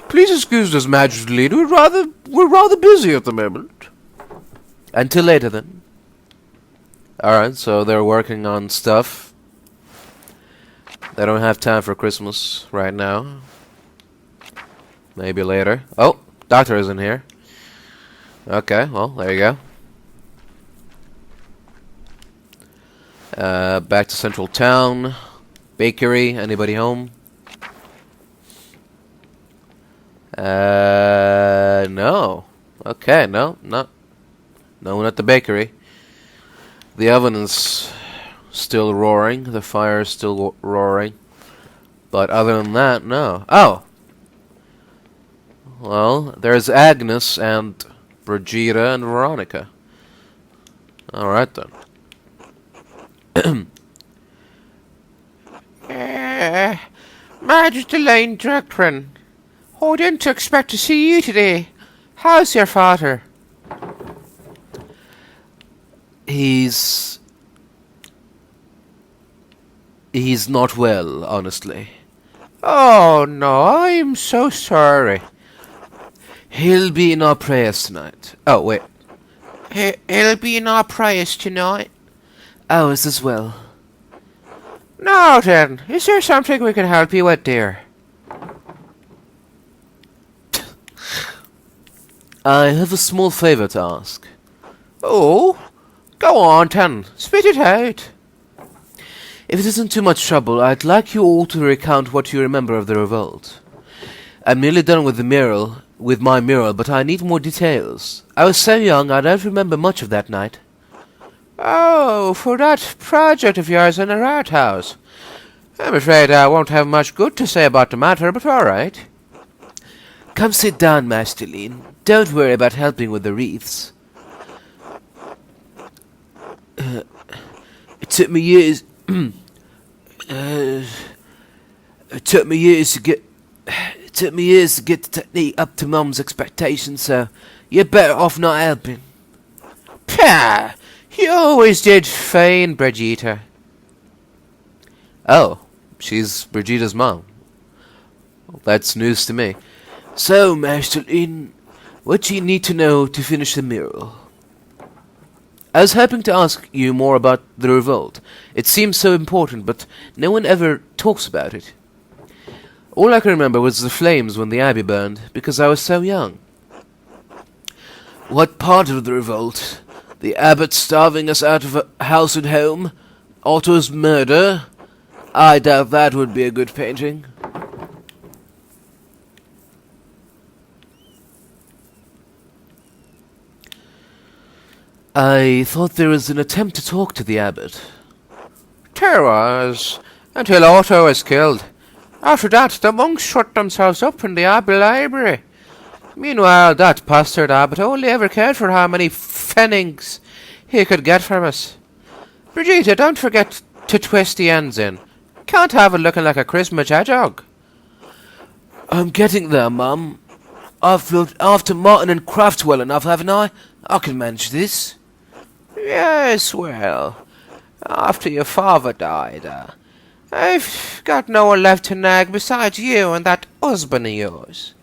Please excuse us, Majesty. We're rather busy at the moment.
Until later, then. Alright, so they're working on stuff. They don't have time for Christmas right now. Maybe later. Oh, doctor isn't here. Okay, well, there you go. Back to Central Town. Bakery, anybody home? No. Okay, no one at the bakery. The oven is still roaring. The fire is still roaring. But other than that, no. Oh! Well, there's Agnes and Brigida and Veronica. Alright then.
Majesty Lane Directrin. I didn't expect to see you today. How's your father?
He's not well, honestly.
Oh no, I'm so sorry.
He'll be in our prayers tonight. Oh, wait.
He'll be in our prayers tonight.
Ours as well.
Now then, is there something we can help you with, dear?
I have a small favor to ask.
Oh, go on then, spit it out.
If it isn't too much trouble, I'd like you all to recount what you remember of the revolt. I'm nearly done with my mural, but I need more details. I was so young, I don't remember much of that night.
Oh, for that project of yours in the art house. I'm afraid I won't have much good to say about the matter, but all right.
Come sit down, Master Lean. Don't worry about helping with the wreaths. It took me years. It took me years to get the technique up to Mum's expectations, so you're better off not helping.
Pah! You always did fine, Brigida.
Oh, she's Brigida's mom. Well, that's news to me. So, Master Lean, what do you need to know to finish the mural? I was hoping to ask you more about the revolt. It seems so important, but no one ever talks about it. All I can remember was the flames when the abbey burned, because I was so young. What part of the revolt? The abbot starving us out of a house and home? Otto's murder? I doubt that would be a good painting. I thought there was an attempt to talk to the abbot.
There was, until Otto was killed. After that, the monks shut themselves up in the abbey library. Meanwhile, that bastard abbot only ever cared for how many pfennigs he could get from us. Brigida, don't forget to twist the ends in. Can't have it looking like a Christmas hedgehog.
I'm getting there, Mum. I've looked after Martin and Kraft well enough, haven't I? I can manage this.
Yes, well, after your father died, I've got no one left to nag besides you and that husband of yours.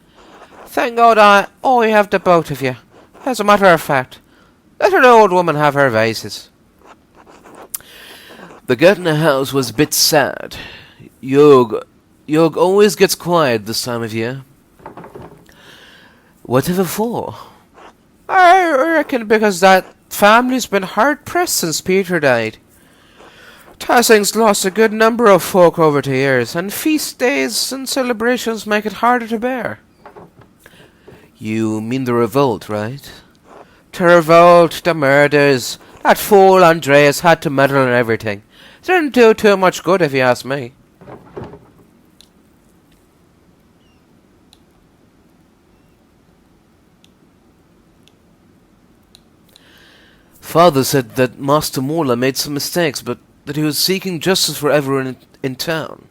Thank God I only have the both of you. As a matter of fact, let an old woman have her vices.
The Gertner house was a bit sad. Jörg always gets quiet this time of year. Whatever for?
I reckon because that family's been hard-pressed since Peter died. Tassing's lost a good number of folk over the years, and feast days and celebrations make it harder to bear.
You mean the revolt, right?
The revolt, the murders, that fool Andreas had to meddle in everything. Didn't do too much good if you ask me.
Father said that Master Morla made some mistakes, but that he was seeking justice for everyone in town.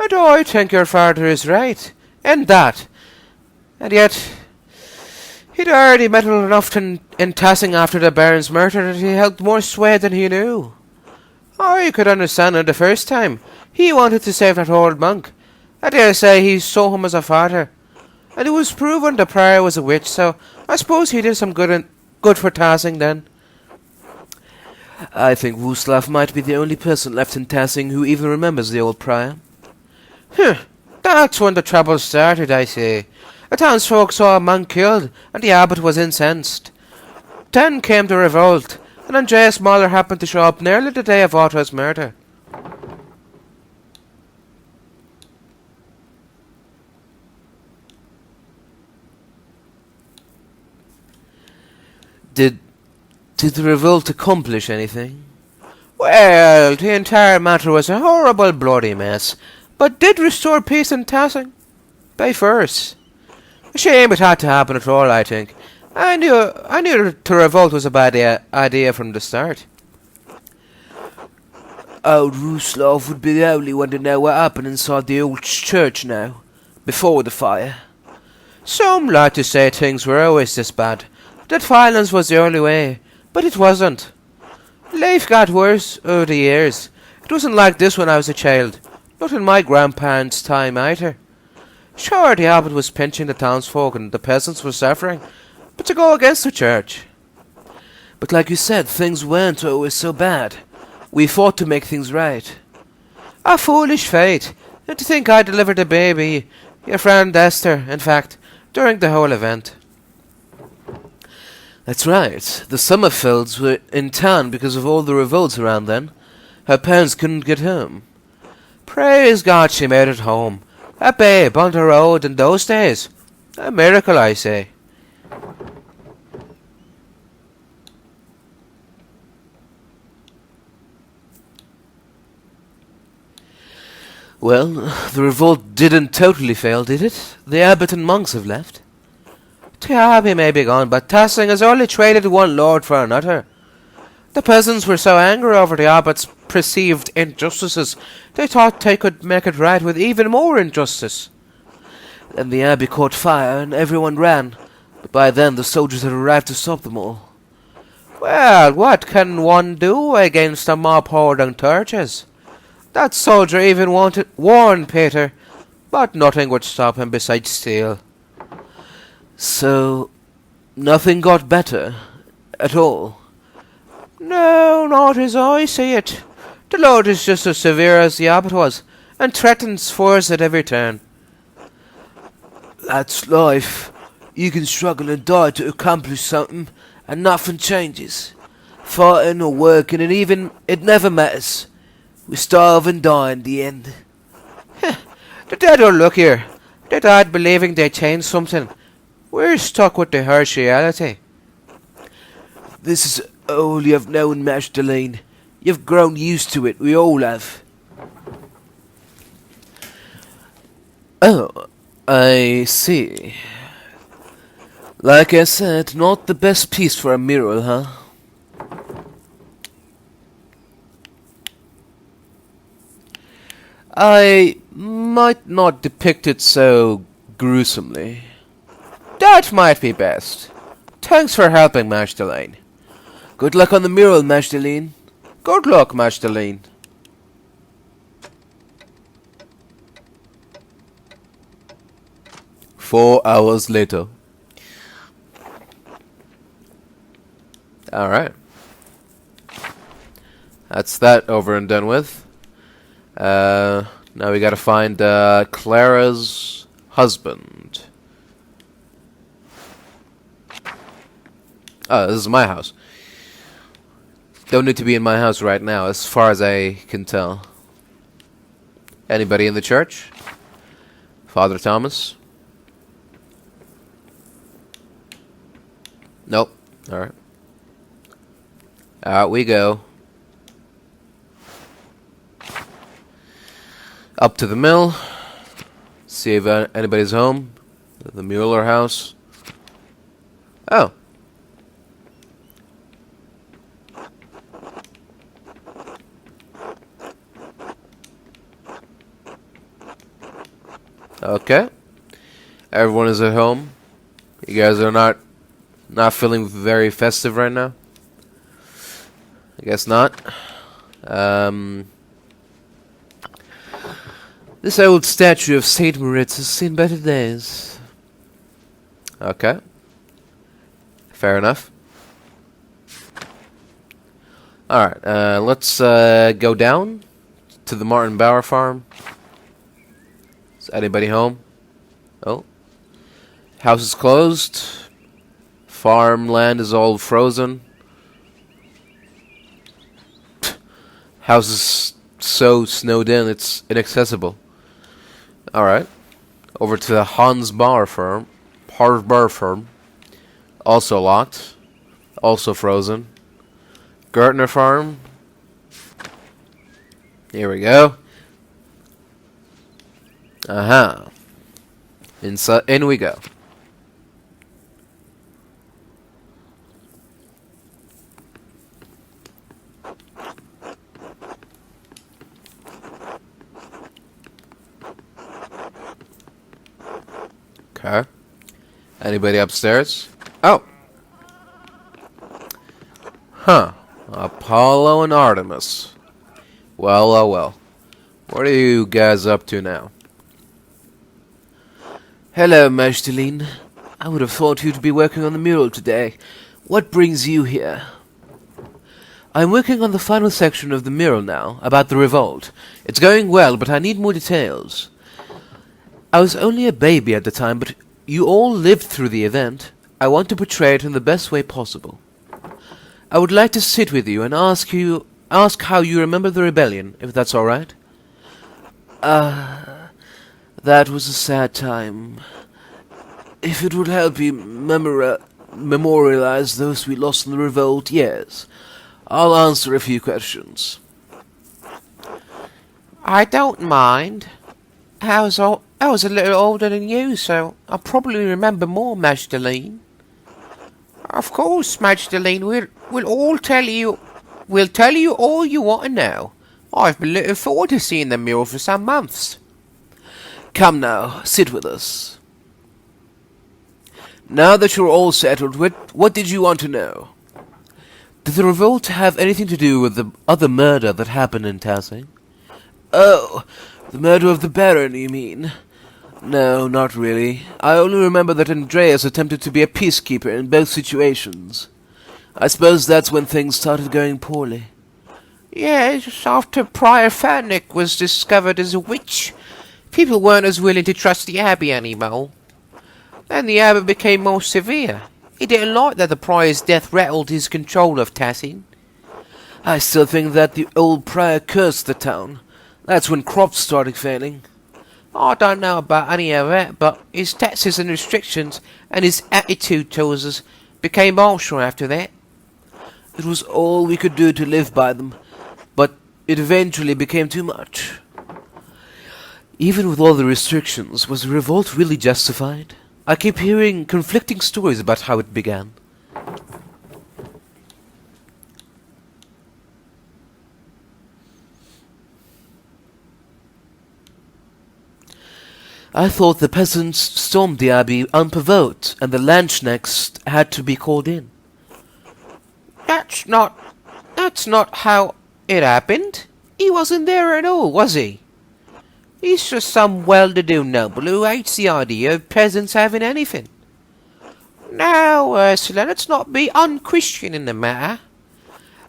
And I think your father is right in that. And yet, he'd already meddled enough in Tassing after the Baron's murder that he held more sway than he knew. I could understand it the first time. He wanted to save that old monk. I dare say he saw him as a father. And it was proven the prior was a witch, so I suppose he did some good for Tassing then.
I think Vuslav might be the only person left in Tassing who even remembers the old prior.
That's when the trouble started, I say. The townsfolk saw a monk killed, and the abbot was incensed. Then came the revolt, and Andreas Mahler happened to show up nearly the day of Otto's murder.
Did the revolt accomplish anything?
Well, the entire matter was a horrible bloody mess, but did restore peace in Tassing. By force. A shame it had to happen at all, I think. I knew the revolt was a bad idea from the start.
Old Vuslav would be the only one to know what happened inside the old church now, before the fire.
Some like to say things were always this bad, that violence was the only way, but it wasn't. Life got worse over the years. It wasn't like this when I was a child, not in my grandparents' time either. Sure, the abbot was pinching the townsfolk and the peasants were suffering, but to go against the church.
But like you said, things weren't always so bad. We fought to make things right.
A foolish fate, and to think I delivered the baby, your friend Esther, in fact, during the whole event.
That's right. The Sommerfelds were in town because of all the revolts around then. Her parents couldn't get home.
Praise God she made it home. A babe on the road in those days. A miracle, I say.
Well, the revolt didn't totally fail, did it? The abbot and monks have left.
The abbey may be gone, but Tassing has only traded one lord for another. The peasants were so angry over the abbot's perceived injustices, they thought they could make it right with even more injustice.
Then the abbey caught fire and everyone ran, but by then the soldiers had arrived to stop them all.
Well, what can one do against a mob holding torches? That soldier even warned Peter, but nothing would stop him besides steel.
So, nothing got better at all?
No, not as I see it. The load is just as severe as the abbot was, and threatens force at every turn.
That's life. You can struggle and die to accomplish something, and nothing changes. Fighting or working, and even it never matters. We starve and die in the end.
The dead don't look here. They died believing they changed something. We're stuck with the harsh reality.
This is all you've known, Magdalene. You've grown used to it. We all have. Oh, I see. Like I said, not the best piece for a mural, huh? I might not depict it so gruesomely.
That might be best. Thanks for helping, Magdalene.
Good luck on the mural, Magdalene.
Good luck, Magdalene.
Four hours later. Alright. That's that over and done with. Now we gotta find Clara's husband. Oh, this is my house. Don't need to be in my house right now, as far as I can tell. Anybody in the church? Father Thomas? Nope. Alright. Out we go. Up to the mill. See if anybody's home. The Mueller house. Oh. Okay. Everyone is at home. You guys are not feeling very festive right now? I guess not. This old statue of Saint Moritz has seen better days. Okay. Fair enough. Alright, let's go down to the Martin Bauer farm. Is anybody home? Oh. House is closed. Farmland is all frozen. House is so snowed in, it's inaccessible. Alright. Over to the Hans Bauer farm. Also locked. Also frozen. Gertner farm. Here we go. In we go. Okay. Anybody upstairs? Oh. Huh. Apollo and Artemis. Well, oh well. What are you guys up to now?
Hello, Magdalene. I would have thought you'd be working on the mural today. What brings you here? I'm working on the final section of the mural now, about the Revolt. It's going well, but I need more details. I was only a baby at the time, but you all lived through the event. I want to portray it in the best way possible. I would like to sit with you and ask how you remember the rebellion, if that's all right. That was a sad time. If it would help you memorialize those we lost in the revolt, yes. I'll answer a few questions.
I don't mind. I was a little older than you, so I'll probably remember more, Magdalene. Of course, Magdalene, we'll tell you all you want to know. I've been looking forward to seeing the mural for some months.
Come now, sit with us. Now that you're all settled, what did you want to know? Did the revolt have anything to do with the other murder that happened in Tassing? Oh, the murder of the Baron, you mean? No, not really. I only remember that Andreas attempted to be a peacekeeper in both situations. I suppose that's when things started going poorly.
Yes, after Prior Fernick was discovered as a witch, people weren't as willing to trust the Abbey anymore. Then the Abbot became more severe. He didn't like that the Prior's death rattled his control of Tassing.
I still think that the old Prior cursed the town. That's when crops started failing.
I don't know about any of that, but his taxes and restrictions and his attitude towards us became harsher after that.
It was all we could do to live by them, but it eventually became too much. Even with all the restrictions, was the revolt really justified? I keep hearing conflicting stories about how it began. I thought the peasants stormed the abbey unprovoked, and the Landsknechts had to be called in.
That's not how it happened. He wasn't there at all, was he? He's just some well-to-do noble who hates the idea of peasants having anything. Now, Ursula, let's not be unchristian in the matter.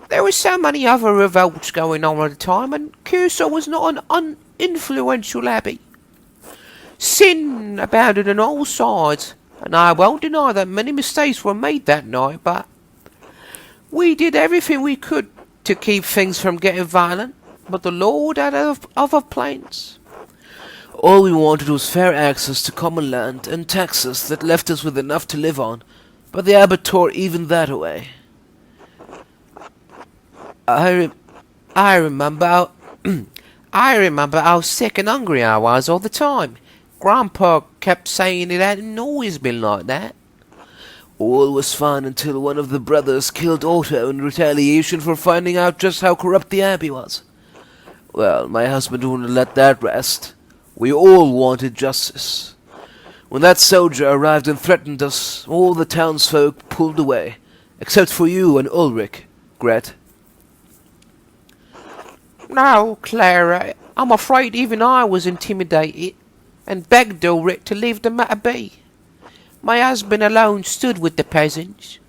There were so many other revolts going on at the time, and Curso was not an uninfluential abbey. Sin abounded on all sides, and I won't deny that many mistakes were made that night, but we did everything we could to keep things from getting violent, but the Lord had other plans.
All we wanted was fair access to common land and taxes that left us with enough to live on, but the abbot tore even that away.
I remember how sick and hungry I was all the time. Grandpa kept saying it hadn't always been like that.
All was fine until one of the brothers killed Otto in retaliation for finding out just how corrupt the abbey was. Well, my husband wouldn't let that rest.
We all wanted justice. When that soldier arrived and threatened us, all the townsfolk pulled away, except for you and Ulrich, Gret.
No, Clara, I'm afraid even I was intimidated, and begged Ulrich to leave the matter be. My husband alone stood with the peasants.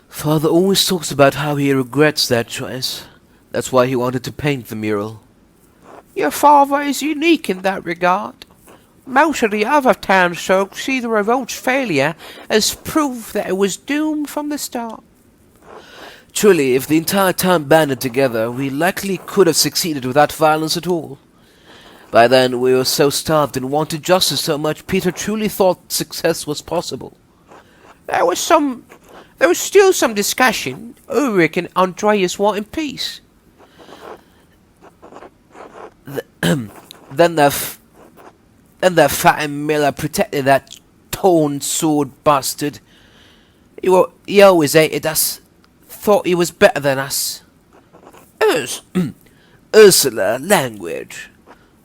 Father always talks about how he regrets that choice. That's why he wanted to paint the mural.
Your father is unique in that regard. Most of the other townsfolk see the revolt's failure as proof that it was doomed from the start.
Truly, if the entire town banded together, we likely could have succeeded without violence at all. By then, we were so starved and wanted justice so much, Peter truly thought success was possible.
There was still some discussion. Ulrich and Andreas wanted peace.
Then that fat miller protected that torn sword bastard. He always hated us. Thought he was better than us. Ursula, language.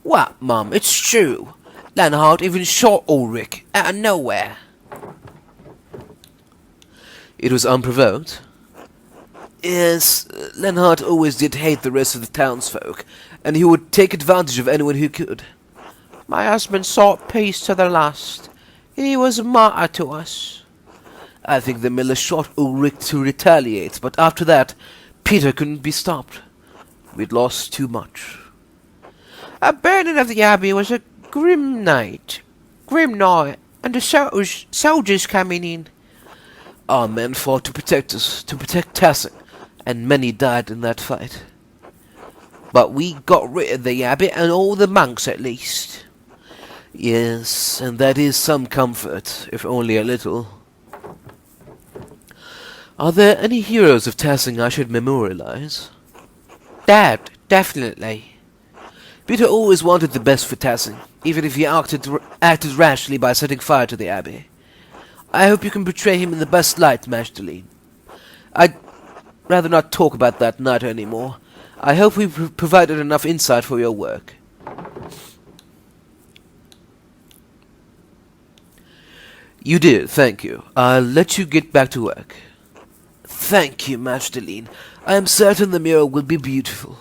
What, Mum? It's true. Leonhard even shot Ulrich out of nowhere. It was unprovoked. Yes, Leonhard always did hate the rest of the townsfolk, and he would take advantage of anyone who could.
My husband sought peace to the last. He was a martyr to us.
I think the miller shot Ulrich to retaliate, but after that, Peter couldn't be stopped. We'd lost too much.
A burning of the abbey was a grim night, and the soldiers coming in.
Our men fought to protect us, to protect Tassing, and many died in that fight. But we got rid of the abbey and all the monks at least. Yes, and that is some comfort, if only a little. Are there any heroes of Tassing I should memorialize?
Dad, definitely.
Peter always wanted the best for Tassing, even if he acted rashly by setting fire to the abbey. I hope you can portray him in the best light, Magdalene. I'd rather not talk about that night anymore. I hope we provided enough insight for your work. You did, thank you. I'll let you get back to work. Thank you, Magdalene. I am certain the mural will be beautiful.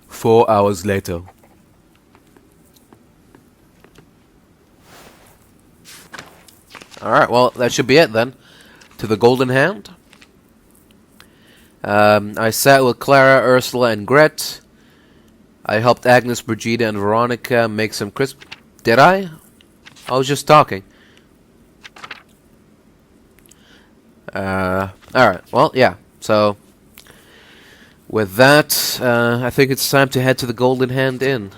Four hours later.
Alright, well, that should be it then. To the Golden Hand. I sat with Clara, Ursula, and Gret. I helped Agnes, Brigida, and Veronica make some crisp... Did I? I was just talking. Alright, well, yeah. So, with that, I think it's time to head to the Golden Hand Inn.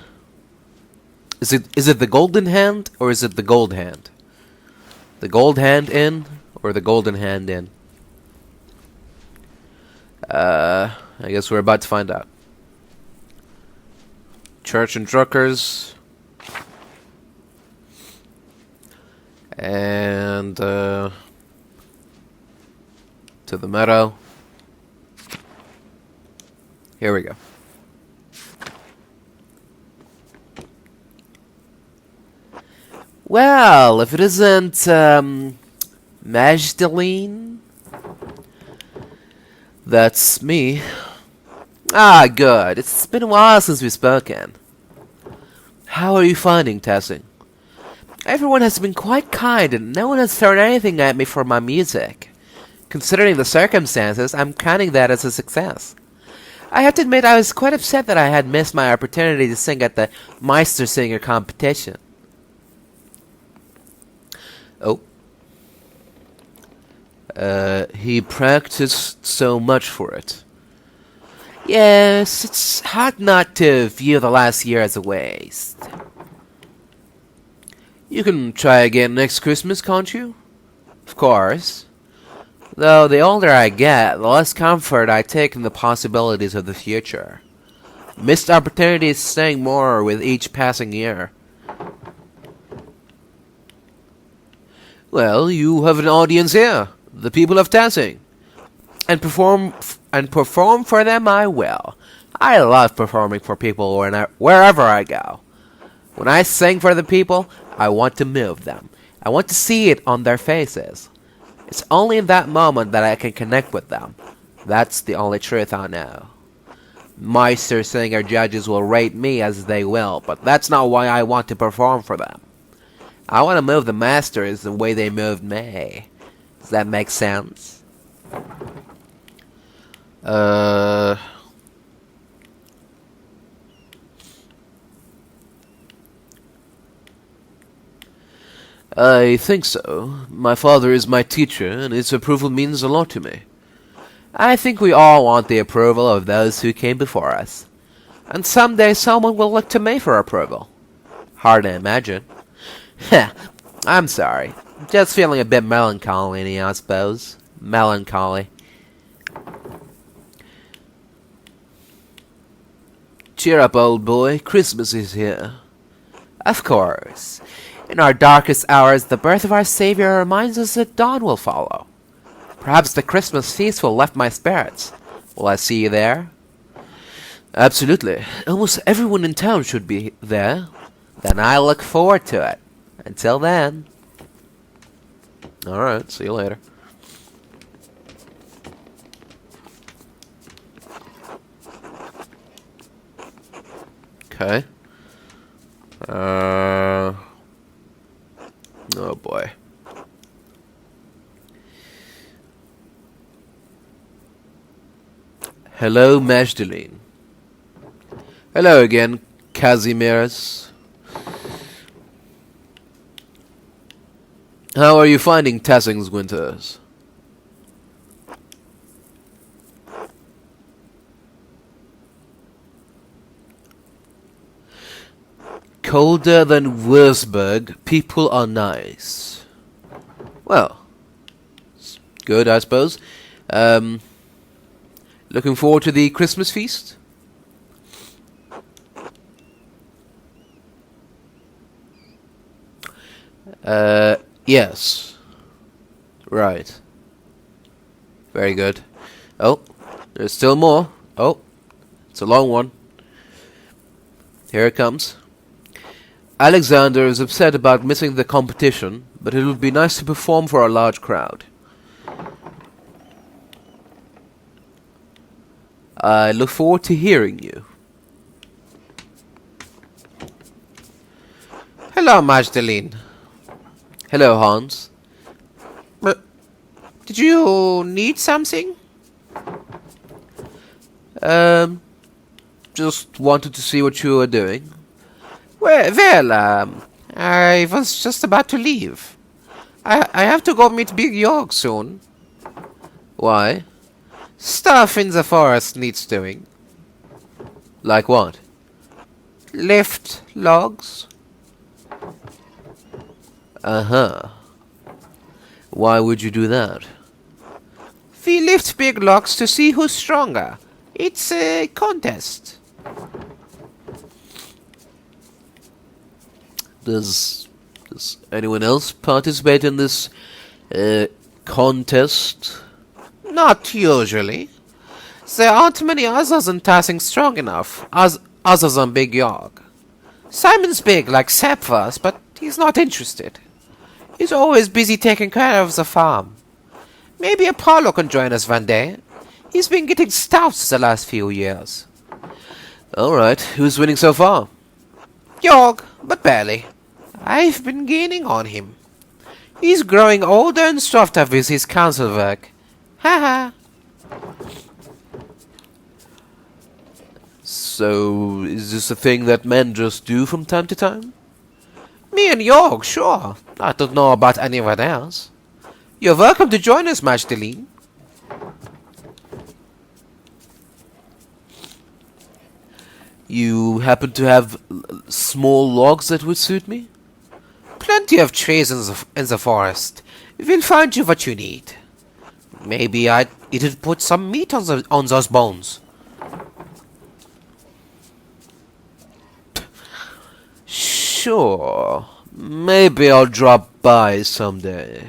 Is it the Golden Hand, or is it the Gold Hand? The Gold Hand Inn, or the Golden Hand Inn? I guess we're about to find out. Church and Druckers. And, to the meadow. Here we go. Well, if it isn't, Magdalene? That's me. Ah, good. It's been a while since we've spoken. How are you finding Tassing? Everyone has been quite kind, and no one has thrown anything at me for my music. Considering the circumstances, I'm counting that as a success. I have to admit I was quite upset that I had missed my opportunity to sing at the Meister Singer competition. Oh. He practiced so much for it. Yes, it's hard not to view the last year as a waste. You can try again next Christmas, can't you? Of course. Though the older I get, the less comfort I take in the possibilities of the future. Missed opportunities staying more with each passing year. Well, you have an audience here, the people of Tassing. And perform for them I will. I love performing for people wherever I go. When I sing for the people, I want to move them. I want to see it on their faces. It's only in that moment that I can connect with them. That's the only truth I know. Meister singer judges will rate me as they will, but that's not why I want to perform for them. I want to move the masters the way they moved me. Does that make sense?
I think so. My father is my teacher, and his approval means a lot to me.
I think we all want the approval of those who came before us. And someday someone will look to me for approval. Hard to imagine. Heh, I'm sorry. Just feeling a bit melancholy, I suppose. Melancholy.
Cheer up, old boy. Christmas is here.
Of course. In our darkest hours, the birth of our Savior reminds us that dawn will follow. Perhaps the Christmas feast will lift my spirits. Will I see you there?
Absolutely. Almost everyone in town should be there.
Then I look forward to it. Until then.
Alright, see you later. Okay. Oh boy. Hello, Magdalene. Hello again, Kazimierz. How are you finding Tassing's winters? Colder than Würzburg, people are nice. Well, good, I suppose. Looking forward to the Christmas feast? Yes. Right. Very good. Oh, there's still more. Oh, it's a long one. Here it comes. Alexander is upset about missing the competition, but it would be nice to perform for a large crowd. I look forward to hearing you.
Hello, Magdalene.
Hello, Hans.
Did you need something?
Just wanted to see what you were doing.
Well, I was just about to leave. I have to go meet Big York soon.
Why?
Stuff in the forest needs doing.
Like what?
Lift logs.
Uh-huh. Why would you do that?
We lift big logs to see who's stronger. It's a contest.
Does anyone else participate in this contest?
Not usually. There aren't many others in Tassing strong enough, other than Big York. Simon's big like Sapphires, but he's not interested. He's always busy taking care of the farm. Maybe Apollo can join us one day. He's been getting stout the last few years.
Alright, who's winning so far?
York, but barely. I've been gaining on him. He's growing older and softer with his council work. Ha ha.
So, is this a thing that men just do from time to time?
Me and York, sure. I don't know about anyone else. You're welcome to join us, Magdalene.
You happen to have small logs that would suit me?
Plenty of trees in the forest. We'll find you what you need. Maybe it'd put some meat on those bones.
Sure. Maybe I'll drop by someday.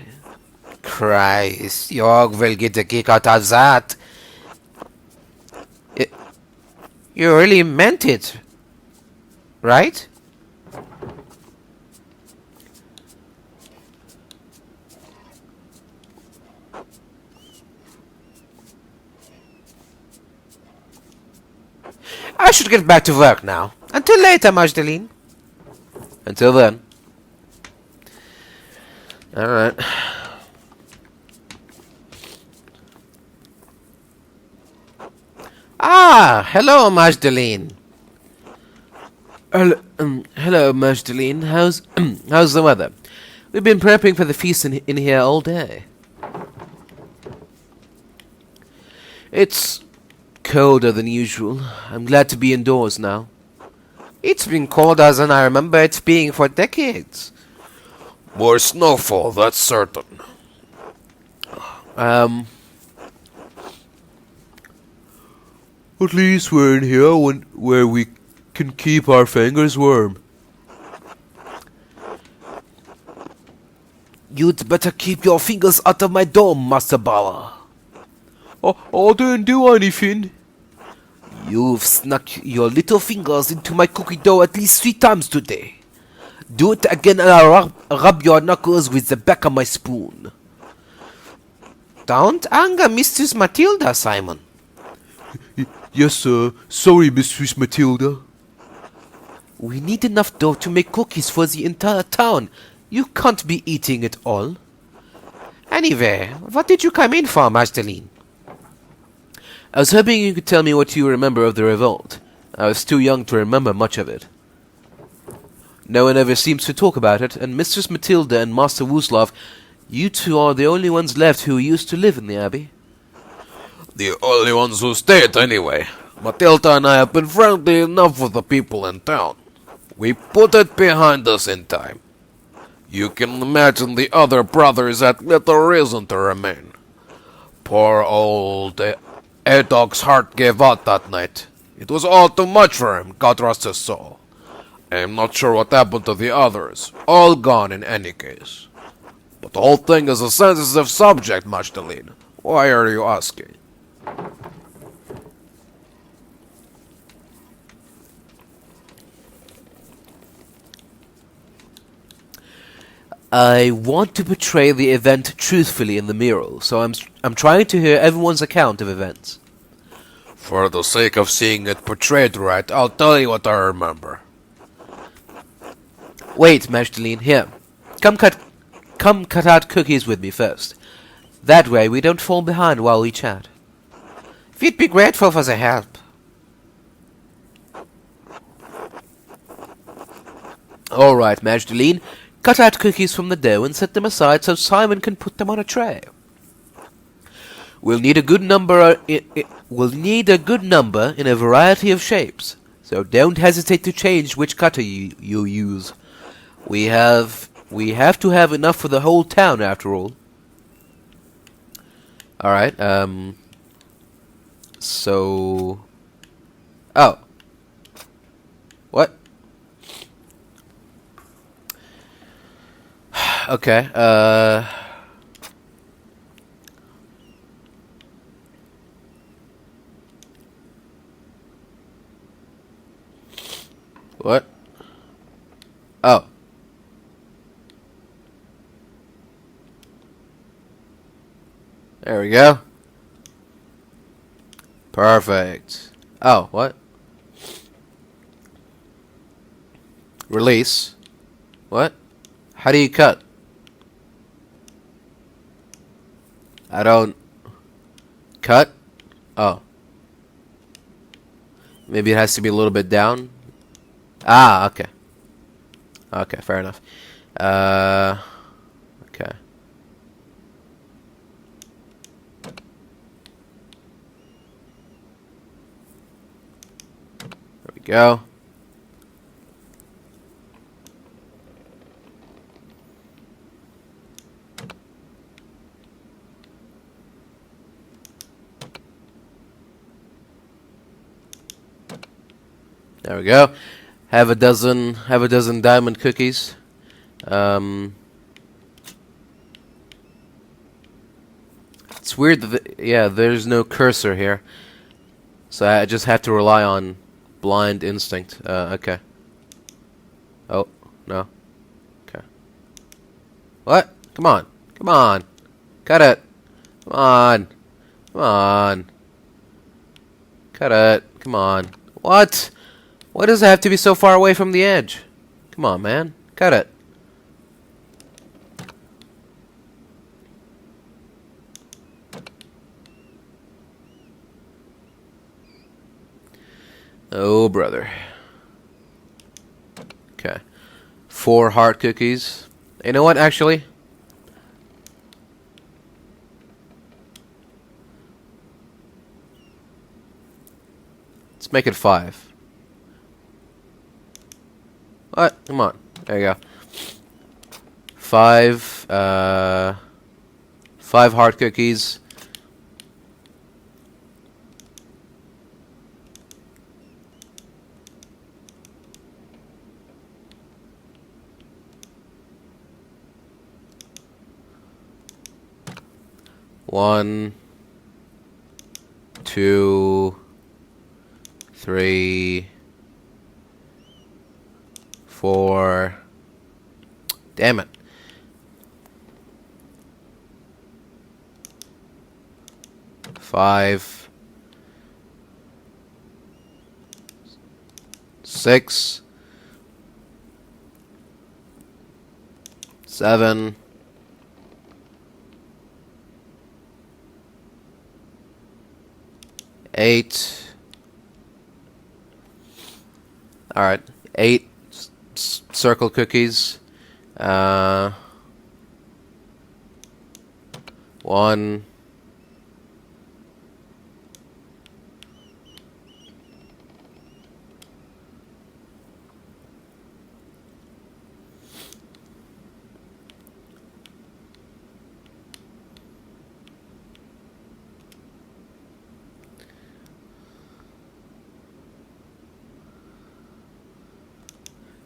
Christ, you will get a kick out of that. You really meant it, right? I should get back to work now. Until later, Magdalene.
Until then. Alright.
Ah, hello, Magdalene.
Hello, Magdalene. How's how's the weather? We've been prepping for the feast in here all day. It's colder than usual. I'm glad to be indoors now.
It's been colder than I remember it being for decades.
More snowfall, that's certain.
At least we're in here where we can keep our fingers warm.
You'd better keep your fingers out of my dome, Master Bauer.
I didn't do anything.
You've snuck your little fingers into my cookie dough at least 3 times today. Do it again and I'll rub your knuckles with the back of my spoon. Don't anger Mistress Matilda, Simon.
Yes, sir. Sorry, Mistress Matilda.
We need enough dough to make cookies for the entire town. You can't be eating it all. Anyway, what did you come in for, Magdalene?
I was hoping you could tell me what you remember of the revolt. I was too young to remember much of it. No one ever seems to talk about it, and Mistress Matilda and Master Wooslav, you two are the only ones left who used to live in the abbey.
The only ones who stayed anyway. Matilda and I have been friendly enough with the people in town. We put it behind us in time. You can imagine the other brothers had little reason to remain. Poor old Edog's heart gave out that night. It was all too much for him, God rest his soul. I'm not sure what happened to the others. All gone in any case. But the whole thing is a sensitive subject, Magdalene. Why are you asking?
I want to portray the event truthfully in the mural, so I'm trying to hear everyone's account of events.
For the sake of seeing it portrayed right, I'll tell you what I remember.
Wait, Magdalene, here. Come cut out cookies with me first. That way we don't fall behind while we chat.
We'd be grateful for the help.
Alright, Magdalene. Cut out cookies from the dough and set them aside so Simon can put them on a tray. We'll need a good number in a variety of shapes, so don't hesitate to change which cutter you use. We have to have enough for the whole town after all. Alright, so... Oh. What? Okay, What? Oh. There we go. Perfect. Oh, what? Release. What? How do you cut? I don't... Cut? Oh. Maybe it has to be a little bit down? Ah, okay. Okay, fair enough. Okay. There we go. There we go. Have a dozen diamond cookies. It's weird that there's no cursor here, so I just have to rely on blind instinct. Okay. Oh no. Okay. What? Come on. Come on. Cut it. Come on. Come on. Cut it. Come on. What? Why does it have to be so far away from the edge? Come on, man. Cut it. Oh, brother. Okay. 4 heart cookies. You know what, actually? Let's make it 5. What? Come on. There you go. 5, 5 heart cookies. One, 2, 3, 4. Damn it. 5, 6, 7, 8. Alright, 8 circle cookies. 1.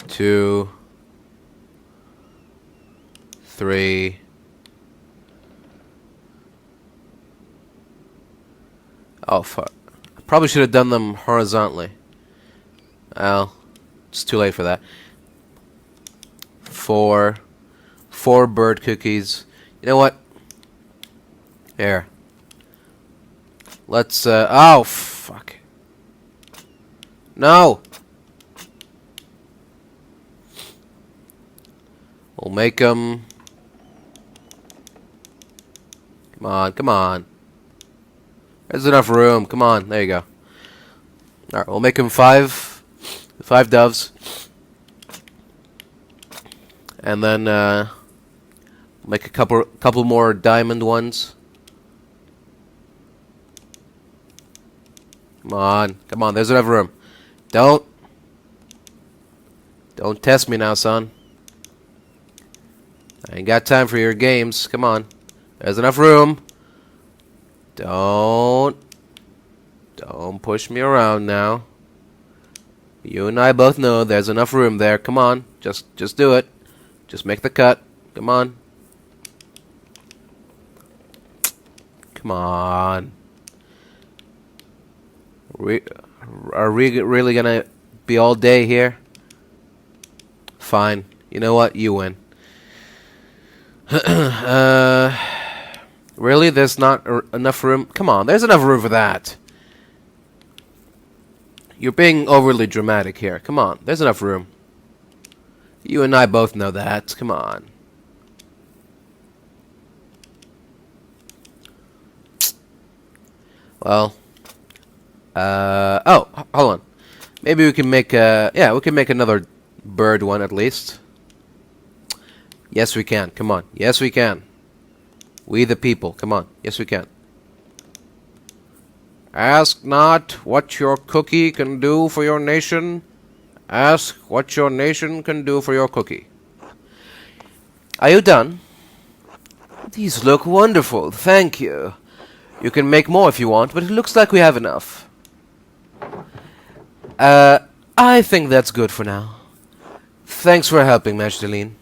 2, 3. Oh, fuck. I probably should have done them horizontally. Well, it's too late for that. 4 bird cookies. You know what? Here. Let's, oh, fuck. No! We'll make them... Come on, come on. There's enough room. Come on, there you go. Alright, we'll make them 5 doves. And then, make a couple more diamond ones. Come on, there's enough room. Don't test me now, son. I ain't got time for your games. Come on. There's enough room. Don't push me around now. You and I both know there's enough room there. Come on. Just do it. Just make the cut. Come on. Come on. Are we really gonna be all day here? Fine. You know what? You win. Really? There's not enough room? Come on, there's enough room for that. You're being overly dramatic here. Come on, there's enough room. You and I both know that. Come on. Well, oh, hold on. Maybe we can make we can make another bird one at least. Yes, we can. Come on. Yes, we can. We the people. Come on. Yes, we can. Ask not what your cookie can do for your nation. Ask what your nation can do for your cookie. Are you done? These look wonderful. Thank you. You can make more if you want, but it looks like we have enough. I think that's good for now. Thanks for helping, Magdalene.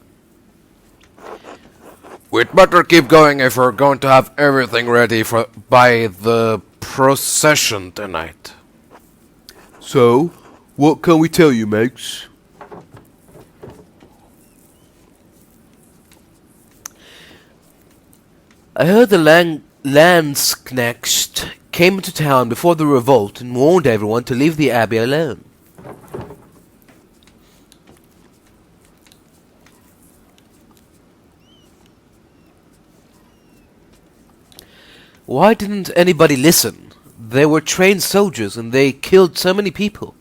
We'd better keep going if we're going to have everything ready for by the procession tonight.
So, what can we tell you, mates?
I heard the Landsknecht came into town before the revolt and warned everyone to leave the abbey alone. Why didn't anybody listen? They were trained soldiers and they killed so many people.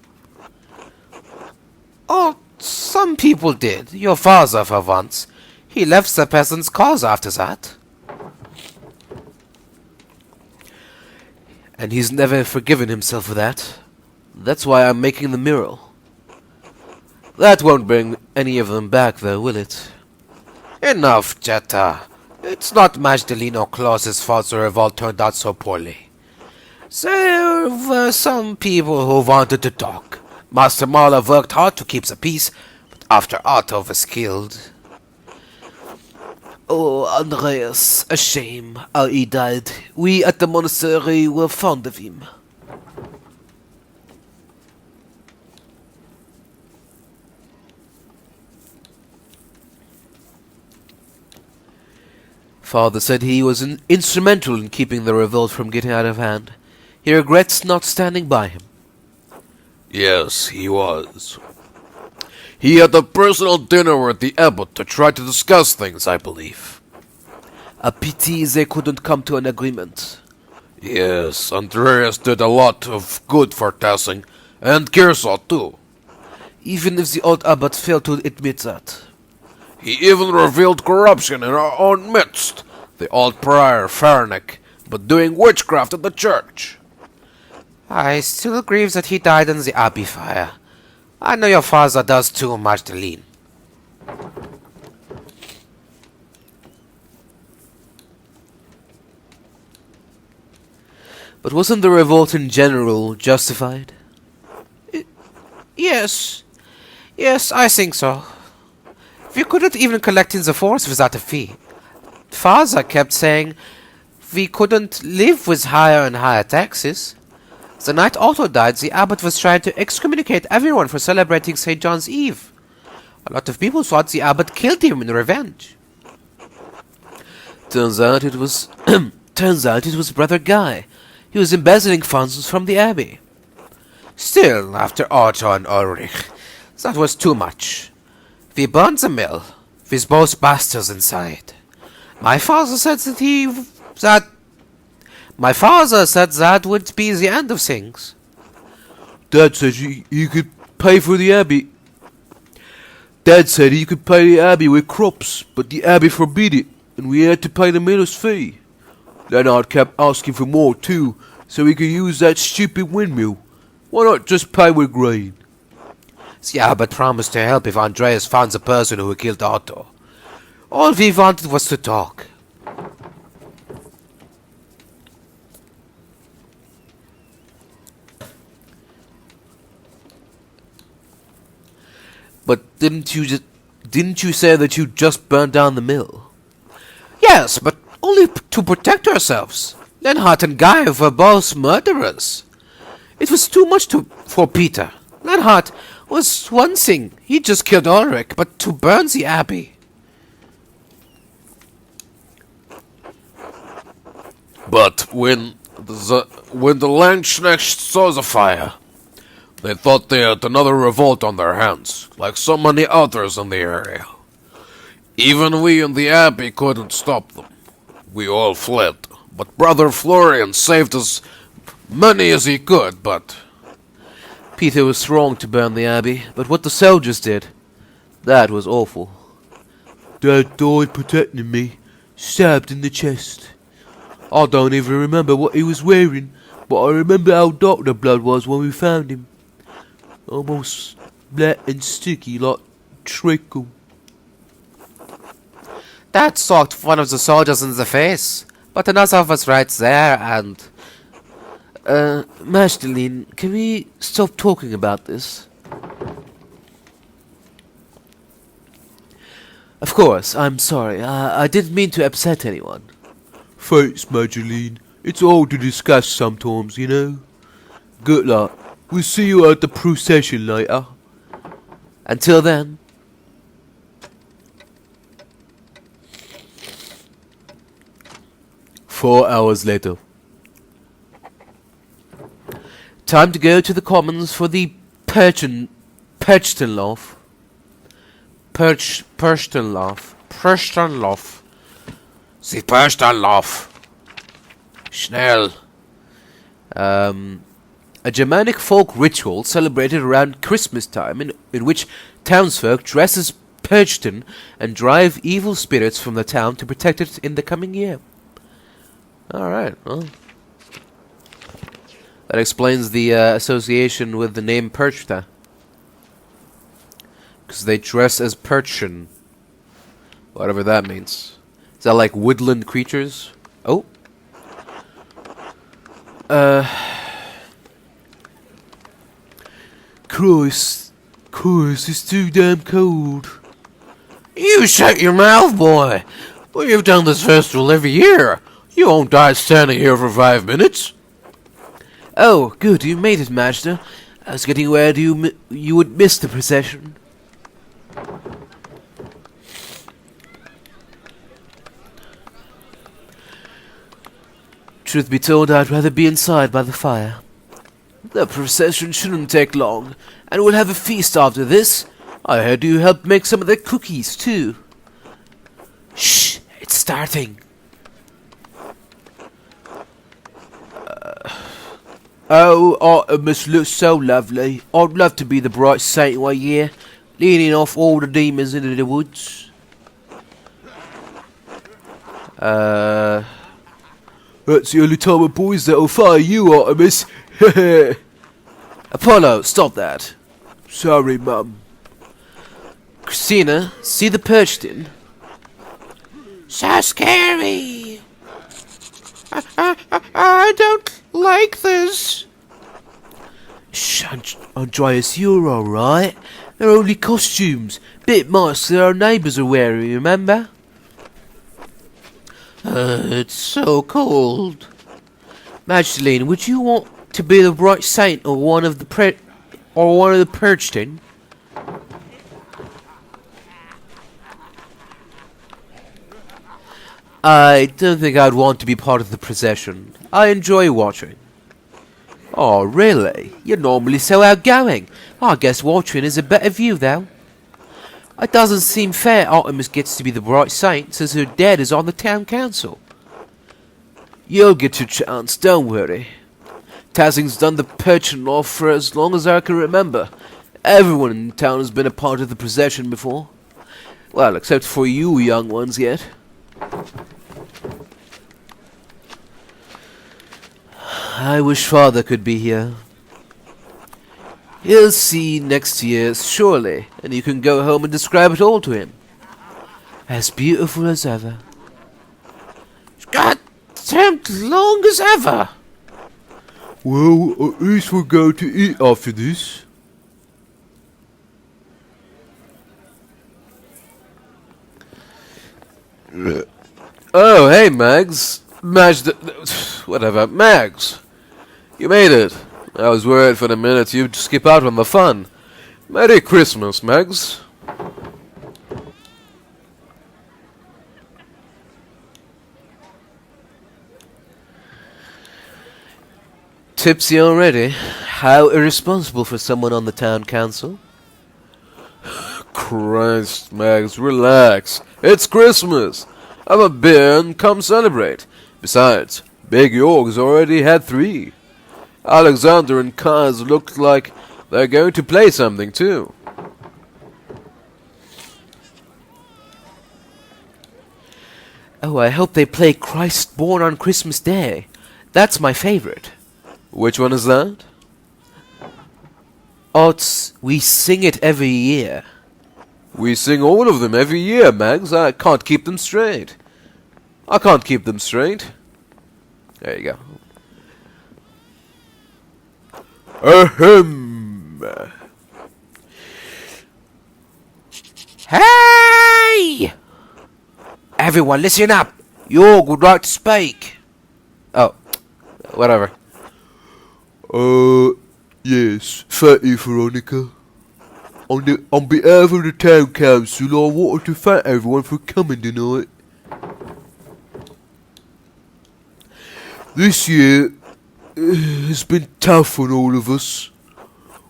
Oh, some people did. Your father, for once. He left the peasants' cause after that. And he's never forgiven himself for that. That's why I'm making the mural. That won't bring any of them back, though, will it?
Enough, Jetta. It's not Magdalene or Klaus's fault the revolt turned out so poorly. There were some people who wanted to talk. Master Mahler worked hard to keep the peace, but after Otto was killed...
Oh, Andreas, a shame how he died. We at the monastery were fond of him. Father said he was instrumental in keeping the revolt from getting out of hand. He regrets not standing by him.
Yes, he was. He had a personal dinner with the abbot to try to discuss things, I believe.
A pity they couldn't come to an agreement.
Yes, Andreas did a lot of good for Tassing, and Kershaw too.
Even if the old abbot failed to admit that.
He even revealed corruption in our own midst. The old prior, Farnick, but doing witchcraft in the church.
I still grieve that he died in the abbey fire. I know your father does too, Magdalene.
But wasn't the revolt in general justified?
Yes. Yes, I think so. We couldn't even collect in the force without a fee. Father kept saying we couldn't live with higher and higher taxes. The night Otto died, the abbot was trying to excommunicate everyone for celebrating St. John's Eve. A lot of people thought the abbot killed him in revenge.
Turns out it was Brother Guy. He was embezzling funds from the abbey.
Still, after Otto and Ulrich, that was too much. We burned the mill, with both bastards inside. My father said that would be the end of things.
Dad said you could pay for the abbey. Dad said he could pay the abbey with crops, but the abbey forbid it, and we had to pay the miller's fee. Leonard kept asking for more too, so we could use that stupid windmill. Why not just pay with grain?
The abbot promised to help if Andreas found the person who killed Otto. All we wanted was to talk.
But didn't you say that you just burned down the mill?
Yes, but only to protect ourselves. Lenhart and Guy were both murderers. It was too much for Peter. Lenhart was one thing. He just killed Ulrich, but to burn the abbey.
But when the Landsknecht saw the fire, they thought they had another revolt on their hands, like so many others in the area. Even we in the abbey couldn't stop them. We all fled, but Brother Florian saved as many as he could, but...
Peter was wrong to burn the abbey, but what the soldiers did, that was awful.
Dad died protecting me, stabbed in the chest. I don't even remember what he was wearing, but I remember how dark the blood was when we found him. Almost black and sticky like treacle.
That socked one of the soldiers in the face, but another was right there and...
Magdalene, can we stop talking about this?
Of course, I'm sorry. I didn't mean to upset anyone.
Thanks, Mageline. It's all to discuss sometimes, you know. Good luck. We'll see you at the procession later.
Until then.
"4 hours later.
Time to go to the commons for the Perchtenlauf.
Sie Perstanlauf. Schnell.
A Germanic folk ritual celebrated around Christmas time in which townsfolk dress as Perchten and drive evil spirits from the town to protect it in the coming year. Alright, well. That explains the association with the name Perchta. Because they dress as Perchen. Whatever that means. Is that like woodland creatures? Oh.
Christ, it's too damn cold.
You shut your mouth, boy. We've done this festival every year. You won't die standing here for 5 minutes.
Oh, good, you made it, Master. I was getting worried you would miss the procession. Truth be told, I'd rather be inside by the fire. The procession shouldn't take long, and we'll have a feast after this. I heard you helped make some of the cookies, too. Shh! It's starting. Oh, Artemis looks so lovely. I'd love to be the bright saint one year, leading off all the demons into the woods.
That's the only time of boys that'll fire you, Artemis.
Apollo, stop that.
Sorry, Mum.
Christina, see the Perchten?
So scary. I don't like this.
Shh, Andreas, you're alright. They're only costumes. Bit masks that our neighbours are wearing, remember?
It's so cold.
Magdalene, would you want to be the bright saint or one of the Perchten? I don't think I'd want to be part of the procession. I enjoy watching. Oh, really? You're normally so outgoing. I guess watching is a better view, though. It doesn't seem fair Artemis gets to be the bright saint since her dad is on the town council. You'll get your chance, don't worry. Tassing's done the Perchen off for as long as I can remember. Everyone in town has been a part of the procession before. Well, except for you young ones yet. I wish Father could be here. He'll see next year, surely, and you can go home and describe it all to him. As beautiful as ever.
God damn long as ever.
Well, at least we're going to eat after this.
Oh, hey, Mags. Whatever. Mags. You made it. I was worried for a minute you'd skip out on the fun. Merry Christmas, Mags. Tipsy already? How irresponsible for someone on the town council.
Christ, Mags, relax. It's Christmas. Have a beer and come celebrate. Besides, Big York's already had 3. Alexander and Kaz look like they're going to play something too.
Oh, I hope they play Christ Born on Christmas Day. That's my favorite.
Which one is that?
We sing it every year.
We sing all of them every year, Mags. I can't keep them straight. There you go. Ahem.
Hey!
Everyone, listen up. York would like to speak.
Oh, whatever.
Yes. Thank you, Veronica. On behalf of the town council, I wanted to thank everyone for coming tonight. This year has been tough on all of us.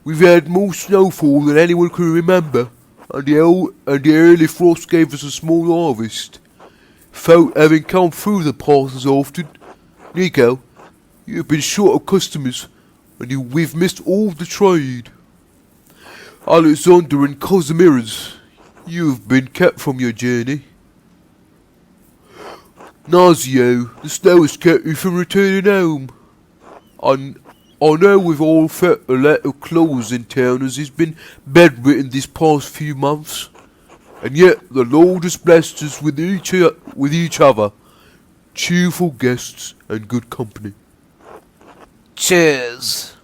We've had more snowfall than anyone can remember, and the early frost gave us a small harvest. Without having come through the pass as often, Nico, you've been short of customers, and we've missed all the trade. Alexander and Cosimiras, you've been kept from your journey. Nazio, the snow has kept you from returning home. I know we've all felt a lot of clothes in town as he's been bedridden these past few months, and yet the Lord has blessed us with each other, cheerful guests and good company.
Cheers.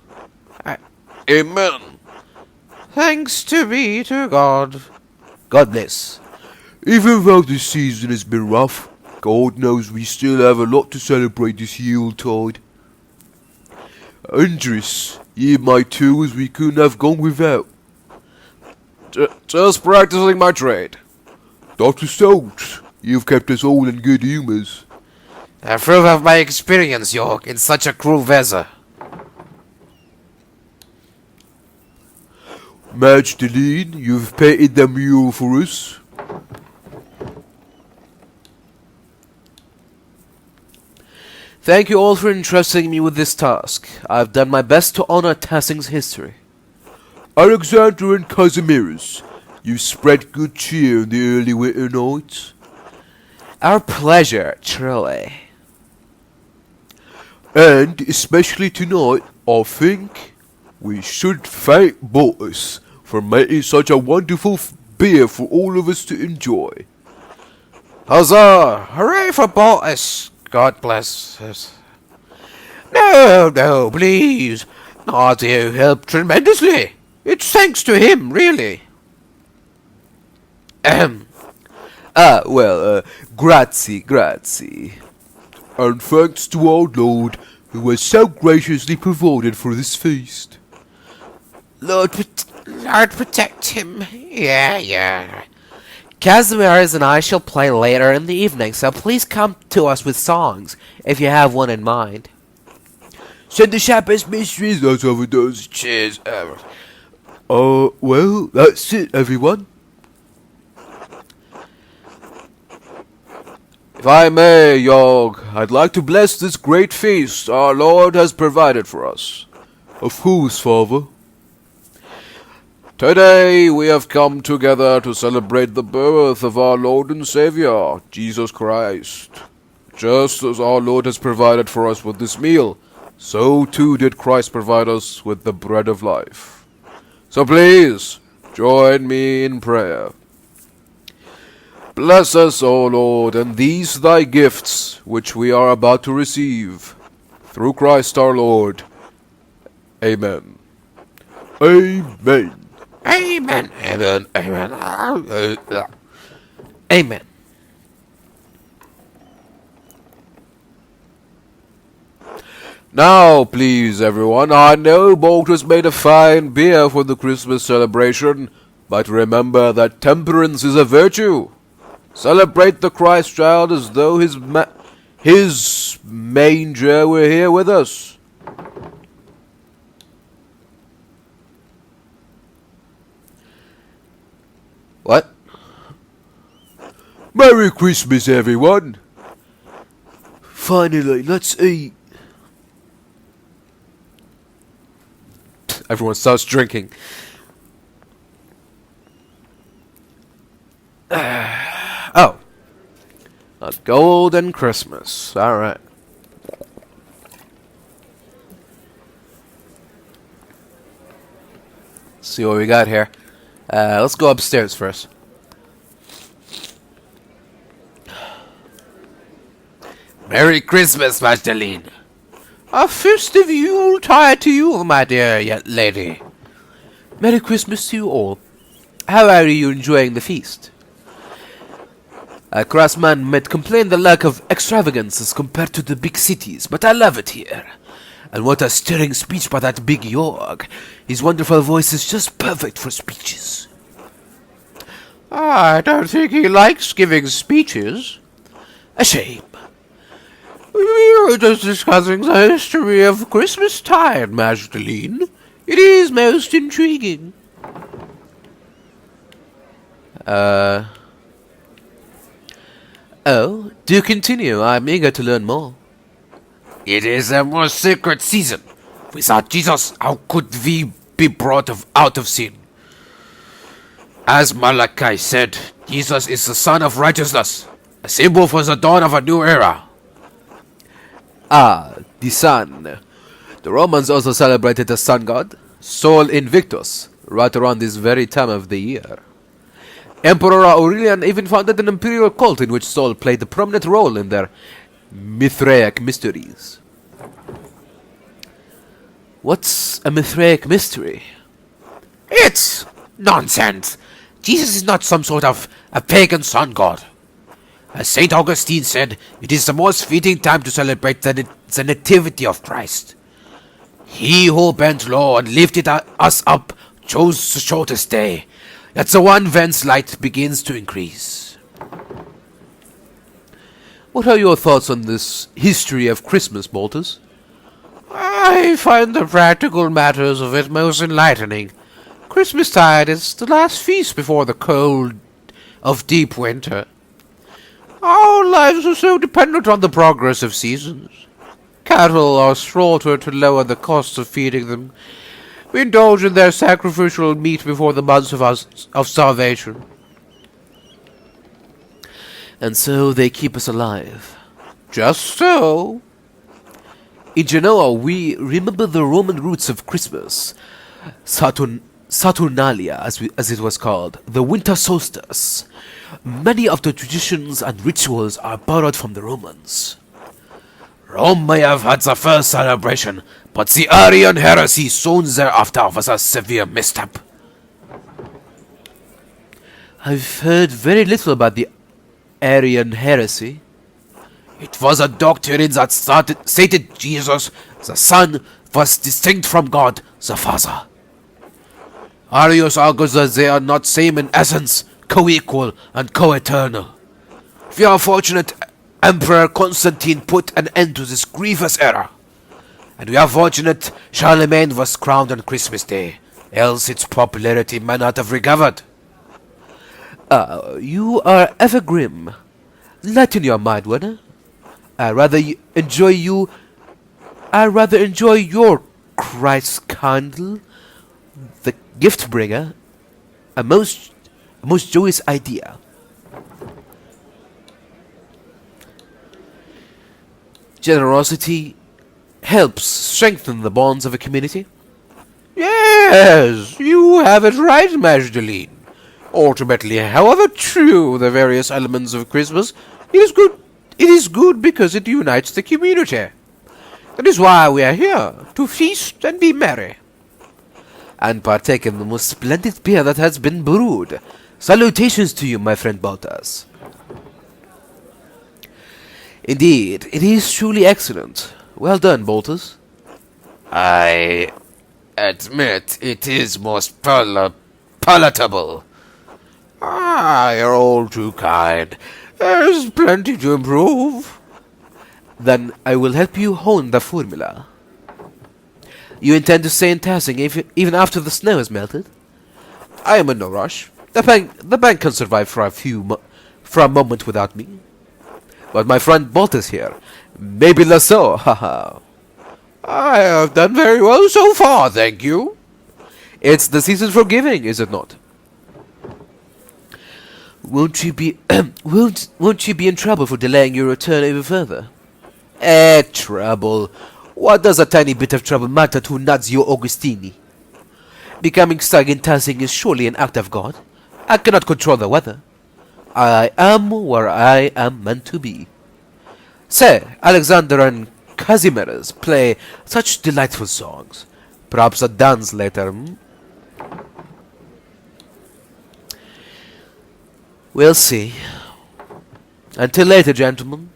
Amen.
Thanks to be to God.
God bless.
Even though this season has been rough, God knows we still have a lot to celebrate this Yuletide. Andres, ye my tools we couldn't have gone without.
Just practicing my trade.
Dr. Stokes, you've kept us all in good humours.
I prove of my experience, York, in such a cruel weather.
Magdalene, you've painted the mural for us.
Thank you all for entrusting me with this task. I've done my best to honor Tassing's history.
Alexander and Cosimiras, you spread good cheer in the early winter nights.
Our pleasure, truly.
And especially tonight, I think we should thank Botus for making such a wonderful beer for all of us to enjoy.
Huzzah! Hooray for Baltus! God bless us. No, please. Nazio helped tremendously. It's thanks to him, really.
Grazie.
And thanks to our Lord, who has so graciously provided for this feast.
Lord protect him. Yeah.
Casimir's and I shall play later in the evening, so please come to us with songs, if you have one in mind.
Send the sharpest mysteries, that's how it does.
Cheers.
Well, that's it, everyone.
If I may, York, I'd like to bless this great feast our Lord has provided for us.
Of course, Father.
Today we have come together to celebrate the birth of our Lord and Savior, Jesus Christ. Just as our Lord has provided for us with this meal, so too did Christ provide us with the bread of life. So please, join me in prayer. Bless us, O Lord, and these thy gifts, which we are about to receive. Through Christ our Lord. Amen.
Amen.
Amen.
Amen.
Now, please, everyone, I know Bolt has made a fine beer for the Christmas celebration, but remember that temperance is a virtue. Celebrate the Christ child as though his manger were here with us.
What?
Merry Christmas, everyone. Finally, let's eat.
Everyone starts drinking. Oh. A golden Christmas. Alright. See what we got here. Let's go upstairs first.
Merry Christmas, Magdalene.
A festive Yuletide to you, my dear lady.
Merry Christmas to you all. How are you enjoying the feast? A craftsman might complain the lack of extravagance as compared to the big cities, but I love it here. And what a stirring speech by that big York. His wonderful voice is just perfect for speeches.
I don't think he likes giving speeches.
A shame.
We were just discussing the history of Christmastide, Magdalene. It is most intriguing.
Oh, do continue. I'm eager to learn more.
It is a most sacred season. Without Jesus, how could we be brought out of sin? As Malachi said, Jesus is the Son of Righteousness, a symbol for the dawn of a new era.
Ah, the sun. The Romans also celebrated the sun god, Sol Invictus, right around this very time of the year. Emperor Aurelian even founded an imperial cult in which Sol played a prominent role in their Mithraic mysteries. What's a Mithraic mystery?
It's nonsense. Jesus is not some sort of a pagan sun god. As St. Augustine said, it is the most fitting time to celebrate the nativity of Christ. He who bent low and lifted us up chose the shortest day, that the one whence light begins to increase.
What are your thoughts on this history of Christmas, Boltus?
I find the practical matters of it most enlightening. Christmastide is the last feast before the cold of deep winter. Our lives are so dependent on the progress of seasons. Cattle are slaughtered to lower the cost of feeding them. We indulge in their sacrificial meat before the months of starvation.
And so they keep us alive.
Just so.
In Genoa, we remember the Roman roots of Christmas. Saturnalia, as it was called, the winter solstice. Many of the traditions and rituals are borrowed from the Romans.
Rome may have had the first celebration, but the Arian heresy soon thereafter was a severe misstep.
I've heard very little about the Arian heresy.
It was a doctrine that stated Jesus, the Son, was distinct from God, the Father. Arius argues that they are not same in essence, co-equal and co-eternal. We are fortunate Emperor Constantine put an end to this grievous error. And we are fortunate Charlemagne was crowned on Christmas Day, else its popularity might not have recovered.
You are ever grim. Lighten your mind, Werner. I rather enjoy your Christ candle, the gift bringer, a most joyous idea. Generosity helps strengthen the bonds of a community.
Yes, you have it right, Magdalene. Ultimately, however true the various elements of Christmas, it is good because it unites the community. That is why we are here, to feast and be merry.
And partake in the most splendid beer that has been brewed. Salutations to you, my friend Baltas. Indeed, it is truly excellent. Well done, Baltas.
I admit it is most palatable.
You're all too kind. There's plenty to improve.
Then I will help you hone the formula. You intend to stay in Tassing even after the snow has melted? I am in no rush. The bank can survive for a moment without me. But my friend Baltas here, maybe less so, haha.
I have done very well so far, thank you.
It's the season for giving, is it not? Won't you be in trouble for delaying your return even further? Trouble. What does a tiny bit of trouble matter to Nazio Augustini? Becoming stuck in Tassing is surely an act of God. I cannot control the weather. I am where I am meant to be. Say, Alexander and Kazimierz play such delightful songs. Perhaps a dance later, We'll see. Until later, gentlemen.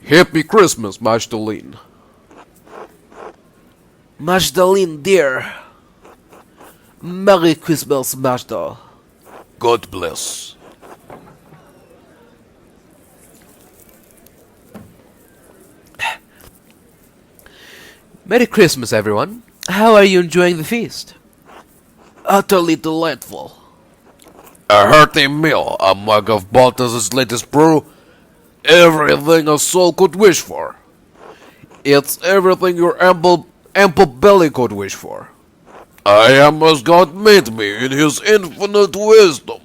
Happy Christmas, Magdalene.
Magdalene, dear. Merry Christmas, Magda.
God bless.
Merry Christmas, everyone. How are you enjoying the feast?
Utterly delightful.
A hearty meal, a mug of Balthazar's latest brew, everything a soul could wish for. It's everything your ample belly could wish for. I am as God made me in his infinite wisdom.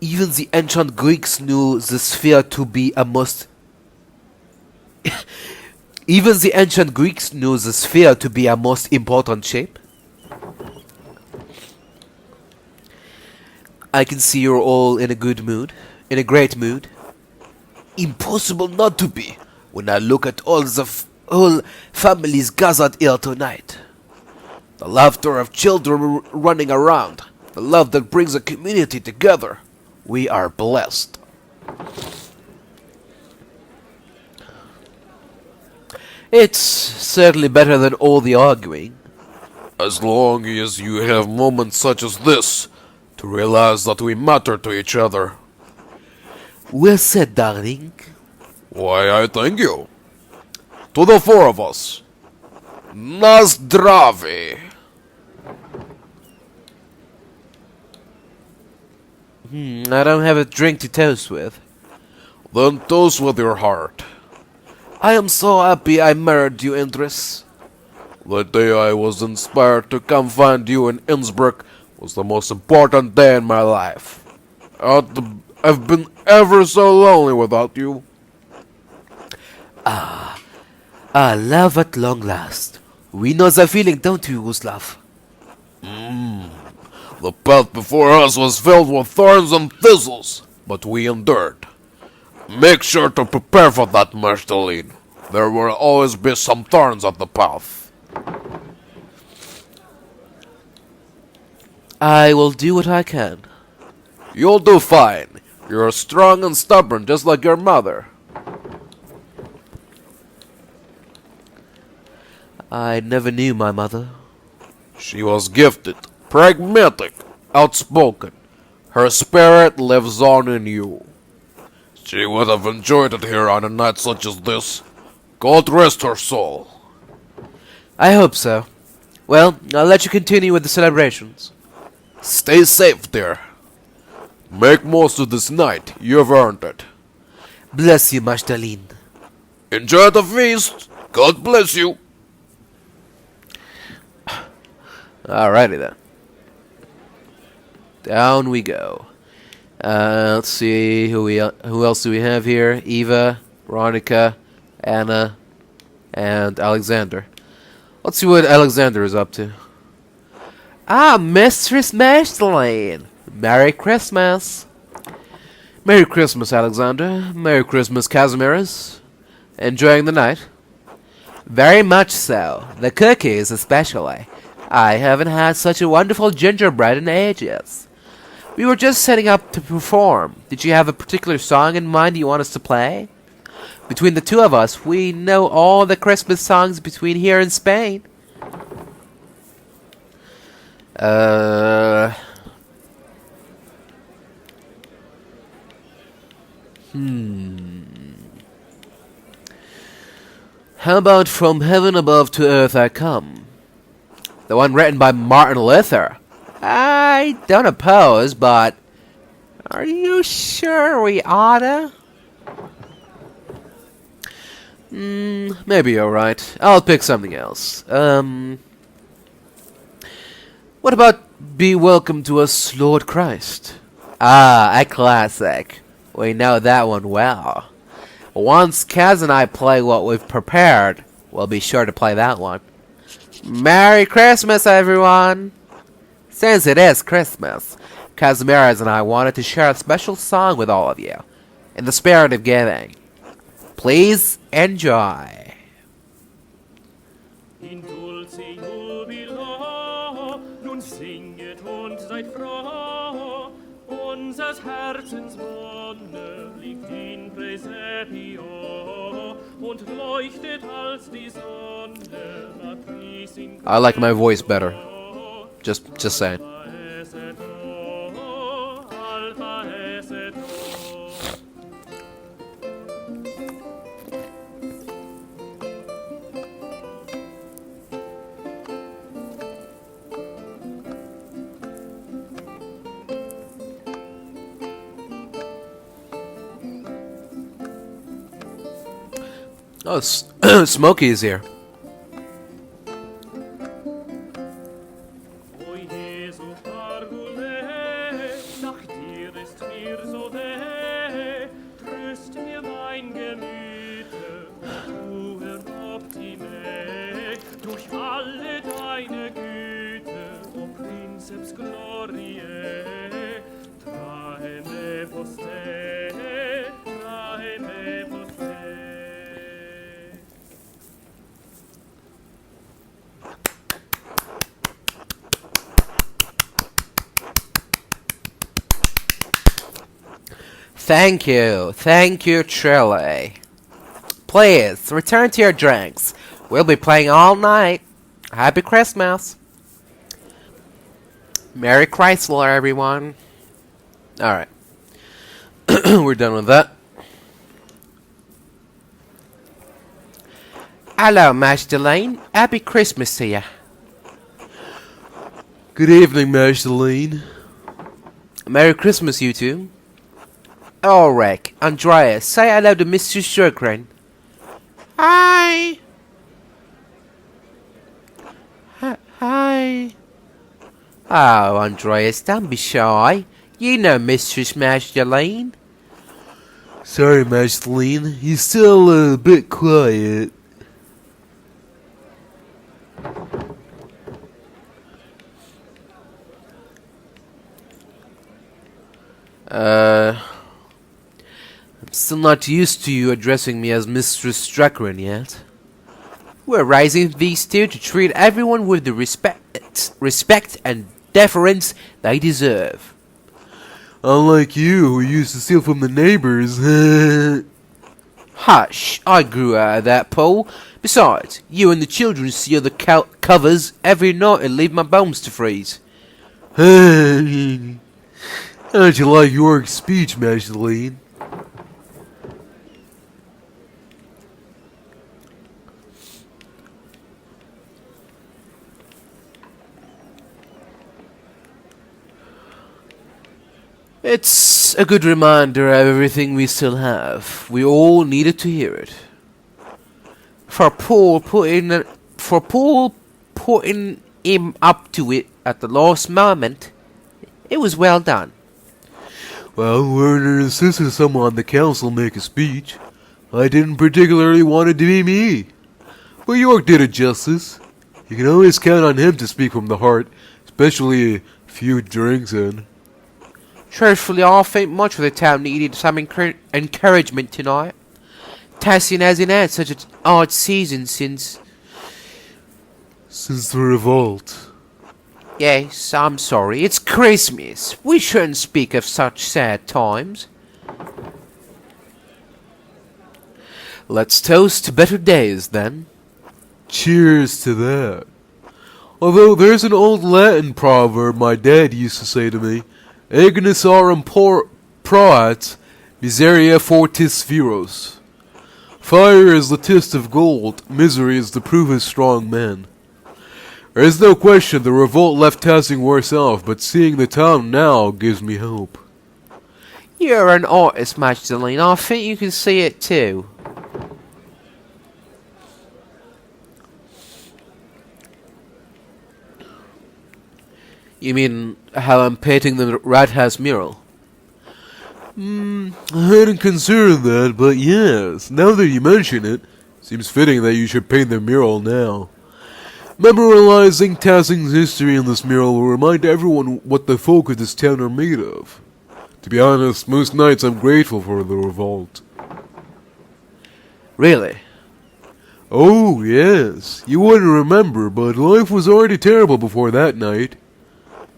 Even the ancient Greeks knew the sphere to be a most... Even the ancient Greeks knew the sphere to be a most important shape. I can see you're all in a good mood, in a great mood.
Impossible not to be when I look at all the whole families gathered here tonight. The laughter of children running around, the love that brings a community together. We are blessed.
It's certainly better than all the arguing.
As long as you have moments such as this to realize that we matter to each other.
Well said, darling.
Why, I thank you. To the four of us. Nazdravi.
I don't have a drink to toast with.
Then toast with your heart.
I am so happy I married you, Andres.
The day I was inspired to come find you in Innsbruck was the most important day in my life. I've been ever so lonely without you.
Love at long last. We know the feeling, don't we, Gustav?
The path before us was filled with thorns and thistles, but we endured. Make sure to prepare for that, Magdalene. There will always be some thorns on the path.
I will do what I can.
You'll do fine. You're strong and stubborn, just like your mother.
I never knew my mother.
She was gifted, pragmatic, outspoken. Her spirit lives on in you. She would have enjoyed it here on a night such as this. God rest her soul.
I hope so. Well, I'll let you continue with the celebrations.
Stay safe, dear. Make most of this night. You've earned it.
Bless you, Magdalene.
Enjoy the feast. God bless you.
Alrighty then. Down we go. Let's see who else do we have here? Eva, Veronica, Anna, and Alexander. Let's see what Alexander is up to. Mistress Magdalene. Merry Christmas. Merry Christmas, Alexander. Merry Christmas, Casimiras. Enjoying the night? Very much so. The cookies especially. I haven't had such a wonderful gingerbread in ages. We were just setting up to perform. Did you have a particular song in mind you want us to play? Between the two of us, we know all the Christmas songs between here and Spain. How about From Heaven Above to Earth I Come? The one written by Martin Luther. I don't oppose, but are you sure we oughta? Maybe you're right. I'll pick something else. What about Be Welcome to Us, Lord Christ? A classic. We know that one well. Once Kaz and I play what we've prepared, we'll be sure to play that one. Merry Christmas, everyone! Since it is Christmas, Casimiras and I wanted to share a special song with all of you, in the spirit of giving. Please enjoy.
in dulci jubilo, nun singet und seid froh, unsers Herzens Wonne liegt in Praesepio und leuchtet als die Sonne, Matris in
I like my voice better. Just saying.
Alpha esset o.
Oh, Smokey is here.
O Jesu parvule, nach dir ist mir so weh, tröst mir mein Gemüte, du Optime, durch alle deine Güte, o Princeps Gloriae, trae me poste, trae me poste.
Thank you, Trille. Please, return to your drinks. We'll be playing all night. Happy Christmas. Merry Chrysler, everyone.
Alright. We're done with that.
Hello, Magdalene. Happy Christmas to you.
Good evening, Magdalene.
Merry Christmas, you two.
Ulrich, Andreas, say hello to Mr. Sjögren.
Hi.
Hi. Oh, Andreas, don't be shy. You know Mistress Magdalene.
Sorry, Magdalene. He's still a bit quiet.
I'm still not used to you addressing me as Mistress Strakren yet.
We're raising these two to treat everyone with the respect and deference they deserve.
Unlike you, who used to steal from the neighbors.
Hush, I grew out of that, Paul. Besides, you and the children steal the covers every night and leave my bones to freeze.
How'd you like your speech, Magdalene?
It's a good reminder of everything we still have. We all needed to hear it.
For Paul putting him up to it at the last moment, it was well done.
Well, Werner insisted someone on the council make a speech. I didn't particularly want it to be me. But York did it justice. You can always count on him to speak from the heart, especially a few drinks in.
Truthfully, I think much of the town needed some encouragement tonight. Tassing hasn't had such an odd season since
the revolt.
Yes, I'm sorry. It's Christmas. We shouldn't speak of such sad times.
Let's toast to better days, then.
Cheers to that. Although there's an old Latin proverb my dad used to say to me, Ignis aurum proat, miseria fortis viros. Fire is the test of gold, misery is the proof of strong men. There is no question the revolt left Tassing worse off, but seeing the town now gives me hope.
You're an artist, Magdalene. I think you can see it too.
You mean how I'm painting the Rat House mural?
I hadn't considered that, but yes, now that you mention it, seems fitting that you should paint the mural now. Memorializing Tassing's history in this mural will remind everyone what the folk of this town are made of. To be honest, most nights I'm grateful for the revolt.
Really?
Oh, yes. You wouldn't remember, but life was already terrible before that night.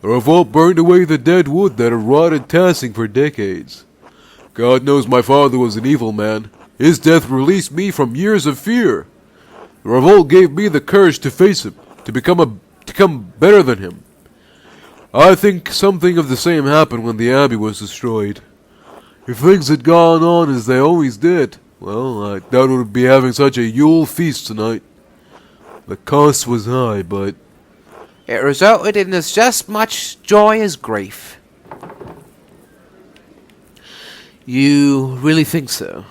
The revolt burned away the dead wood that had rotted Tassing for decades. God knows my father was an evil man. His death released me from years of fear. The revolt gave me the courage to face him, to become better than him. I think something of the same happened when the abbey was destroyed. If things had gone on as they always did, well, I doubt we would be having such a Yule feast tonight. The cost was high, but
It resulted in as just much joy as grief.
You really think so?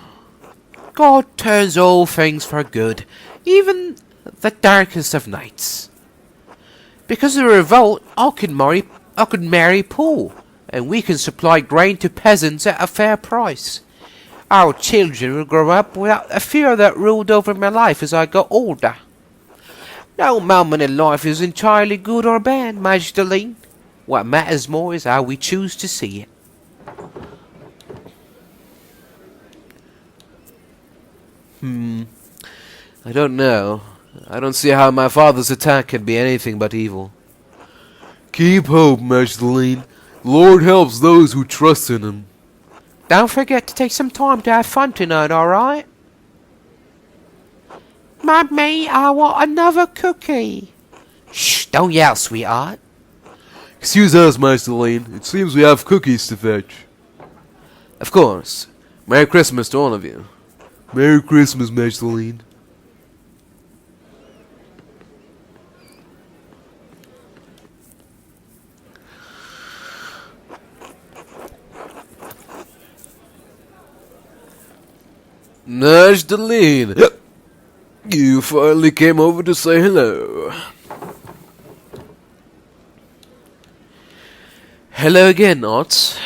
God turns all things for good, even the darkest of nights. Because of the revolt, I could marry Paul, and we can supply grain to peasants at a fair price. Our children will grow up without a fear that ruled over my life as I got older. No moment in life is entirely good or bad, Magdalene. What matters more is how we choose to see it.
I don't know. I don't see how my father's attack can be anything but evil.
keep hope, Magdalene. Lord helps those who trust in him.
Don't forget to take some time to have fun tonight, alright? Mummy, I want another cookie. Shh, don't yell, sweetheart.
Excuse us, Magdalene. It seems we have cookies to fetch.
Of course. Merry Christmas to all of you.
Merry Christmas, Magdalene.
Magdalene! You finally came over to say hello. Hello again, Otts.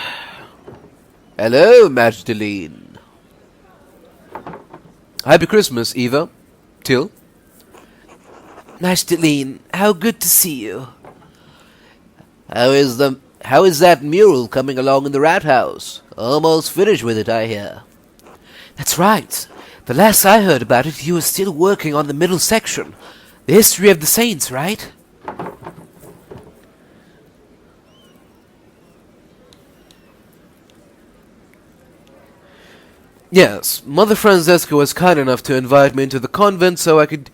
Hello, Magdalene. Happy Christmas, Eva. Till.
Magdalene, how good to see you. How is that mural coming along in the rat house? Almost finished with it, I hear. That's right. The last I heard about it, you were still working on the middle section. The history of the saints, right?
Yes, Mother Francesca was kind enough to invite me into the convent so I could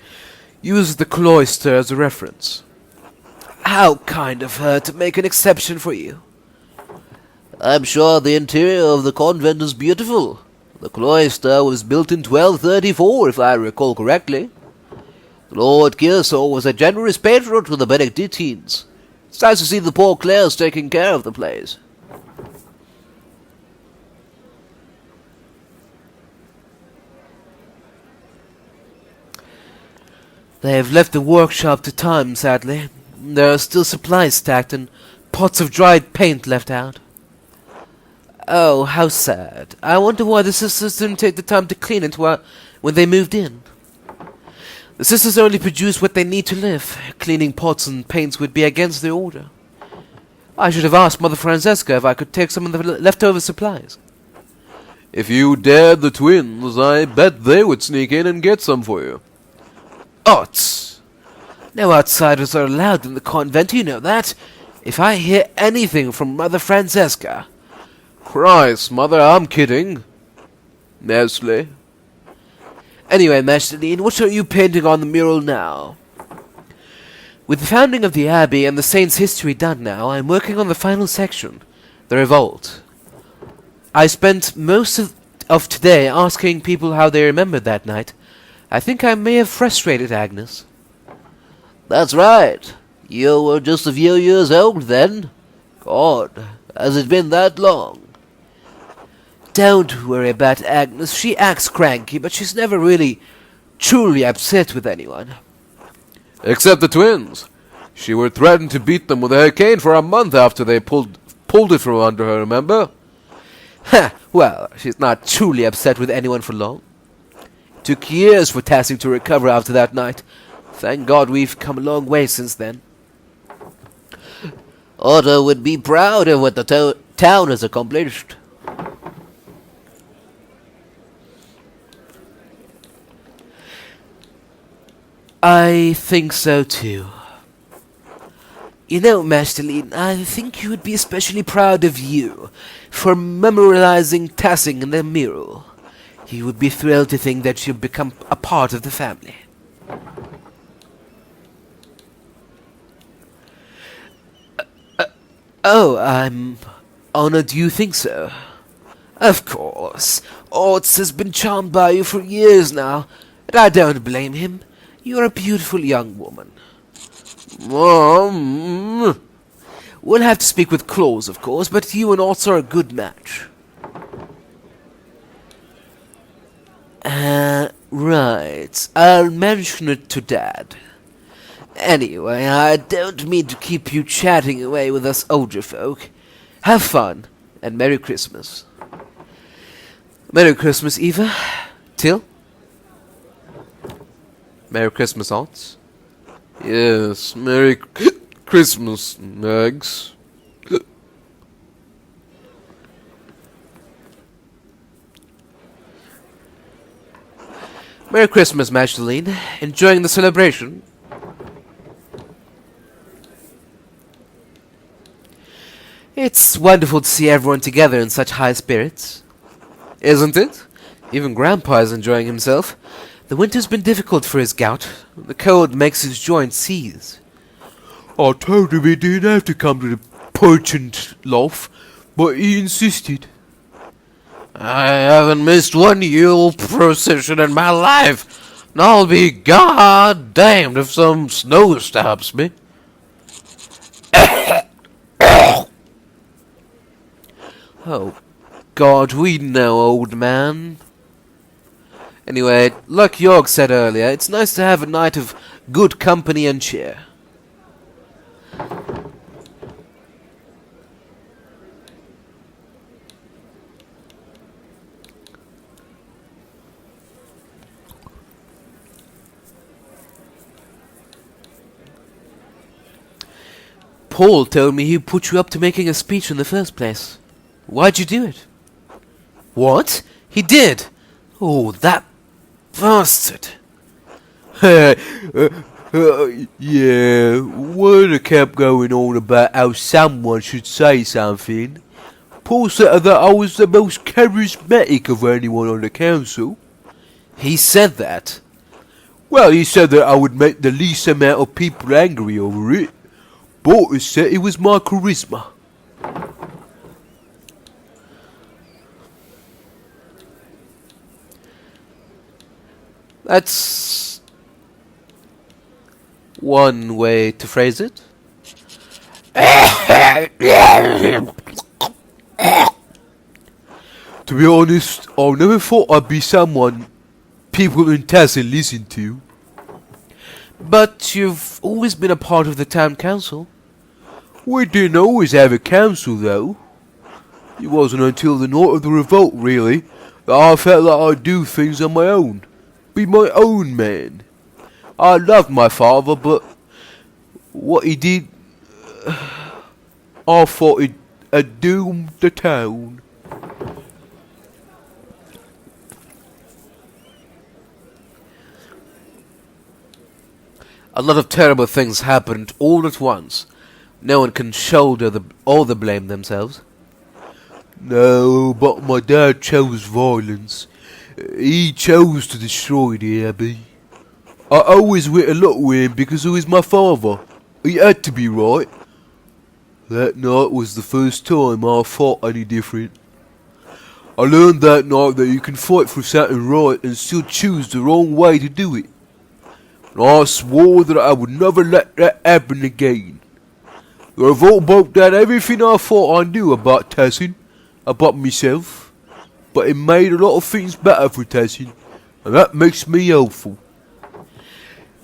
use the cloister as a reference.
How kind of her to make an exception for you. I'm sure the interior of the convent is beautiful. The cloister was built in 1234, if I recall correctly. Lord Kearsarge was a generous patron to the Benedictines. It's nice to see the poor Clares taking care of the place.
They have left the workshop to time, sadly. There are still supplies stacked and pots of dried paint left out. Oh, how sad. I wonder why the sisters didn't take the time to clean it when they moved in. The sisters only produce what they need to live. Cleaning pots and paints would be against the order. I should have asked Mother Francesca if I could take some of the leftover supplies.
If you dared the twins, I bet they would sneak in and get some for you.
Otts! No outsiders are allowed in the convent, you know that. If I hear anything from Mother Francesca...
Christ, Mother, I'm kidding. Nestle.
Anyway, Magdalene, what are you painting on the mural now? With the founding of the Abbey and the Saints' history done now, I'm working on the final section, the Revolt. I spent most of today asking people how they remembered that night. I think I may have frustrated Agnes.
That's right. You were just a few years old then. God, has it been that long?
Don't worry about Agnes. She acts cranky, but she's never really truly upset with anyone.
Except the twins. She would threaten to beat them with a cane for a month after they pulled it from under her, remember?
Ha! Well, she's not truly upset with anyone for long. It took years for Tassing to recover after that night. Thank God we've come a long way since then.
Otto would be proud of what the town has accomplished.
I think so too. You know, Masterline, I think he would be especially proud of you for memorializing Tassing in the Mural. He would be thrilled to think that you've become a part of the family. Oh, I'm honored you think so. Of course. Orts has been charmed by you for years now, and I don't blame him. You're a beautiful young woman. We'll have to speak with Claus, of course, but you and Orts are a good match. Right. I'll mention it to Dad. Anyway, I don't mean to keep you chatting away with us older folk. Have fun, and Merry Christmas. Merry Christmas, Eva. Till?
Merry Christmas, Orts. Yes, Merry Christmas, Mags.
Merry Christmas, Magdalene. Enjoying the celebration? It's wonderful to see everyone together in such high spirits.
Isn't it? Even Grandpa is enjoying himself.
The winter's been difficult for his gout. The cold makes his joints seize.
I told him he didn't have to come to the potent loaf, but he insisted.
I haven't missed one Yule procession in my life, and I'll be god damned if some snow stops me.
Oh, God, we know, old man.
Anyway, like York said earlier, it's nice to have a night of good company and cheer.
Paul told me he put you up to making a speech in the first place. Why'd you do it? What? He did? Oh, that bastard.
Yeah, word have kept going on about how someone should say something. Paul said that I was the most charismatic of anyone on the council.
He said that?
Well, he said that I would make the least amount of people angry over it. But he said it was my charisma.
That's one way to phrase it.
To be honest, I never thought I'd be someone people in Tassing listen to.
But you've always been a part of the town council.
We didn't always have a council, though. It wasn't until the night of the revolt, really, that I felt like I'd do things on my own. Be my own man. I loved my father, but what he did, I thought it had doomed the town.
A lot of terrible things happened all at once. No one can shoulder all the blame themselves.
No, but my dad chose violence. He chose to destroy the abbey. I always went along with him because he was my father. He had to be right. That night was the first time I thought any different. I learned that night that you can fight for something right and still choose the wrong way to do it. And I swore that I would never let that happen again. The revolt broke down everything I thought I knew about Tassing, about myself, but it made a lot of things better for Tassing, and that makes me hopeful.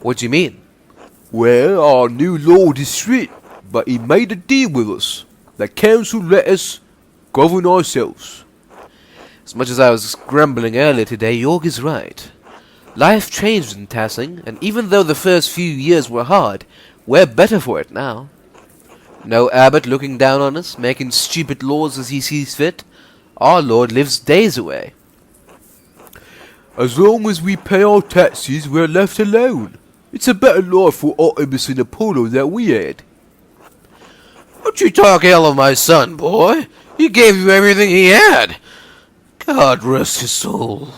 What do you mean?
Well, our new lord is strict, but he made a deal with us. The council let us govern ourselves.
As much as I was grumbling earlier today, York is right. Life changed in Tassing, and even though the first few years were hard, we're better for it now. No abbot looking down on us, making stupid laws as he sees fit. Our lord lives days away.
As long as we pay our taxes, we're left alone. It's a better life for Artemis and Apollo that we had.
Don't you talk ill of my son, boy. He gave you everything he had. God rest his soul.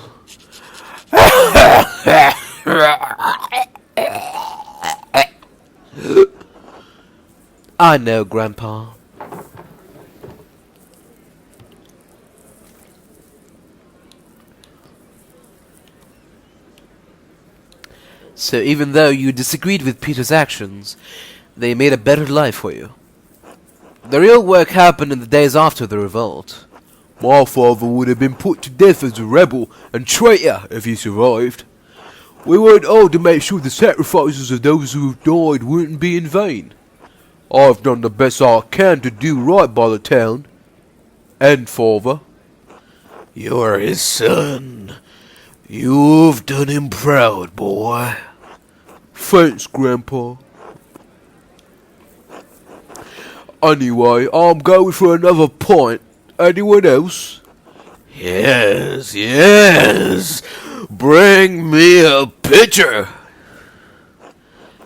I know, Grandpa. So even though you disagreed with Peter's actions, they made a better life for you. The real work happened in the days after the revolt.
My father would have been put to death as a rebel and traitor if he survived. We worked hard to make sure the sacrifices of those who have died wouldn't be in vain. I've done the best I can to do right by the town. And father.
You're his son. You've done him proud, boy.
Thanks, Grandpa. Anyway, I'm going for another pint. Anyone else?
Yes, yes. Bring me a pitcher.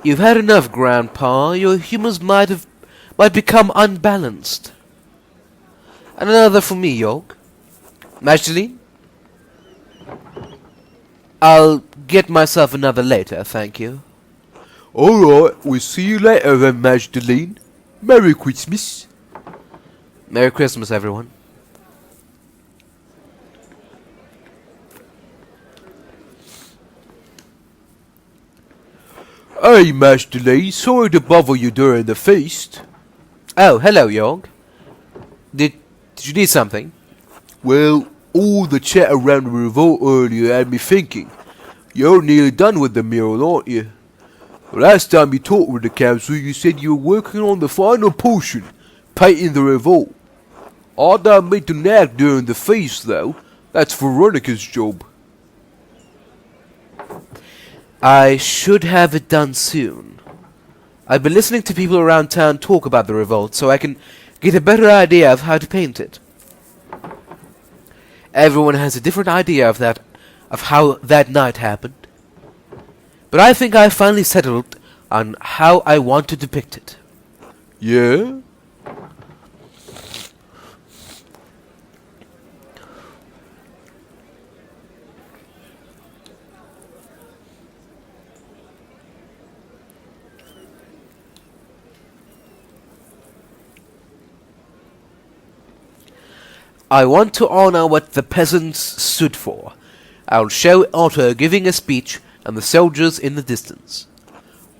You've had enough, Grandpa. Your humors might become unbalanced. And another for me, York. Magdalene? I'll get myself another later, thank you.
Alright, we'll see you later then, Magdalene. Merry Christmas.
Merry Christmas, everyone.
Hey, Magdalene, sorry to bother you during the feast.
Oh, hello, York. Did you need something?
Well, all the chat around the revolt earlier had me thinking. You're nearly done with the mural, aren't you? Last time you talked with the council, you said you were working on the final portion, painting the revolt. I don't mean to nag during the feast, though. That's Veronica's job.
I should have it done soon. I've been listening to people around town talk about the revolt, so I can get a better idea of how to paint it. Everyone has a different idea of how that night happened. But I think I finally settled on how I want to depict it.
Yeah?
I want to honor what the peasants stood for. I'll show Otto giving a speech and the soldiers in the distance.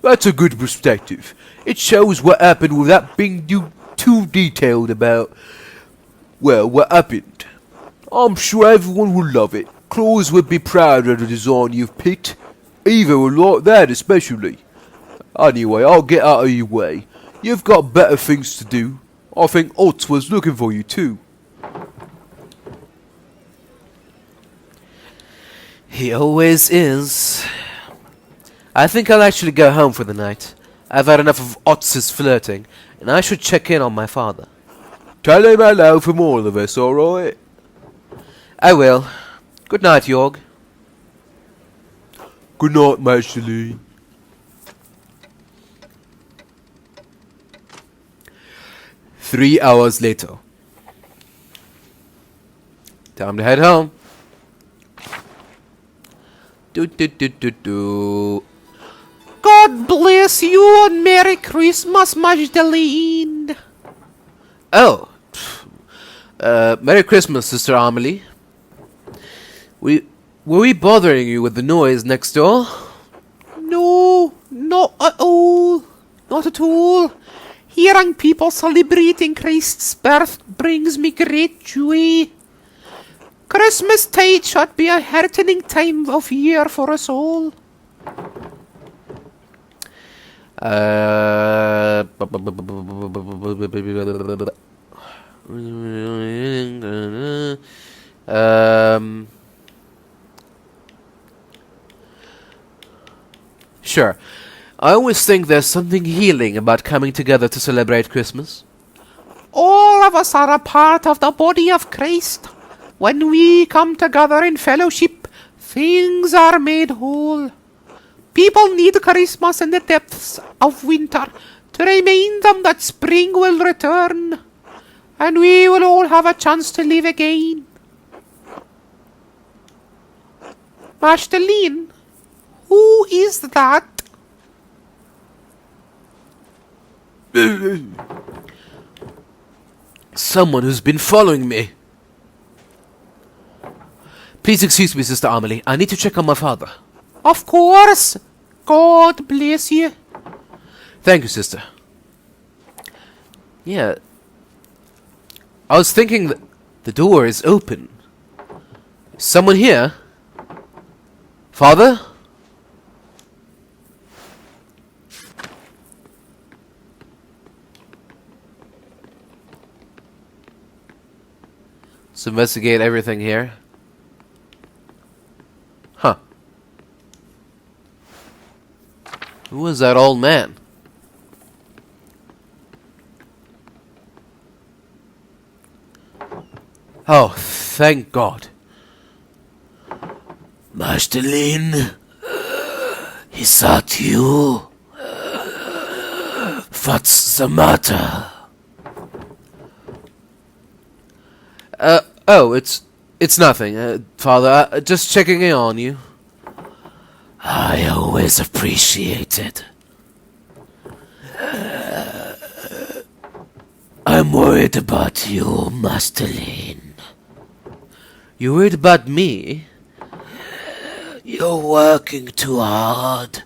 That's a good perspective. It shows what happened without being too detailed about, well, what happened. I'm sure everyone will love it. Claus would be proud of the design you've picked. Eva will like that especially. Anyway, I'll get out of your way. You've got better things to do. I think Otto was looking for you too.
He always is. I think I'll actually go home for the night. I've had enough of Otz's flirting, and I should check in on my father.
Tell him hello from all of us, alright?
I will. Good night, Jorg.
Good night, Magdalene.
Three hours later. Time to head home.
God bless you and Merry Christmas, Magdalene.
Oh. Merry Christmas, Sister Amelie. Were we bothering you with the noise next door?
No, not at all. Not at all. Hearing people celebrating Christ's birth brings me great joy. Christmas tide should be a heartening time of year for us all.
Sure. I always think there's something healing about coming together to celebrate Christmas.
All of us are a part of the body of Christ. When we come together in fellowship, things are made whole. People need Christmas in the depths of winter to remind them that spring will return, and we will all have a chance to live again. Magdalene, who is that?
Someone who's been following me. Please excuse me, Sister Amelie. I need to check on my father.
Of course. God bless you.
Thank you, Sister. Yeah. I was thinking that the door is open. Is someone here? Father? Let's investigate everything here. Huh. Who was that old man? Oh, thank God.
Magdalene, is that you? What's the matter?
Oh, it's nothing, Father. Just checking in on you.
I always appreciate it. I'm worried about you, Magdalene.
You worried about me?
You're working too hard.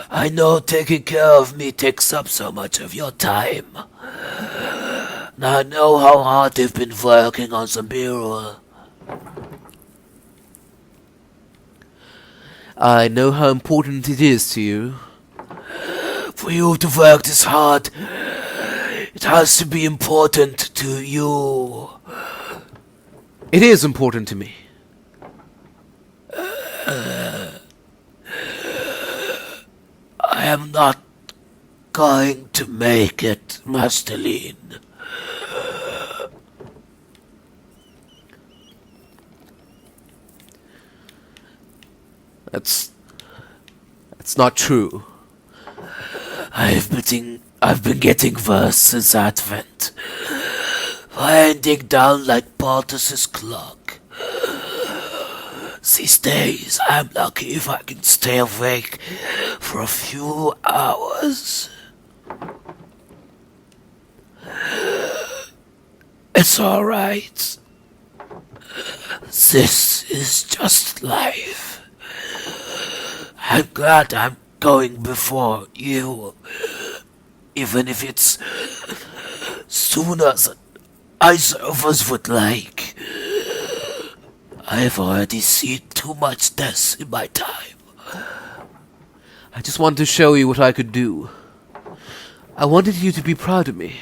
I know taking care of me takes up so much of your time. And I know how hard you've been working on the mural.
I know how important it is to you.
For you to work this hard, it has to be important to you.
It is important to me.
I am not going to make it, Magdalene.
That's not true.
I've been getting worse since Advent. Winding down like Portus's clock. These days, I'm lucky if I can stay awake for a few hours. It's alright. This is just life. I'm glad I'm going before you, even if it's sooner than either of us would like. I've already seen too much death in my time.
I just wanted to show you what I could do. I wanted you to be proud of me.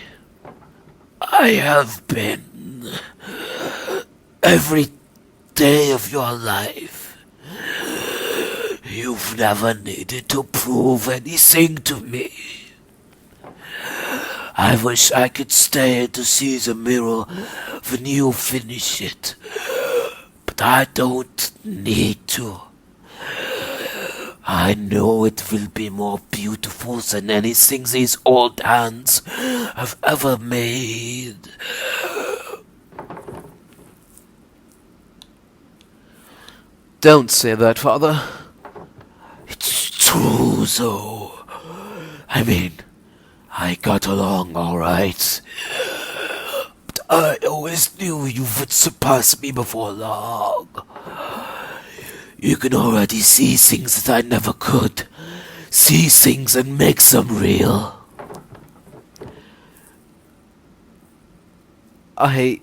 I have been. Every day of your life. You've never needed to prove anything to me. I wish I could stay to see the mural when you finish it. But I don't need to. I know it will be more beautiful than anything these old hands have ever made.
Don't say that, Father.
It's true, though. I mean, I got along all right. But I always knew you would surpass me before long. You can already see things that I never could. See things and make them real.
I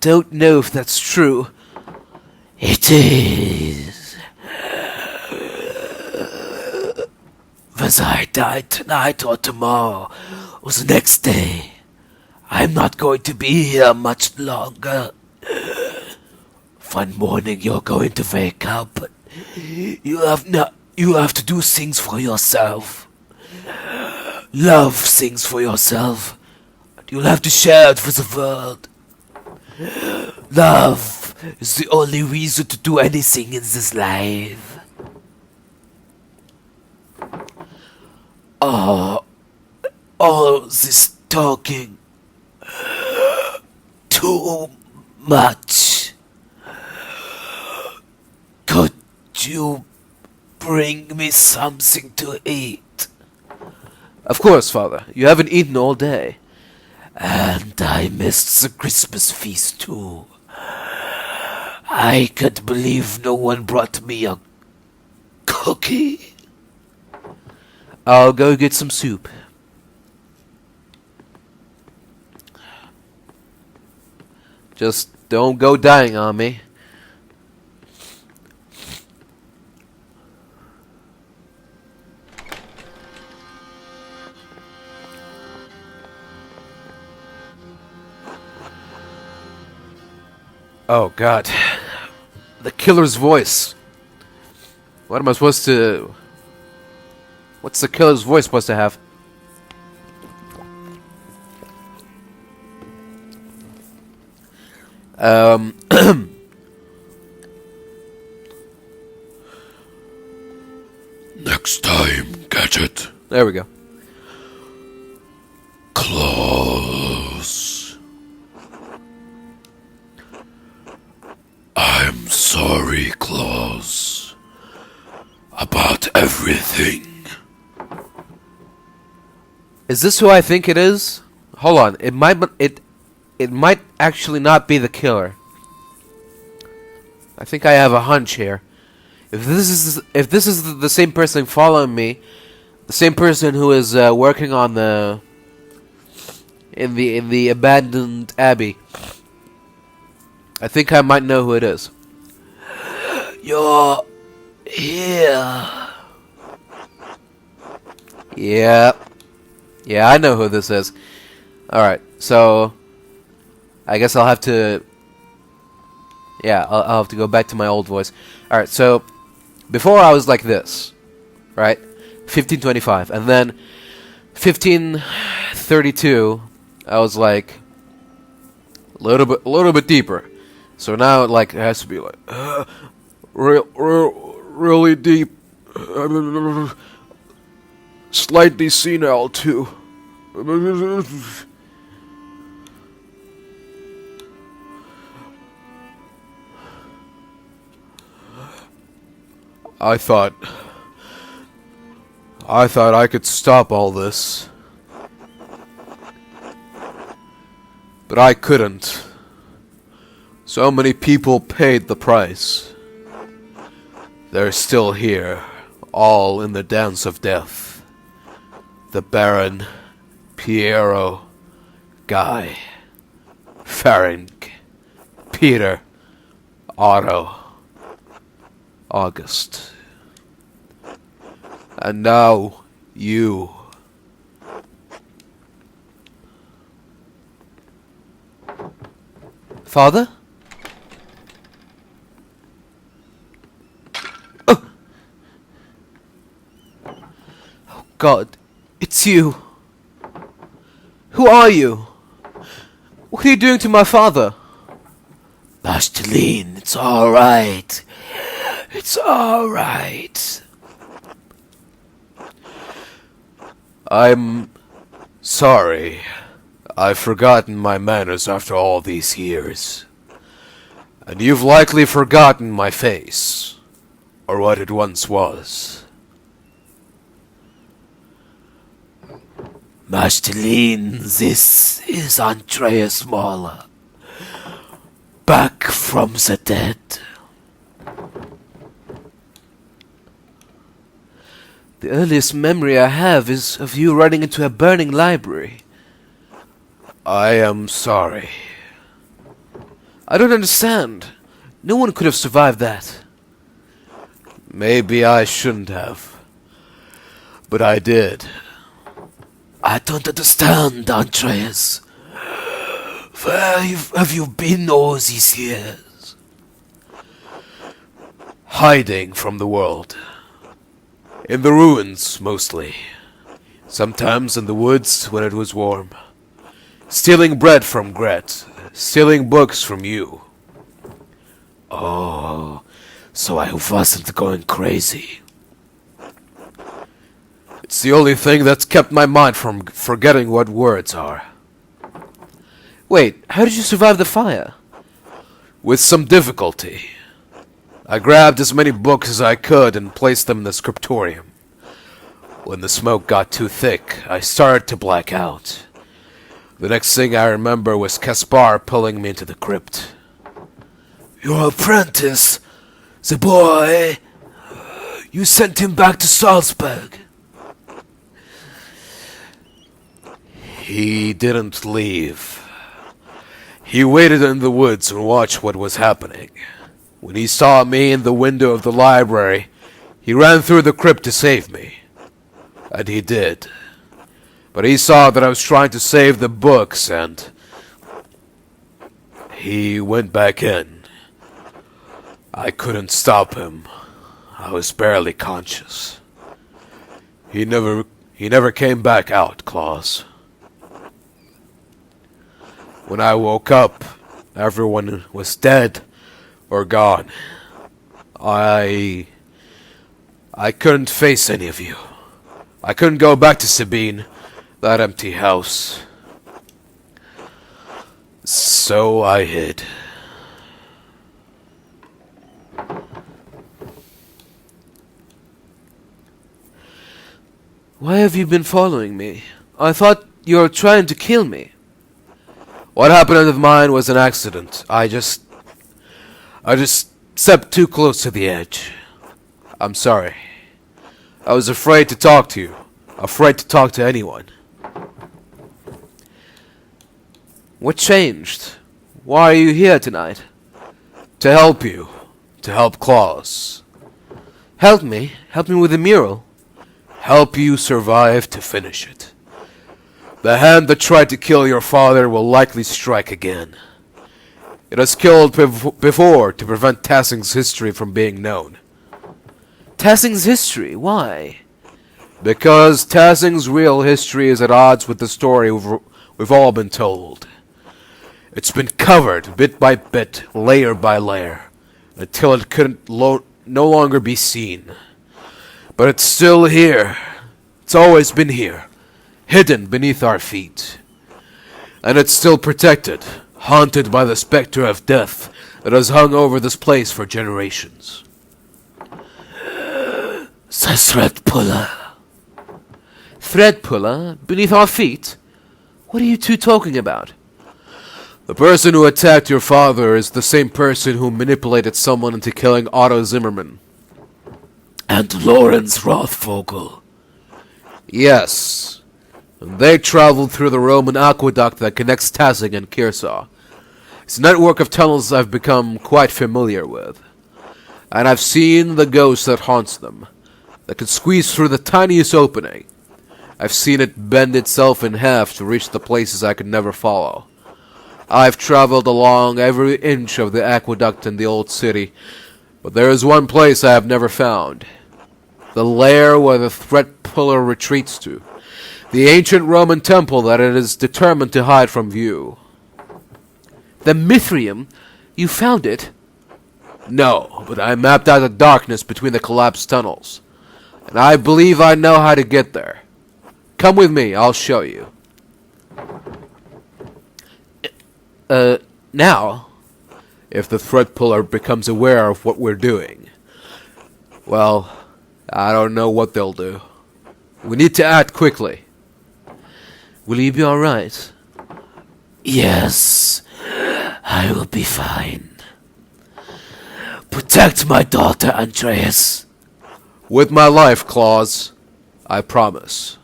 don't know if that's true.
It is. Whether I die tonight or tomorrow or the next day, I'm not going to be here much longer. One morning you're going to wake up, but you have to do things for yourself. Love things for yourself. You'll have to share it with the world. Love is the only reason to do anything in this life. All this talking. Too much. Could you bring me something to eat?
Of course, Father. You haven't eaten all day.
And I missed the Christmas feast too. I can't believe no one brought me a cookie.
I'll go get some soup. Just don't go dying on me. Oh God. The killer's voice. What am I supposed to... What's the killer's voice supposed to have?
Next time, Gadget.
There we go.
Claus. I'm sorry, Claus. About everything.
Is this who I think it is? Hold on. It might actually not be the killer. I think I have a hunch here. If this is the same person following me, the same person who is working on the in the abandoned abbey, I think I might know who it is.
You're here.
Yeah, I know who this is. All right, so I guess I'll have to. Yeah, I'll have to go back to my old voice. All right, so before I was like this, right? 1525, and then 1532, I was like a little bit deeper. So now it has to be like really deep, slightly senile too. I thought I could stop all this. But I couldn't. So many people paid the price. They're still here, all in the dance of death. The Baron, Piero, Guy, Ferenc, Peter, Otto, August. And now, you. Father? Oh! Oh God, it's you. Who are you? What are you doing to my father?
Masteline, it's alright. It's alright.
I'm sorry. I've forgotten my manners after all these years. And you've likely forgotten my face, or what it once was.
Masteline, this is Andreas Mahler. Back from the dead.
The earliest memory I have is of you running into a burning library.
I am sorry.
I don't understand. No one could have survived that.
Maybe I shouldn't have. But I did.
I don't understand, Andreas. Where have you been all these years?
Hiding from the world. In the ruins, mostly. Sometimes in the woods when it was warm. Stealing bread from Gret. Stealing books from you.
Oh, so I wasn't going crazy.
It's the only thing that's kept my mind from forgetting what words are.
Wait, how did you survive the fire?
With some difficulty. I grabbed as many books as I could and placed them in the scriptorium. When the smoke got too thick, I started to black out. The next thing I remember was Caspar pulling me into the crypt.
Your apprentice, the boy, you sent him back to Salzburg.
He didn't leave. He waited in the woods and watched what was happening. When he saw me in the window of the library, he ran through the crypt to save me. And he did. But he saw that I was trying to save the books, and he went back in. I couldn't stop him. I was barely conscious. He never came back out, Claus. When I woke up, everyone was dead or gone. I couldn't face any of you. I couldn't go back to Sabine, that empty house. So I hid.
Why have you been following me? I thought you were trying to kill me.
What happened to mine was an accident. I just stepped too close to the edge. I'm sorry. I was afraid to talk to you. Afraid to talk to anyone.
What changed? Why are you here tonight?
To help you. To help Claus.
Help me? Help me with the mural?
Help you survive to finish it. The hand that tried to kill your father will likely strike again. It has killed before to prevent Tassing's history from being known.
Tassing's history? Why?
Because Tassing's real history is at odds with the story we've all been told. It's been covered bit by bit, layer by layer, until it couldn't no longer be seen. But it's still here. It's always been here, hidden beneath our feet. And it's still protected, haunted by the specter of death that has hung over this place for generations.
The thread puller.
Thread puller? Beneath our feet? What are you two talking about?
The person who attacked your father is the same person who manipulated someone into killing Otto Zimmerman.
And Lorenz Rothvogel.
Yes. And they traveled through the Roman aqueduct that connects Tassing and Kearsarge. It's a network of tunnels I've become quite familiar with. And I've seen the ghost that haunts them, that can squeeze through the tiniest opening. I've seen it bend itself in half to reach the places I could never follow. I've traveled along every inch of the aqueduct in the old city, but there is one place I have never found. The lair where the thread puller retreats to. The ancient Roman temple that it is determined to hide from view.
The Mithrium? You found it?
No, but I mapped out the darkness between the collapsed tunnels. And I believe I know how to get there. Come with me, I'll show you.
Now?
If the thread puller becomes aware of what we're doing, well, I don't know what they'll do. We need to act quickly.
Will you be alright?
Yes, I will be fine. Protect my daughter, Andreas.
With my life, Claus. I promise.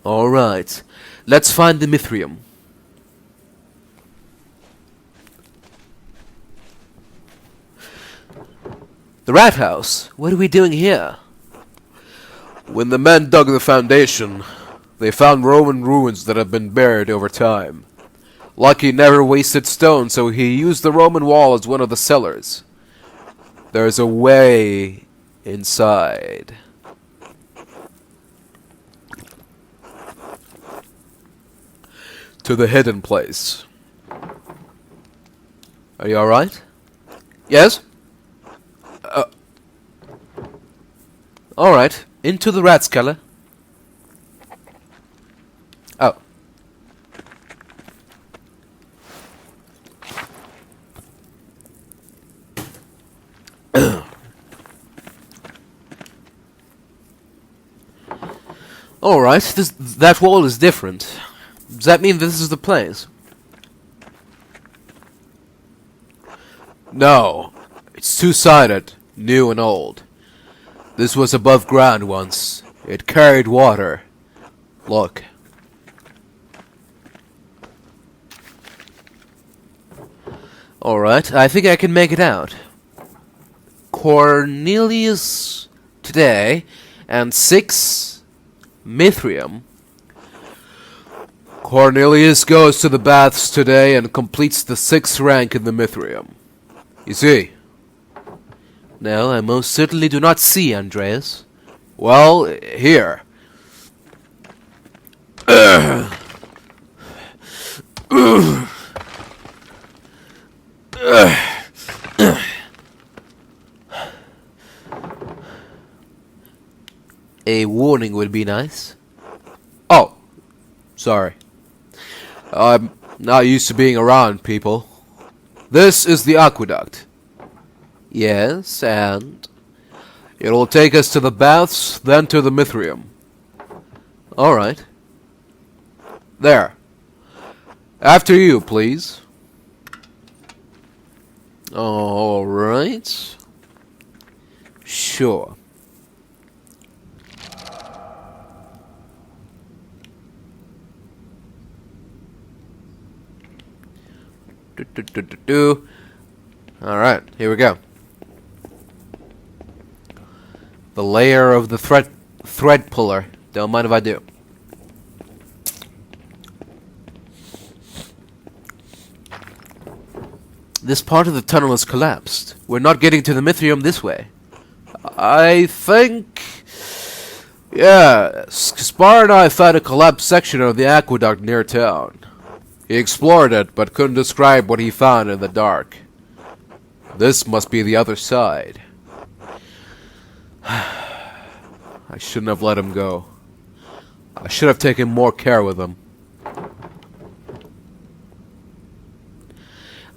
Alright. Let's find the Mithrium. The rat house? What are we doing here?
When the men dug the foundation, they found Roman ruins that have been buried over time. Lucky never wasted stone, so he used the Roman wall as one of the cellars. There's a way inside. To the hidden place. Are you alright?
Yes? Alright. Into the rat skeller. Oh. Alright, that wall is different. Does that mean this is the place? No. It's two-sided, new and old. This was above ground once. It carried water. Look. Alright, I think I can make it out. Cornelius today, and 6 Mithrium. Cornelius goes to the baths today and completes the 6th rank in the Mithrium. You see? No, I most certainly do not see, Andreas. Well, here. A warning would be nice. Oh, sorry. I'm not used to being around people. This is the aqueduct. Yes, and it'll take us to the baths, then to the Mithrium. Alright. There. After you, please. Alright. Sure. Alright, here we go. The layer of the thread puller. Don't mind if I do. This part of the tunnel has collapsed. We're not getting to the Mithrium this way. I think... yeah, Spar and I found a collapsed section of the aqueduct near town. He explored it, but couldn't describe what he found in the dark. This must be the other side. I shouldn't have let him go. I should have taken more care with him.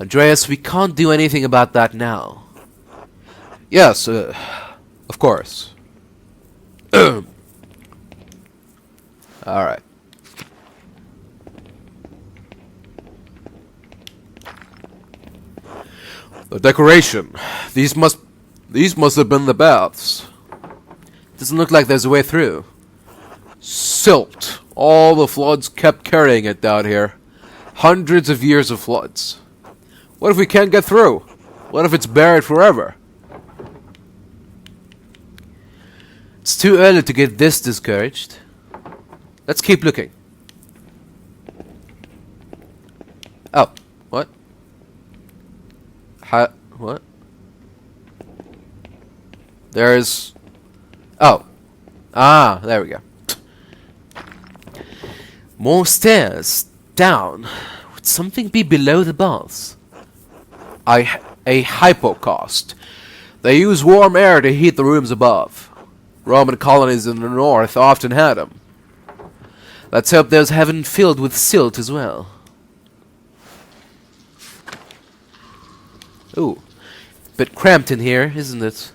Andreas, we can't do anything about that now. Yes, of course. Alright. The decoration. These must have been the baths. Doesn't look like there's a way through. Silt. All the floods kept carrying it down here. Hundreds of years of floods. What if we can't get through? What if it's buried forever? It's too early to get this discouraged. Let's keep looking. Oh, what? What? There's... oh. Ah, there we go. More stairs. Down. Would something be below the baths? A hypocaust. They use warm air to heat the rooms above. Roman colonies in the north often had them. Let's hope those haven't filled with silt as well. Ooh. Bit cramped in here, isn't it?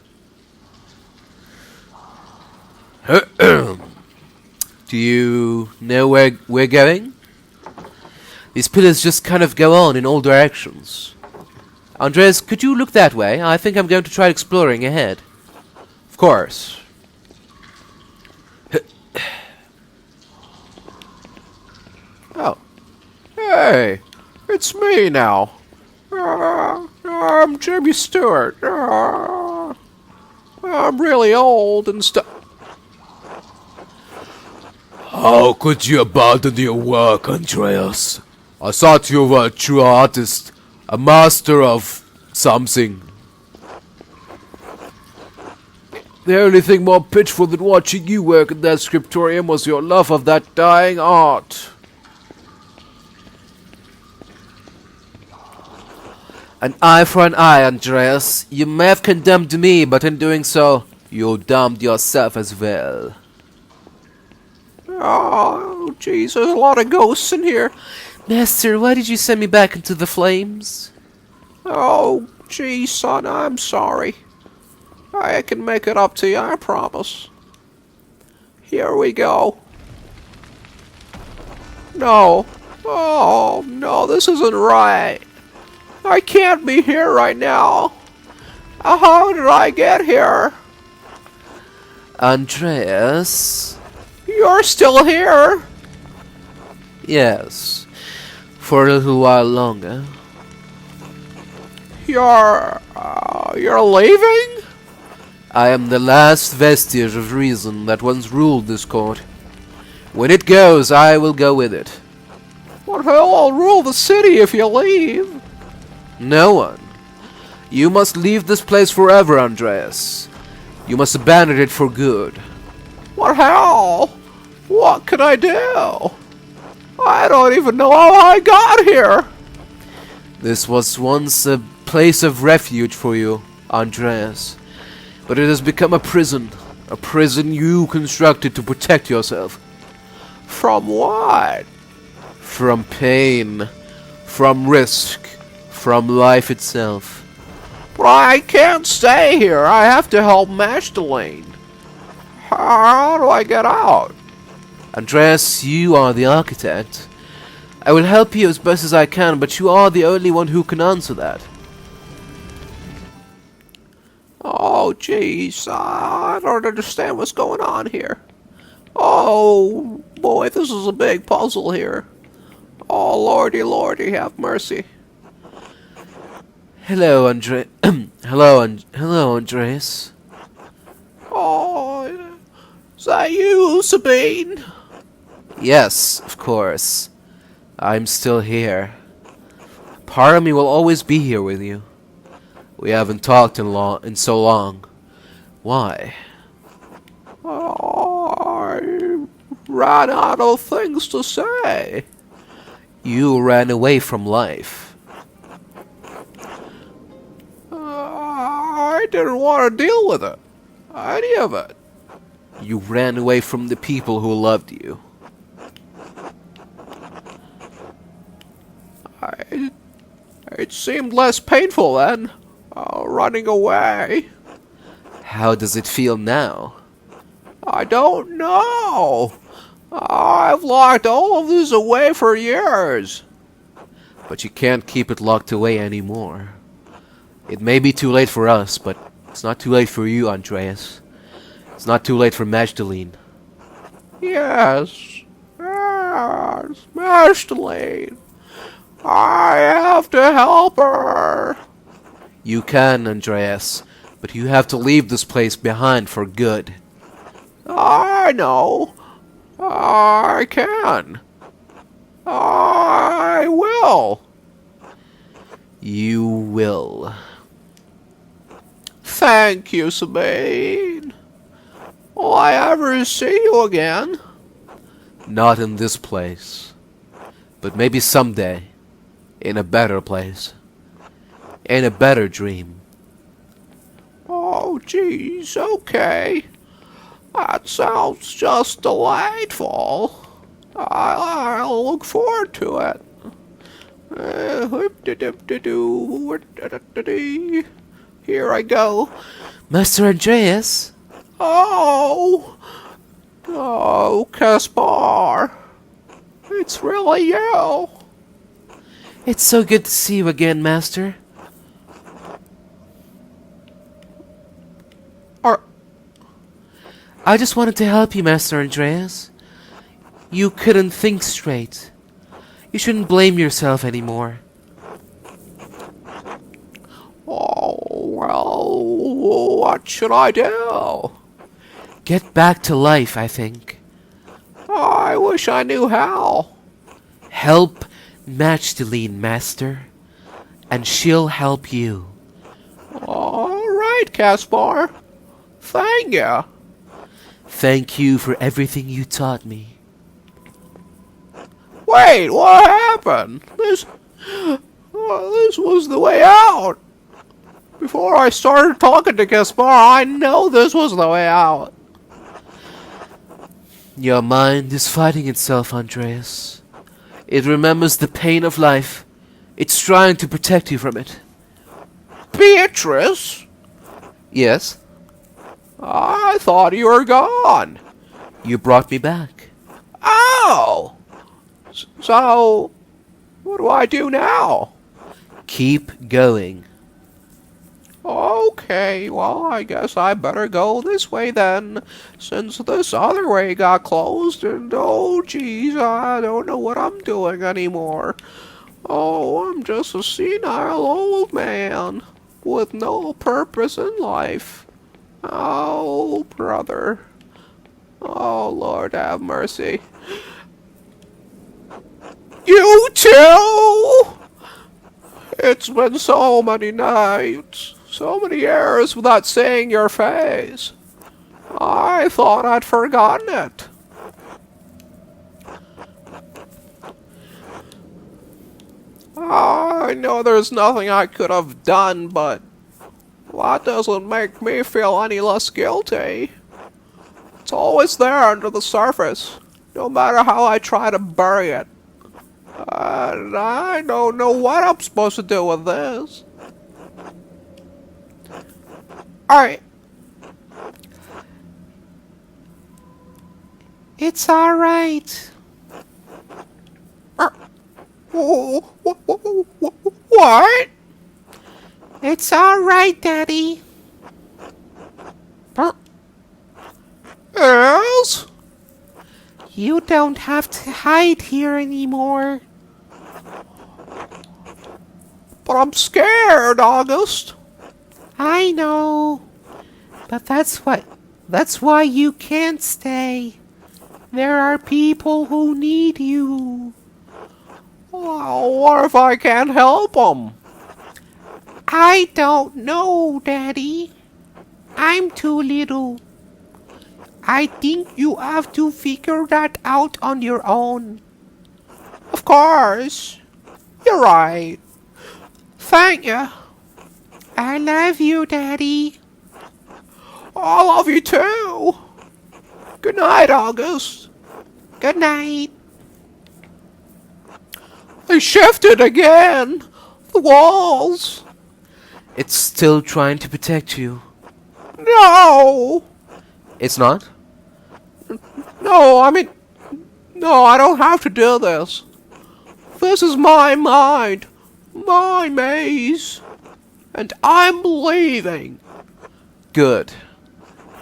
Do you know where we're going? These pillars just kind of go on in all directions. Andres, could you look that way? I think I'm going to try exploring ahead. Of course.
Oh. Hey, it's me now. I'm Jimmy Stewart. I'm really old and stuff.
How could you abandon your work, Andreas? I thought you were a true artist, a master of something.
The only thing more pitiful than watching you work in that scriptorium was your love of that dying art.
An eye for an eye, Andreas. You may have condemned me, but in doing so, You damned yourself as well.
Oh, jeez, there's a lot of ghosts in here.
Master, why did you send me back into the flames?
Oh, geez, son, I'm sorry. I can make it up to you, I promise. Here we go. No. Oh, no, this isn't right. I can't be here right now. How did I get here?
Andreas?
You're still here?
Yes. For a little while longer.
You're leaving?
I am the last vestige of reason that once ruled this court. When it goes, I will go with it.
Well, hell, I'll rule the city if you leave.
No one. You must leave this place forever, Andreas. You must abandon it for good.
What how? What can I do? I don't even know how I got here.
This was once a place of refuge for you, Andreas. But it has become a prison. A prison you constructed to protect yourself.
From what?
From pain. From risk. From life itself.
But I can't stay here. I have to help Magdalene. How do I get out?
Andreas, you are the architect. I will help you as best as I can, but you are the only one who can answer that.
Oh, jeez. I don't understand what's going on here. Oh, boy, this is a big puzzle here. Oh, lordy, lordy, have mercy.
Hello, hello, Andreas.
Oh, is that you, Sabine?
Yes, of course. I'm still here. Part of me will always be here with you. We haven't talked in so long. Why?
Oh, I ran out of things to say.
You ran away from life.
I didn't want to deal with it. Any of it.
You ran away from the people who loved you.
It seemed less painful then, running away.
How does it feel now?
I don't know. I've locked all of this away for years.
But you can't keep it locked away anymore. It may be too late for us, but it's not too late for you, Andreas. It's not too late for Magdalene.
Yes. Yes, Magdalene. I have to help her.
You can, Andreas, but you have to leave this place behind for good.
I know. I can. I will.
You will.
Thank you, Sabine. Will I ever see you again?
Not in this place. But maybe someday. In a better place. In a better dream.
Oh, geez, okay. That sounds just delightful. I'll look forward to it. Here I go.
Master Andreas?
Oh! Oh, Caspar. It's really you.
It's so good to see you again, Master. I just wanted to help you, Master Andreas. You couldn't think straight. You shouldn't blame yourself anymore.
Oh, well, what should I do?
Get back to life, I think.
I wish I knew how.
Help Magdalene, Master. And she'll help you.
All right, Caspar. Thank you.
Thank you for everything you taught me.
Wait, what happened? This was the way out. Before I started talking to Gaspar, I know this was the way out.
Your mind is fighting itself, Andreas. It remembers the pain of life. It's trying to protect you from it.
Beatrice?
Yes?
I thought you were gone.
You brought me back.
Oh! So, what do I do now?
Keep going.
Okay, well, I guess I better go this way then, since this other way got closed, and oh geez, I don't know what I'm doing anymore. Oh, I'm just a senile old man, with no purpose in life. Oh, brother. Oh, Lord have mercy. You too! It's been so many nights. So many years without seeing your face. I thought I'd forgotten it. I know there's nothing I could have done, but that doesn't make me feel any less guilty. It's always there under the surface, no matter how I try to bury it. And I don't know what I'm supposed to do with this. Alright.
It's alright.
What?
It's alright, Daddy.
Yes?
You don't have to hide here anymore.
But I'm scared, August.
I know. But that's why you can't stay. There are people who need you.
Well, what if I can't help them?
I don't know, Daddy. I'm too little. I think you have to figure that out on your own.
Of course. You're right. Thank you.
I love you, Daddy.
I love you too. Good night, August.
Good night.
They shifted again. The walls.
It's still trying to protect you.
No.
It's not?
No, I mean, no, I don't have to do this. This is my mind. My maze. And I'm leaving.
Good.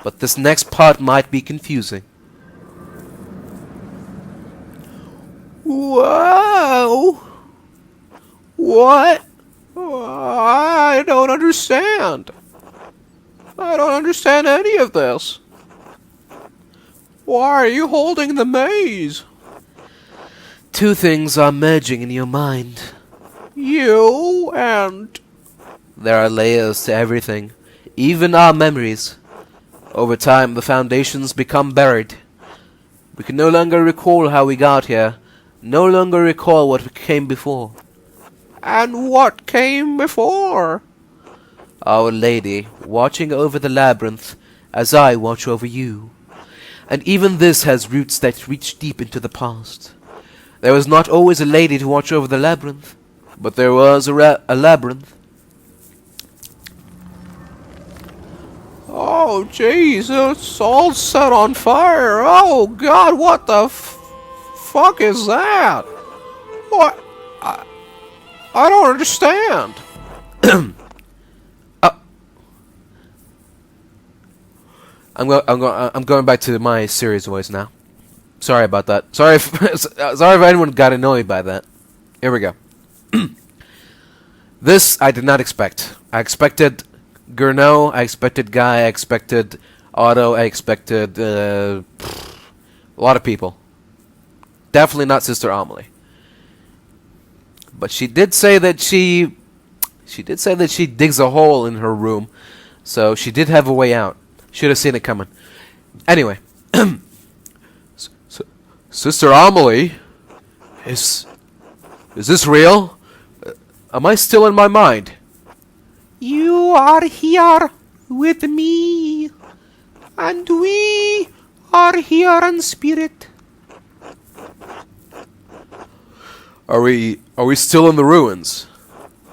But this next part might be confusing.
Whoa. What? I don't understand. I don't understand any of this. Why are you holding the maze?
Two things are merging in your mind.
You and...
There are layers to everything, even our memories. Over time, the foundations become buried. We can no longer recall how we got here, no longer recall what came before.
And what came before?
Our Lady, watching over the labyrinth, as I watch over you. And even this has roots that reach deep into the past. There was not always a lady to watch over the labyrinth, but there was a labyrinth.
Oh, jeez, it's all set on fire. Oh, God, what the fuck is that? What? I don't understand.
I'm going back to my serious voice now. Sorry about that. Sorry if anyone got annoyed by that. Here we go. This I did not expect. I expected Gurno, I expected Guy, I expected Otto, I expected a lot of people. Definitely not Sister Amelie. But she did say that she digs a hole in her room, so she did have a way out. Should have seen it coming. Anyway, Sister Amelie, is this real? Am I still in my mind?
You are here with me, and we are here in spirit.
Are we still in the ruins?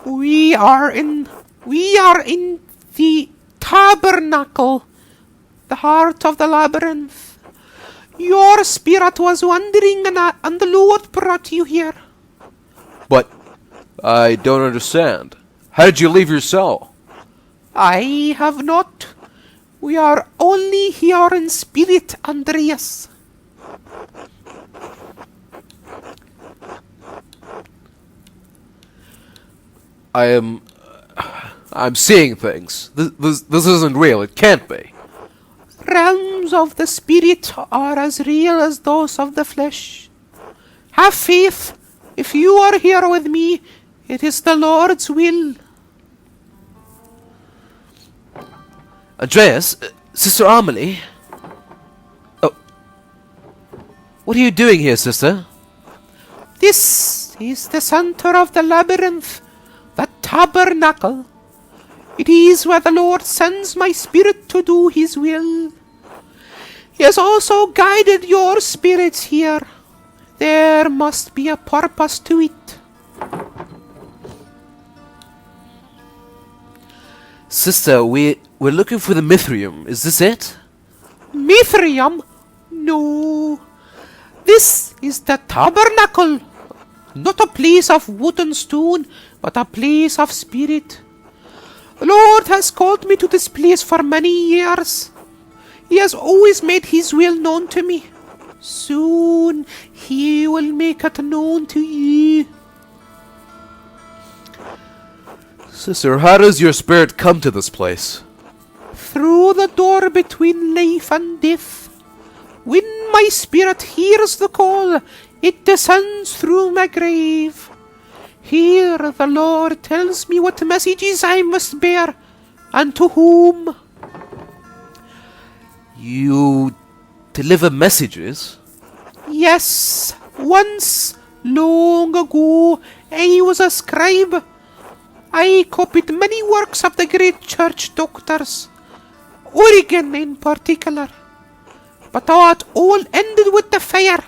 We are in the tabernacle, the heart of the labyrinth. Your spirit was wandering, and the Lord brought you here.
But I don't understand. How did you leave your cell?
I have not. We are only here in spirit, Andreas.
I'm seeing things. This isn't real. It can't be.
Realms of the spirit are as real as those of the flesh. Have faith. If you are here with me, it is the Lord's will.
Andreas, Sister Amelie. Oh, what are you doing here, sister?
This is the center of the labyrinth, the tabernacle. It is where the Lord sends my spirit to do his will. He has also guided your spirits here. There must be a purpose to it.
Sister, we're looking for the Mithrium. Is this it?
Mithrium? No. This is the tabernacle. Not a place of wood and stone, but a place of spirit. The Lord has called me to this place for many years. He has always made his will known to me. Soon he will make it known to you.
Sister, how does your spirit come to this place?
Through the door between life and death. When my spirit hears the call, it descends through my grave. Here the Lord tells me what messages I must bear, and to whom.
You deliver messages?
Yes, once, long ago, I was a scribe. I copied many works of the great church doctors, Origen in particular. But it all ended with the fire.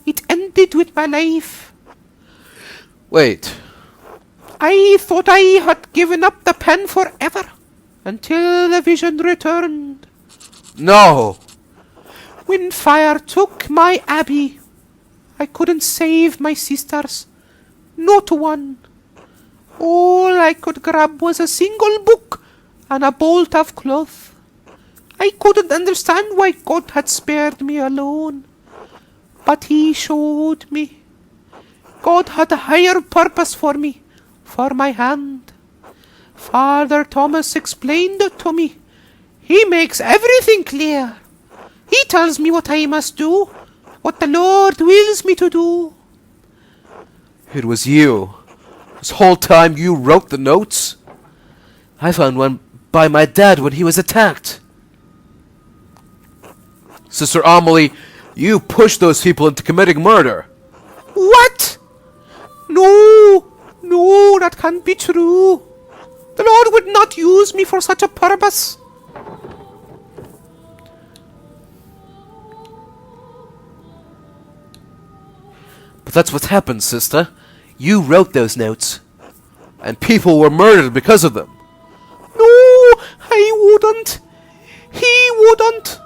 It ended with my life.
Wait.
I thought I had given up the pen forever, until the vision returned.
No!
When fire took my abbey, I couldn't save my sisters. Not one. All I could grab was a single book and a bolt of cloth. I couldn't understand why God had spared me alone. But he showed me. God had a higher purpose for me, for my hand. Father Thomas explained it to me. He makes everything clear. He tells me what I must do, what the Lord wills me to do.
It was you. This whole time you wrote the notes? I found one by my dad when he was attacked. Sister Amelie, you pushed those people into committing murder.
What? No, that can't be true. The Lord would not use me for such a purpose.
But that's what happened, sister. You wrote those notes. And people were murdered because of them.
No, I wouldn't. He wouldn't.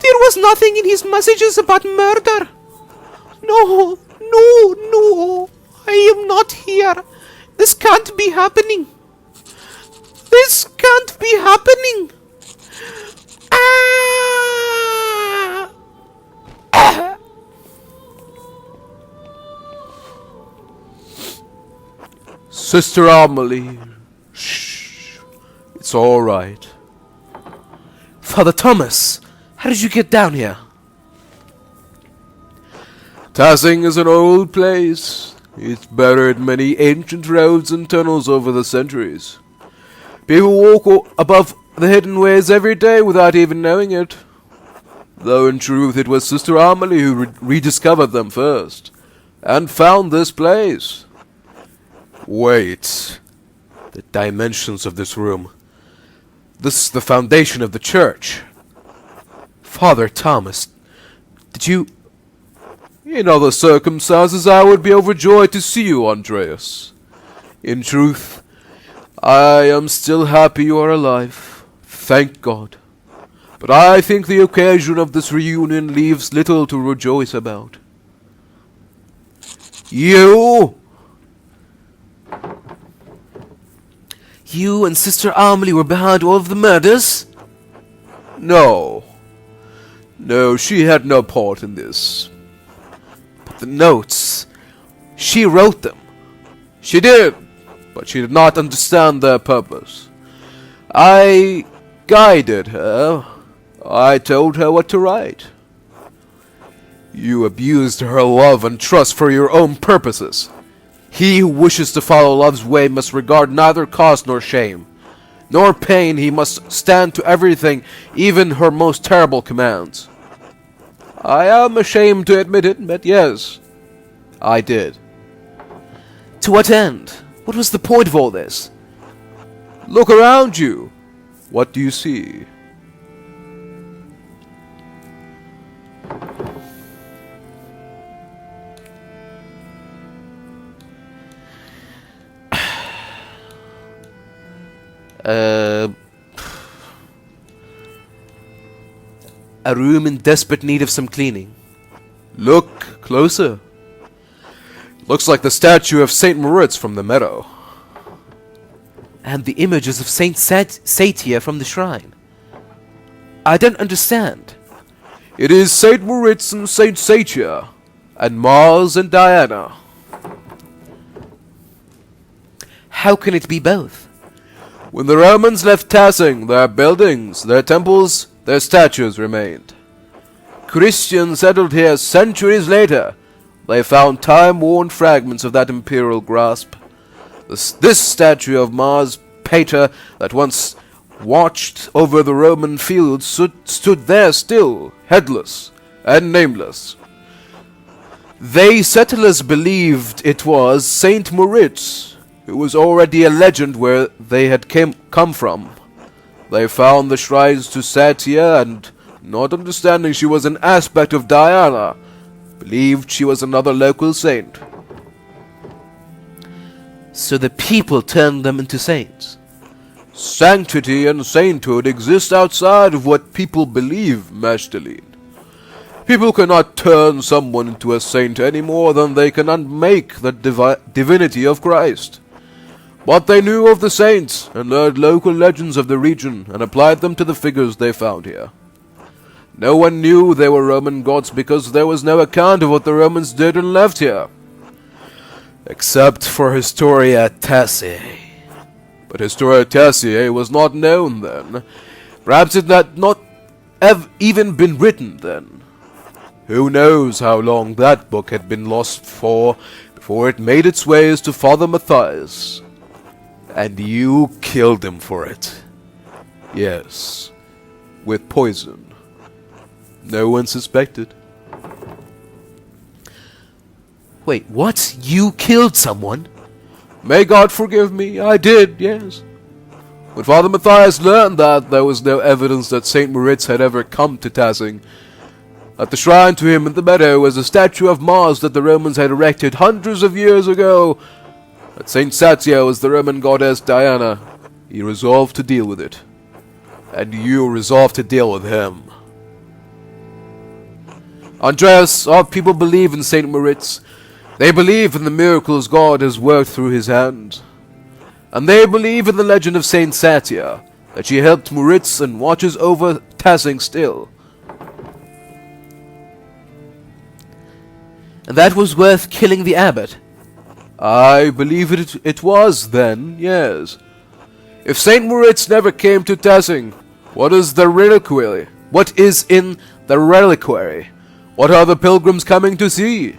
There was nothing in his messages about murder. No. I am not here. This can't be happening. This can't be happening. Ah!
Sister Amelie. Shh. It's all right. Father Thomas, how did you get down here? Tassing is an old place. It's buried many ancient roads and tunnels over the centuries. People walk above the hidden ways every day without even knowing it. Though in truth it was Sister Amelie who rediscovered them first, and found this place. Wait. The dimensions of this room. This is the foundation of the church. Father Thomas, did you... In other circumstances, I would be overjoyed to see you, Andreas. In truth, I am still happy you are alive. Thank God. But I think the occasion of this reunion leaves little to rejoice about. You and Sister Amelie were behind all of the murders? No. No, she had no part in this. But the notes, she wrote them. She did, but she did not understand their purpose. I guided her. I told her what to write. You abused her love and trust for your own purposes. He who wishes to follow love's way must regard neither cost nor shame, nor pain. He must stand to everything, even her most terrible commands. I am ashamed to admit it, but yes, I did. To what end? What was the point of all this? Look around you. What do you see? A room in desperate need of some cleaning. Look closer. Looks like the statue of Saint Moritz from the meadow. And the images of Saint Tassiae from the shrine. I don't understand. It is Saint Moritz and Saint Tassiae, and Mars and Diana. How can it be both? When the Romans left Tassing, their buildings, their temples, their statues remained. Christians settled here centuries later. They found time-worn fragments of that imperial grasp. This statue of Mars Pater that once watched over the Roman fields stood there still, headless and nameless. They settlers believed it was Saint Moritz, who was already a legend where they had come from. They found the shrines to Tassiae and, not understanding she was an aspect of Diana, believed she was another local saint. So the people turned them into saints. Sanctity and sainthood exist outside of what people believe, Magdalene. People cannot turn someone into a saint any more than they can unmake the divinity of Christ. But they knew of the saints, and learned local legends of the region, and applied them to the figures they found here. No one knew they were Roman gods because there was no account of what the Romans did and left here. Except for Historia Tassiae. But Historia Tassiae was not known then. Perhaps it had not even been written then. Who knows how long that book had been lost for before it made its ways to Father Matthias. And you killed him for it. Yes, with poison. No one suspected. Wait, what? You killed someone? May God forgive me, I did, yes. When Father Matthias learned that, there was no evidence that Saint Moritz had ever come to Tassing. At the shrine to him in the meadow was a statue of Mars that the Romans had erected hundreds of years ago. But Saint Tassiae was the Roman goddess Diana. He resolved to deal with it. And you resolved to deal with him. Andreas, our people believe in Saint Moritz. They believe in the miracles God has worked through his hand. And they believe in the legend of Saint Tassiae, that she helped Moritz and watches over Tassing still. And that was worth killing the abbot. I believe it was then, yes. If Saint Moritz never came to Tassing, what is the reliquary? What is in the reliquary? What are the pilgrims coming to see?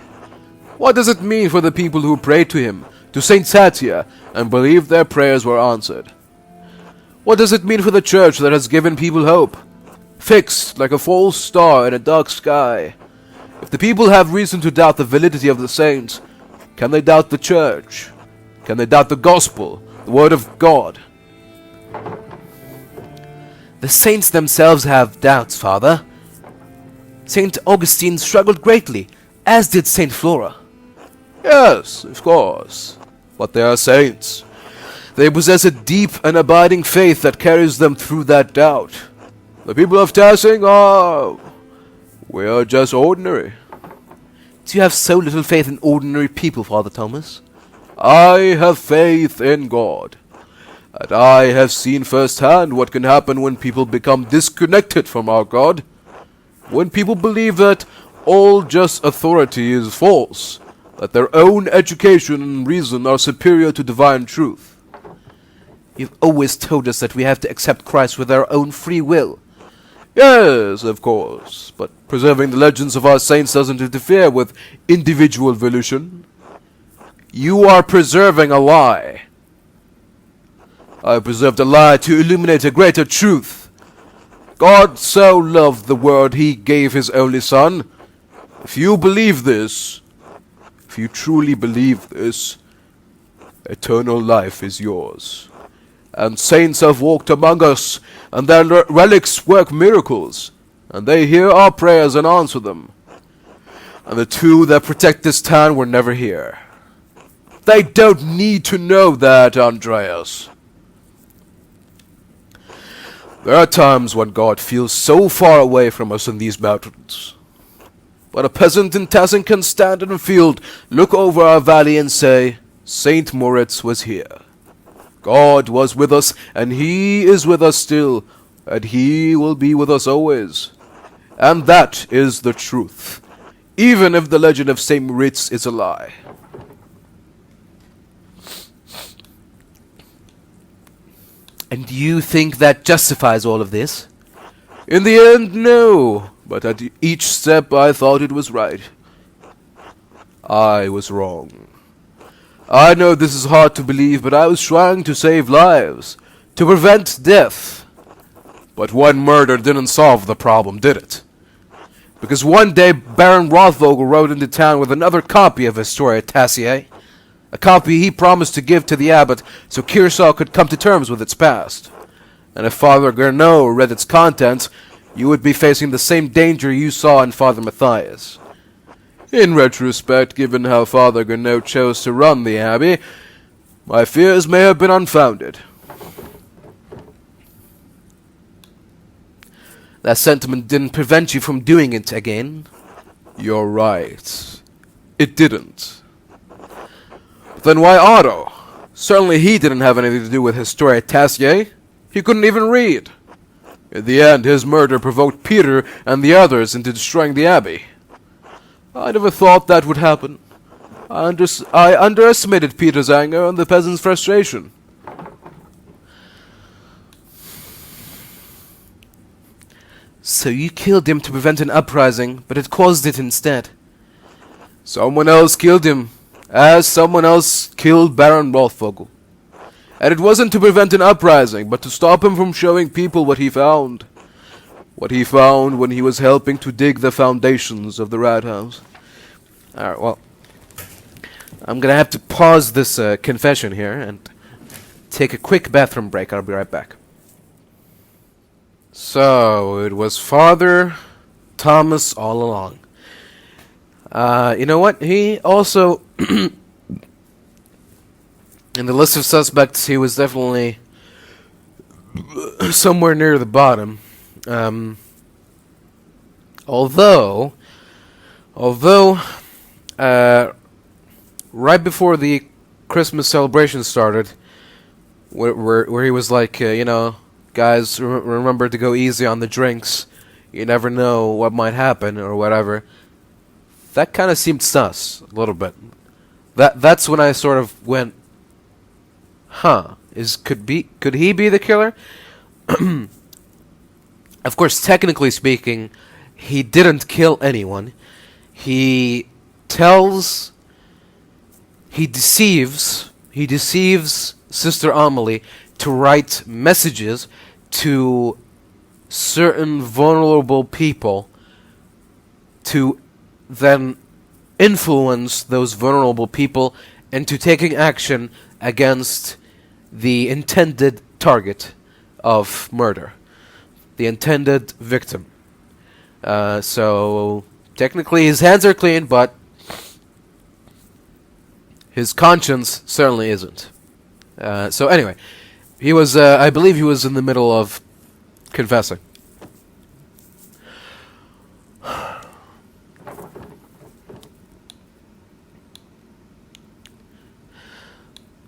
What does it mean for the people who pray to him, to Saint Tassiae, and believe their prayers were answered? What does it mean for the church that has given people hope, fixed like a false star in a dark sky? If the people have reason to doubt the validity of the saints, can they doubt the church? Can they doubt the gospel, the word of God.
The saints themselves have doubts, Father. Saint Augustine struggled greatly, as did Saint Flora.
Yes, of course. But they are saints. They possess a deep and abiding faith that carries them through that doubt. The people of Tassing are... we are just ordinary.
Do you have so little faith in ordinary people, Father Thomas?
I have faith in God. And I have seen firsthand what can happen when people become disconnected from our God. When people believe that all just authority is false, that their own education and reason are superior to divine truth.
You've always told us that we have to accept Christ with our own free will.
Yes, of course, but preserving the legends of our saints doesn't interfere with individual volition. You are preserving a lie. I preserved a lie to illuminate a greater truth. God so loved the world he gave his only Son. If you believe this, if you truly believe this, eternal life is yours. And saints have walked among us, and their relics work miracles, and they hear our prayers and answer them. And the two that protect this town were never here. They don't need to know that, Andreas. There are times when God feels so far away from us in these mountains. But a peasant in Tassing can stand in a field, look over our valley and say, Saint Moritz was here. God was with us, and he is with us still, and he will be with us always. And that is the truth, even if the legend of Saint Moritz is a lie.
And you think that justifies all of this?
In the end, no. But at each step I thought it was right. I was wrong. I know this is hard to believe, but I was trying to save lives, to prevent death. But one murder didn't solve the problem, did it? Because one day Baron Rothvogel rode into town with another copy of Historia Tassiae, a copy he promised to give to the abbot so Kearsarge could come to terms with its past. And if Father Gernot read its contents, you would be facing the same danger you saw in Father Matthias. In retrospect, given how Father Gernot chose to run the abbey, my fears may have been unfounded.
That sentiment didn't prevent you from doing it again.
You're right. It didn't. But then why Otto? Certainly he didn't have anything to do with Historia Tassiae. He couldn't even read. In the end, his murder provoked Peter and the others into destroying the abbey. I never thought that would happen. I underestimated Peter's anger and the peasants' frustration.
So you killed him to prevent an uprising, but it caused it instead.
Someone else killed him, as someone else killed Baron Rothvogel. And it wasn't to prevent an uprising, but to stop him from showing people what he found. What he found when he was helping to dig the foundations of the Rat House.
Alright, well, I'm gonna have to pause this confession here and take a quick bathroom break. I'll be right back.
So, it was Father Thomas all along.
You know what? He also, in the list of suspects, he was definitely somewhere near the bottom. Although, right before the Christmas celebration started, where he was like, guys, remember to go easy on the drinks. You never know what might happen or whatever. That kind of seemed sus a little bit. That's when I sort of went, huh? Could he be the killer? Of course, technically speaking, he didn't kill anyone. He deceives Sister Amelie to write messages to certain vulnerable people to then influence those vulnerable people into taking action against
the intended target of murder, the intended victim. So technically his hands are clean, but his conscience certainly isn't. So anyway, he was, I believe he was in the middle of confessing.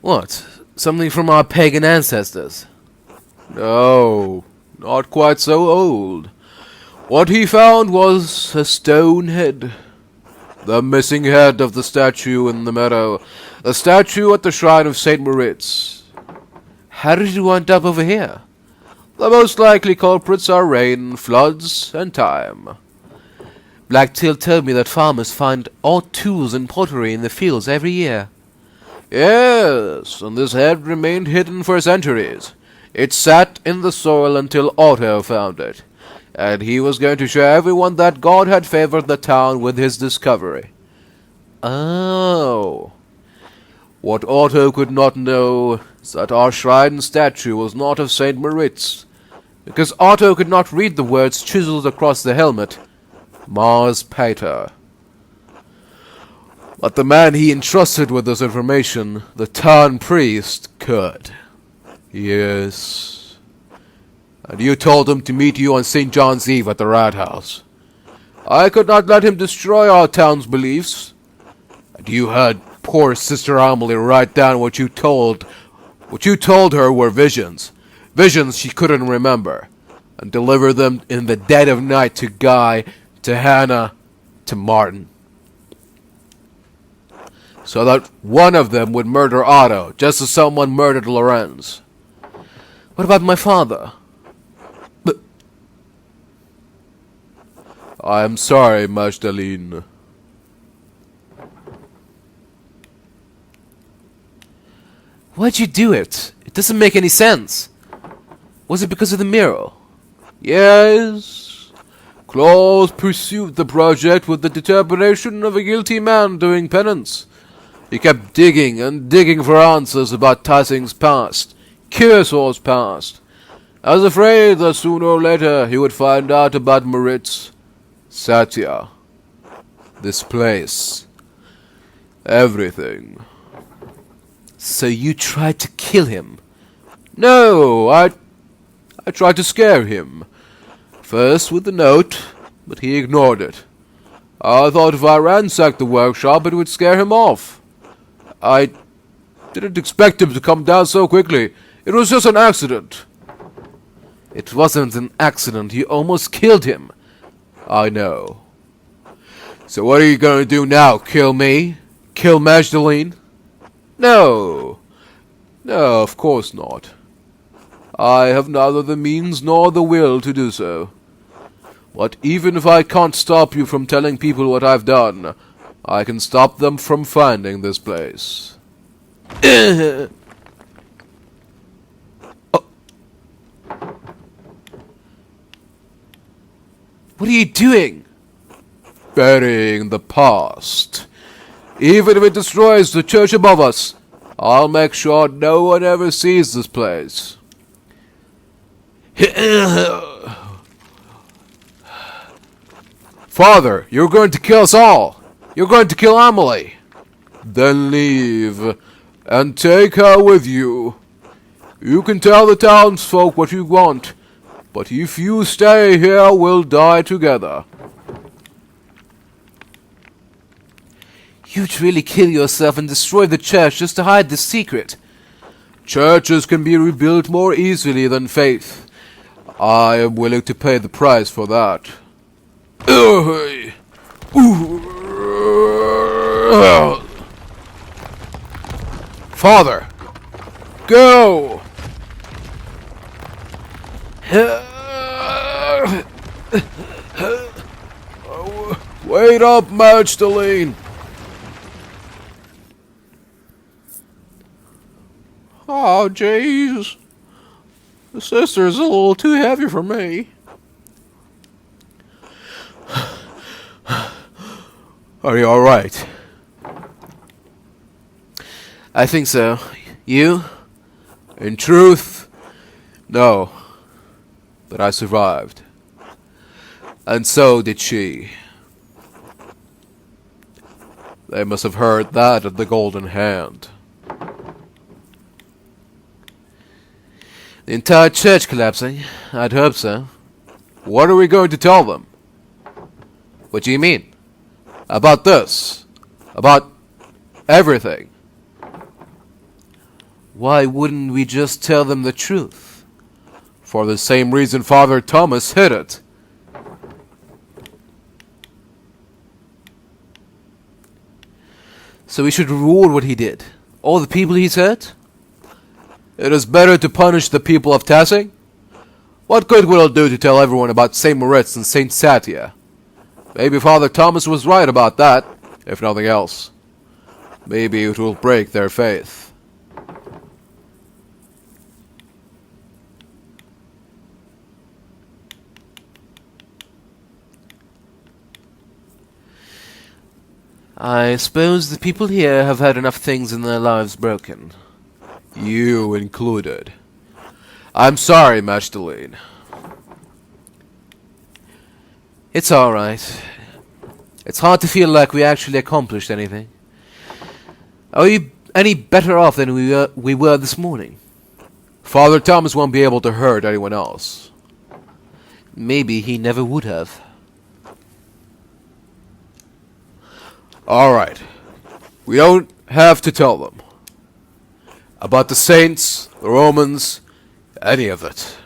What? Something from our pagan ancestors?
No, not quite so old. What he found was a stone head. The missing head of the statue in the meadow. The statue at the shrine of St. Moritz.
How did you end up over here?
The most likely culprits are rain, floods, and time.
Blacktail told me that farmers find odd tools and pottery in the fields every year.
Yes, and this head remained hidden for centuries. It sat in the soil until Otto found it, and he was going to show everyone that God had favored the town with his discovery.
Oh.
What Otto could not know is that our shrine statue was not of St. Moritz, because Otto could not read the words chiseled across the helmet, Mars Pater. But the man he entrusted with this information, the town priest, could. Yes. And you told him to meet you on St. John's Eve at the Rat House. I could not let him destroy our town's beliefs. And you heard poor Sister Amelie write down what you told her were visions. Visions she couldn't remember. And deliver them in the dead of night to Guy, to Hannah, to Martin. So that one of them would murder Otto, just as someone murdered Lorenz.
What about my father?
I am sorry, Magdalene.
Why'd you do it? It doesn't make any sense. Was it because of the mural?
Yes. Claus pursued the project with the determination of a guilty man doing penance. He kept digging and digging for answers about Tassing's past, Kearsor's past. I was afraid that sooner or later he would find out about Moritz, Satya, this place, everything.
So you tried to kill him?
No, I tried to scare him. First with the note, but he ignored it. I thought if I ransacked the workshop it would scare him off. I didn't expect him to come down so quickly. It was just an accident.
It wasn't an accident. You almost killed him.
I know. So what are you going to do now? Kill me? Kill Magdalene? No. No, of course not. I have neither the means nor the will to do so. But even if I can't stop you from telling people what I've done, I can stop them from finding this place.
Oh. What are you doing?
Burying the past. Even if it destroys the church above us, I'll make sure no one ever sees this place. Father, you're going to kill us all. You're going to kill Amelie. Then leave, and take her with you. You can tell the townsfolk what you want, but if you stay here, we'll die together.
You'd really kill yourself and destroy the church just to hide the secret.
Churches can be rebuilt more easily than faith. I am willing to pay the price for that. Father, go! Wait up, Magdalene!
Oh, jeez. The sister's a little too heavy for me.
Are you alright?
I think so. You?
In truth, no. But I survived. And so did she. They must have heard that at the Golden Hand.
The entire church collapsing? I'd hope so.
What are we going to tell them?
What do you mean?
About this? About everything?
Why wouldn't we just tell them the truth?
For the same reason Father Thomas hid it.
So we should reward what he did? All the people he's hurt?
It is better to punish the people of Tassing. What good will it do to tell everyone about St. Moritz and St. Satia? Maybe Father Thomas was right about that, if nothing else. Maybe it will break their faith.
I suppose the people here have had enough things in their lives broken.
You included. I'm sorry, Magdalene.
It's alright. It's hard to feel like we actually accomplished anything. Are you any better off than we were this morning?
Father Thomas won't be able to hurt anyone else.
Maybe he never would have.
Alright. We don't have to tell them. About the saints, the Romans, any of it.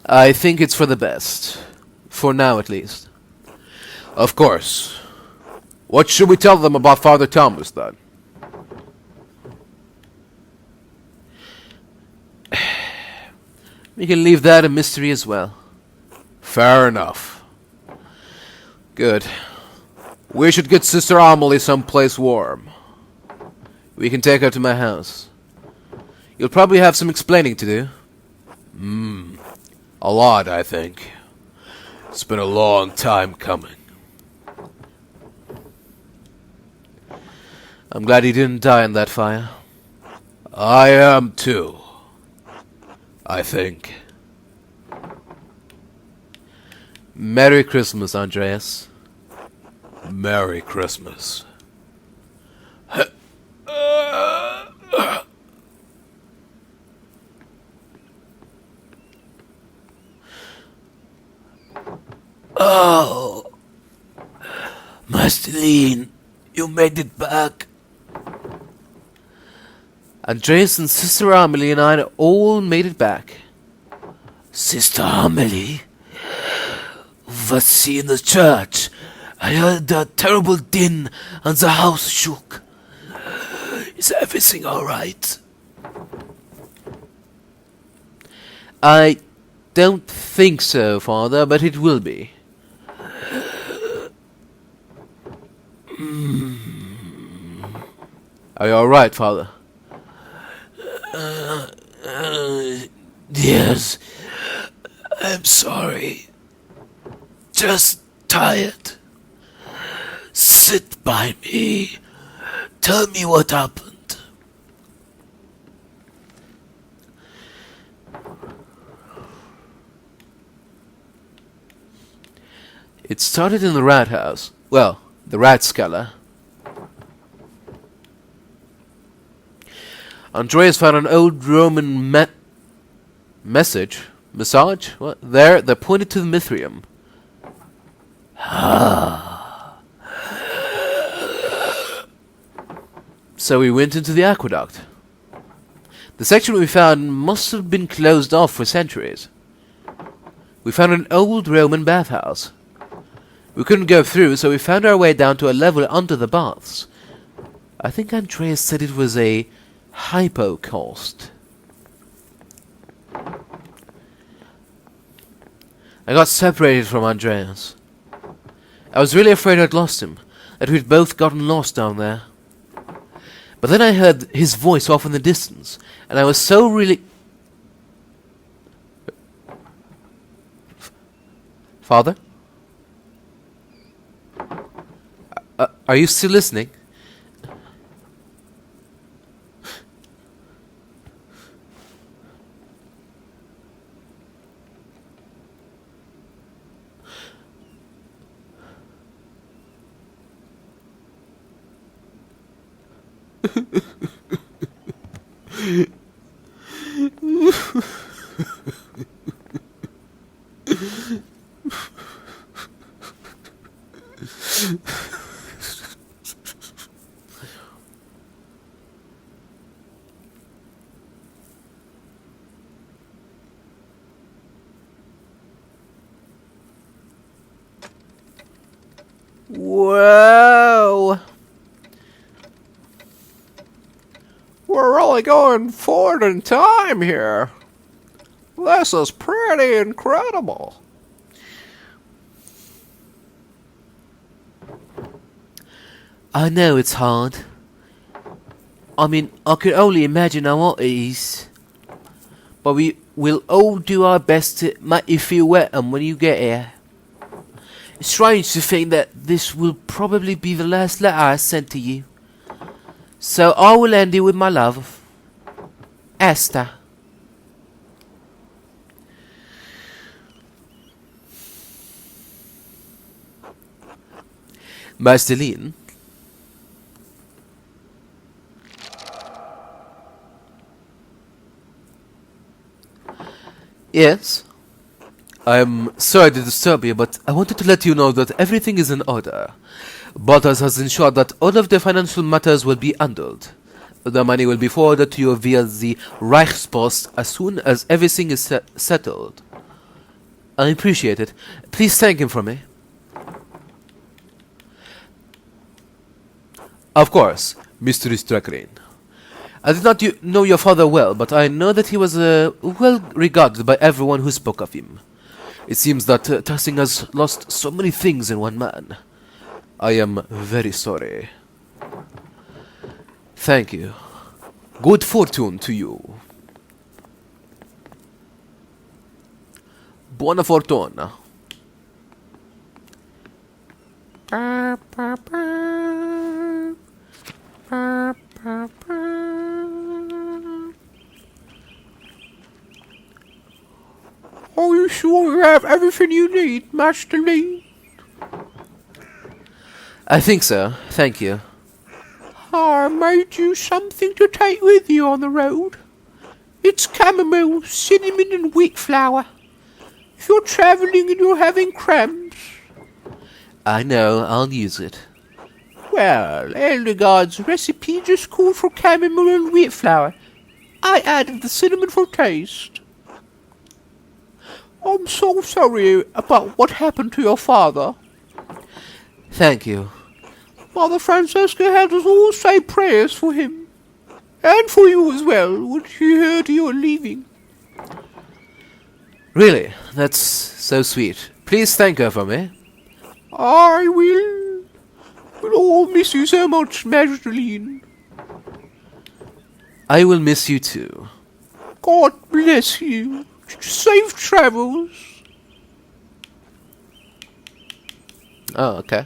I think it's for the best. For now, at least.
Of course. What should we tell them about Father Thomas, then?
We can leave that a mystery as well.
Fair enough.
Good.
We should get Sister Amelie someplace warm.
We can take her to my house. You'll probably have some explaining to do.
A lot, I think. It's been a long time coming.
I'm glad he didn't die in that fire.
I am too. I think.
Merry Christmas, Andreas.
Merry Christmas.
Oh, Magdalene, you made it back.
Andreas and Sister Amelie and I all made it back.
Sister Amelie? Was she in the church? I heard a terrible din and the house shook. Is everything alright?
I don't think so, Father, but it will be. Are you alright, Father?
Yes. I'm sorry. Just tired. Sit by me. Tell me what happened.
It started in the rat house. Well, the rat scaller. Andreas found an old Roman massage? What? There, that pointed to the Mithrium. So we went into the aqueduct. The section we found must have been closed off for centuries. We found an old Roman bathhouse. We couldn't go through, so we found our way down to a level under the baths. I think Andreas said it was a hypocaust. I got separated from Andreas. I was really afraid I'd lost him, that we'd both gotten lost down there. But then I heard his voice off in the distance, and I was so really... Father? Are you still listening?
Whoa! We're really going forward in time here. This is pretty incredible.
I know it's hard. I mean, I can only imagine how it is. But we will all do our best to make you feel welcome when you get here. It's strange to think that this will probably be the last letter I sent to you. So I will end it with my love. Esther.
Marceline? Yes? I'm sorry to disturb you, but I wanted to let you know that everything is in order. Butters has ensured that all of the financial matters will be handled. The money will be forwarded to you via the Reichspost as soon as everything is settled. I appreciate it. Please thank him for me. Of course, Mr. Strackrin. I did not know your father well, but I know that he was well regarded by everyone who spoke of him. It seems that Tassing has lost so many things in one man. I am very sorry. Thank you. Good fortune to you. Buona fortuna.
Are you sure you have everything you need, Master Lee?
I think so. Thank you.
I made you something to take with you on the road. It's chamomile, cinnamon and wheat flour. If you're travelling and you're having cramps.
I know. I'll use it.
Well, Eldegaard's recipe just called for chamomile and wheat flour. I added the cinnamon for taste. I'm so sorry about what happened to your father.
Thank you.
Mother Francesca had us all say prayers for him. And for you as well, when she heard you were leaving.
Really? That's so sweet. Please thank her for me.
I will. We'll all miss you so much, Magdalene.
I will miss you too.
God bless you. Safe travels.
Oh, okay.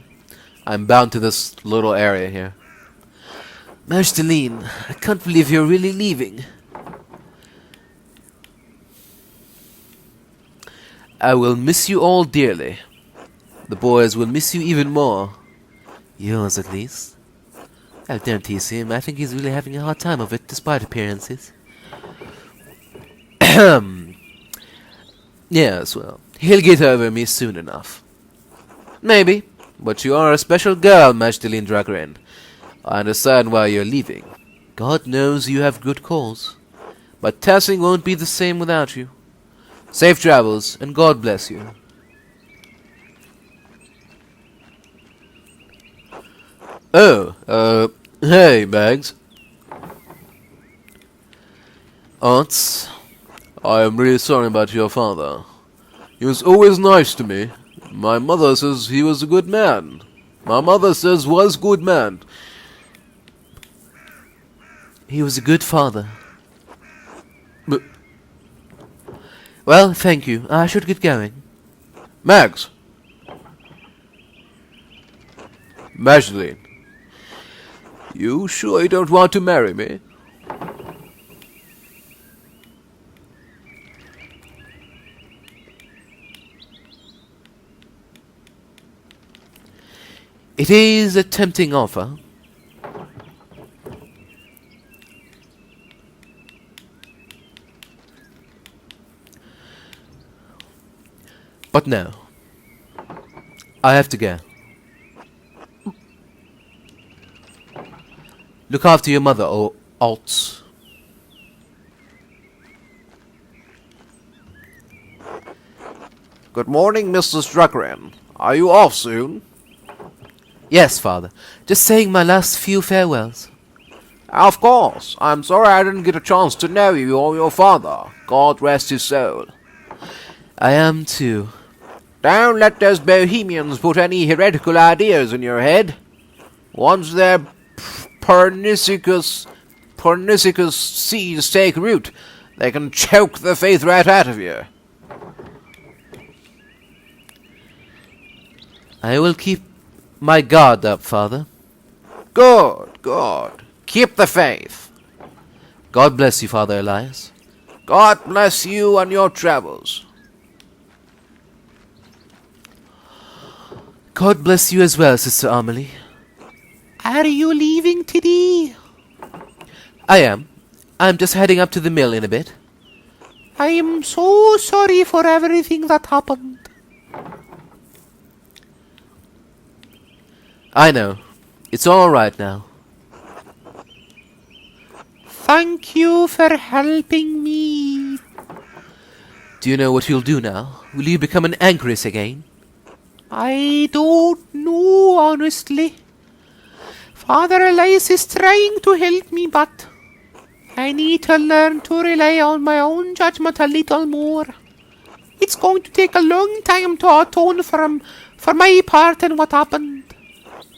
I'm bound to this little area here.
Marceline, I can't believe you're really leaving.
I will miss you all dearly. The boys will miss you even more.
Yours, at least. Oh, don't tease him. I think he's really having a hard time of it, despite appearances.
Yes, well, he'll get over me soon enough. Maybe, but you are a special girl, Magdalene Dragren. I understand why you're leaving. God knows you have good cause. But Tassing won't be the same without you. Safe travels, and God bless you. Oh, hey, Bags. Aunts, I am really sorry about your father. He was always nice to me. My mother says he was a good man. My mother says was good man.
He was a good father.
But,
well, thank you. I should get going.
Mags. Magdalene. You sure you don't want to marry me?
It is a tempting offer.
But no. I have to go. Look after your mother, Alts.
Good morning, Mr. Struckran. Are you off soon?
Yes, father. Just saying my last few farewells.
Of course. I'm sorry I didn't get a chance to know you or your father. God rest his soul.
I am too.
Don't let those bohemians put any heretical ideas in your head. Once their pernicious seeds take root, they can choke the faith right out of you.
I will keep my guard up, father.
Good, good. Keep the faith.
God bless you, Father Elias.
God bless you on your travels.
God bless you as well, Sister Amelie.
Are you leaving today?
I am. I'm just heading up to the mill in a bit.
I am so sorry for everything that happened.
I know. It's all right now.
Thank you for helping me.
Do you know what you'll do now? Will you become an anchoress again?
I don't know, honestly. Father Elias is trying to help me, but I need to learn to rely on my own judgment a little more. It's going to take a long time to atone for my part in what happened.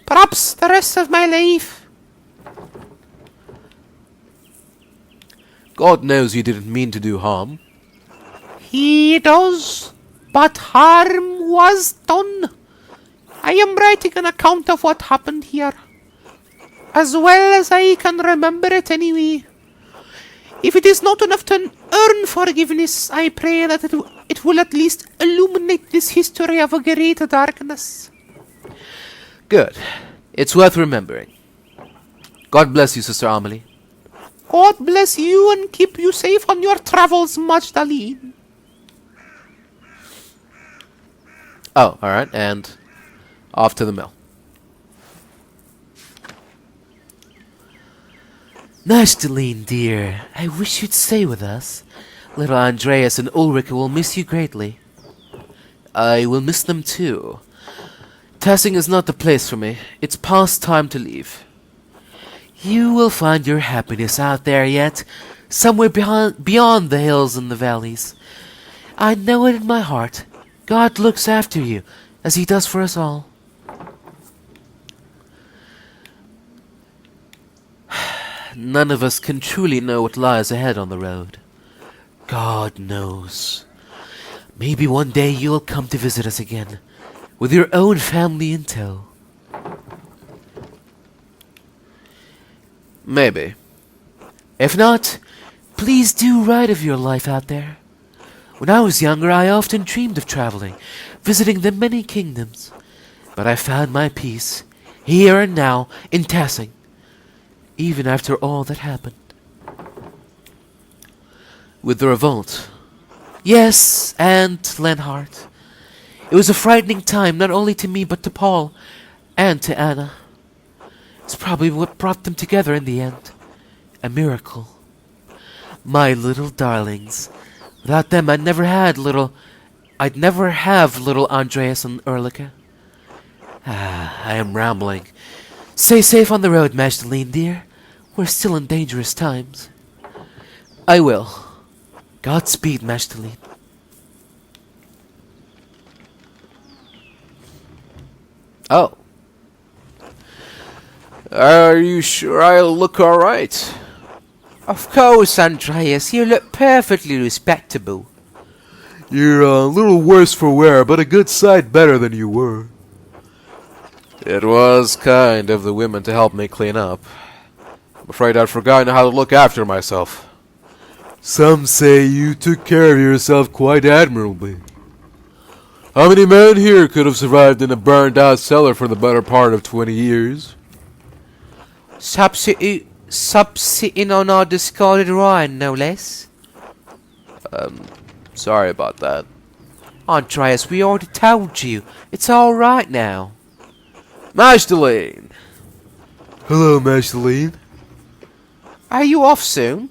Perhaps the rest of my life.
God knows you didn't mean to do harm.
He does, but harm was done. I am writing an account of what happened here, as well as I can remember it anyway. If it is not enough to earn forgiveness, I pray that it will at least illuminate this history of a great darkness.
Good. It's worth remembering. God bless you, Sister Amelie.
God bless you and keep you safe on your travels, Magdalene.
Oh, alright, and off to the mill. Magdalene, dear, I wish you'd stay with us. Little Andreas and Ulrika will miss you greatly. I will miss them too. Tassing is not the place for me. It's past time to leave. You will find your happiness out there yet, somewhere beyond the hills and the valleys. I know it in my heart. God looks after you, as he does for us all. None of us can truly know what lies ahead on the road. God knows. Maybe one day you'll come to visit us again, with your own family in tow. Maybe. If not, please do write of your life out there. When I was younger, I often dreamed of traveling, visiting the many kingdoms. But I found my peace, here and now, in Tassing, even after all that happened. With the Revolt. Yes, and Lenhart. It was a frightening time, not only to me, but to Paul, and to Anna. It's probably what brought them together in the end. A miracle. My little darlings. Without them, I'd never have little Andreas and Ulrika. I am rambling. Stay safe on the road, Magdalene, dear. We're still in dangerous times. I will. Godspeed, Magdalene. Oh.
Are you sure I look alright?
Of course, Andreas, you look perfectly respectable.
You're a little worse for wear, but a good sight better than you were.
It was kind of the women to help me clean up. I'm afraid I'd forgotten how to look after myself.
Some say you took care of yourself quite admirably. How many men here could have survived in a burned-out cellar for the better part of 20 years?
Sitting on our discarded wine, no less.
Sorry about that.
Andreas, we already told you. It's all right now.
Magdalene!
Hello, Magdalene.
Are you off soon?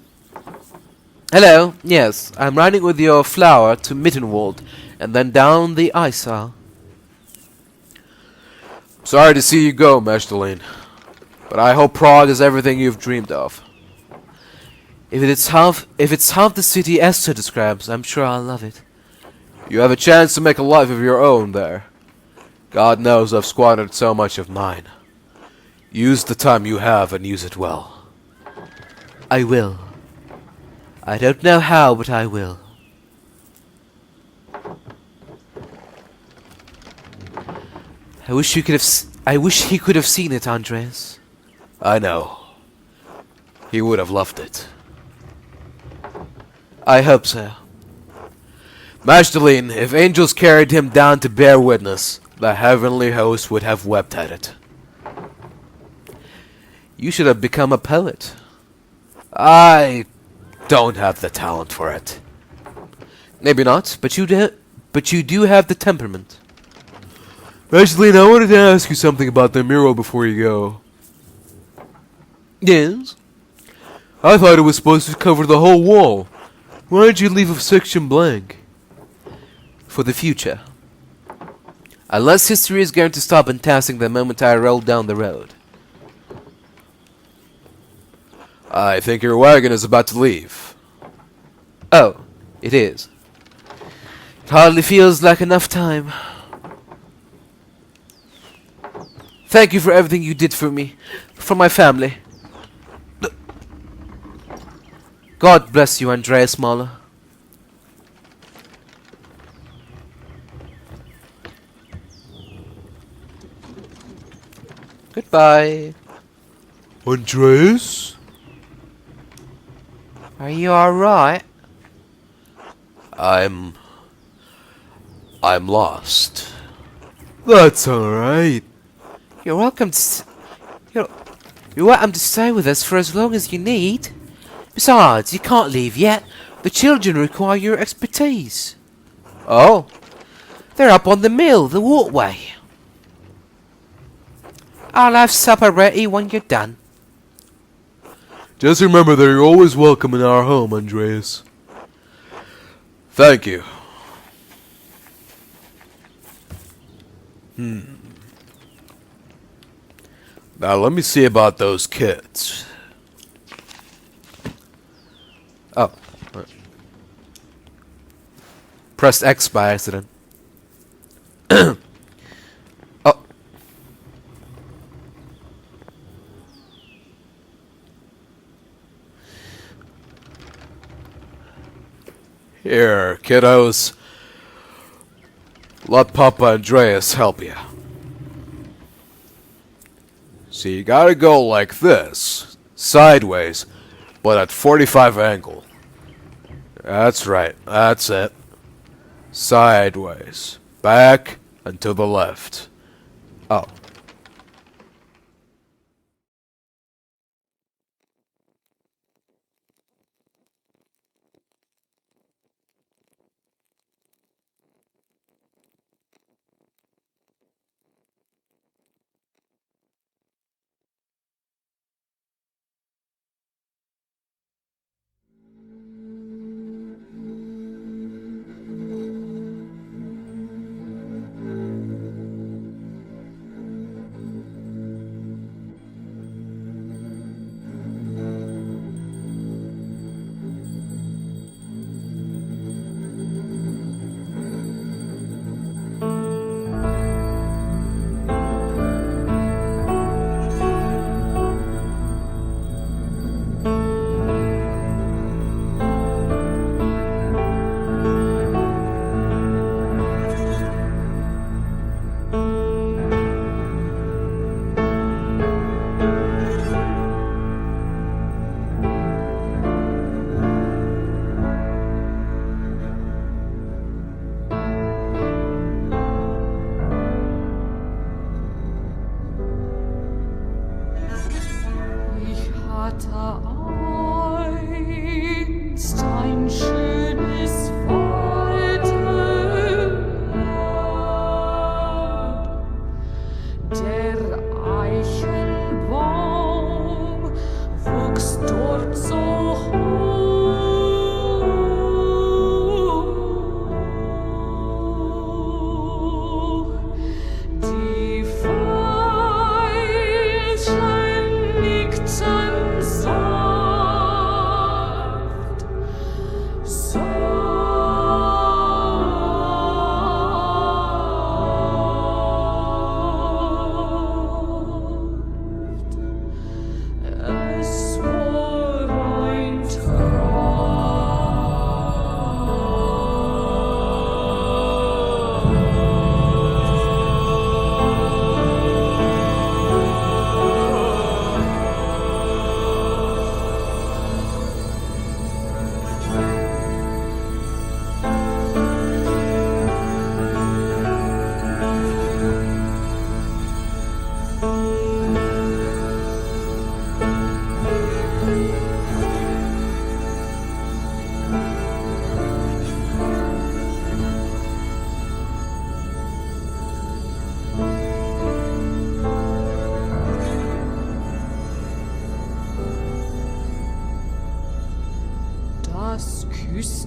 Hello, yes, I'm riding with your flower to Mittenwald, and then down the Isar. Sorry to see you go, Magdalene, but I hope Prague is everything you've dreamed of. If it's half the city Esther describes, I'm sure I'll love it. You have a chance to make a life of your own there. God knows I've squandered so much of mine. Use the time you have and use it well.
I will. I don't know how, but I will. I wish he could have seen it, Andreas.
I know. He would have loved it.
I hope so.
Magdalene, if angels carried him down to bear witness, the heavenly host would have wept at it.
You should have become a poet.
I don't have the talent for it.
Maybe not, but you do have the temperament.
Magdalene, I wanted to ask you something about the mural before you go.
Yes?
I thought it was supposed to cover the whole wall. Why did you leave a section blank?
For the future. Unless history is going to stop in Tassing the moment I roll down the road.
I think your wagon is about to leave.
Oh, it is. It hardly feels like enough time. Thank you for everything you did for me, for my family. God bless you, Andreas Mahler. Goodbye.
Andreas?
Are you alright?
I'm lost.
That's alright.
You're welcome to you're welcome to stay with us for as long as you need. Besides, you can't leave yet. The children require your expertise.
Oh?
They're up on the mill, the walkway. I'll have supper ready when you're done.
Just remember that you're always welcome in our home, Andreas.
Thank you. Now let me see about those kids.
Oh. Pressed X by accident. Oh.
Here, kiddos. Let Papa Andreas help you. So you gotta go like this, sideways, but at 45 angle. That's right, that's it. Sideways, back and to the left. Oh.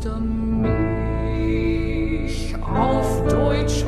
musste mich auf Deutsch